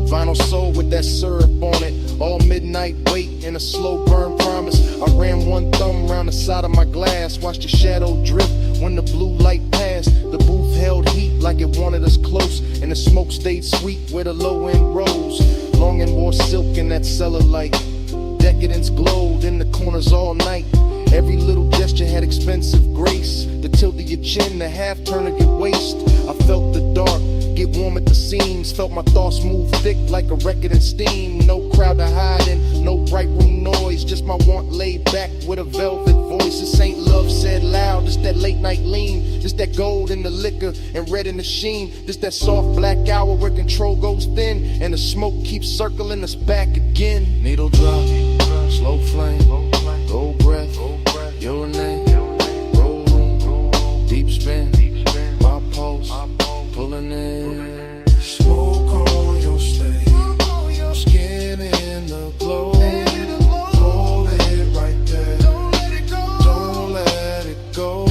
Vinyl soul with that syrup on it. All midnight wait in a slow burn promise. I ran one thumb around the side of my glass. Watched the shadow drift when the blue light passed. The booth held heat like it wanted us close, and the smoke stayed sweet where the low end rose. Long and wore silk in that cellar light. Decadence glowed in the corners all night. Every little gesture had expensive grace. The tilt of your chin, the half turn of your waist. I felt the dark get warm at the seams. Felt my thoughts move thick like a record in steam. No crowd to hide in, no bright room noise. Just my want laid back with a velvet voice. This ain't love said loud, just that late night lean. Just that gold in the liquor and red in the sheen. Just that soft black hour where control goes thin, and the smoke keeps circling us back again. Needle drop, slow flame, gold breath, your name, roll room, deep spin, my pulse, pulling in. Smoke on your stage, skin in the glow. Hold it right there, don't let it go.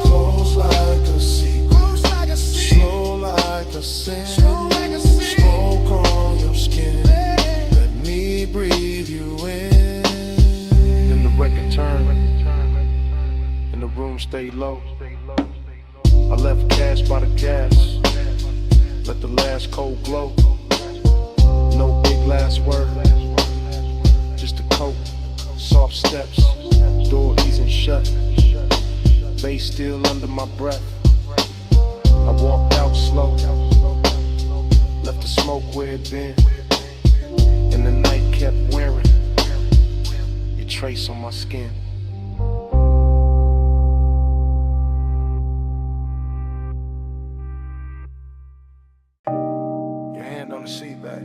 Close like a secret, slow like a sin. Smoke on your skin, let me breathe you in. Then the record turned, and the room stayed low. I left cash by the gas, let the last cold glow. No big last word, just a coat, soft steps, door easing shut, bass still under my breath. I walked out slow, left the smoke where it been, and the night kept wearing your trace on my skin. On the seat back,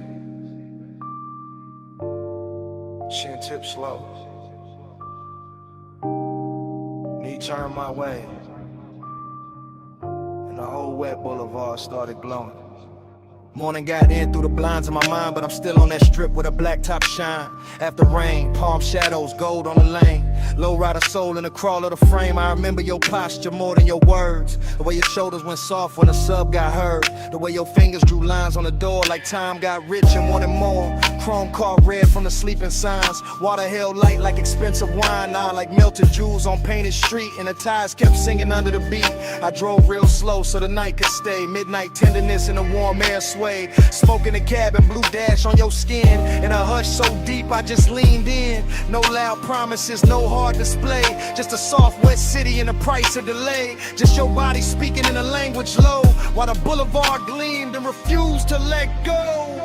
chin tip slow, knee turned my way, and the whole wet boulevard started glowing. Morning got in through the blinds of my mind, but I'm still on that strip with a black top shine. After rain, palm shadows, gold on the lane. Low rider soul in the crawl of the frame. I remember your posture more than your words. The way your shoulders went soft when the sub got heard. The way your fingers drew lines on the door like time got rich and wanted more. Chrome car red from the sleeping signs. Water held light like expensive wine. Now like melted jewels on painted street. And the tires kept singing under the beat. I drove real slow so the night could stay. Midnight tenderness in the warm air swayed. Smoke in the cabin, blue dash on your skin. In a hush so deep I just leaned in. No loud promises, no hard display. Just a soft wet city and the price of delay. Just your body speaking in a language low. While the boulevard gleamed and refused to let go.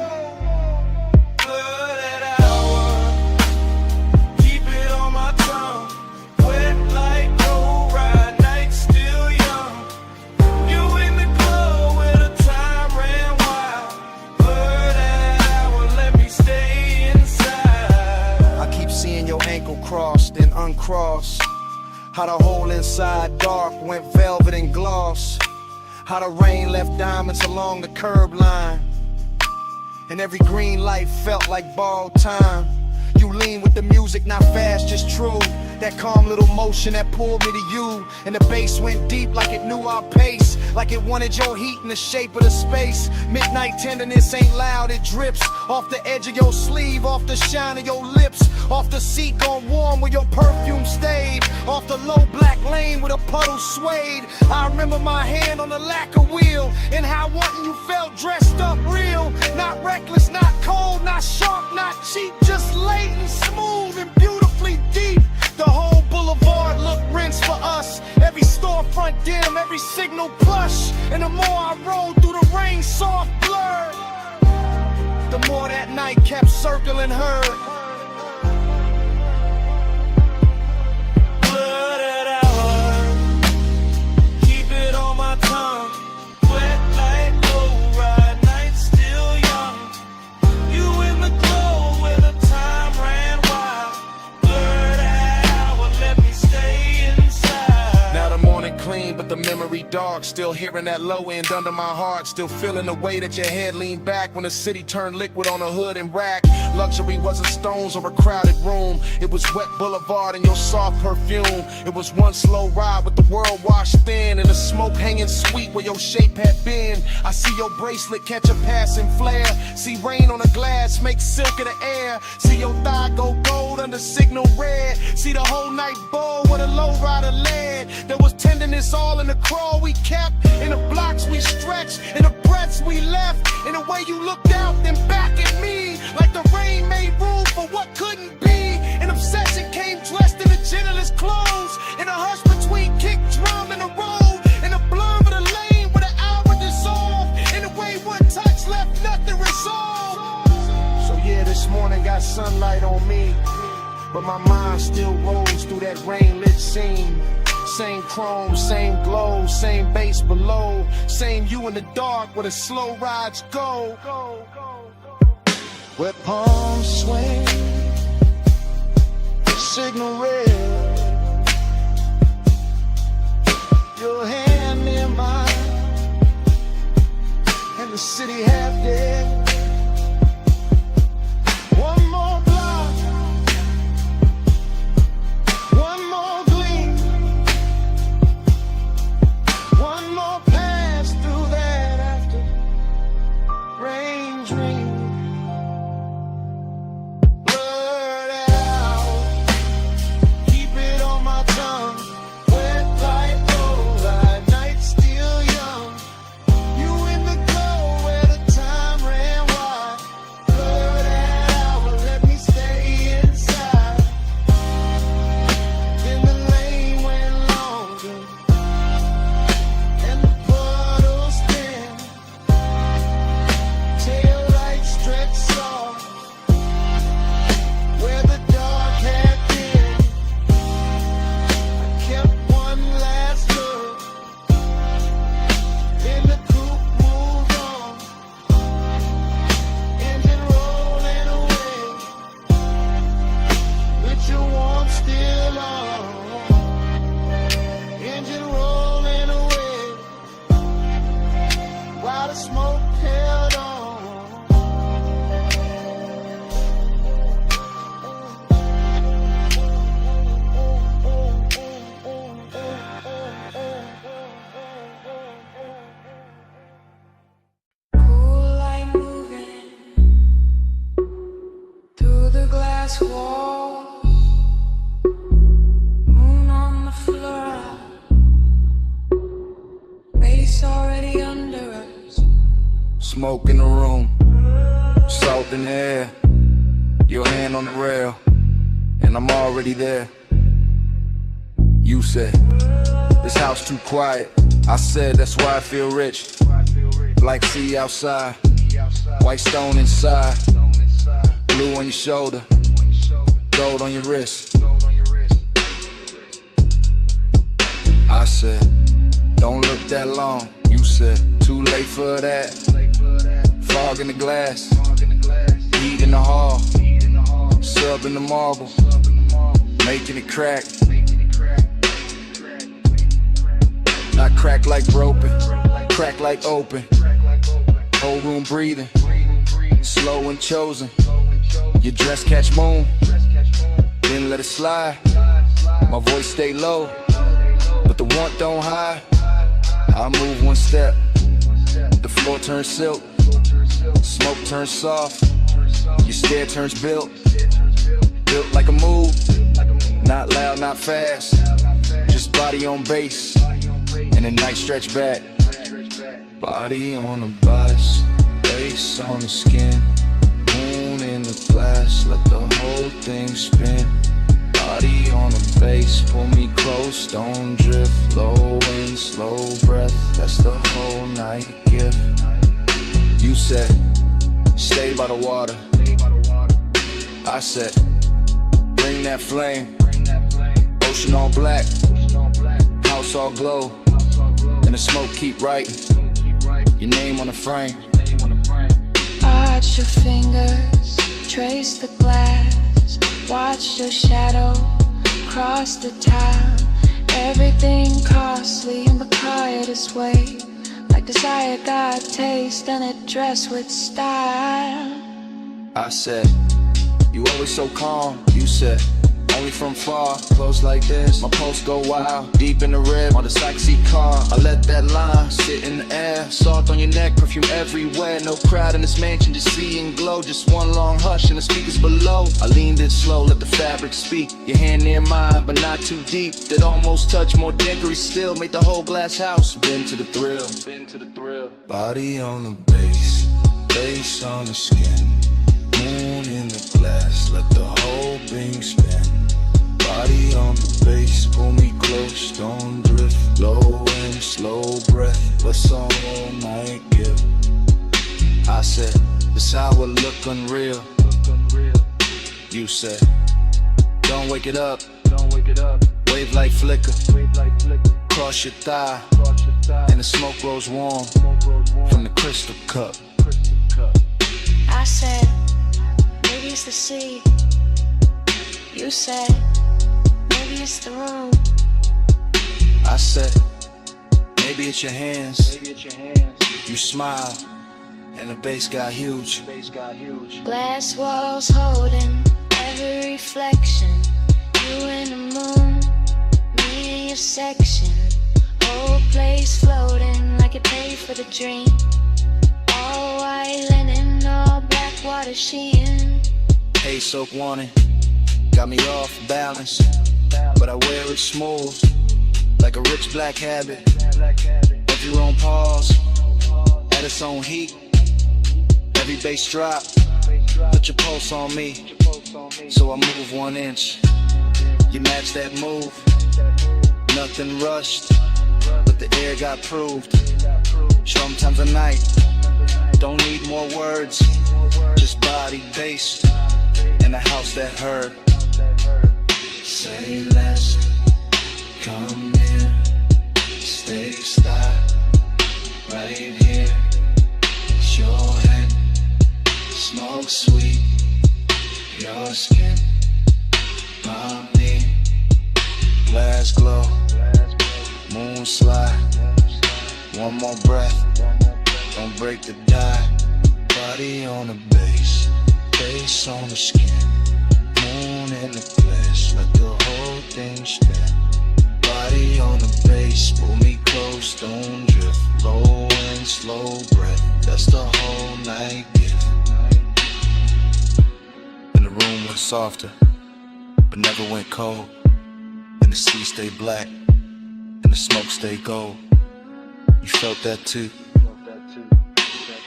Crossed and uncrossed. How the hole inside dark went velvet and gloss. How the rain left diamonds along the curb line. And every green light felt like borrowed time. You lean with the music, not fast, just true. That calm little motion that pulled me to you. And the bass went deep like it knew our pace, like it wanted your heat in the shape of the space. Midnight tenderness ain't loud, it drips off the edge of your sleeve, off the shine of your lips, off the seat gone warm where your perfume stayed, off the low black lane where the puddle swayed. I remember my hand on the lacquer wheel, and how wanting you felt dressed up real. Not reckless, not cold, not sharp, not cheap, just latent, smooth, and beautifully deep. The whole boulevard looked rinsed for us. Every storefront dim, every signal plush. And the more I rode through the rain, soft blurred, the more that night kept circling her. Blooded hour, keep it on my tongue. Wet like low ride, night still young. You in the glow where the time ran wild. Blurred hour, let me stay inside. Now the morning clean, but the memory dark. Still hearing that low end under my heart. Still feeling the way that your head leaned back when the city turned liquid on a hood and rack. Luxury wasn't stones or a crowded room. It was wet boulevard and your soft perfume. It was one slow ride with the world washed thin, and the smoke hanging sweet where your shape had been. I see your bracelet catch a passing flare. See rain on the glass make silk of the air. See your thigh go gold under signal red. See the whole night bowl where the low rider led. There was tenderness all in the crawl we kept, in the blocks we stretched, in the breaths we left, in the way you looked out then back at me, like the rain made room for what couldn't be. An obsession came dressed in the gentlest clothes, in a hush between kick drum and the road, in the blur of the lane where the hour dissolved, in the way one touch left nothing resolved. So yeah, this morning got sunlight on me, but my mind still rolls through that rain-lit scene. Same chrome, same glow, same bass below, same you in the dark where the slow rides go. Where palms swing, signal red, your hand in mine, and the city half dead. One more block, one more gleam, one more pass through that after rain dream. Blurred out, keep it on my tongue. Wet like low light, night still young. You in the glow where the time ran wide. Blurred out, let me stay inside. Then the lane went longer, and the puddles thin. Tail lights stretched soft where the dark had been. I kept one last look, then the coupe moved on. Engine rolling away, with your warmth still on. Engine rolling away, while the smoke held on. Cool light moving through the glass wall. Moon on the floor, face already under us. Smoke in the room, salt in the air, your hand on the rail, and I'm already there. You said, this house too quiet. I said, that's why I feel rich. Black sea outside, white stone inside, blue on your shoulder, gold on your wrist. I said, don't look that long. You said, too late for that. Fog in the glass, heat in the hall, sub in the marble, making it crack. Not crack like broken, crack like open. Whole room breathing, slow and chosen. Your dress catch moon, then let it slide. My voice stay low, but the want don't hide. I move one step, the floor turns silk, smoke turns soft, your stare turns built like a move, not loud, not fast, just body on base, and a nice stretch back. Body on the bus, face on the skin, moon in the glass, let the whole thing spin. Body on the base, pull me close, don't drift. Low and slow breath, that's the whole night gift. You said, stay by the water. I said, bring that flame. Ocean all black, house all glow, and the smoke keep writing your name on the frame. Arch your fingers, trace the glass, watch your shadow cross the town. Everything costly in the quietest way, like desire got taste and it dressed with style. I said, you always so calm. You said, only from far, close like this. My pulse go wild, deep in the rib, on the sexy car. I let that line sit in the air. Salt on your neck, perfume everywhere. No crowd in this mansion, just see and glow. Just one long hush and the speakers below. I leaned in slow, let the fabric speak. Your hand near mine, but not too deep. That almost touch, more dickery still. Made the whole glass house, been to the thrill. Body on the base, face on the skin, moon in the glass, let the whole thing spin. Body on the base, pull me close, don't drift. Low and slow breath, what's all night give? I said, this hour look unreal. You said, don't wake it up. Wave like flicker, cross your thigh, and the smoke grows warm from the crystal cup. I said, maybe it's the sea. You said, maybe it's the room. I said, maybe it's your hands. You smile, and the bass got huge. Glass walls holding every reflection. You and the moon, me in your section. Whole place floating like it paid for the dream. All white linen, all black water sheen. Haze soak warning, got me off balance, but I wear it smooth, like a rich black habit. Every room pause, at its own heat. Every bass drop, put your pulse on me, so I move 1 inch. You match that move, nothing rushed, but the air got proved. Sometimes a night, don't need more words, just body based, and a house that heard. Say less, come here, stay style, right here. It's your head, smoke sweet, your skin, my knee. Glass glow, moon slide, one more breath, don't break the die. Body on the base, face on the skin, moon in the flesh, let the whole thing spin. Body on the base, pull me close, don't drift. Low and slow breath, that's the whole night gift. And the room went softer, but never went cold. And the sea stayed black, and the smoke stayed gold. You felt that too?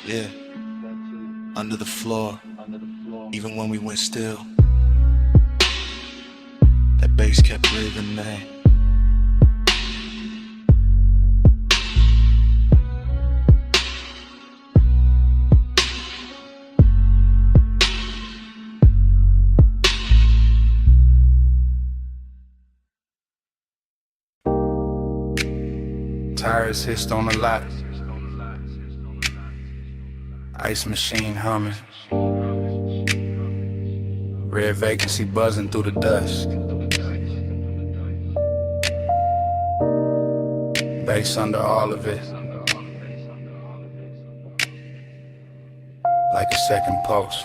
Yeah. Under the floor, even when we went still, that bass kept breathing, man. Tires hissed on the lot, ice machine humming, red vacancy buzzing through the dusk. Bass under all of it, like a second pulse.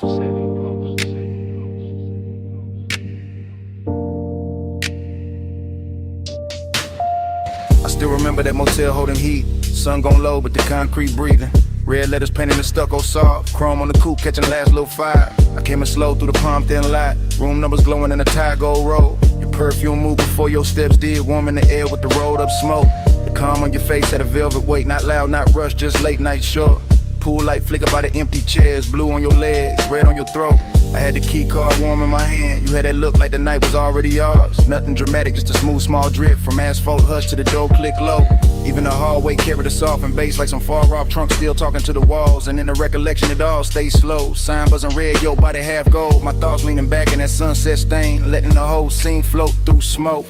still remember that motel holding heat. Sun gon' low, but the concrete breathing. Red letters painted in stucco soft. Chrome on the coupe, catching the last little fire. I came in slow through the palm thin light. Room numbers glowing in a tie gold road. Your perfume moved before your steps did. Warm in the air with the rolled up smoke. The calm on your face had a velvet weight. Not loud, not rushed, just late night short. Pool light flicker by the empty chairs. Blue on your legs, red on your throat. I had the key card warm in my hand. You had that look like the night was already yours. Nothing dramatic, just a smooth small drip. From asphalt hush to the door click low. Even the hallway carried a soft bass like some far off trunk still talking to the walls. And in the recollection it all stays slow. Sign buzzing red, your body half gold. My thoughts leaning back in that sunset stain. Letting the whole scene float through smoke.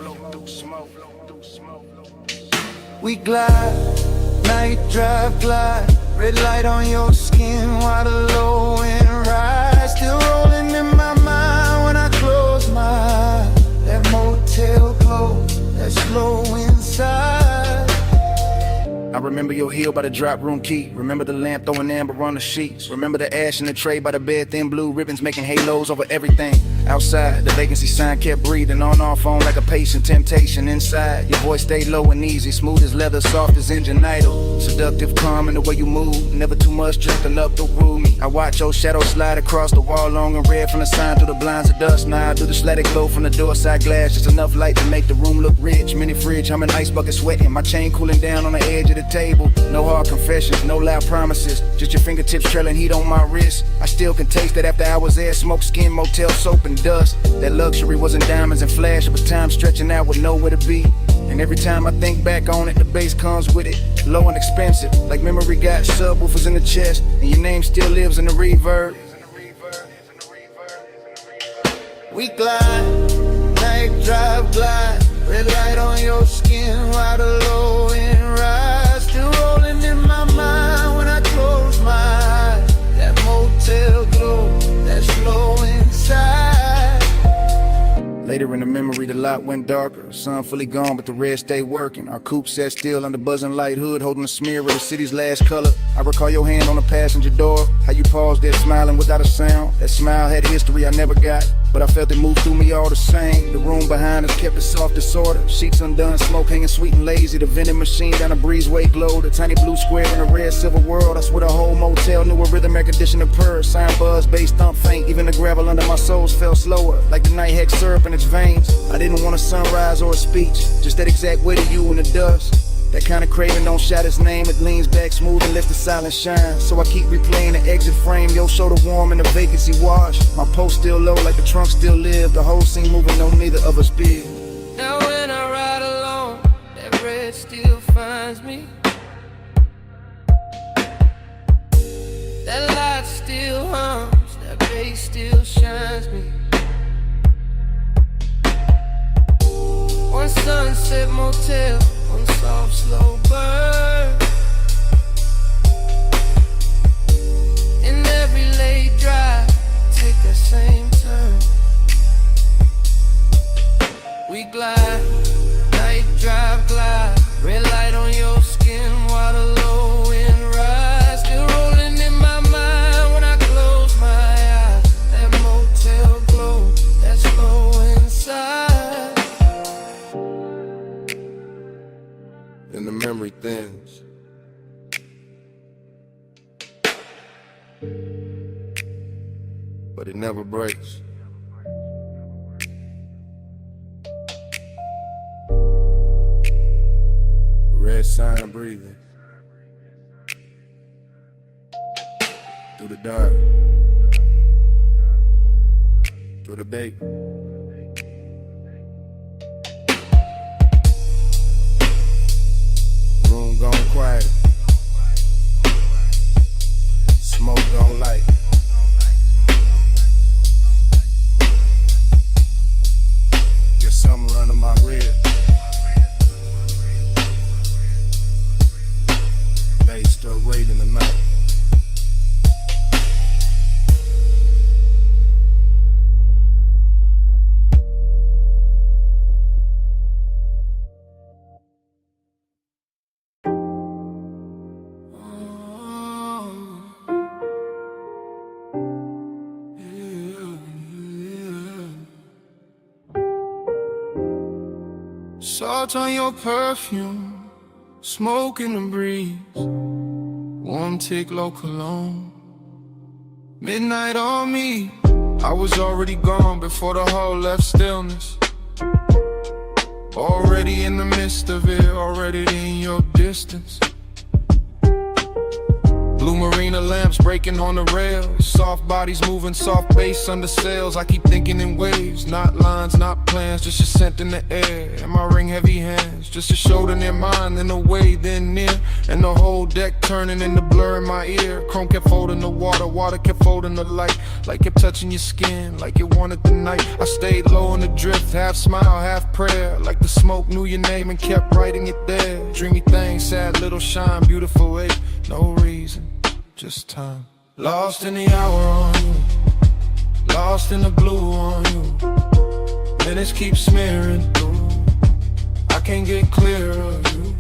We glide, night drive glide. Red light on your skin while the low end rise. Still rolling in my mind when I close my eyes. That motel glow, that slow inside. I remember your heel by the drop room key. Remember the lamp throwing amber on the sheets. Remember the ash in the tray by the bed, thin blue ribbons making halos over everything. Outside, the vacancy sign kept breathing on our phone like a patient temptation. Inside, your voice stayed low and easy, smooth as leather, soft as engine idle. Seductive, calm in the way you move, never too much, just enough to woo me. I watch your shadow slide across the wall, long and red from the sign through the blinds of dust. Now I do the static glow from the door side glass, just enough light to make the room look rich. Mini fridge, I'm an ice bucket sweating, my chain cooling down on the edge of the table. No hard confessions, no loud promises, just your fingertips trailing heat on my wrist. I still can taste that after hours there, smoke, skin, motel, soap and dust. That luxury wasn't diamonds and flash, but time stretching out with nowhere to be. And every time I think back on it, the bass comes with it, low and expensive, like memory got subwoofers in the chest, and your name still lives in the reverb. We glide, night drive glide. Red light on your skin while the low end rise. Still rolling in my mind when I close my eyes. That motel glow, that slow inside. Later in the memory, the lot went darker. Sun fully gone, but the red stayed working. Our coupe sat still under buzzing light hood, holding a smear of the city's last color. I recall your hand on the passenger door, how you paused there smiling without a sound. That smile had history I never got, but I felt it move through me all the same. The room behind us kept it soft disorder. Sheets undone, smoke hanging sweet and lazy. The vending machine down a breezeway glowed. A tiny blue square in a red silver world. I swear the whole motel knew a rhythm air conditioner purr. Sign buzz, bass thump faint. Even the gravel under my soles fell slower, like the night hex syrup in its veins. I didn't want a sunrise or a speech, just that exact weight of you in the dust. That kind of craving don't shout its name. It leans back smooth and lets the silence shine. So I keep replaying the exit frame. Your shoulder warm and the vacancy wash. My post still low like the trunk still live. The whole scene moving on neither of us big. Now when I ride alone, that red still finds me. That light still hums, that bass still shines me. One sunset motel, one soft slow burn. In every late drive, take that same turn. We glide, night drive glide. Red light on your skin while the low end rise. Still rolling in my mind when I close my eyes. That motel glow, that slow inside. And the memory thins. But it never breaks. Red sign of breathing. Through the dark. Through the day. Room gone quiet. Smoke gone light. Get something running my rib. Bass still waiting tonight. Salt on your perfume, Smoke in the breeze, warm tick low cologne. Midnight on me, I was already gone before the hall left stillness. Already in the midst of it, already in your distance. Blue marina lamps breaking on the rails, soft bodies moving, soft bass under sails. I keep thinking in waves, not lines, not plans, just a scent in the air. And my ring heavy hands, just a shoulder near mine, then away, then near. And the whole deck turning into blur in my ear. Chrome kept folding the water, water kept folding the light. Like kept touching your skin, like it wanted the night. I stayed low in the drift, half smile, half prayer. Like the smoke knew your name and kept writing it there. Dreamy thing, sad little shine, beautiful ache. No reason, just time. Lost in the hour on you, lost in the blue on you. Minutes keep smearing through, I can't get clear of you.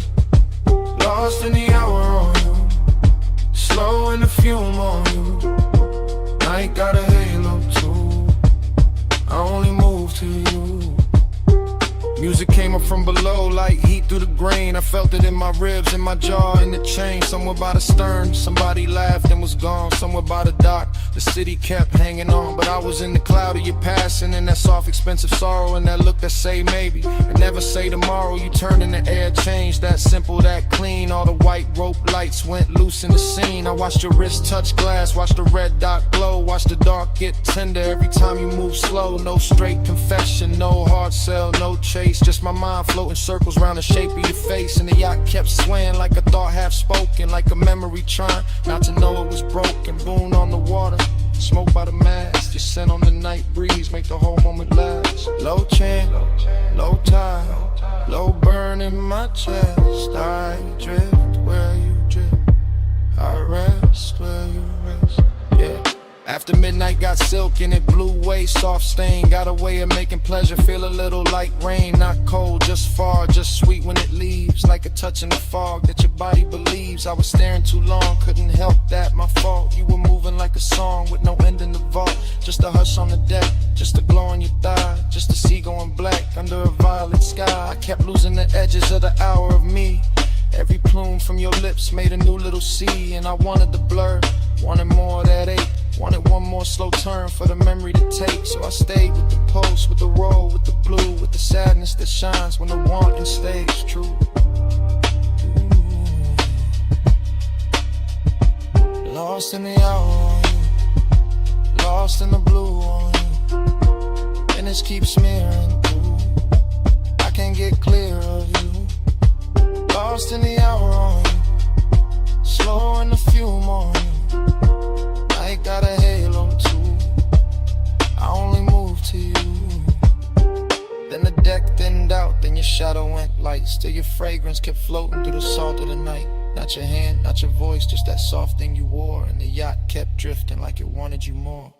Lost in the hour on you, slow in the fume on you. Night got a halo too, I only move to you. Music came up from below like heat through the grain. I felt it in my ribs, in my jaw, in the chain. Somewhere by the stern, somebody laughed and was gone. Somewhere by the dock, the city kept hanging on. But I was in the cloud of your passing, and that soft, expensive sorrow, and that look that say maybe, and never say tomorrow. You turned in the air, changed, that simple, that clean. All the white rope lights went loose in the scene. I watched your wrist touch glass, watched the red dot glow, watched the dark get tender every time you move slow. No straight confession, no hard sell, no chase. Just my mind floating circles around the shape of your face. And the yacht kept swaying like a thought half spoken, like a memory trying not to know it was broken. Boon on the water, smoke by the mast. Your scent on the night breeze make the whole moment last. Low chant, low tide, low burn in my chest. I drift where you drift, I rest where you rest. Yeah. After midnight got silk and it blew away, soft stain. Got a way of making pleasure feel a little like rain. Not cold, just far, just sweet when it leaves. Like a touch in the fog that your body believes. I was staring too long, couldn't help that, my fault. You were moving like a song with no end in the vault. Just a hush on the deck, just a glow on your thigh. Just a sea going black under a violet sky. I kept losing the edges of the hour of me. Every plume from your lips made a new little sea. And I wanted the blur, wanted more of that ache. Wanted one more slow turn for the memory to take. So I stayed with the pulse, with the roll, with the blue, with the sadness that shines when the wanting stays true. Lost in the hour on you, lost in the blue on you. And it keeps smearing through, I can't get clear of you. Lost in the hour on you, slow in the fume on you. I got a halo too, I only move to you. Then the deck thinned out, then your shadow went light. Still your fragrance kept floating through the salt of the night. Not your hand, not your voice, just that soft thing you wore. And the yacht kept drifting like it wanted you more.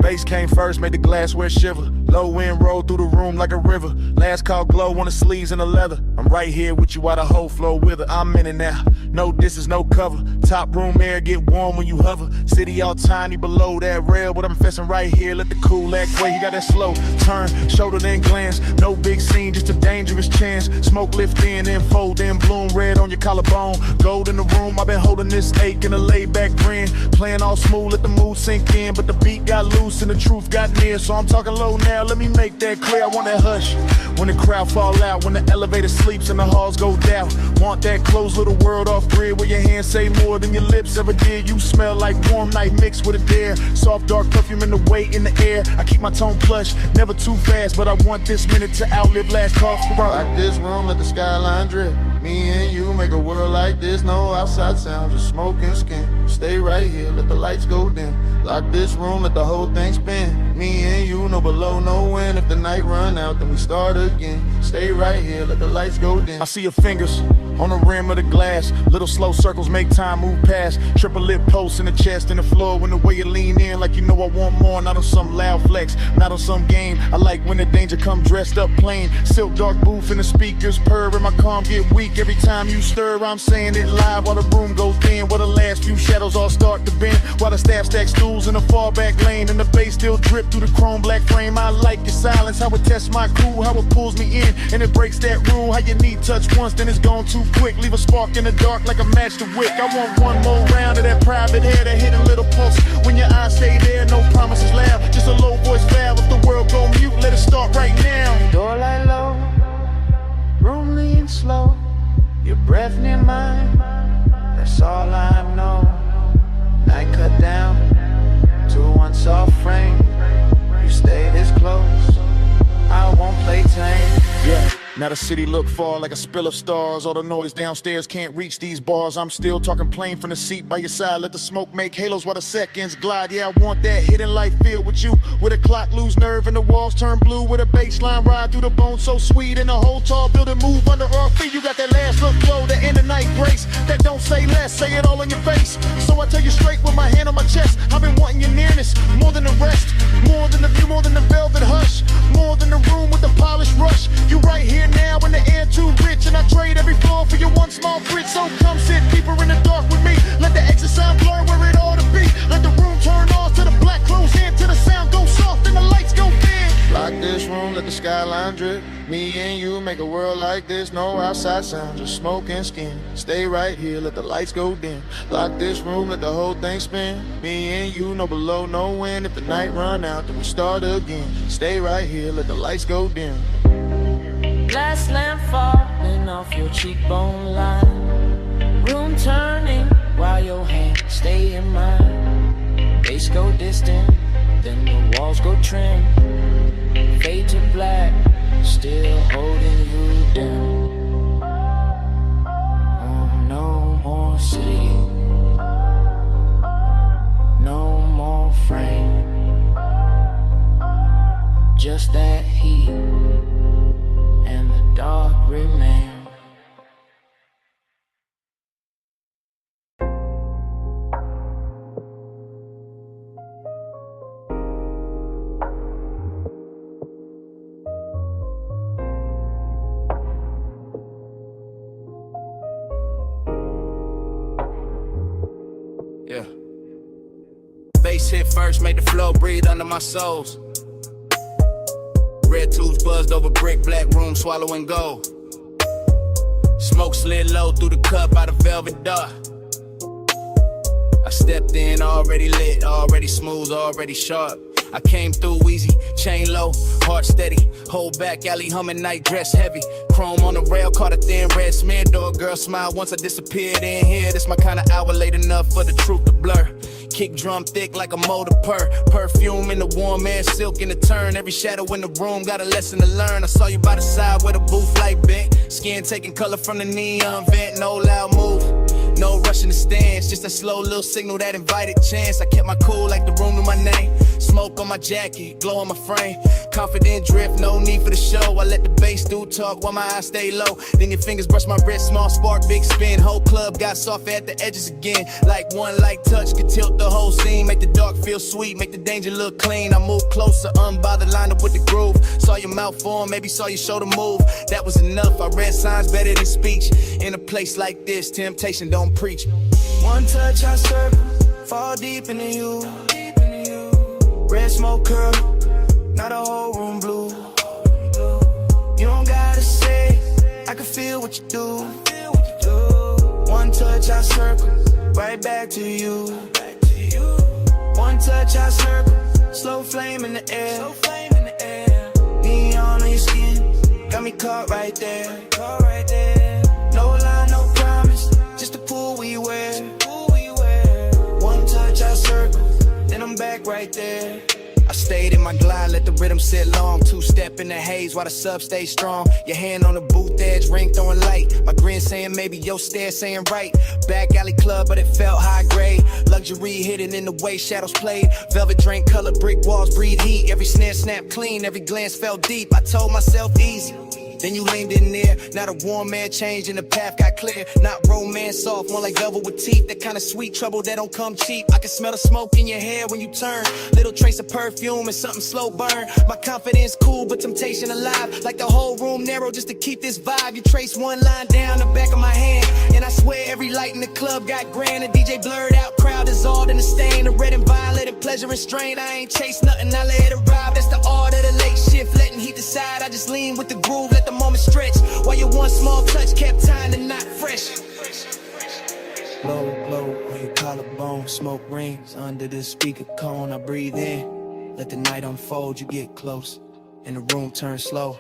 Bass came first, made the glassware shiver. Low wind rolled through the room like a river. Last call glow on the sleeves and the leather. I'm right here with you while the whole flow wither. I'm in it now, no distance, no cover. Top room air get warm when you hover. City all tiny below that rail, but I'm fessing right here. Let the cool act way, you got that slow turn, shoulder then glance. No big scene, just a dangerous chance. Smoke lift in, then fold in, bloom red on your collarbone. Gold in the room, I've been holding this ache in a laid back grin. Playing all smooth, let the mood sink in, but the beat got loose and the truth got near. So I'm talking low now, let me make that clear. I want that hush when the crowd fall out, when the elevator sleeps and the halls go down. Want that closed little world off grid where your hands say more more than your lips ever did. You smell like warm night mixed with a dare. Soft dark perfume in the weight in the air. I keep my tone plush, never too fast, but I want this minute to outlive last call for Like this room, let the skyline drip. Me and you make a world like this. No outside sound, just smoke and skin. Stay right here, let the lights go dim. Lock this room, let the whole thing spin. Me and you, no below, no wind. If the night run out, then we start again. Stay right here, let the lights go dim. I see your fingers on the rim of the glass. Little slow circles make time move past. Triple lip posts in the chest and the floor. When the way you lean in like you know I want more. Not on some loud flex, not on some game. I like when the danger come dressed up plain. Silk dark booth in the speakers purr and my calm get weak. Every time you stir, I'm saying it live while the room goes thin. While the last few shadows all start to bend. While the staff stack stools in the far back lane. And the bass still drip through the chrome black frame. I like your silence, how it tests my crew. How it pulls me in and it breaks that rule. How you need touch once, then it's gone too quick. Leave a spark in the dark like a match to wick. I want one more round of that private hair, that hidden little pulse. When your eyes stay there, no promises loud. Just a low voice valve. If the world go mute, let it start right now. Door light low, room lean slow. Your breath near mine, that's all I know. Night cut down to one soft frame. You stay this close, I won't play tame. Yeah. Now the city look far like a spill of stars. All the noise downstairs can't reach these bars. I'm still talking plain from the seat by your side. Let the smoke make halos while the seconds glide. Yeah, I want that hidden light filled with you. With a clock lose nerve and the walls turn blue. With a bass line ride through the bones so sweet. And the whole tall building move under our feet. You got that last look flow, the inner night grace. That don't say less, say it all in your face. So I tell you straight with my hand on my chest. I've been wanting your nearness, more than the rest. More than the view, more than the velvet hush. More than the room with the polished rush. You right here now in the air too rich. And I trade every floor for your one small bridge. So come sit deeper in the dark with me. Let the exit sound blur where it ought to be. Let the room turn off to the black close in. Till the sound go soft and the lights go dim. Lock this room, let the skyline drip. Me and you make a world like this. No outside sound, just smoke and skin. Stay right here, let the lights go dim. Lock this room, let the whole thing spin. Me and you, no below, no wind. If the night run out, then we start again. Stay right here, let the lights go dim. Glass lamp falling off your cheekbone line. Room turning while your hands stay in mine. Bass go distant, then the walls go trim. Fade to black, still holding you down. Oh, no more city, no more frame. Just that heat and the dark remain. Yeah. Bass hit first, made the flow breathe under my soles. Red tools buzzed over brick, black room swallowing gold. Smoke slid low through the cup out of velvet dark. I stepped in already lit, already smooth, already sharp. I came through easy, chain low, heart steady. Hold back, alley humming, night dress heavy. Chrome on the rail, caught a thin red smear. Door girl smile once I disappeared in here. This my kind of hour, late enough for the truth to blur. Kick drum thick like a motor purr. Perfume in the warm air, silk in the turn. Every shadow in the room got a lesson to learn. I saw you by the side where the booth light bent. Skin taking color from the neon vent. No loud move, no rushing the stands. Just a slow little signal that invited chance. I kept my cool like the room knew my name. Smoke on my jacket, glow on my frame. Confident drift, no need for the show. I let the bass do talk while my eyes stay low. Then your fingers brush my wrist, small spark, big spin. Whole club got soft at the edges again. Like one light touch could tilt the whole scene. Make the dark feel sweet, make the danger look clean. I move closer, unbothered, lined up with the groove. Saw your mouth form, maybe saw your shoulder move. That was enough, I read signs better than speech. In a place like this, temptation don't preach. One touch I circle, fall deep into you. Red smoke curl, now the whole room blue. You don't gotta say, I can feel what you do. One touch I circle, right back to you. One touch I circle, slow flame in the air. Neon on your skin, got me caught right there. No lie, no promise, just the pool we wear. back right there. I stayed in my glide, let the rhythm sit long. Two-step in the haze while the sub stay strong. Your hand on the booth edge, ring throwing light. My grin saying maybe, your stare saying right. Back alley club, but it felt high grade. Luxury hidden in the way shadows played. Velvet drink color, brick walls breathe heat. Every snare snapped clean, every glance felt deep. I told myself easy. Then you leaned in there. Now the warm man changed and the path got clear. Not romance soft, more like velvet with teeth. That kind of sweet trouble that don't come cheap. I can smell the smoke in your hair when you turn. Little trace of perfume and something slow burn. My confidence cool, but temptation alive. Like the whole room narrow just to keep this vibe. You trace one line down the back of my hand, and I swear every light in the club got grand. The DJ blurred out, crowd dissolved in the stain. The red and violet and pleasure and strain. I ain't chase nothing, I let it arrive. That's the art of the late shift, letting heat decide. I just lean with the groove, let the moment stretch. While your one small touch kept time to not fresh. Low, low on your collarbone, smoke rings under the speaker cone. I breathe in, let the night unfold. You get close, and the room turns slow.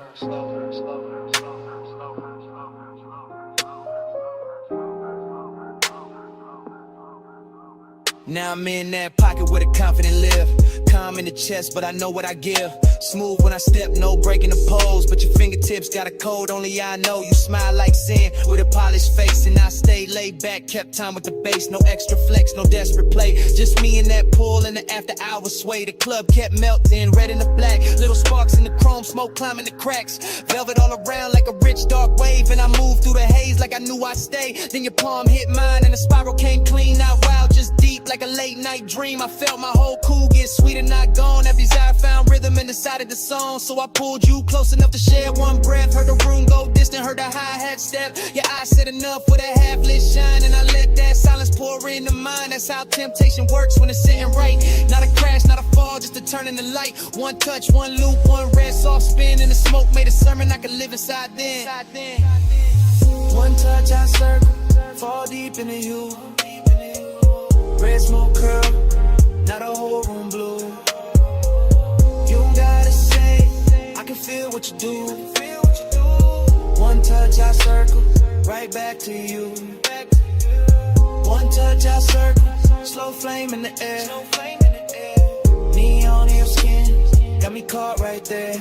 Now I'm in that pocket where the confident live. Calm in the chest, but I know what I give. Smooth when I step, no breaking the pose. But your fingertips got a code, only I know. You smile like sin with a polished face. And I stay laid back, kept time with the bass. No extra flex, no desperate play. Just me and that pool in the after hours sway. The club kept melting, red and the black. Little sparks in the chrome, smoke climbing the cracks. Velvet all around like a rich dark wave. And I moved through the haze like I knew I'd stay. Then your palm hit mine and the spiral came clean. Not wild, just deep like a late night dream. I felt my whole cool get sweet and not gone. That desire found rhythm in the side of the song. So I pulled you close enough to share one breath. Heard the room go distant, heard the hi-hat step. Your eyes said enough with a half-lit shine, and I let that silence pour into mine. That's how temptation works when it's sitting right. Not a crash, not a fall, just a turn in the light. One touch, one loop, one red soft spin, and the smoke made a sermon I could live inside then. One touch I circle, fall deep into you. Red smoke curl, now the whole room blue. You don't gotta say, I can feel what you do. One touch I circle, right back to you. One touch I circle, slow flame in the air. Neon in your skin, got me caught right there.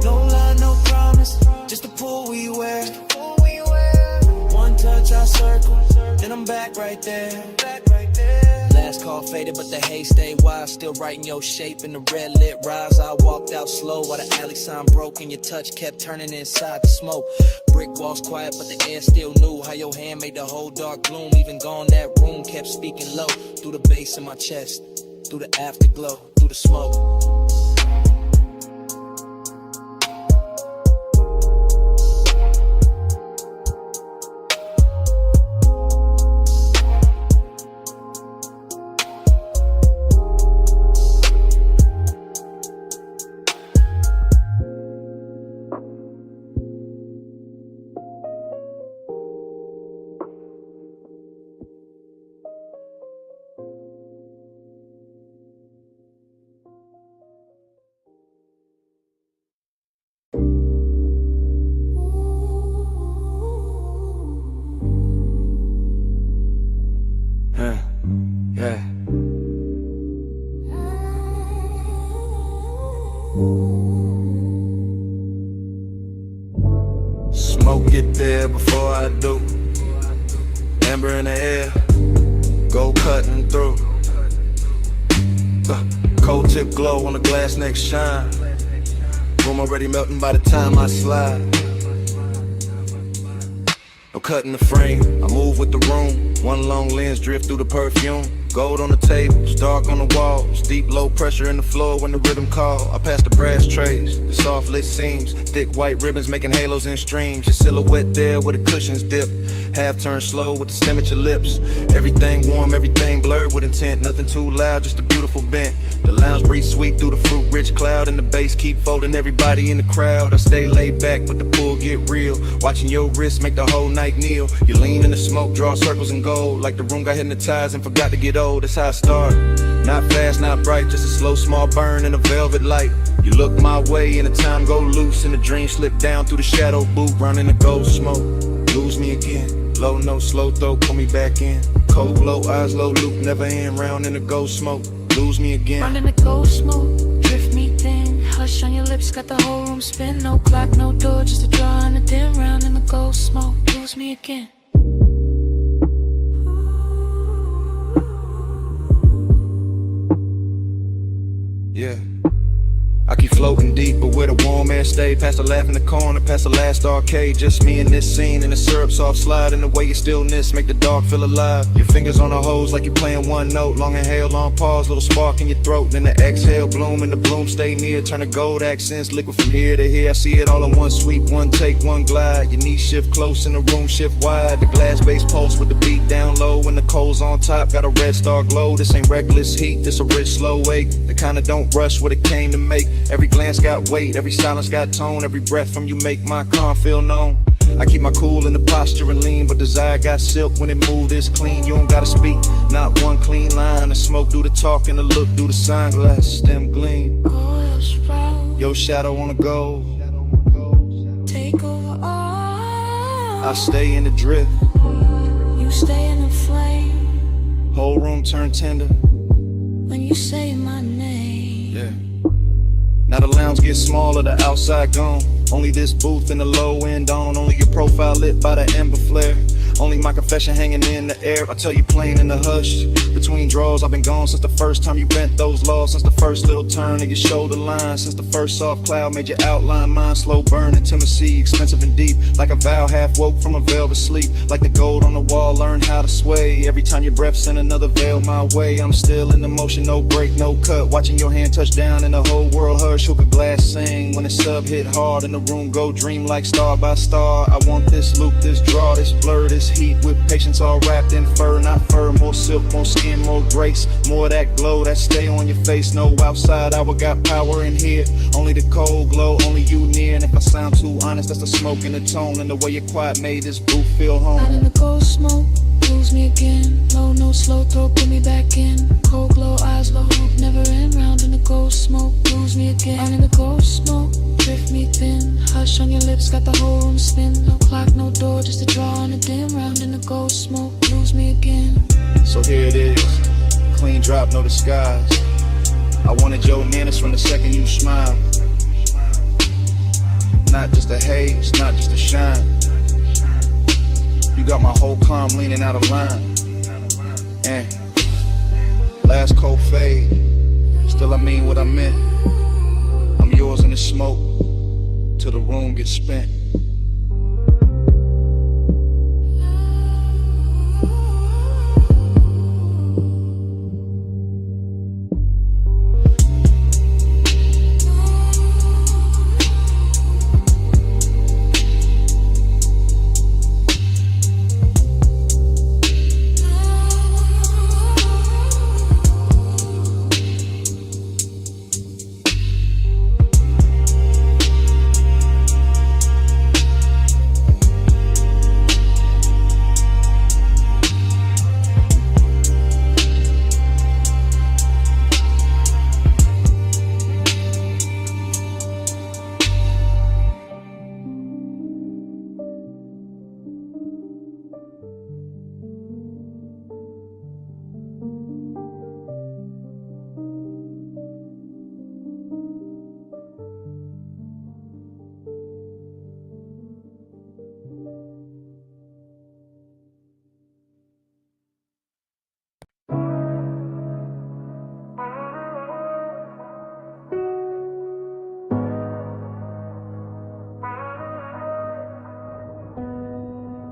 No line, no promise, just the pull we wear. One touch I circle, then I'm back right there. Last call faded, but the haze stayed wild. Still writing your shape in the red lit rise. I walked out slow while the alley sign broke, and your touch kept turning inside the smoke. Brick walls quiet, but the air still knew how your hand made the whole dark gloom. Even gone, that room kept speaking low. Through the bass in my chest, through the afterglow, through the smoke. Smoke get there before I do. Amber in the air, go cutting through. Cold tip glow on the glass neck shine. Room already melting by the time I slide. No cutting the frame, I move with the room. One long lens drift through the perfume. Gold on the tables, dark on the walls. Deep low pressure in the floor when the rhythm call. I pass the brass trays, the soft lit seams. Thick white ribbons making halos and streams. Your silhouette there where the cushions dip. Half turn slow with the stem at your lips. Everything warm, everything blurred with intent. Nothing too loud, just a beautiful bent. The lounge breeze sweet through the fruit rich cloud. And the bass keep folding everybody in the crowd. I stay laid back but the pull get real. Watching your wrist make the whole night kneel. You lean in the smoke, draw circles and gold. Like the room got hypnotized and forgot to get old. That's how I start. Not fast, not bright, just a slow small burn in a velvet light. You look my way and the time go loose. And the dream slip down through the shadow boot. Running the gold smoke, lose me again. Low note, slow throw, pull me back in. Cold glow, eyes low, loop, never end. Round in the gold smoke. lose me again. Running the ghost smoke, drift me thin. Hush on your lips, got the whole room spin. No clock, no door, just a draw and a dim. Round in the ghost smoke, lose me again. Yeah. I keep floating deep, but where the warm air stay. Past the laugh in the corner, past the last arcade. Just me and this scene, and the syrup soft slide. And the way your stillness make the dark feel alive. Your fingers on the hose like you playing one note. Long inhale, long pause, little spark in your throat. Then the exhale, bloom, and the bloom stay near. Turn to gold accents, liquid from here to here. I see it all in one sweep, one take, one glide. Your knees shift close and the room shift wide. The glass base pulse with the beat down low. And the coals on top, got a red star glow. This ain't reckless heat, this a rich slow wake. The kind of don't rush what it came to make. Every glance got weight, every silence got tone. Every breath from you make my calm feel known. I keep my cool in the posture and lean, but desire got silk when it moved this clean. You don't gotta speak, not one clean line. The smoke do the talk and the look do the sunglass. Them gleam. Your shadow on the go. Take over all. I stay in the drift. You stay in the flame. Whole room turn tender when you say my name. Yeah. Now the lounge gets smaller, the outside gone. Only this booth and the low end on. Only your profile lit by the ember flare. Only my confession hanging in the air. I tell you plain in the hush. Between draws, I've been gone since the first time you bent those laws. Since the first little turn of your shoulder line. Since the first soft cloud made your outline mine. Slow burn, intimacy, expensive and deep. Like a vow half woke from a velvet sleep. Like the gold on the wall, learn how to sway. Every time your breath send another veil my way. I'm still in the motion, no break, no cut. Watching your hand touch down and the whole world hush. Hook a glass sing when the sub hit hard. And the room go dream like star by star. I want this loop, this draw, this blur, this heat with patience all wrapped in fur, not fur. More silk, more skin, more grace. More of that glow that stay on your face. No outside hour got power in here. Only the cold glow, only you near. And if I sound too honest, that's the smoke and the tone. And the way your quiet made this booth feel home. Out in the ghost smoke, lose me again. Low note, slow throw, put me back in. Cold glow, eyes low, hope never end. Round in the ghost smoke, lose me again. Out in the ghost smoke, drift me thin. Hush on your lips, got the whole room spin. No clock, no door, just a draw and a dim. Round in the ghost smoke, lose me again. So here it is, clean drop, no disguise. I wanted your manners from the second you smile. Not just a haze, not just a shine. You got my whole calm leaning out of line. And last cold fade, still I mean what I meant. I'm yours in the smoke, till the room gets spent.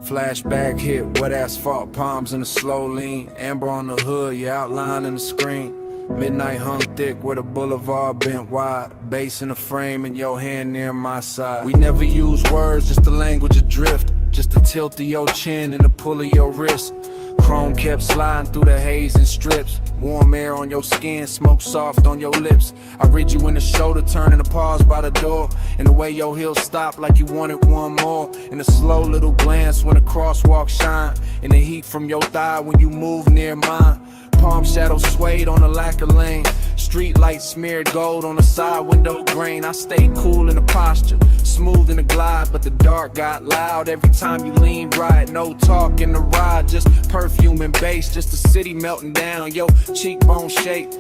Flashback hit, wet asphalt, palms in a slow lean. Amber on the hood, your outline in the screen. Midnight hung thick where the boulevard bent wide. Bass in the frame and your hand near my side. We never use words, just the language adrift. Just the tilt of your chin and the pull of your wrist. Chrome kept sliding through the haze and strips. Warm air on your skin, smoke soft on your lips. I read you in the shoulder, turning to pause by the door. And the way your heels stopped like you wanted one more. And a slow little glance when the crosswalk shine. And the heat from your thigh when you move near mine. Palm shadows swayed on the lacquer lane. Street lights smeared gold on the side window grain. I stayed cool in the posture, smooth in the glide, but the dark got loud every time you leaned right. No talk in the ride, just perfume and bass, just the city melting down. Your cheekbone shape,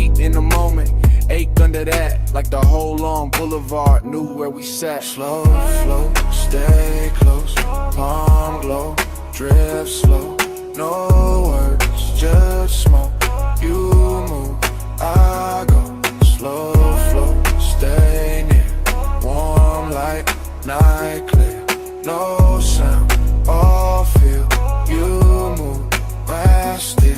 deep in the moment. Ache under that, like the whole long boulevard knew where we sat. Slow flow, stay close, palm glow, drift slow. No words, just smoke. You move, I go. Slow flow, stay near. Warm light, night clear. No sound, all feel. You move, I still.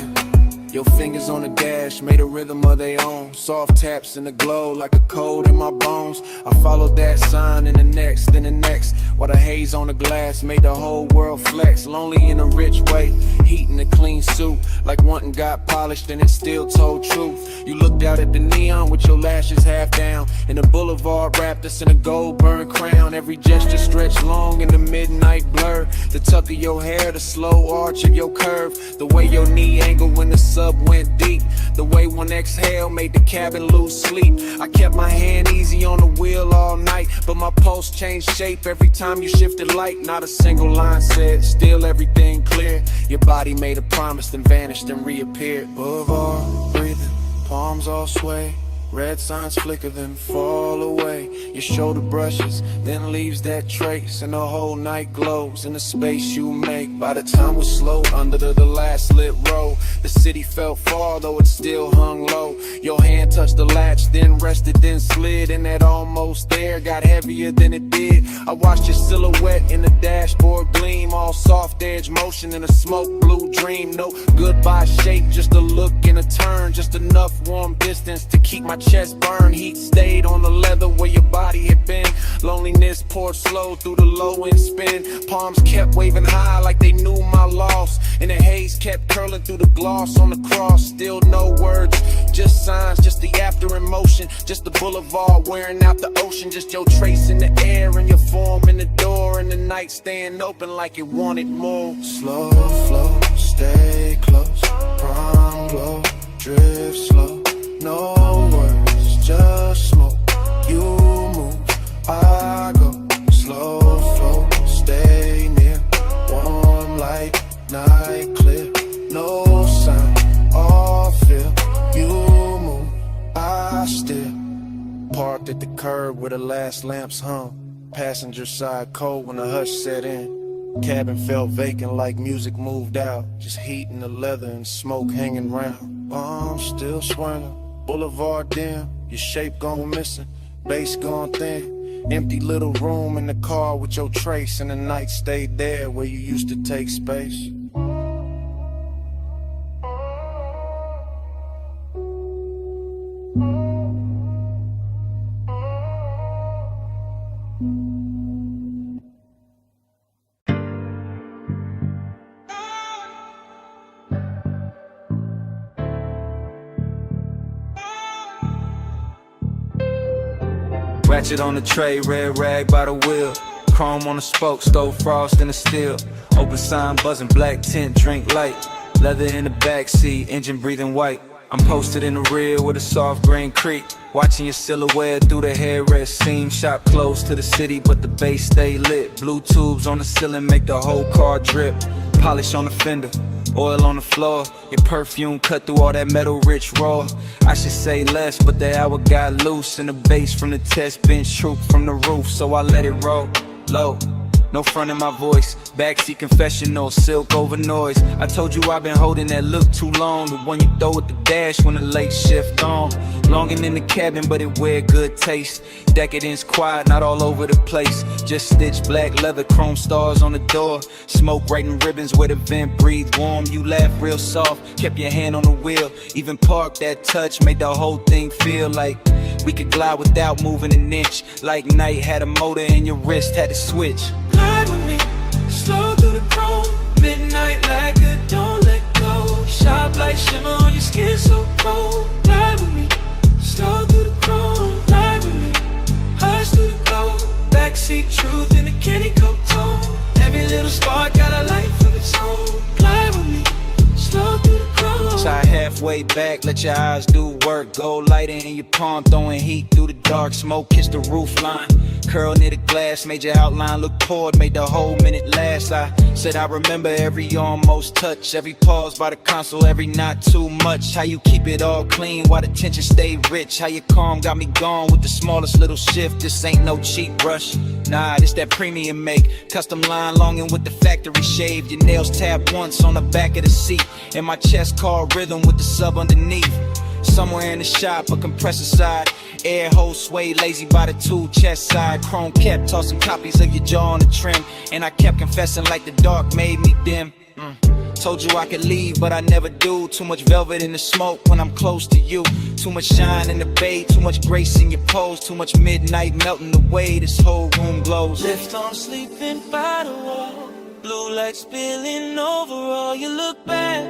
Your fingers on the dash made a rhythm of their own. Soft taps in the glow like a cold in my bones. I followed that sign in the next, then the next. While the haze on the glass made the whole world flex. Lonely in a rich way, heat in a clean suit. Like one got polished and it still told truth. You looked out at the neon with your lashes half down. And the boulevard wrapped us in a gold burn crown. Every gesture stretched long in the midnight blur. The tuck of your hair, the slow arch of your curve. The way your knee angled when the sub went deep. The way one exhale made the cabin lose sleep. I kept my hand easy on the wheel all night, but my pulse changed shape every time you shifted light. Not a single line said, still everything clear. Your body made a promise, then vanished and reappeared. Boulevard, breathing, palms all sway. Red signs flicker, then fall away. Your shoulder brushes, then leaves that trace. And the whole night glows in the space you make. By the time we're slow under the last lit row, the city felt far, though it still hung low. Your hand touched the latch, then rested, then slid. And that almost there got heavier than it did. I watched your silhouette in the dashboard gleam. All soft edge motion in a smoke blue dream. No goodbye shape, just a look and a turn. Just enough warm distance to keep my chest burn. Heat stayed on the leather where your body had been. Loneliness poured slow through the low end spin. Palms kept waving high like they knew my loss. And the haze kept curling through the gloss on the cross. Still no words, just signs, just the after emotion. Just the boulevard wearing out the ocean. Just your trace in the air and your form in the door. And the night staying open like it wanted more. Slow flow, stay close, prom glow, drift slow. No words, just smoke. You move, I go. Slow flow, stay near. Warm light, night clear. No sound, all feel. You move, I still. Parked at the curb where the last lamps hung. Passenger side cold when the hush set in. Cabin felt vacant like music moved out. Just heat in the leather and smoke hanging round. Bombs still swinging. Boulevard dim, your shape gone missing, bass gone thin. Empty little room in the car with your trace. And the night stayed there where you used to take space. Ratchet on the tray, red rag by the wheel. Chrome on the spoke, stove frost in the steel. Open sign buzzing, black tint, drink light. Leather in the backseat, engine breathing white. I'm posted in the rear with a soft green creek. Watching your silhouette through the headrest seam. Shop close to the city, but the base stay lit. Blue tubes on the ceiling make the whole car drip. Polish on the fender, oil on the floor. Your perfume cut through all that metal rich raw. I should say less, but the hour got loose. And the bass from the test bench troop from the roof. So I let it roll, low. No front in my voice, backseat confessional, silk over noise. I told you I've been holding that look too long. The one you throw at the dash when the late shift on. Longing in the cabin, but it wear good taste. Decadence quiet, not all over the place. Just stitched black leather, chrome stars on the door. Smoke writing ribbons where the vent breathe warm. You laugh real soft, kept your hand on the wheel. Even parked that touch, made the whole thing feel like we could glide without moving an inch. Like night had a motor and your wrist had a switch. Glide with me, slow through the chrome. Midnight like a don't let go. Sharp light shimmer on your skin so cold. Glide with me, slow through the chrome. Glide with me, hush through the glow. Backseat truth in a candy coat tone. Every little spark got a life of its own. Glide with me, slow through the chrome. Tie halfway back, let your eyes do work. Gold lighter in your palm, throwing heat through the dark. Smoke kiss the roof line. Curl near the glass, made your outline look poured, made the whole minute last. I said I remember every almost touch, every pause by the console, every not too much. How you keep it all clean while the tension stay rich. How you calm got me gone with the smallest little shift. This ain't no cheap brush, nah, this that premium make. Custom line longing with the factory shaved. Your nails tapped once on the back of the seat, and my chest called rhythm with the sub underneath. Somewhere in the shop, a compressor side, air hole sway lazy by the tool chest side. Chrome kept tossing copies of your jaw on the trim, and I kept confessing like the dark made me dim. Told you I could leave, but I never do. Too much velvet in the smoke when I'm close to you. Too much shine in the bay, too much grace in your pose. Too much midnight melting away, this whole room glows. Left on sleeping by the wall, blue light spilling over all. You look back,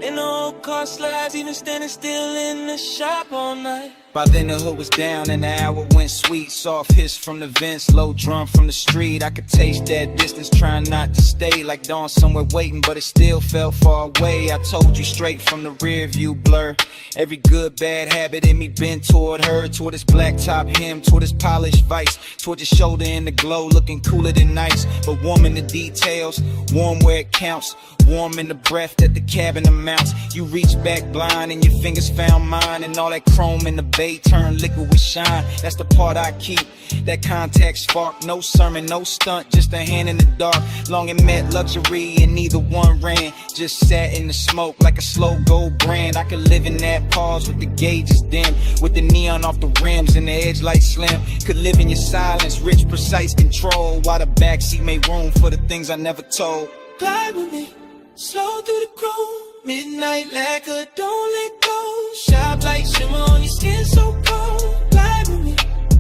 and the old car slides, even standing still in the shop all night. By then the hood was down and the hour went sweet. Soft hiss from the vents, low drum from the street. I could taste that distance, trying not to stay. Like dawn somewhere waiting, but it still felt far away. I told you straight from the rear view blur. Every good bad habit in me bent toward her, toward his black top hem, toward his polished vice, toward your shoulder in the glow, looking cooler than nice, but warm in the details, warm where it counts, warm in the breath that the cabin amounts. You reach back blind and your fingers found mine, and all that chrome in the bay turned liquid with shine. That's the part I keep, that contact spark. No sermon, no stunt, just a hand in the dark. Long and met luxury and neither one ran. Just sat in the smoke like a slow gold brand. I could live in that pause with the gauges dim, with the neon off the rims and the edge light slim. Could live in your silence, rich, precise control, while the backseat made room for the things I never told. Glide with me, slow through the chrome. Midnight lacquer, don't let go. Shop like shimmer on your skin, so cold. Glide with me,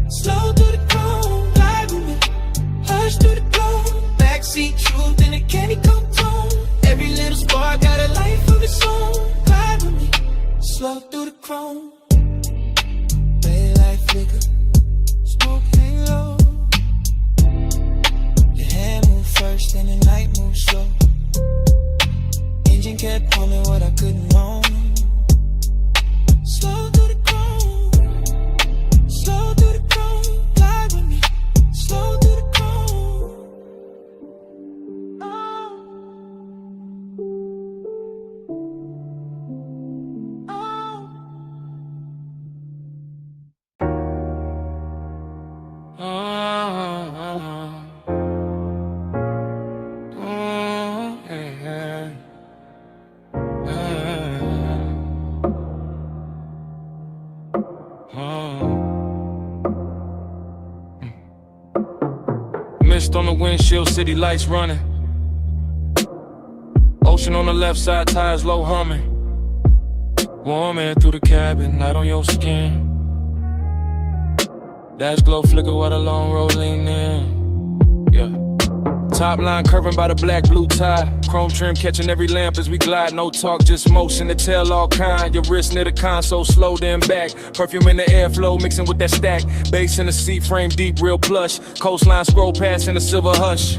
slow through the chrome. Glide with me, hush through the glow. Backseat truth in a candy coat tone. Every little spark got a life of its own. Glide with me, slow through the chrome. Daylight flicker, smoke hang low. Your hand move first and the night move slow. Engine kept humming what I couldn't own. Slow through the chrome, slow through the chrome. Glide with me, slow through the chrome. Mist on the windshield, city lights running. Ocean on the left side, tires low humming. Warm air through the cabin, light on your skin. Dash glow flicker while the long road lean in. Yeah. Top line curving by the black blue tie. Chrome trim catching every lamp as we glide. No talk, just motion to tell all kind. Your wrist near the console, slow then back. Perfume in the airflow mixing with that stack. Bass in the seat frame deep, real plush. Coastline scroll past in the silver hush.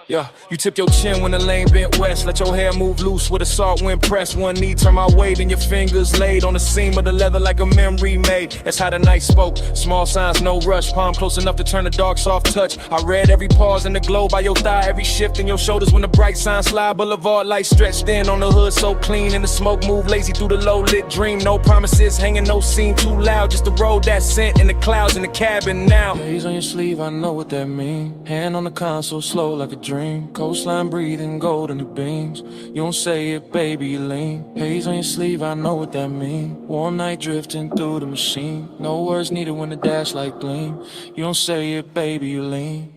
Yeah, you tip your chin when the lane bent west. Let your hair move loose with a salt wind press. One knee turn my weight and your fingers laid on the seam of the leather like a memory made. That's how the night spoke. Small signs, no rush. Palm close enough to turn the dark soft touch. I read every pause in the glow by your thigh. Every shift in your shoulders when the bright signs slide. Boulevard lights stretched in on the hood so clean. And the smoke move lazy through the low lit dream. No promises hanging, no scene too loud. Just the road that sent in the clouds in the cabin now. Haze on your sleeve, I know what that mean. Hand on the console, slow like a dream. Coastline breathing gold in the beams. You don't say it, baby, you lean. Haze on your sleeve, I know what that mean. Warm night drifting through the machine. No words needed when the dash light gleam. You don't say it, baby, you lean.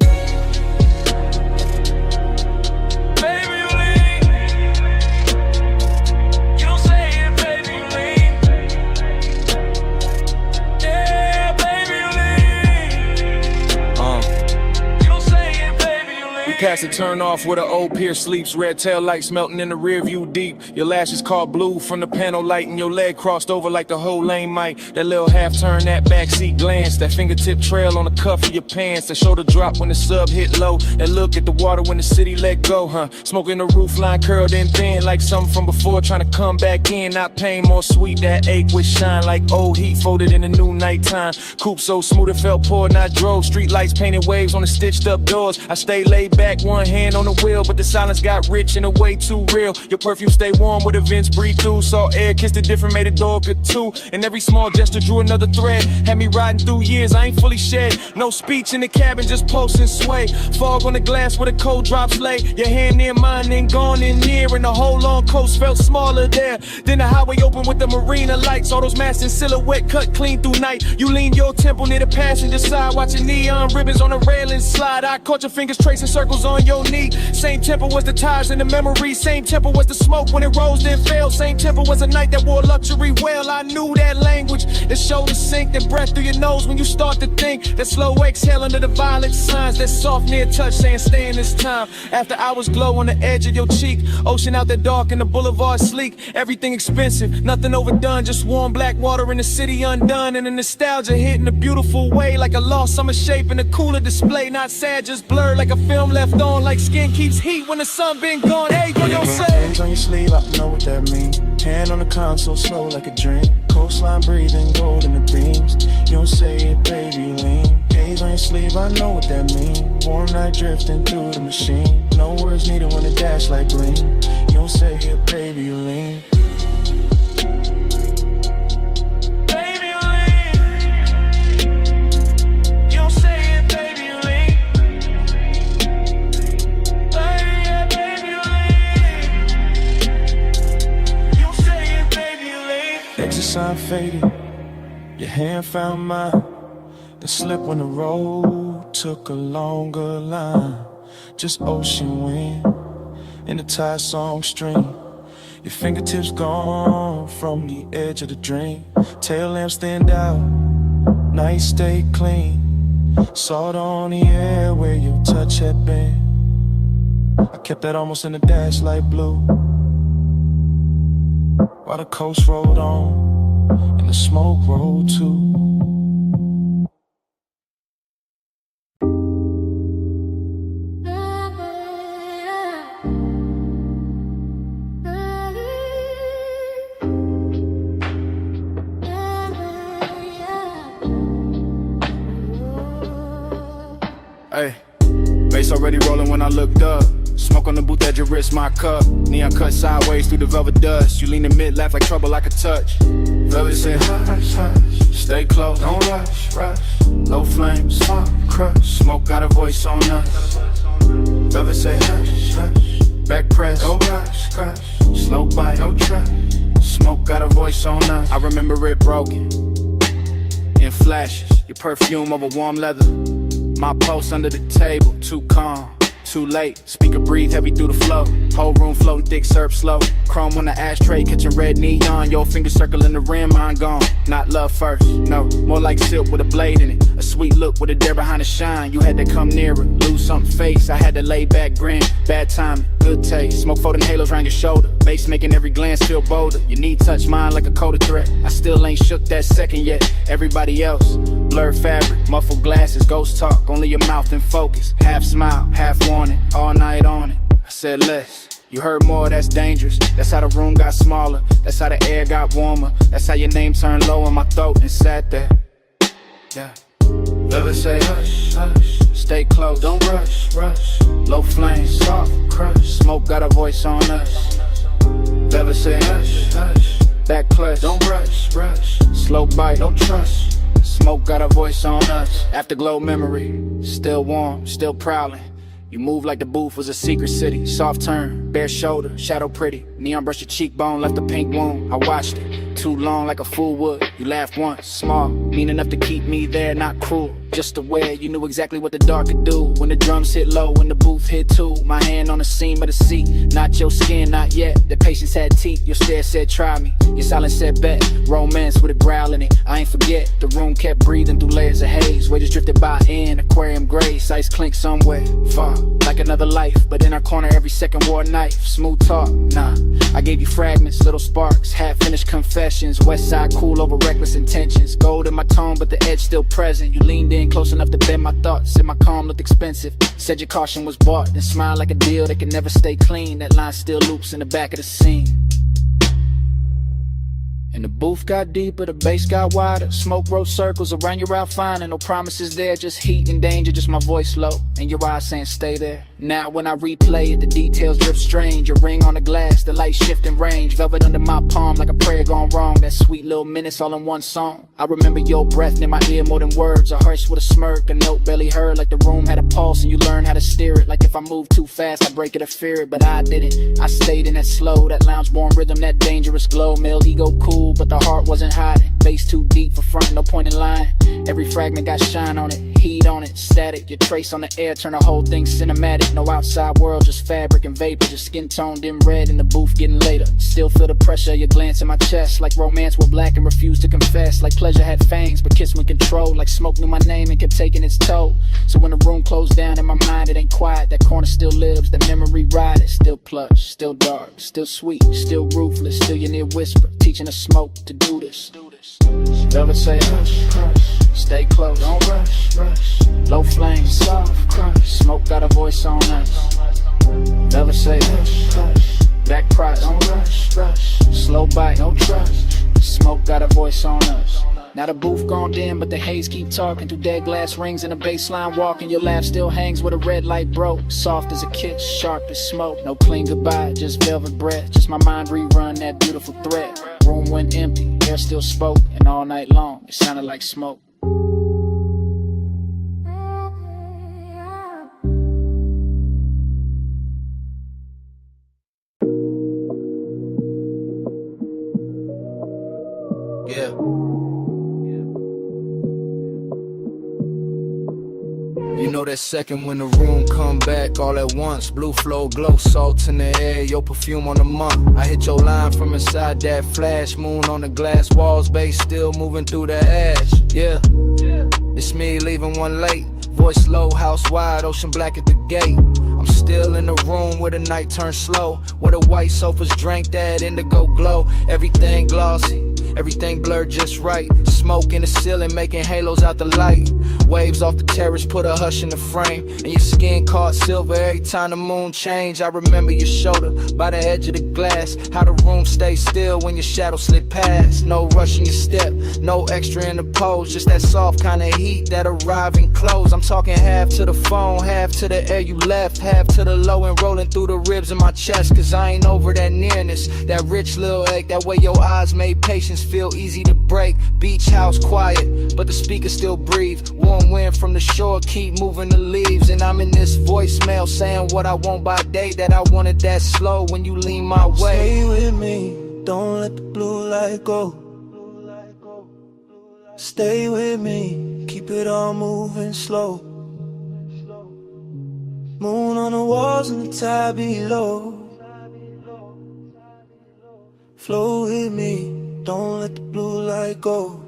plastic turn off where the old pier sleeps. Red tail lights melting in the rear view deep. Your lashes caught blue from the panel light, and your leg crossed over like the whole lane might. That little half turn, that backseat glance, that fingertip trail on the cuff of your pants, that shoulder drop when the sub hit low, that look at the water when the city let go, huh? Smoking the roof line curled in thin like something from before, trying to come back in. Not pain, more sweet, that ache with shine like old heat folded in the new nighttime. Coupe so smooth it felt poor, and I drove. Street lights painted waves on the stitched up doors. I stayed laid back, one hand on the wheel, but the silence got rich in a way too real. Your perfume stay warm where the vents breathe through. Saw air, kissed it different, made a door good too. And every small gesture drew another thread. Had me riding through years, I ain't fully shed. No speech in the cabin, just pulse and sway. Fog on the glass where the cold drops lay. Your hand near mine, then gone in near, and the whole long coast felt smaller there. Then the highway open with the marina lights. All those masts in silhouette cut clean through night. You lean your temple near the passenger side, watching neon ribbons on the railing slide. I caught your fingers tracing circles on your knee. Same tempo was the tires in the memory. Same tempo was the smoke when it rose then fell. Same tempo was a night that wore luxury well. I knew that language, that shoulder sink, that breath through your nose when you start to think. That slow exhale under the violent signs. That soft near touch saying stay in this time. After hours glow on the edge of your cheek. Ocean out there dark and the boulevard sleek. Everything expensive, nothing overdone. Just warm black water in the city undone. And the nostalgia hit in a beautiful way, like a lost summer shape in a cooler display. Not sad, just blurred like a film left on. Like skin keeps heat when the sun been gone. Hey, what you say? Hands on your sleeve, I know what that means. Hand on the console, slow like a dream. Coastline breathing, gold in the beams. You don't say it, baby, lean. Haze on your sleeve, I know what that means. Warm night drifting through the machine. No words needed when it dash like gleam. You don't say it, baby, lean. Sign faded, your hand found mine. The slip when the road took a longer line. Just ocean wind in the tide song stream. Your fingertips gone from the edge of the dream. Tail lamps stand out, night stay clean. Salt on the air where your touch had been. I kept that almost in the dash light blue. While the coast rolled on and the smoke rolled too. Hey, bass already rolling when I looked up. Smoke on the booth at your wrist, my cup. Neon cut sideways through the velvet dust. You lean in mid, laugh like trouble I could touch. Velvet said hush, hush, stay close, don't rush, rush. Low flames, crush, smoke got a voice on us. Velvet say hush, hush, back press, go rush, crush. Slow bite, no trust, smoke got a voice on us. I remember it broken, in flashes. Your perfume over warm leather. My pulse under the table, too calm. Too late, speaker breathe heavy through the flow. Whole room floating thick, serve slow. Chrome on the ashtray, catching red neon. Your finger circling the rim, mine gone. Not love first, no, more like silk with a blade in it. A sweet look with a dare behind the shine. You had to come nearer, lose something face. I had to lay back, grin, bad timing, good taste. Smoke folding halos around your shoulder. Bass making every glance feel bolder. Your knee touch mine like a coded threat. I still ain't shook that second yet. Everybody else, blurred fabric, muffled glasses, ghost talk. Only your mouth in focus. Half smile, half warning, all night on it. I said less. You heard more, that's dangerous. That's how the room got smaller. That's how the air got warmer. That's how your name turned low in my throat and sat there. Yeah. Velvet say hush, hush, stay close, don't rush, rush. Low flames, soft crush, smoke got a voice on us. Velvet say hush, hush, back clutch, don't rush, rush. Slow bite, don't trust, smoke got a voice on us. Afterglow memory, still warm, still prowling. You move like the booth was a secret city. Soft turn, bare shoulder, shadow pretty. Neon brush your cheekbone, left a pink wound. I watched it, too long like a fool would. You You laughed once, small, mean enough to keep me there, not cruel. Just aware, you knew exactly what the dark could do. When the drums hit low, when the booth hit too. My hand on the seam of the seat, not your skin, not yet. The patience had teeth, your stare said try me. Your silence said bet, romance with a growl in it. I ain't forget, the room kept breathing through layers of haze. Waiters drifted by in aquarium grace, ice clink somewhere far, like another life. But in our corner every second wore a knife. Smooth talk, nah, I gave you fragments, little sparks, half-finished confessions. West side cool over reckless intentions. Gold in my tone but the edge still present. You leaned in close enough to bend my thoughts. Said my calm looked expensive. Said your caution was bought. Then smiled like a deal that can never stay clean. That line still loops in the back of the scene. And the booth got deeper, the bass got wider. Smoke wrote circles around your outfinding. No promises there, just heat and danger. Just my voice low and your eyes saying stay there. Now when I replay it, the details drift strange. A ring on the glass, the light shifting range. Velvet under my palm like a prayer gone wrong. That sweet little minutes all in one song. I remember your breath near my ear more than words. A hush with a smirk, a note barely heard. Like the room had a pulse and you learned how to steer it. Like if I moved too fast, I'd break it or fear it. But I didn't, I stayed in that slow, that lounge-born rhythm, that dangerous glow. Male ego cool, but the heart wasn't hiding. Bass too deep for front, no point in lying. Every fragment got shine on it, heat on it, static. Your trace on the air, turn the whole thing cinematic. No outside world, just fabric and vapor. Just skin tone dim red in the booth getting later. Still feel the pressure of your glance in my chest. Like romance were black and refused to confess. Like pleasure had fangs but kiss with control. Like smoke knew my name and kept taking its toll. So when the room closed down in my mind, it ain't quiet. That corner still lives, that memory ride. It's still plush, still dark, still sweet, still ruthless. Still your near whisper, teaching the smoke to do this. Velvet say hush, hush, stay close, don't rush, rush. Low flame, soft crush, smoke got a voice on us. Velvet say hush, hush, back cry, don't rush, rush. Slow bite, no trust, smoke got a voice on us. Now the booth gone dim, but the haze keep talking through dead glass rings and a baseline walking. Your laugh still hangs where the red light broke. Soft as a kiss, sharp as smoke. No clean goodbye, just velvet breath. Just my mind rerun that beautiful thread. Room went empty, air still spoke, and all night long it sounded like smoke. Yeah. You know that second when the room come back all at once. Blue flow, glow, salt in the air, your perfume on the month. I hit your line from inside that flash. Moon on the glass walls, bass still moving through the ash. Yeah, it's me leaving one late. Voice low, house wide, ocean black at the gate. I'm still in the room where the night turns slow, where the white sofas drank that indigo glow. Everything glossy, everything blurred just right. Smoke in the ceiling making halos out the light. Waves off the terrace put a hush in the frame, and your skin caught silver every time the moon changed. I remember your shoulder by the edge of the glass, how the room stayed still when your shadow slid past. No rush in your step, no extra in the pose, just that soft kind of heat that arrive and close. I'm talking half to the phone, half to the air you left, half to the low and rolling through the ribs in my chest. Cause I ain't over that nearness, that rich little ache, that way your eyes made patience feel easy to break. Beach house quiet, but the speakers still breathe. Warm wind from the shore keep moving the leaves. And I'm in this voicemail saying what I want by day, that I wanted that slow when you lean my way. Stay with me, don't let the blue light go. Stay with me, keep it all moving slow. Moon on the walls and the tide below. Flow with me, don't let the blue light go.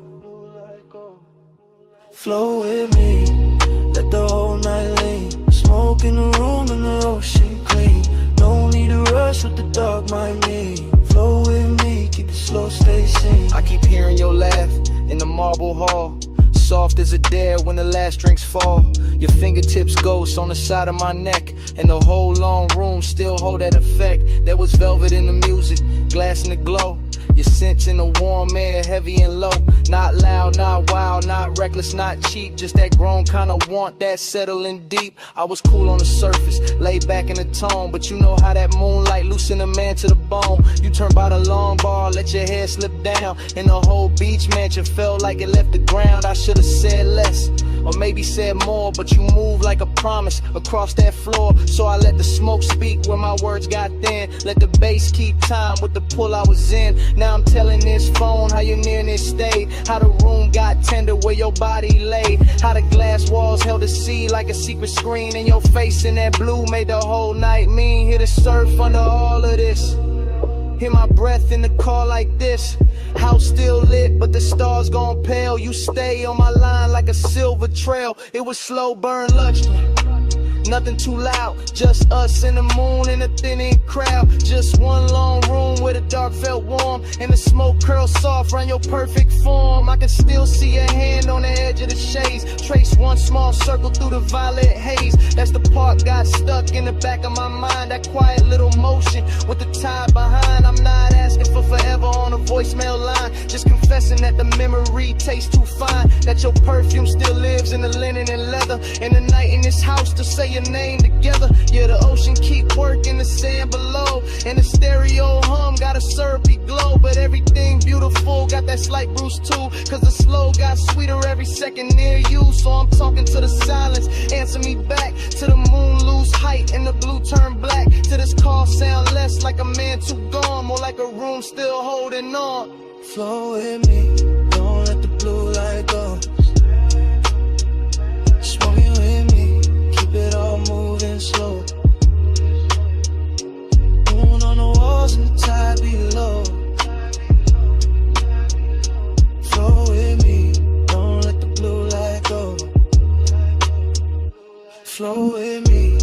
Flow with me, let the whole night lean. Smoke in the room and the ocean clean. No need to rush with the dark mind me. Flow with me, keep it slow, stay sane. I keep hearing your laugh in the marble hall, soft as a dare when the last drinks fall. Your fingertips ghost on the side of my neck, and the whole long room still hold that effect. There was velvet in the music, glass in the glow. Your scent in the warm air, heavy and low. Not loud, not wild, not reckless, not cheap. Just that grown kind of want, that settling deep. I was cool on the surface, laid back in the tone, but you know how that moonlight loosen a man to the bone. You turn by the long bar, let your hair slip down, and the whole beach mansion felt like it left the ground. I should've said less, or maybe said more, but you move like a promise across that floor. So I let the smoke speak where my words got thin. Let the bass keep time with the pull I was in. Now I'm telling this phone how your nearness stayed, how the room got tender where your body lay, how the glass walls held the sea like a secret screen, and your face in that blue made the whole night mean. Hear the surf under all of this, hear my breath in the car like this. House still lit, but the stars gone pale. You stay on my line like a silver trail. It was slow burn luxury, nothing too loud, just us and the moon and a thinning crowd. Just one long room where the dark felt warm, and the smoke curled soft around your perfect form. I can still see your hand on the edge of the shades, trace one small circle through the violet haze. That's the part got stuck in the back of my mind, that quiet little motion with the tide behind. I'm not asking for forever on a voicemail line, just confessing that the memory tastes too fine, that your perfume still lives in the linen and leather, and the night in this house to say your name together. Yeah, the ocean keep working the sand below, and the stereo hum got a syrupy glow. But everything beautiful got that slight bruise too, cause the slow got sweeter every second near you. So I'm talking to the silence, answer me back, to the moon lose height and the blue turn black, to this call sound less like a man too gone, more like a room still holding on. Flow with me, don't let the blue light go. Smoking with me, keep it all moving slow. Moon on the walls and the tide below. Flow with me, don't let the blue light go. Flow with me,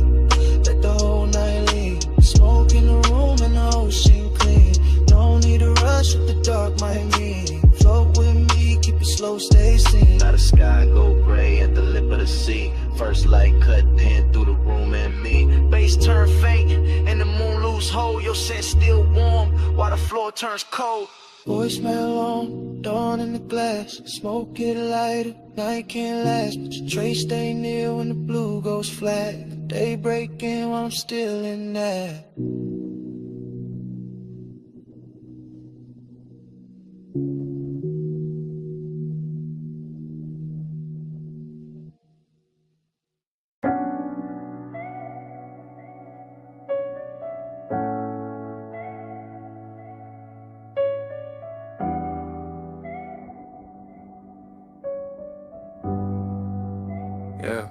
let the whole night leave. Smoke in the room and the ocean clean. No need to rush what the dark might mean. Float with me, keep it slow, stay seen. Now the sky go gray at the lip of the sea. First light cut in through the room and me. Base turn faint and the moon lose hold. Your scent still warm while the floor turns cold. Voicemail on, dawn in the glass. Smoke it lighter, night can't last, but your trace stay near when the blue goes flat. Day breaking while I'm still in that. Yeah.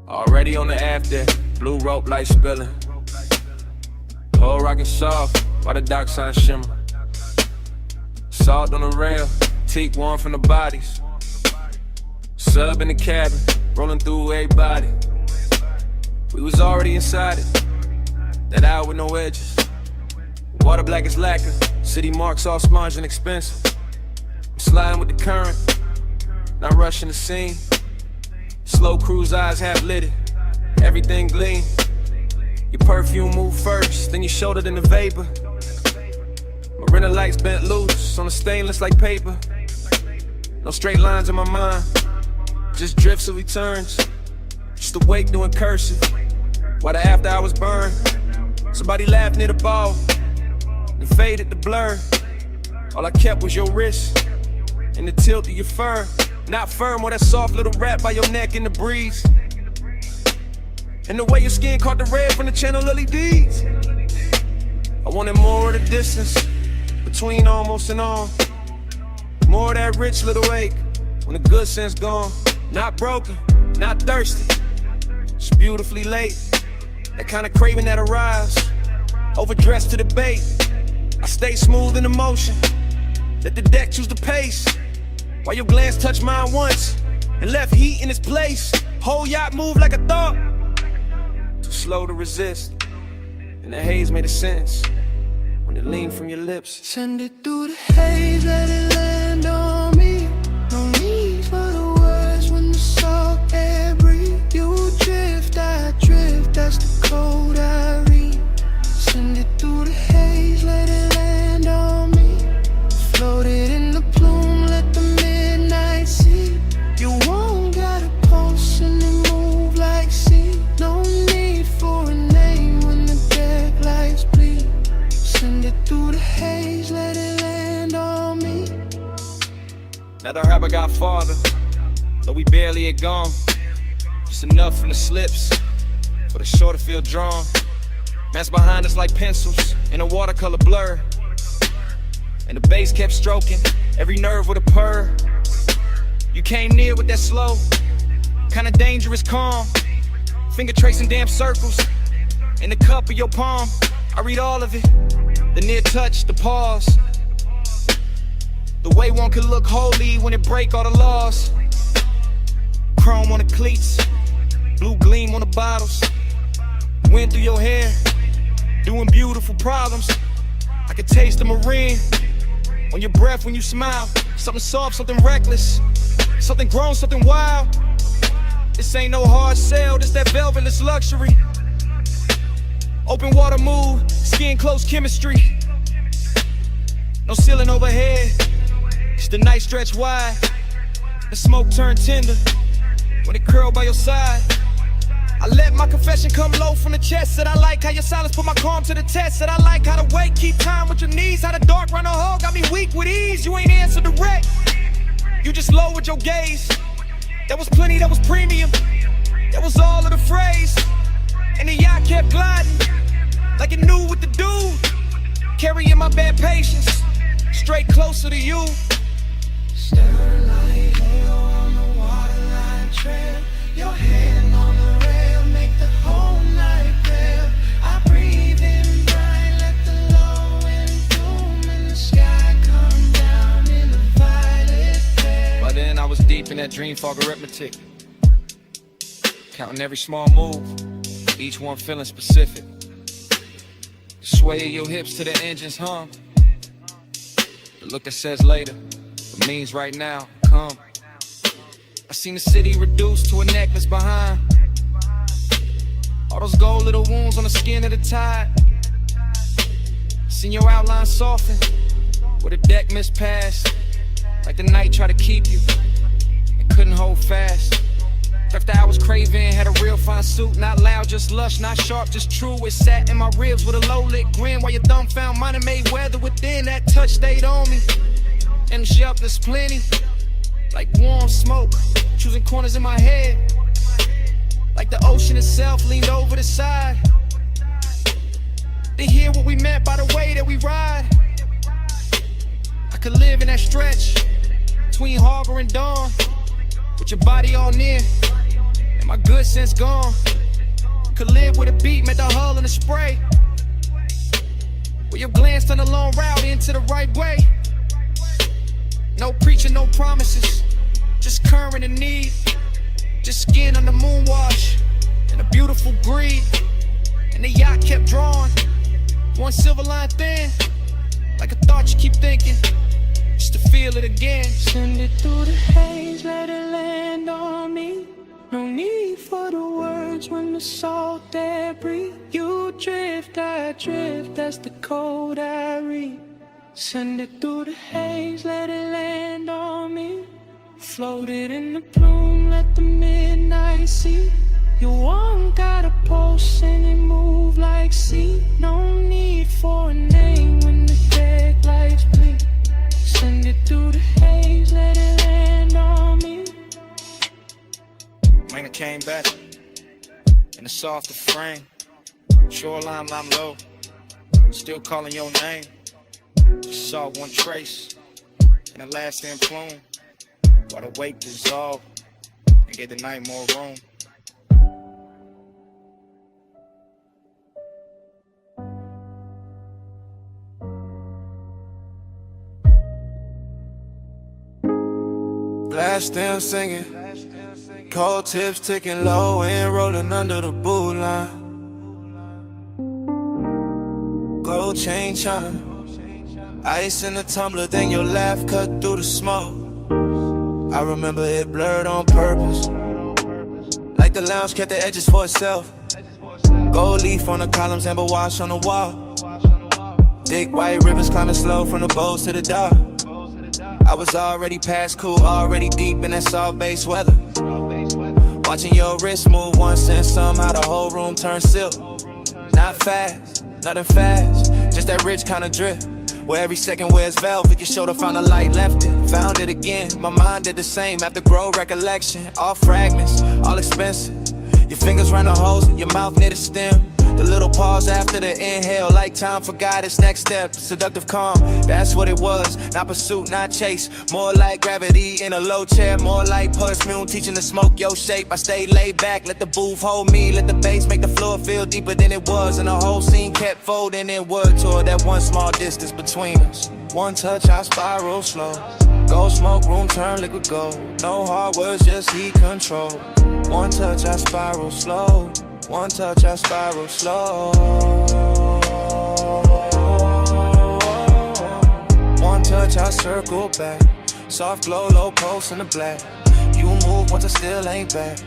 Already on the after, blue rope light spilling. Whole rockin' soft, while the dock sign shimmer. Salt on the rail, teak warm from the bodies. Sub in the cabin, rolling through everybody. We was already inside it, that hour with no edges. Water black as lacquer, city marks all sponge and expensive. I'm sliding with the current, not rushing the scene. Slow cruise eyes half lit, everything gleam. Your perfume move first, then your shoulder, then the vapor. Marina lights bent loose on the stainless like paper. No straight lines in my mind, just drifts of returns. Just awake doing cursive, while the after hours burn. Somebody laughed near the ball, and faded the blur. All I kept was your wrist, and the tilt of your fur. Not firm or that soft little wrap by your neck in the breeze. And the way your skin caught the red from the channel LEDs. I wanted more of the distance between almost and on. More of that rich little ache when the good sense gone. Not broken, not thirsty, just beautifully late. That kind of craving that arrives, overdressed to the bait. I stay smooth in the motion, let the deck choose the pace. While your glance touched mine once and left heat in its place. Whole yacht moved like a thought, too slow to resist. And the haze made a sense when it leaned from your lips. Send it through the haze, let it land on me. No need for the words when the salt air breathe. You drift, I drift, that's the code I read. Send it through the haze, let it land on me. Floated in the plume, let the midnight see. You won't got a pulse and it move like sea. No need for a name when the deck lights bleed. Send it through the haze, let it land on me. Now the rapper got farther, though we barely had gone. Just enough from the slips for the shore to feel drawn. Man's behind us like pencils in a watercolor blur, and the bass kept stroking every nerve with a purr. You came near with that slow, kinda dangerous calm, finger tracing damn circles in the cup of your palm. I read all of it, the near touch, the pause, the way one could look holy when it break all the laws. Chrome on the cleats, blue gleam on the bottles, wind through your hair, doing beautiful problems. I could taste the marine on your breath when you smile. Something soft, something reckless, something grown, something wild. This ain't no hard sell, this that velvetless luxury. Open water move, skin close chemistry. No ceiling overhead, just the night stretch wide. The smoke turn tender when it curl by your side. I let my confession come low from the chest. Said I like how your silence put my calm to the test. Said I like how the weight keep time with your knees. How the dark run a hole got me weak with ease. You ain't answer direct, you just lowered your gaze. There was plenty, that was premium, that was all of the phrase. And the yacht kept gliding like it knew what to do, carrying my bad patience straight closer to you. Starlight halo on the waterline trail, your hand on the rail, make the whole night pale. I breathe in bright, let the low wind boom, and the sky come down in a violet flare. By then I was deep in that dream fog arithmetic, counting every small move, each one feeling specific. Sway your hips to the engine's hum, the look that says later but means right now, come. I seen the city reduced to a necklace behind, all those gold little wounds on the skin of the tide. Seen your outline soften where the deck mispassed, like the night tried to keep you and couldn't hold fast. After I was craving, had a real fine suit, not loud, just lush, not sharp, just true. It sat in my ribs with a low lit grin, while your thumb found mine and made weather within. That touch stayed on me, and the sharpness plenty, like warm smoke, choosing corners in my head, like the ocean itself leaned over the side to hear what we meant by the way that we ride. I could live in that stretch between harbor and dawn, with your body all near and my good sense gone. Could live with a beat, met the hull and the spray, where your glance turned a long route into the right way. No preaching, no promises, just current and need, just skin on the moon wash and a beautiful greed. And the yacht kept drawing, one silver line thin, like a thought you keep thinking, just to feel it again. Send it through the haze, let it land on me. No need for the words when the salt air breathe. You drift, I drift, that's the code I read. Send it through the haze, let it land on me. Floated in the plume, let the midnight see. You won't gotta pulse and it move like sea. No need for a name when the deck lights bleed. Send it through the haze, let it land on me. When I came back in a softer frame, shoreline I'm low, still calling your name. Just saw one trace in the lasting plume, while the wake dissolved and gave the night more room. Blast them singing, cold tips ticking low and rolling under the boot line. Gold chain chime, ice in the tumbler, then your laugh cut through the smoke. I remember it blurred on purpose, like the lounge kept the edges for itself. Gold leaf on the columns, amber wash on the wall. Thick white rivers climbing slow from the bows to the dock. I was already past cool, already deep in that soft base weather. Watching your wrist move once and somehow the whole room turned silk. Not fast, nothing fast, just that rich kind of drip. Where every second wears velvet, your shoulder found a light, left it, found it again. My mind did the same after grow recollection. All fragments, all expensive. Your fingers round the holes, your mouth near the stem. The little pause after the inhale, like time forgot its next step. Seductive calm, that's what it was. Not pursuit, not chase. More like gravity in a low chair. More like perfume, teaching to smoke your shape. I stayed laid back, let the booth hold me. Let the bass make the floor feel deeper than it was. And the whole scene kept folding inward toward that one small distance between us. One touch, I spiral slow. Go smoke room, turn liquid gold. No hard words, just heat control. One touch, I spiral slow. One touch, I spiral slow. One touch, I circle back. Soft glow, low pulse in the black. You move once I still ain't back.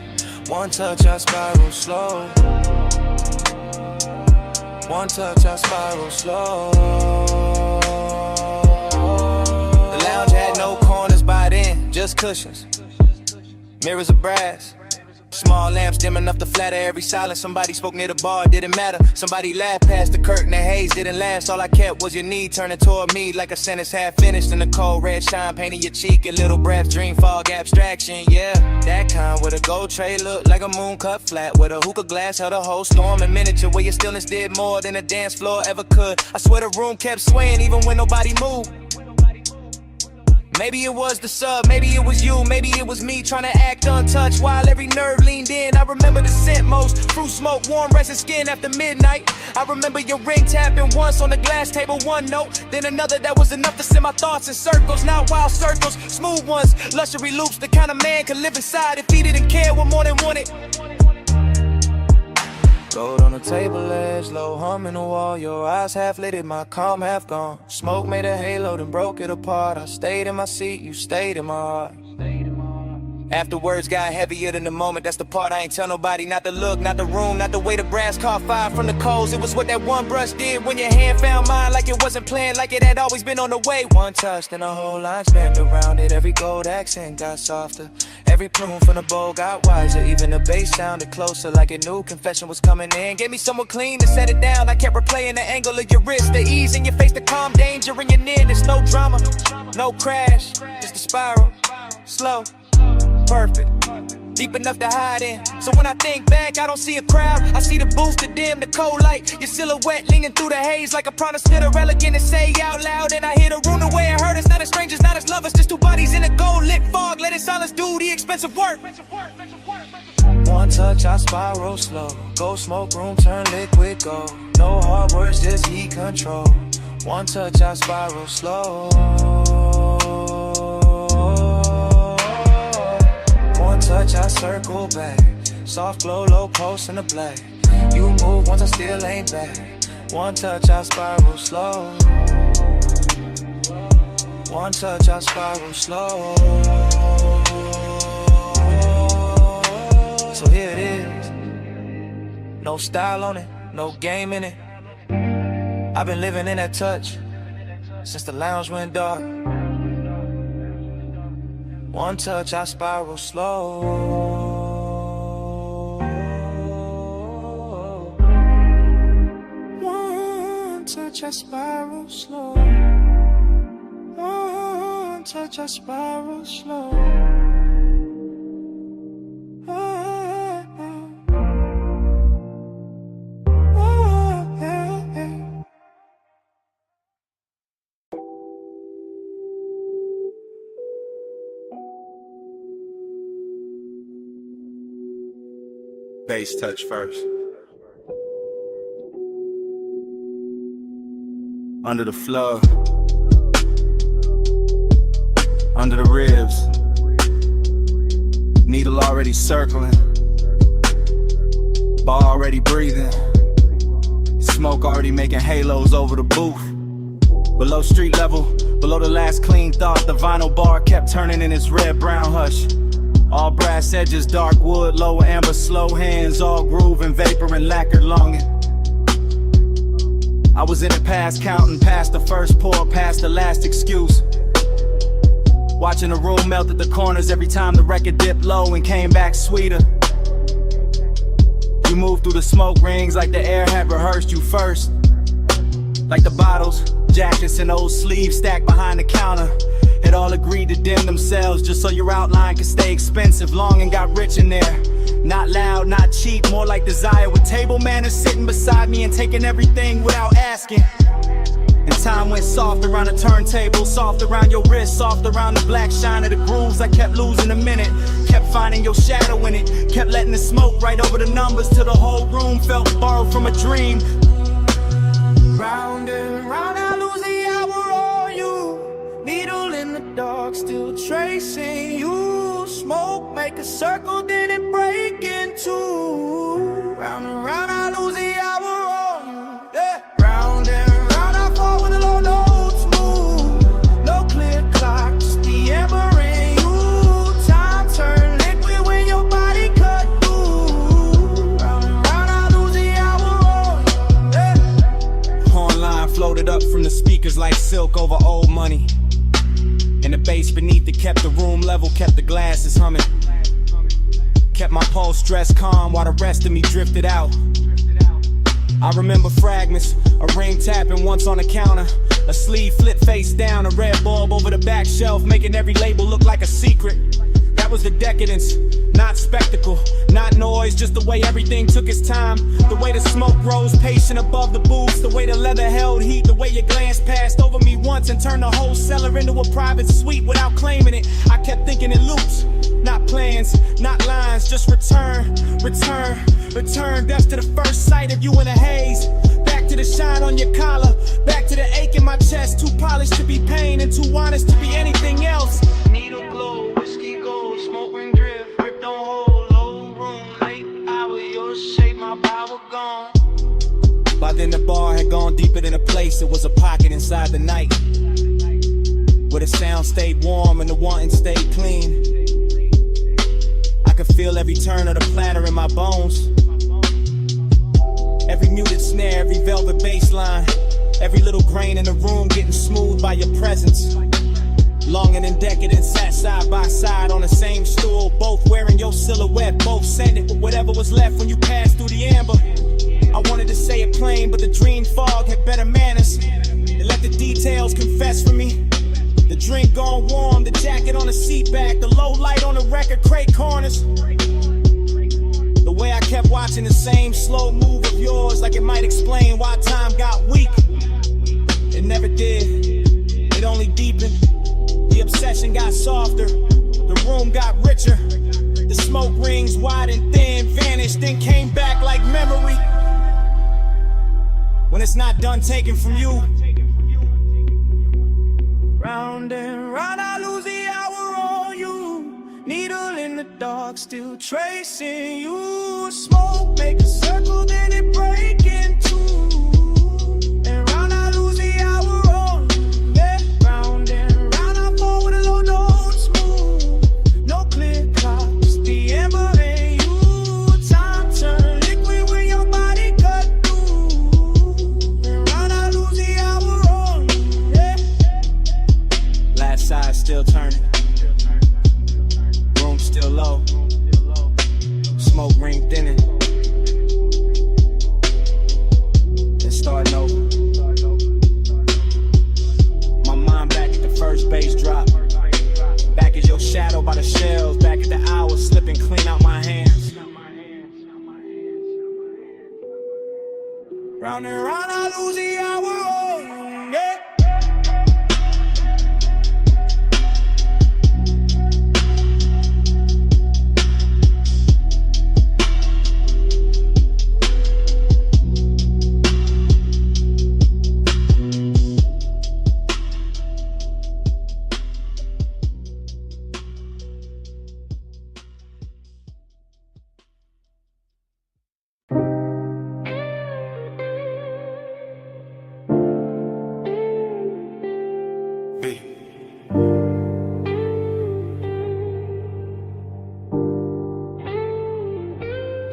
One touch, I spiral slow. One touch, I spiral slow. The lounge had no corners by then, just cushions. Mirrors of brass. Small lamps dim enough to flatter every silence. Somebody spoke near the bar, didn't matter. Somebody laughed past the curtain, the haze didn't last. All I kept was your knee turning toward me like a sentence half finished. And the cold red shine painting your cheek. A little breath, dream fog, abstraction, yeah. That kind where the gold tray looked like a moon cut flat. Where the hookah glass held a whole storm in miniature. Where your stillness did more than a dance floor ever could. I swear the room kept swaying even when nobody moved. Maybe it was the sub, maybe it was you, maybe it was me trying to act untouched while every nerve leaned in. I remember the scent most, fruit smoke, warm resting skin after midnight. I remember your ring tapping once on the glass table, one note, then another that was enough to send my thoughts in circles. Not wild circles, smooth ones, luxury loops. The kind of man could live inside if he didn't care what more than wanted. Gold on the table edge, low hum in the wall. Your eyes half lit, my calm half gone. Smoke made a halo, then broke it apart. I stayed in my seat, you stayed in my heart. After words got heavier than the moment, that's the part I ain't tell nobody. Not the look, not the room, not the way the brass caught fire from the coals. It was what that one brush did when your hand found mine. Like it wasn't planned, like it had always been on the way. One touch, then the whole line spanned around it. Every gold accent got softer. Every plume from the bowl got wiser. Even the bass sounded closer, like a new confession was coming in. Gave me someone clean to set it down. I kept replaying the angle of your wrist, the ease in your face, the calm danger in your nearness. No drama, no crash, just a spiral, slow, perfect, deep enough to hide in. So when I think back, I don't see a crowd. I see the booth, the dim, the cold light. Your silhouette leaning through the haze like a promise to the elegant and say out loud. And I hear the room the way it hurt us. Not as strangers, not as lovers, just two bodies in a gold lit fog. Let it silence do the expensive work. One touch, I spiral slow. Go smoke room, turn liquid gold. No hard words, just heat control. One touch, I spiral slow. One touch, I circle back. Soft glow, low pulse in the black. You move once I still ain't back. One touch, I spiral slow. One touch, I spiral slow. So here it is. No style on it, no game in it. I've been living in that touch since the lounge went dark. One touch, I spiral slow. One touch, I spiral slow. One touch, I spiral slow. Bass touch first. Under the floor, under the ribs, needle already circling, bar already breathing, smoke already making halos over the booth. Below street level, below the last clean thought, the vinyl bar kept turning in its red-brown hush. All brass edges, dark wood, lower amber, slow hands, all groove and vapor and lacquered longing. I was in it past counting, past the first pour, past the last excuse. Watching the room melt at the corners every time the record dipped low and came back sweeter. You moved through the smoke rings like the air had rehearsed you first. Like the bottles, jackets and old sleeves stacked behind the counter. Had all agreed to dim themselves just so your outline could stay expensive. Long and got rich in there. Not loud, not cheap, more like desire. With table manners sitting beside me and taking everything without asking. And time went soft around the turntable, soft around your wrist, soft around the black shine of the grooves. I kept losing a minute, kept finding your shadow in it, kept letting the smoke right over the numbers till the whole room felt borrowed from a dream. Round and round, I lose the hour on you. Needle in the dark, still tracing you. Smoke, make a circle, then it break in two. Round and round, I lose the hour on you. Yeah. Round and round, I fall when the low notes move. No clear clock, just the ember in you. Time turn liquid when your body cut through. Round and round, I lose the hour on you. Yeah. Horn floated up from the speakers like silk over old money. And the bass beneath it kept the room level, kept the glasses humming. Kept my pulse dressed calm while the rest of me drifted out. I remember fragments, a ring tapping once on the counter, a sleeve flipped face down, a red bulb over the back shelf, making every label look like a secret. That was the decadence, not spectacle, not noise, just the way everything took its time. The way the smoke rose patient above the booths, the way the leather held heat, the way your glance passed over me once and turned the whole cellar into a private suite without claiming it. I kept thinking in loops, not plans, not lines, just return, return, return. That's to the first sight of you in a haze. Back to the shine on your collar, back to the ache in my chest. Too polished to be pain and too honest to be anything else. Needle glow, whiskey gold, smoke ring drift, grip don't hold, low room, late hour, your shape, my power gone. By then the bar had gone deeper than a place, it was a pocket inside the night, where the sound stayed warm and the wanting stayed clean. I could feel every turn of the platter in my bones, every muted snare, every velvet bass line, every little grain in the room getting smooth by your presence. Longing and decadent sat side by side on the same stool, both wearing your silhouette, both sending with whatever was left when you passed through the amber. I wanted to say it plain, but the dream fog had better manners. It let the details confess for me. The drink gone warm, the jacket on the seat back, the low light on the record crate corners. The way I kept watching the same slow move of yours, like it might explain why time got weak. It never did, it only deepened. The obsession got softer, the room got richer. The smoke rings wide and thin vanished, then came back like memory. When it's not done taken from you. Round and round, I lose the hour on you. Needle in the dark, still tracing you. Smoke, make a circle, then it break in two. And round, I lose the hour on you. Yeah. Round and round, I fall with a low notes move. No clear clock, just the ember in you. Time turn liquid when your body cut through. And round, I lose the hour on you. Yeah. Last side still turning, room still low, smoke ring thinning, and starting over. My mind back at the first bass drop, back as your shadow by the shelves, back at the hours slipping clean out my hands. Round and round, I lose the hour on you. Yeah.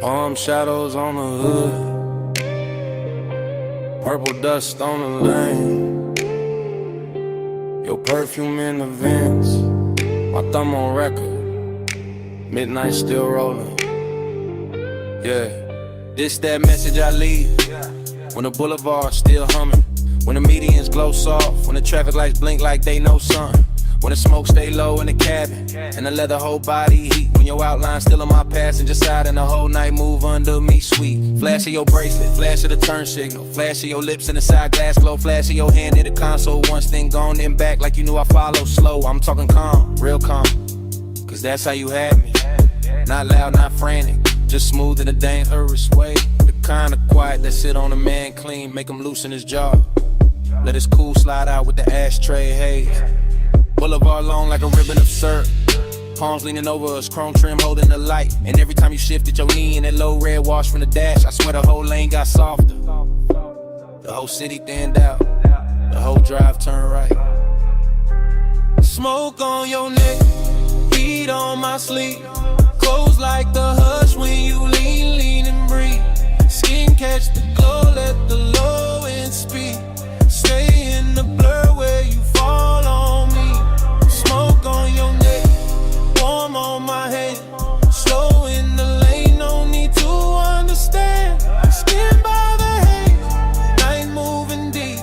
Palm shadows on the hood, purple dust on the lane, your perfume in the vents, my thumb on record, midnight still rolling. Yeah, this that message I leave, when the boulevard still humming, When the medians glow soft, when the traffic lights blink like they know something. When the smoke stay low in the cabin, and the leather whole body heat. When your outline still on my passenger side, and the whole night move under me sweet. Flash of your bracelet, flash of the turn signal, flash of your lips in the side glass glow, flash of your hand in the console. Once thing gone, then back like you knew I follow slow. I'm talking calm, real calm, cause that's how you had me. Not loud, not frantic, just smooth in a dangerous way. The kind of quiet that sit on a man clean, make him loosen his jaw. Let his cool slide out with the ashtray haze. Boulevard long like a ribbon of syrup. Palms leaning over us, chrome trim holding the light. And every time you shifted your knee in that low red wash from the dash, I swear the whole lane got softer. The whole city thinned out, the whole drive turned right. Smoke on your neck, heat on my sleeve. Close like the hush when you lean and breathe. Skin catch the glow, let the low end speed. Stay in the blur where you fall on me. Smoke on your neck, warm on my hand. Slow in the lane, no need to understand. Skin by the haze, night moving deep.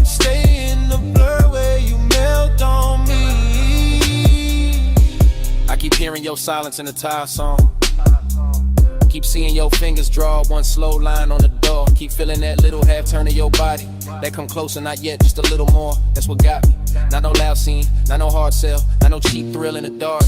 Stay in the blur where you melt on me. I keep hearing your silence in the tire song. Keep seeing your fingers draw one slow line on the door. Keep feeling that little half turn of your body. That come closer, not yet, just a little more. That's what got me. Not no loud scene, not no hard sell, not no cheap thrill in the dark.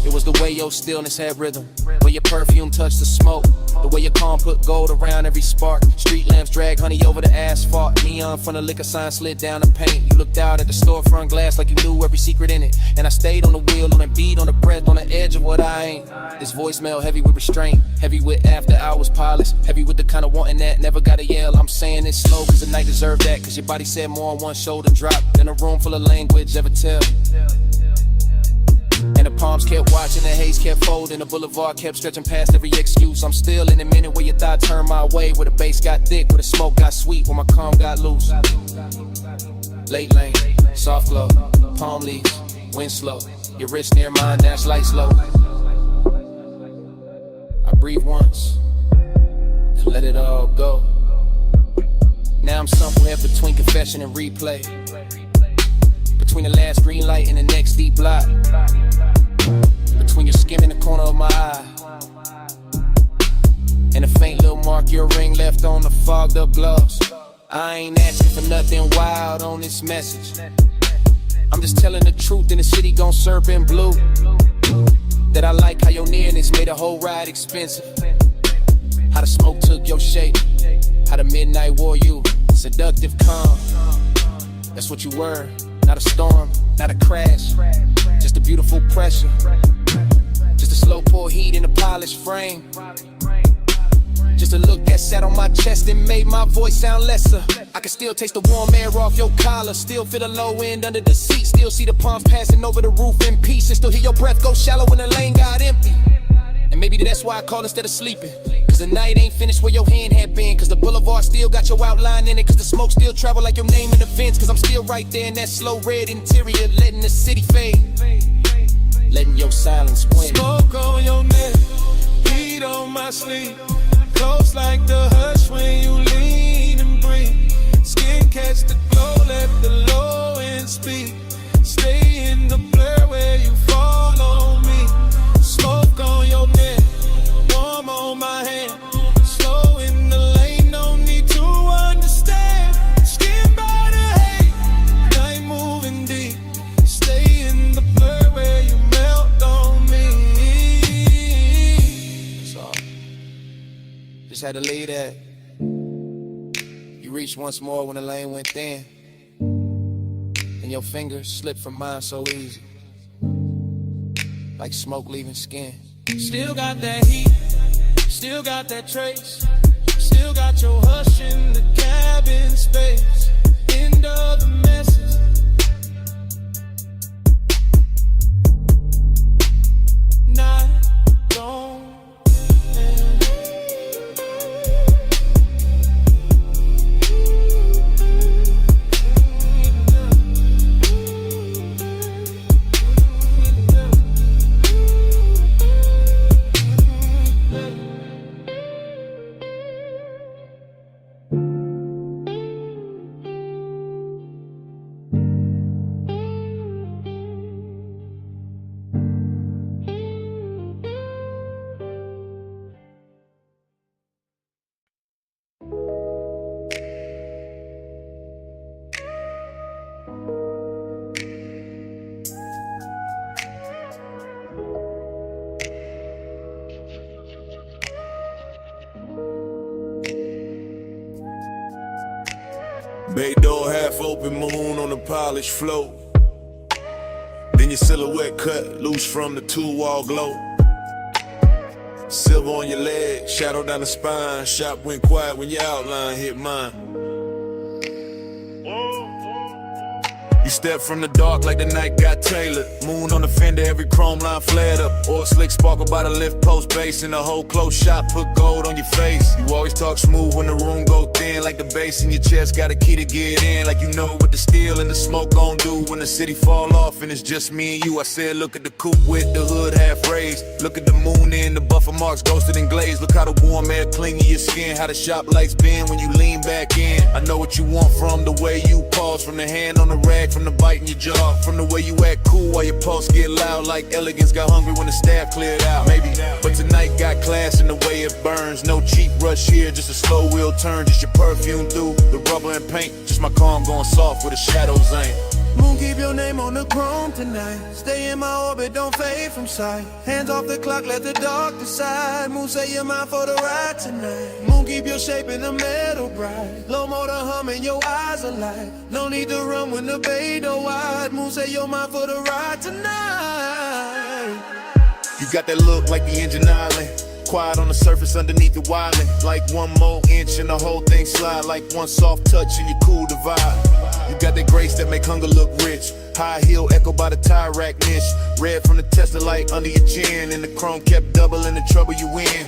It was the way your stillness had rhythm, where your perfume touched the smoke, the way your calm put gold around every spark. Street lamps drag honey over the asphalt. Neon from the liquor sign slid down the paint. You looked out at the storefront glass like you knew every secret in it. And I stayed on the wheel, on the beat, on the breath, on the edge of what I ain't. This voicemail heavy with restraint, heavy with after hours polish, heavy with the kind of wanting that never gotta yell. I'm saying it slow cause the night deserved that, cause your body said more on one shoulder drop than a room full of language ever tell. And the palms kept watching, the haze kept folding, the boulevard kept stretching past every excuse. I'm still in a minute where your thought turned my way, where the bass got thick, where the smoke got sweet, where my calm got loose. Late lane, soft glow, palm leaves, wind slow. Your wrist near mine, dash light slow. I breathe once, and let it all go. Now I'm somewhere between confession and replay, between the last green light and the next deep block, between your skin and the corner of my eye, and a faint little mark your ring left on the fogged up gloss. I ain't asking for nothing wild on this message. I'm just telling the truth, and the city gon' serve in blue. That I like how your nearness made the whole ride expensive. How the smoke took your shape, how the midnight wore you. Seductive calm, that's what you were. Not a storm, not a crash, just a beautiful pressure. Just a slow pour heat in a polished frame. Just a look that sat on my chest and made my voice sound lesser. I can still taste the warm air off your collar, still feel the low end under the seat, still see the palms passing over the roof in peace, and still hear your breath go shallow when the lane got empty. And maybe that's why I call instead of sleeping, cause the night ain't finished where your hand had been, cause the boulevard still got your outline in it, cause the smoke still travel like your name in the vents, cause I'm still right there in that slow red interior, letting the city fade, letting your silence win. Smoke on your neck, heat on my sleeve. Close like the hush when you lean and breathe. Skin catch the glow, let the low end speak. Stay in the blur where you fall on me. Smoke on your neck, warm on my hand. Slow in the lane, no need to understand. Skin by the haze, night moving deep. Stay in the blur where you melt on me. So, just had to leave that. You reached once more when the lane went thin, and your fingers slipped from mine so easy, like smoke leaving skin. Still got that heat, still got that trace. Still got your hush in the cabin space. End of the message. Night gone. Bay door half open, moon on the polished floor. Then your silhouette cut loose from the two-wall glow. Silver on your leg, shadow down the spine. Shop went quiet when your outline hit mine. You step from the dark like the night got tailored. Moon on the fender, every chrome line flared up. Oil slick sparkle by the lift post base. In the whole close shot, put gold on your face. You always talk smooth when the room go thin. Like the bass in your chest, got a key to get in. Like you know what the steel and the smoke gon' do when the city fall off and it's just me and you. I said look at the coupe with the hood half raised. Look at the moon in the buffer marks ghosted and glazed. Look how the warm air cling to your skin. How the shop lights bend when you lean back in. I know what you want from the way you pause. From the hand on the rag, from the bite in your jaw. From the way you act cool while your pulse get loud. Like elegance got hungry when the staff cleared out. Maybe, but tonight got class in the way it burns. No cheap rush here, just a slow wheel turn. Just your perfume through the rubber and paint. Just my calm going soft where the shadows ain't. Moon, keep your name on the chrome tonight. Stay in my orbit, don't fade from sight. Hands off the clock, let the dark decide. Moon, say you're mine for the ride tonight. Moon, keep your shape in the metal bright. Low motor humming, your eyes alight. No need to run when the bay door wide. Moon, say you're mine for the ride tonight. You got that look like the engine island. Quiet on the surface underneath the wildin'. Like one more inch and the whole thing slide. Like one soft touch and you cool the vibe. You got that grace that make hunger look rich. High heel echo by the tire rack niche. Red from the Tesla light under your chin. And the chrome kept doubling the trouble you in.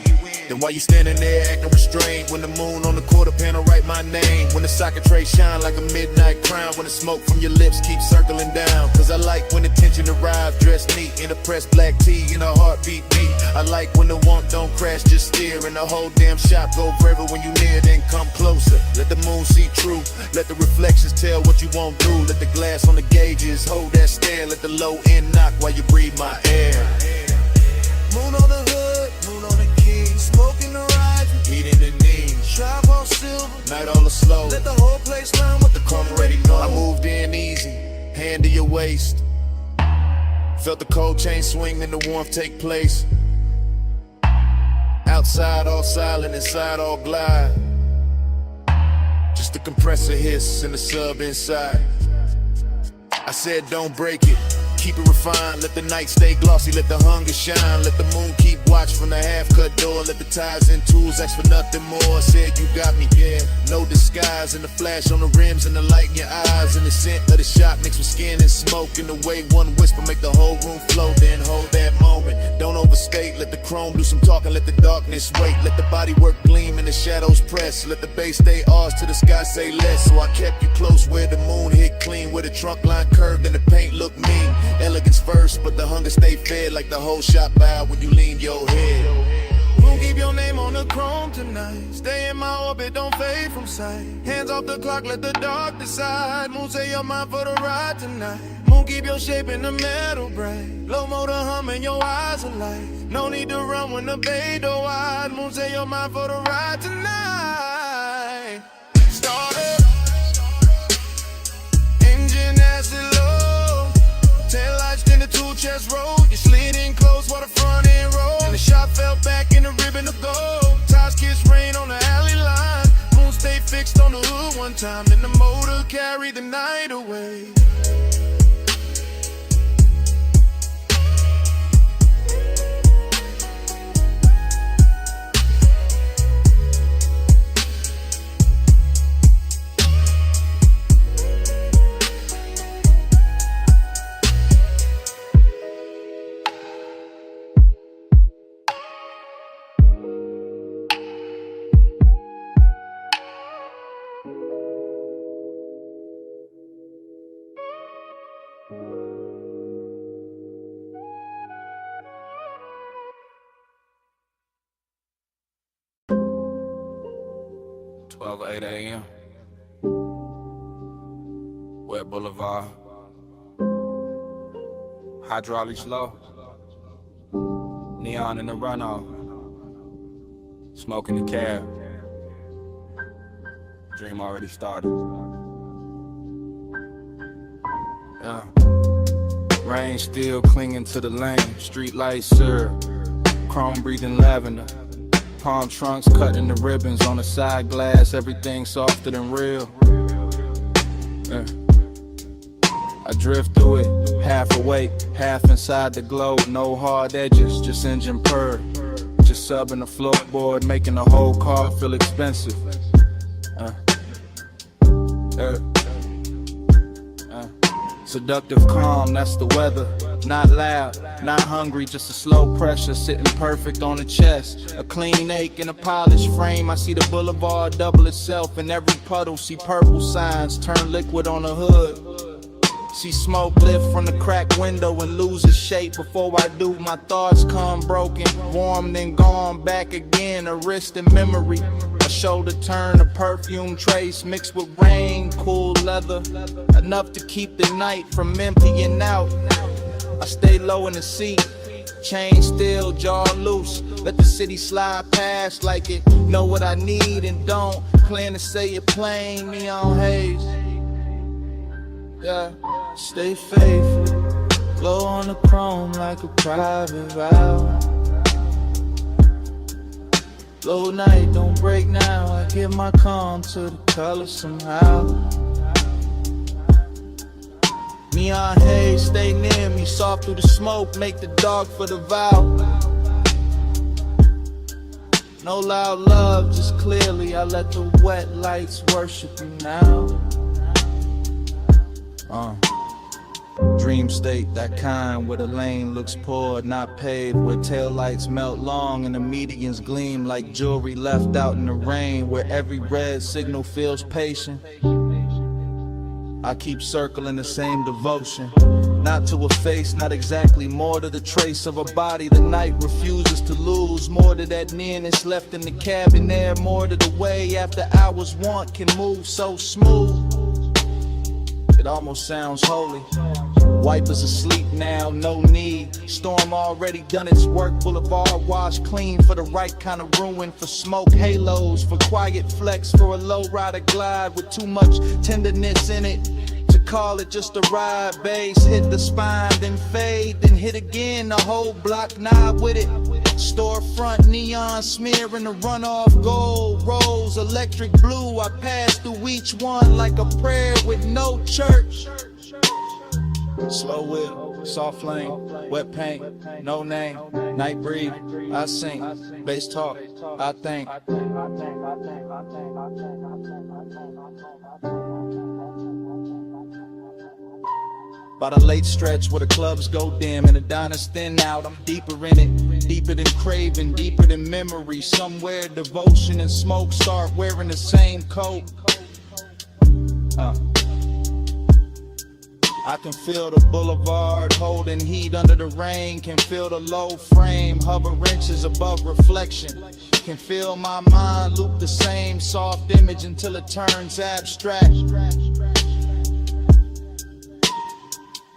Then why you standing there acting restrained? When the moon on the quarter panel write my name. When the socket tray shine like a midnight crown. When the smoke from your lips keeps circling down. Cause I like when the tension arrives dressed neat. In a pressed black tee and a heartbeat beat. I like when the want don't crash, just steer. And the whole damn shop go forever when you near. Then come closer, let the moon see true. Let the reflections tell what you won't do. Let the glass on the gauges hold that stare. Let the low end knock while you breathe my air. Moon on the hood, moon on the key. Smoking the rise, heating the knees. Shop all silver, night all slow. Let the whole place learn what the chrome already know. I moved in easy, hand to your waist. Felt the cold chain swing and the warmth take place. Outside all silent, inside all glide. Just the compressor hiss and the sub inside. I said don't break it, keep it refined. Let the night stay glossy, let the hunger shine. Let the moon keep watch from the half-cut door. Let the ties and tools ask for nothing more. I said you got me, yeah, no disguise. And the flash on the rims and the light in your eyes. And the scent of the shop mixed with skin and smoke. And the way one whisper make the whole room flow. Then hold that moment, don't overstate. Let the chrome do some talking, let the darkness wait. Let the body work gleam and the shadows press. Let the bass stay ours till the sky say less. So I kept you close where the moon hit clean. Where the trunk line curved and the paint looked mean. Elegance first, but the hunger stay fed. Like the whole shop bowed when you leaned your head. Moon, keep your name on the chrome tonight. Stay in my orbit, don't fade from sight. Hands off the clock, let the dark decide. Moon, say you're mine for the ride tonight. Moon, keep your shape in the metal bright. Low motor humming, your eyes alight. No need to run when the bay door wide. Moon, say you're mine for the ride tonight. Start up, engine acid low. Tail lights in the two chest roll. You slid in close while the front end rolled. And the shot fell back in the ribbon of gold. Tires kiss rain on the alley line. Moon stay fixed on the hood one time. Then the motor carried the night away. Twelve 8 a.m. Wet Boulevard. Hydraulics low. Neon in the runoff. Smoking the cab. Dream already started. Yeah. Rain still clinging to the lane. Street lights syrup. Chrome breathing lavender. Palm trunks cutting the ribbons on the side glass. Everything softer than real. I drift through it, half awake, half inside the glow. No hard edges, just engine purr. Just subbing the floorboard, making the whole car feel expensive. Seductive calm, that's the weather. Not loud, not hungry, just a slow pressure sitting perfect on the chest. A clean ache in a polished frame. I see the boulevard double itself in every puddle. See purple signs turn liquid on the hood. See smoke lift from the cracked window and lose its shape. Before I do, my thoughts come broken, warm then gone back again. A wrist in memory, a shoulder turn, a perfume trace mixed with rain, cool leather, enough to keep the night from emptying out. I stay low in the seat, chain still, jaw loose. Let the city slide past like it know what I need and don't. Plan to say it plain, me on Haze. Yeah, stay faithful, glow on the chrome like a private vow. Low night, don't break now. I give my calm to the color somehow. Neon haze, stay near me. Soft through the smoke, make the dark for the vow. No loud love, just clearly I let the wet lights worship you now. Dream state, that kind where the lane looks poured, not paved, where taillights melt long and the medians gleam like jewelry left out in the rain, where every red signal feels patient. I keep circling the same devotion, not to a face, not exactly, more to the trace of a body the night refuses to lose, more to that nearness left in the cabin there, more to the way after hours want can move so smooth. It almost sounds holy. Wipers asleep now, no need. Storm already done its work. Boulevard washed clean for the right kind of ruin. For smoke halos, for quiet flex, for a low rider glide with too much tenderness in it. To call it just a ride, bass hit the spine, then fade, then hit again. The whole block knob with it. Storefront neon smearing the runoff gold rose, electric blue. I pass through each one like a prayer with no church. Slow wheel, soft lane, wet paint, no name, night breathe, I sing, bass talk, I think. By the late stretch where the clubs go dim and the diners thin out, I'm deeper in it, deeper than craving, deeper than memory. Somewhere devotion and smoke start wearing the same coat. I can feel the boulevard holding heat under the rain. Can feel the low frame hover inches above reflection. Can feel my mind loop the same soft image until it turns abstract.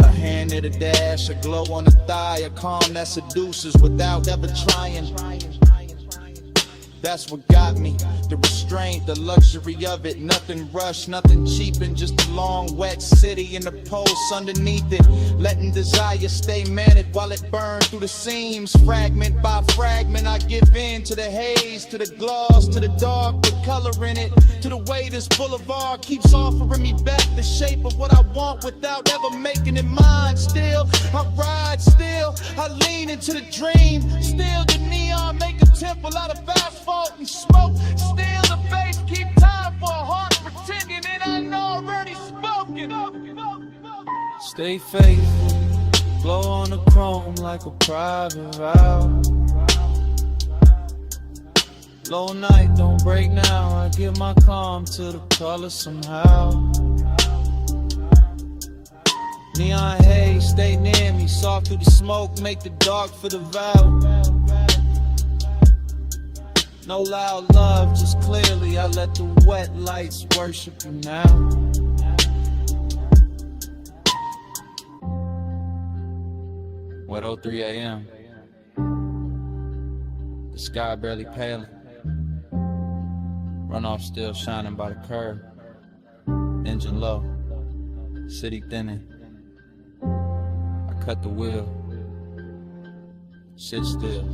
A hand at a dash, a glow on the thigh, a calm that seduces without ever trying. That's what got me, the restraint, the luxury of it. Nothing rushed, nothing cheap, and just a long wet city and the pulse underneath it. Letting desire stay managed while it burns through the seams. Fragment by fragment, I give in to the haze, to the gloss, to the dark, the color in it. To the way this boulevard keeps offering me back the shape of what I want without ever making it mine. Still, I ride, still, I lean into the dream. Still, the neon make a temple out of asphalt and smoke. Still the bass keep time for a heart pretending it ain't already spoken. Stay faithful, glow on the chrome like a private vow. Low night, don't break now. I give my calm to the color somehow. Neon haze, stay near me. Soft through the smoke, make the dark for the vow. No loud love, just clearly I let the wet lights worship you now. Wet 03 a.m. The sky barely paling. Runoff still shining by the curb. Engine low, city thinning. I cut the wheel, shit still.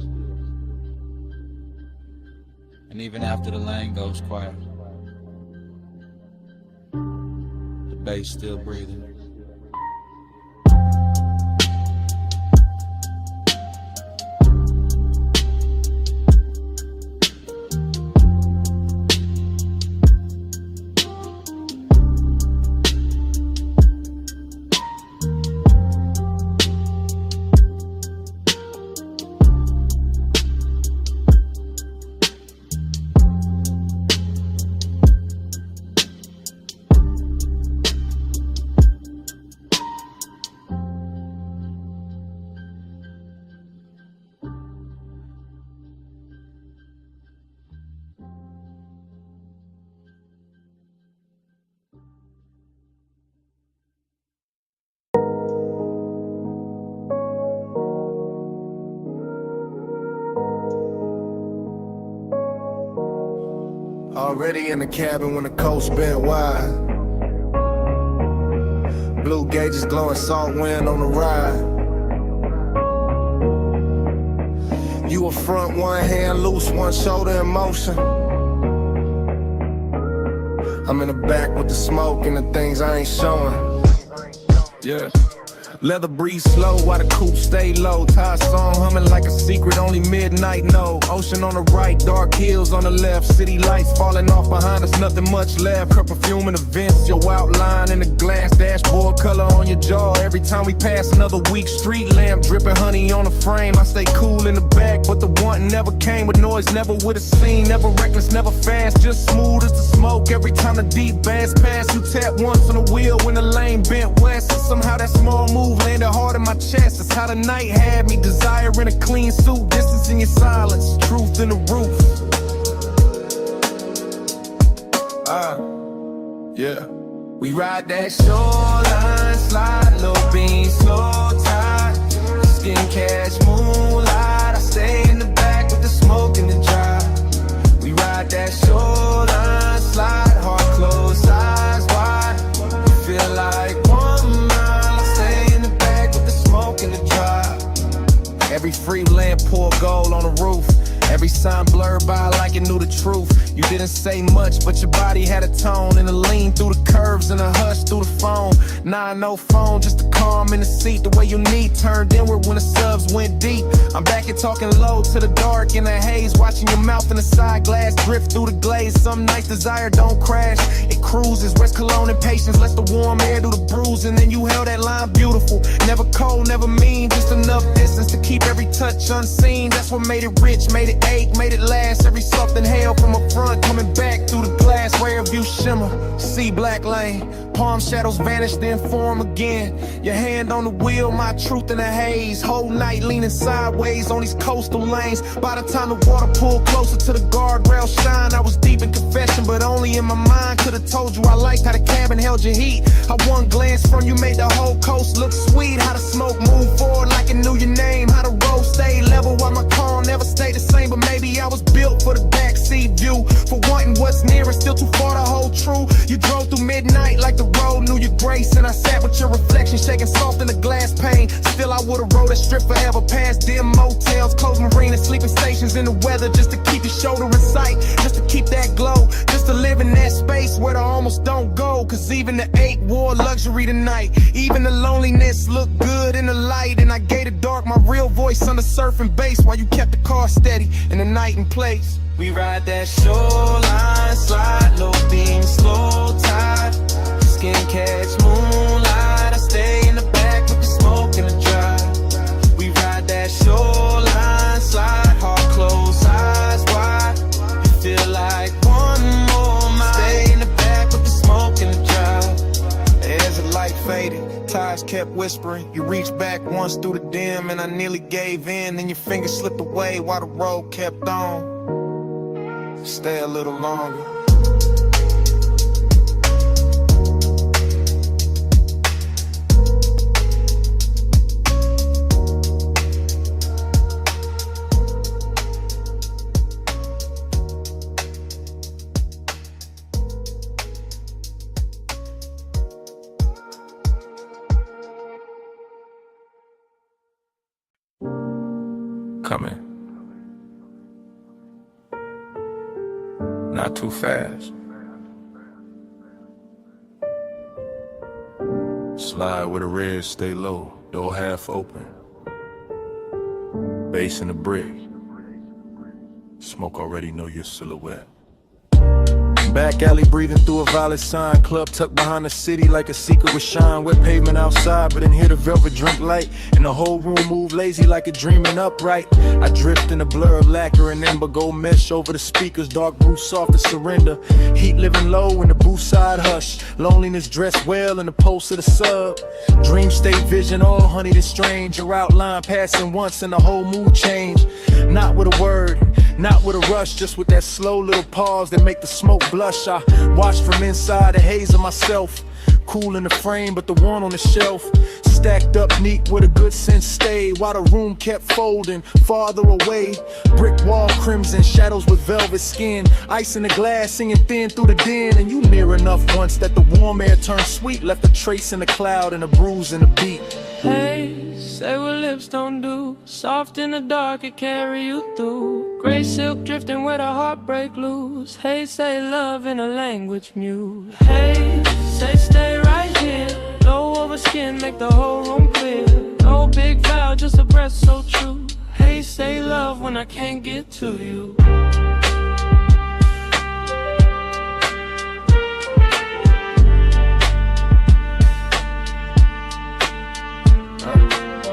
And even after the lane goes quiet, the bass still breathing. Already in the cabin when the coast bent wide. Blue gauges glowing, salt wind on the ride. You a front, one hand loose, one shoulder in motion. I'm in the back with the smoke and the things I ain't showing. Yeah. Leather breeze slow while the coupe stay low. Ty song humming like a secret, only midnight know. Ocean on the right, dark hills on the left. City lights falling off behind us, nothing much left. Her perfume in the vents, your outline in the glass. Dashboard color on your jaw. Every time we pass another week, street lamp dripping honey on the frame. I stay cool in the back, but the wanting never came with noise, never with a scene. Never reckless, never fast, just smooth as the smoke. Every time the deep bass pass, you tap once on the wheel when the lane bent west. And somehow that small move landed hard in my chest. That's how the night had me, desiring a clean suit. Distance in your silence, truth in the roof. Yeah. We ride that shoreline, slide, low beam, slow tide. Skin cash, moonlight. I stay in the back with the smoke and the drive. We ride that shoreline, slide, heart closed, eyes wide. We feel like 1 mile. I stay in the back with the smoke and the drive. Every free lamp pour gold on the roof. Every sign blurred by like it knew the truth. You didn't say much, but your body had a tone. And a lean through the curves and a hush through the phone. Nah, no phone, just a calm in the seat. The way you need turned inward when the subs went deep. I'm back here talking low to the dark in the haze. Watching your mouth in the side glass drift through the glaze. Some nights desire don't crash, it cruises. West Cologne and patience, let the warm air do the bruising. Then you held that line beautiful. Never cold, never mean, just enough distance to keep every touch unseen. That's what made it rich, made it ache, made it last. Every something held from a front, coming back through the glass. Rare view shimmer, see black lane. Palm shadows vanish, then form again. Your hand on the wheel, my truth in the haze. Whole night leaning sideways on these coastal lanes. By the time the water pulled closer to the guardrail shine, I was deep in confession, but only in my mind. Could've told you I liked how the cabin held your heat. How one glance from you made the whole coast look sweet. How the smoke moved forward like it knew your name. How the road stayed level while my car never stayed the same. But maybe I was built for the backseat view. For wanting what's near and still too far to hold true. You drove through midnight like the road knew your grace. And I sat with your reflection shaking soft in the glass pane. Still I would've rode that strip forever past dim motels, closed marinas, sleeping stations in the weather. Just to keep your shoulder in sight, just to keep that glow. Just to live in that space where the almost don't go. Cause even the ache wore luxury tonight. Even the loneliness looked good in the light. And I gave the dark my real voice under surfing bass while you kept the car steady in the night and place. We ride that shoreline, slide, low beam, slow tide. Skin catch moonlight. I stay in the back with the smoke and the drive. We ride that shoreline, slide, heart closed, eyes wide. You feel like 1 more mile. Stay in the back with the smoke and the drive. As the light faded, tires kept whispering. You reached back once through the dim, and I nearly gave in. Then your fingers slipped away while the road kept on. Stay a little longer. Come in. Not too fast. Slide with a red, stay low, door half open. Bass in the brick. Smoke already know your silhouette. Back alley breathing through a violet sign. Club tucked behind the city like a secret with shine. Wet pavement outside, but in here the velvet drink light. And the whole room move lazy like a dreaming upright. I drift in a blur of lacquer and ember. Gold mesh over the speakers, dark blue soft to surrender. Heat living low in the booth side hush. Loneliness dressed well in the pulse of the sub. Dream state vision, all honeyed and strange. Your outline passing once and the whole mood change. Not with a word, not with a rush, just with that slow little pause that make the smoke blush. I watch from inside the haze of myself. Cool in the frame, but the one on the shelf stacked up neat with a good sense stay. While the room kept folding farther away. Brick wall crimson, shadows with velvet skin. Ice in the glass, singing thin through the den. And you near enough once that the warm air turned sweet. Left a trace in the cloud and a bruise in the beat. Hey, say what lips don't do. Soft in the dark, it carry you through. Gray silk drifting where the heartbreak loose. Hey, say love in a language mute. Hey, say stay right here. Low over skin, make the whole room clear. No big vow, just a breath so true. Hey, say love when I can't get to you.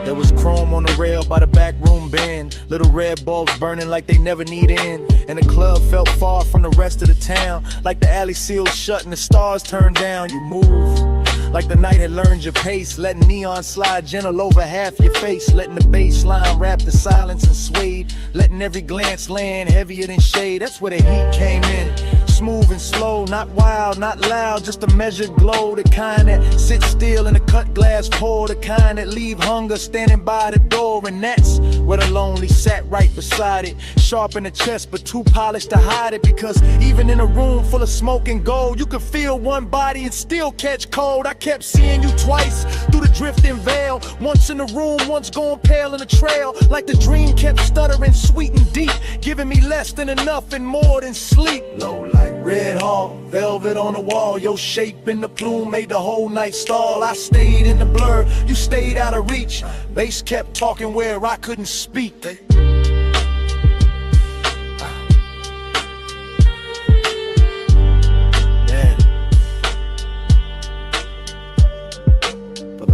There was chrome on the rail by the back room bend. Little red bulbs burning like they never need end. And the club felt far from the rest of the town. Like the alley sealed shut and the stars turned down. You move like the night had learned your pace. Letting neon slide gentle over half your face. Letting the bass line wrap the silence and swayed. Letting every glance land heavier than shade. That's where the heat came in. Smooth and slow, not wild, not loud, just a measured glow. The kind that sits still in a cut glass pour. The kind that leave hunger standing by the door. And that's where the lonely sat right beside it. Sharp in the chest, but too polished to hide it. Because even in a room full of smoke and gold, you could feel one body and still catch cold. I kept seeing you twice through the drifting veil. Once in the room, once going pale in the trail. Like the dream kept stuttering sweet and deep, giving me less than enough and more than sleep. Low light. Red hall, velvet on the wall. Your shape in the plume made the whole night stall. I stayed in the blur, you stayed out of reach. Bass kept talking where I couldn't speak.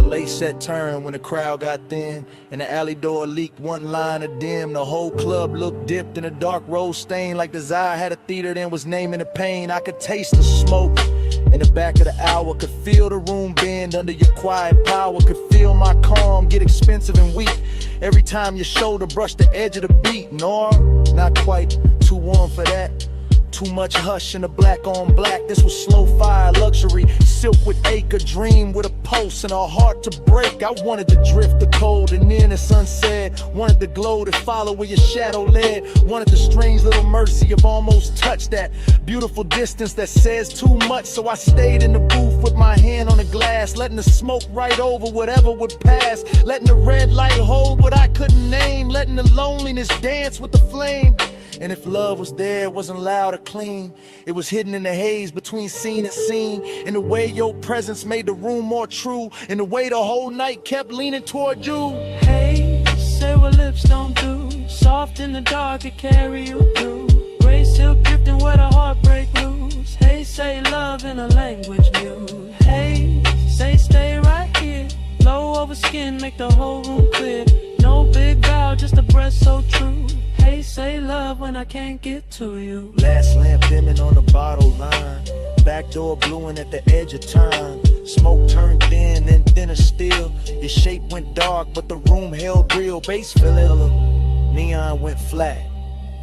Lace set turn when the crowd got thin and the alley door leaked one line of dim. The whole club looked dipped in a dark rose stain. Like desire had a theater then was naming the pain. I could taste the smoke in the back of the hour. Could feel the room bend under your quiet power. Could feel my calm get expensive and weak every time your shoulder brushed the edge of the beat. No, not quite too warm for that. Too much hush in the black on black. This was slow fire luxury. Silk with acre, dream with a pulse and a heart to break. I wanted to drift the cold and then the sunset. Wanted the glow to follow where your shadow led. Wanted the strange little mercy of almost touch. That beautiful distance that says too much. So I stayed in the booth with my hand on the glass. Letting the smoke right over whatever would pass. Letting the red light hold what I couldn't name. Letting the loneliness dance with the flame. And if love was there, it wasn't loud or clean. It was hidden in the haze between scene and scene. In the way your presence made the room more true. In the way the whole night kept leaning toward you. Hey, say what lips don't do. Soft in the dark, it carry you through. Gray silk drifting where the heartbreak loose. Hey, say love in a language mute. Hey, say stay right here. Low over skin, make the whole room clear. No big vow, just a breath so true. Hey, say love when I can't get to you. Last lamp dimming on the bottle line. Back door bluing at the edge of time. Smoke turned thin and thinner still. Your shape went dark but the room held real. Bass filling, neon went flat.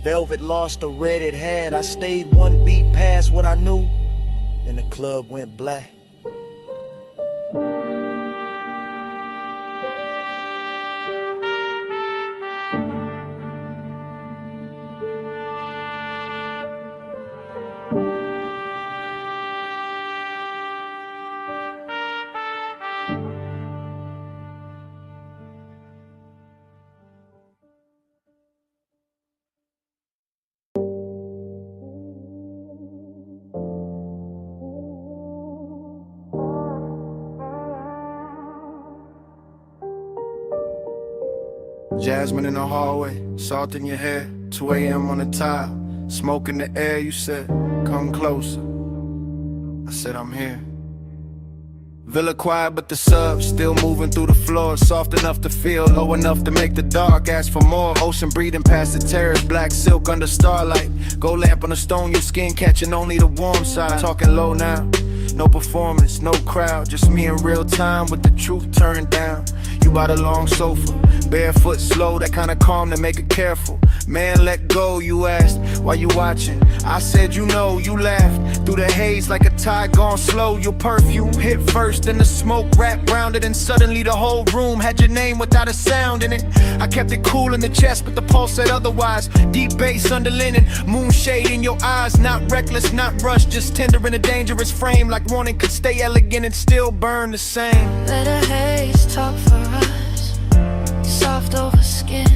Velvet lost the red it had. I stayed one beat past what I knew. And the club went black. Jasmine in the hallway, salt in your hair, 2 a.m. on the tile, smoke in the air. You said, come closer. I said, I'm here. Villa quiet, but the sub still moving through the floor. Soft enough to feel, low enough to make the dark ask for more. Ocean breathing past the terrace, black silk under starlight. Gold lamp on the stone, your skin catching only the warm side. Talking low now, no performance, no crowd, just me in real time with the truth turned down. You by the long sofa, barefoot slow, that kind of calm to make it careful. Man, let go, you asked, why you watching? I said, you know, you laughed through the haze like a tide gone slow. Your perfume hit first, then the smoke wrapped round it, and suddenly the whole room had your name without a sound in it. I kept it cool in the chest, but the pulse said otherwise. Deep bass under linen, moonshade in your eyes, not reckless, not rushed, just tender in a dangerous frame, like wanting could stay elegant and still burn the same. Let a haze talk for us, soft over skin.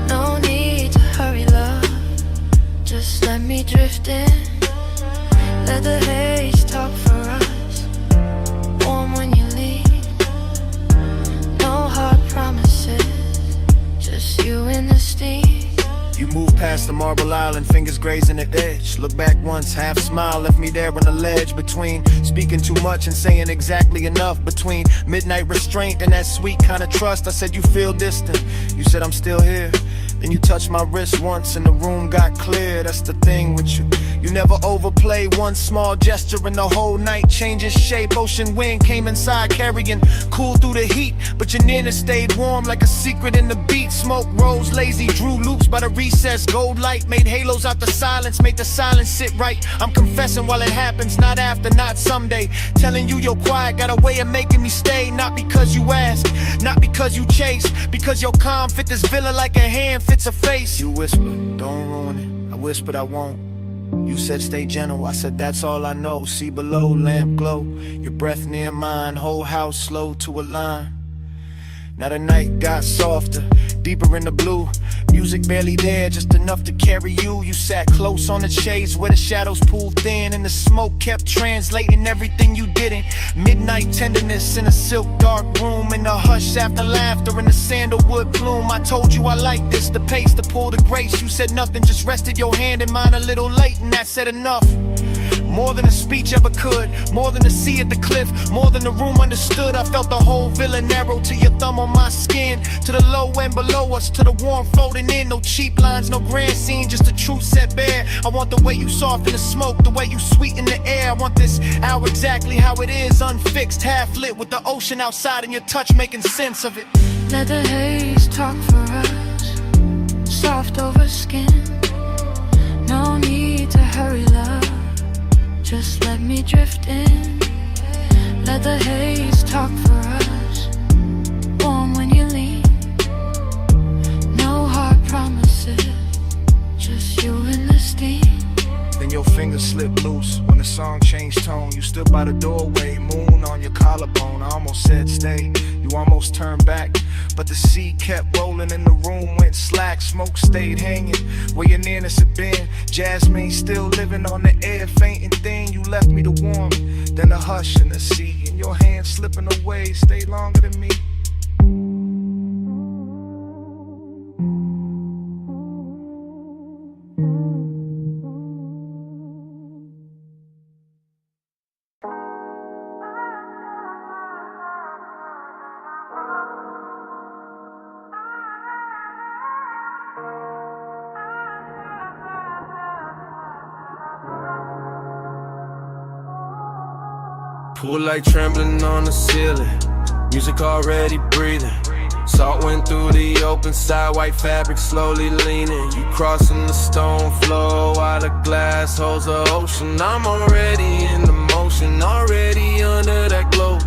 No need to hurry, love, just let me drift in. Let the haze talk for us, warm when you leave. No hard promises, just you and the steam. You move past the marble island, fingers grazing the edge. Look back once, half smile, left me there on the ledge. Between speaking too much and saying exactly enough. Between midnight restraint and that sweet kind of trust. I said, you feel distant, you said I'm still here. Then you touched my wrist once and the room got clear. That's the thing with you, you never overplay. One small gesture and the whole night changes shape. Ocean wind came inside carrying cool through the heat, but your nearness stayed warm like a secret in the beat. Smoke rose lazy, drew loops by the recess. Gold light made halos out the silence, made the silence sit right. I'm confessing while it happens, not after, not someday. Telling you you're quiet, got a way of making me stay. Not because you asked, not because you chased, because your calm fit this villa like a hand fits a face. You whispered, don't ruin it. I whispered, I won't. You said stay gentle, I said that's all I know. See below, lamp glow, your breath near mine, whole house slow to a line. Now the night got softer, deeper in the blue. Music barely there, just enough to carry you. You sat close on the shades where the shadows pulled thin, and the smoke kept translating everything you didn't. Midnight tenderness in a silk dark room, in the hush after laughter in the sandalwood plume. I told you I like this, the pace, the pull, the grace. You said nothing, just rested your hand in mine a little late, and that said enough. More than a speech ever could, more than a sea at the cliff, more than the room understood. I felt the whole villa narrow to your thumb on my skin, to the low end below us, to the warm floating in. No cheap lines, no grand scene, just the truth set bare. I want the way you soften the smoke, the way you sweeten the air. I want this hour exactly how it is, unfixed, half lit, with the ocean outside and your touch making sense of it. Let the haze talk for us, soft over skin. No need to hurry, love, just let me drift in. Let the haze talk for us, warm when you leave. No hard promises, just you and the steam. Then your fingers slipped loose when the song changed tone. You stood by the doorway, moon on your collarbone. I almost said stay, you almost turned back, but the sea kept rolling and the room went slack. Smoke stayed hanging where your nearness had been. Jasmine still living on the air, fainting thin. You left me to warm, then the hush in the sea, and your hand slipping away stayed longer than me. Pool light trembling on the ceiling, music already breathing. Salt went through the open side, white fabric slowly leaning. You crossing the stone floor while the glass holds the ocean. I'm already in the motion, already under that glow.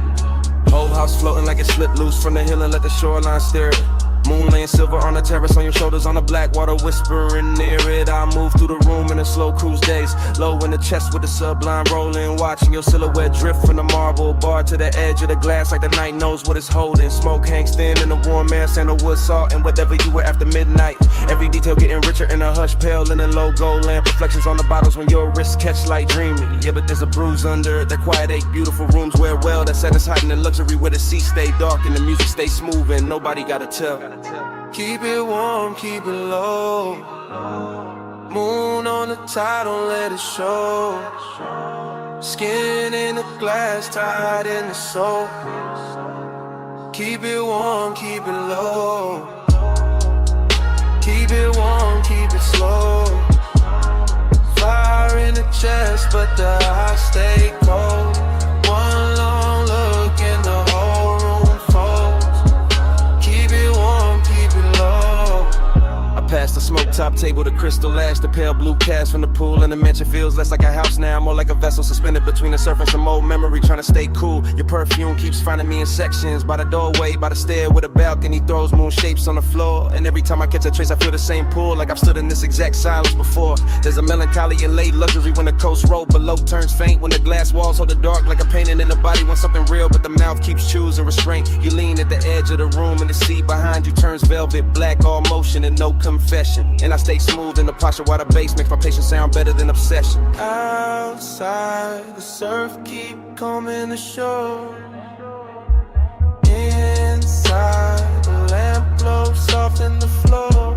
Whole house floating like it slipped loose from the hill and let the shoreline stare it. Moon laying silver on the terrace, on your shoulders, on the black water whispering near it. I move through the room in a slow cruise days, low in the chest with the sublime rolling, watching your silhouette drift from the marble bar to the edge of the glass like the night knows what it's holding. Smoke hangs thin in the warm air, sandalwood salt and whatever you were after midnight. Every detail getting richer in a hush, pale in a low gold lamp, reflections on the bottles when your wrists catch light dreaming. Yeah, but there's a bruise under the quiet ache, beautiful rooms wear well, that satisfying the luxury where the sea stay dark and the music stay smooth and nobody gotta tell. Keep it warm, keep it low. Moon on the tide, don't let it show. Skin in the glass, tied in the soul. Keep it warm, keep it low. Keep it warm, keep it slow. Fire in the chest, but the eyes stay cold. One long look and the whole room folds. Keep it warm, keep it low. I passed the smoke top table, the crystal ash, the pale blue cast from the pool, and the mansion feels less like a house now, more like a vessel suspended between the surf and some old memory, trying to stay cool. Your perfume keeps finding me in sections, by the doorway, by the stair with a balcony, throws moon shapes on the floor, and every time I catch a trace I feel the same pull, like I've stood in this exact silence before. There's a melancholy and late luxury when the coast roll below turns faint, when the glass walls hold the dark like a painting in the body wants something real, but the mouth keeps choosing restraint. You lean at the edge of the room and the sea behind you turns velvet black, all motion and no confession, and I stay smooth in the posture while the bass makes my patience sound better than obsession. Outside, the surf keep coming ashore. Inside, the lamp glows soft in the floor.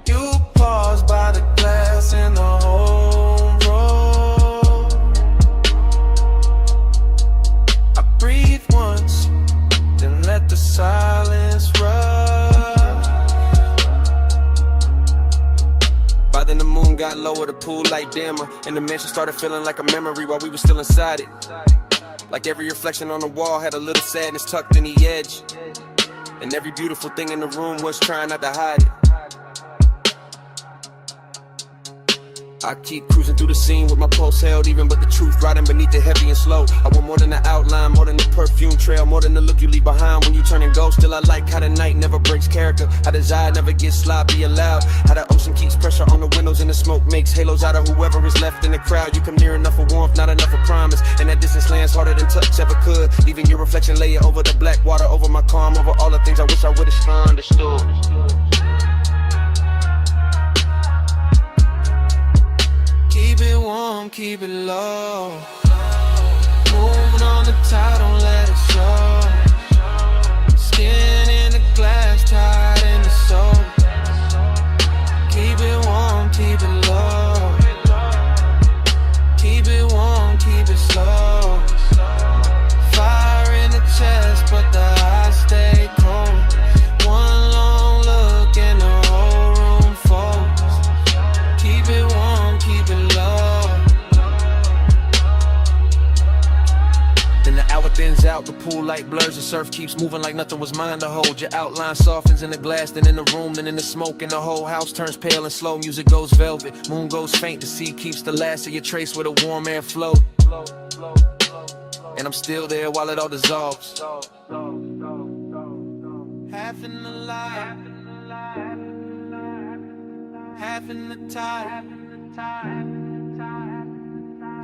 You pause by the glass in the home row. I breathe once, then let the silence rush. By then the moon got lower, the pool light dimmer, and the mansion started feeling like a memory while we were still inside it. Like every reflection on the wall had a little sadness tucked in the edge, and every beautiful thing in the room was trying not to hide it. I keep cruising through the scene with my pulse held even, but the truth riding beneath it heavy and slow. I want more than the outline, more than the perfume trail, more than the look you leave behind when you turn and go. Still I like how the night never breaks character, how desire never gets sloppy allowed, how the ocean keeps pressure on the windows and the smoke makes halos out of whoever is left in the crowd. You come near enough for warmth, not enough for promise, and that distance lands harder than touch ever could. Leaving your reflection layer over the black water, over my calm, over all the things I wish I would've understood. Keep it warm, keep it low. Moving on the tide, don't let it show. Skin in the glass, tied in the soul. Keep it warm, keep it low. Keep it warm, keep it slow. Fire in the chest, but the eyes stay cold. One long look and the whole room folds. Keep it warm, keep it low. Then the hour thins out, the pool light blurs, the surf keeps moving like nothing was mine to hold. Your outline softens in the glass, then in the room, then in the smoke, and the whole house turns pale and slow. Music goes velvet, moon goes faint, the sea keeps the last of your trace where the warm air float. And I'm still there while it all dissolves. Half in the light, half in the tide,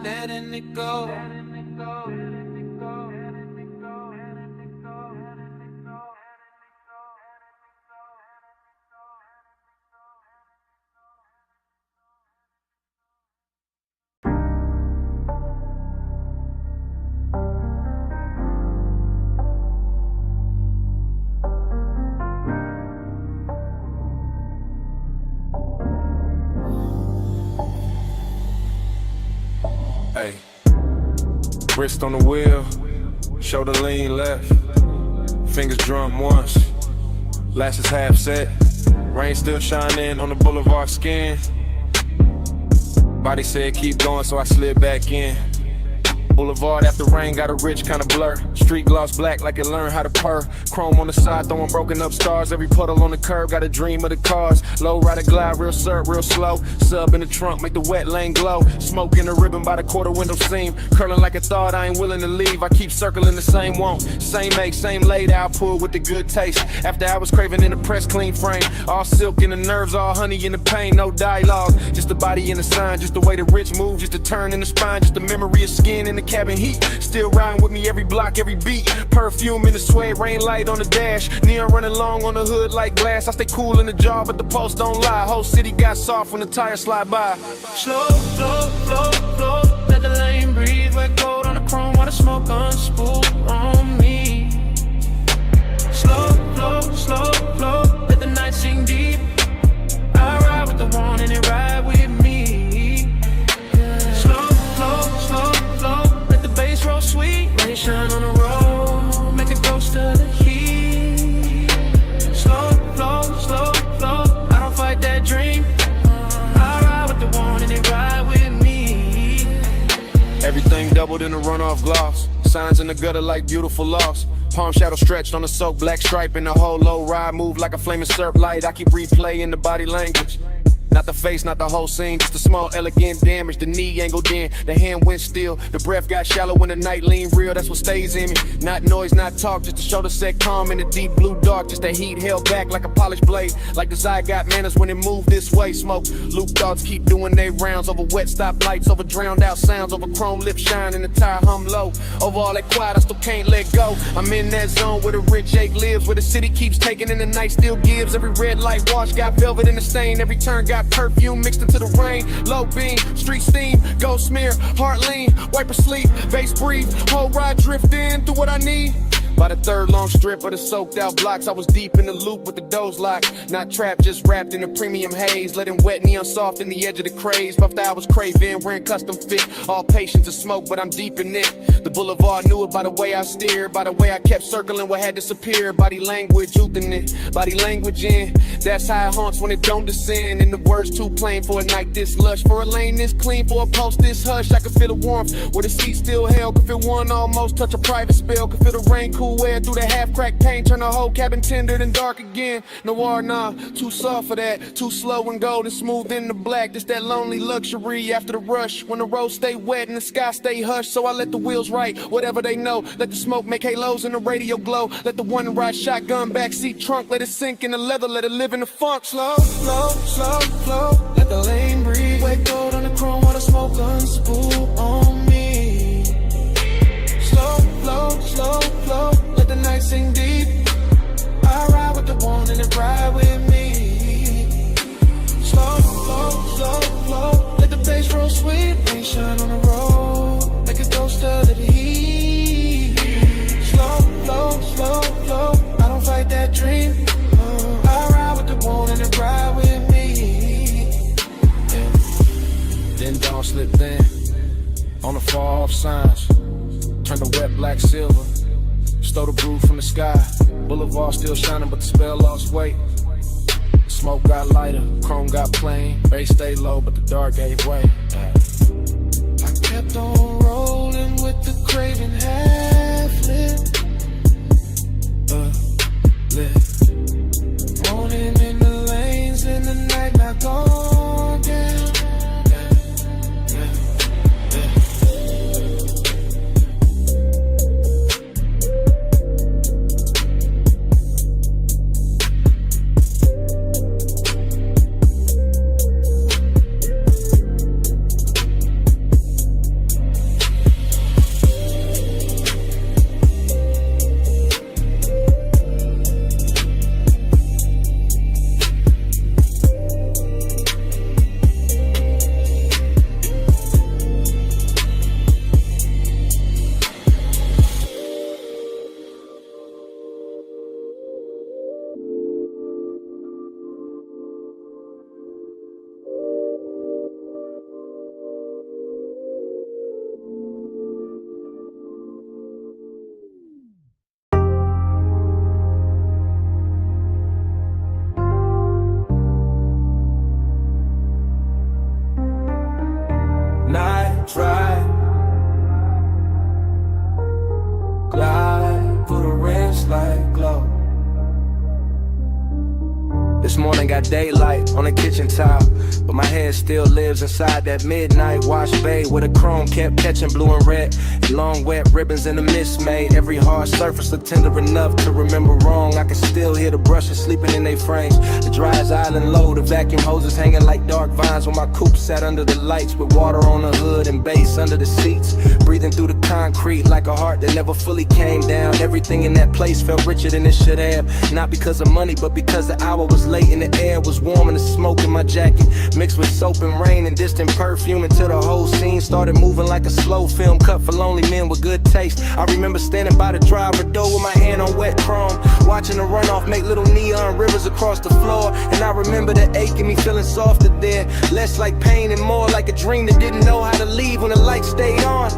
letting it go. Hey, wrist on the wheel, shoulder lean left, fingers drum once, lashes half set, rain still shining on the boulevard skin. Body said keep going, so I slid back in. Boulevard after rain got a rich kind of blur. Street gloss black like it learned how to purr. Chrome on the side throwing broken up stars. Every puddle on the curb got a dream of the cars. Low rider glide real surf real slow. Sub in the trunk make the wet lane glow. Smoke in the ribbon by the quarter window seam. Curling like a thought I ain't willing to leave. I keep circling the same want. Same make, same laid out pull with the good taste. After I was craving in the press clean frame. All silk in the nerves, all honey in the pain. No dialogue, just the body and the sign. Just the way the rich move, just the turn in the spine. Just the memory of skin in the cabin heat. Still riding with me every block, every beat. Perfume in the suede, rain light on the dash. Neon running long on the hood like glass. I stay cool in the jar, but the pulse don't lie. Whole city got soft when the tires slide by. Slow, flow, flow, flow. Let the lane breathe. Wet gold on the chrome while the smoke unspool on me. bubbled in a runoff gloss. Signs in the gutter like beautiful loss. Palm shadow stretched on the soaked black stripe, and the whole low ride move like a flaming syrup light. I keep replaying the body language. Not the face, not the whole scene, just a small elegant damage. The knee angled in, the hand went still. The breath got shallow when the night leaned real, that's what stays in me. Not noise, not talk, just to show the set calm in the deep blue dark. Just that heat held back like a polished blade. Like desire got manners when it moved this way. Smoke, loop thoughts keep doing their rounds. Over wet stop lights, over drowned out sounds. Over chrome lip shine and the tire hum low. Over all that quiet, I still can't let go. I'm in that zone where the rich ache lives, where the city keeps taking and the night still gives. Every red light wash got velvet in the stain. Every turn got perfume mixed into the rain. Low beam, street steam, go smear, heart lean, wiper sleep, bass breathe, whole ride drift in through what I need. By the third long strip of the soaked out blocks, I was deep in the loop with the doors locked. Not trapped, just wrapped in a premium haze. Letting wet neon soft in the edge of the craze. Puffed I was craving, wearing custom fit. All patience to smoke, but I'm deep in it. The boulevard knew it by the way I steered, by the way I kept circling what had disappeared. Body language, youthing it, body language in. That's how it haunts when it don't descend. And the words too plain for a night this lush. For a lane this clean, for a post this hush. I could feel the warmth where the seat still held. Could feel one almost touch a private spell. Could feel the rain cool air through the half-cracked paint, turn the whole cabin tender and dark again. Noir, nah, too soft for that. Too slow and gold and smooth in the black. Just that lonely luxury after the rush. When the roads stay wet and the sky stay hushed. So I let the wheels write whatever they know. Let the smoke make halos and the radio glow. Let the one ride shotgun backseat trunk. Let it sink in the leather, let it live in the funk. Slow, slow, slow, slow. Let the lane breathe. Wet gold on the chrome while the smoke unspool on me. Slow, slow, slow, slow. Let the night sink deep. I ride with the one and it ride with me. Slow, slow, slow, slow. Let the bass roll sweet. Rain shine on the road. Make a ghost of the heat. Slow, slow, slow, slow. I don't fight that dream. I ride with the one and it ride with me. Yeah. Then dawn slipped in on the far off signs. Turned the wet black silver. Stole the brew from the sky. Boulevard still shining, but the spell lost weight. The smoke got lighter, chrome got plain. Bass stayed low, but the dark gave way. I kept on rolling with the craving half lit. Lit. Morning in the lanes, in the night not gone down. Try, glide, put a wrist like glow. This morning got daylight on the kitchen tile, but my head still lives inside that midnight wash bay where the chrome kept catching blue and red. Long wet ribbons in the mist made every hard surface look tender enough to remember wrong. I can still hear the brushes sleeping in their frames. The dryer's island low, the vacuum hoses hanging like dark vines when my coupe sat under the lights with water on the hood and bass under the seats. Breathing through the concrete like a heart that never fully came down. Everything in that place felt richer than it should have. Not because of money, but because the hour was late and the air was warm and the smoke in my jacket mixed with soap and rain and distant perfume until the whole scene started moving like a slow film cut for lonely men with good taste. I remember standing by the driver door with my hand on wet chrome, watching the runoff make little neon rivers across the floor. And I remember the ache in me feeling softer there, less like pain and more like a dream that didn't know how to leave when the light stayed on.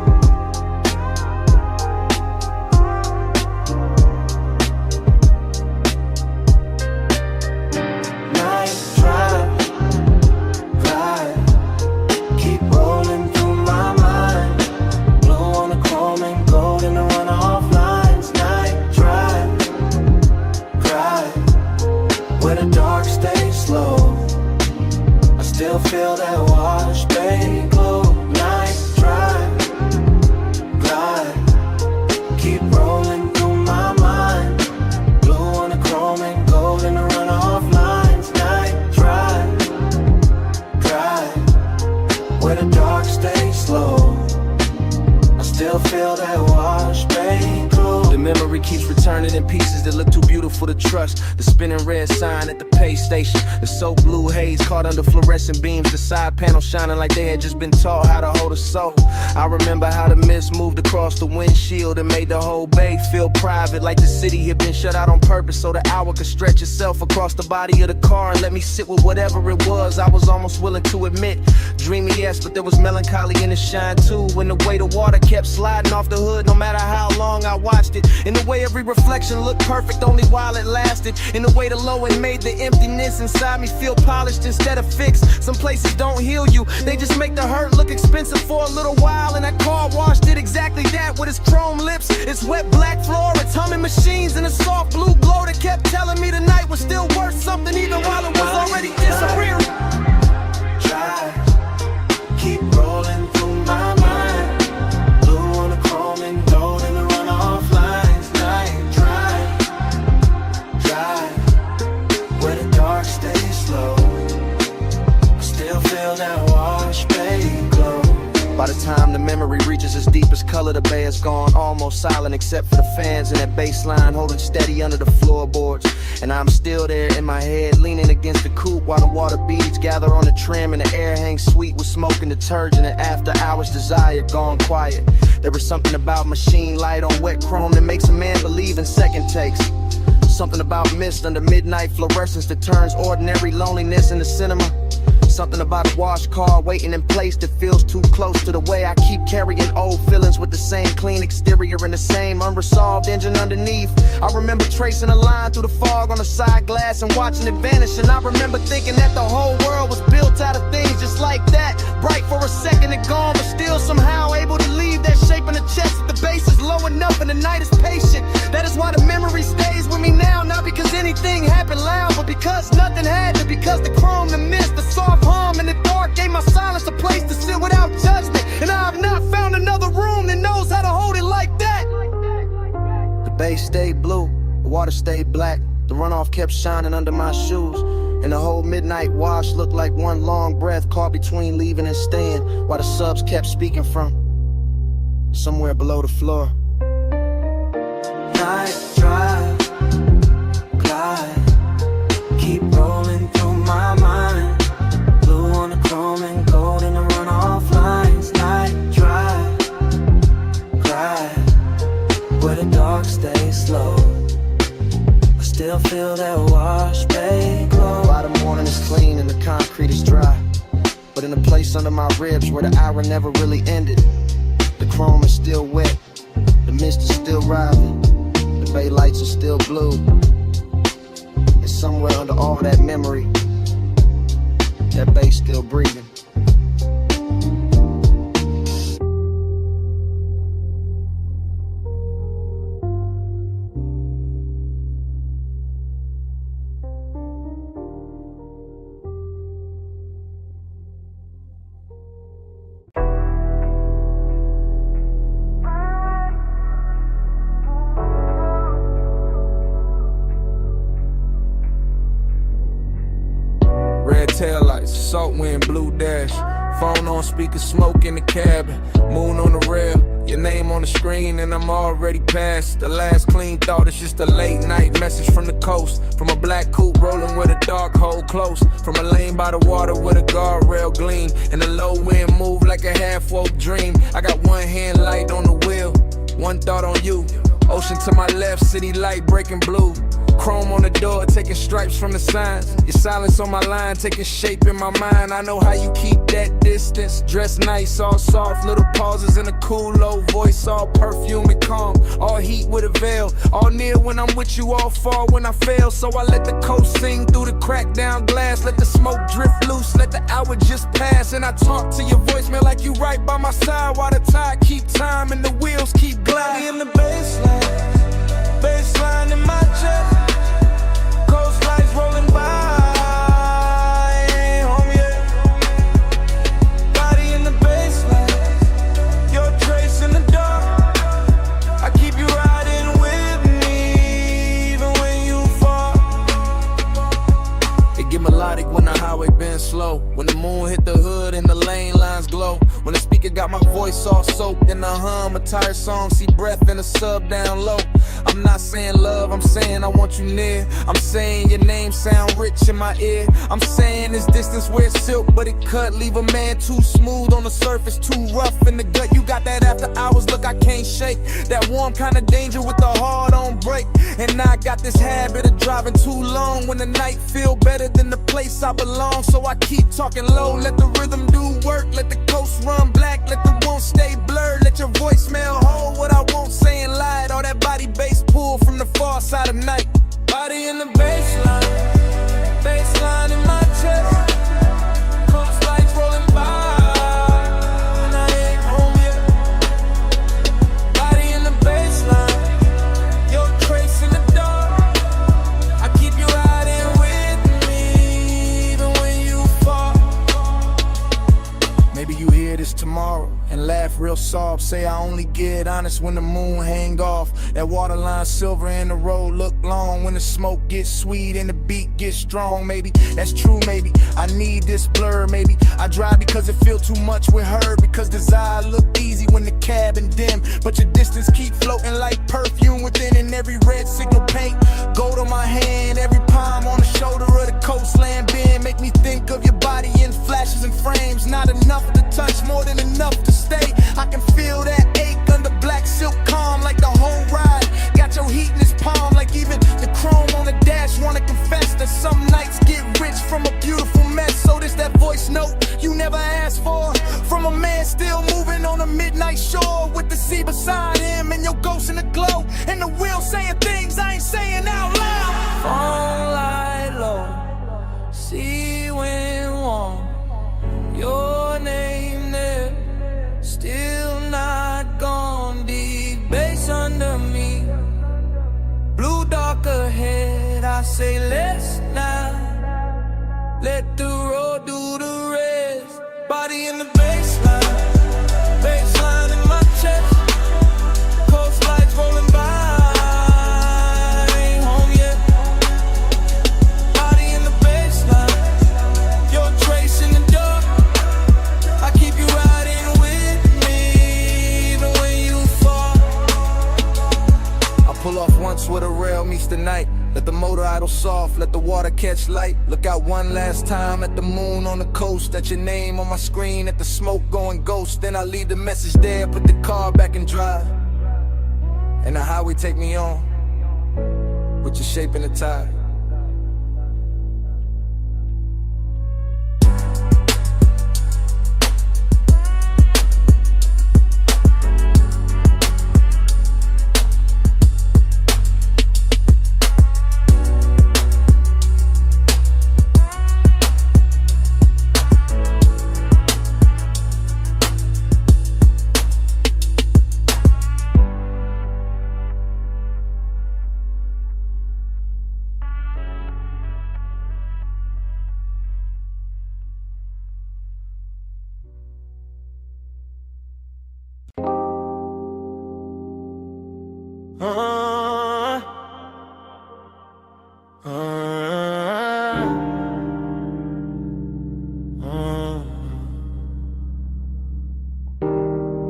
returning in pieces that look too beautiful to trust. The spinning red sign at the pay station, the so blue haze caught under fluorescent beams, the side panel shining like they had just been taught how to hold a soul. I remember how the mist moved across the windshield and made the whole bay feel private, like the city had been shut out on purpose so the hour could stretch itself across the body of the car and let me sit with whatever it was. I was almost willing to admit, dreamy yes, but there was melancholy in the shine too, when the way the water kept sliding off the hood no matter how long I watched it, in the way every reflection looked perfect only while it lasted, in the way the low end made the emptiness inside me feel polished instead of fixed. Some places don't heal you, they just make the hurt look expensive for a little while, and that car wash did exactly that with its chrome lips, its wet black floor, its humming machines, and a soft blue glow that kept telling me the night was still worth something even while it was already disappearing. Try, keep rolling through my mind, blue on the chrome and gold in the runoff lines. Night drive, where the dark stays slow, I still feel that wash bay glow. By the time the memory reaches its deepest color, the bay is gone, almost silent except for the fans and that bass line holding steady under the floorboards. And I'm still there in my head, leaning against the coupe while the water beads gather on the trim and the air hangs sweet with smoke and detergent and after hours desire gone quiet. There was something about machine light on wet chrome that makes a man believe in second takes. Something about mist under midnight fluorescence that turns ordinary loneliness into cinema. Something about a wash car waiting in place that feels too close to the way I keep carrying old feelings with the same clean exterior and the same unresolved engine underneath. I remember tracing a line through the fog on the side glass and watching it vanish, and I remember thinking that the whole world was built out of things just like that, bright for a second and gone, but still somehow able to leave that shape in the chest at the base is low enough and the night is patient. That is why the memory stays with me now, not because anything happened loud, but because nothing had to, because the chrome, the mist, the soft hum in the dark gave my silence a place to sit without judgment, and I have not found another room that knows how to hold it like that. The bay stayed blue, the water stayed black, the runoff kept shining under my shoes, and the whole midnight wash looked like one long breath caught between leaving and staying, while the subs kept speaking from somewhere below the floor. Night drive, glide, keep rolling through my mind, blue on the chrome and gold in the runoff lines. Night drive, where the dark stays slow, I still feel that wash bay glow. By the morning is clean and the concrete is dry, but in a place under my ribs where the hour never really ended, the chrome is still wet, the mist is still rising, the bay lights are still blue, and somewhere under all that memory, that bay's still breathing. Red taillights, salt wind, blue dash. Phone on speaker, smoke in the cabin. Moon on the rail, your name on the screen, and I'm already past. The last clean thought is just a late night message from the coast. From a black coupe rolling with a dark hole close. From a lane by the water with a guardrail gleam. And the low wind move like a half-woke dream. I got one hand light on the wheel, one thought on you. Ocean to my left, city light breaking blue. Chrome on the door, taking stripes from the signs. Your silence on my line, taking shape in my mind. I know how you keep that distance. Dress nice, all soft, little pauses in a cool, low voice. All perfume and calm, all heat with a veil. All near when I'm with you, all far when I fail. So I let the coast sing through the cracked down glass. Let the smoke drift loose, let the hour just pass. And I talk to your voicemail like you right by my side. While the tide keep time and the wheels keep gliding. In the baseline in my chest. Coastline's rolling by, ain't home yet. Body in the baseline, your trace in the dark. I keep you riding with me, even when you fall. It get melodic when the highway bends slow. When the moon hit the hood and the lane lines glow. When the speaker got my voice all soaked in the hum, a tired song, see breath in the sub down low. I'm I'm not saying love, I'm saying I want you near. I'm saying your name sound rich in my ear. I'm saying this distance where it's silk, but it cut. Leave a man too smooth on the surface, too rough in the gut. You got that after hours look I can't shake. That warm kind of danger with the heart on break. And I got this habit of driving too long when the night feel better than the place I belong. So I keep talking low, let the rhythm do work. Let the coast run black, let the won't stay blurred. Let your voicemail hold what I won't say and lie. All that body bass pull from the far side of night. Body in the baseline, baseline in my chest. Coast lights rolling by, and I ain't home yet. Body in the baseline, your trace in the dark. I keep you riding with me, even when you fall. Maybe you hear this tomorrow and laugh real soft. Say I only get honest when the moon hang off. That waterline silver and the road look long. When the smoke gets sweet and the beat gets strong. Maybe that's true, maybe I need this blur. Maybe I drive because it feel too much with her. Because desire look easy when the cabin dim, but your distance keep floating like perfume within. And every red signal paint gold on my hand. Every palm on the shoulder of the coastland bend. Make me think of your body in flashes and frames. Not enough to touch, more than enough to stay. I can feel that ache under black silk calm, like the whole ride got your heat in his palm. Like even the chrome on the dash wanna confess that some nights get rich from a beautiful mess. So this that voice note you never asked for, from a man still moving on a midnight shore, with the sea beside him and your ghost in the glow, and the wheel saying things I ain't saying out loud. Phone light low, sea wind warm, your name there, still not gone. Deep bass under me, blue dark ahead. I say let's not let the road do the rest. Body in the baseline, baseline in my chest. Coast lights rolling by, I ain't home yet. Body in the baseline, your trace in the dark. I keep you riding with me, even when you fall. I pull off once where the rail meets the night. Let the motor idle soft, let the water catch light. Look out one last time at the moon on the coast. At your name on my screen, at the smoke going ghost. Then I leave the message there, put the car back in drive. And the highway take me on, with your shape in the tide.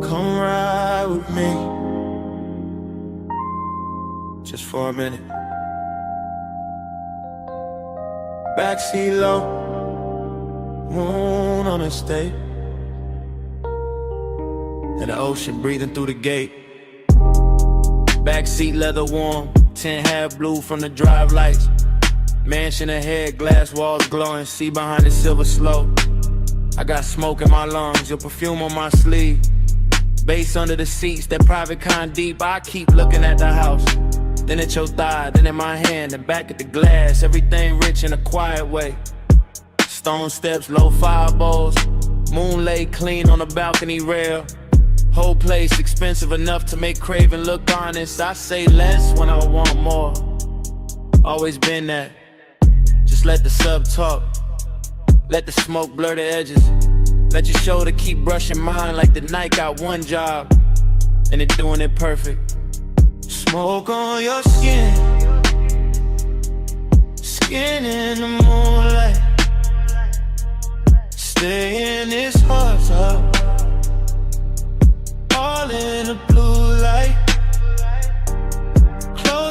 Come ride with me, just for a minute. Backseat low, moon on the state, and the ocean breathing through the gate. Backseat leather warm, 10 half blue from the drive lights. Mansion ahead, glass walls glowing, see behind the silver slope. I got smoke in my lungs, your perfume on my sleeve. Bass under the seats, that private kind deep. I keep looking at the house, then at your thigh, then in my hand, then back at the glass. Everything rich in a quiet way. Stone steps, low fireballs, moon lay clean on the balcony rail. Whole place expensive enough to make craving look honest. I say less when I want more. Always been that. Just let the sub talk, let the smoke blur the edges. Let your shoulder keep brushing mine like the night got one job, and it doing it perfect. Smoke on your skin, skin in the moonlight. Stay in this hot tub, all in the blue light. Close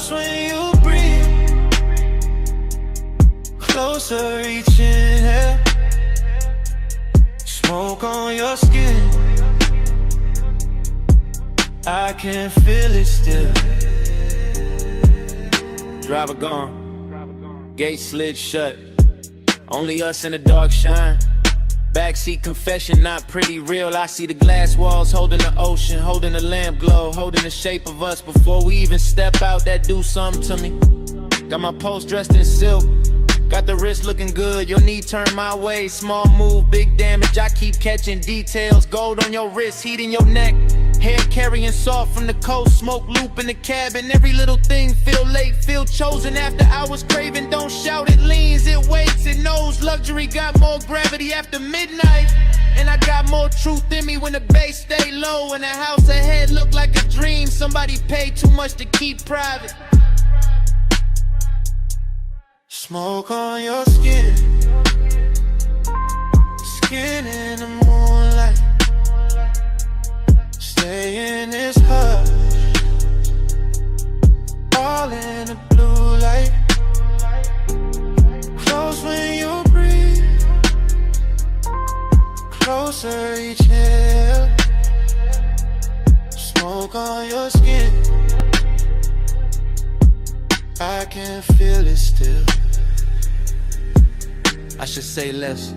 Closer reaching here, smoke on your skin. I can feel it still. Driver gone, gate slid shut. Only us in the dark shine. Backseat confession, not pretty real. I see the glass walls holding the ocean, holding the lamp glow, holding the shape of us before we even step out. That do something to me. Got my post dressed in silk, got the wrist looking good. Your knee turned my way, small move, big damage. I keep catching details. Gold on your wrist, heat in your neck. Hair carrying soft from the coast, smoke loop in the cabin. Every little thing feel late, feel chosen after hours craving. Don't shout, it leans, it waits, it knows. Luxury got more gravity after midnight. And I got more truth in me when the bass stay low. And the house ahead look like a dream somebody paid too much to keep private. Smoke on your skin, skin in the moonlight. Stay in this hush, all in the blue light. Close when you breathe, closer each here. Smoke on your skin, I can feel it still. I should say less,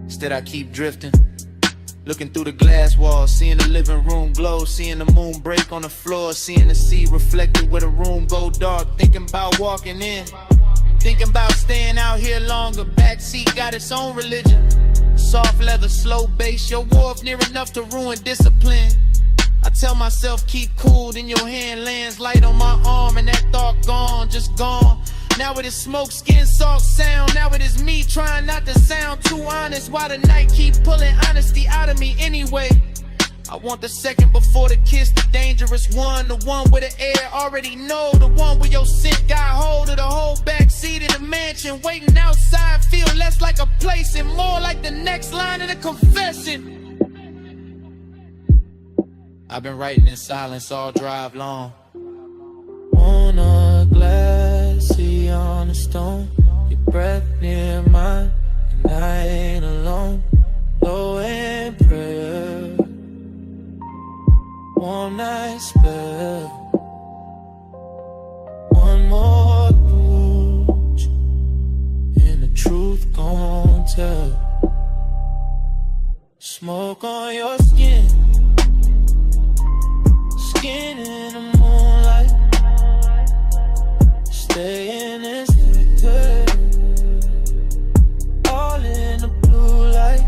instead I keep drifting. Looking through the glass walls, seeing the living room glow, seeing the moon break on the floor, seeing the sea reflected where the room go dark. Thinking about walking in, thinking about staying out here longer. Backseat got its own religion. Soft leather, slow bass, your wharf near enough to ruin discipline. I tell myself keep cool, then your hand lands light on my arm, and that thought gone, just gone. Now it is smoke, skin, salt, sound. Now it is me trying not to sound too honest. Why the night keep pulling honesty out of me anyway? I want the second before the kiss, the dangerous one. The one where the air already know. The one where your scent got hold of the whole backseat of the mansion. Waiting outside feel less like a place and more like the next line of the confession. I've been writing in silence all drive long. On a glassy on a stone, your breath near mine, and I ain't alone. Low in prayer, one night spell, one more push, and the truth gon' tell. Smoke on your skin, skin in the moonlight. Stay in this good, all in the blue light.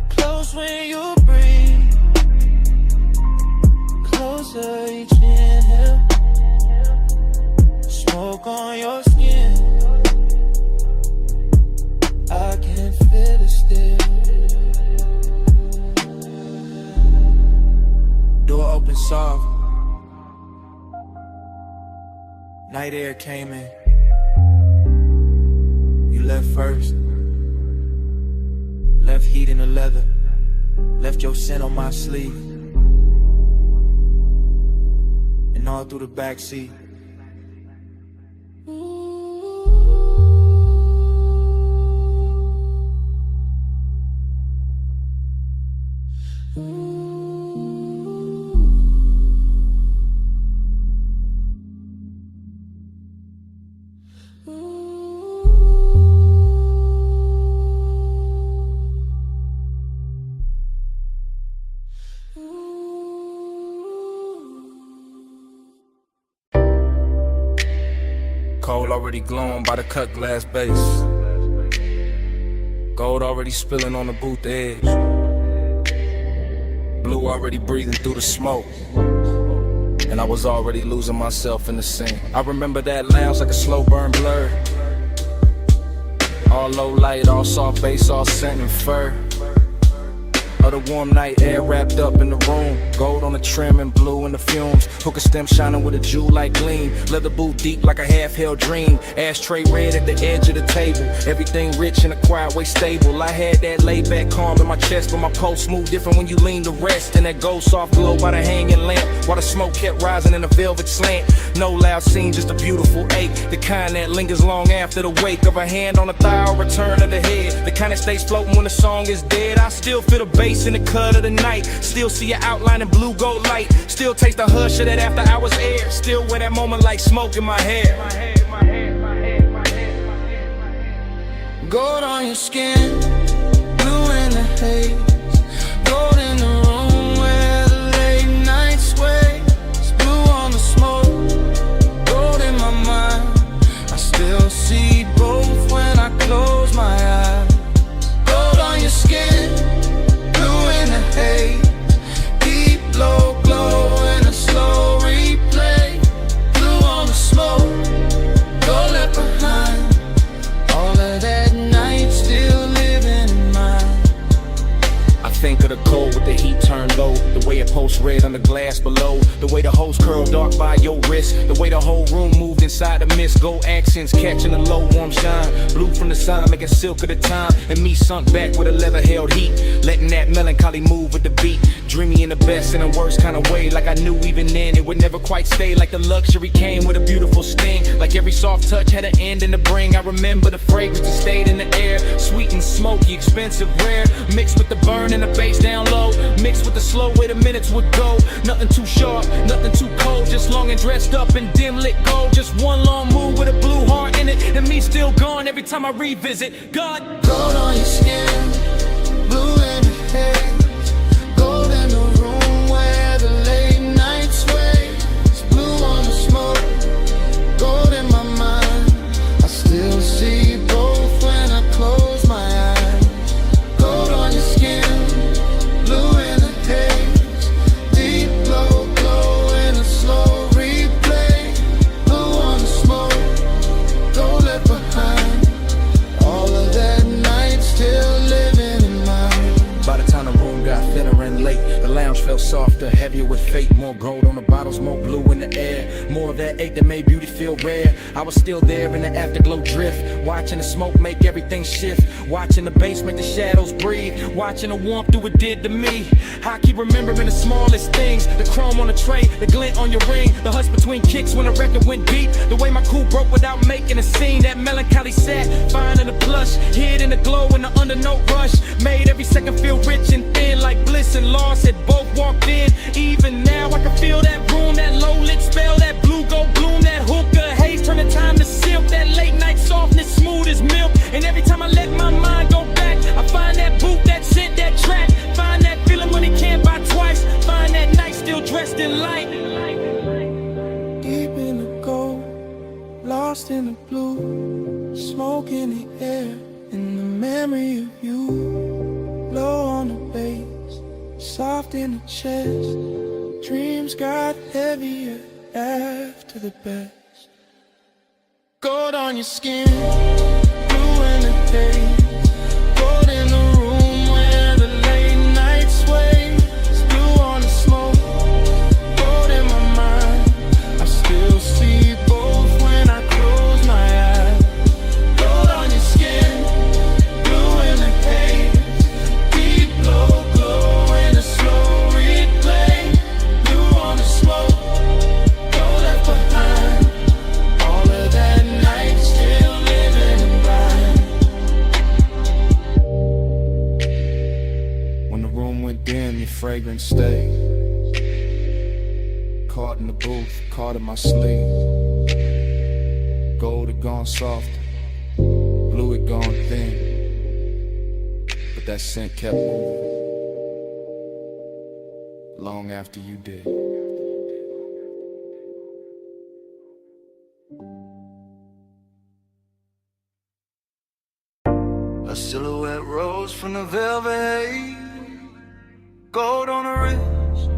Close when you breathe, closer each inhale. Smoke on your skin, I can feel it still. Door open soft, night air came in. You left first, left heat in the leather, left your scent on my sleeve, and all through the backseat. Cold already glowing by the cut glass base. Gold already spilling on the booth edge. Blue already breathing through the smoke. And I was already losing myself in the scene. I remember that lounge like a slow burn blur. All low light, all soft bass, all scent and fur. of the warm night air wrapped up in the room. Gold on the trim and blue in the fumes. Hookah stem shining with a jewel-like gleam. Leather boot deep like a half-held dream. Ashtray red at the edge of the table. Everything rich in a quiet way stable. I had that laid-back calm in my chest, but my pulse smooth different when you lean to rest. And that gold soft glow by the hanging lamp, while the smoke kept rising in a velvet slant. No loud scene, just a beautiful ache, the kind that lingers long after the wake of a hand on a thigh or return of the head. The kind that stays floating when the song is dead. I still feel the bass in the cut of the night. Still see your outline in blue gold light. Still taste the hush of that after hours air. Still wear that moment like smoke in my hair. Gold on your skin, blue in the haze. Gold in the room where the late night sways. Blue on the smoke, gold in my mind. I still see both when I close my eyes. Gold on your skin, blue in the haze. Deep low glow in a slow replay. Blue on the smoke, gold left behind. All of that night still living in mine. I think of the cold with the heat turned low. The way it pulsed red on the glass below. The way the hose curled dark by your wrist. The way the whole room moved inside the mist. Gold accents catching the low warm shine. Blue from the sun making silk of the time. And me sunk back with a leather held heat. Letting that melancholy move with the beat. Dreamy in the best and the worst kind of way. Like I knew even then it would never quite stay. Like the luxury came with a beautiful sting. Like every soft touch had an end in the bring. I remember the fragrance that stayed in the air. Sweet and smoky, expensive, rare. Mixed with the burn and the bass down low. Mixed with the slow way the minutes would go. Nothing too sharp, nothing too cold. Just long and dressed up in dim lit gold. Just one long move with a blue heart in it. And me still gone every time I revisit. God, gold on your skin, blue in the haze. Gold in the room where the late night sways. Blue on the smoke, gold in my mind. I still see both when I close my eyes. Gold on your skin, blue in the haze. Deep low glow in a slow replay. Blue on the smoke, gold left behind. All of that night still living in mine. by the time the room got thinner and late, the lounge felt softer, heavier with fate. More gold on the bottles, more blue in the air. More of that ache that made beauty feel rare. I was still there in the afterglow drift, watching the smoke make everything shift. Watching the bass make the shadows breathe. Watching the warmth do what it did to me. I keep remembering the smallest things. The chrome on the tray, the glint on your ring. The hush between kicks when the record went deep. The way my coupe broke without making a scene. That melancholy sat, fine in the plush. Hid in the glow in the undernote rush. Made every second feel rich and thin. Like bliss and loss had both walked in. Even now I can feel that room. That low lit spell, that blue gold bloom. That hookah haze turn the time to silk. That late night softness smooth as milk. And every time I let my mind go back, I find that boot, that scent, that track. Find that feeling when it can't buy twice. Find that night still dressed in light. Deep in the gold, lost in the blue. Smoke in the air, in the memory of you. Low on the bass, soft in the chest. Dreams got heavier after the best. Gold on your skin, blue in the haze. Gold in the room where the late night sways. Blue on the smoke, gold in my mind. I still see both when I close my eyes. Gold on your skin, blue in the haze. Deep low glow in a slow replay. Blue on the smoke, gold left behind. All of that night still living in mine. When the room went dim, your fragrance stayed. Caught in the booth, caught in my sleeve. Gold had gone soft, blue had gone thin. But that scent kept moving, long after you did. A silhouette rose from the velvet haze. Gold on the wrist,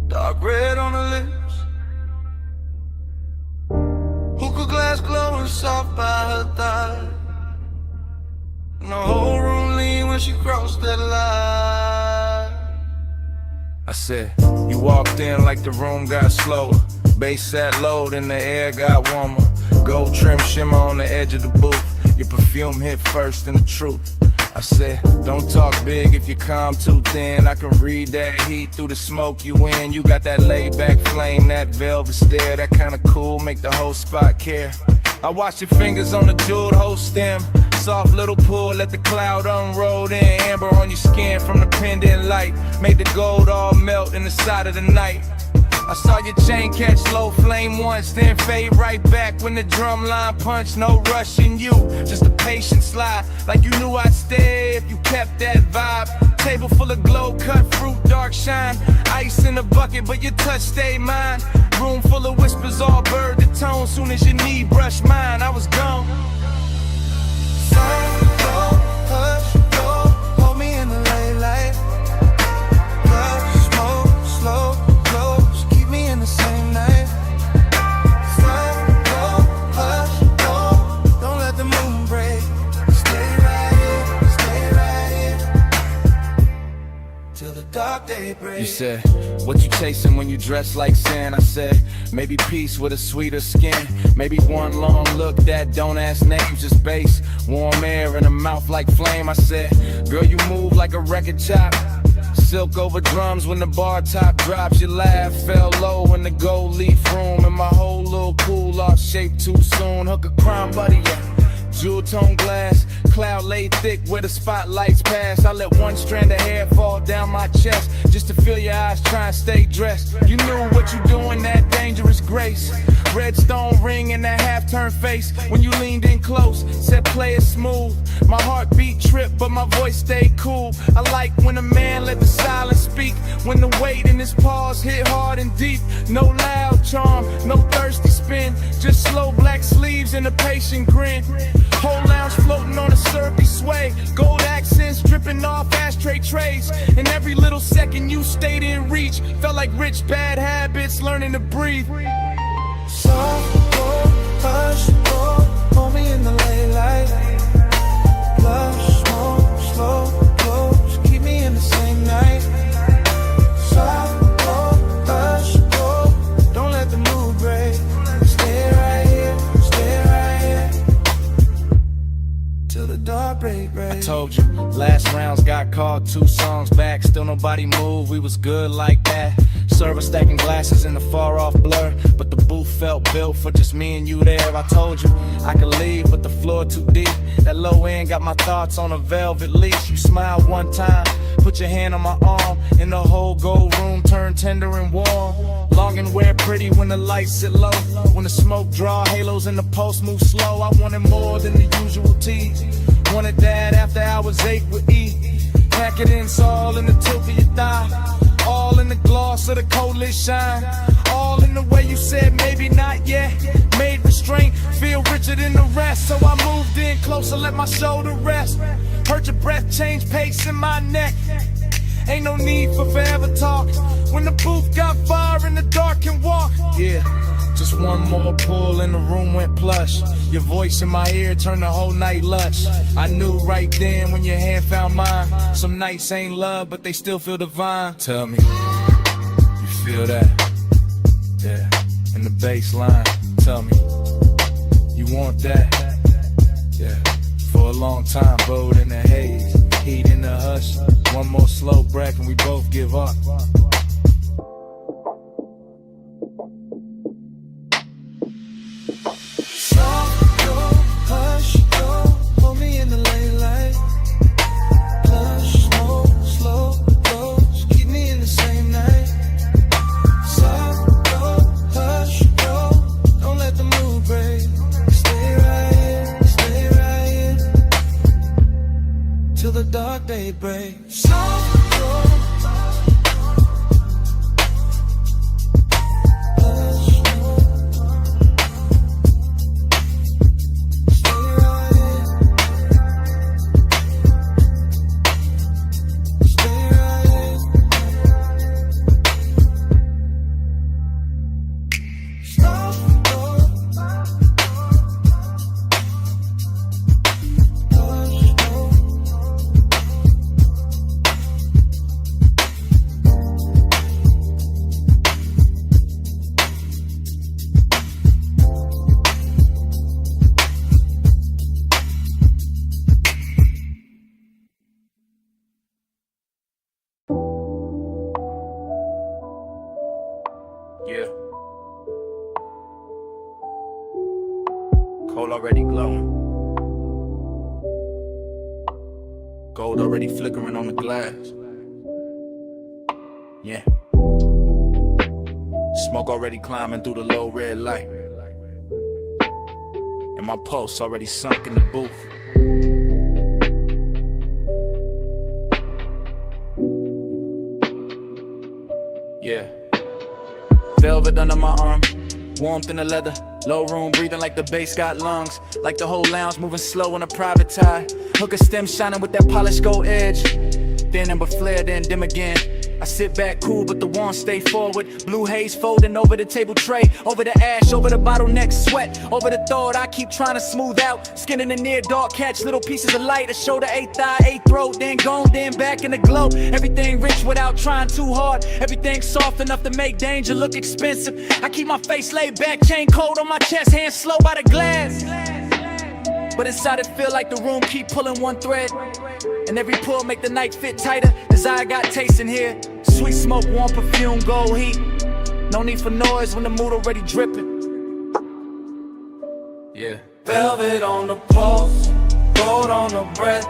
dark red on the lips. Hookah glass glowing soft by her thigh. And the whole room leaned when she crossed that line. I said, you walked in like the room got slower. Bass sat low, then the air got warmer. Gold trim shimmer on the edge of the booth. Your perfume hit first and the truth. I said, don't talk big if you calm too thin. I can read that heat through the smoke you in. You got that laid back flame, that velvet stare, that kinda cool, make the whole spot care. I watch your fingers on the jeweled whole stem. Soft little pull, let the cloud unroll in. Amber on your skin from the pendant light. Made the gold all melt in the side of the night. I saw your chain catch low flame once, then fade right back when the drum line punched. No rush in you, just a patient slide. Like you knew I'd stay if you kept that vibe. Table full of glow, cut fruit, dark shine. Ice in the bucket, but your touch stayed mine. Room full of whispers, all bird to tone. Soon as your knee brushed mine, I was gone. Hush, go, hold me in the late light. Love, smoke, slow, close, keep me in the same night. Slow, go, hush, go, don't let the moon break. Stay right here, till the dark day breaks. You said, what you chasing when you dress like sin? I said, maybe peace with a sweeter skin. Maybe one long look that don't ask names, just bass. Warm air in a mouth like flame. I said, girl, you move like a record chop. Silk over drums when the bar top drops. Your laugh fell low in the gold leaf room. And my whole little cool lost shape too soon. Hook a crime buddy, yeah. Jewel tone glass, cloud laid thick where the spotlights pass. I let one strand of hair fall down my chest just to feel your eyes try and stay dressed. You knew what you doing, that dangerous grace. Red stone ring and that half-turned face when you leaned in close, said play it smooth. My heartbeat tripped, but my voice stayed cool. I like when a man let the silence speak, when the weight in his pause hit hard and deep. No loud charm, no thirsty spin, just slow black sleeves and a patient grin. Whole lounge floating on a syrupy sway, gold accents dripping off ashtray trays. And every little second you stayed in reach felt like rich bad habits learning to breathe. Soft, go, hush, go, hold me in the late light. Love, smoke, slow, close, keep me in the same night. Soft, go, hush, go, don't let the mood break. Stay right here, till the dark break. I told you, last rounds got called 2 songs back. Still nobody moved, we was good like that. Server stacking glasses in the far off blur, but the booth felt built for just me and you there. I told you I could leave, but the floor too deep. That low end got my thoughts on a velvet leash. You smiled one time, put your hand on my arm, and the whole gold room turned tender and warm. Long and wear pretty when the lights sit low, when the smoke draw halos and the pulse move slow. I wanted more than the usual tease. Wanted that after hours 8 with E. Pack it in, it's all in the tilt of your thigh. All in the gloss of the coldest shine. All in the way you said maybe not yet. Made restraint feel richer than the rest. So I moved in closer, let my shoulder rest. Heard your breath change pace in my neck. Ain't no need for forever talk. When the booth got fire and the dark can walk. Yeah, just one more pull and the room went plush. Your voice in my ear turned the whole night lush. I knew right then when your hand found mine. Some nights ain't love, but they still feel divine. Tell me, you feel that? Yeah, in the bass line. Tell me, you want that? Yeah, for a long time, bowed in the haze, heat in the hush. One more slow breath and we both give up. Coal already glowing. Gold already flickering on the glass. Yeah. Smoke already climbing through the low red light. And my pulse already sunk in the booth. Yeah. Velvet under my arm, warmth in the leather. Low room breathing like the bass got lungs. Like the whole lounge moving slow on a private tie. Hooker stem shining with that polished gold edge. Thin amber flare, then dim again. I sit back cool, but the warmth stay forward. Blue haze folding over the table tray. Over the ash, over the bottleneck sweat. Over the thought I keep trying to smooth out. Skin in the near dark, catch little pieces of light. A shoulder, eighth thigh, eighth throat. Then gone, then back in the glow. Everything rich without trying too hard. Everything soft enough to make danger look expensive. I keep my face laid back, chain cold on my chest. Hands slow by the glass. But inside it feel like the room keep pulling one thread. And every pull make the night fit tighter. Desire got taste in here. Sweet smoke, warm perfume, gold heat. No need for noise when the mood already dripping. Yeah. Velvet on the pulse, gold on the breath,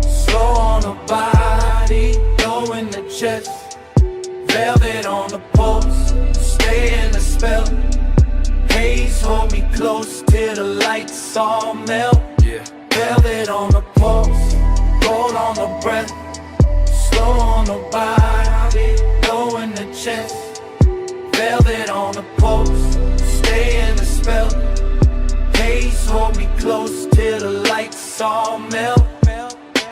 slow on the body, low in the chest. Velvet on the pulse, stay in the spell. Haze hold me close till the lights all melt. Yeah. Velvet on the pulse, gold on the breath, slow on the body, low in the chest. Velvet on the pulse, stay in the spell. Haze hold me close till the lights all melt.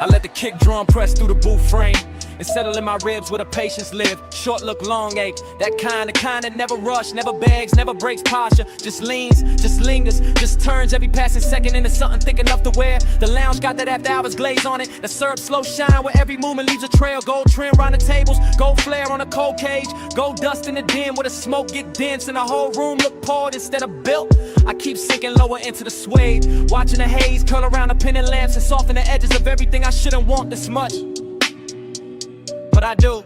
I let the kick drum press through the booth frame and settle in my ribs where the patience live. Short look, long ache. That kind that never rush, never begs, never breaks posture. Just leans, just lingers, just turns every passing second into something thick enough to wear. The lounge got that after hours glaze on it. The syrup slow shine where every movement leaves a trail. Gold trim round the tables, gold flare on a cold cage. Gold dust in the dim where the smoke get dense and the whole room look poured instead of built. I keep sinking lower into the suede, watching the haze curl around the pendant lamps and soften the edges of everything I shouldn't want this much. But I do.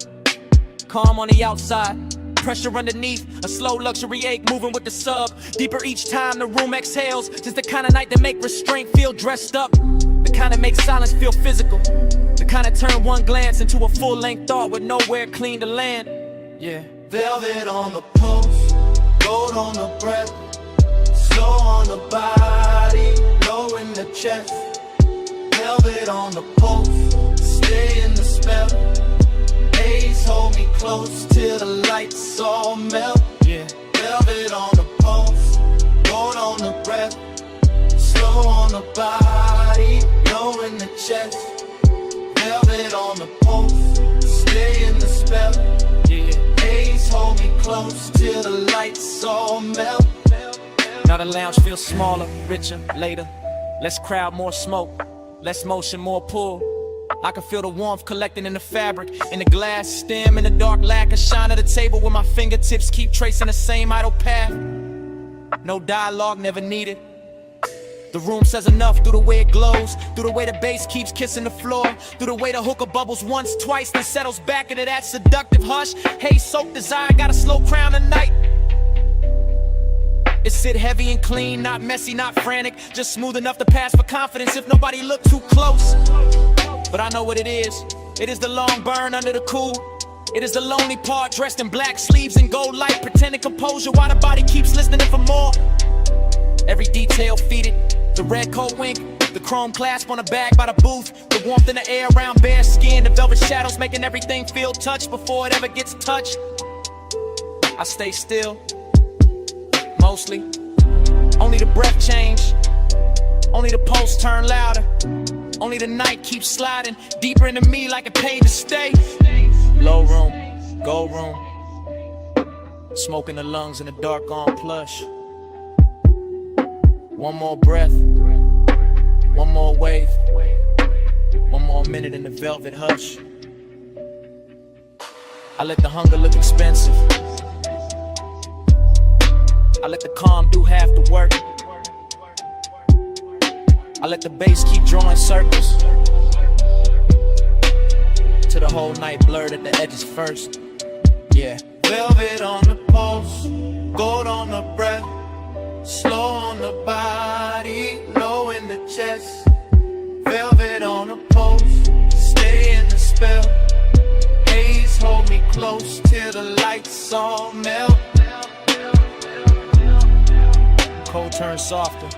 Calm on the outside, pressure underneath, a slow luxury ache moving with the sub. Deeper each time the room exhales. Just the kind of night that make restraint feel dressed up. The kind that makes silence feel physical. The kind that turn one glance into a full-length thought with nowhere clean to land. Yeah. Velvet on the pulse, gold on the breath, slow on the body, low in the chest. Velvet on the pulse, stay in the spell. Haze hold me close till the lights all melt. Yeah. Velvet on the pulse, gold on the breath, slow on the body, low in the chest. Velvet on the pulse, stay in the spell. Yeah. Haze hold me close till the lights all melt. Now the lounge feels smaller, richer, later. Less crowd, more smoke. Less motion, more pull. I can feel the warmth collecting in the fabric, in the glass stem, in the dark lacquer shine of the table where my fingertips keep tracing the same idle path. No dialogue, never needed. The room says enough through the way it glows, through the way the bass keeps kissing the floor, through the way the hookah bubbles once, twice, then settles back into that seductive hush. Haze soaked desire, got a slow crown tonight. It sit heavy and clean, not messy, not frantic, just smooth enough to pass for confidence if nobody look too close. But I know what it is. It is the long burn under the cool. It is the lonely part, dressed in black sleeves and gold light, pretending composure while the body keeps listening for more. Every detail feeded, the red coat wink, the chrome clasp on the bag by the booth, the warmth in the air around bare skin, the velvet shadows making everything feel touched before it ever gets touched. I stay still, mostly. Only the breath change, only the pulse turn louder. Only the night keeps sliding deeper into me like it paid to stay. Low room, gold room, smoke in the lungs in the dark on plush. One more breath, one more wave, one more minute in the velvet hush. I let the hunger look expensive. I let the calm do half the work. I let the bass keep drawing circles till the whole night blurred at the edges first. Yeah. Velvet on the pulse, gold on the breath, slow on the body, the chest, velvet on the post, stay in the spell. Haze hold me close till the lights all melt. Cold turn softer,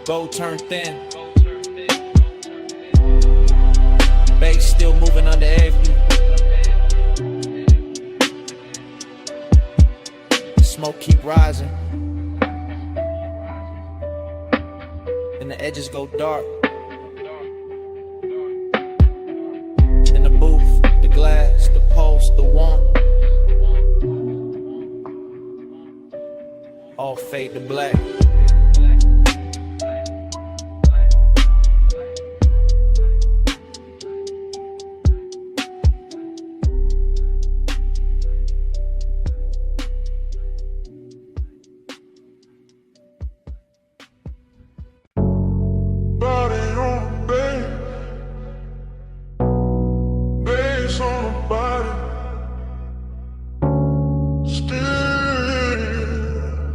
gold turn thin. Bass still moving under every. Smoke keep rising, and the edges go dark. In the booth, the glass, the pulse, the warmth, all fade to black. Body on the bed, bass on the body. Still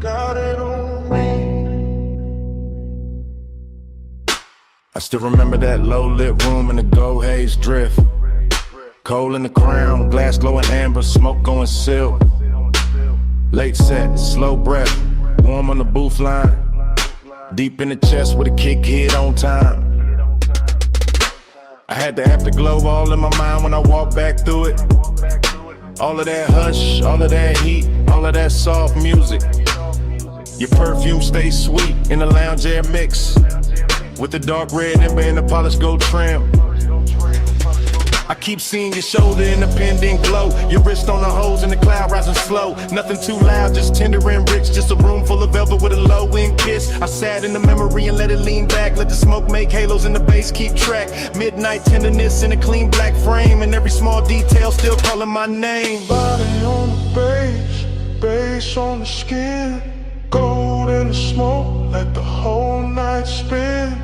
got it on me. I still remember that low-lit room in the gold haze drift. Coal in the crown, glass glowing amber, smoke going silk. Late set, slow breath, warm on the booth line. Deep in the chest with a kick hit on time. I had the afterglow all in my mind when I walked back through it. All of that hush, all of that heat, all of that soft music. Your perfume stays sweet in the lounge air mix, with the dark red ember and the polished gold trim. I keep seeing your shoulder in the pendant glow, your wrist on the hose and the cloud rising slow. Nothing too loud, just tender and rich, just a room full of velvet with a low-end kiss. I sat in the memory and let it lean back, let the smoke make halos and the bass keep track. Midnight tenderness in a clean black frame, and every small detail still calling my name. Body on the bass, bass on the skin. Gold in the smoke, let the whole night spin.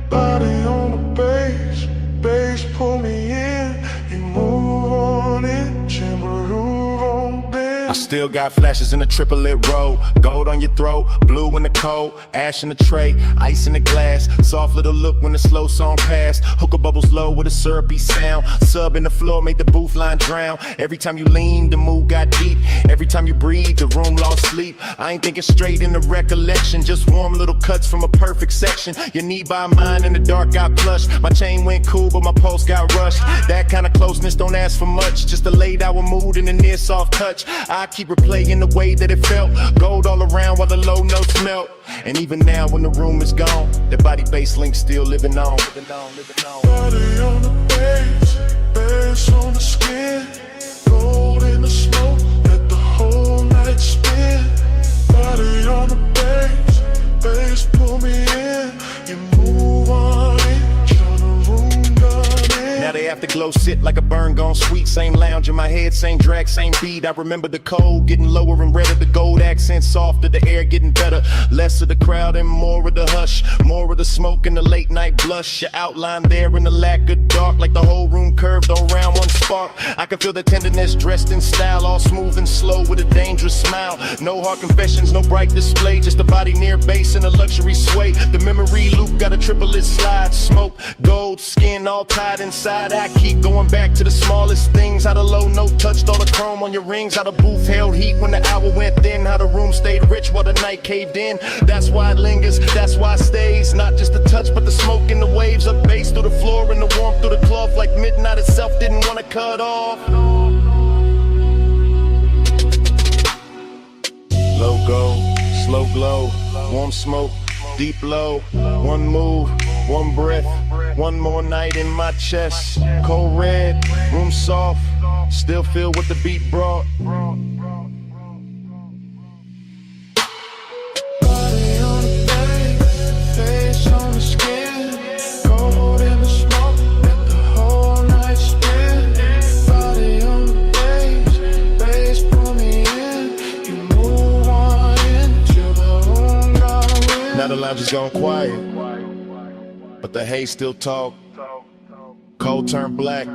Body on the bass, bass pull me in. You move on it, groove on bend. I still got flashes in the triple-lit road. Gold on your throat, blue in the cold, ash in the tray, ice in the glass. Soft little look when the slow song passed. Hookah bubbles low with a syrupy sound. Sub in the floor made the booth line drown. Every time you lean, the mood got deep. Every time you breathe, the room lost sleep. I ain't thinking straight in the recollection, just warm little cuts from a perfect section. Your knee by mine in the dark got plush. My chain went cool, but my pulse got rushed. That kind of closeness don't ask for much, just a laid hour mood and a near soft touch. I keep replaying the way that it felt. Gold all around while the low notes melt. And even now when the room is gone, that body bass link still living on. Body on the bass, bass on the skin. Gold in the smoke, let the whole night spin. Body on the bass, bass pull me in. You move on in, turn the room down in. Now the afterglow sit like a burn gone sweet. Same lounge in my head, same drag, same beat. I remember the cold getting lower and redder, the gold accent softer, the air getting better. Less of the crowd and more of the hush, more of the smoke and the late night blush. Your outline there in the lack of dark, like the whole room curved around one spark. I can feel the tenderness dressed in style, all smooth and slow with a dangerous smile. No hard confessions, no bright display, just a body near base and a luxury sway. The memory loop got a triplet slide, smoke, gold, skin all tied inside. I keep going back to the smallest things, how the low note touched all the chrome on your rings, how the booth held heat when the hour went thin, how the room stayed rich while the night caved in. That's why it lingers, that's why it stays. Not just the touch, but the smoke and the waves up bass through the floor and the warmth through the cloth, like midnight itself didn't want to cut off. Low gold, slow glow, warm smoke, deep low. One move, one breath, one more night in my chest. Cold red, room soft, still feel what the beat brought. Body on the bass, face on the skin. Gold in the smoke, let the whole night spin. Body on the bass, bass pull me in. You move on into the room gone in. Now the lounge is gone quiet, but the haze still talk. Cold turned black,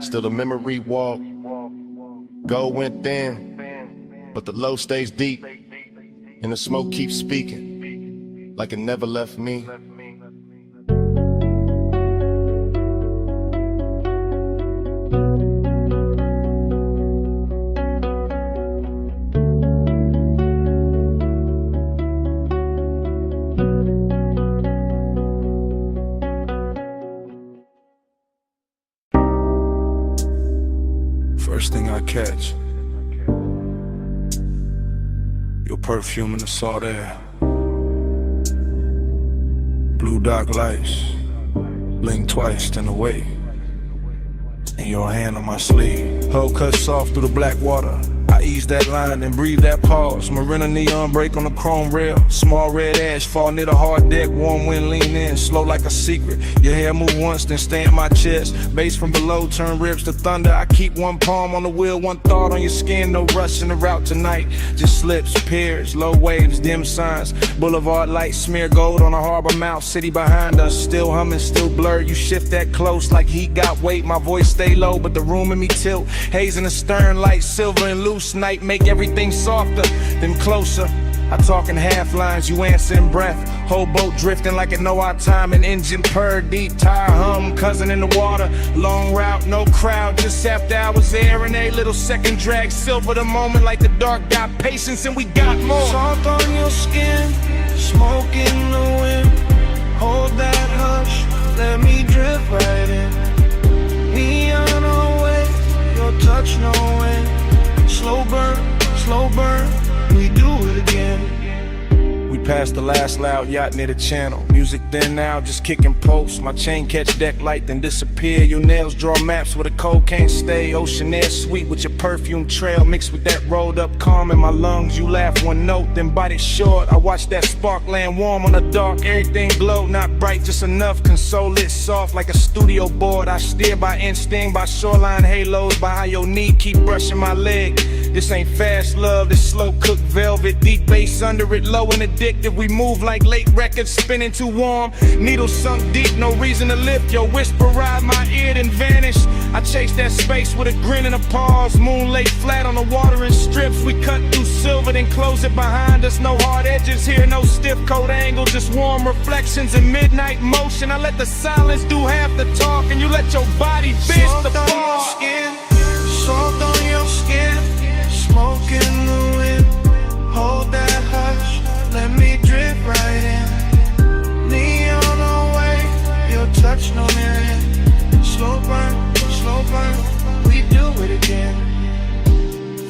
still the memory walk. Gold went thin, but the low stays deep, and the smoke keeps speaking. like it never left me. First thing I catch, your perfume in the salt air. Blue dark lights, blink twice, then away. And your hand on my sleeve, hull cut soft through the black water. I ease that line and breathe that pause. Marina neon break on the chrome rail. Small red ash fall near the hard deck. Warm wind lean in, slow like a secret. Your hair move once, then stay in my chest. Bass from below turn ribs to thunder. I keep one palm on the wheel, one thought on your skin. No rush in the route tonight. Just slips, piers, low waves, dim signs. Boulevard lights smear gold on a harbor mouth. City behind us, still humming, still blurred. You shift that close like heat got weight. My voice stay low, but the room in me tilt. Haze in the stern, light silver and loose. Night make everything softer, then closer. I talk in half lines, you answer in breath. Whole boat drifting like it know our time. An engine purr, deep tire hum, cousin in the water. Long route, no crowd, just after hours there. And a little second drag, silver the moment like the dark got patience and we got more. Soft on your skin, smoke in the wind. Hold that hush, let me drift right in. Neon away, your touch no wind. Slow burn, we do it again. We passed the last loud yacht near the channel. Music then now, just kicking posts. My chain catch deck light, then disappear. Your nails draw maps where the cold can't stay. Ocean air sweet with your perfume trail. Mixed with that rolled up calm in my lungs. You laugh one note, then bite it short. I watch that spark land warm on the dark. Everything glow, not bright, just enough. Console it soft like a studio board. I steer by instinct, by shoreline halos. By how your knee keep brushing my leg. This ain't fast love, this slow cooked velvet. Deep bass under it, low and addictive. We move like late records, spinning too warm. Needles sunk deep, no reason to lift. Your whisper ride my ear, then vanish. I chase that space with a grin and a pause. Moon lay flat on the water in strips. We cut through silver, then close it behind us. No hard edges here, no stiff coat angles. Just warm reflections in midnight motion. I let the silence do half the talk, and you let your body bitch the ball. Soft on your skin, smoke in the wind. Hold that hush, let me drift right in. Neon away, your touch no mirror. Slow burn, we do it again.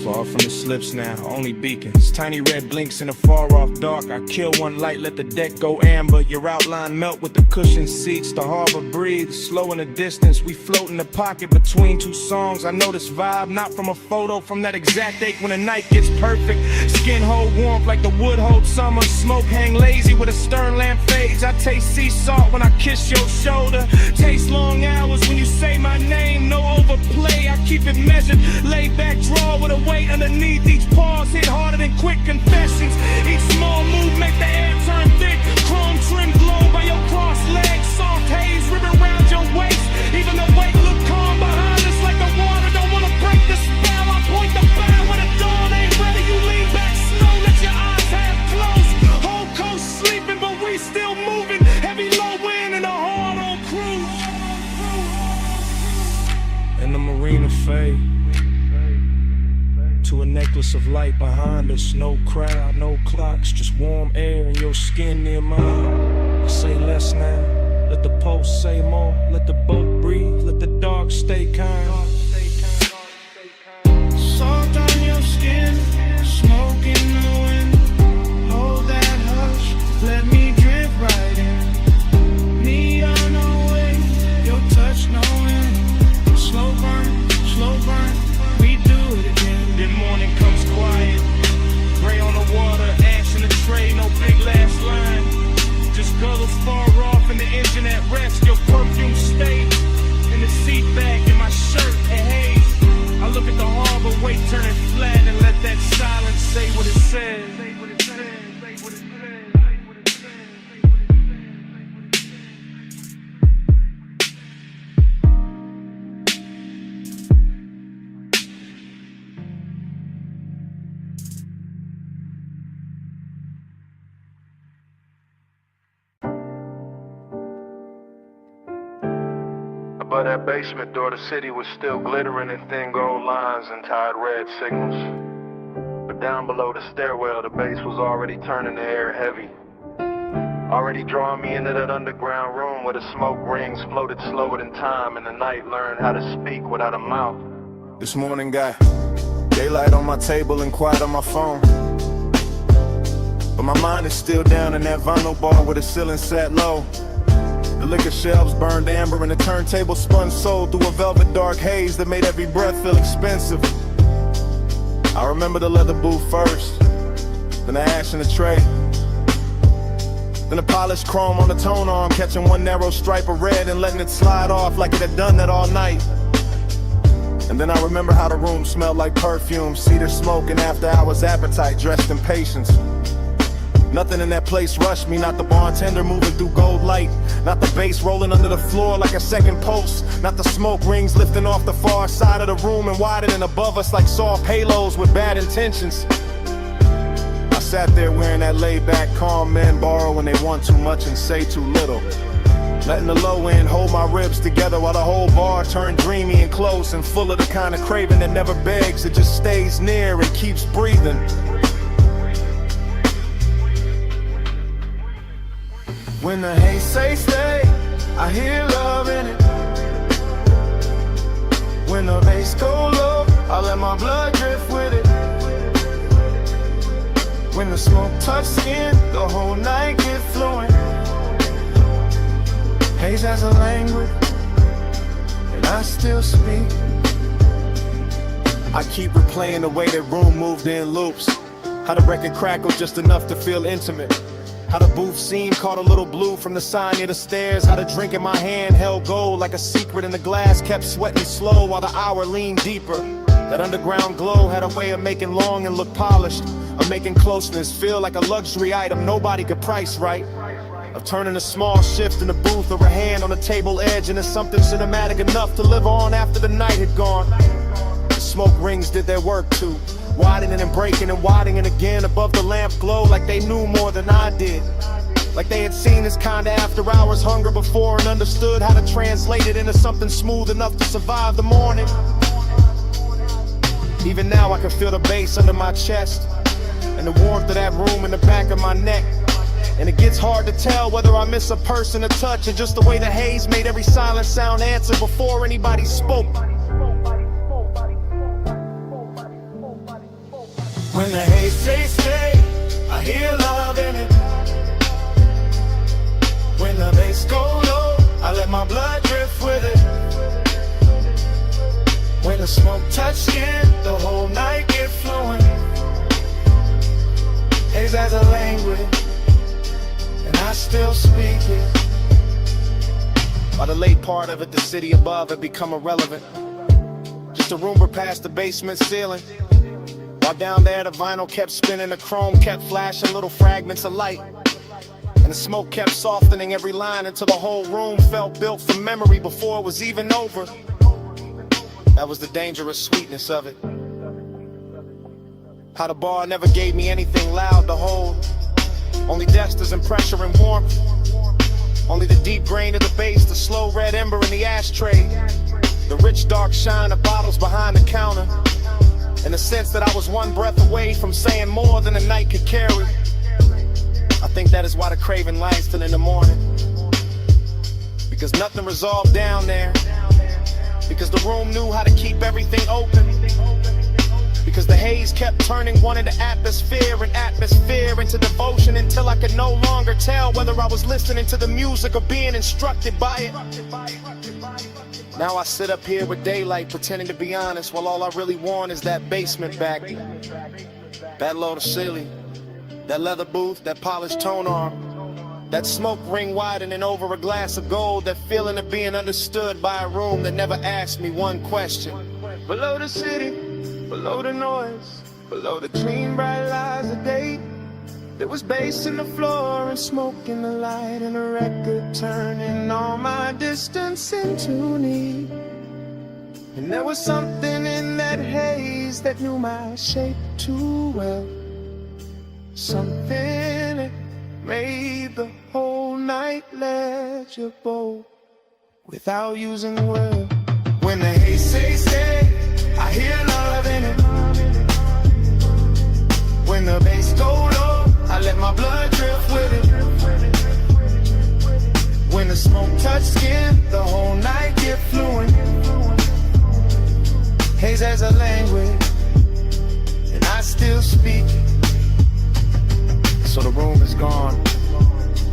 Far from the slips now, only beacons. Tiny red blinks in the far off dark. I kill one light, let the deck go amber. Your outline melt with the cushioned seats. The harbor breathes, slow in the distance. We float in the pocket between two songs. I know this vibe, not from a photo, from that exact ache when the night gets perfect. Skin hold warmth like the wood hold summer. Smoke hang lazy with a stern lamp fades. I taste sea salt when I kiss your shoulder. Taste long hours when you say my name. No overplay, I keep it measured. Lay back, draw with a weight underneath. Each pause hit harder than quick confessions. Each small move make the air turn thick. Chrome trim glow by your crossed legs. Soft haze ribbon around your waist. Even the weight look calm behind us like the water don't wanna break the spell. I point the bow when the dawn ain't ready. You lean back slow, let your eyes half closed. Whole coast sleeping, but we still moving. Heavy low wind and a hard on cruise. And the marina fade to a necklace of light behind us. No crowd, no clocks, just warm air and your skin near mine. I say less now, let the pulse say more. Let the boat breathe, let the dark stay kind. Soft on your skin, smoke in the wind. Hold that hush, let me drift right in. Neon away, your touch no wind. Slow burn, we do it again. Then morning comes quiet, gray on the water, ash in the tray, no big last line. Just guttles far off and the engine at rest. Your perfume stay in the seat back in my shirt at Haze. I look at the harbor, weight turning flat, and let that silence say what it says. above that basement door, the city was still glittering in thin gold lines and tied red signals. But down below the stairwell, the bass was already turning the air heavy, already drawing me into that underground room where the smoke rings floated slower than time, and the night learned how to speak without a mouth. This morning got daylight on my table and quiet on my phone, but my mind is still down in that vinyl bar where the ceiling sat low. The liquor shelves burned amber and the turntable spun soul through a velvet dark haze that made every breath feel expensive. I remember the leather booth first, then the ash in the tray, then the polished chrome on the tone arm, catching one narrow stripe of red and letting it slide off like it had done that all night. And then I remember how the room smelled like perfume, cedar smoke, and after hours appetite dressed in patience. Nothing in that place rushed me, not the bartender moving through gold light, not the bass rolling under the floor like a second pulse, not the smoke rings lifting off the far side of the room and widening above us like soft halos with bad intentions. I sat there wearing that laid-back calm men borrow when they want too much and say too little, letting the low end hold my ribs together while the whole bar turned dreamy and close and full of the kind of craving that never begs, it just stays near and keeps breathing. When the haze say stay, I hear love in it. When the bass go low, I let my blood drift with it. When the smoke touch skin, the whole night get fluent. Haze has a language, and I still speak. I keep replaying the way that room moved in loops, how the record crackled just enough to feel intimate, how the booth scene caught a little blue from the sign near the stairs, how the drink in my hand held gold like a secret and the glass kept sweating slow while the hour leaned deeper. That underground glow had a way of making longing look polished, of making closeness feel like a luxury item nobody could price right, of turning a small shift in the booth or a hand on the table edge into something cinematic enough to live on after the night had gone. The smoke rings did their work too, widening and breaking and widening again above the lamp glow like they knew more than I did, like they had seen this kind of after hours hunger before and understood how to translate it into something smooth enough to survive the morning. Even now I can feel the bass under my chest and the warmth of that room in the back of my neck, and it gets hard to tell whether I miss a person, a touch, or just the way the haze made every silent sound answer before anybody spoke. When the haze say stay, I hear love in it. When the bass go low, I let my blood drift with it. When the smoke touch skin, the whole night get fluent. Haze has a language, and I still speak it. By the late part of it, the city above had become irrelevant, just a rumor past the basement ceiling. While down there the vinyl kept spinning, the chrome kept flashing little fragments of light, and the smoke kept softening every line until the whole room felt built from memory before it was even over. That was the dangerous sweetness of it. How the bar never gave me anything loud to hold, only desters and pressure and warmth, only the deep grain of the bass, the slow red ember in the ashtray, the rich dark shine of bottles behind the counter, and the sense that I was one breath away from saying more than the night could carry. I think that is why the craving lasts till in the morning, because nothing resolved down there, because the room knew how to keep everything open, because the haze kept turning one into atmosphere and atmosphere into devotion until I could no longer tell whether I was listening to the music or being instructed by it. Now I sit up here with daylight pretending to be honest, while all I really want is that basement back, that low to ceiling, that leather booth, that polished tone arm, that smoke ring widening over a glass of gold, that feeling of being understood by a room that never asked me one question. Below the city, below the noise, below the clean bright lights of day, there was bass in the floor and smoke in the light, and a record turning all my distance into need. And there was something in that haze that knew my shape too well, something that made the whole night legible. without using words. When the haze say stay, I hear love in it. When the bass go low, I let my blood drift with it. When the smoke touch skin, the whole night get fluent. Haze has a language, and I still speak it. So the room is gone,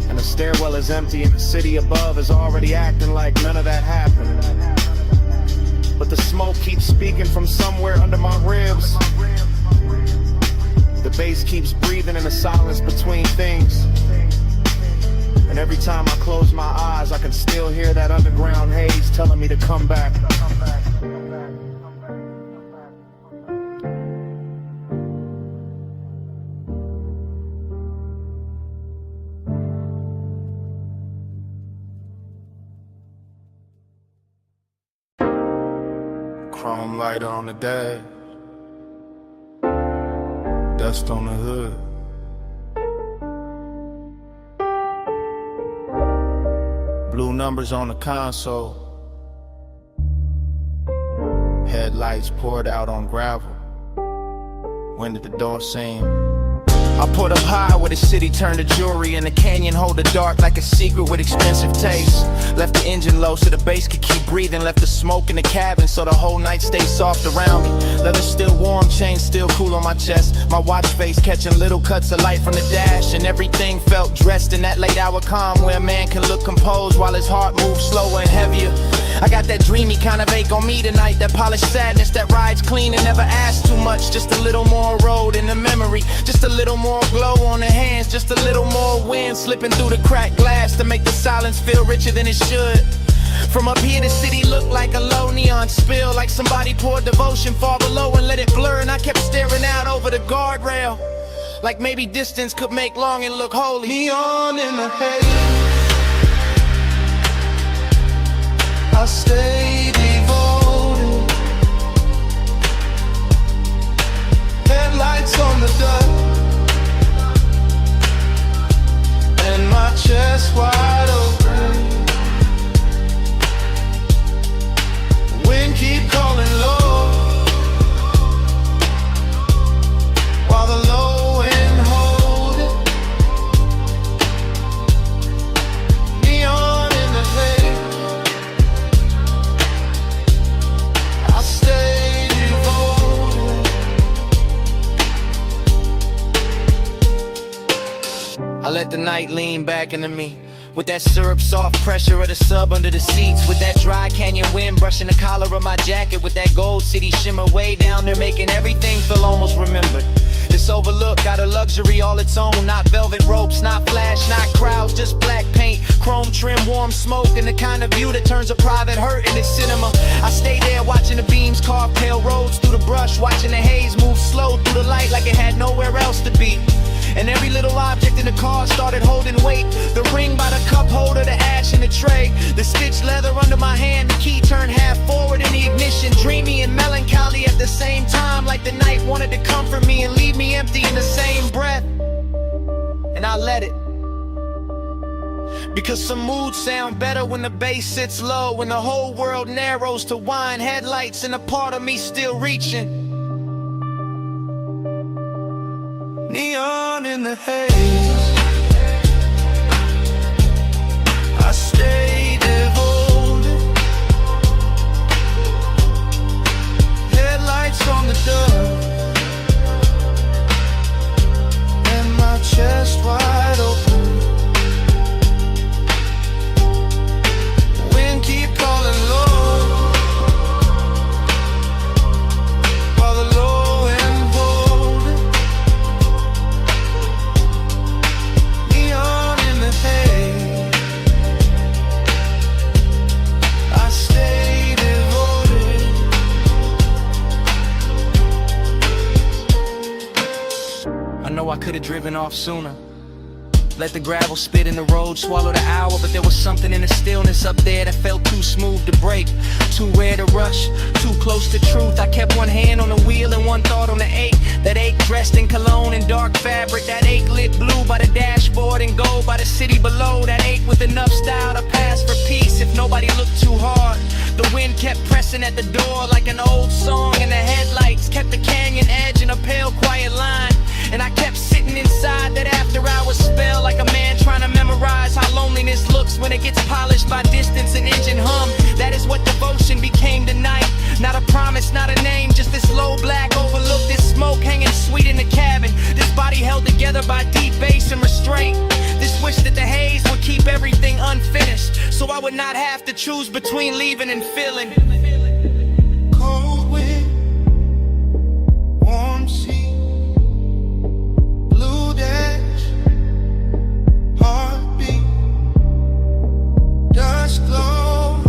and the stairwell is empty, and the city above is already acting like none of that happened. But the smoke keeps speaking from somewhere under my ribs. The bass keeps breathing in the silence between things. And every time I close my eyes, I can still hear that underground haze telling me to come back. Chrome lighter on the dash, dust on the hood. Blue numbers on the console, headlights poured out on gravel. When did the door seem? I put up high where the city turned to jewelry, and the canyon hold the dark like a secret with expensive taste. Left the engine low so the bass could keep breathing. Left the smoke in the cabin so the whole night stayed soft around me. Leather still warm, chain still cool on my chest. My watch face catching little cuts of light from the dash, and everything felt dressed in that late hour calm where a man can look composed while his heart moves slower and heavier. I got that dreamy kind of ache on me tonight, that polished sadness that rides clean and never asks too much. Just a little more road in the memory, just a little more glow on the hands, just a little more wind slipping through the cracked glass to make the silence feel richer than it should. From up here the city looked like a low neon spill, like somebody poured devotion far below and let it blur. And I kept staring out over the guardrail, like maybe distance could make longing look holy. Neon in the haze, I stay devoted. Headlights on the dust, and my chest wide open. Wind keep calling low, while the low end hold it. Neon in the haze, I stay devoted. I let the night lean back into me, with that syrup soft pressure of the sub under the seats, with that dry canyon wind brushing the collar of my jacket, with that gold city shimmer way down there making everything feel almost remembered. This overlook got a luxury all its own, not velvet ropes, not flash, not crowds, just black paint, chrome trim, warm smoke, and the kind of view that turns a private hurt into cinema. I stay there watching the beams carve pale roads through the brush, watching the haze move slow through the light like it had nowhere else to be. And every little object in the car started holding weight. The ring by the cup holder, the ash in the tray, the stitched leather under my hand, the key turned half forward in the ignition. Dreamy and melancholy at the same time, like the night wanted to comfort me and leave me empty in the same breath. And I let it, because some moods sound better when the bass sits low, when the whole world narrows to wine headlights and a part of me still reaching. Neon in the haze, I stay devoted. Headlights on the dust, and my chest wide open. Wind keep calling low, while the low end hold it. Neon in the haze, I stay devoted. I know I could've driven off sooner, Let the gravel spit in the road, swallow the hour. But there was something in the stillness up there that felt too smooth to break, too rare to rush, too close to truth. I kept one hand on the wheel and one thought on the ache. That ache dressed in cologne and dark fabric. That ache lit blue by the dashboard and gold by the city below. That ache with enough style to pass for peace if nobody looked too hard. The wind kept pressing at the door like an old song, and the headlights kept the canyon edge in a pale quiet line. And I kept sitting inside that after hours spell, like a man trying to memorize how loneliness looks when it gets polished by distance and engine hum. That is what devotion became tonight. Not a promise, not a name, just this low black overlook, this smoke hanging sweet in the cabin. This body held together by deep bass and restraint. This wish that the haze would keep everything unfinished, so I would not have to choose between leaving and filling. Cold wind, warm sea, blue dash, heartbeat, dust glow,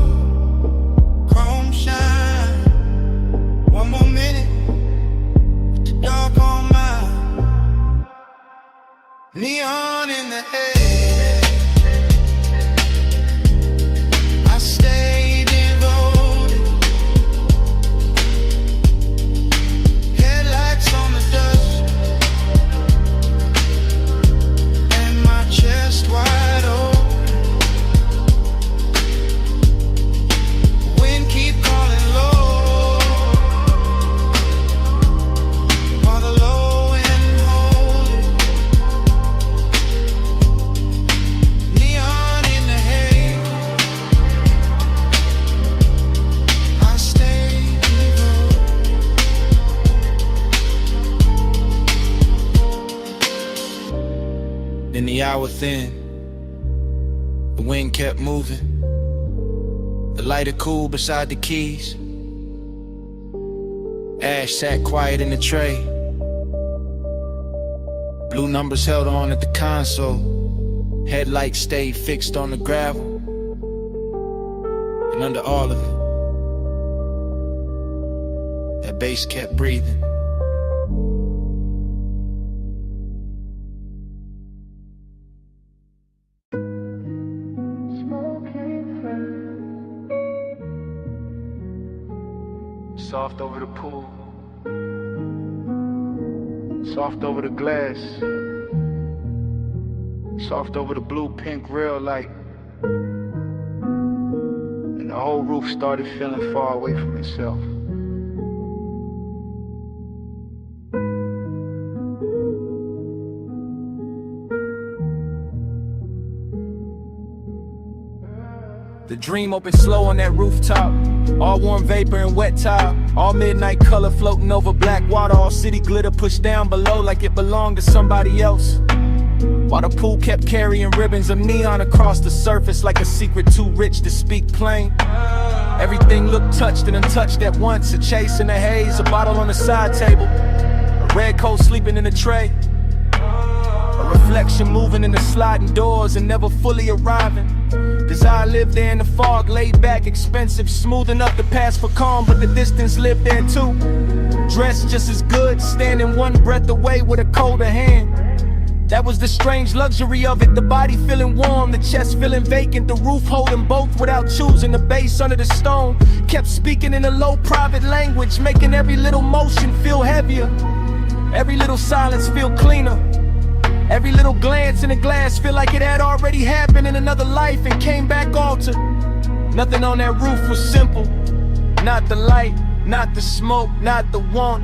chrome shine. One more minute with the dark on mine, neon in the air. I stay devoted, headlights on the dust, and my chest wide open. Wind keep calling low, while the low end hold it. Neon in the haze, I stay devoted. Then the hour thin, the wind kept moving. The lighter cool beside the keys. Ash sat quiet in the tray. Blue numbers held on at the console. Headlights stayed fixed on the gravel. And under all of it, that bass kept breathing. Soft over the pool, soft over the glass, soft over the blue pink rail light. And the whole roof started feeling far away from itself. The dream opened slow on that rooftop. All warm vapor and wet tile. All midnight color floating over black water. All city glitter pushed down below like it belonged to somebody else. While the pool kept carrying ribbons of neon across the surface like a secret too rich to speak plain. Everything looked touched and untouched at once. A chase in the haze, a bottle on the side table, a red coat sleeping in a tray, a reflection moving in the sliding doors and never fully arriving. Desire lived there in the fog, laid back, expensive, smooth enough to pass for calm, but the distance lived there too. Dressed just as good, standing one breath away with a colder hand. That was the strange luxury of it, the body feeling warm, the chest feeling vacant, the roof holding both without choosing. The bass under the stone kept speaking in a low private language, making every little motion feel heavier, every little silence feel cleaner. Every little glance in the glass feel like it had already happened in another life and came back altered. Nothing on that roof was simple. Not the light, not the smoke, not the want.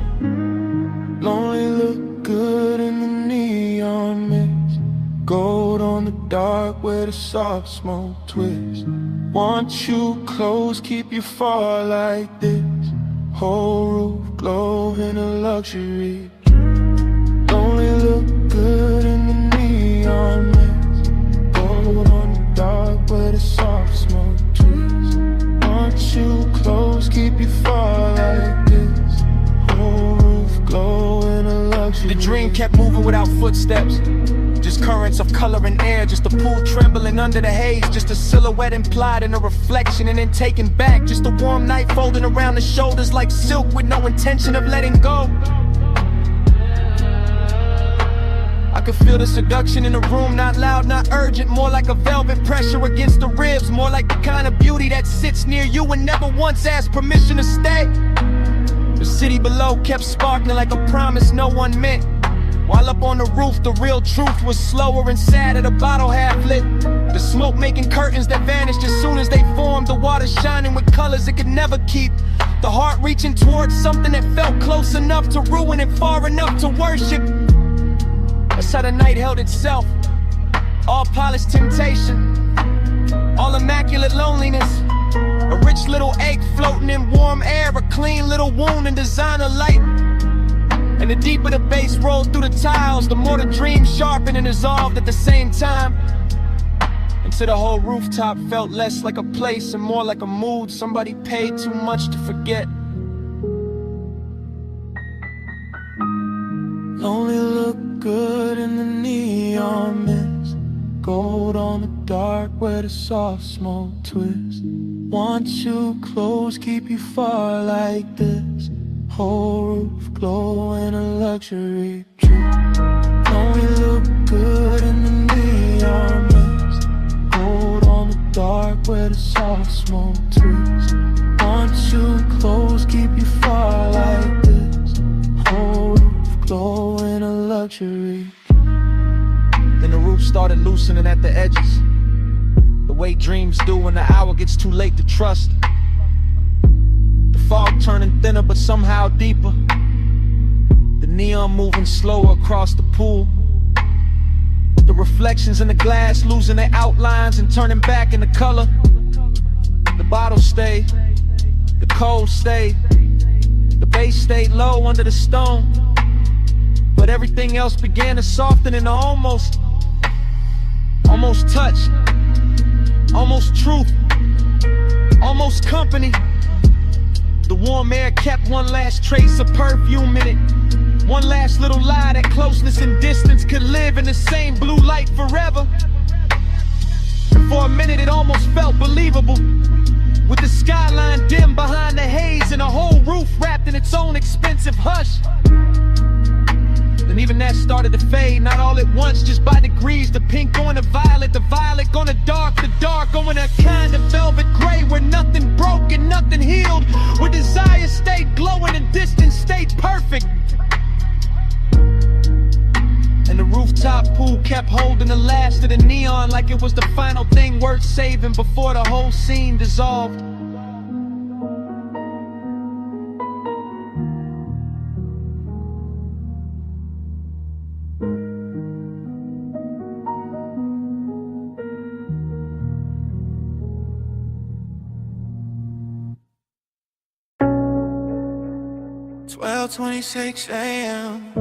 Lonely look good in the neon mist. Gold on the dark where the soft smoke twists. Want you close, keep you far like this. Whole roof glow in a luxury. Lonely look good in the neon mist. Gold on the dark where the soft smoke twists. Want you close, keep you far like this. Whole roof glow in a luxury. The dream kept moving without footsteps, just currents of color and air, just a pool trembling under the haze, just a silhouette implied in a reflection and then taken back, just a warm night folding around the shoulders like silk with no intention of letting go. I I could feel the seduction in the room, not loud, not urgent, more like a velvet pressure against the ribs, more like the kind of beauty that sits near you and never once asked permission to stay. The city below kept sparkling like a promise no one meant, while up on the roof the real truth was slower and sadder, the bottle half lit. The smoke making curtains that vanished as soon as they formed, the water shining with colors it could never keep, the heart reaching towards something that felt close enough to ruin and far enough to worship. That's how the night held itself, all polished temptation, all immaculate loneliness, a rich little ache floating in warm air, a clean little wound in designer light. And the deeper the bass rolled through the tiles, the more the dream sharpened and dissolved at the same time, until the whole rooftop felt less like a place and more like a mood somebody paid too much to forget. Only look good in the neon mist, gold on the dark where the soft smoke twists. Want you close, keep you far like this, whole roof glow in a luxury trip. Only look good in the neon mist, gold on the dark where the soft smoke twists. Want you close, keep you far like this, whole roof glow in a luxury. Then the roof started loosening at the edges, the way dreams do when the hour gets too late to trust. The fog turning thinner but somehow deeper, the neon moving slower across the pool, the reflections in the glass losing their outlines and turning back into color. The bottle stayed, the cold stayed, the bass stayed low under the stone, but everything else began to soften into almost touch, almost truth, almost company. The warm air kept one last trace of perfume in it, one last little lie that closeness and distance could live in the same blue light forever. And for a minute it almost felt believable, with the skyline dim behind the haze and a whole roof wrapped in its own expensive hush. Then even that started to fade, not all at once, just by degrees. The pink going to violet, the violet going to dark, the dark going to a kind of velvet gray, where nothing broke and nothing healed, where desire stayed glowing and distance stayed perfect. And the rooftop pool kept holding the last of the neon like it was the final thing worth saving before the whole scene dissolved. $12:26 a.m.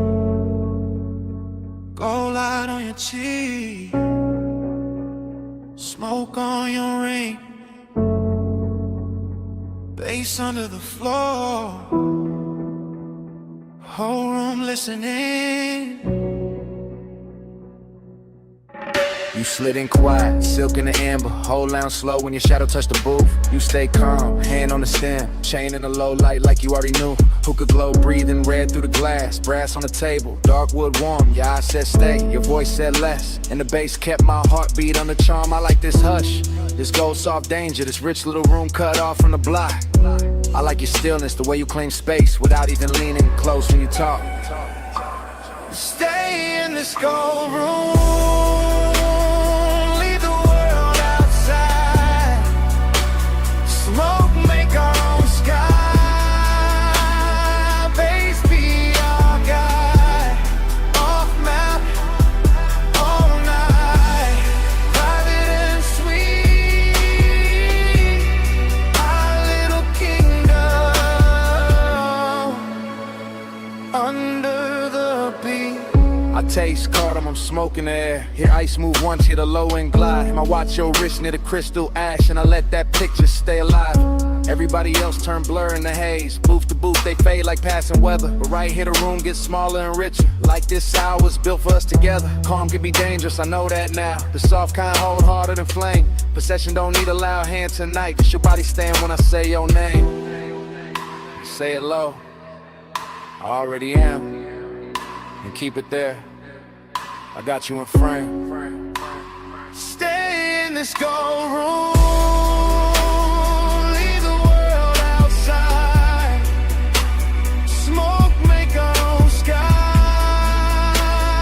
Gold light on your cheek, smoke on your ring, bass under the floor, whole room listening. You slid in quiet, silk in the amber, hold down slow when your shadow touched the booth. You stay calm, hand on the stem, chain in the low light like you already knew. Hookah glow breathing red through the glass, brass on the table, dark wood warm. Your eyes said stay, your voice said less, and the bass kept my heartbeat on the charm. I like this hush, this gold soft danger, this rich little room cut off from the block. I like your stillness, the way you claim space without even leaning close when you talk. Stay in this gold room, smoke, make our own sky, bass be our guide, off map, all night, private and sweet, our little kingdom, under the beat. I taste cardamom, smoke in the air. Hear ice move once, hear the low end glide. And I watch your wrist near the crystal ash, and I let that picture stay alive. Everybody else turn blur in the haze. Booth to booth, they fade like passing weather. But right here the room gets smaller and richer. Like this hour was built for us together. Calm can be dangerous, I know that now. The soft kind hold harder than flame. Possession don't need a loud hand tonight. Just your body stand when I say your name. Say it low, I already am. And keep it there. I got you in frame. Stay in this gold room.